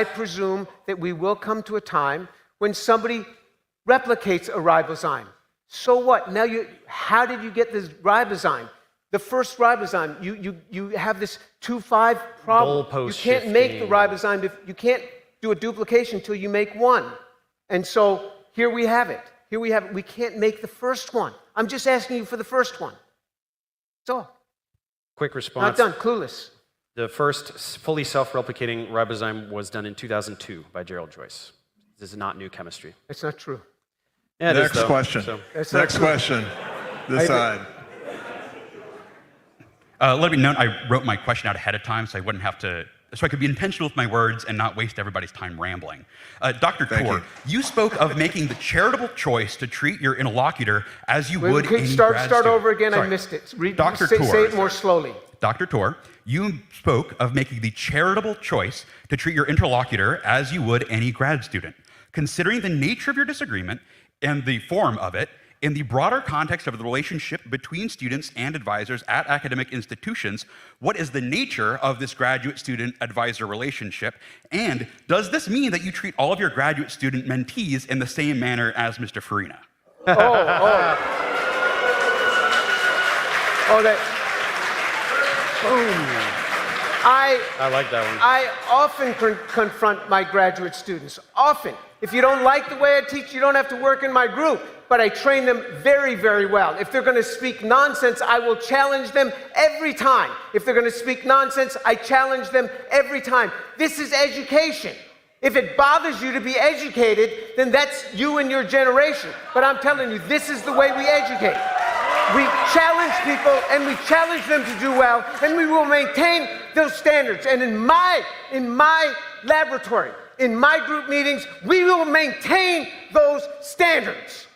presume that we will come to a time when somebody replicates a ribozyme. So what? Now how did you get this ribozyme? The first ribozyme, you have this 2-5 problem. You can't make the ribozyme. You can't do a duplication until you make one. And so here we have it. We can't make the first one. I'm just asking you for the first one. That's all. quick response. Not done. Clueless. The first fully self-replicating ribozyme was done in 2002 by Gerald Joyce. This is not new chemistry. It's not true. Yeah, it is, Next though, question. so- Next question. This side. Let me know, I wrote my question out ahead of time so I could be intentional with my words and not waste everybody's time rambling. Dr. Tor, you spoke of making the charitable choice to treat your interlocutor as you would any Start grad student. over again. Sorry. I missed it. Dr. Say Tor. it more slowly. Dr. Tor, you spoke of making the charitable choice to treat your interlocutor as you would any grad student. Considering the nature of your disagreement and the form of it, in the broader context of the relationship between students and advisors at academic institutions, what is the nature of this graduate student advisor relationship? And does this mean that you treat all of your graduate student mentees in the same manner as Mr. Farina? Boom. I like that one. I often confront my graduate students. Often. If you don't like the way I teach, you don't have to work in my group. But I train them very, very well. If they're going to speak nonsense, I will challenge them every time. If they're going to speak nonsense, I challenge them every time. This is education. If it bothers you to be educated, then that's you and your generation. But I'm telling you, this is the way we educate. We challenge people and we challenge them to do well, and we will maintain those standards. And in my laboratory, in my group meetings, we will maintain those standards.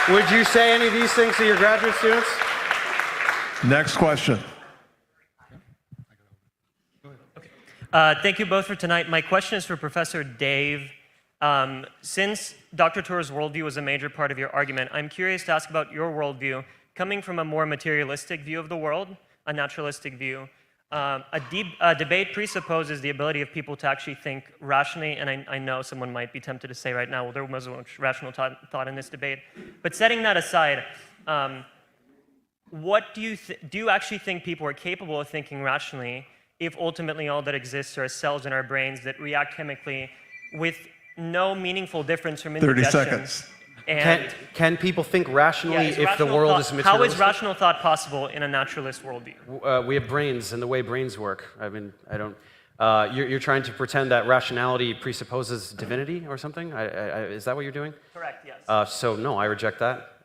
Would you say any of these things to your graduate students? Next question. Thank you both for tonight. My question is for Professor Dave. Since Dr. Tor's worldview was a major part of your argument, I'm curious to ask about your worldview coming from a more materialistic view of the world, a naturalistic view. A debate presupposes the ability of people to actually think rationally, and I know someone might be tempted to say right now, well, there was much rational thought in this debate. But setting that aside, what do you actually think people are capable of thinking rationally if ultimately all that exists are cells in our brains that react chemically with no meaningful difference from indigestion? 30 seconds. And can people think rationally if the world is materialistic? How is rational thought possible in a naturalist worldview? We have brains and the way brains work. I mean, I don't. You're trying to pretend that rationality presupposes divinity or something? Is that what you're doing? Correct, yes. So no, I reject that.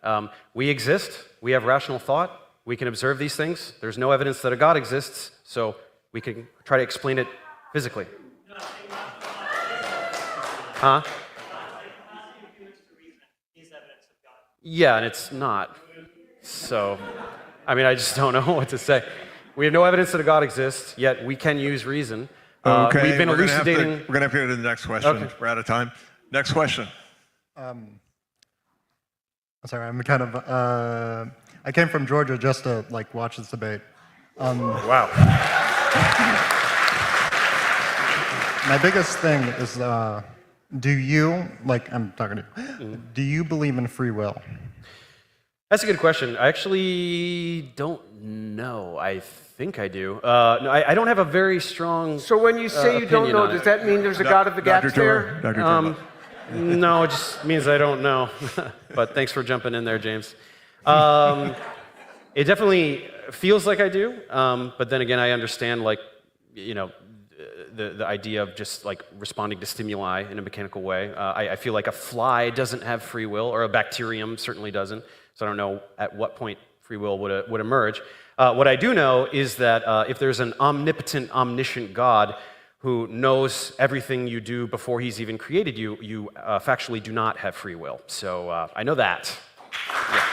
We exist. We have rational thought. We can observe these things. There's no evidence that a God exists, so we can try to explain it physically. Huh? Yeah, and it's not. So, I mean, I just don't know what to say. We have no evidence that a God exists, yet we can use reason. Okay, we've been we're elucidating. We're going to have to go to the next question. Okay. We're out of time. Next question. Sorry, I'm kind of. I came from Georgia just to watch this debate. Wow. My biggest thing is, do you I'm talking to you? Do you believe in free will? That's a good question. I actually don't know. I think I do. No, I don't have a very strong. So when you say you don't know, does that mean there's a God of the gaps there? No, it just means I don't know. But thanks for jumping in there, James. It definitely feels like I do, but then again, I understand the idea of just responding to stimuli in a mechanical way. I feel like a fly doesn't have free will, or a bacterium certainly doesn't. So I don't know at what point free will would emerge. What I do know is that if there's an omnipotent, omniscient God who knows everything you do before he's even created you, you factually do not have free will. So I know that. Yeah.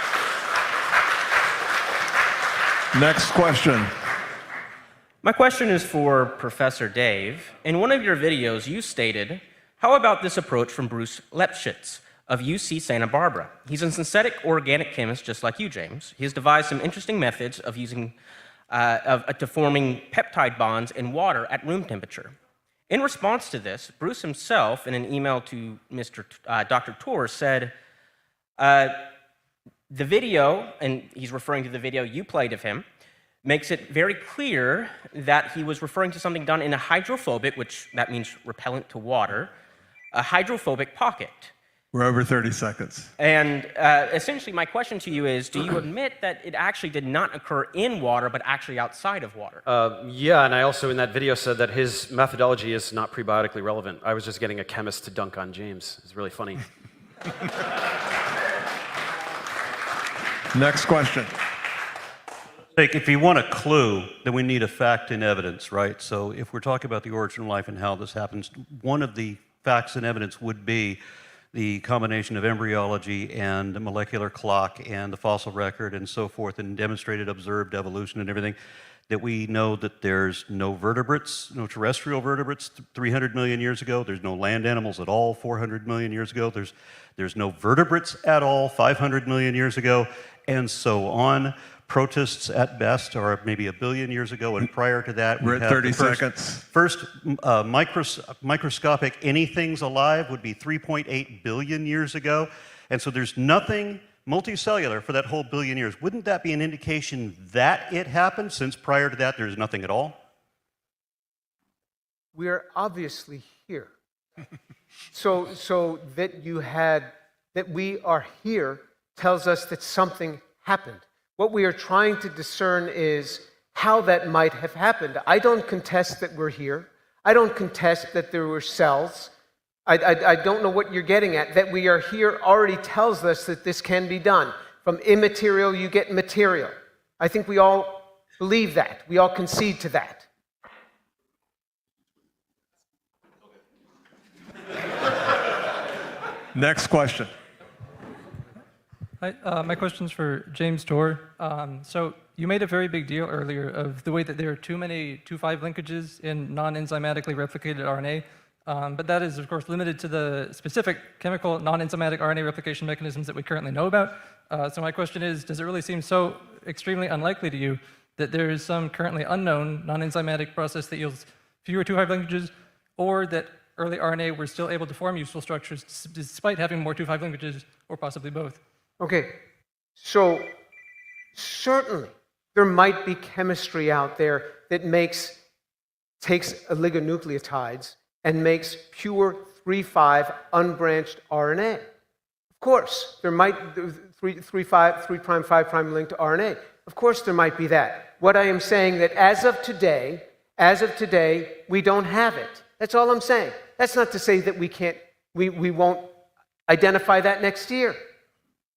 Next question. My question is for Professor Dave. In one of your videos, you stated, how about this approach from Bruce Lepschitz of UC Santa Barbara? He's a synthetic organic chemist just like you, James. He has devised some interesting methods of using to forming peptide bonds in water at room temperature. In response to this, Bruce himself, in an email to Dr. Tor, said, the video, and he's referring to the video you played of him, makes it very clear that he was referring to something done in a hydrophobic, which that means repellent to water, a hydrophobic pocket. We're over 30 seconds. And essentially, my question to you is, do you admit that it actually did not occur in water, but actually outside of water? Yeah, and I also in that video said that his methodology is not prebiotically relevant. I was just getting a chemist to dunk on James. It's really funny. Next question. If you want a clue, then we need a fact and evidence, right? So if we're talking about the origin of life and how this happens, one of the facts and evidence would be the combination of embryology and molecular clock and the fossil record and so forth, and demonstrated observed evolution and everything, that we know that there's no vertebrates, no terrestrial vertebrates 300 million years ago. There's no land animals at all 400 million years ago. There's no vertebrates at all 500 million years ago, and so on. Protists at best are maybe 1 billion years ago, and prior to that, We're at 30 seconds. First microscopic anything's alive would be 3.8 billion years ago, and so there's nothing multicellular for that whole billion years. Wouldn't that be an indication that it happened, since prior to that there's nothing at all? We are obviously here. So that we are here tells us that something happened. What we are trying to discern is how that might have happened. I don't contest that we're here. I don't contest that there were cells. I don't know what you're getting at. That we are here already tells us that this can be done. From immaterial, you get material. I think we all believe that. We all concede to that. Next question. Hi, my question's for James Tour. So you made a very big deal earlier of the way that there are too many 2,5 linkages in non-enzymatically replicated RNA, but that is, of course, limited to the specific chemical non-enzymatic RNA replication mechanisms that we currently know about. So my question is, does it really seem so extremely unlikely to you that there is some currently unknown non-enzymatic process that yields fewer 2,5 linkages, or that early RNA were still able to form useful structures despite having more 2,5 linkages, or possibly both? Okay, so certainly there might be chemistry out there that takes oligonucleotides and makes pure 3,5 unbranched RNA. Of course, there might 3' 5' linked RNA. Of course, there might be that. What I am saying that as of today, we don't have it. That's all I'm saying. That's not to say that we won't identify that next year.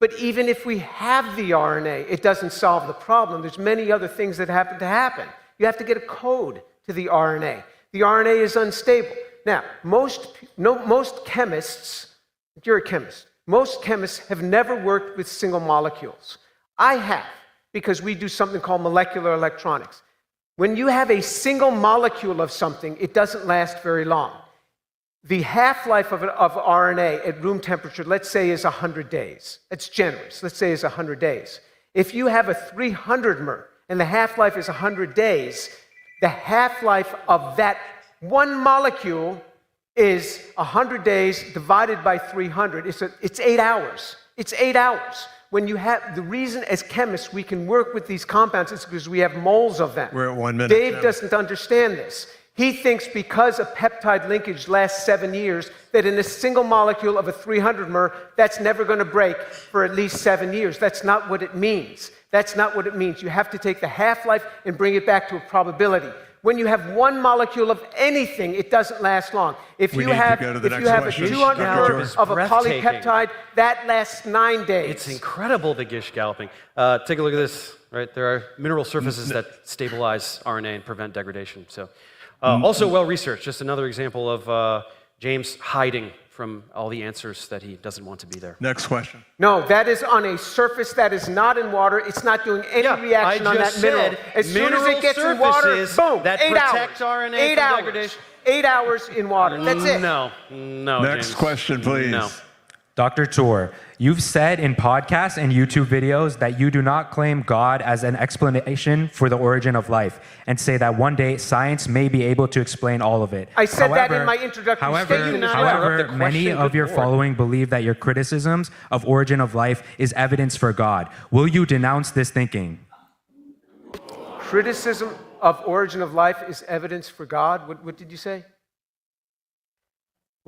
But even if we have the RNA, it doesn't solve the problem. There's many other things that have to happen. You have to get a code to the RNA. The RNA is unstable. Now, most chemists, you're a chemist, most chemists have never worked with single molecules. I have, because we do something called molecular electronics. When you have a single molecule of something, it doesn't last very long. The half-life of RNA at room temperature, let's say, is 100 days. It's generous. Let's say it's 100 days. If you have a 300 mer and the half-life is 100 days, the half-life of that one molecule is 100 days divided by 300. It's 8 hours. It's 8 hours. When you have the reason as chemists we can work with these compounds is because we have moles of them. We're at 1 minute. Dave doesn't understand this. He thinks because a peptide linkage lasts 7 years, that in a single molecule of a 300 mer, that's never going to break for at least 7 years. That's not what it means. That's not what it means. You have to take the half-life and bring it back to a probability. When you have one molecule of anything, it doesn't last long. If you have a 200 mer of a polypeptide, that lasts 9 days. It's incredible, the Gish galloping. Take a look at this. Right, there are mineral surfaces that stabilize RNA and prevent degradation. So. Also well-researched, just another example of James hiding from all the answers that he doesn't want to be there. Next question. No, that is on a surface that is not in water. It's not doing any reaction on that mineral. As soon as it gets in water, boom, that 8 protect hours. RNA 8 from hours. degradation. 8 hours in water. That's it. No, Next James. question, please. No. Dr. Tour, you've said in podcasts and YouTube videos that you do not claim God as an explanation for the origin of life, and say that one day science may be able to explain all of it. I said that in my introductory statement. However, many of your following believe that your criticisms of origin of life is evidence for God. Will you denounce this thinking? Criticism of origin of life is evidence for God? What did you say?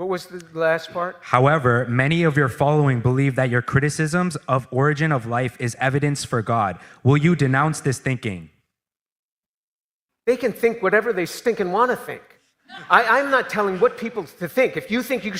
What was the last part? However, many of your following believe that your criticisms of origin of life is evidence for God. Will you denounce this thinking? They can think whatever they stinking want to think. I'm not telling what people to think. If you think you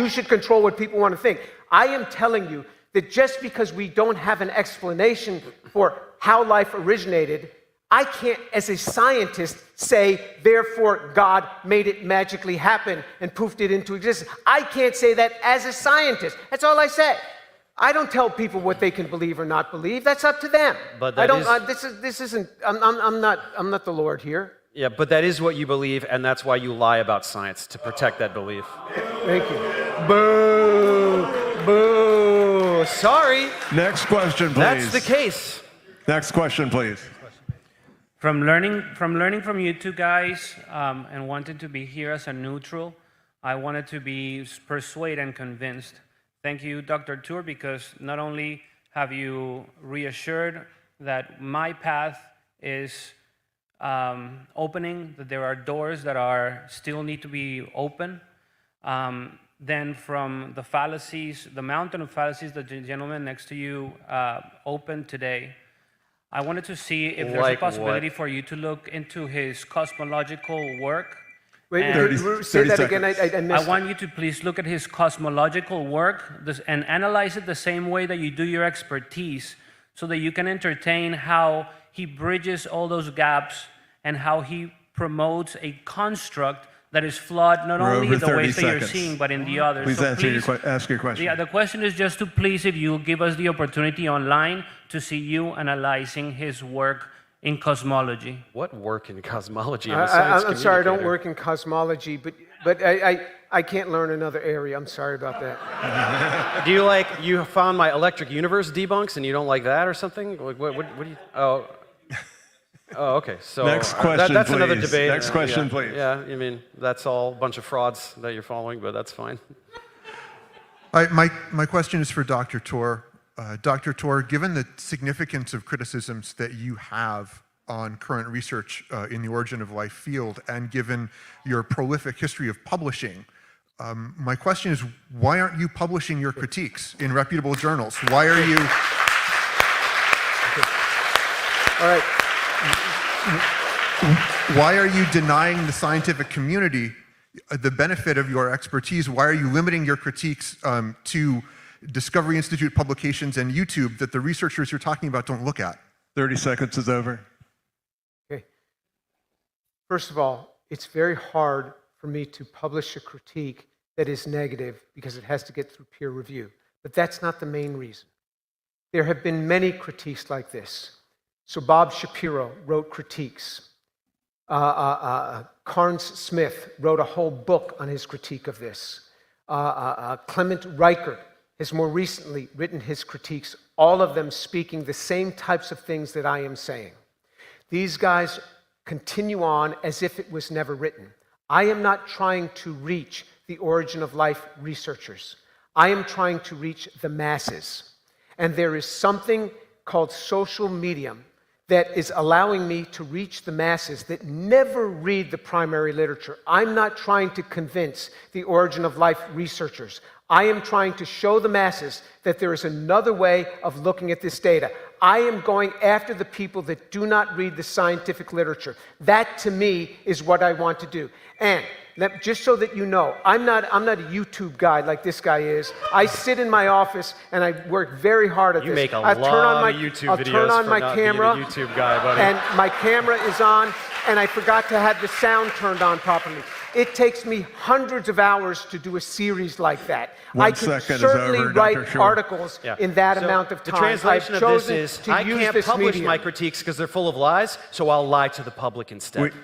should control what people want to think. I am telling you that just because we don't have an explanation for how life originated, I can't, as a scientist, say, therefore God made it magically happen and poofed it into existence. I can't say that as a scientist. That's all I say. I don't tell people what they can believe or not believe. That's up to them. But I that don't. This isn't. I'm not the Lord here. Yeah, but that is what you believe, and that's why you lie about science, to protect that belief. Thank you. Boo! Boo! Sorry. Next question, please. That's the case. Next question, please. From learning from you two guys and wanting to be here as a neutral, I wanted to be persuaded and convinced. Thank you, Dr. Tour, because not only have you reassured that my path is opening, that there are doors that are still need to be open. Then from the fallacies, the mountain of fallacies that the gentleman next to you opened today, I wanted to see if there's a possibility for you to look into his cosmological work. Wait, say that again. I missed I want you to please look at his cosmological work and analyze it the same way that you do your expertise, so that you can entertain how he bridges all those gaps and how he promotes a construct that is flawed not only in the ways that you're seeing, but in the others. Please So ask your question. Yeah, the question is just to please, if you give us the opportunity online to see you analyzing his work in cosmology. What work in cosmology? I'm sorry, I don't work in cosmology, but I can't learn another area. I'm sorry about that. Do you found my electric universe debunks and you don't like that or something? What do you? Oh, okay. So next question, that's please. another debate. Next question, yeah, please. Yeah, I mean that's all a bunch of frauds that you're following, but that's fine. All right, my question is for Dr. Tor. Dr. Tor, given the significance of criticisms that you have on current research in the origin of life field, and given your prolific history of publishing, my question is, why aren't you publishing your critiques in reputable journals? Why are you... All right. Why are you denying the scientific community the benefit of your expertise? Why are you limiting your critiques to Discovery Institute publications and YouTube that the researchers you're talking about don't look at? 30 seconds is over. Okay. First of all, it's very hard for me to publish a critique that is negative because it has to get through peer review. But that's not the main reason. There have been many critiques like this. So Bob Shapiro wrote critiques. Carnes Smith wrote a whole book on his critique of this. Clement Reichert has more recently written his critiques, all of them speaking the same types of things that I am saying. These guys continue on as if it was never written. I am not trying to reach the origin of life researchers. I am trying to reach the masses. And there is something called social medium that is allowing me to reach the masses that never read the primary literature. I'm not trying to convince the origin of life researchers. I am trying to show the masses that there is another way of looking at this data. I am going after the people that do not read the scientific literature. That, to me, is what I want to do. And just so that you know, I'm not a YouTube guy like this guy is. I sit in my office and I work very hard at this. You make a I'll lot turn on my, of YouTube I'll videos turn on for my not camera, being a YouTube guy, buddy. and my camera is on, and I forgot to have the sound turned on properly. It takes me hundreds of hours to do a series like that. I could certainly write articles in that amount of time. The translation I've of this chosen is, to I use can't this publish medium. my critiques because they're full of lies, so I'll lie to the public instead.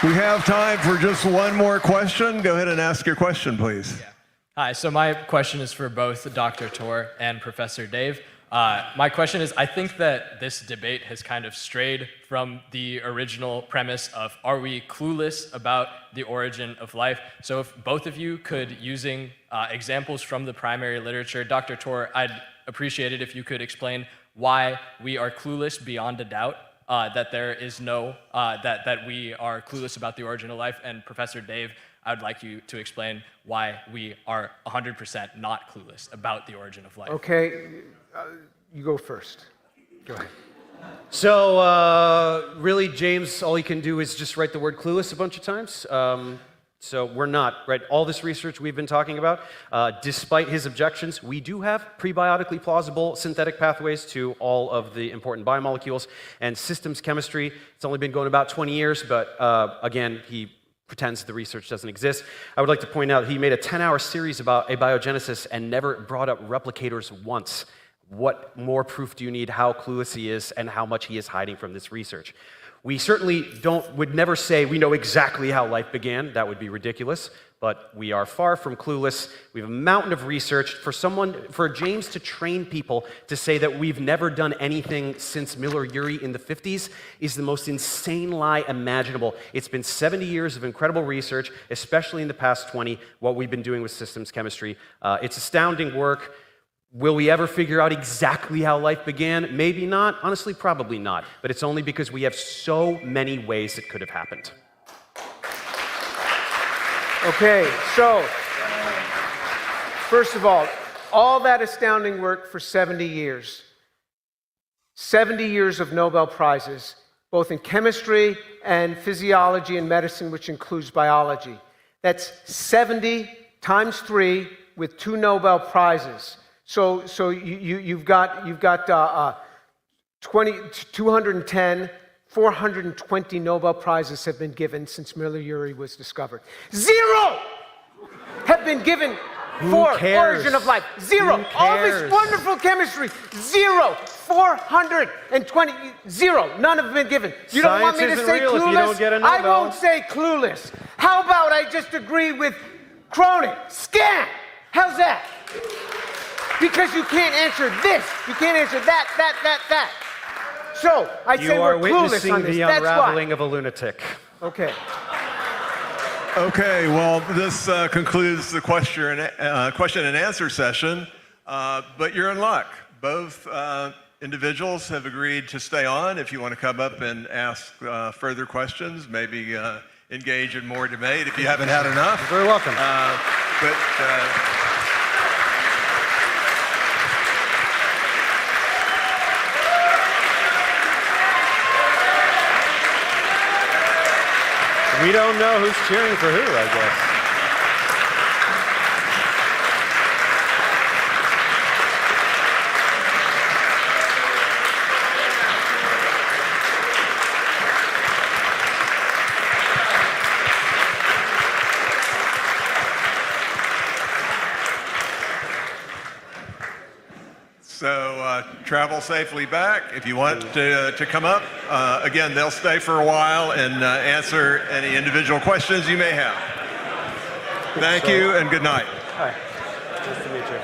We have time for just one more question. Go ahead and ask your question, please. Hi, so my question is for both Dr. Tor and Professor Dave. My question is, I think that this debate has kind of strayed from the original premise of, are we clueless about the origin of life? So if both of you could, using examples from the primary literature, Dr. Tor, I'd appreciate it if you could explain why we are clueless beyond a doubt that there is that we are clueless about the origin of life. And Professor Dave, I would like you to explain why we are 100% not clueless about the origin of life. Okay, you go first. Go ahead. So really, James, all you can do is just write the word clueless a bunch of times. So we're not, right? All this research we've been talking about, despite his objections, we do have prebiotically plausible synthetic pathways to all of the important biomolecules and systems chemistry. It's only been going about 20 years, but again, he pretends the research doesn't exist. I would like to point out he made a 10-hour series about abiogenesis and never brought up replicators once. What more proof do you need how clueless he is and how much he is hiding from this research? We certainly would never say we know exactly how life began. That would be ridiculous. But we are far from clueless. We have a mountain of research. For James to train people to say that we've never done anything since Miller-Urey in the 50s is the most insane lie imaginable. It's been 70 years of incredible research, especially in the past 20, what we've been doing with systems chemistry. It's astounding work. Will we ever figure out exactly how life began? Maybe not. Honestly, probably not. But it's only because we have so many ways it could have happened. Okay, so first of all that astounding work for 70 years. 70 years of Nobel Prizes, both in chemistry and physiology and medicine, which includes biology. That's 70 times 3 with 2 Nobel Prizes. So you've got 210, 420 Nobel Prizes have been given since Miller-Urey was discovered. 0 have been given for origin of life. 0. All this wonderful chemistry. 0. 420. 0. None have been given. You don't want me to say clueless? I won't say clueless. How about I just agree with Cronin? Scam. How's that? Because you can't answer this, you can't answer that. So I say we're clueless on this. You are witnessing the unraveling of a lunatic. Okay. Okay. Well, this concludes the question and answer session. But you're in luck. Both individuals have agreed to stay on. If you want to come up and ask further questions, maybe engage in more debate if you haven't had enough. You're very welcome. We don't know who's cheering for who, I guess. So travel safely back. If you want to come up, again, they'll stay for a while and answer any individual questions you may have. Thank you and good night. Hi. Nice to meet you.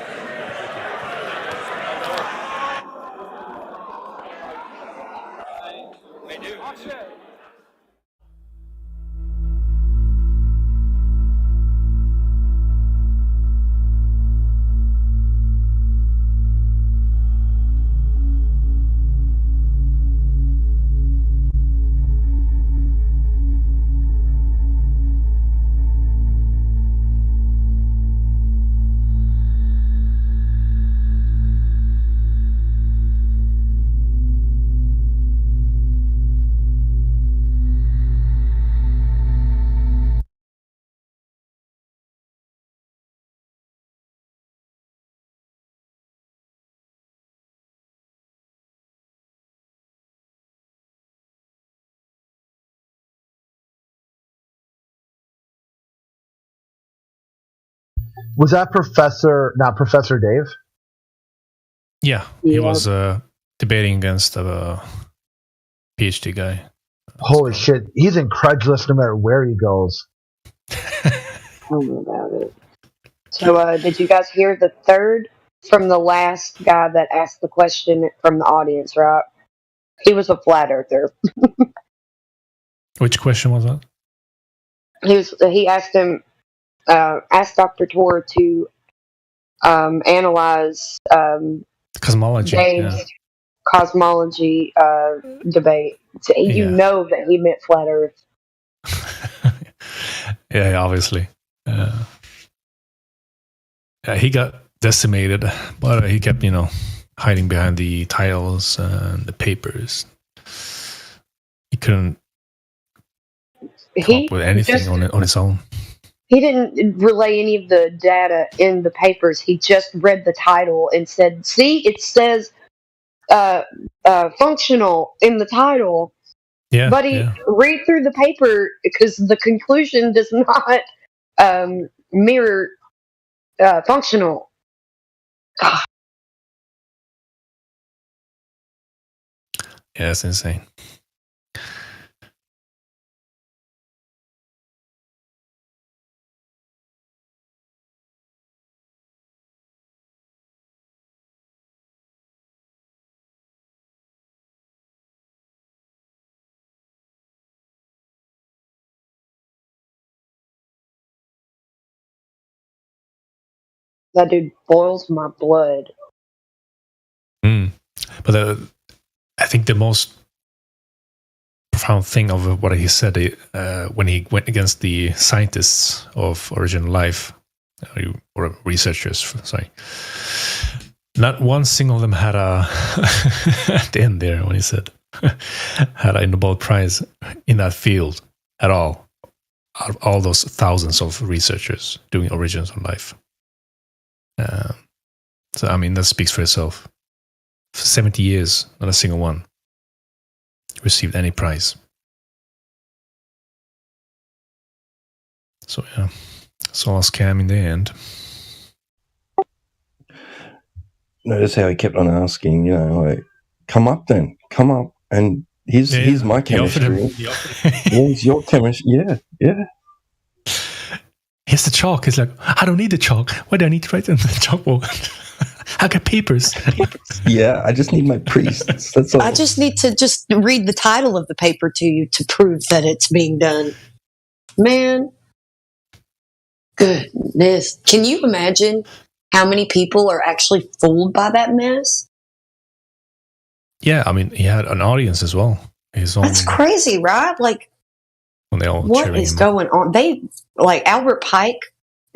Was that not Professor Dave? Yeah, he was debating against a PhD guy. Holy shit, he's incredulous no matter where he goes. Tell me about it. So, did you guys hear the third from the last guy that asked the question from the audience, right? He was a flat earther. Which question was that? He asked him, asked Dr. Tor to analyze cosmology. Dave's cosmology debate. So you Yeah. know that he meant flat Earth. Yeah, obviously. He got decimated, but he kept, hiding behind the titles and the papers. He couldn't come He up with anything just on his own. he didn't relay any of the data in the papers. He just read the title and said, "See, it says functional in the title." Yeah, But he yeah. read through the paper because the conclusion does not mirror functional. Yeah, it's insane. That dude boils my blood. But I think the most profound thing of what he said when he went against the scientists of original life, or researchers, sorry, not one single of them had a at the end there when he said had a Nobel Prize in that field at all. Out of all those thousands of researchers doing origins of life. So I mean that speaks for itself. For 70 years, not a single one received any prize. So yeah, it's all a scam in the end. Notice how he kept on asking, like, come up then, come up. And here's my He offered chemistry. him- Here's your chemistry. Yeah. Here's the chalk. He's like, I don't need the chalk. Why do I need to write it on the chalkboard? I got papers. Yeah, I just need my priests. That's all. I just need to just read the title of the paper to you to prove that it's being done. Man, goodness. Can you imagine how many people are actually fooled by that mess? Yeah, I mean, he had an audience as well. His own, That's crazy, right? Like, when they all what cheering is him. going on? Albert Pike,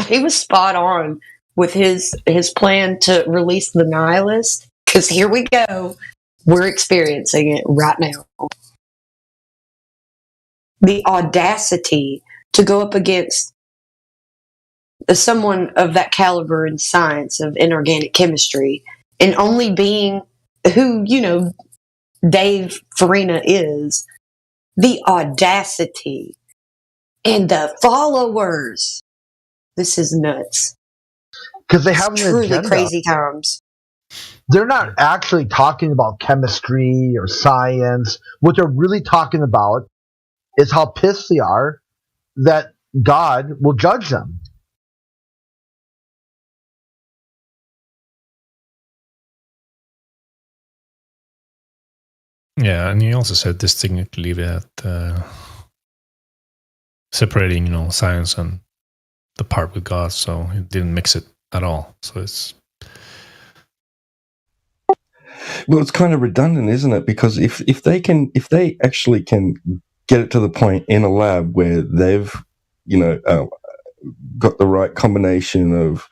he was spot on with his plan to release the Nihilist. Because here we go. We're experiencing it right now. The audacity to go up against someone of that caliber in science of inorganic chemistry and only being who, Dave Farina is. The audacity and the followers. This is nuts. Because they have It's an truly agenda. crazy times. They're not actually talking about chemistry or science. What they're really talking about is how pissed they are that God will judge them. Yeah, and he also said distinctly that separating, science and the part with God, so he didn't mix it at all. So it's Well, it's kind of redundant, isn't it? Because if they actually can get it to the point in a lab where they've, got the right combination of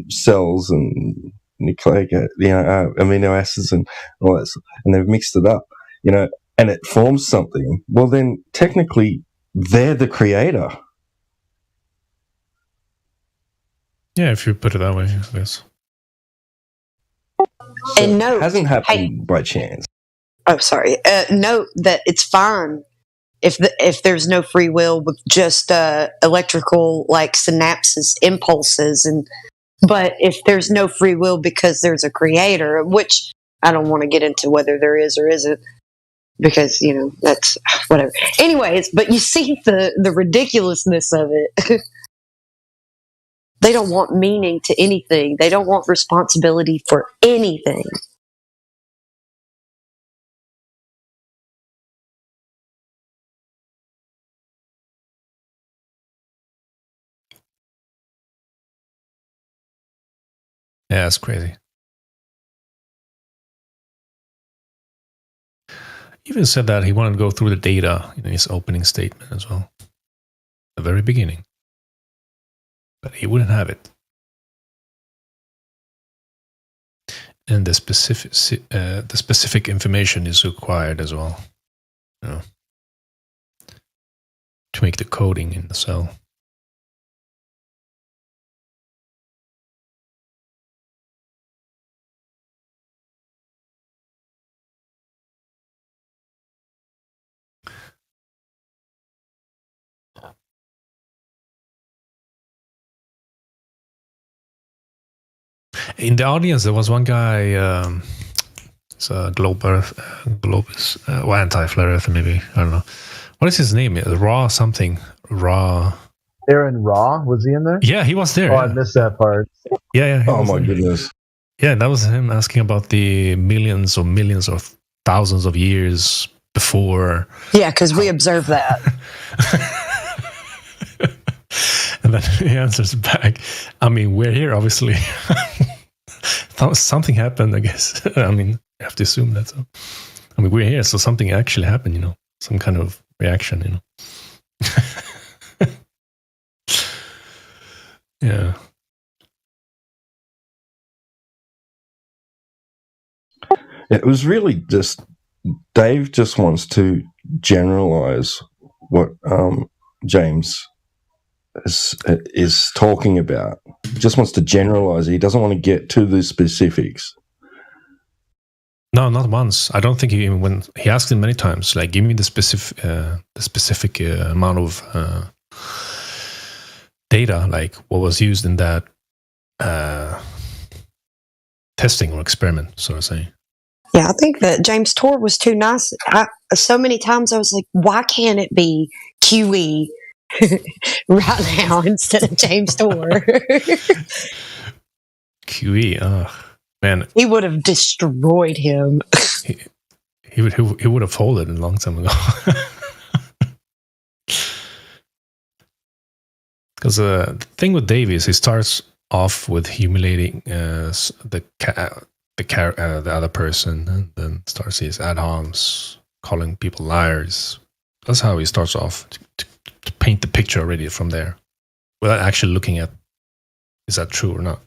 cells and nucleic, amino acids and all that, and they've mixed it up, and it forms something. Well, then technically they're the creator. yeah, if you put it that way, I guess. And note, It hasn't happened by chance. Oh, sorry. Note that it's fine if there's no free will with just electrical synapses, impulses, but if there's no free will because there's a creator, which I don't want to get into whether there is or isn't, because that's whatever. Anyways, but you see the ridiculousness of it. They don't want meaning to anything. They don't want responsibility for anything. Yeah, it's crazy. He even said that he wanted to go through the data in his opening statement as well, the very beginning, but he wouldn't have it. And the specific information is required as well, you know, to make the coding in the cell. In the audience, there was one guy. It's a Globus, or anti-flat earth, maybe. I don't know. What is his name? Raw something. Raw. Aaron Raw, was he in there? Yeah, he was there. Oh, I missed that part. Yeah. Oh my goodness. Yeah, that was him asking about the millions or thousands of years before. Yeah, because we observed that. And then he answers back, I mean, we're here, obviously. Something happened, I guess. I mean, I have to assume that. So. I mean, we're here, so something actually happened, you know. Some kind of reaction, you know. Yeah. It was really just, Dave just wants to generalize what James is talking about. He just wants to generalize it. He doesn't want to get to the specifics. No, not once. I don't think he even, when he asked him many times, like, give me the specific amount of data, like what was used in that testing or experiment, so to say. Yeah, I think that James Tour was too nice. So many times I was like, why can't it be QE right now instead of James Tour? QE, man. He would have destroyed him. He would have folded a long time ago. Because the thing with Dave is he starts off with humiliating the other person, and then starts his ad homs, calling people liars. That's how he starts off, to paint the picture already from there, without actually looking at, is that true or not?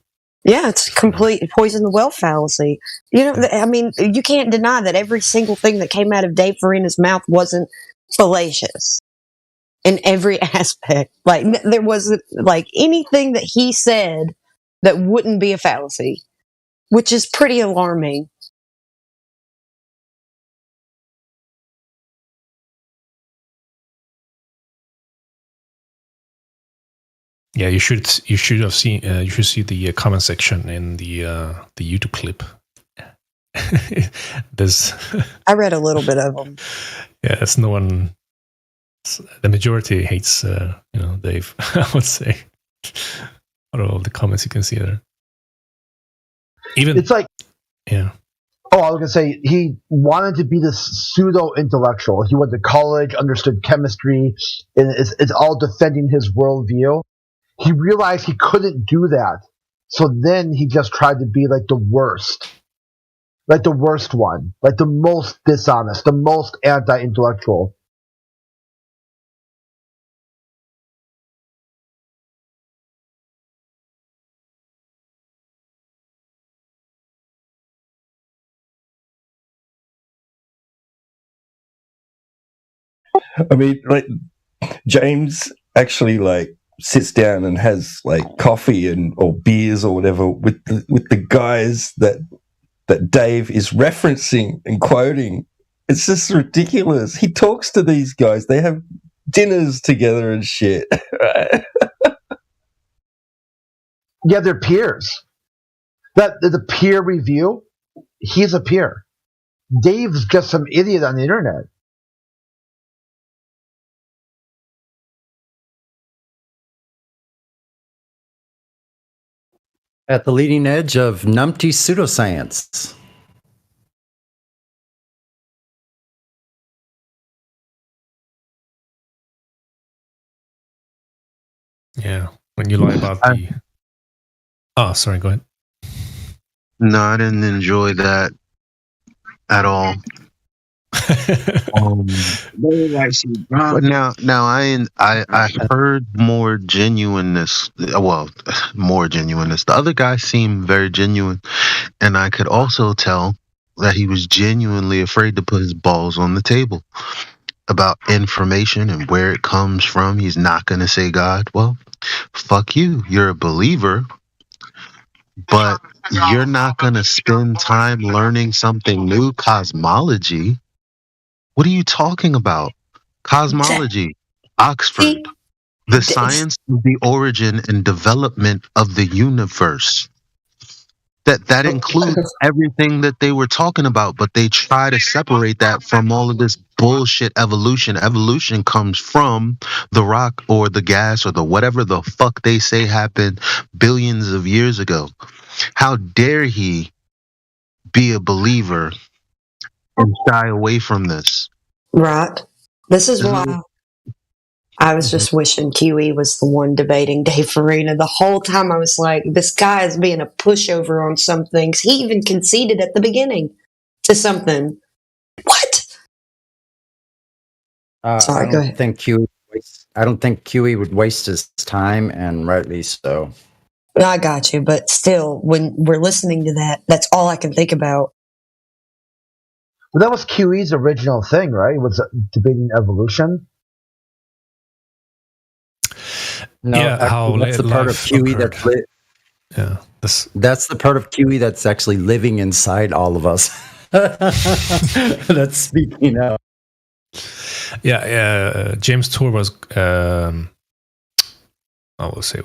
Yeah, it's complete poison the well fallacy. You know, I mean, you can't deny that every single thing that came out of Dave Farina's mouth wasn't fallacious in every aspect. Like, there wasn't like anything that he said that wouldn't be a fallacy, which is pretty alarming. Yeah, you should have seen. You should see the comment section in the YouTube clip. There's. I read a little bit of them. Yeah, it's no one. The majority hates, Dave. I would say. Out of all the comments you can see there. Even it's like, yeah. Oh, I was gonna say he wanted to be this pseudo-intellectual. He went to college, understood chemistry, and it's all defending his worldview. He realized he couldn't do that, so then he just tried to be like the worst one, like the most dishonest, the most anti-intellectual. I mean, like, James actually, like, sits down and has, like, coffee or beers or whatever with the guys that Dave is referencing and quoting. It's just ridiculous. He talks to these guys. They have dinners together and shit. Right? Yeah, they're peers. That the peer review, he's a peer. Dave's just some idiot on the internet. At the leading edge of numpty pseudoscience. Yeah, when you lie about the... Oh, sorry, go ahead. No, I didn't enjoy that at all. They actually now I heard more genuineness. Well, more genuineness. The other guy seemed very genuine, and I could also tell that he was genuinely afraid to put his balls on the table about information and where it comes from. He's not going to say God. Well, fuck you. You're a believer, but you're not going to spend time learning something new. Cosmology. What are you talking about? Cosmology, Oxford, the science of the origin and development of the universe. That includes everything that they were talking about, but they try to separate that from all of this bullshit evolution. Evolution comes from the rock or the gas or the whatever the fuck they say happened billions of years ago. How dare he be a believer and shy away from this? Right. This is why I was just wishing QE was the one debating Dave Farina. The whole time I was like, this guy is being a pushover on some things. He even conceded at the beginning to something. What? Sorry, go ahead. I don't think QE would waste his time, and rightly so. I got you, but still, when we're listening to that, that's all I can think about. Well, that was QE's original thing, right? Was debating evolution. No, Yeah, how that's the part of life QE occurred. that's that's the part of QE that's actually living inside all of us. That's speaking out. Yeah, James Tour was, I will say,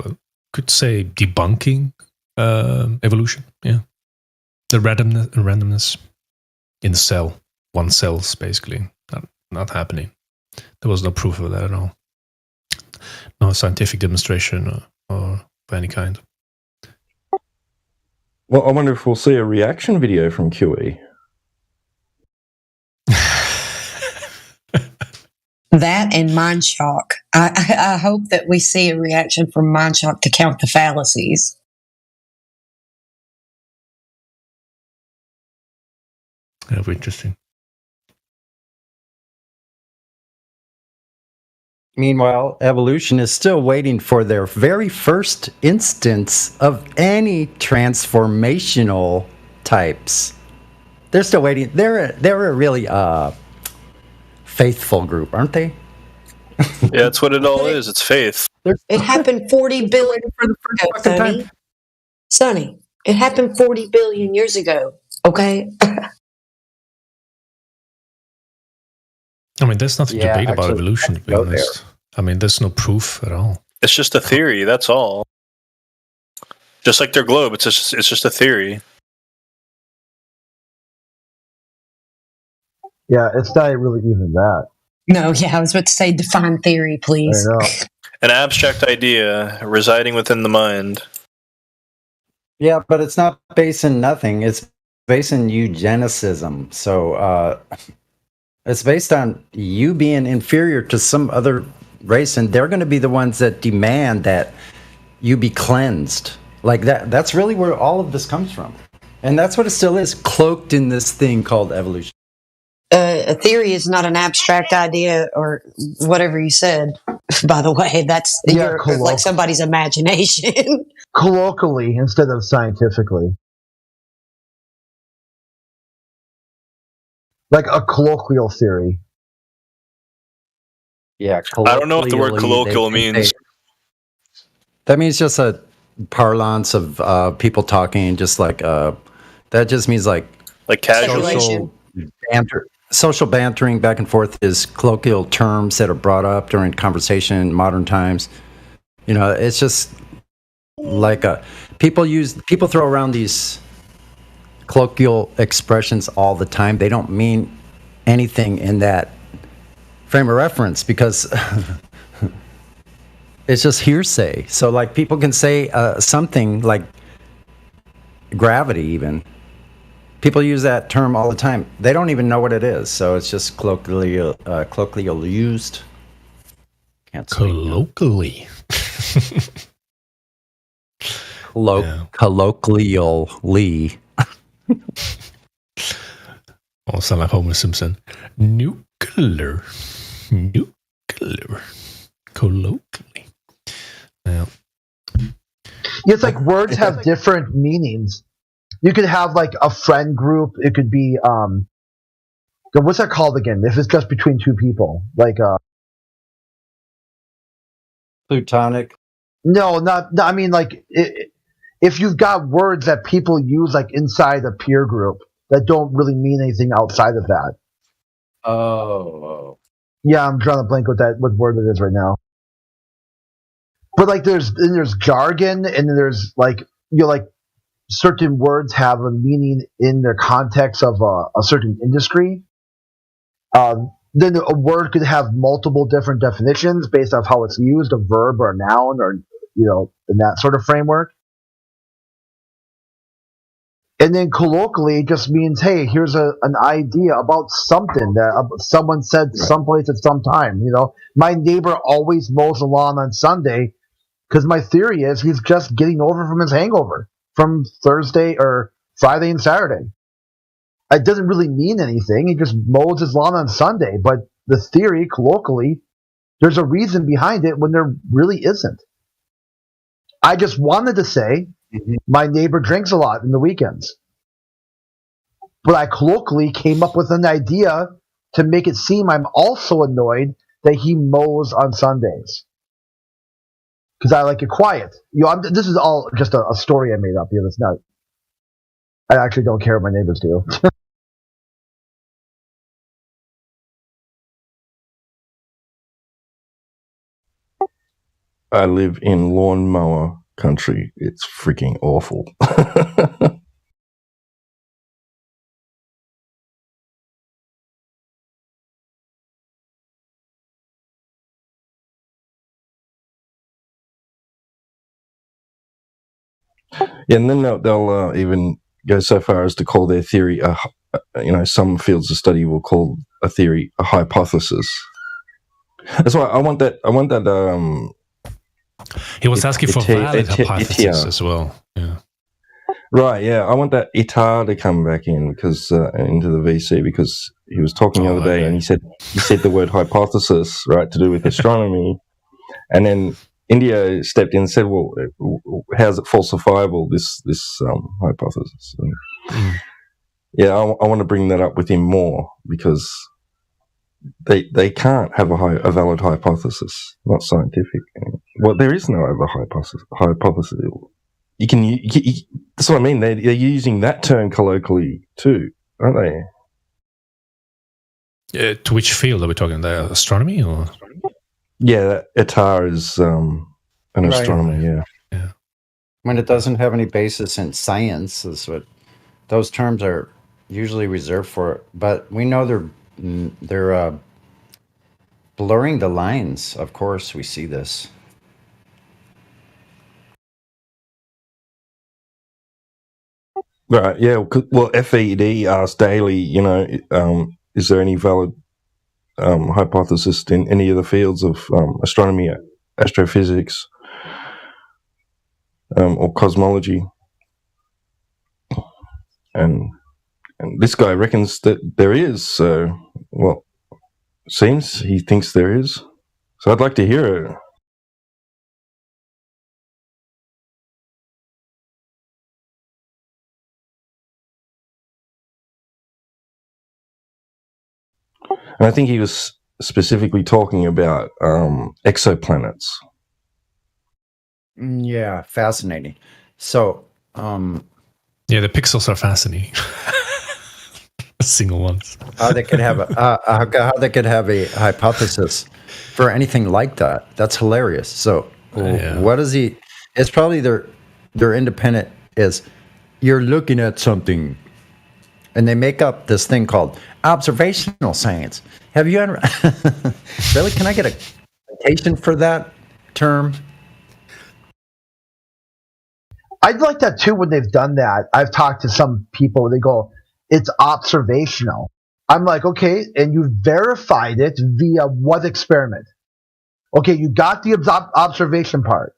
could say debunking evolution. Yeah, the randomness in the cell, one cells basically not happening. There was no proof of that at all. No scientific demonstration or of any kind. Well, I wonder if we'll see a reaction video from QE. That and Mindshock. I hope that we see a reaction from Mindshock to count the fallacies. That'll be interesting. Meanwhile, evolution is still waiting for their very first instance of any transformational types. They're still waiting. They're a really faithful group, aren't they? Yeah, that's what it all is. It's faith. It happened 40 billion years ago, Sonny. Sonny, it happened 40 billion years ago, okay? I mean, there's nothing to debate about evolution, to be honest. I mean, there's no proof at all. It's just a theory. That's all. Just like their globe, it's just a theory. Yeah, it's not really even that. No, yeah, I was about to say define theory, please. I know. An abstract idea residing within the mind. Yeah, but it's not based in nothing. It's based in eugenicism. So it's based on you being inferior to some other race, and they're going to be the ones that demand that you be cleansed. Like that. That's really where all of this comes from. And that's what it still is, cloaked in this thing called evolution. A theory is not an abstract idea or whatever you said. By the way, that's like somebody's imagination. Colloquially instead of scientifically. Like a colloquial theory. Yeah, I don't know what the word colloquial means. That means just a parlance of people talking, just like that just means like casual social bantering back and forth is colloquial terms that are brought up during conversation in modern times. You know, it's just like people throw around these colloquial expressions all the time. They don't mean anything in that frame of reference because it's just hearsay. So like people can say something like gravity even. People use that term all the time. They don't even know what it is. So it's just colloquially used. Can't speak. Colloquially. Colloquially. Oh, sound like Homer Simpson. Nuclear. Colloquially. Yeah. It's like words have different meanings. You could have like a friend group. It could be what's that called again? If it's just between two people, like Plutonic. No, I mean, like if you've got words that people use like inside a peer group that don't really mean anything outside of that. Oh. Yeah, I'm drawing a blank with what word it is right now. But like there's jargon, and then there's like certain words have a meaning in the context of a certain industry. Then a word could have multiple different definitions based off how it's used, a verb or a noun, or in that sort of framework. And then colloquially, it just means, hey, here's an idea about something that someone said someplace at some time. My neighbor always mows the lawn on Sunday because my theory is he's just getting over from his hangover from Thursday or Friday and Saturday. It doesn't really mean anything. He just mows his lawn on Sunday. But the theory, colloquially, there's a reason behind it when there really isn't. I just wanted to say my neighbor drinks a lot in the weekends. But I colloquially came up with an idea to make it seem I'm also annoyed that he mows on Sundays. Because I like it quiet. This is all just a story I made up. It's not. I actually don't care what my neighbors do. I live in lawnmower country. It's freaking awful. Yeah, and then they'll even go so far as to call their theory some fields of study will call a theory a hypothesis. That's why I want that. He was asking for valid hypothesis as well. Yeah. Right. Yeah, I want that ITAR to come back in because into the VC because he was talking the other day and he said the word hypothesis, right, to do with astronomy, and then India stepped in and said, "Well, how's it falsifiable? This hypothesis?" And, yeah, I want to bring that up with him more because they can't have a valid hypothesis, not scientific. Well, there is no other hypothesis. You can that's what I mean. They're using that term colloquially too, aren't they? To which field are we talking? The astronomy or? Yeah, ITAR is an astronomy. Yeah. When it doesn't have any basis in science, is what those terms are usually reserved for. But we know they're blurring the lines. Of course, we see this. Right. Yeah. Well, FED asks daily. Is there any valid hypothesis in any of the fields of astronomy, astrophysics, or cosmology? And this guy reckons that there is. So, well, seems he thinks there is. So I'd like to hear it. And I think he was specifically talking about exoplanets. Yeah, fascinating. So, yeah, the pixels are fascinating. Single ones. How they could have a hypothesis for anything like that? That's hilarious. So, what is he? It's probably their independent is you're looking at something. And they make up this thing called observational science. Have you ever really? Can I get a citation for that term? I'd like that too when they've done that. I've talked to some people, they go, it's observational. I'm like, okay, and you verified it via what experiment? Okay, you got the observation part.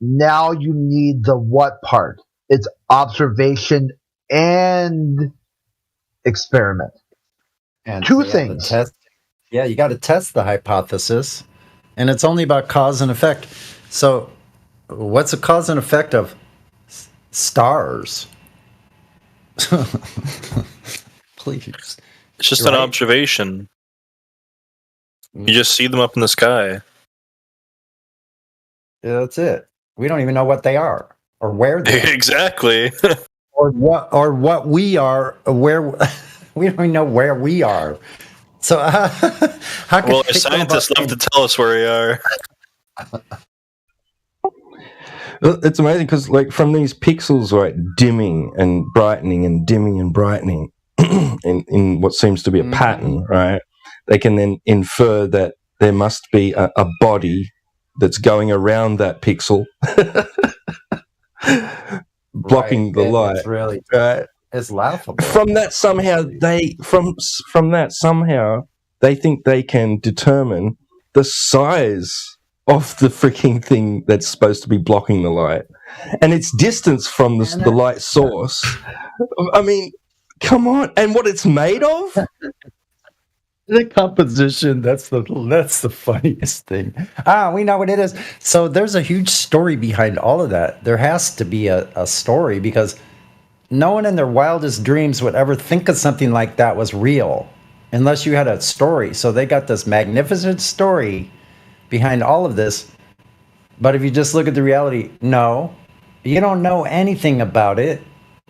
Now you need the what part. It's observation and experiment. And Two yeah, things. Yeah, you got to test the hypothesis, and it's only about cause and effect. So, what's the cause and effect of stars? Please. It's just an observation. You just see them up in the sky. Yeah, that's it. We don't even know what they are or where they are. Exactly. or what we are, where we don't even know where we are. So how can Well, our scientists love to tell us where we are. It's amazing because, like, from these pixels, right, dimming and brightening and dimming and brightening in what seems to be a pattern, right, they can then infer that there must be a body that's going around that pixel, blocking the light. It's really right? It's laughable. From that somehow they think they can determine the size of the freaking thing that's supposed to be blocking the light and its distance from the light source. I mean, come on. And what it's made of? The composition, that's the funniest thing. We know what it is. So there's a huge story behind all of that. There has to be a story, because no one in their wildest dreams would ever think of something like that was real unless you had a story. So they got this magnificent story behind all of this. But if you just look at the reality, no, you don't know anything about it.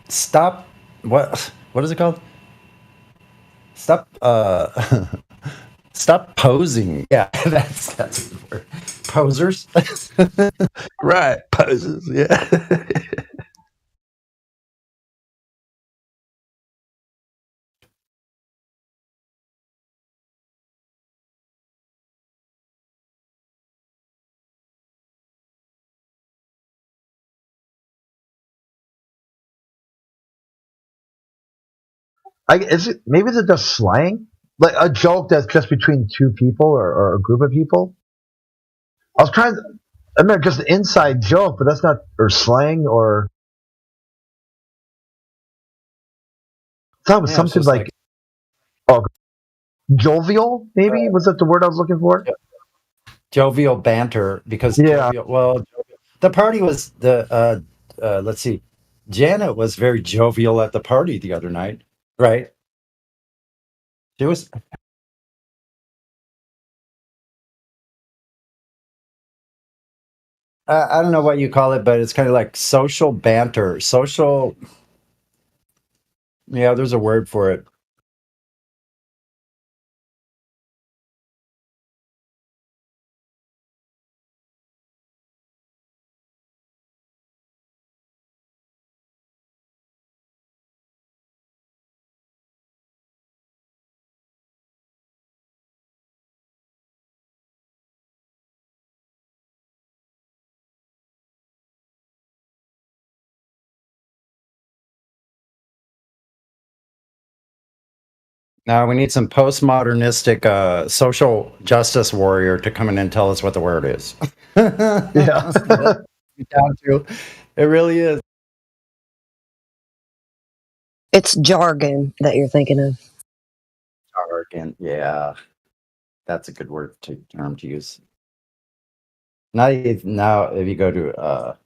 Stop. What is it called? Stop stop posing. Yeah, that's the word. Posers. Right, posers, yeah. Maybe it's just slang, like a joke that's just between two people or a group of people. I was trying. I mean, just an inside joke, but that's not or slang or. I thought it was something like jovial. Maybe was that the word I was looking for? Jovial banter, because the party was let's see, Janet was very jovial at the party the other night, right? She was. I don't know what you call it, but it's kind of like social banter. Yeah, there's a word for it. Now we need some postmodernistic social justice warrior to come in and tell us what the word is. Yeah. Down to. It really is. It's jargon that you're thinking of. Jargon, yeah. That's a good term to use. Now if you go to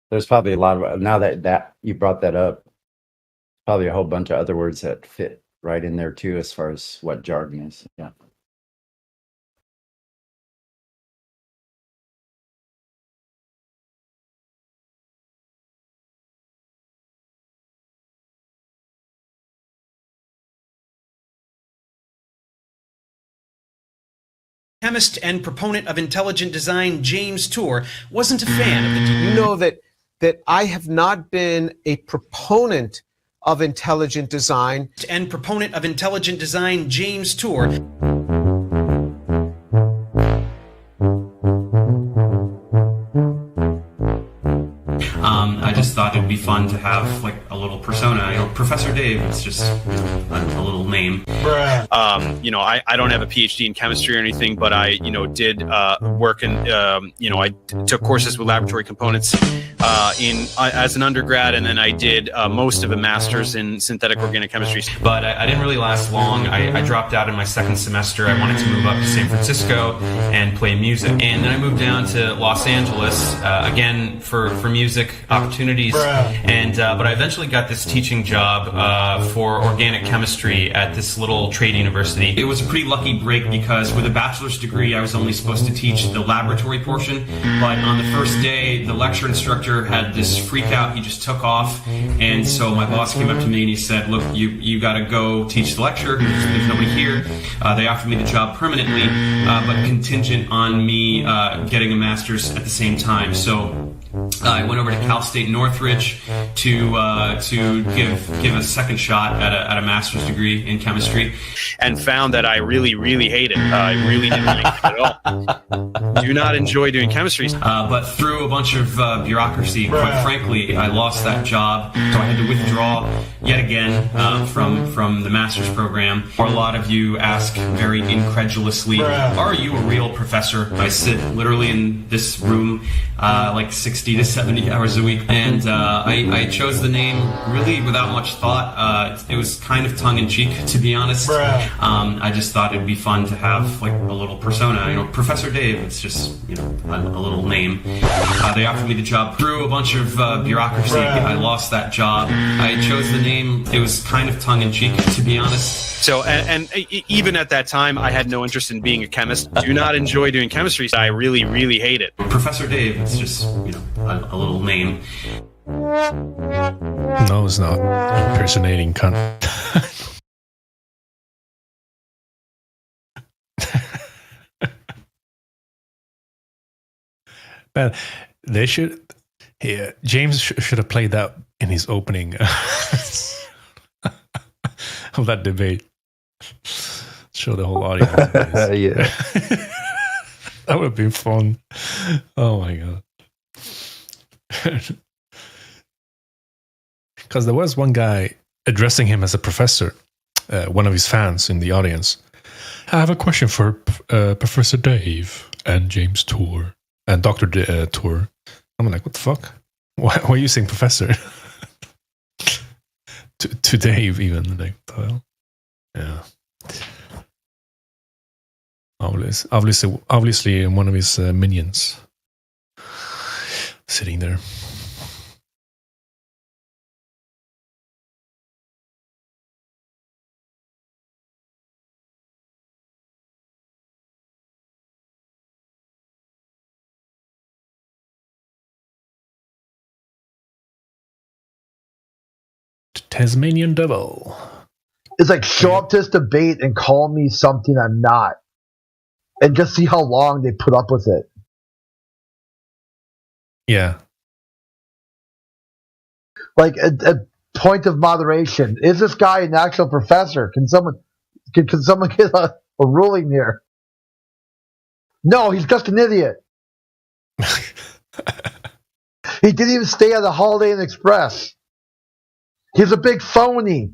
there's probably a lot of, now that you brought that up, probably a whole bunch of other words that fit right in there too, as far as what jargon is. Yeah. Chemist and proponent of intelligent design James Tour wasn't a fan of the. You know that I have not been a proponent of intelligent design. And proponent of intelligent design James Tour. I just thought it'd be fun to have like a little persona. You know, Professor Dave. It's just a little name. You know, I don't have a PhD in chemistry or anything, but I, you know, did work in, you know, I took courses with laboratory components as an undergrad, and then I did most of a master's in synthetic organic chemistry. But I didn't really last long. I dropped out in my second semester. I wanted to move up to San Francisco and play music. And then I moved down to Los Angeles, again, for music opportunities. But I eventually got this teaching job for organic chemistry at this little trade university. It was a pretty lucky break because with a bachelor's degree, I was only supposed to teach the laboratory portion. But on the first day, the lecture instructor had this freak out. He just took off. And so my boss came up to me and he said, look, you got to go teach the lecture. There's nobody here. They offered me the job permanently, but contingent on me getting a master's at the same time. So I went over to Cal State Northridge to give a second shot at a master's degree in chemistry, and found that I really, really hate it. I really didn't like it at all. Do not enjoy doing chemistry. But through a bunch of bureaucracy, quite frankly, I lost that job, so I had to withdraw yet again from the master's program. Or a lot of you ask very incredulously, are you a real professor? I sit literally in this room like 60 to 70 hours a week, and I chose the name really without much thought. It was kind of tongue-in-cheek, to be honest. I just thought it'd be fun to have like a little persona, you know, Professor Dave. It's just, you know, a little name. They offered me the job through a bunch of bureaucracy. I lost that job. I chose the name. It was kind of tongue-in-cheek, to be honest. So, and even at that time, I had no interest in being a chemist. Do not enjoy doing chemistry. I really, really hate it. Professor Dave. It's just, you know, a little name. No, it's not. Impersonating cunt. Man, they should. Yeah, James should have played that in his opening of that debate. Show the whole audience. Yeah. That would be fun. Oh my god. Because there was one guy addressing him as a professor, one of his fans in the audience. I have a question for Professor Dave and James Tour and Dr. Tour. I'm like, what the fuck? Why are you saying professor? to Dave even. Like, well, yeah. Obviously one of his minions sitting there. Tasmanian Devil. It's like show up to this debate and call me something I'm not. And just see how long they put up with it. Yeah. Like a point of moderation. Is this guy an actual professor? Can someone get a ruling here? No, he's just an idiot. He didn't even stay at the Holiday Inn Express. He's a big phony.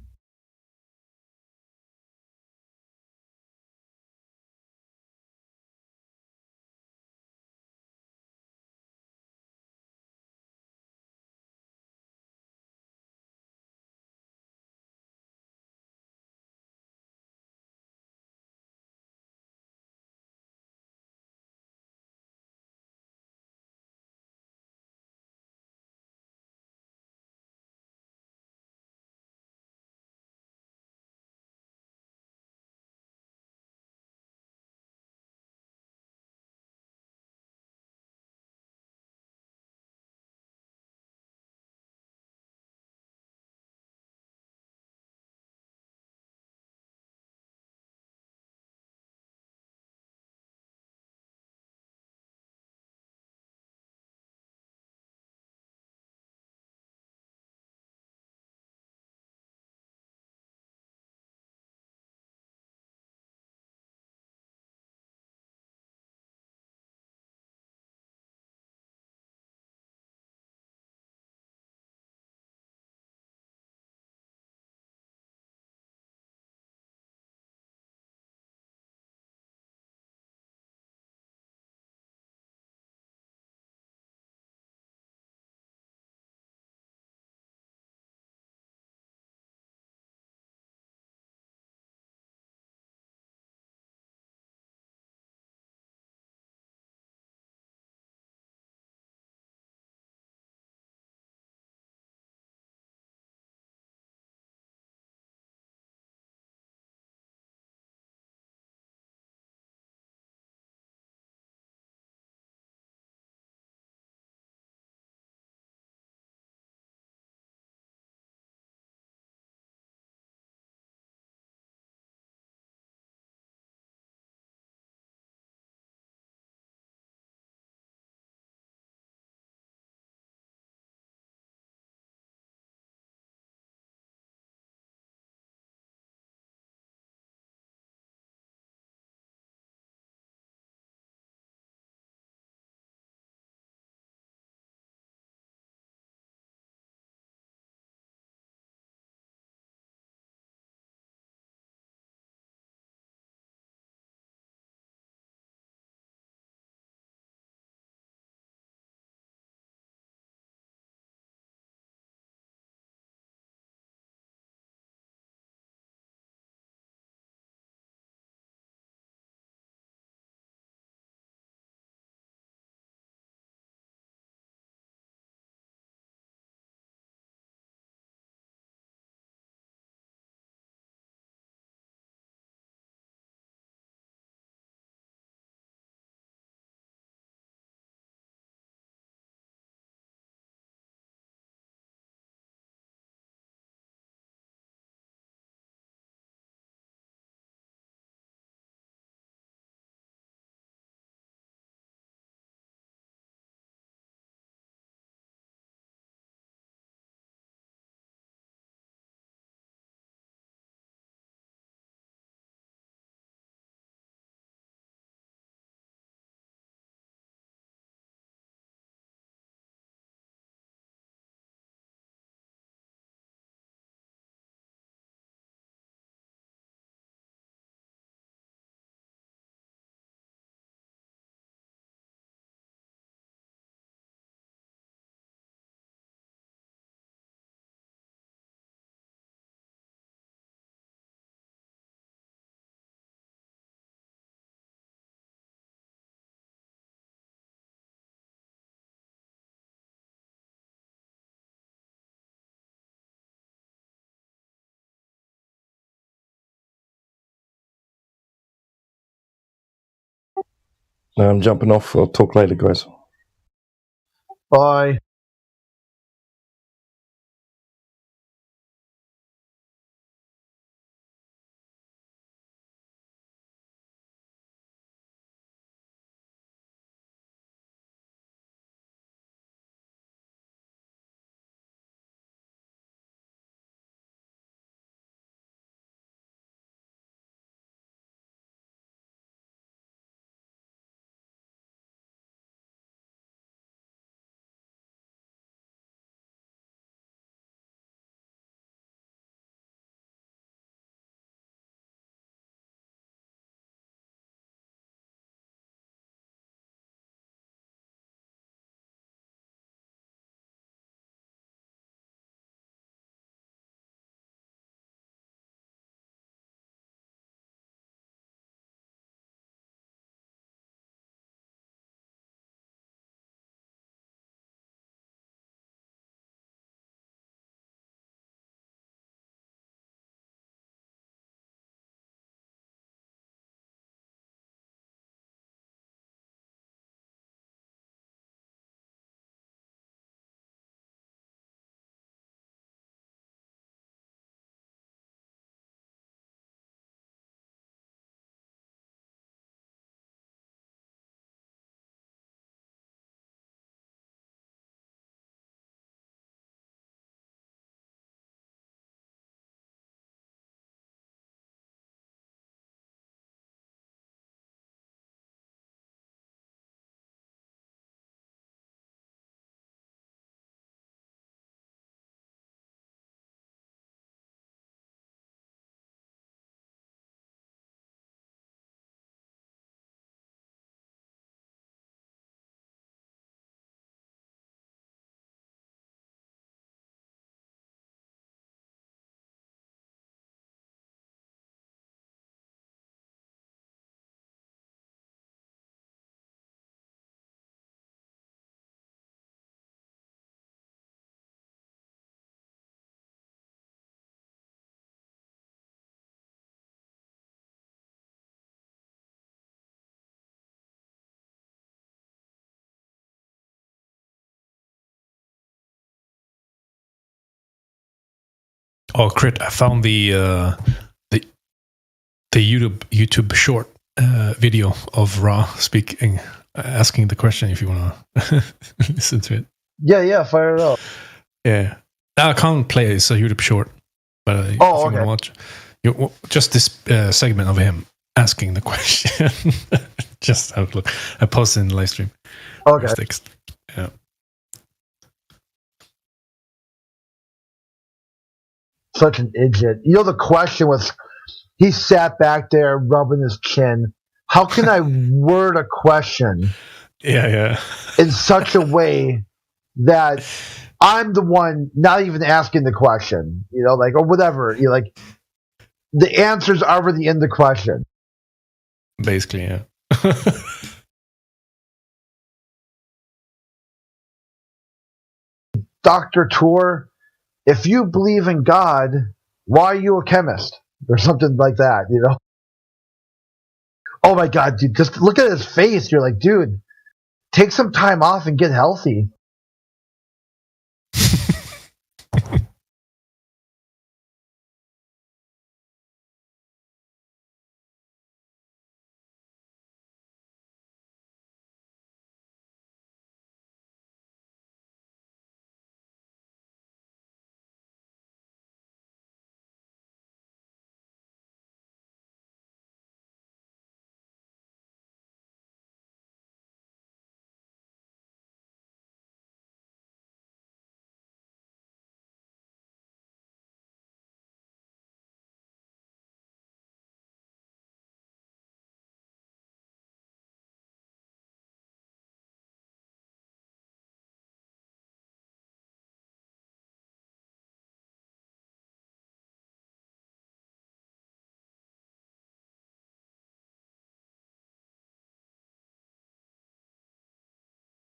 No, I'm jumping off. I'll talk later, guys. Bye. Oh, Crit! I found the YouTube short video of Ra speaking, asking the question. If you want to listen to it. Yeah, fire it up. Yeah, I can't play it. It's a YouTube short, but if you want to watch, just this segment of him asking the question. Just have a look. I posted in the live stream. Okay. Yeah. Such an idiot. You know, the question was, he sat back there rubbing his chin. How can I word a question Yeah. in such a way that I'm the one not even asking the question, you know, like, or whatever. You like, the answer's already in the question. Basically, yeah. Dr. Tour, if you believe in God, why are you a chemist? Or something like that, you know? Oh my God, dude, just look at his face. You're like, dude, take some time off and get healthy.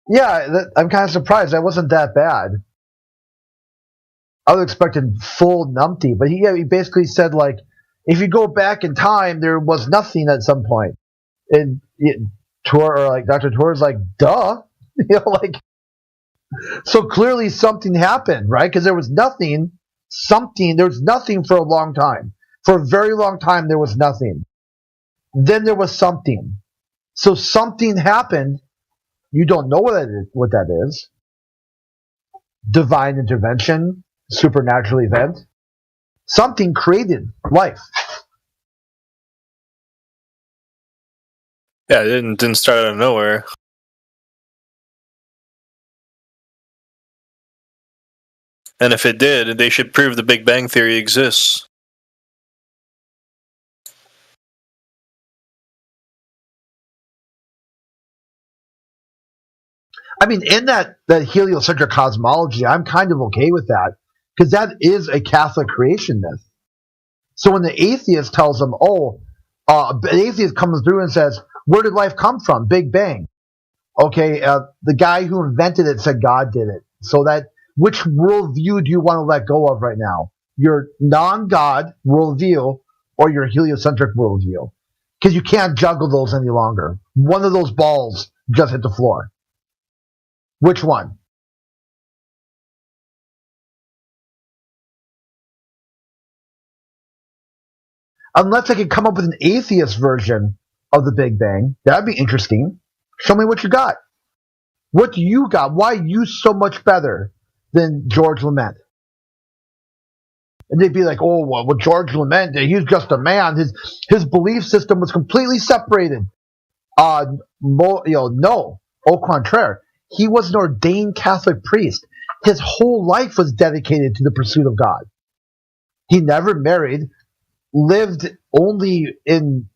Yeah, I'm kind of surprised. That wasn't that bad. I was expecting full numpty, but he basically said, like, if you go back in time, there was nothing at some point. And Dr. Tor's like, duh. Like, so clearly something happened, right? Because there was nothing for a long time. For a very long time, there was nothing. Then there was something. So something happened. You don't know what that is. Divine intervention, supernatural event. Something created life. Yeah, it didn't start out of nowhere. And if it did, they should prove the Big Bang Theory exists. I mean, in that heliocentric cosmology, I'm kind of okay with that, because that is a Catholic creation myth. So when the atheist tells them, an atheist comes through and says, where did life come from? Big Bang. Okay, the guy who invented it said God did it. So which worldview do you want to let go of right now? Your non-God worldview or your heliocentric worldview? Because you can't juggle those any longer. One of those balls just hit the floor. Which one? Unless I could come up with an atheist version of the Big Bang, that'd be interesting. Show me what you got. What do you got? Why are you so much better than George Lament? And they'd be like, well, George Lament, he's just a man. His belief system was completely separated. No, au contraire. He was an ordained Catholic priest. His whole life was dedicated to the pursuit of God. He never married, lived only in,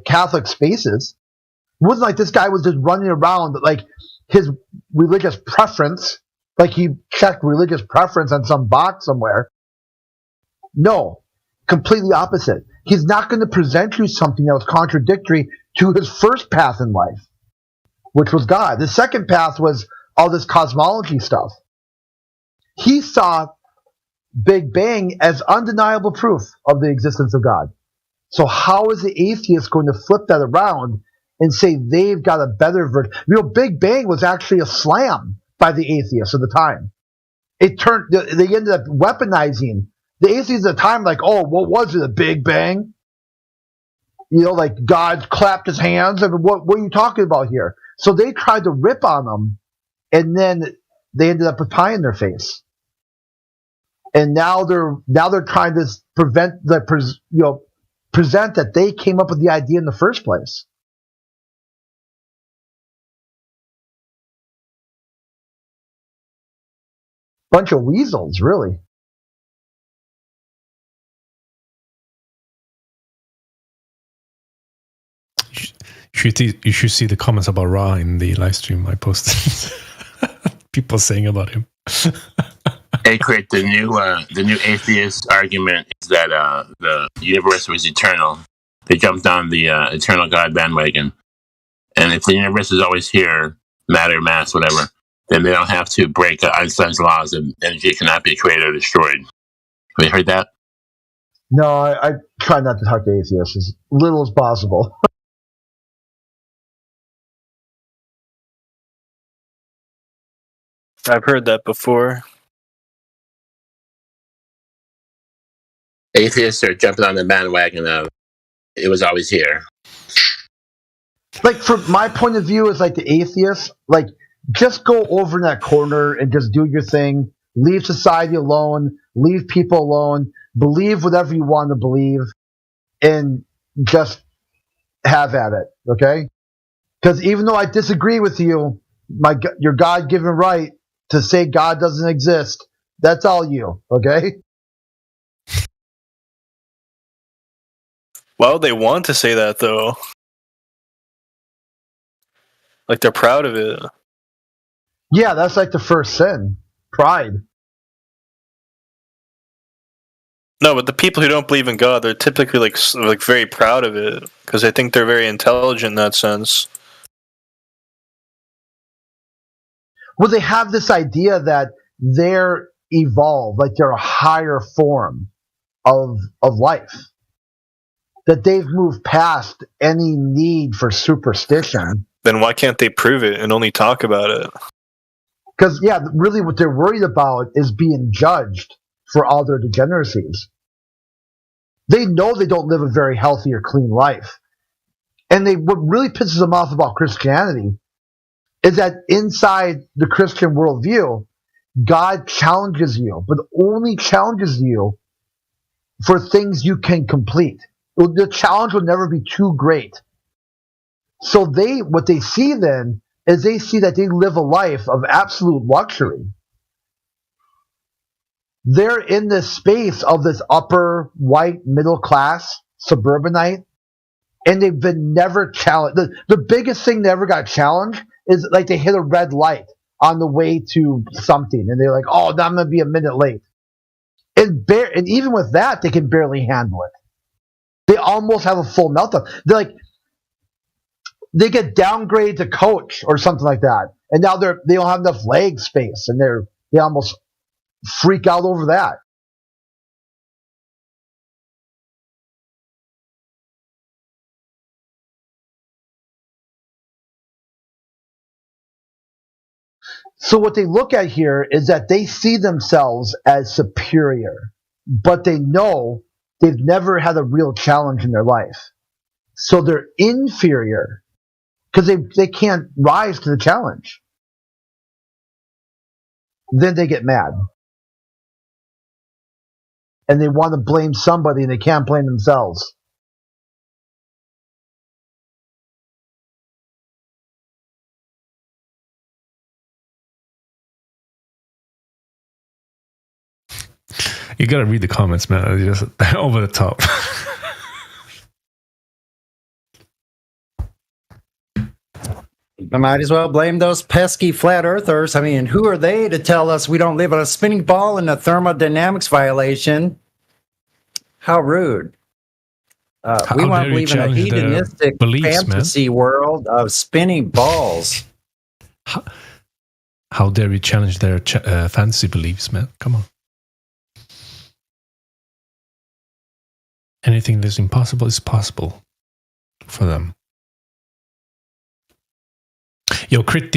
Catholic spaces. It wasn't like this guy was just running around, like his religious preference, like he checked religious preference on some box somewhere. No, completely opposite. He's not going to present you something that was contradictory to his first path in life, which was God. The second path was all this cosmology stuff. He saw Big Bang as undeniable proof of the existence of God. So how is the atheist going to flip that around and say they've got a better version? Big Bang was actually a slam by the atheists at the time. They ended up weaponizing the atheists at the time, like, what was it, a Big Bang? Like God clapped his hands. I mean, what are you talking about here? So they tried to rip on them, and then they ended up with pie in their face. And now they're trying to present that they came up with the idea in the first place. Bunch of weasels, really. You should see the comments about Ra in the live stream I posted. People saying about him. Hey, Craig, the new atheist argument is that the universe was eternal. They jumped on the eternal God bandwagon. And if the universe is always here, matter, mass, whatever, then they don't have to break Einstein's laws and energy cannot be created or destroyed. Have you heard that? No, I try not to talk to atheists as little as possible. I've heard that before. Atheists are jumping on the bandwagon of it was always here. Like, from my point of view, as like the atheists, like, just go over in that corner and just do your thing. Leave society alone. Leave people alone. Believe whatever you want to believe, and just have at it. Okay? Because even though I disagree with you, your God-given right to say God doesn't exist, that's all you. Okay? Why would they want to say that, though? Like, they're proud of it. Yeah, that's like the first sin. Pride. No, but the people who don't believe in God, they're typically like very proud of it because they think they're very intelligent in that sense. Well, they have this idea that they're evolved, like they're a higher form of life. That they've moved past any need for superstition then why can't they prove it and only talk about it? Because, yeah, really what they're worried about is being judged for all their degeneracies. They know they don't live a very healthy or clean life. And what really pisses them off about Christianity is that inside the Christian worldview, God challenges you, but only challenges you for things you can complete. The challenge will never be too great. So what they see then is they see that they live a life of absolute luxury. They're in this space of this upper white middle class suburbanite, and they've been never challenged. The biggest thing they ever got challenged is like they hit a red light on the way to something, and they're like, "Oh, I'm going to be a minute late." And even with that, they can barely handle it. They almost have a full meltdown. They get downgraded to coach or something like that, and now they don't have enough leg space, and they almost freak out over that. So what they look at here is that they see themselves as superior, but they know they've never had a real challenge in their life. So they're inferior because they can't rise to the challenge. Then they get mad. And they want to blame somebody and they can't blame themselves. You gotta read the comments, man. It's just over the top. I might as well blame those pesky flat earthers. I mean, who are they to tell us we don't live on a spinning ball in a thermodynamics violation? How rude. We want to believe in a hedonistic fantasy world of spinning balls. How dare you challenge their fantasy beliefs, man? Come on. Anything that's impossible is possible for them. Yo, Crit,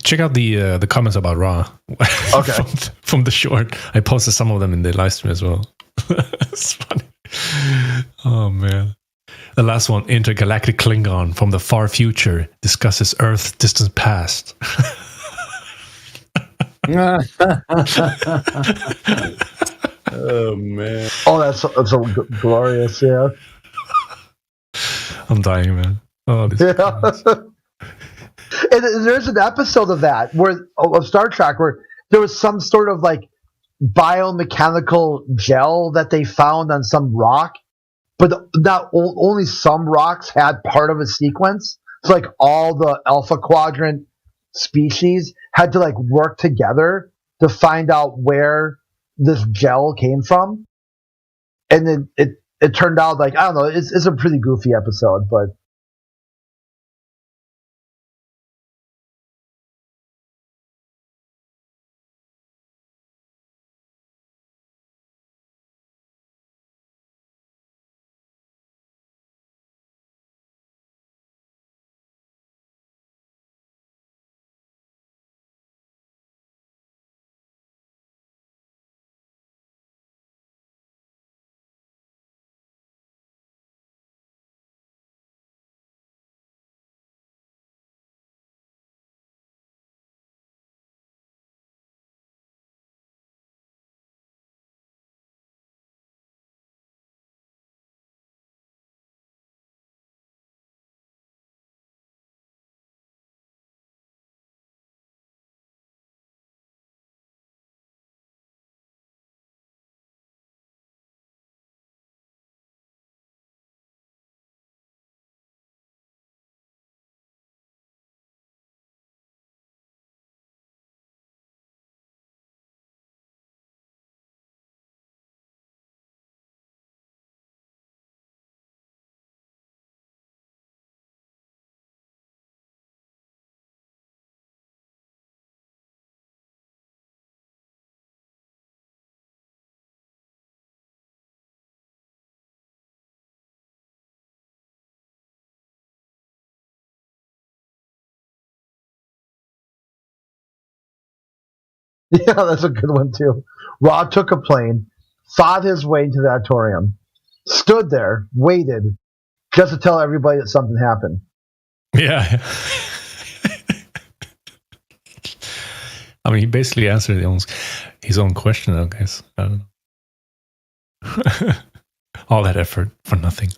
check out the comments about Ra. Okay. from the short. I posted some of them in the live stream as well. It's funny. Oh, man. The last one, Intergalactic Klingon from the far future discusses Earth's distant past. Oh, man. Oh, that's so glorious, yeah. I'm dying, man. Oh, this And there's an episode of that of Star Trek where there was some sort of like biomechanical gel that they found on some rock, but only some rocks had part of a sequence. So like all the Alpha Quadrant species had to like work together to find out where this gel came from, and then it turned out like, I don't know, it's a pretty goofy episode, but Yeah, that's a good one too. Rod took a plane, fought his way into the auditorium, stood there, waited, just to tell everybody that something happened. Yeah. I mean, he basically answered his own question, I guess. I don't know. All that effort for nothing.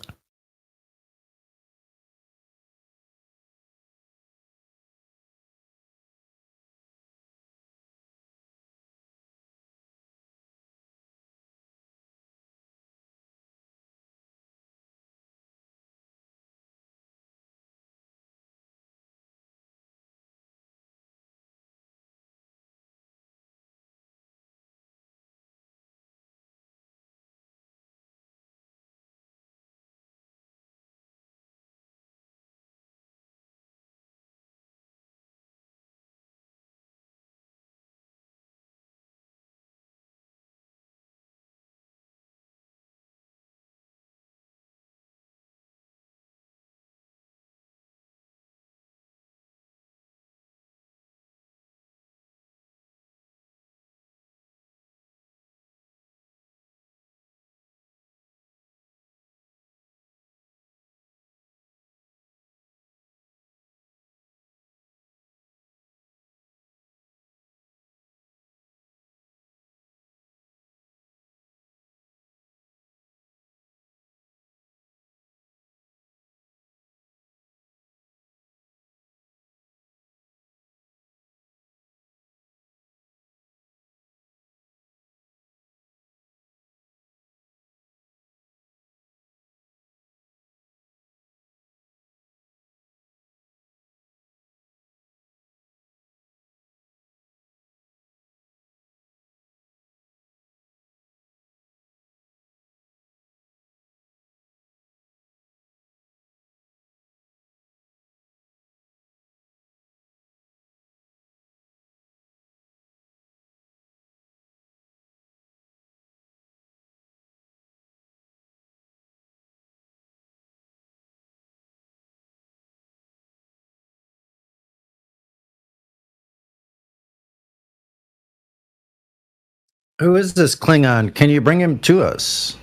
Who is this Klingon? Can you bring him to us?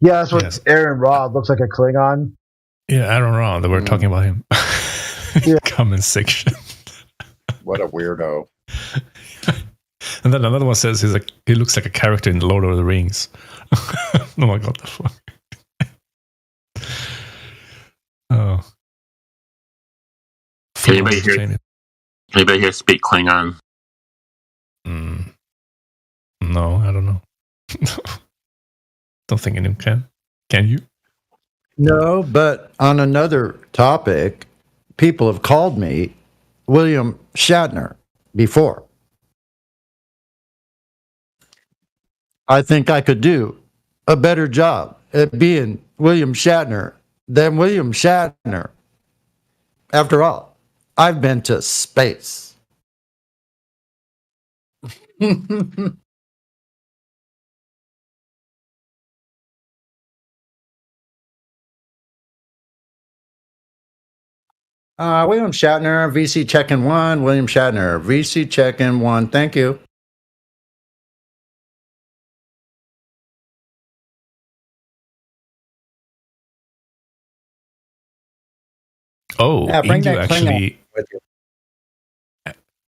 Yeah, that's what Aaron Rod looks like, a Klingon. Yeah, I don't know that we're talking about him. Comment section. What a weirdo. And then another one says he looks like a character in the Lord of the Rings. Oh my god, the fuck. Oh. Can anybody here speak Klingon? No, I don't know. Don't think anyone can. Can you? No, but on another topic, people have called me William Shatner before. I think I could do a better job at being William Shatner than William Shatner. After all, I've been to space. William Shatner, VC check-in 1. William Shatner, VC check-in 1. Thank you. Oh, Yeah, bring Indio that Klingon actually. with you.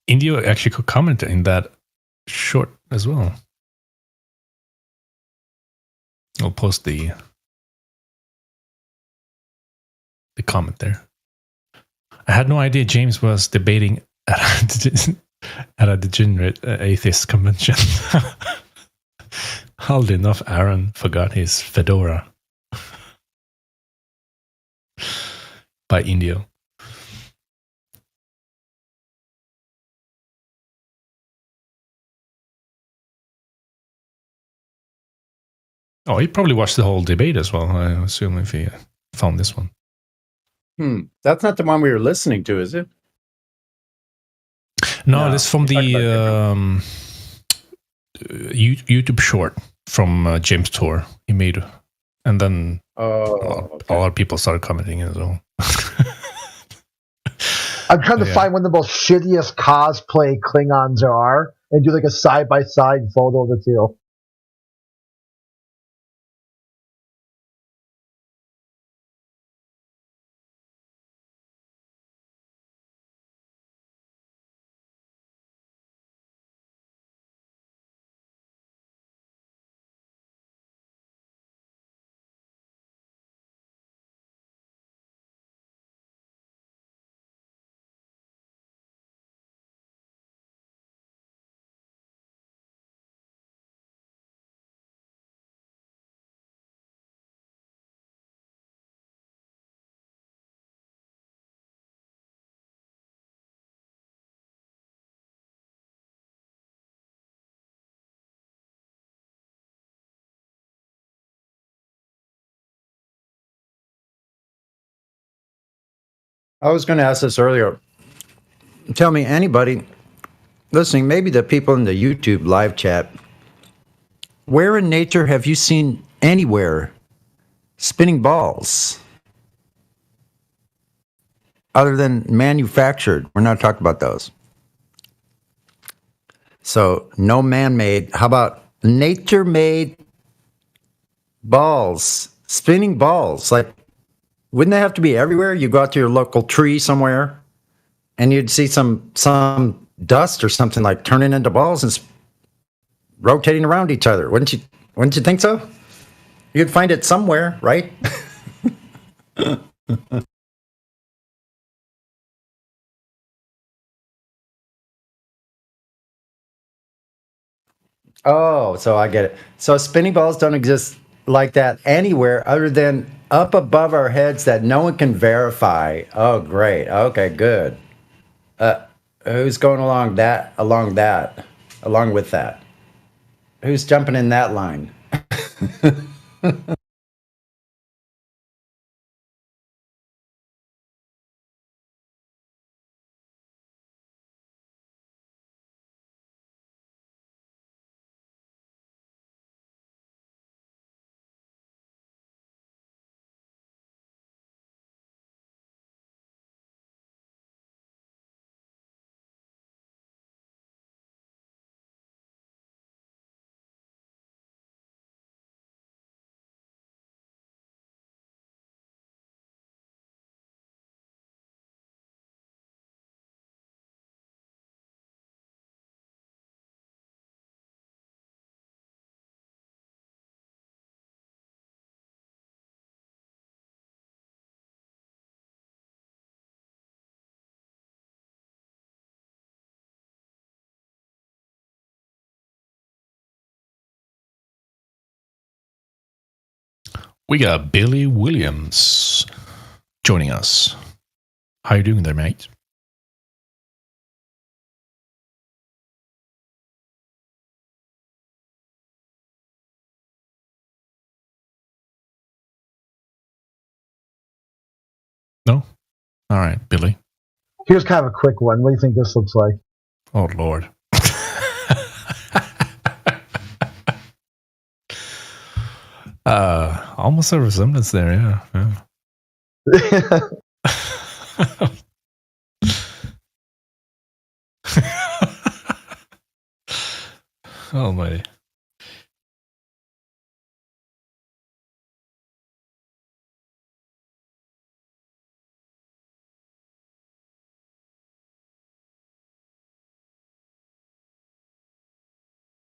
Indio actually could comment in that short as well. I'll post the comment there. I had no idea James was debating at a degenerate atheist convention. Oddly enough, Aaron forgot his fedora by Indio. Oh, he probably watched the whole debate as well, I assume, if he found this one. That's not the one we were listening to, is it? No, this is from the YouTube short from James Tour he made. And then a lot of people started commenting as well. I'm trying to find one of the most shittiest cosplay Klingons there are and do like a side-by-side photo of the two. I was going to ask this earlier. Tell me, anybody listening, maybe the people in the YouTube live chat, where in nature have you seen anywhere spinning balls other than manufactured? We're not talking about those. So no man-made. How about nature-made balls, spinning balls? Like, wouldn't they have to be everywhere? You go out to your local tree somewhere, and you'd see some dust or something like turning into balls and rotating around each other. Wouldn't you think so? You'd find it somewhere, right? Oh, so I get it. So spinning balls don't exist like that anywhere other than up above our heads that no one can verify. Oh, great. Okay, good. Who's going along with that? Who's jumping in that line? We got Billy Williams joining us. How you doing there, mate? No? All right, Billy. Here's kind of a quick one. What do you think this looks like? Oh, Lord. Almost a resemblance there, yeah. Almighty.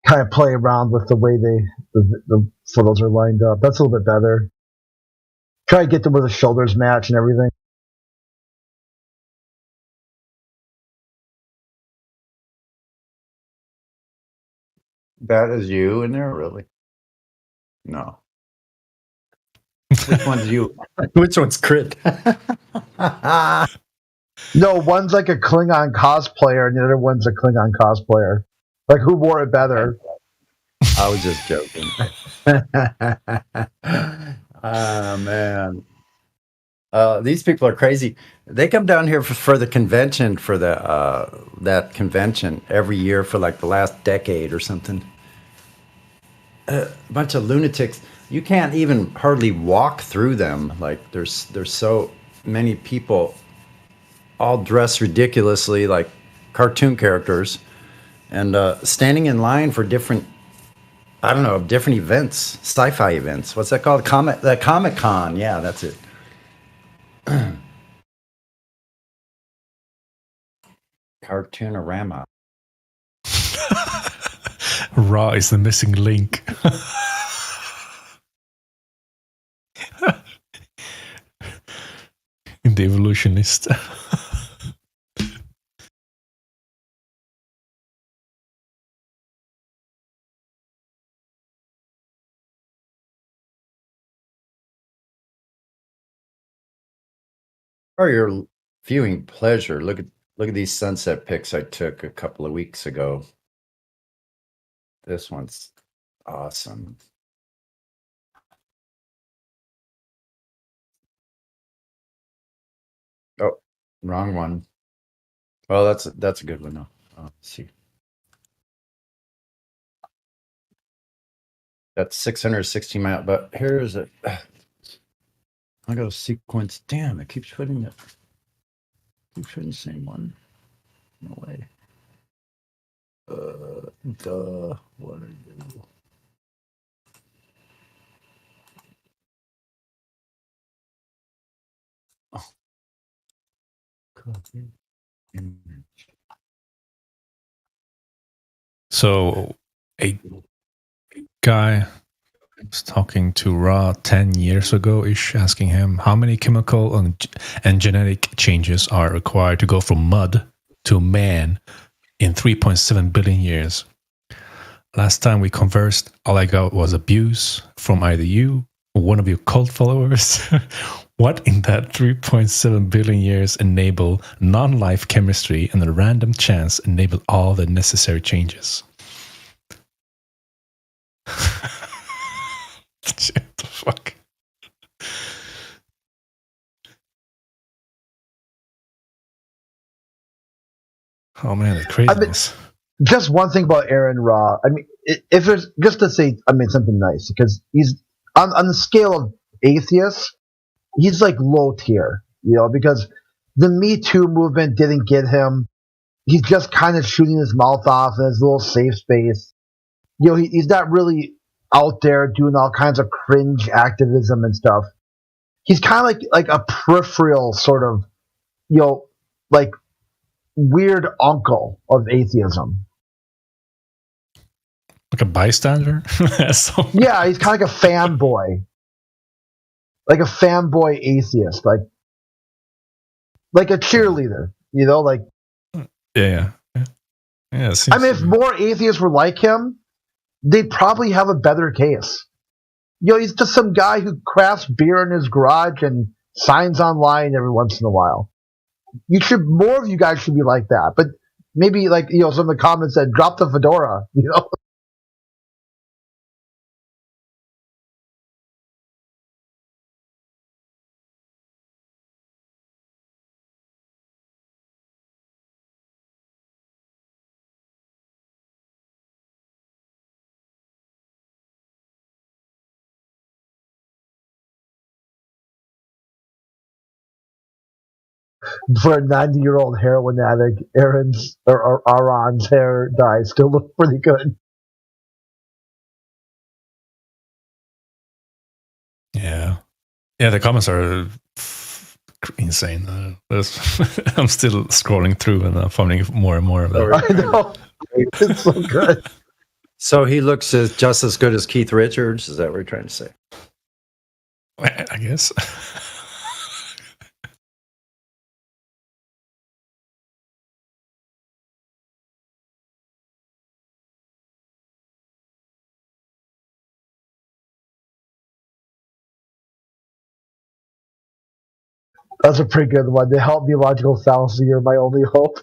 Kind of play around with the way the photos are lined up. That's a little bit better. Try to get them where the shoulders match and everything. That is you in there, really? No. Which one's you? Which one's Crit? No, one's like a Klingon cosplayer and the other one's a Klingon cosplayer. Like, who wore it better? I was just joking. Oh, man. These people are crazy. They come down here for the convention, for that convention every year for like the last decade or something. A bunch of lunatics. You can't even hardly walk through them. Like there's so many people all dressed ridiculously like cartoon characters, and standing in line for different, I don't know, different events, sci-fi events. What's that called? The Comic Con. Yeah, that's it. Cartoonorama. Ra is the missing link. In the evolutionist. For your viewing pleasure, look at these sunset pics I took a couple of weeks ago. This one's awesome. Oh, wrong one. Well, that's a good one though. Let's see. That's 660 mile, but here's a. I got a sequence. Damn, it keeps putting it. Keeps putting the same one. No way. Duh. What are you? Oh. Copy image. So a guy was talking to Ra 10 years ago-ish, asking him how many chemical and genetic changes are required to go from mud to man in 3.7 billion years. Last time we conversed, all I got was abuse from either you or one of your cult followers. What in that 3.7 billion years enable non-life chemistry and a random chance enable all the necessary changes? Shit, the fuck? Oh man, the craziness. Just one thing about Aaron Ra. I mean, if there's just to say, I mean something nice, because he's on the scale of atheists, he's like low tier, because the Me Too movement didn't get him. He's just kind of shooting his mouth off in his little safe space. He's not really out there doing all kinds of cringe activism and stuff. He's kind of like a peripheral sort of, like weird uncle of atheism. Like a bystander? Yeah, he's kind of like a fanboy. Like a fanboy atheist. Like a cheerleader, like. Yeah. I mean, if more atheists were like him, they'd probably have a better case. He's just some guy who crafts beer in his garage and signs online every once in a while. More of you guys should be like that. But maybe some of the comments said, drop the fedora, For a 90-year-old heroin addict, Aaron's or Aaron's hair dye still looks pretty good. Yeah, the comments are insane. I'm still scrolling through and I'm finding more and more of that. I know. It's so good. So he looks just as good as Keith Richards? Is that what you're trying to say? I guess. That's a pretty good one. The help me logical fallacy are my only hope.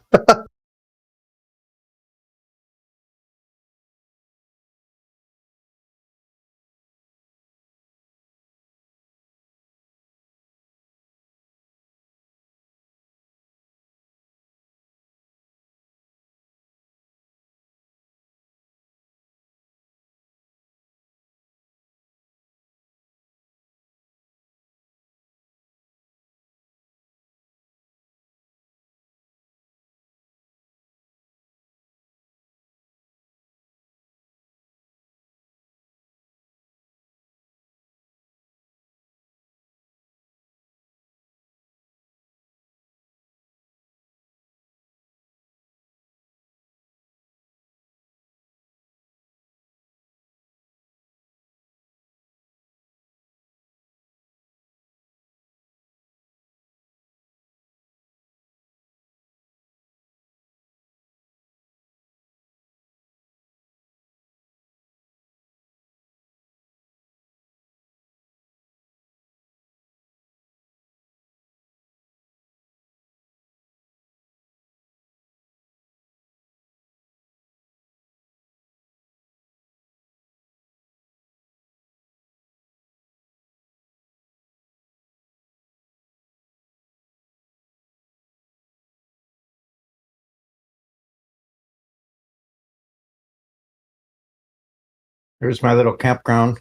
Here's my little campground,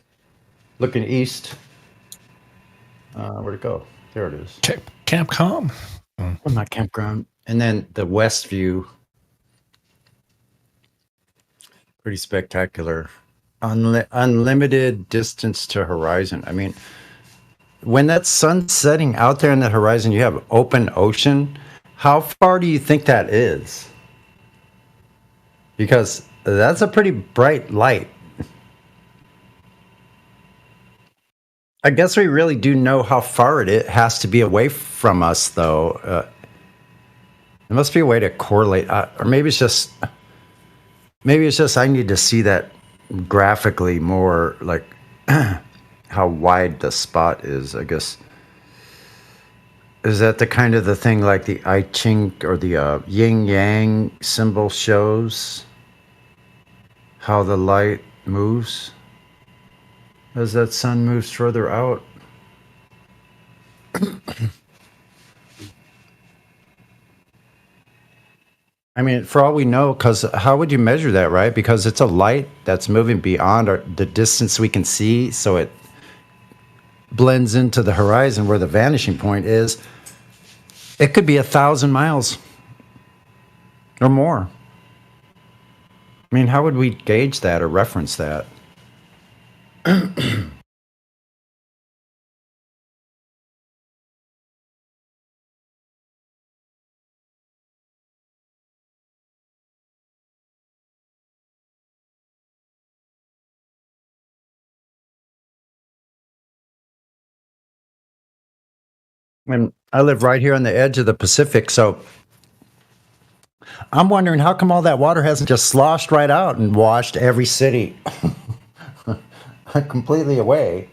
looking east. Where'd it go? There it is. Camp Calm. My campground, and then the west view. Pretty spectacular. Unlimited distance to horizon. I mean, when that sun's setting out there in the horizon, you have open ocean. How far do you think that is? Because that's a pretty bright light. I guess we really do know how far it has to be away from us, though. There must be a way to correlate, or maybe it's just I need to see that graphically more, like how wide the spot is. I guess is that the kind of the thing like the I Ching or the yin yang symbol shows how the light moves as that sun moves further out. I mean, for all we know, because how would you measure that, right? Because it's a light that's moving beyond the distance we can see, so it blends into the horizon where the vanishing point is. It could be 1,000 miles or more. I mean, how would we gauge that or reference that? And I live right here on the edge of the Pacific, so I'm wondering how come all that water hasn't just sloshed right out and washed every city completely away.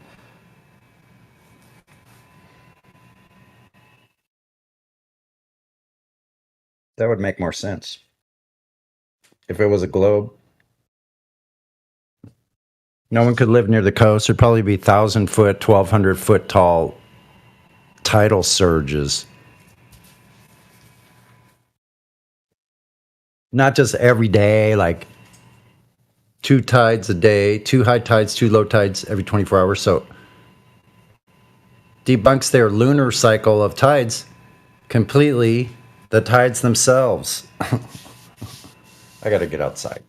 That would make more sense. If it was a globe, no one could live near the coast. There'd probably be 1,000-foot, 1,200-foot tall tidal surges. Not just every day, like 2 tides a day, 2 high tides, 2 low tides every 24 hours. So debunks their lunar cycle of tides completely, the tides themselves. I got to get outside.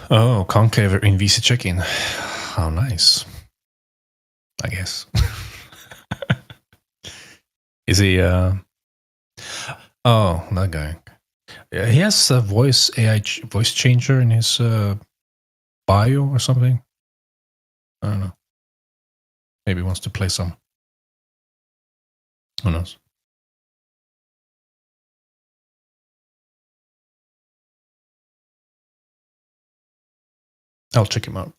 Oh, concave in VC check-in. How nice. I guess. Is he oh, that guy. He has a voice changer in his bio or something. I don't know. Maybe he wants to play some. Who knows? I'll check him out.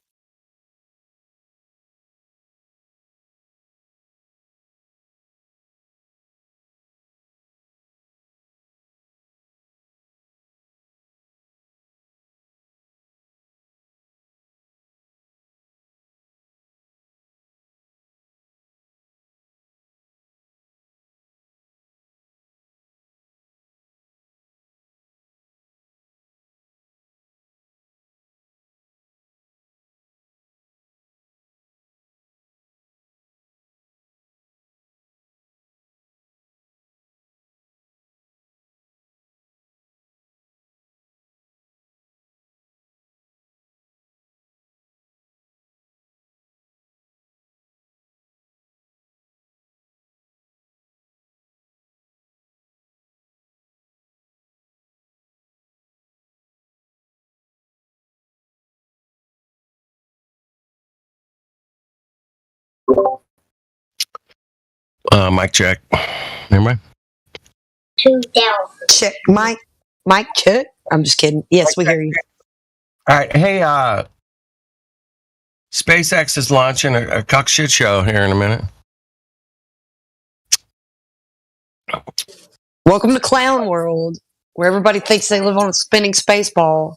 Mic check. Never mind. Check, Mike, check. I'm just kidding. Yes, we hear you. All right. Hey, SpaceX is launching a cuck shit show here in a minute. Welcome to Clown World, where everybody thinks they live on a spinning space ball.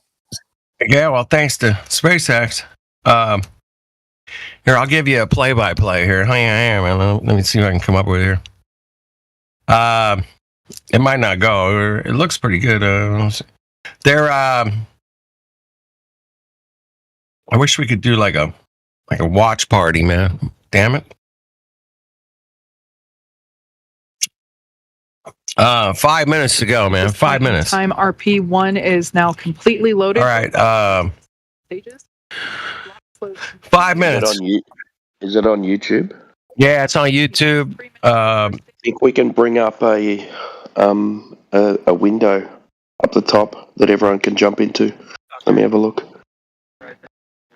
Yeah, well, thanks to SpaceX. Here, I'll give you a play-by-play here. Hang on, man. Let me see what I can come up with here. It might not go. It looks pretty good. I wish we could do like a watch party, man. Damn it. 5 minutes to go, man. 5 minutes. Time RP1 is now completely loaded. All right. Stages. 5 minutes. Is it on YouTube? Yeah, it's on YouTube. I think we can bring up a window up the top that everyone can jump into. Let me have a look.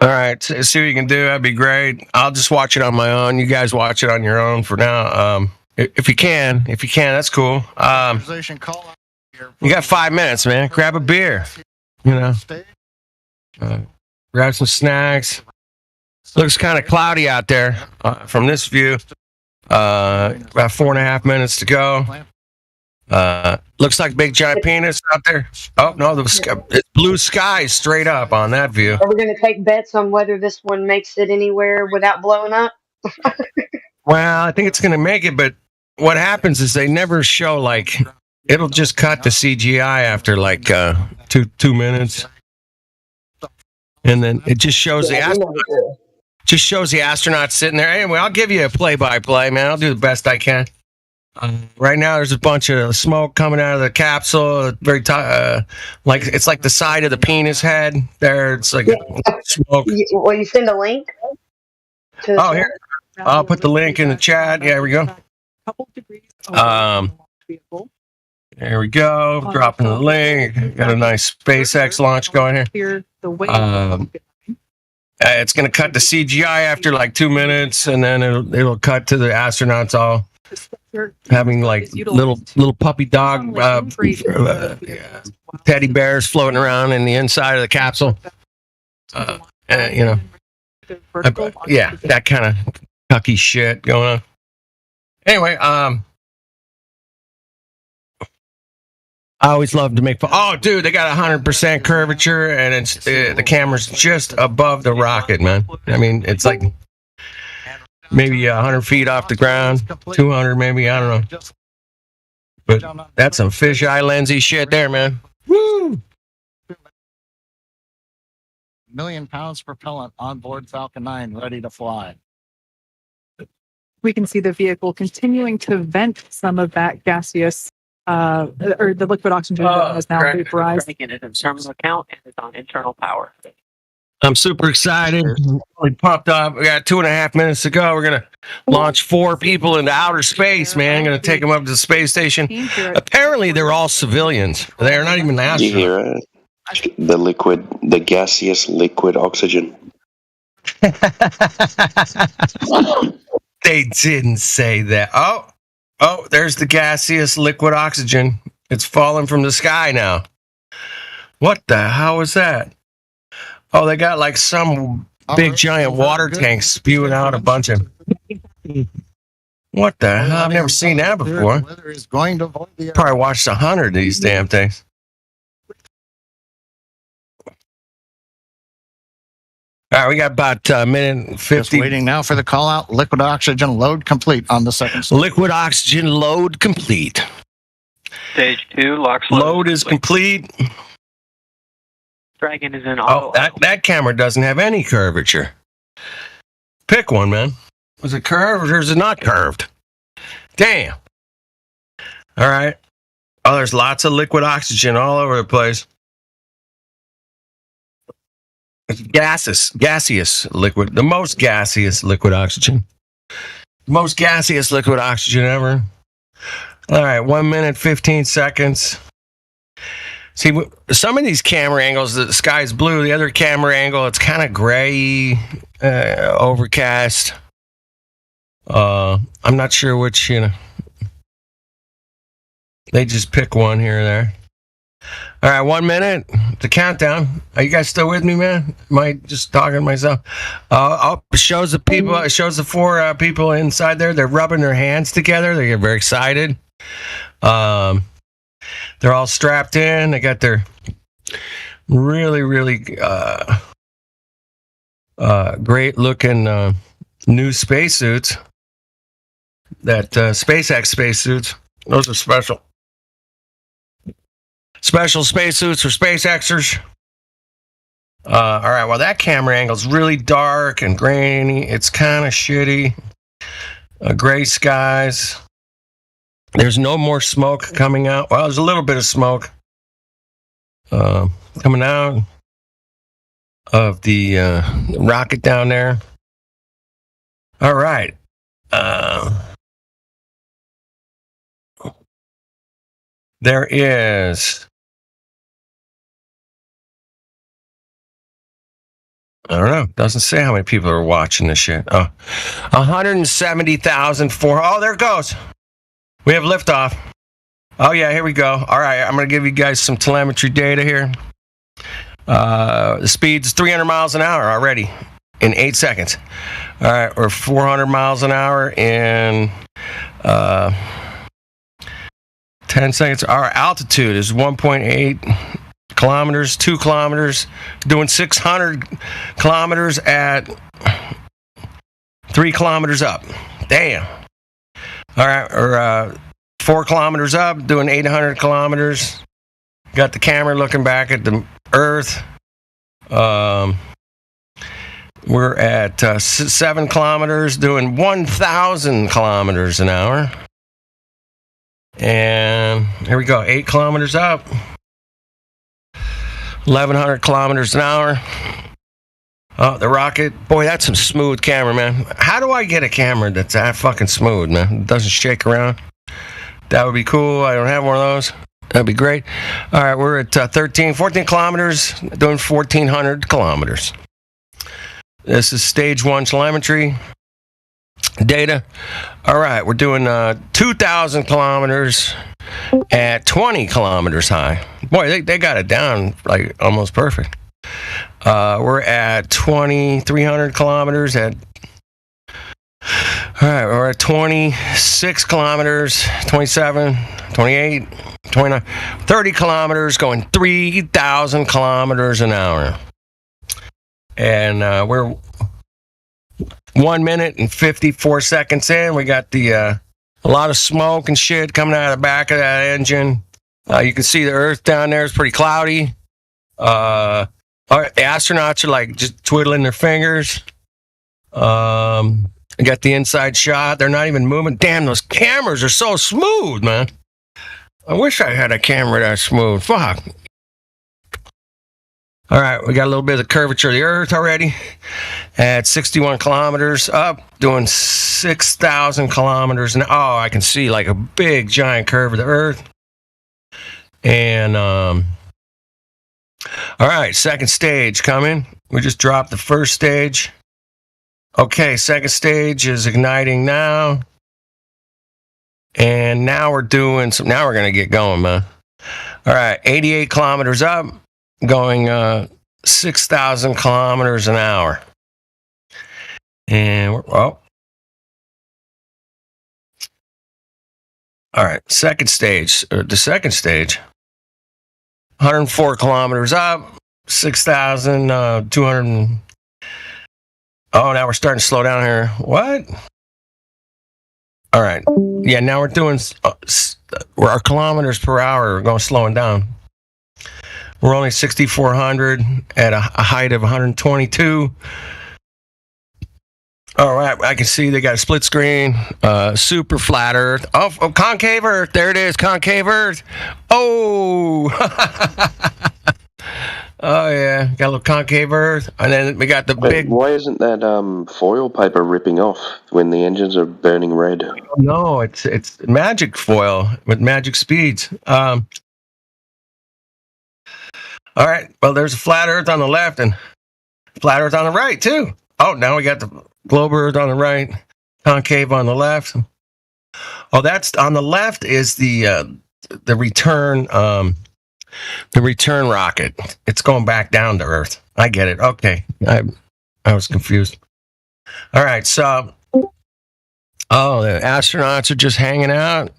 All right, see what you can do. That'd be great. I'll just watch it on my own. You guys watch it on your own for now. If you can, that's cool. You got 5 minutes, man. Grab a beer. You know, grab some snacks. Looks kind of cloudy out there from this view. About 4.5 minutes to go. Looks like big giant penis out there. Oh no, it's blue skies straight up on that view. Are we going to take bets on whether this one makes it anywhere without blowing up? Well, I think it's going to make it, but what happens is they never show, like, it'll just cut to CGI after like 2 minutes, and then it just shows the astronaut sitting there. Anyway, I'll give you a play-by-play, man. I'll do the best I can. Right now, there's a bunch of smoke coming out of the capsule. Very like it's like the side of the penis head. There, it's like smoke. Will you send a link? Oh, here. I'll put the link in the chat. Yeah, here we go. There we go. Dropping the link. Got a nice SpaceX launch going here. It's going to cut to CGI after like 2 minutes, and then it'll cut to the astronauts all having like little puppy dog teddy bears floating around in the inside of the capsule. You know, yeah, that kind of cucky shit going on. Anyway, I always love to make fun. Oh, dude, they got 100% curvature, and it's the camera's just above the rocket, man. I mean, it's like maybe 100 feet off the ground, 200 maybe, I don't know. But that's some fisheye lensy shit there, man. Woo! 1 million pounds propellant on board Falcon 9, ready to fly. We can see the vehicle continuing to vent some of that gaseous, or the liquid oxygen that has now vaporized. In its terminal account, and it's on internal power. I'm super excited. We pumped up. We got 2.5 minutes to go. We're going to launch 4 people into outer space, man. Going to take them up to the space station. Apparently, they're all civilians. They're not even astronauts. You hear it? The gaseous liquid oxygen. They didn't say that. Oh, there's the gaseous liquid oxygen. It's falling from the sky now. What the hell was that? Oh, they got like some big giant water tank spewing out a bunch of... What the hell? I've never seen that before. Probably watched 100 of these damn things. All right, we got about a minute 50. Just waiting now for the call out. Liquid oxygen load complete on the second stage. Liquid oxygen load complete. Stage 2, LOX load is complete. Dragon is in auto. Oh, that camera doesn't have any curvature. Pick one, man. Was it curved or is it not curved? Damn. All right. Oh, there's lots of liquid oxygen all over the place. It's gaseous liquid. The most gaseous liquid oxygen. Most gaseous liquid oxygen ever. All right, 1 minute, 15 seconds. See, some of these camera angles, the sky's blue. The other camera angle, it's kind of gray, overcast. I'm not sure which, they just pick one here or there. All right, 1 minute. The countdown. Are you guys still with me, man? Am I just talking to myself? It shows the people. It shows the 4 people inside there. They're rubbing their hands together. They get very excited. They're all strapped in. They got their really, really great looking new spacesuits. That SpaceX spacesuits. Those are special. Special spacesuits for SpaceXers. All right, well, that camera angle is really dark and grainy. It's kind of shitty. Gray skies. There's no more smoke coming out. Well, there's a little bit of smoke coming out of the rocket down there. All right. There is... I don't know. Doesn't say how many people are watching this shit. Oh, 170,004. Oh, there it goes. We have liftoff. Oh, yeah, here we go. All right, I'm going to give you guys some telemetry data here. The speed's 300 miles an hour already in 8 seconds. All right, we're 400 miles an hour in 10 seconds. Our altitude is 1.8 kilometers, 2 kilometers, doing 600 kilometers at 3 kilometers up. Damn. All right, or 4 kilometers up, doing 800 kilometers. Got the camera looking back at the Earth. We're at 7 kilometers, doing 1,000 kilometers an hour. And here we go, 8 kilometers up. 1,100 kilometers an hour. Oh, the rocket. Boy, that's some smooth camera, man. How do I get a camera that's that fucking smooth, man? It doesn't shake around. That would be cool. I don't have one of those. That'd be great. All right, we're at 14 kilometers, doing 1,400 kilometers. This is stage 1 telemetry data. All right, we're doing 2,000 kilometers at 20 kilometers high. Boy, they got it down like almost perfect. We're at 2,300 kilometers at... All right, we're at 26 kilometers, 27, 28, 29, 30 kilometers, going 3,000 kilometers an hour. And we're 1 minute and 54 seconds in. We got the a lot of smoke and shit coming out of the back of that engine. You can see the Earth down there is pretty cloudy. The astronauts are like just twiddling their fingers. I got the inside shot. They're not even moving. Damn, those cameras are so smooth, man. I wish I had a camera that smooth. Fuck. All right, we got a little bit of the curvature of the Earth already. At 61 kilometers up, doing 6,000 kilometers. And oh, I can see like a big giant curve of the Earth. And all right, second stage coming. We just dropped the first stage. Okay, second stage is igniting now. And now we're doing some, now we're going to get going, man. All right, 88 kilometers up, going 6,000 kilometers an hour. And we're, oh. All right, second stage, the second stage, 104 kilometers up, 6,200. Oh, now we're starting to slow down here. What? All right. Yeah, now we're doing, our kilometers per hour are going slowing down. We're only 6,400 at a height of 122. All right, I can see they got a split screen, super flat Earth. Oh, concave Earth. There it is, concave Earth. Oh. Oh, yeah. Got a little concave Earth. And then we got the big... Why isn't that foil paper ripping off when the engines are burning red? No, it's magic foil with magic speeds. All right. Well, there's a flat Earth on the left and flat Earth on the right, too. Oh, now we got the globe Earth on the right, concave on the left. Oh, that's on the left is the return... the return rocket. It's going back down to Earth. I get it. Okay. I was confused. All right. So, the astronauts are just hanging out,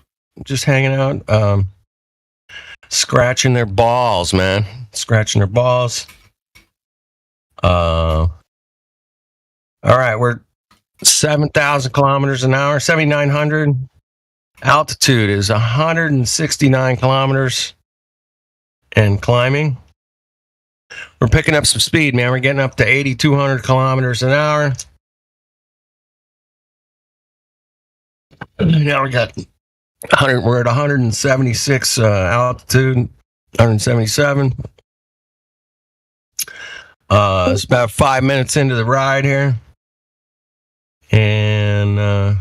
scratching their balls, man. scratching their balls. All right, we're 7,000 kilometers an hour, 7,900. Altitude is 169 kilometers and climbing. We're picking up some speed, man. We're getting up to 8,200 kilometers an hour. Now we got 100. We're at 176 altitude, 177. It's about 5 minutes into the ride here. And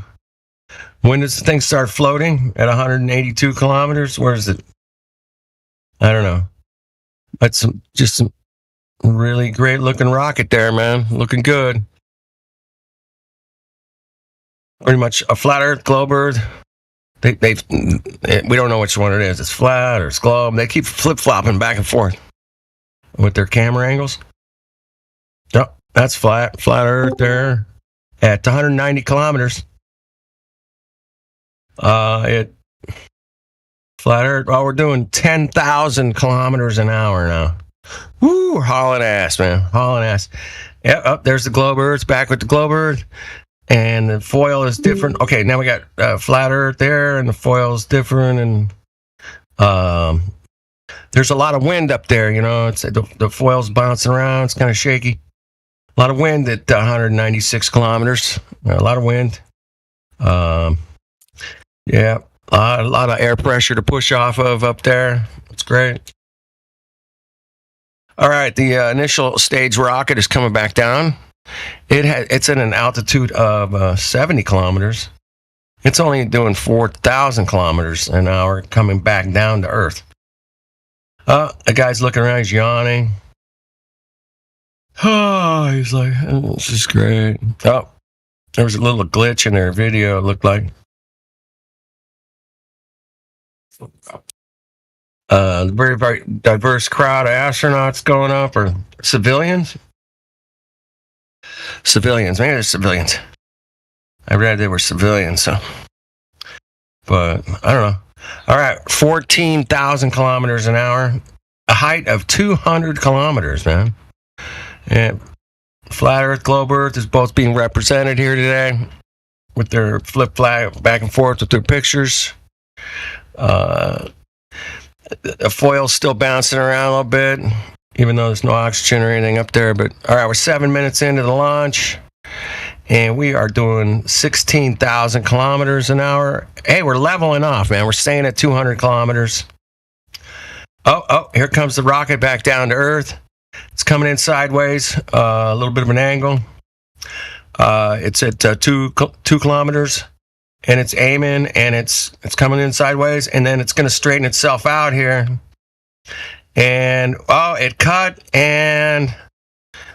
when does the thing start floating? At 182 kilometers? Where is it? I don't know. That's just some really great looking rocket there, man. Looking good. Pretty much a flat Earth, globe Earth. We don't know which one it is. It's flat or it's globe. They keep flip-flopping back and forth with their camera angles. Oh, that's flat Earth there at 190 kilometers. Flat Earth. Oh, we're doing 10,000 kilometers an hour now. Woo, we're hauling ass, man. Hauling ass. Yeah, up there's the globe Earth. Back with the globe Earth. And the foil is different. Okay, now we got flat Earth there, and the foil is different. And there's a lot of wind up there, you know. It's the foil's bouncing around. It's kind of shaky. A lot of wind at 196 kilometers. A lot of wind. Yeah, a lot of air pressure to push off of up there. It's great. All right, the initial stage rocket is coming back down. It's at an altitude of 70 kilometers. It's only doing 4,000 kilometers an hour coming back down to Earth. The guy's looking around, he's yawning. Oh, he's like, oh, this is great. Oh, there was a little glitch in their video, it looked like. The very, very diverse crowd of astronauts going up, or civilians. Maybe they're civilians. I read they were civilians, so. But, I don't know. All right, 14,000 kilometers an hour. A height of 200 kilometers, man. And flat Earth, globe Earth is both being represented here today with their flip flag back and forth with their pictures. The foil's still bouncing around a little bit, even though there's no oxygen or anything up there. But all right, we're 7 minutes into the launch, and we are doing 16,000 kilometers an hour. Hey, we're leveling off, man. We're staying at 200 kilometers. Oh, here comes the rocket back down to Earth. It's coming in sideways, a little bit of an angle. It's at 2 kilometers. And it's aiming, and it's coming in sideways, and then it's going to straighten itself out here. And, oh, it cut, and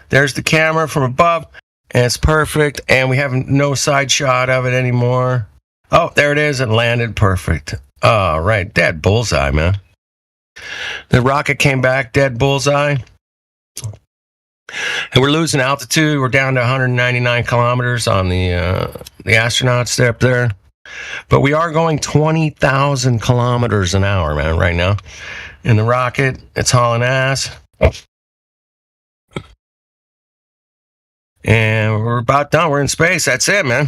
there's the camera from above, and it's perfect, and we have no side shot of it anymore. Oh, there it is. It landed perfect. Oh, right. Dead bullseye, man. The rocket came back, dead bullseye. And we're losing altitude. We're down to 199 kilometers on the astronauts there up there. But we are going 20,000 kilometers an hour, man, right now. In the rocket, it's hauling ass. And we're about done. We're in space. That's it, man.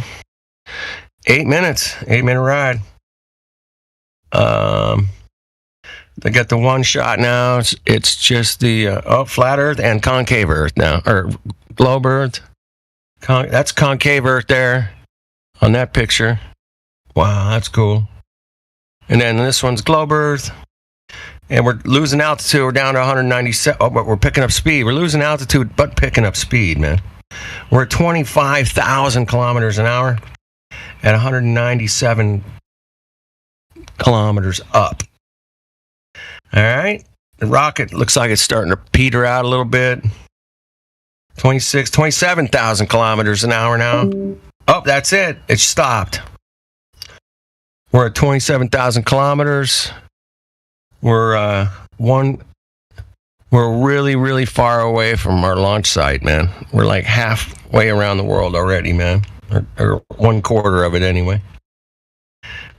8 minutes. 8-minute ride. They got the one shot now. It's just the flat Earth and concave Earth now, or globe Earth. That's concave Earth there on that picture. Wow, that's cool. And then this one's globe Earth, and we're losing altitude. We're down to 197. Oh, but we're picking up speed. We're losing altitude, but picking up speed, man. We're at 25,000 kilometers an hour at 197 kilometers up. All right, the rocket looks like it's starting to peter out a little bit. 27,000 kilometers an hour now. Oh, that's it. It stopped. We're at 27,000 kilometers. We're really, really far away from our launch site, man. We're like halfway around the world already, man, or 1/4 of it anyway.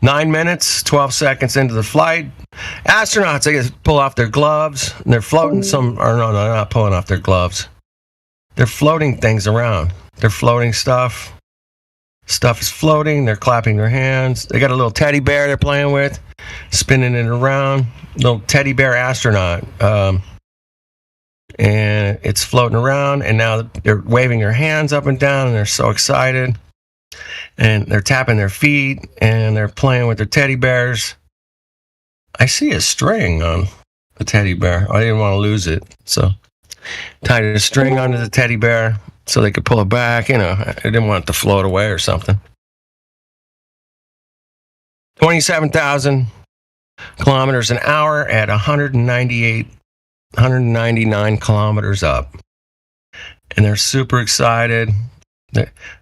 9 minutes, 12 seconds into the flight. Astronauts, they pull off their gloves. And they're floating no, they're not pulling off their gloves. They're floating things around. They're floating stuff. Stuff is floating. They're clapping their hands. They got a little teddy bear they're playing with, spinning it around. Little teddy bear astronaut. And it's floating around, and now they're waving their hands up and down, and they're so excited. And they're tapping their feet, and they're playing with their teddy bears. I see a string on the teddy bear. I didn't want to lose it, so tied a string onto the teddy bear so they could pull it back. You know, I didn't want it to float away or something. 27,000 kilometers an hour at 199 kilometers up. And they're super excited.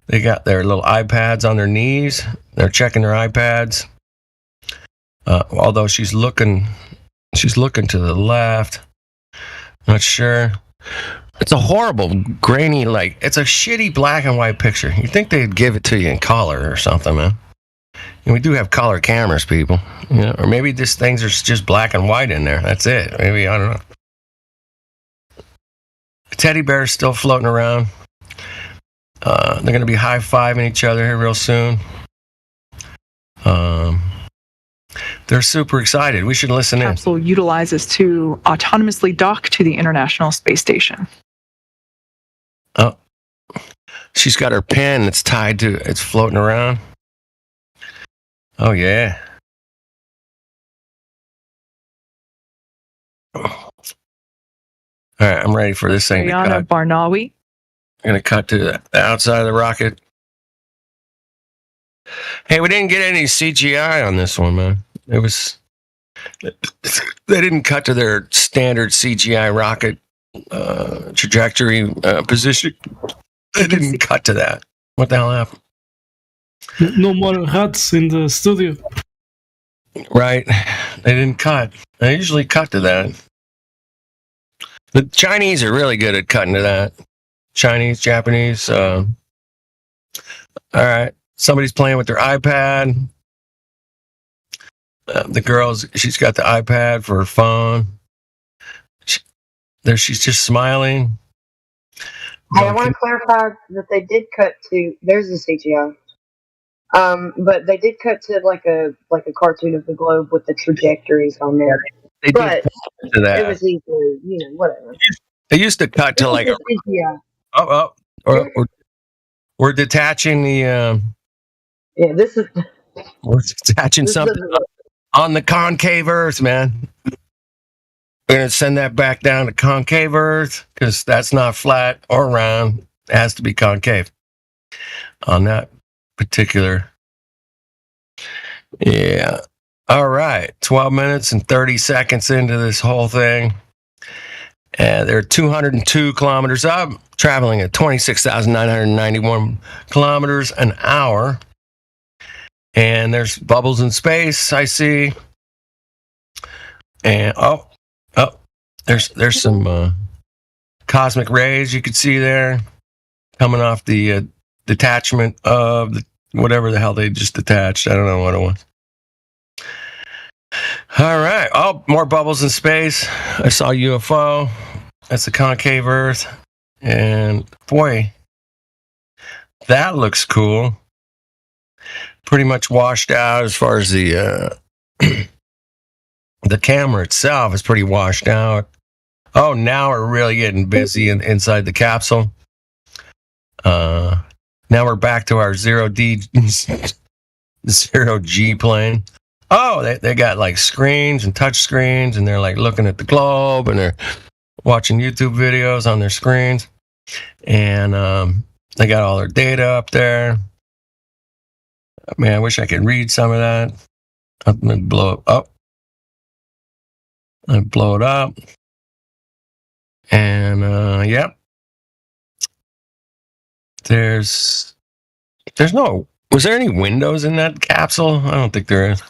They got their little iPads on their knees. They're checking their iPads. Although she's looking to the left. Not sure. It's a horrible, grainy, it's a shitty black and white picture. You'd think they'd give it to you in color or something, man. And we do have color cameras, people. You know, or maybe these things are just black and white in there. That's it. Maybe, I don't know. The teddy bear is still floating around. They're going to be high-fiving each other here real soon. They're super excited. We should listen in. Capsule utilizes to autonomously dock to the International Space Station. Oh, she's got her pen. It's tied to. It's floating around. Oh yeah. All right, I'm ready for this thing to Ariana cut. Barnawi. I'm going to cut to the outside of the rocket. Hey, we didn't get any CGI on this one, man. It was... They didn't cut to their standard CGI rocket trajectory position. They didn't cut to that. What the hell happened? No more hats in the studio. Right. They didn't cut. They usually cut to that. The Chinese are really good at cutting to that. Chinese, Japanese. All right. Somebody's playing with their iPad. The girl's, she's got the iPad for her phone. She's just smiling. Hey, I want to clarify that they did cut to. There's the CGI. But they did cut to like a cartoon of the globe with the trajectories on there. They but did to that. it was easily, whatever. They used to cut to like a. CGI. We're detaching the. Yeah, this is. We're detaching something on the concave Earth, man. We're gonna send that back down to concave Earth because that's not flat or round. It has to be concave on that particular. Yeah. All right. 12 minutes and 30 seconds into this whole thing. And they're 202 kilometers up, traveling at 26,991 kilometers an hour. And there's bubbles in space, I see. And there's some cosmic rays you could see there coming off the detachment of the whatever the hell they just detached. I don't know what it was. All right. Oh, more bubbles in space. I saw UFO. That's the concave Earth. And boy, that looks cool. Pretty much washed out as far as the the camera itself is pretty washed out. Oh, now we're really getting busy inside the capsule. Now we're back to our zero G plane. Oh, they got like screens and touch screens, and they're like looking at the globe, and they're watching YouTube videos on their screens, and they got all their data up there. Man, I wish I could read some of that. I'm gonna blow it up. I blow it up, and yep. There's no. Was there any windows in that capsule? I don't think there is.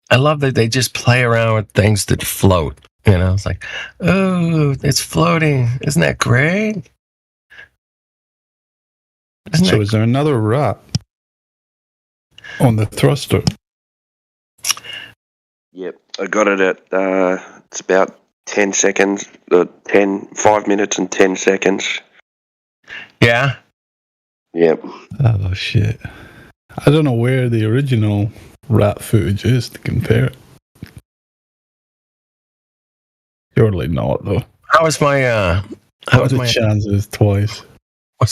I love that they just play around with things that float. You know, it's like, oh, it's floating. Isn't that great? So is there another rat on the thruster? Yep, I got it at, it's about 10 seconds, 5 minutes and 10 seconds. Yeah? Yep. Oh, shit. I don't know where the original rat footage is to compare it. Surely not, though. How was my, How was the chances twice? I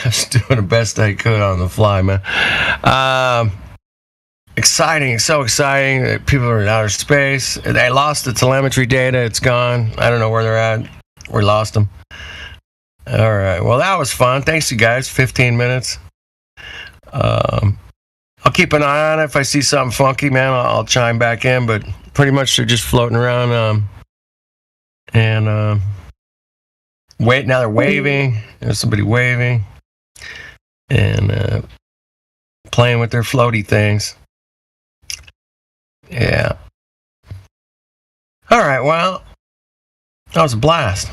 was doing the best I could on the fly, man. Exciting, so exciting. People are in outer space. They lost the telemetry data. It's gone. I don't know where they're at. We lost them. All right. Well, that was fun. Thanks, you guys. 15 minutes. I'll keep an eye on it. If I see something funky, man, I'll chime back in. But pretty much they're just floating around. Wait. Now they're waving. There's somebody waving. And playing with their floaty things. Yeah. All right, well, that was a blast.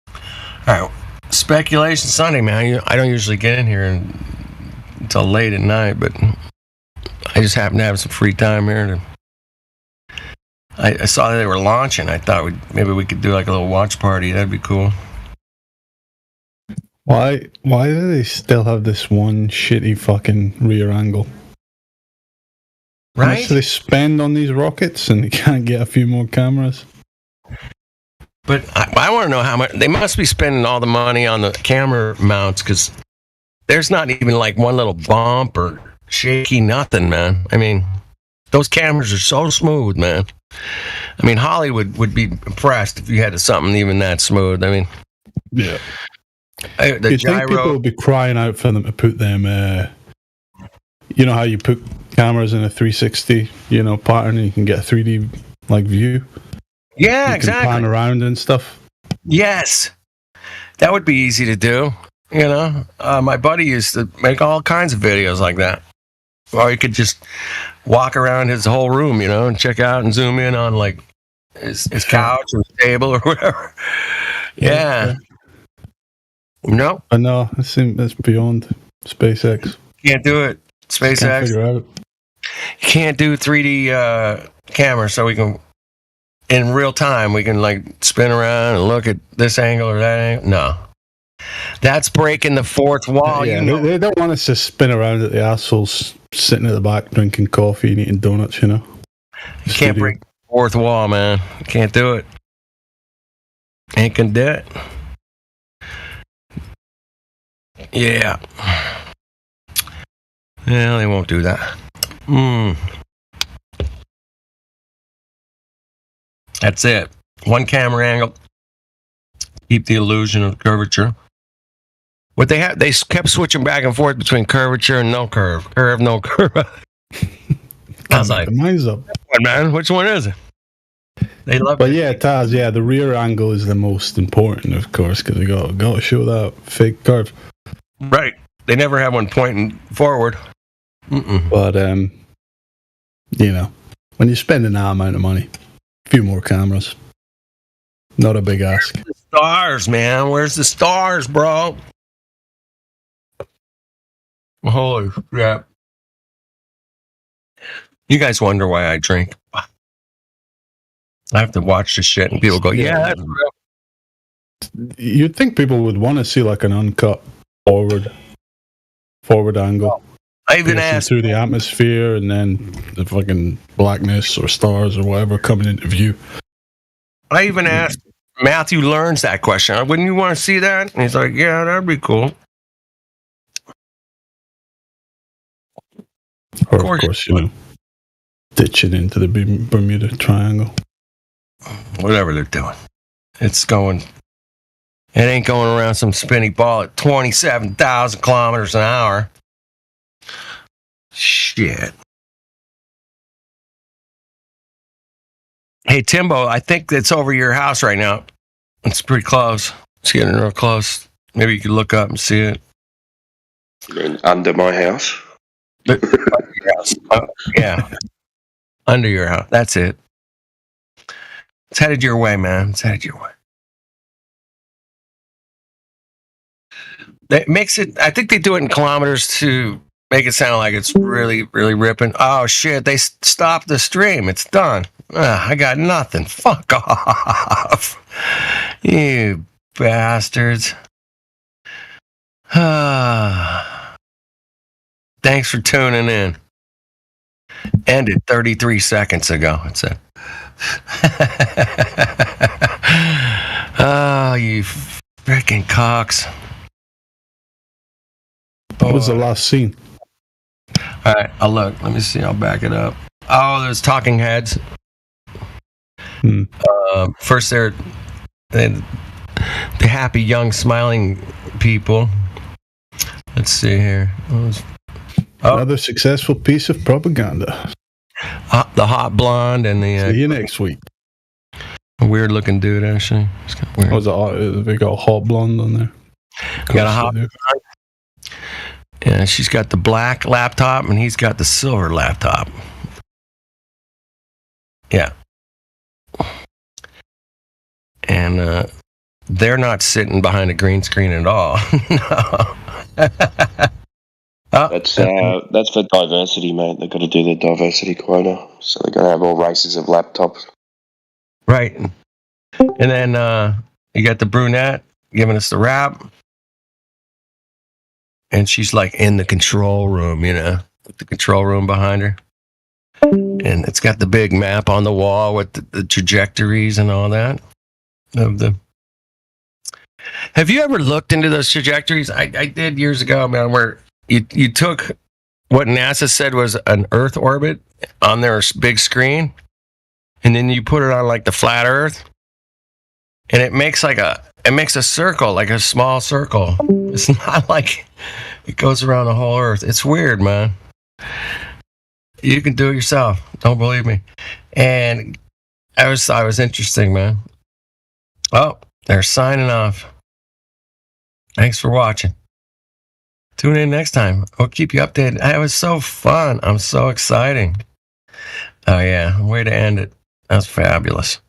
All right, Speculation Sunday, man. I don't usually get in here until late at night, but I just happen to have some free time here. I saw they were launching. I thought maybe we could do like a little watch party. That'd be cool. Why do they still have this one shitty fucking rear angle? How much do they spend on these rockets and they can't get a few more cameras? But I want to know how much. They must be spending all the money on the camera mounts because there's not even like one little bump or shaky nothing, man. I mean, those cameras are so smooth, man. I mean, Hollywood would be impressed if you had something even that smooth. I mean, yeah. The You'd think people would be crying out for them to put them, you know how you put cameras in a 360, pattern and you can get a 3D like view? Yeah, you exactly. Can pan around and stuff. Yes. That would be easy to do, My buddy used to make all kinds of videos like that. Or you could just walk around his whole room, and check out and zoom in on like his couch or his table or whatever. Yeah. No. I know. That's beyond SpaceX. Can't do it. SpaceX. Can't figure out. You can't do 3D camera, so we can, in real time, we can like spin around and look at this angle or that angle. No. That's breaking the fourth wall. Yeah, they don't want us to spin around at the assholes sitting at the back drinking coffee and eating donuts, You can't break the fourth wall, man. You can't do it. Ain't gonna do it. Yeah. Yeah, they won't do that. That's it. One camera angle. Keep the illusion of curvature. What they kept switching back and forth between curvature and no curve. Curve, no curve. I was like, mine's up. Man, which one is it? They love But yeah, Taz, the rear angle is the most important, of course, because they got to show that fake curve. Right. They never have one pointing forward. But, when you're spending that amount of money, a few more cameras. Not a big ask. The stars, man. Where's the stars, bro? Holy crap. You guys wonder why I drink. I have to watch this shit and people go, yeah, that's real. You'd think people would want to see like an uncut forward angle. I even asked through the atmosphere and then the fucking blackness or stars or whatever coming into view. I even asked Matthew Learns that question. Wouldn't you want to see that? And he's like, yeah, that'd be cool. Or of course, ditching into the Bermuda Triangle. Whatever they're doing. It's going. It ain't going around some spinny ball at 27,000 kilometers an hour. Shit. Hey, Timbo, I think it's over your house right now. It's pretty close. It's getting real close. Maybe you could look up and see it. Under my house? Under your house. Yeah. Under your house. That's it. It's headed your way, man. It's headed your way. That makes it. I think they do it in kilometers to make it sound like it's really, really ripping. Oh shit! They stopped the stream. It's done. I got nothing. Fuck off, you bastards. Thanks for tuning in. Ended 33 seconds ago. It said. Oh, you freaking cocks. What was the last scene? All right, I'll look. Let me see. I'll back it up. Oh, there's talking heads. First, they're the happy, young, smiling people. Let's see here. Another successful piece of propaganda. The hot blonde and the. See you next week. A weird-looking dude, actually. It's kind of weird. They got a hot blonde on there. Got a hot blonde. Yeah, she's got the black laptop, and he's got the silver laptop. Yeah. And they're not sitting behind a green screen at all. No. That's for diversity, mate. They've got to do their diversity quota, so they're going to have all races of laptops. Right. And then you got the brunette giving us the rap. And she's like in the control room, with the control room behind her. And it's got the big map on the wall with the trajectories and all that. Have you ever looked into those trajectories? I did years ago, man, where you took what NASA said was an Earth orbit on their big screen, and then you put it on like the flat Earth, and it makes a circle, like a small circle. It's not like it goes around the whole Earth. It's weird, man. You can do it yourself. Don't believe me. And I was interesting, man. Oh, they're signing off. Thanks for watching. Tune in next time. I'll keep you updated. It was so fun. I'm so exciting. Oh, yeah. Way to end it. That's fabulous.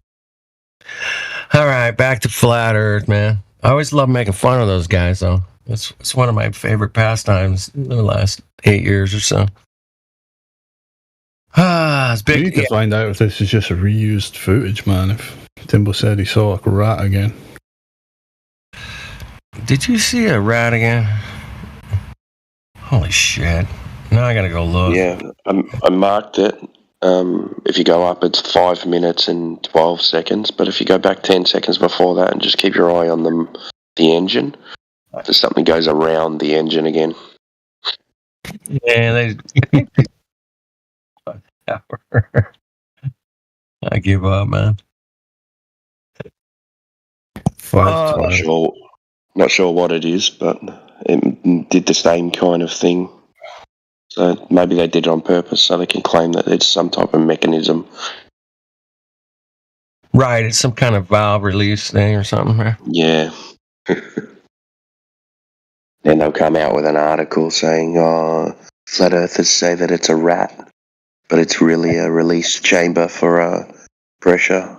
All right. Back to Flat Earth, man. I always love making fun of those guys, though. It's one of my favorite pastimes in the last 8 years or so. It's big. We need to find out if this is just a reused footage, man. If Timbo said he saw a rat again. Did you see a rat again? Holy shit. Now I gotta go look. Yeah, I marked it. If you go up, it's 5 minutes and 12 seconds. But if you go back 10 seconds before that and just keep your eye on the engine, there's something goes around the engine again. Yeah, I give up, man. Not sure what it is, but it did the same kind of thing. So maybe they did it on purpose so they can claim that it's some type of mechanism. Right, it's some kind of valve release thing or something, right? Yeah. Then they'll come out with an article saying, flat earthers say that it's a rat, but it's really a release chamber for pressure.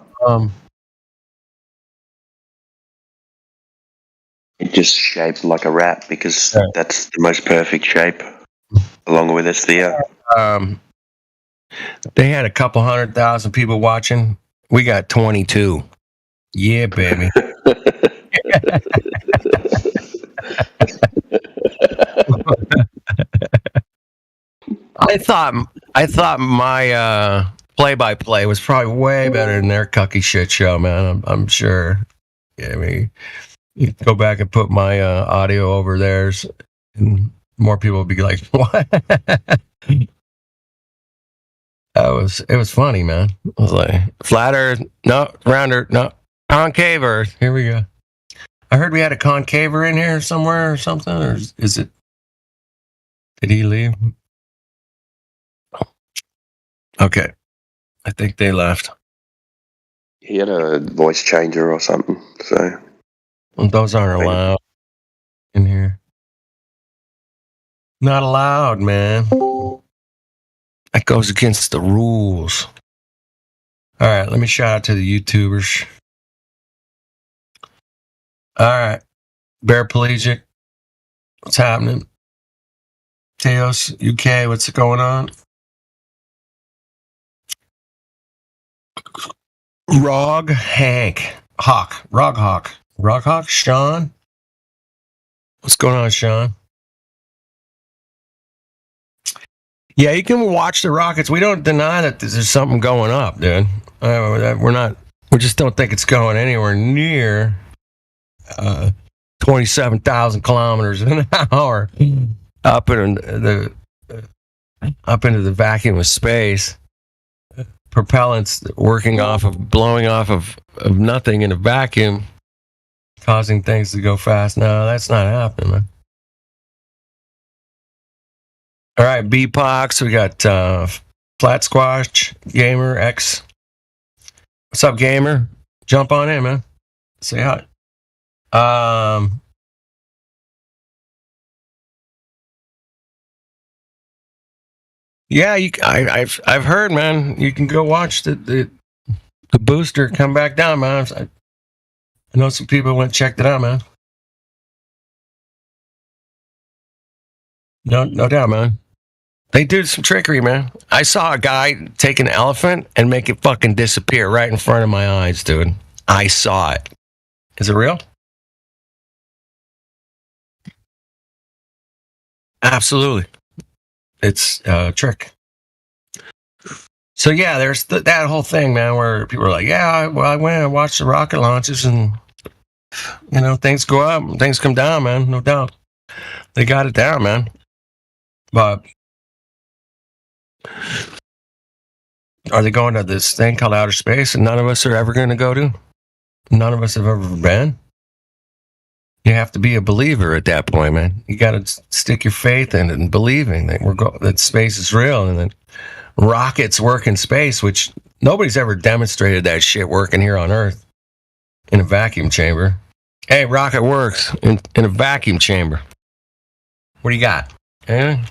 It just shaped like a rat because that's the most perfect shape, along with its Thea. They had a couple 100,000 people watching. We got 22. Yeah, baby. I thought my play-by-play was probably way better than their cucky shit show, man. I'm sure. Yeah, I mean, you go back and put my audio over theirs, and more people would be like, "What?" It was funny, man. I was like, flat Earth, no, round Earth, no, concave Earth. Here we go. I heard we had a concaver in here somewhere or something, or is it? Did he leave? Okay, I think they left. He had a voice changer or something, so. Well, those aren't allowed in here. Not allowed, man. That goes against the rules. All right, let me shout out to the YouTubers. All right, Paraplegic, What's happening? Teos, UK, what's going on? Rog Hawk, Sean. What's going on, Sean? Yeah, you can watch the rockets. We don't deny that there's something going up, dude. We just don't think it's going anywhere near 27,000 kilometers an hour up into the vacuum of space. Propellants blowing off of nothing in a vacuum, causing things to go fast. No, that's not happening, man. All right, BPOX, we got Flat Squash, Gamer X. What's up, Gamer? Jump on in, man. Say hi. Yeah, I've heard, man. You can go watch the booster come back down, man. I know some people went and checked it out, man. No doubt, man. They do some trickery, man. I saw a guy take an elephant and make it fucking disappear right in front of my eyes, dude. I saw it. Is it real? Absolutely. It's a trick. So yeah, there's that whole thing, man, where people are like, yeah, I went and watched the rocket launches and, things go up and things come down, man. No doubt. They got it down, man. But are they going to this thing called outer space and none of us are ever going to go to? None of us have ever been? You have to be a believer at that point, man. You got to stick your faith in it and believing that space is real and that rockets work in space, which nobody's ever demonstrated that shit working here on Earth in a vacuum chamber. Hey, rocket works in a vacuum chamber. What do you got? Anything?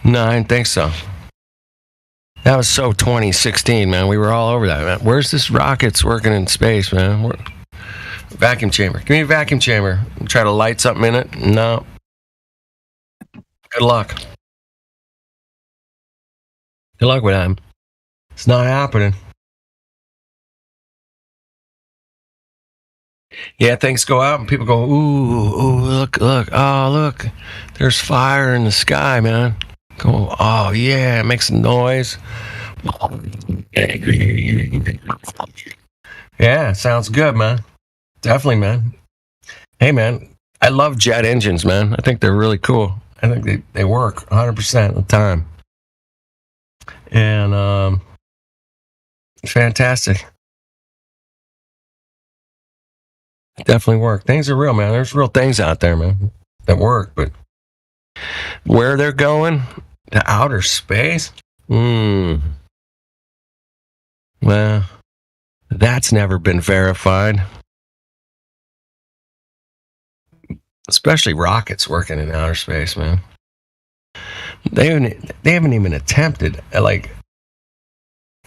No, I didn't think so. That was so 2016, man. We were all over that, man. Where's this rockets working in space, man? Vacuum chamber. Give me a vacuum chamber. Try to light something in it. No. Good luck. Good luck with that. It's not happening. Yeah, things go out and people go, ooh, look. Oh, look. There's fire in the sky, man. Go, oh, yeah, it makes a noise. Yeah, sounds good, man. Definitely, man. Hey, man, I love jet engines, man. I think they're really cool. I think they work 100% of the time. And fantastic. Definitely work. Things are real, man. There's real things out there, man, that work. But where they're going, to outer space? Well, that's never been verified. Especially rockets working in outer space, man. They haven't even attempted. Like,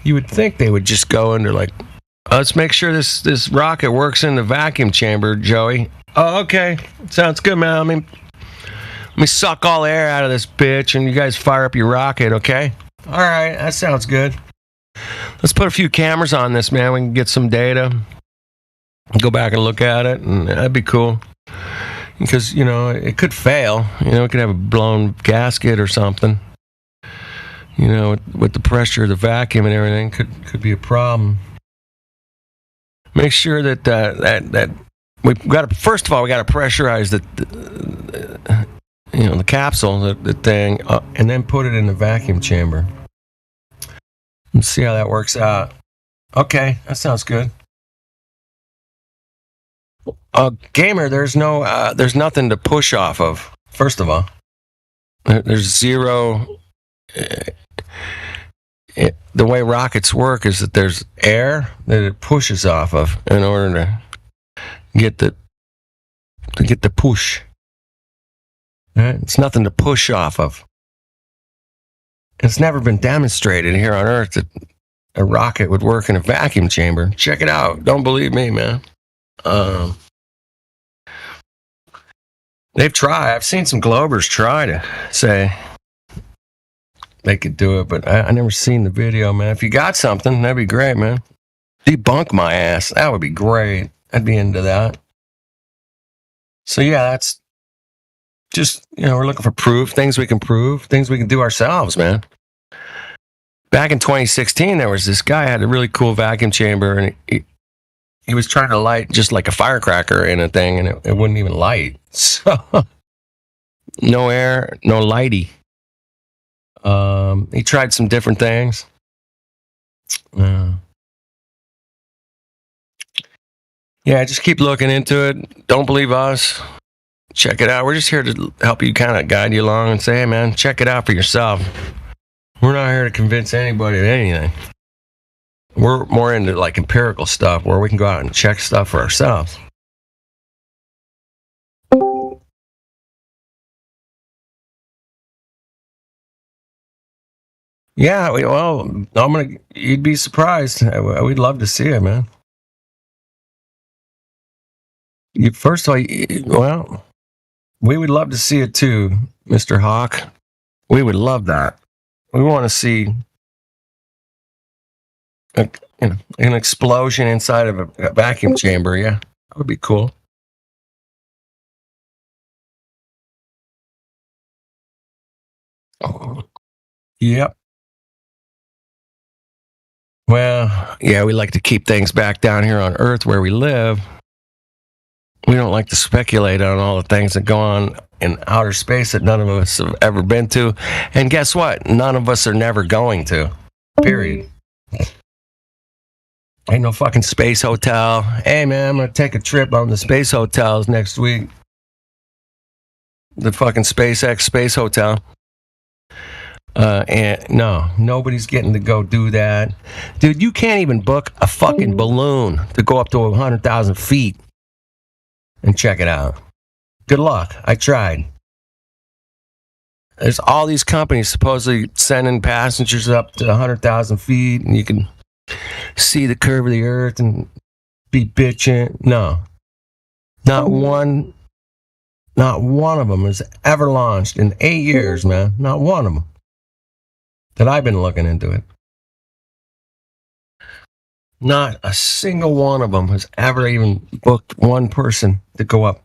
you would think they would just go into like, let's make sure this rocket works in the vacuum chamber, Joey. Oh, okay, sounds good, man. Let me suck all the air out of this bitch, and you guys fire up your rocket, okay? All right, that sounds good. Let's put a few cameras on this, man. We can get some data, go back and look at it, and that'd be cool. Because, it could fail. It could have a blown gasket or something. With the pressure of the vacuum and everything, could be a problem. Make sure that we've got to, first of all, we got to pressurize the capsule, the thing, and then put it in the vacuum chamber. Let's see how that works out. Okay, that sounds good. Gamer, there's nothing to push off of. First of all, there's zero. The way rockets work is that there's air that it pushes off of in order to get the push. Right? It's nothing to push off of. It's never been demonstrated here on Earth that a rocket would work in a vacuum chamber. Check it out. Don't believe me, man. They've tried. I've seen some Globers try to say they could do it, but I never seen the video, man. If you got something, that'd be great, man. Debunk my ass. That would be great. I'd be into that. So yeah, that's just, we're looking for proof, things we can prove, things we can do ourselves, man. Back in 2016, there was this guy had a really cool vacuum chamber, and he was trying to light just like a firecracker in a thing, and it wouldn't even light. So no air, no lighty. He tried some different things. Yeah, just keep looking into it. Don't believe us. Check it out. We're just here to help you, kind of guide you along and say, hey, man, check it out for yourself. We're not here to convince anybody of anything. We're more into like empirical stuff where we can go out and check stuff for ourselves. Yeah, you'd be surprised. We'd love to see it, man. First of all, we would love to see it too, Mr. Hawk. We would love that. We want to see an explosion inside of a vacuum chamber. Yeah, that would be cool. Oh, yep. Well, yeah, we like to keep things back down here on Earth where we live. We don't like to speculate on all the things that go on in outer space that none of us have ever been to. And guess what? None of us are never going to. Period. Ain't no fucking space hotel. Hey, man, I'm going to take a trip on the space hotels next week. The fucking SpaceX space hotel. And no, nobody's getting to go do that. Dude, you can't even book a fucking balloon to go up to 100,000 feet and check it out. Good luck. I tried. There's all these companies supposedly sending passengers up to 100,000 feet, and you can see the curve of the earth and be bitching. No. Not one of them has ever launched in 8 years, man. Not one of them. That I've been looking into it. Not a single one of them has ever even booked one person to go up.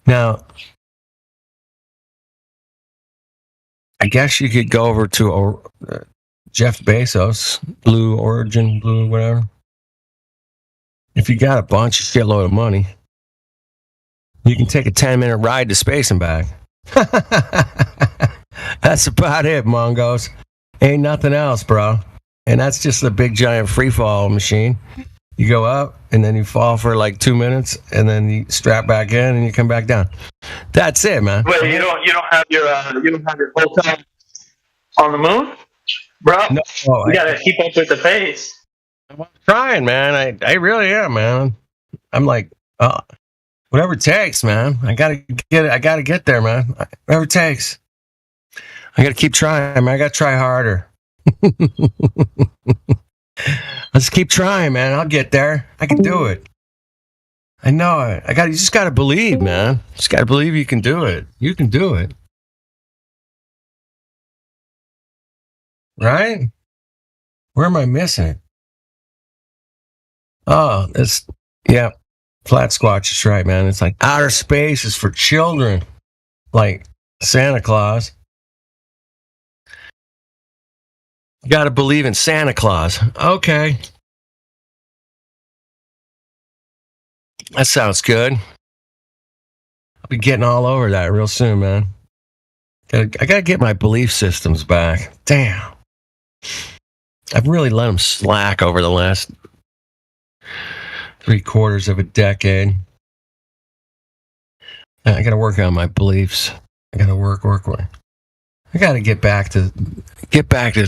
Now, I guess you could go over to Jeff Bezos, Blue Origin, whatever. If you got a bunch of shitload of money, you can take a 10-minute ride to space and back. That's about it, Mongos. Ain't nothing else, bro. And that's just a big giant free fall machine. You go up and then you fall for like 2 minutes and then you strap back in and you come back down. That's it, man. Wait, you don't have your hotel on the moon, bro? No, you gotta keep up with the pace. I'm trying, man. I really am, man. I'm like, whatever it takes, man. I gotta get there, man. Whatever it takes. I gotta keep trying, man. I gotta try harder. Let's keep trying, man. I'll get there. I can do it. I know it. You just gotta believe, man. Just gotta believe you can do it. You can do it. Right? Where am I missing it? Oh, Flat Squatch is right, man. It's like outer space is for children. Like Santa Claus. You got to believe in Santa Claus. Okay. That sounds good. I'll be getting all over that real soon, man. I got to get my belief systems back. Damn. I've really let them slack over the last 3/4 of a decade. I got to work on my beliefs. I got to work. I got to get back to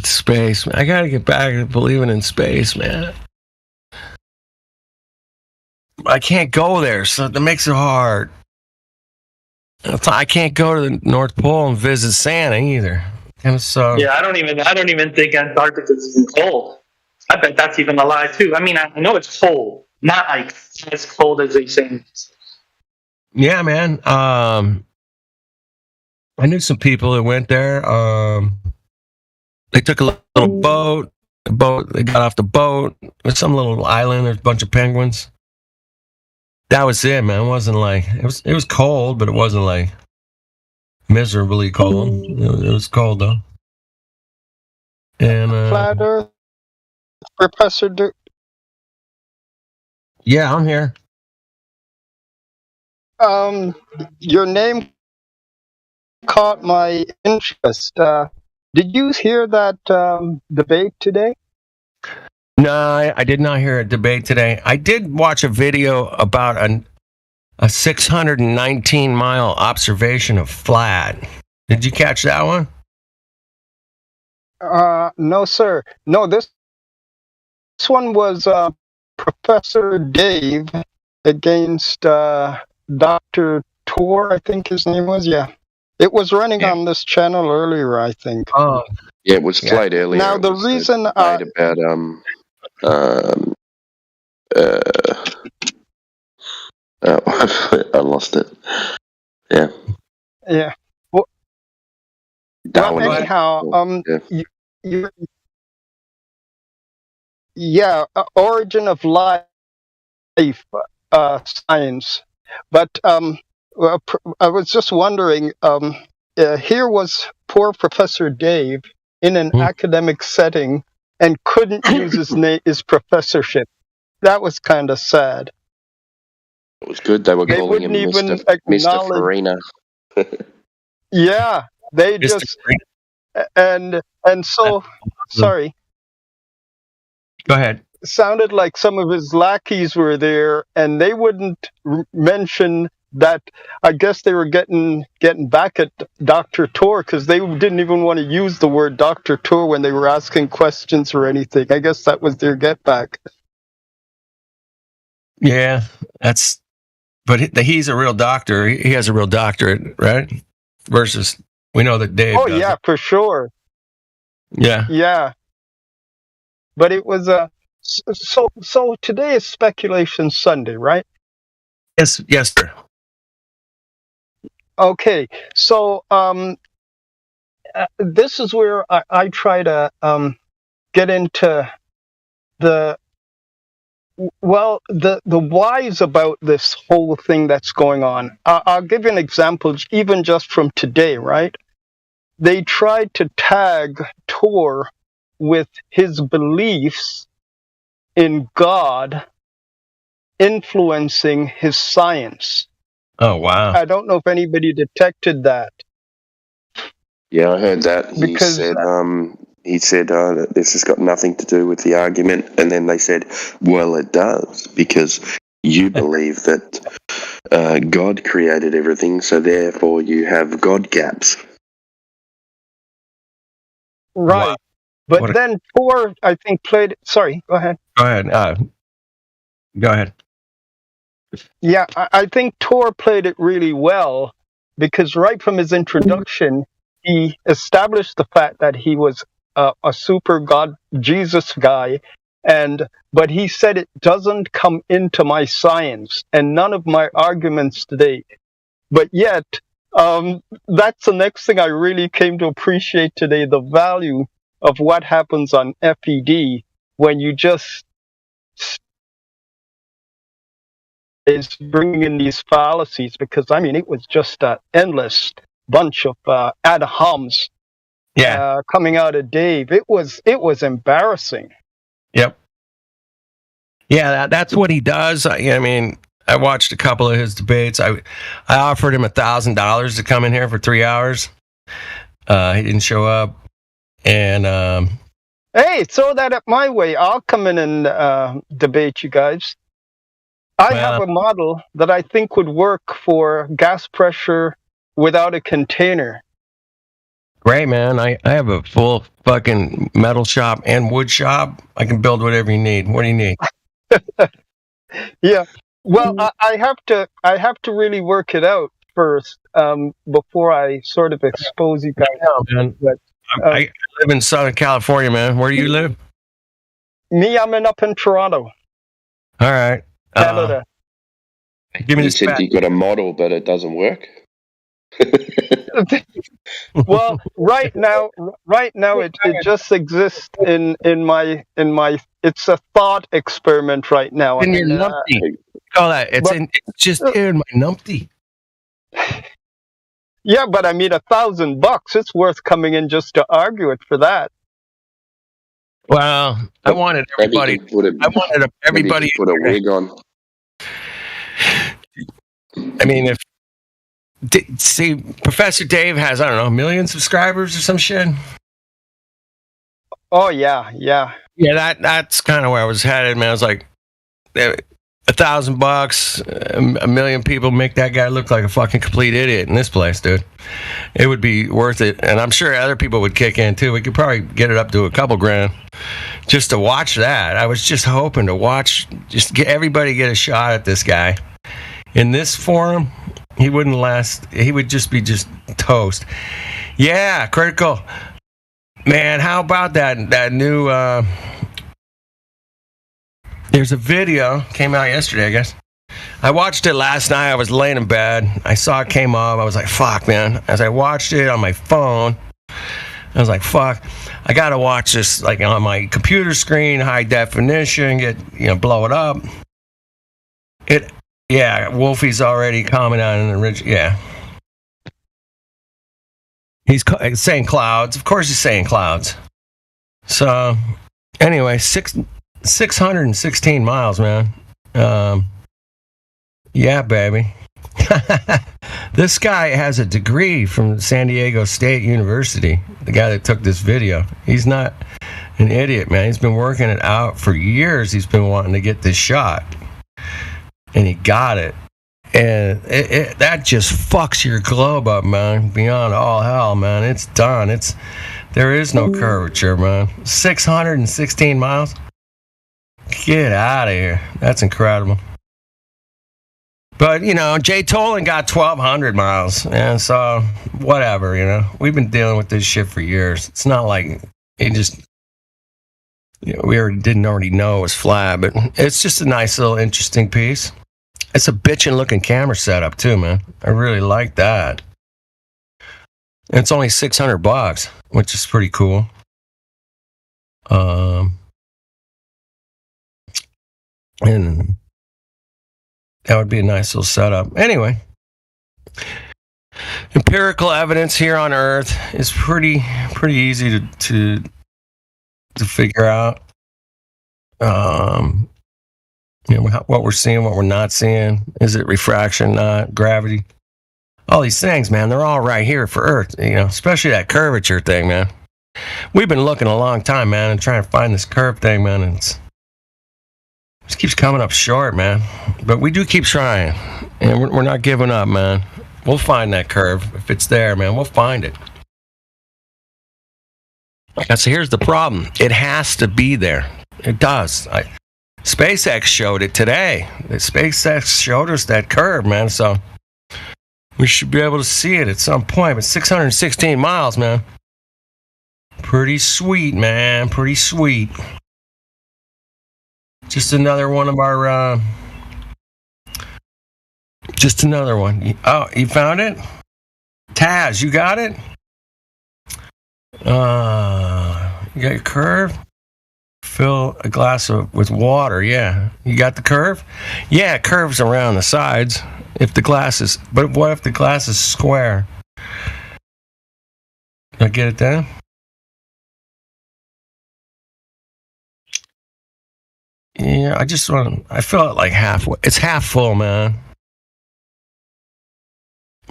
space. I got to get back to believing in space, man. I can't go there, so that makes it hard. I can't go to the North Pole and visit Santa either. And so Yeah, I don't even think Antarctica is even cold. I bet that's even a lie too. I mean, I know it's cold, not like as cold as they say. Yeah, man. I knew some people that went there. They took a little boat. They got off the boat. There's some little island. There's a bunch of penguins. That was it, man. It wasn't like it was cold, but it wasn't like miserably cold. It was cold though. And Flat Earth, Professor Duke. Yeah, I'm here. Your name caught my interest. Did you hear that debate today? No, I did not hear a debate today. I did watch a video about a 619-mile observation of flat. Did you catch that one? No, sir. No, this one was Professor Dave against Dr. Tor, I think his name was. Yeah. It was running on this channel earlier, I think. Oh. Yeah, it was played earlier. Now, the reason about I lost it. Yeah. Yeah. Well, anyhow, origin of life, science. But I was just wondering, here was poor Professor Dave in an academic setting and couldn't use his professorship. That was kind of sad. It was good. They were calling him Mr. Farina. Yeah, they just and so sorry. Go ahead. Sounded like some of his lackeys were there, and they wouldn't mention that. I guess they were getting back at Dr. Tor because they didn't even want to use the word Dr. Tor when they were asking questions or anything. I guess that was their get back. Yeah, but he's a real doctor. He has a real doctorate, right? Versus, we know that Dave. Oh yeah, for sure. Yeah. Yeah. But it was so today is Speculation Sunday, right? Yes, sir. Okay, so this is where I try to get into the whys about this whole thing that's going on. I'll give you an example, even just from today, right? They tried to tag Tor with his beliefs in God influencing his science. Oh, wow. I don't know if anybody detected that. Yeah, I heard that. He said that this has got nothing to do with the argument. And then they said, well, it does, because you believe that God created everything, so therefore you have God gaps. Right. Wow. But then Tor, I think, played... Sorry, go ahead. Go ahead. Go ahead. Yeah, I think Tor played it really well, because right from his introduction, he established the fact that he was a super God, Jesus guy, but he said it doesn't come into my science and none of my arguments today. But yet, that's the next thing I really came to appreciate today, the value of what happens on FED when you just is bringing in these fallacies, because I mean it was just an endless bunch of ad homs coming out of Dave. It was embarrassing. Yep. Yeah, that's what he does. I mean, I watched a couple of his debates. I offered him $1,000 to come in here for 3 hours. He didn't show up, and hey, throw that up my way. I'll come in and debate you guys. I have a model that I think would work for gas pressure without a container. Great, man. I have a full fucking metal shop and wood shop. I can build whatever you need. What do you need? Yeah. Well, I have to really work it out first before I sort of expose you guys. Man. But, I live in Southern California, man. Where do you live? Me, I'm up in Toronto. All right. Canada. Give me You the said spec. you got a model, but it doesn't work. Well, right now it just exists in my it's a thought experiment right now. In your And, numpty. Call that. It's just here in my numpty. yeah, but I mean $1,000. It's worth coming in just to argue it for that. Well, I wanted everybody. Everybody put a wig on. I mean, see, Professor Dave has, I don't know, 1 million subscribers or some shit. Oh yeah. Yeah, that's kind of where I was headed, man. I was like, $1,000, 1 million people make that guy look like a fucking complete idiot in this place, dude. It would be worth it, and I'm sure other people would kick in too. We could probably get it up to a couple grand just to watch that. I was just hoping to watch, just get everybody get a shot at this guy. In this forum, he wouldn't last. He would just be toast. Yeah, Critical. Man, how about that new there's a video came out yesterday, I guess. I watched it last night. I was laying in bed. I saw it came up. I was like, fuck, man. As I watched it on my phone, I was like, fuck, I gotta watch this like on my computer screen, high definition, blow it up. Yeah, Wolfie's already commenting on the original. Yeah. He's saying clouds. Of course he's saying clouds. So, anyway, 616 miles, man. Yeah, baby. This guy has a degree from San Diego State University, the guy that took this video. He's not an idiot, man. He's been working it out for years. He's been wanting to get this shot. And he got it. And that just fucks your globe up, man. Beyond all hell, man. It's done. There is no curvature, man. 616 miles? Get out of here. That's incredible. But, Jay Tolan got 1,200 miles. And so, whatever, We've been dealing with this shit for years. It's not like it just... we didn't already know it was flat, but it's just a nice little interesting piece. It's a bitchin' looking camera setup too, man. I really like that. And it's only $600, which is pretty cool. And that would be a nice little setup. Anyway, empirical evidence here on Earth is pretty easy to figure out. What we're seeing, what we're not seeing. Is it refraction, not gravity? All these things, man, they're all right here for Earth, especially that curvature thing, man. We've been looking a long time, man, and trying to find this curve thing, man, and it just keeps coming up short, man. But we do keep trying, and we're not giving up, man. We'll find that curve. If it's there, man, we'll find it. So here's the problem. It has to be there. It does. SpaceX showed it today. SpaceX showed us that curve, man. So we should be able to see it at some point. But 616 miles, man. Pretty sweet, man. Pretty sweet. Just another one of our... just another one. Oh, you found it? Taz, you got it? You got your curve? Fill a glass with water. Yeah, you got the curve. Yeah, it curves around the sides. But what if the glass is square? I get it then. Yeah, I feel it like halfway. It's half full, man.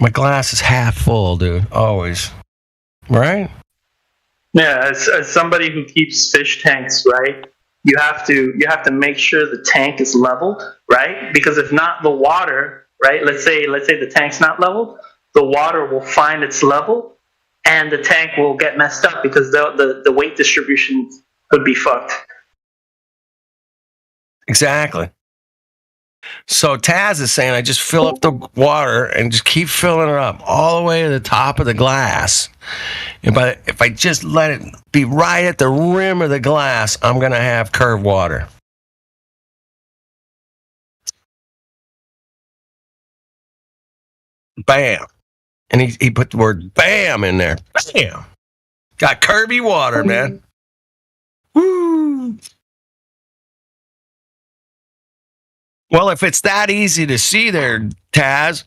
My glass is half full, dude. Always, right? Yeah, as somebody who keeps fish tanks, right? You have to make sure the tank is leveled, right? Because if not, the water, right? Let's say the tank's not leveled, the water will find its level, and the tank will get messed up because the weight distribution could be fucked. Exactly. So Taz is saying I just fill up the water and just keep filling it up all the way to the top of the glass. If I just let it be right at the rim of the glass, I'm going to have curved water. Bam. And he put the word bam in there. Bam. Got curvy water, man. Woo. Well, if it's that easy to see there, Taz,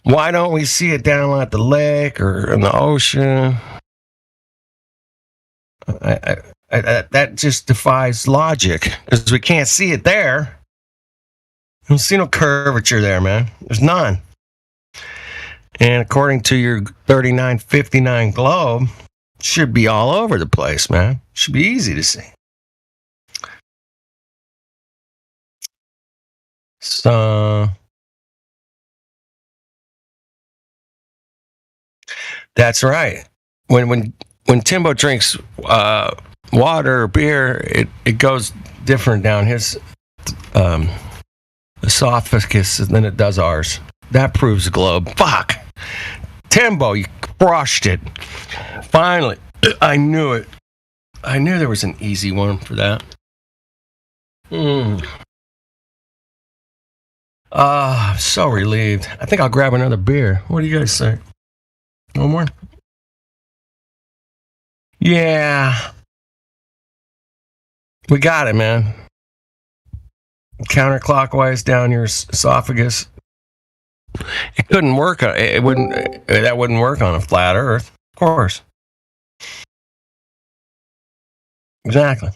why don't we see it down at the lake or in the ocean? That just defies logic because we can't see it there. I don't see no curvature there, man. There's none. And according to your 3959 globe, it should be all over the place, man. It should be easy to see. So that's right. When Timbo drinks water or beer, it goes different down his esophagus than it does ours. That proves the globe. Fuck. Timbo, you crushed it. Finally. I knew it. I knew there was an easy one for that. I'm so relieved. I think I'll grab another beer. What do you guys say? No more? Yeah. We got it, man. Counterclockwise down your esophagus. It couldn't work. That wouldn't work on a flat Earth, of course. Exactly.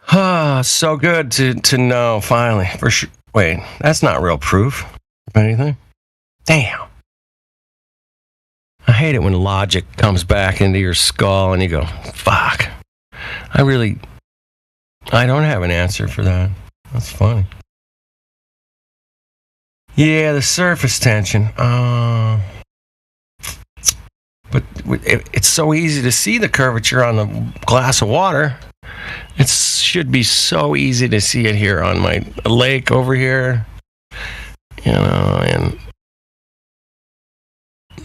So good to know finally for sure. Wait, that's not real proof of anything. Damn. I hate it when logic comes back into your skull and you go, fuck. I don't have an answer for that. That's funny. Yeah, the surface tension. But it's so easy to see the curvature on the glass of water. It should be so easy to see it here on my lake over here. You know, and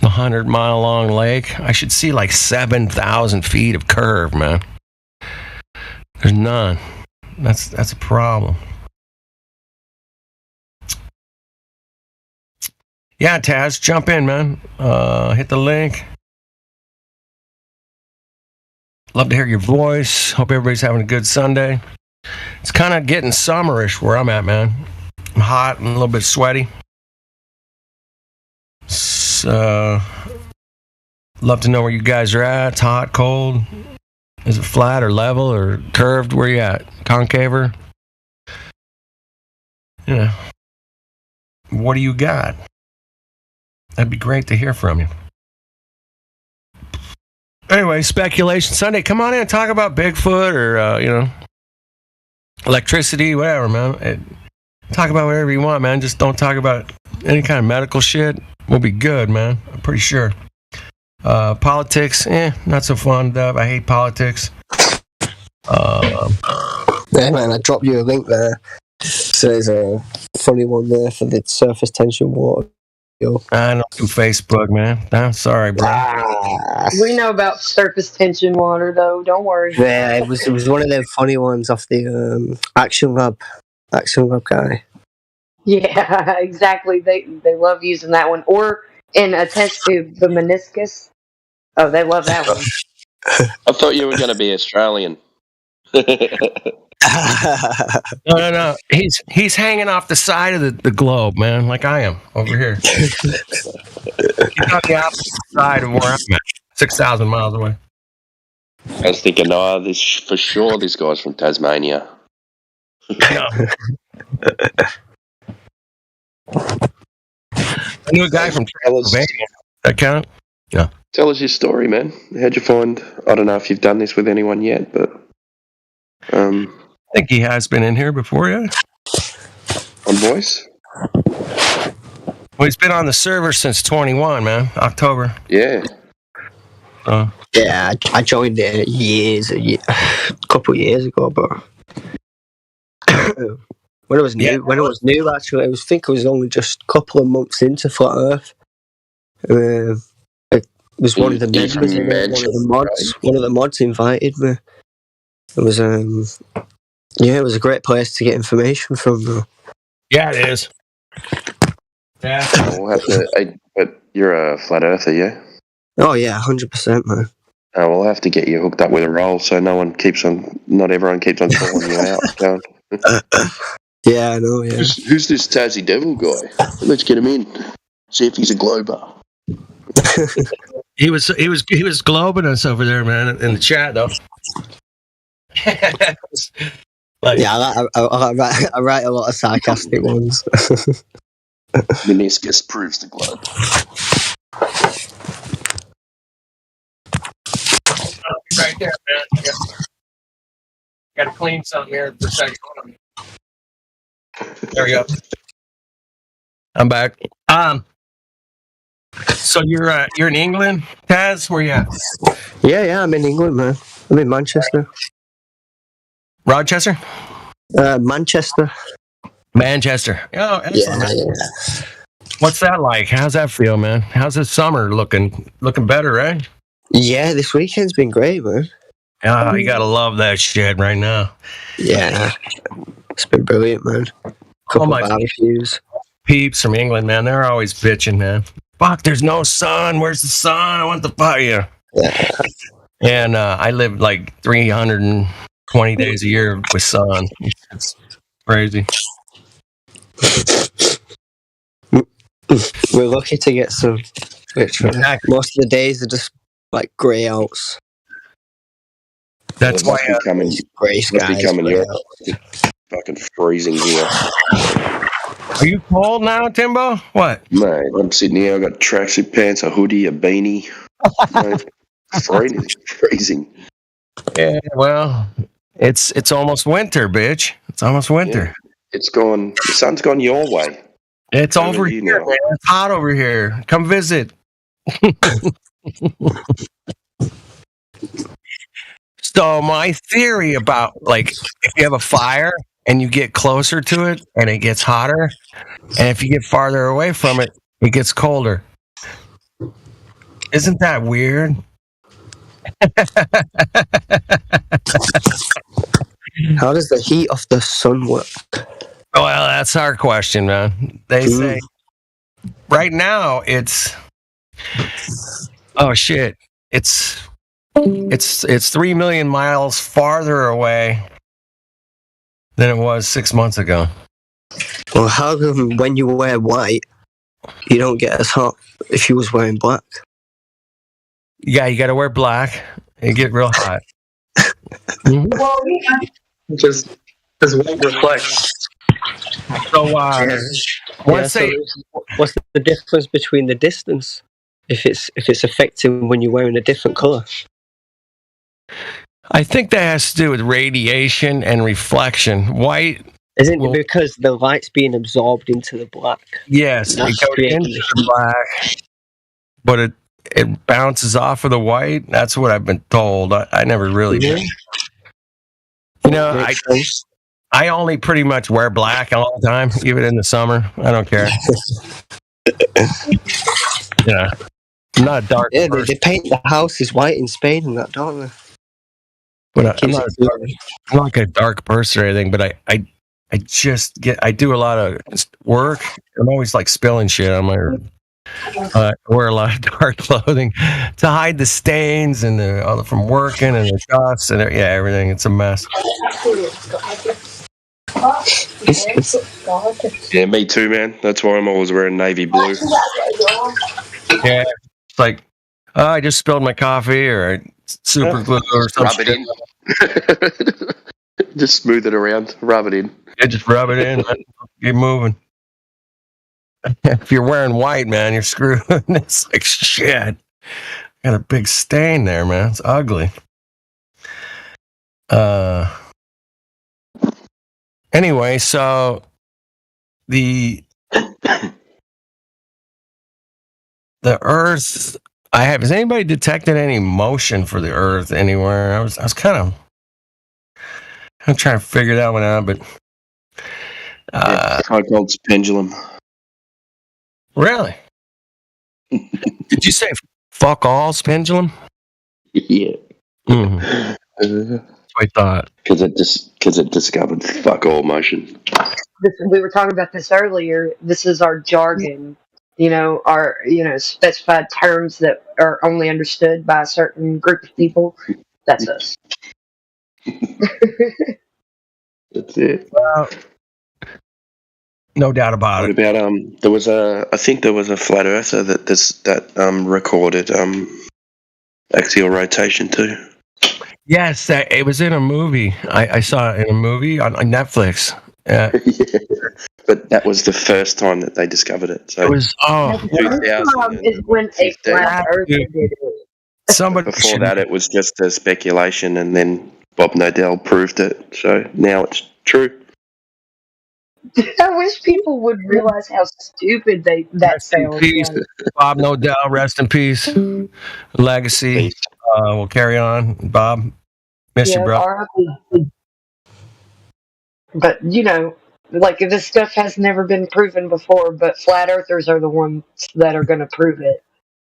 the 100-mile long lake. I should see like 7,000 feet of curve, man. There's none. That's a problem. Yeah, Taz, jump in, man. Hit the link. Love to hear your voice. Hope everybody's having a good Sunday. It's kind of getting summerish where I'm at, man. I'm hot and a little bit sweaty. So, love to know where you guys are at. It's hot, cold. Is it flat or level or curved? Where you at? Concaver? Yeah. What do you got? That'd be great to hear from you. Anyway, Speculation Sunday. Come on in and talk about Bigfoot or, electricity, whatever, man. Talk about whatever you want, man. Just don't talk about any kind of medical shit. We'll be good, man. I'm pretty sure. Politics, not so fond of. I hate politics. Yeah, man, I dropped you a link there. So there's a funny one there for the surface tension water. I don't do Facebook, man. I'm sorry, bro. We know about surface tension water, though. Don't worry. Yeah, it was one of them funny ones off the Action Lab guy. Yeah, exactly. They love using that one, or in a test tube, the meniscus. Oh, they love that one. I thought you were going to be Australian. No. He's hanging off the side of the globe, man, like I am over here. He's on the opposite side of where I'm at, 6,000 miles away. I was thinking, for sure this guy's from Tasmania. I knew a guy from Transylvania. That count? Yeah. Tell us your story, man. How'd you find? I don't know if you've done this with anyone yet, but I think he has been in here before, yeah. On voice? Well, he's been on the server since 21, man. October. Yeah. Yeah, I joined it a couple years ago, but when it was new, actually, I think it was only just a couple of months into Flat Earth. It was one of the members, one of the mods invited me. It was it was a great place to get information from. Yeah, it is. Yeah. We'll have to. But you're a flat earther, yeah? Oh yeah, 100%, man. We'll have to get you hooked up with a roll so not everyone keeps on calling you out. Going, Yeah, I know. Yeah. who's this Tassie Devil guy? Let's get him in. See if he's a glober. He was globing us over there, man, in the chat though. Yeah, I write a lot of sarcastic ones. Meniscus proves the globe. Right there, man. Got to clean something here for a second. There we go. I'm back. So you're in England, Taz? Where you at? Yeah, I'm in England, man. I'm in Manchester. Rochester? Manchester. Manchester. Oh, excellent. Yeah. What's that like? How's that feel, man? How's the summer looking? Looking better, right? Yeah, this weekend's been great, man. Oh, you gotta love that shit right now. Yeah, it's been brilliant, man. Couple of barbecues. Peeps from England, man, they're always bitching, man. Fuck, there's no sun. Where's the sun? I want the fire. Yeah. And I live like 320 days a year with sun. It's crazy. We're lucky to get some. Literally. Most of the days are just like grey outs. That's why grey skies. Becoming Europe. Fucking freezing here. Are you cold now, Timbo? What? Mate, I'm sitting here. I got tracksuit pants, a hoodie, a beanie. Freezing. Yeah, well, it's almost winter, bitch. It's almost winter. Yeah. It's gone. The sun's gone your way. It's over here, man. It's hot over here. Come visit. So my theory about, like, if you have a fire and you get closer to it and it gets hotter, and if you get farther away from it, it gets colder. Isn't that weird? How does the heat of the sun work? Well, that's our question, man. They say right now it's 3 million miles farther away than it was 6 months ago. Well, how come when you wear white, you don't get as hot if you was wearing black? Yeah, you got to wear black and get real hot. Just as white reflects. So, what's the difference between the distance? If it's affecting when you're wearing a different color? I think that has to do with radiation and reflection. White isn't it because the light's being absorbed into the black? Yes, it goes into the black, but it bounces off of the white. That's what I've been told. I never really did. You know, I only pretty much wear black all the time, even in the summer. I don't care. Yeah, I'm not a dark. Yeah, they paint the houses white in Spain and that, don't they? But I'm not like a dark person or anything. But I do a lot of work. I'm always like spilling shit on my. I wear a lot of dark clothing to hide the stains and from working and the dust and everything. It's a mess. Yeah, me too, man. That's why I'm always wearing navy blue. Yeah, it's like, I just spilled my coffee or super glue or something. Rub it in. Just smooth it around. Rub it in. Yeah, just rub it in. Keep moving. If you're wearing white, man, you're screwed. It's like shit. Got a big stain there, man. It's ugly. Anyway, so the Earth. Has anybody detected any motion for the Earth anywhere? I was kind of. I'm trying to figure that one out, but Foucault's pendulum. Really? Did you say fuck all's pendulum? Yeah. Mm-hmm. I thought. Because it discovered fuck all motion. We were talking about this earlier. This is our jargon. Our specified terms that are only understood by a certain group of people. That's us. That's it. No doubt about it. What about I think there was a flat earther that recorded axial rotation too. Yes, it was in a movie. I saw it in a movie on Netflix. Yeah. But that was the first time that they discovered it. So it was is when a flat earther did it. Somebody before that, it was just a speculation, and then Bob Nodell proved it. So now it's true. I wish people would realize how stupid that sounds. Peace. Bob Nodell, rest in peace. Legacy. We'll carry on. Bob, miss you, bro. But this stuff has never been proven before. But flat earthers are the ones that are going to prove it.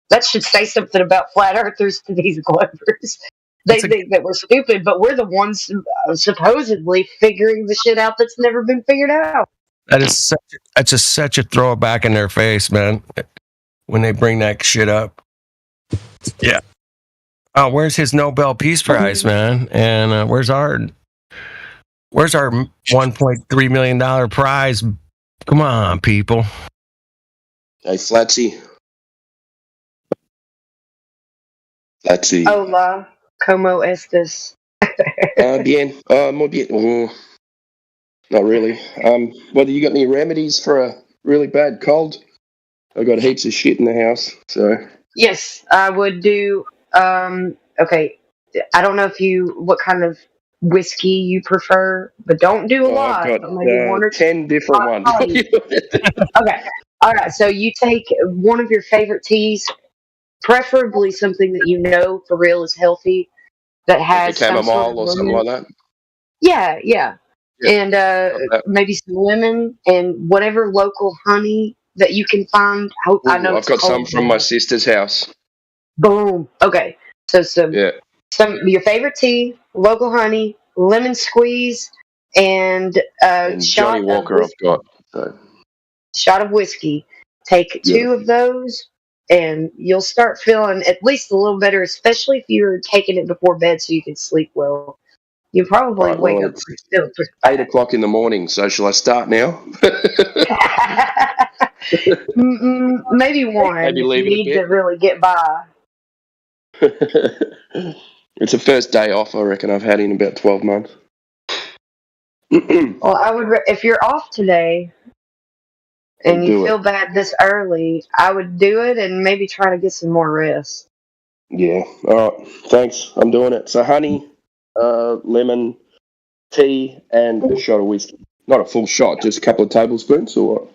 That should say something about flat earthers to these Globbers. They think that we're stupid, but we're the ones supposedly figuring the shit out that's never been figured out. That's just such a throwback in their face, man. When they bring that shit up. Yeah. Oh, where's his Nobel Peace Prize, man? And where's our $1.3 million prize? Come on, people. Hey, Flatsy. Hola, ¿cómo estás? Bien. Muy bien. Oh, not really. Whether you got any remedies for a really bad cold? I've got heaps of shit in the house, so. Yes, I would do. Okay, I don't know what kind of whiskey you prefer, but don't do a lot. I've got maybe 1 or 10 different ones. Okay, all right. So you take one of your favorite teas, preferably something that for real is healthy, that has like chamomile or something like that. Yeah. And maybe some lemon and whatever local honey that you can find. I know I've got some from my sister's house. Boom. Okay. So some your favorite tea, local honey, lemon squeeze, and Johnny Walker. I've got shot of whiskey. Take 2 of those, and you'll start feeling at least a little better. Especially if you're taking it before bed, so you can sleep well. You probably wake up still 8 o'clock in the morning. So shall I start now? Maybe 1. Maybe leave you need to really get by. It's the first day off I reckon I've had in about 12 months. Well, I would if you're off today and you feel bad this early, I would do it and maybe try to get some more rest. Yeah. All right. Thanks. I'm doing it. So honey, lemon, tea, and a shot of whiskey. Not a full shot, just a couple of tablespoons, or what?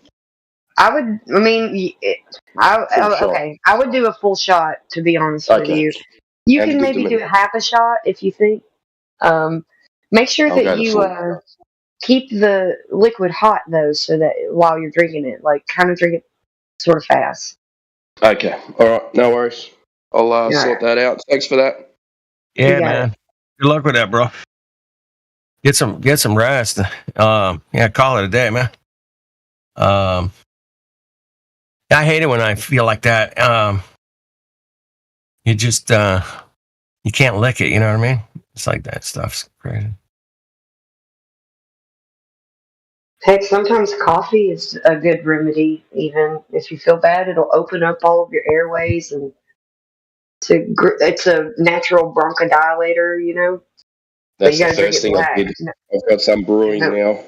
Okay. I would do a full shot, to be honest with you. You can maybe do half a shot if you think. Make sure that you keep the liquid hot, though, so that while you're drinking it, kind of drink it sort of fast. Okay. All right. No worries. I'll sort that out. Thanks for that. Yeah, man. Good luck with that, bro. Get some rest. Call it a day, man. I hate it when I feel like that. You just you can't lick it. You know what I mean? It's like that stuff's crazy. Heck, sometimes coffee is a good remedy. Even if you feel bad, it'll open up all of your airways, and it's a natural bronchodilator. That's the first thing I did. I've got some brewing now.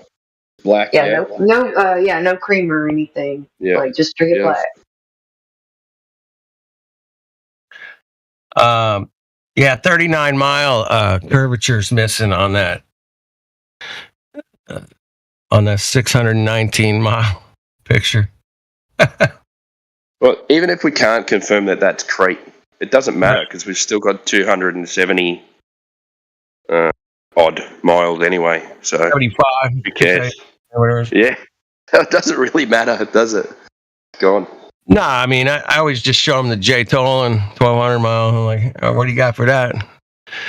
Black. Yeah, no cream or anything. Yeah, just drink it black. 39 mile curvature's missing on that 619 mile picture. Well, even if we can't confirm that that's Crete, it doesn't matter because we've still got 270 odd miles anyway. So 75. Who cares? Yeah, it doesn't really matter, does it? Go on. Nah, I mean, I always just show them the J total and 1,200 mile. I'm like, what do you got for that?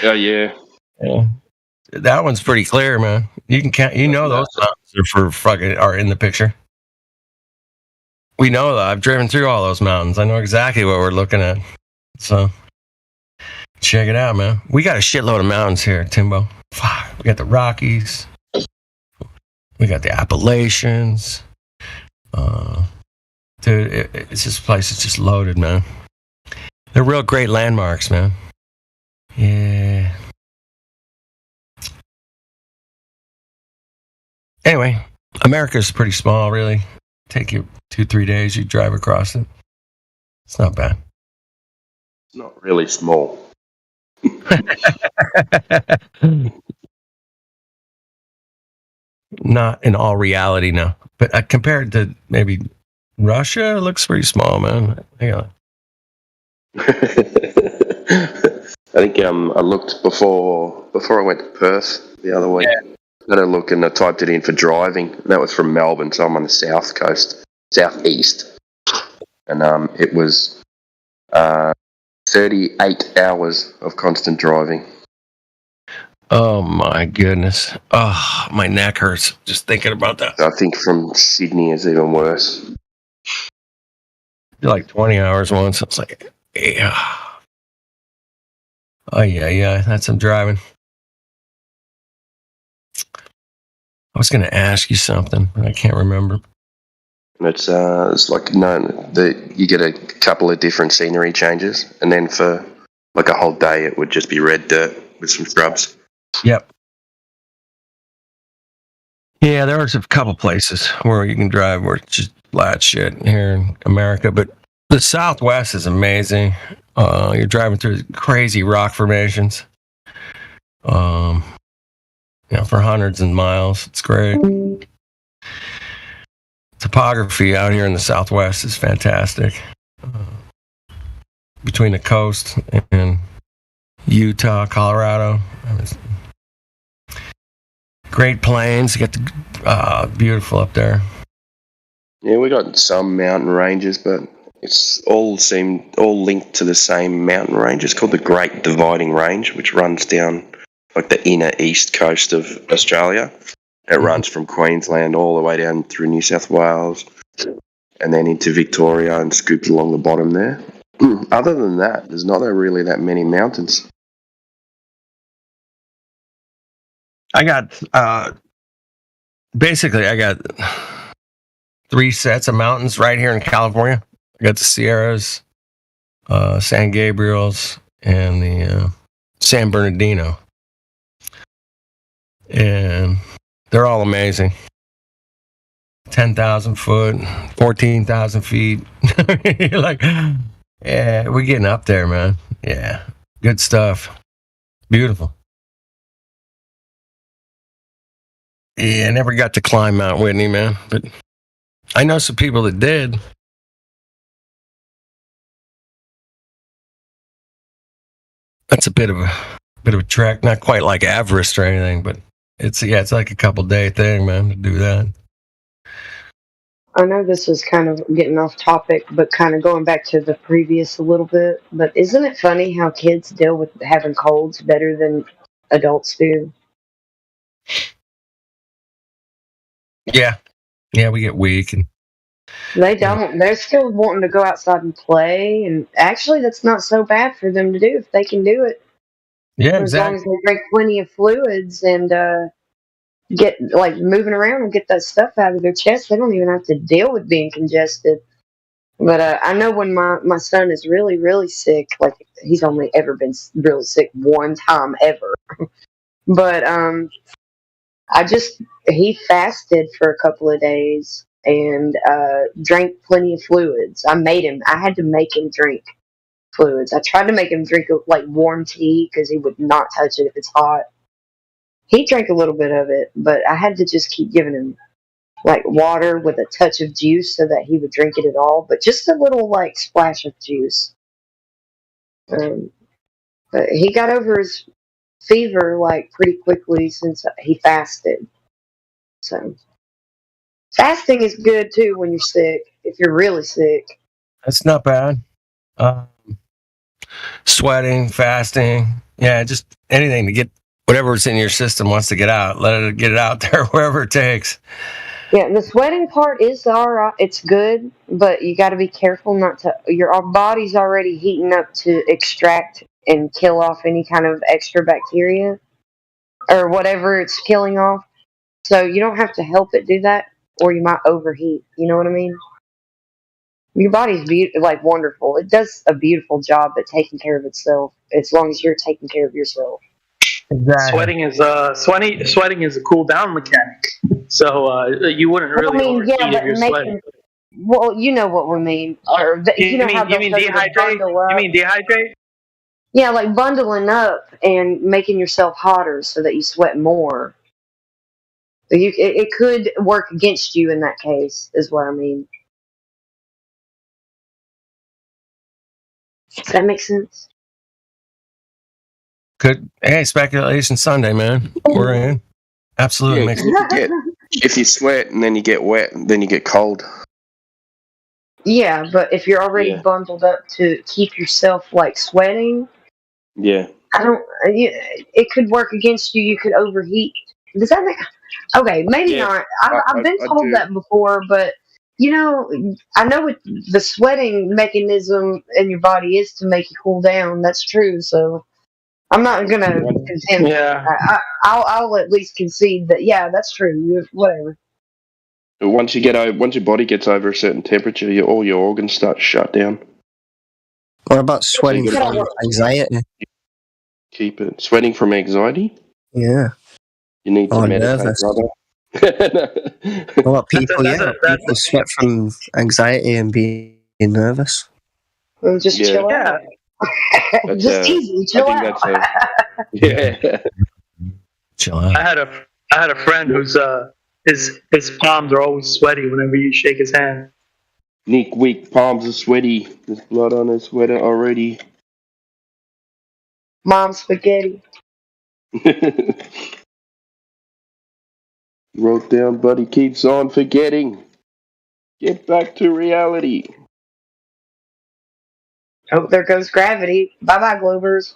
Oh, yeah. That one's pretty clear, man. You can count. You know those mountains are in the picture. We know that. I've driven through all those mountains. I know exactly what we're looking at. So check it out, man. We got a shitload of mountains here, Timbo. Fuck. We got the Rockies. We got the Appalachians. Dude, it's this place is just loaded, man. They're real great landmarks, man. Yeah. Anyway, America's pretty small, really. Take you 2-3 days, you drive across it. It's not bad. It's not really small. Not in all reality, no. But compared to maybe Russia, it looks pretty small, man. Hang on. I think I looked before I went to Perth the other week. Yeah. I had a look and I typed it in for driving. That was from Melbourne, so I'm on the south coast, southeast. And it was 38 hours of constant driving. Oh my goodness. Oh, my neck hurts just thinking about that. I think from Sydney is even worse. Like 20 hours once. I was like, yeah. Oh, yeah. That's some driving. I was going to ask you something, but I can't remember. It's like you get a couple of different scenery changes, and then for like a whole day, it would just be red dirt with some shrubs. Yep. Yeah, there's a couple places where you can drive where it's just flat shit here in America, but the Southwest is amazing. You're driving through crazy rock formations. For hundreds of miles. It's great. Topography out here in the Southwest is fantastic. Between the coast and Utah, Colorado. Great Plains. You got the beautiful up there. Yeah, we got some mountain ranges, but it's all linked to the same mountain range. It's called the Great Dividing Range, which runs down like the inner east coast of Australia. It runs from Queensland all the way down through New South Wales and then into Victoria and scoops along the bottom there. Other than that, there's not really that many mountains. I got basically 3 sets of mountains right here in California. I got the Sierras, San Gabriel's, and the San Bernardino. And they're all amazing. 10,000 foot, 14,000 feet. You're like, yeah, we're getting up there, man. Yeah, good stuff. Beautiful. Yeah, I never got to climb Mount Whitney, man, but I know some people that did. That's a bit of a trek, not quite like Everest or anything, but it's like a couple day thing, man, to do that. I know this is kind of getting off topic, but kind of going back to the previous a little bit. But isn't it funny how kids deal with having colds better than adults do? Yeah, we get weak and they don't. They're still wanting to go outside and play, and actually, that's not so bad for them to do if they can do it. Yeah, as long as they drink plenty of fluids and get like moving around and get that stuff out of their chest, they don't even have to deal with being congested. But I know when my son is really, really sick, like he's only ever been really sick one time ever. But he fasted for a couple of days and drank plenty of fluids. I had to make him drink fluids. I tried to make him drink like warm tea because he would not touch it if it's hot. He drank a little bit of it, but I had to just keep giving him like water with a touch of juice so that he would drink it at all, but just a little like splash of juice. But he got over his fever like pretty quickly since he fasted. So fasting is good too when you're sick, if you're really sick. That's not bad. Sweating, fasting, yeah, just anything to get whatever's in your system wants to get out. Let it get it out there wherever it takes. Yeah, the sweating part is alright. It's good, but you got to be careful not to. Our body's already heating up to extract and kill off any kind of extra bacteria or whatever it's killing off. So you don't have to help it do that, or you might overheat. You know what I mean? Your body's wonderful. It does a beautiful job at taking care of itself, as long as you're taking care of yourself. Exactly. Sweating is a cool down mechanic. So you wouldn't really overheat if you're sweating. Well, you know what we mean. Or you mean dehydrate? You mean dehydrate? Yeah, like bundling up and making yourself hotter so that you sweat more. It could work against you in that case, is what I mean. Does that make sense? Good. Hey, Speculation Sunday, man. We're in. Absolutely makes sense. If you sweat and then you get wet, then you get cold. Yeah, but if you're already bundled up to keep yourself sweating, yeah, it could work against you. You could overheat. Does that make? Okay, maybe not. I've been told that before, but I know what the sweating mechanism in your body is to make you cool down. That's true. So I'm not gonna contend. Yeah, I'll at least concede that. Yeah, that's true. Whatever. Once your body gets over a certain temperature, all your organs start to shut down. What about sweating from anxiety? Keep it. Sweating from anxiety? Yeah. You need to meditate, nervous. brother. What about people? People sweat from anxiety and being nervous. Well, just chill out. Just easy, chill out. Chill out. I had a friend who's his palms are always sweaty whenever you shake his hand. Nick weak palms are sweaty. There's blood on his sweater already. Mom spaghetti. Wrote down, but he keeps on forgetting. Get back to reality. Oh, there goes gravity. Bye-bye, Globers.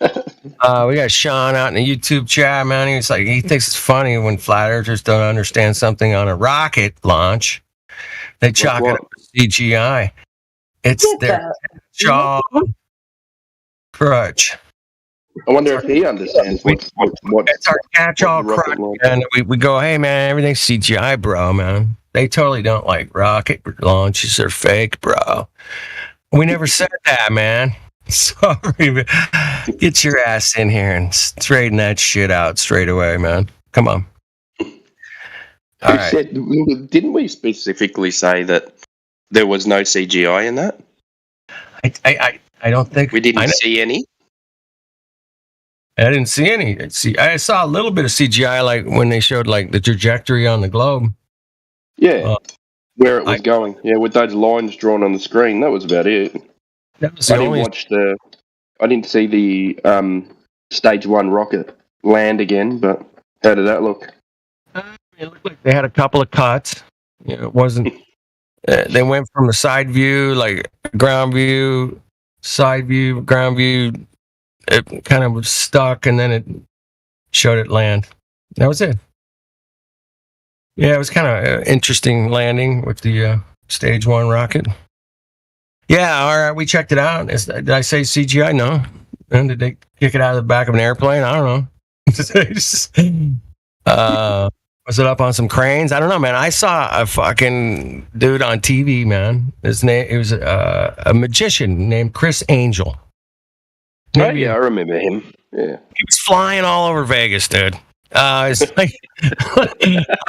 We got Sean out in the YouTube chat, man. He thinks it's funny when flat earthers don't understand something on a rocket launch. They chalk it up to CGI. It's their jaw crutch. I wonder if he understands what it's our catch-all crutch. And we go, hey, man, everything's CGI, bro, man. They totally don't like rocket launches. They're fake, bro. We never said that, man. Sorry, man. Get your ass in here and straighten that shit out straight away, man. Come on. All right. Didn't we specifically say that there was no CGI in that? I don't think we didn't see any. I didn't see any. I saw a little bit of CGI, like when they showed like the trajectory on the globe. Yeah, where it was going. Yeah, with those lines drawn on the screen. That was about it. That was I didn't see the stage 1 rocket land again. But how did that look? It looked like they had a couple of cuts. It wasn't. They went from the side view, like ground view, side view, ground view. It kind of was stuck, and then it showed it land. That was it. Yeah, it was kind of an interesting landing with the stage 1 rocket. Yeah, all right, we checked it out. Did I say CGI? No. And did they kick it out of the back of an airplane? I don't know. Was it up on some cranes? I don't know, man. I saw a fucking dude on TV, man. He was a magician named Chris Angel. Maybe I remember him. Yeah, he was flying all over Vegas, dude. It's like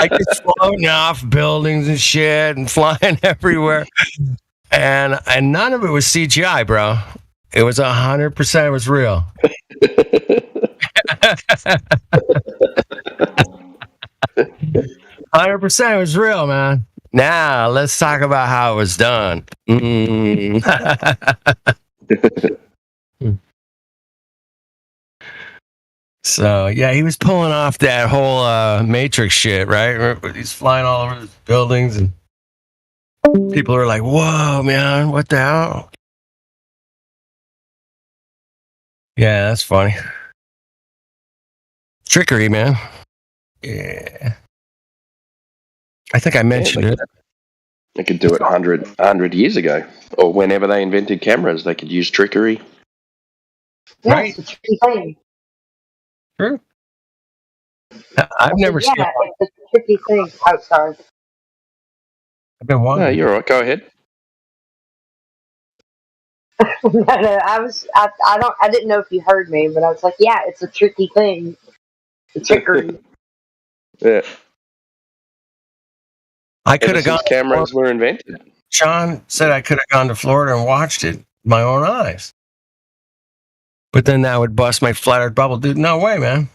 just floating off buildings and shit and flying everywhere, and none of it was CGI, bro. It was 100%. It was real. 100% was real, man. Now let's talk about how it was done. So yeah, he was pulling off that whole Matrix shit, right? He's flying all over the buildings, and people are like, "Whoa, man, what the hell?" Yeah, that's funny. trickery, man. Yeah. I think I mentioned it. They could do it 100 years ago. Or whenever they invented cameras, they could use trickery. Yeah, it's a tricky thing. True. I've never seen Yeah, it's a tricky thing. Oh, sorry. I've been wondering. No, you're all right. Go ahead. No, I didn't know if you heard me, but I was like, yeah, it's a tricky thing. It's a trickery. Yeah. I could have Ever gone. since cameras were invented. Sean said I could have gone to Florida and watched it with my own eyes. But then that would bust my flat earth bubble. Dude, no way, man.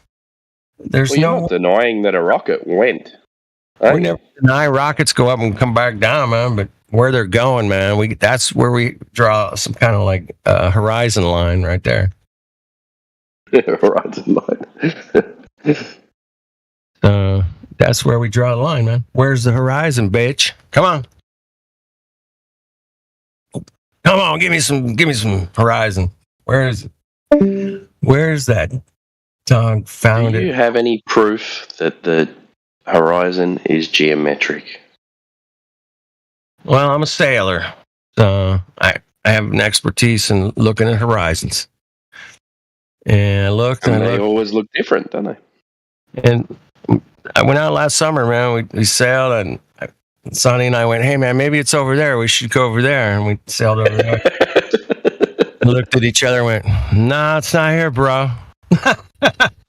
There's Well, you're not denying that a rocket went. We never deny rockets go up and come back down, man. But where they're going, man, that's where we draw some kind of like horizon line right there. Horizon line. That's where we draw the line, man. Where's the horizon, bitch? Come on. Come on, give me some horizon. Where is it? Where's that dog found Do it? you have any proof that the horizon is geometric? Well, I'm a sailor. So I have an expertise in looking at horizons. And I looked and they always look different, don't they? And I went out last summer, man. We sailed, and Sonny and I went, hey, man, maybe it's over there. We should go over there. And we sailed over there. Looked at each other and went, nah, it's not here, bro.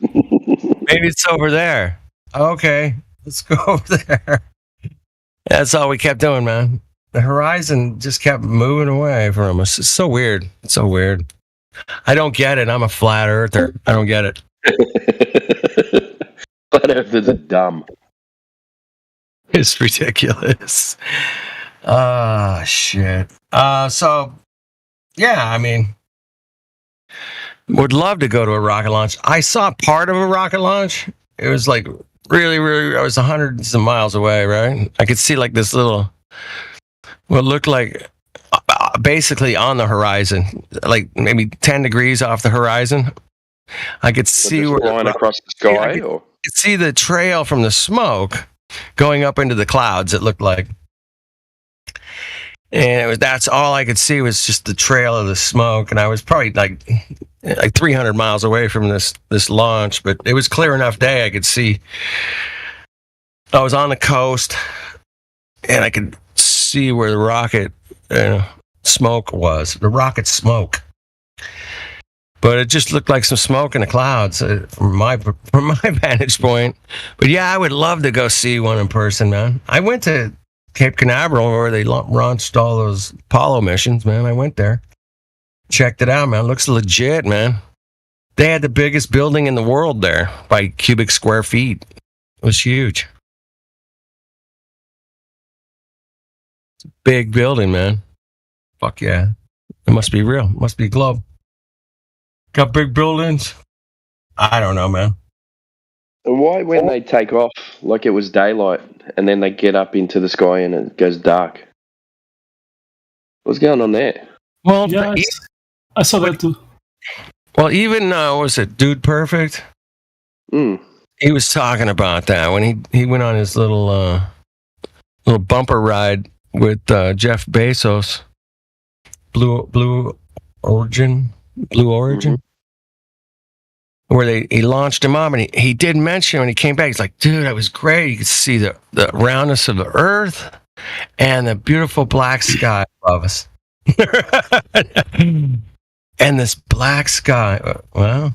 Maybe it's over there. Okay, let's go over there. That's all we kept doing, man. The horizon just kept moving away from us. It's so weird. It's so weird. I don't get it. I'm a flat earther. I don't get it. Flat earthers are dumb. It's ridiculous. Shit. So, yeah, I mean, would love to go to a rocket launch. I saw part of a rocket launch. It was like really, really, I was hundreds of miles away, right? I could see like this little, what looked like basically on the horizon, like maybe 10 degrees off the horizon. I could see where line across the sky, I could see the trail from the smoke going up into the clouds. It looked like, and that's all I could see was just the trail of the smoke. And I was probably like 300 miles away from this launch, but it was clear enough day. I could see. I was on the coast, and I could see where the rocket smoke was. The rocket smoke. But it just looked like some smoke in the clouds from my vantage point. But yeah, I would love to go see one in person, man. I went to Cape Canaveral where they launched all those Apollo missions, man. I went there, checked it out, man. It looks legit, man. They had the biggest building in the world there by cubic square feet. It was huge. It's a big building, man. Fuck yeah. It must be real. It must be a globe. Got big buildings. I don't know, man. Why, when they take off like it was daylight, and then they get up into the sky and it goes dark? What's going on there? Well, yeah, I saw that too. Well, even was it Dude Perfect? He was talking about that when he went on his little bumper ride with Jeff Bezos, Blue Origin, where he launched him up, and he did mention when he came back, he's like, dude, that was great. You could see the roundness of the earth and the beautiful black sky above us. And this black sky, well,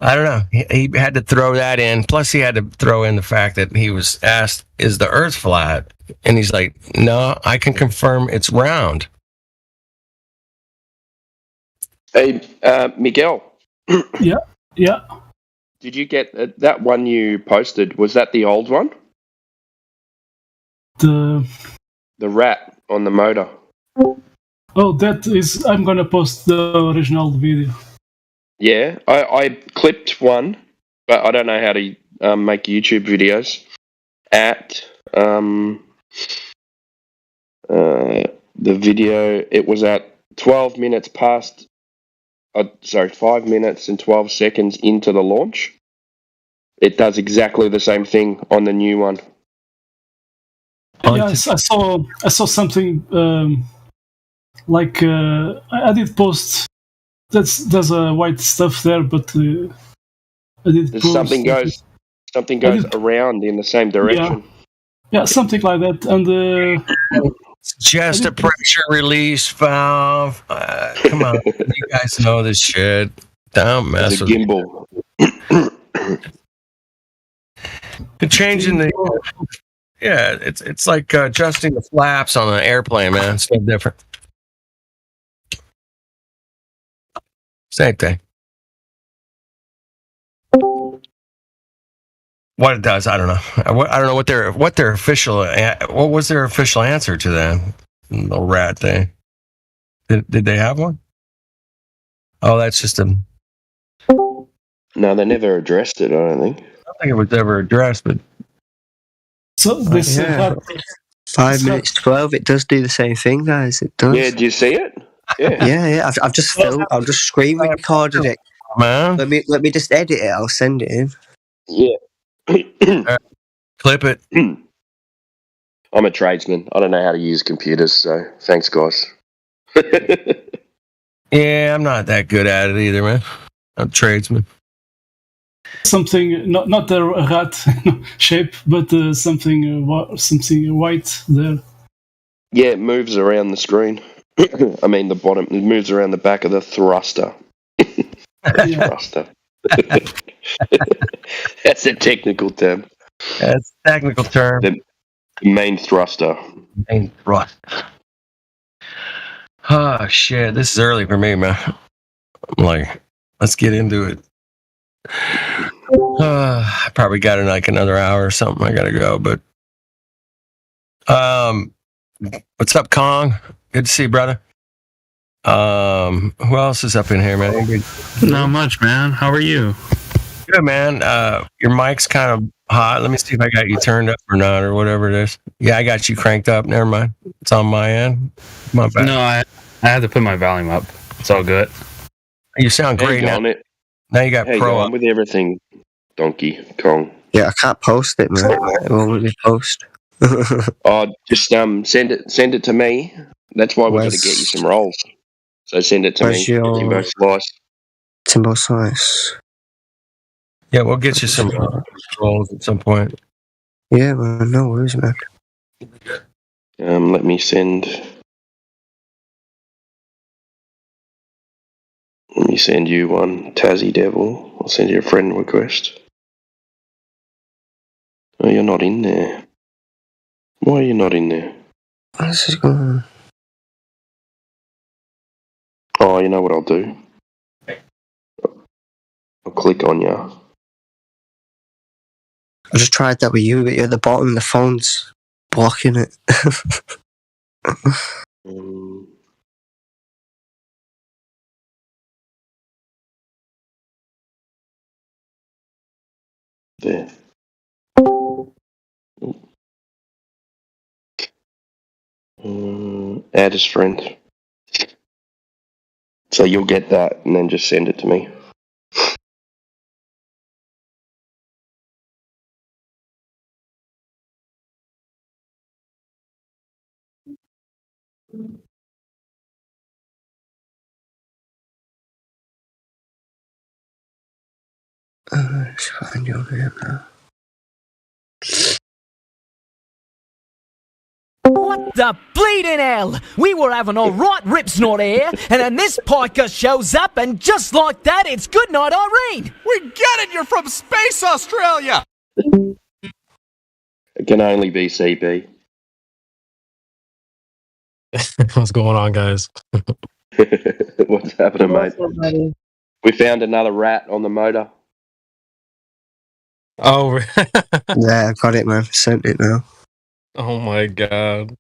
I don't know. He had to throw that in. Plus, he had to throw in the fact that he was asked, is the earth flat? And he's like, no, I can confirm it's round. Hey, Miguel. Yeah. Did you get that one you posted? Was that the old one? The rat on the motor. Oh, that is. I'm gonna post the original video. Yeah, I clipped one, but I don't know how to make YouTube videos. At the video, it was at 12 minutes past. 5 minutes and 12 seconds into the launch. It does exactly the same thing on the new one. Yes, I saw something like I did post. There's a white stuff there, but I did post Something goes around in the same direction. Yeah, something like that, and it's just a pressure release valve. Come on, you guys know this shit. Don't mess with gimbal. Changing the it's like adjusting the flaps on an airplane, man. It's no different. Same thing. What it does, I don't know. I don't know what their official. What was their official answer to that little rat thing? Did they have one? Oh, that's just a. No, they never addressed it. I don't think. I don't think it was ever addressed, but. So this 5 minutes 12. It does do the same thing, guys. It does. Yeah, do you see it? Yeah. Yeah. I've just filmed. I've just screen recorded it. Man, let me just edit it. I'll send it in. Yeah. Clip it. I'm a tradesman. I don't know how to use computers, so thanks, guys. Yeah, I'm not that good at it either, man. I'm a tradesman. Something not a rat shape, but something white there. Yeah, it moves around the screen. I mean, the bottom. It moves around the back of the thruster. Thruster. That's a technical term. That's a technical term. The main thruster. Main thrust. Oh shit! This is early for me, man. I'm like, let's get into it. I probably got like another hour or something. I gotta go, but what's up, Kong? Good to see you, brother. Who else is up in here, man? Not much, man. How are you? Good, man. Your mic's kind of hot. Let me see if I got you turned up or not, or whatever it is. Yeah, I got you cranked up. Never mind. It's on my end. My bad. No, I had to put my volume up. It's all good. You sound great now. Now you got pro up with everything, Donkey Kong. Yeah, I can't post it, man. It won't let me post. Oh, just send it to me. That's why we've got to get you some rolls. So send it to me. Timbo Slice. Timbo Slice. Yeah, we'll get you some rolls at some point. Yeah, man. No worries, man. Let me send. Let me send you one, Tassie Devil. I'll send you a friend request. Oh, you're not in there. Why are you not in there? What's this going on? Oh, you know what I'll do? I'll click on you. I just tried that with you, but you're at the bottom and the phone's blocking it. There. Add as friend. So you'll get that and then just send it to me. Let's find you over here now. What the bleeding hell? We were having a right rip snort here, and then this piker shows up, and just like that, it's good night, Irene. We get it, you're from Space Australia. It can only be CB. What's going on, guys? What's happening, mate? We found another rat on the motor. Oh, yeah, I got it, man. Sent it now. Oh my god.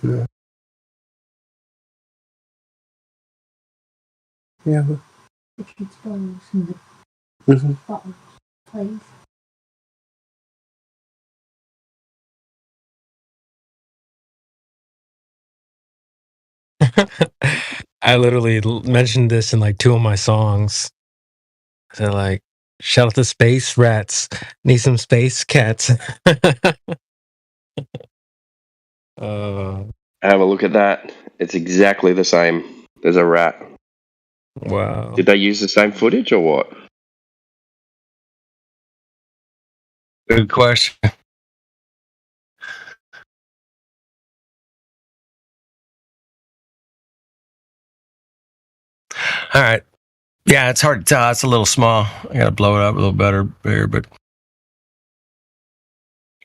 Yeah. Yeah. Please. I literally mentioned this in like 2 of my songs. So like, shout out to space rats. Need some space cats. Have a look at that. It's exactly the same. There's a rat. Wow. Did they use the same footage or what? Good question. All right. Yeah, it's hard to tell. It's a little small. I gotta blow it up a little better here, but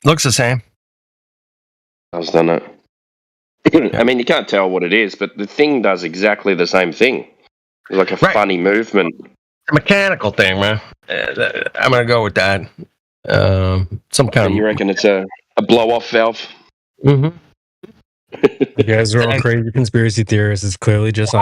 looks the same. I've done it. I mean, you can't tell what it is, but the thing does exactly the same thing. It's like a funny movement. A mechanical thing, man. I'm gonna go with that. Some kind of. You reckon it's a blow-off valve? Mm-hmm. You guys are all crazy conspiracy theorists. It's clearly just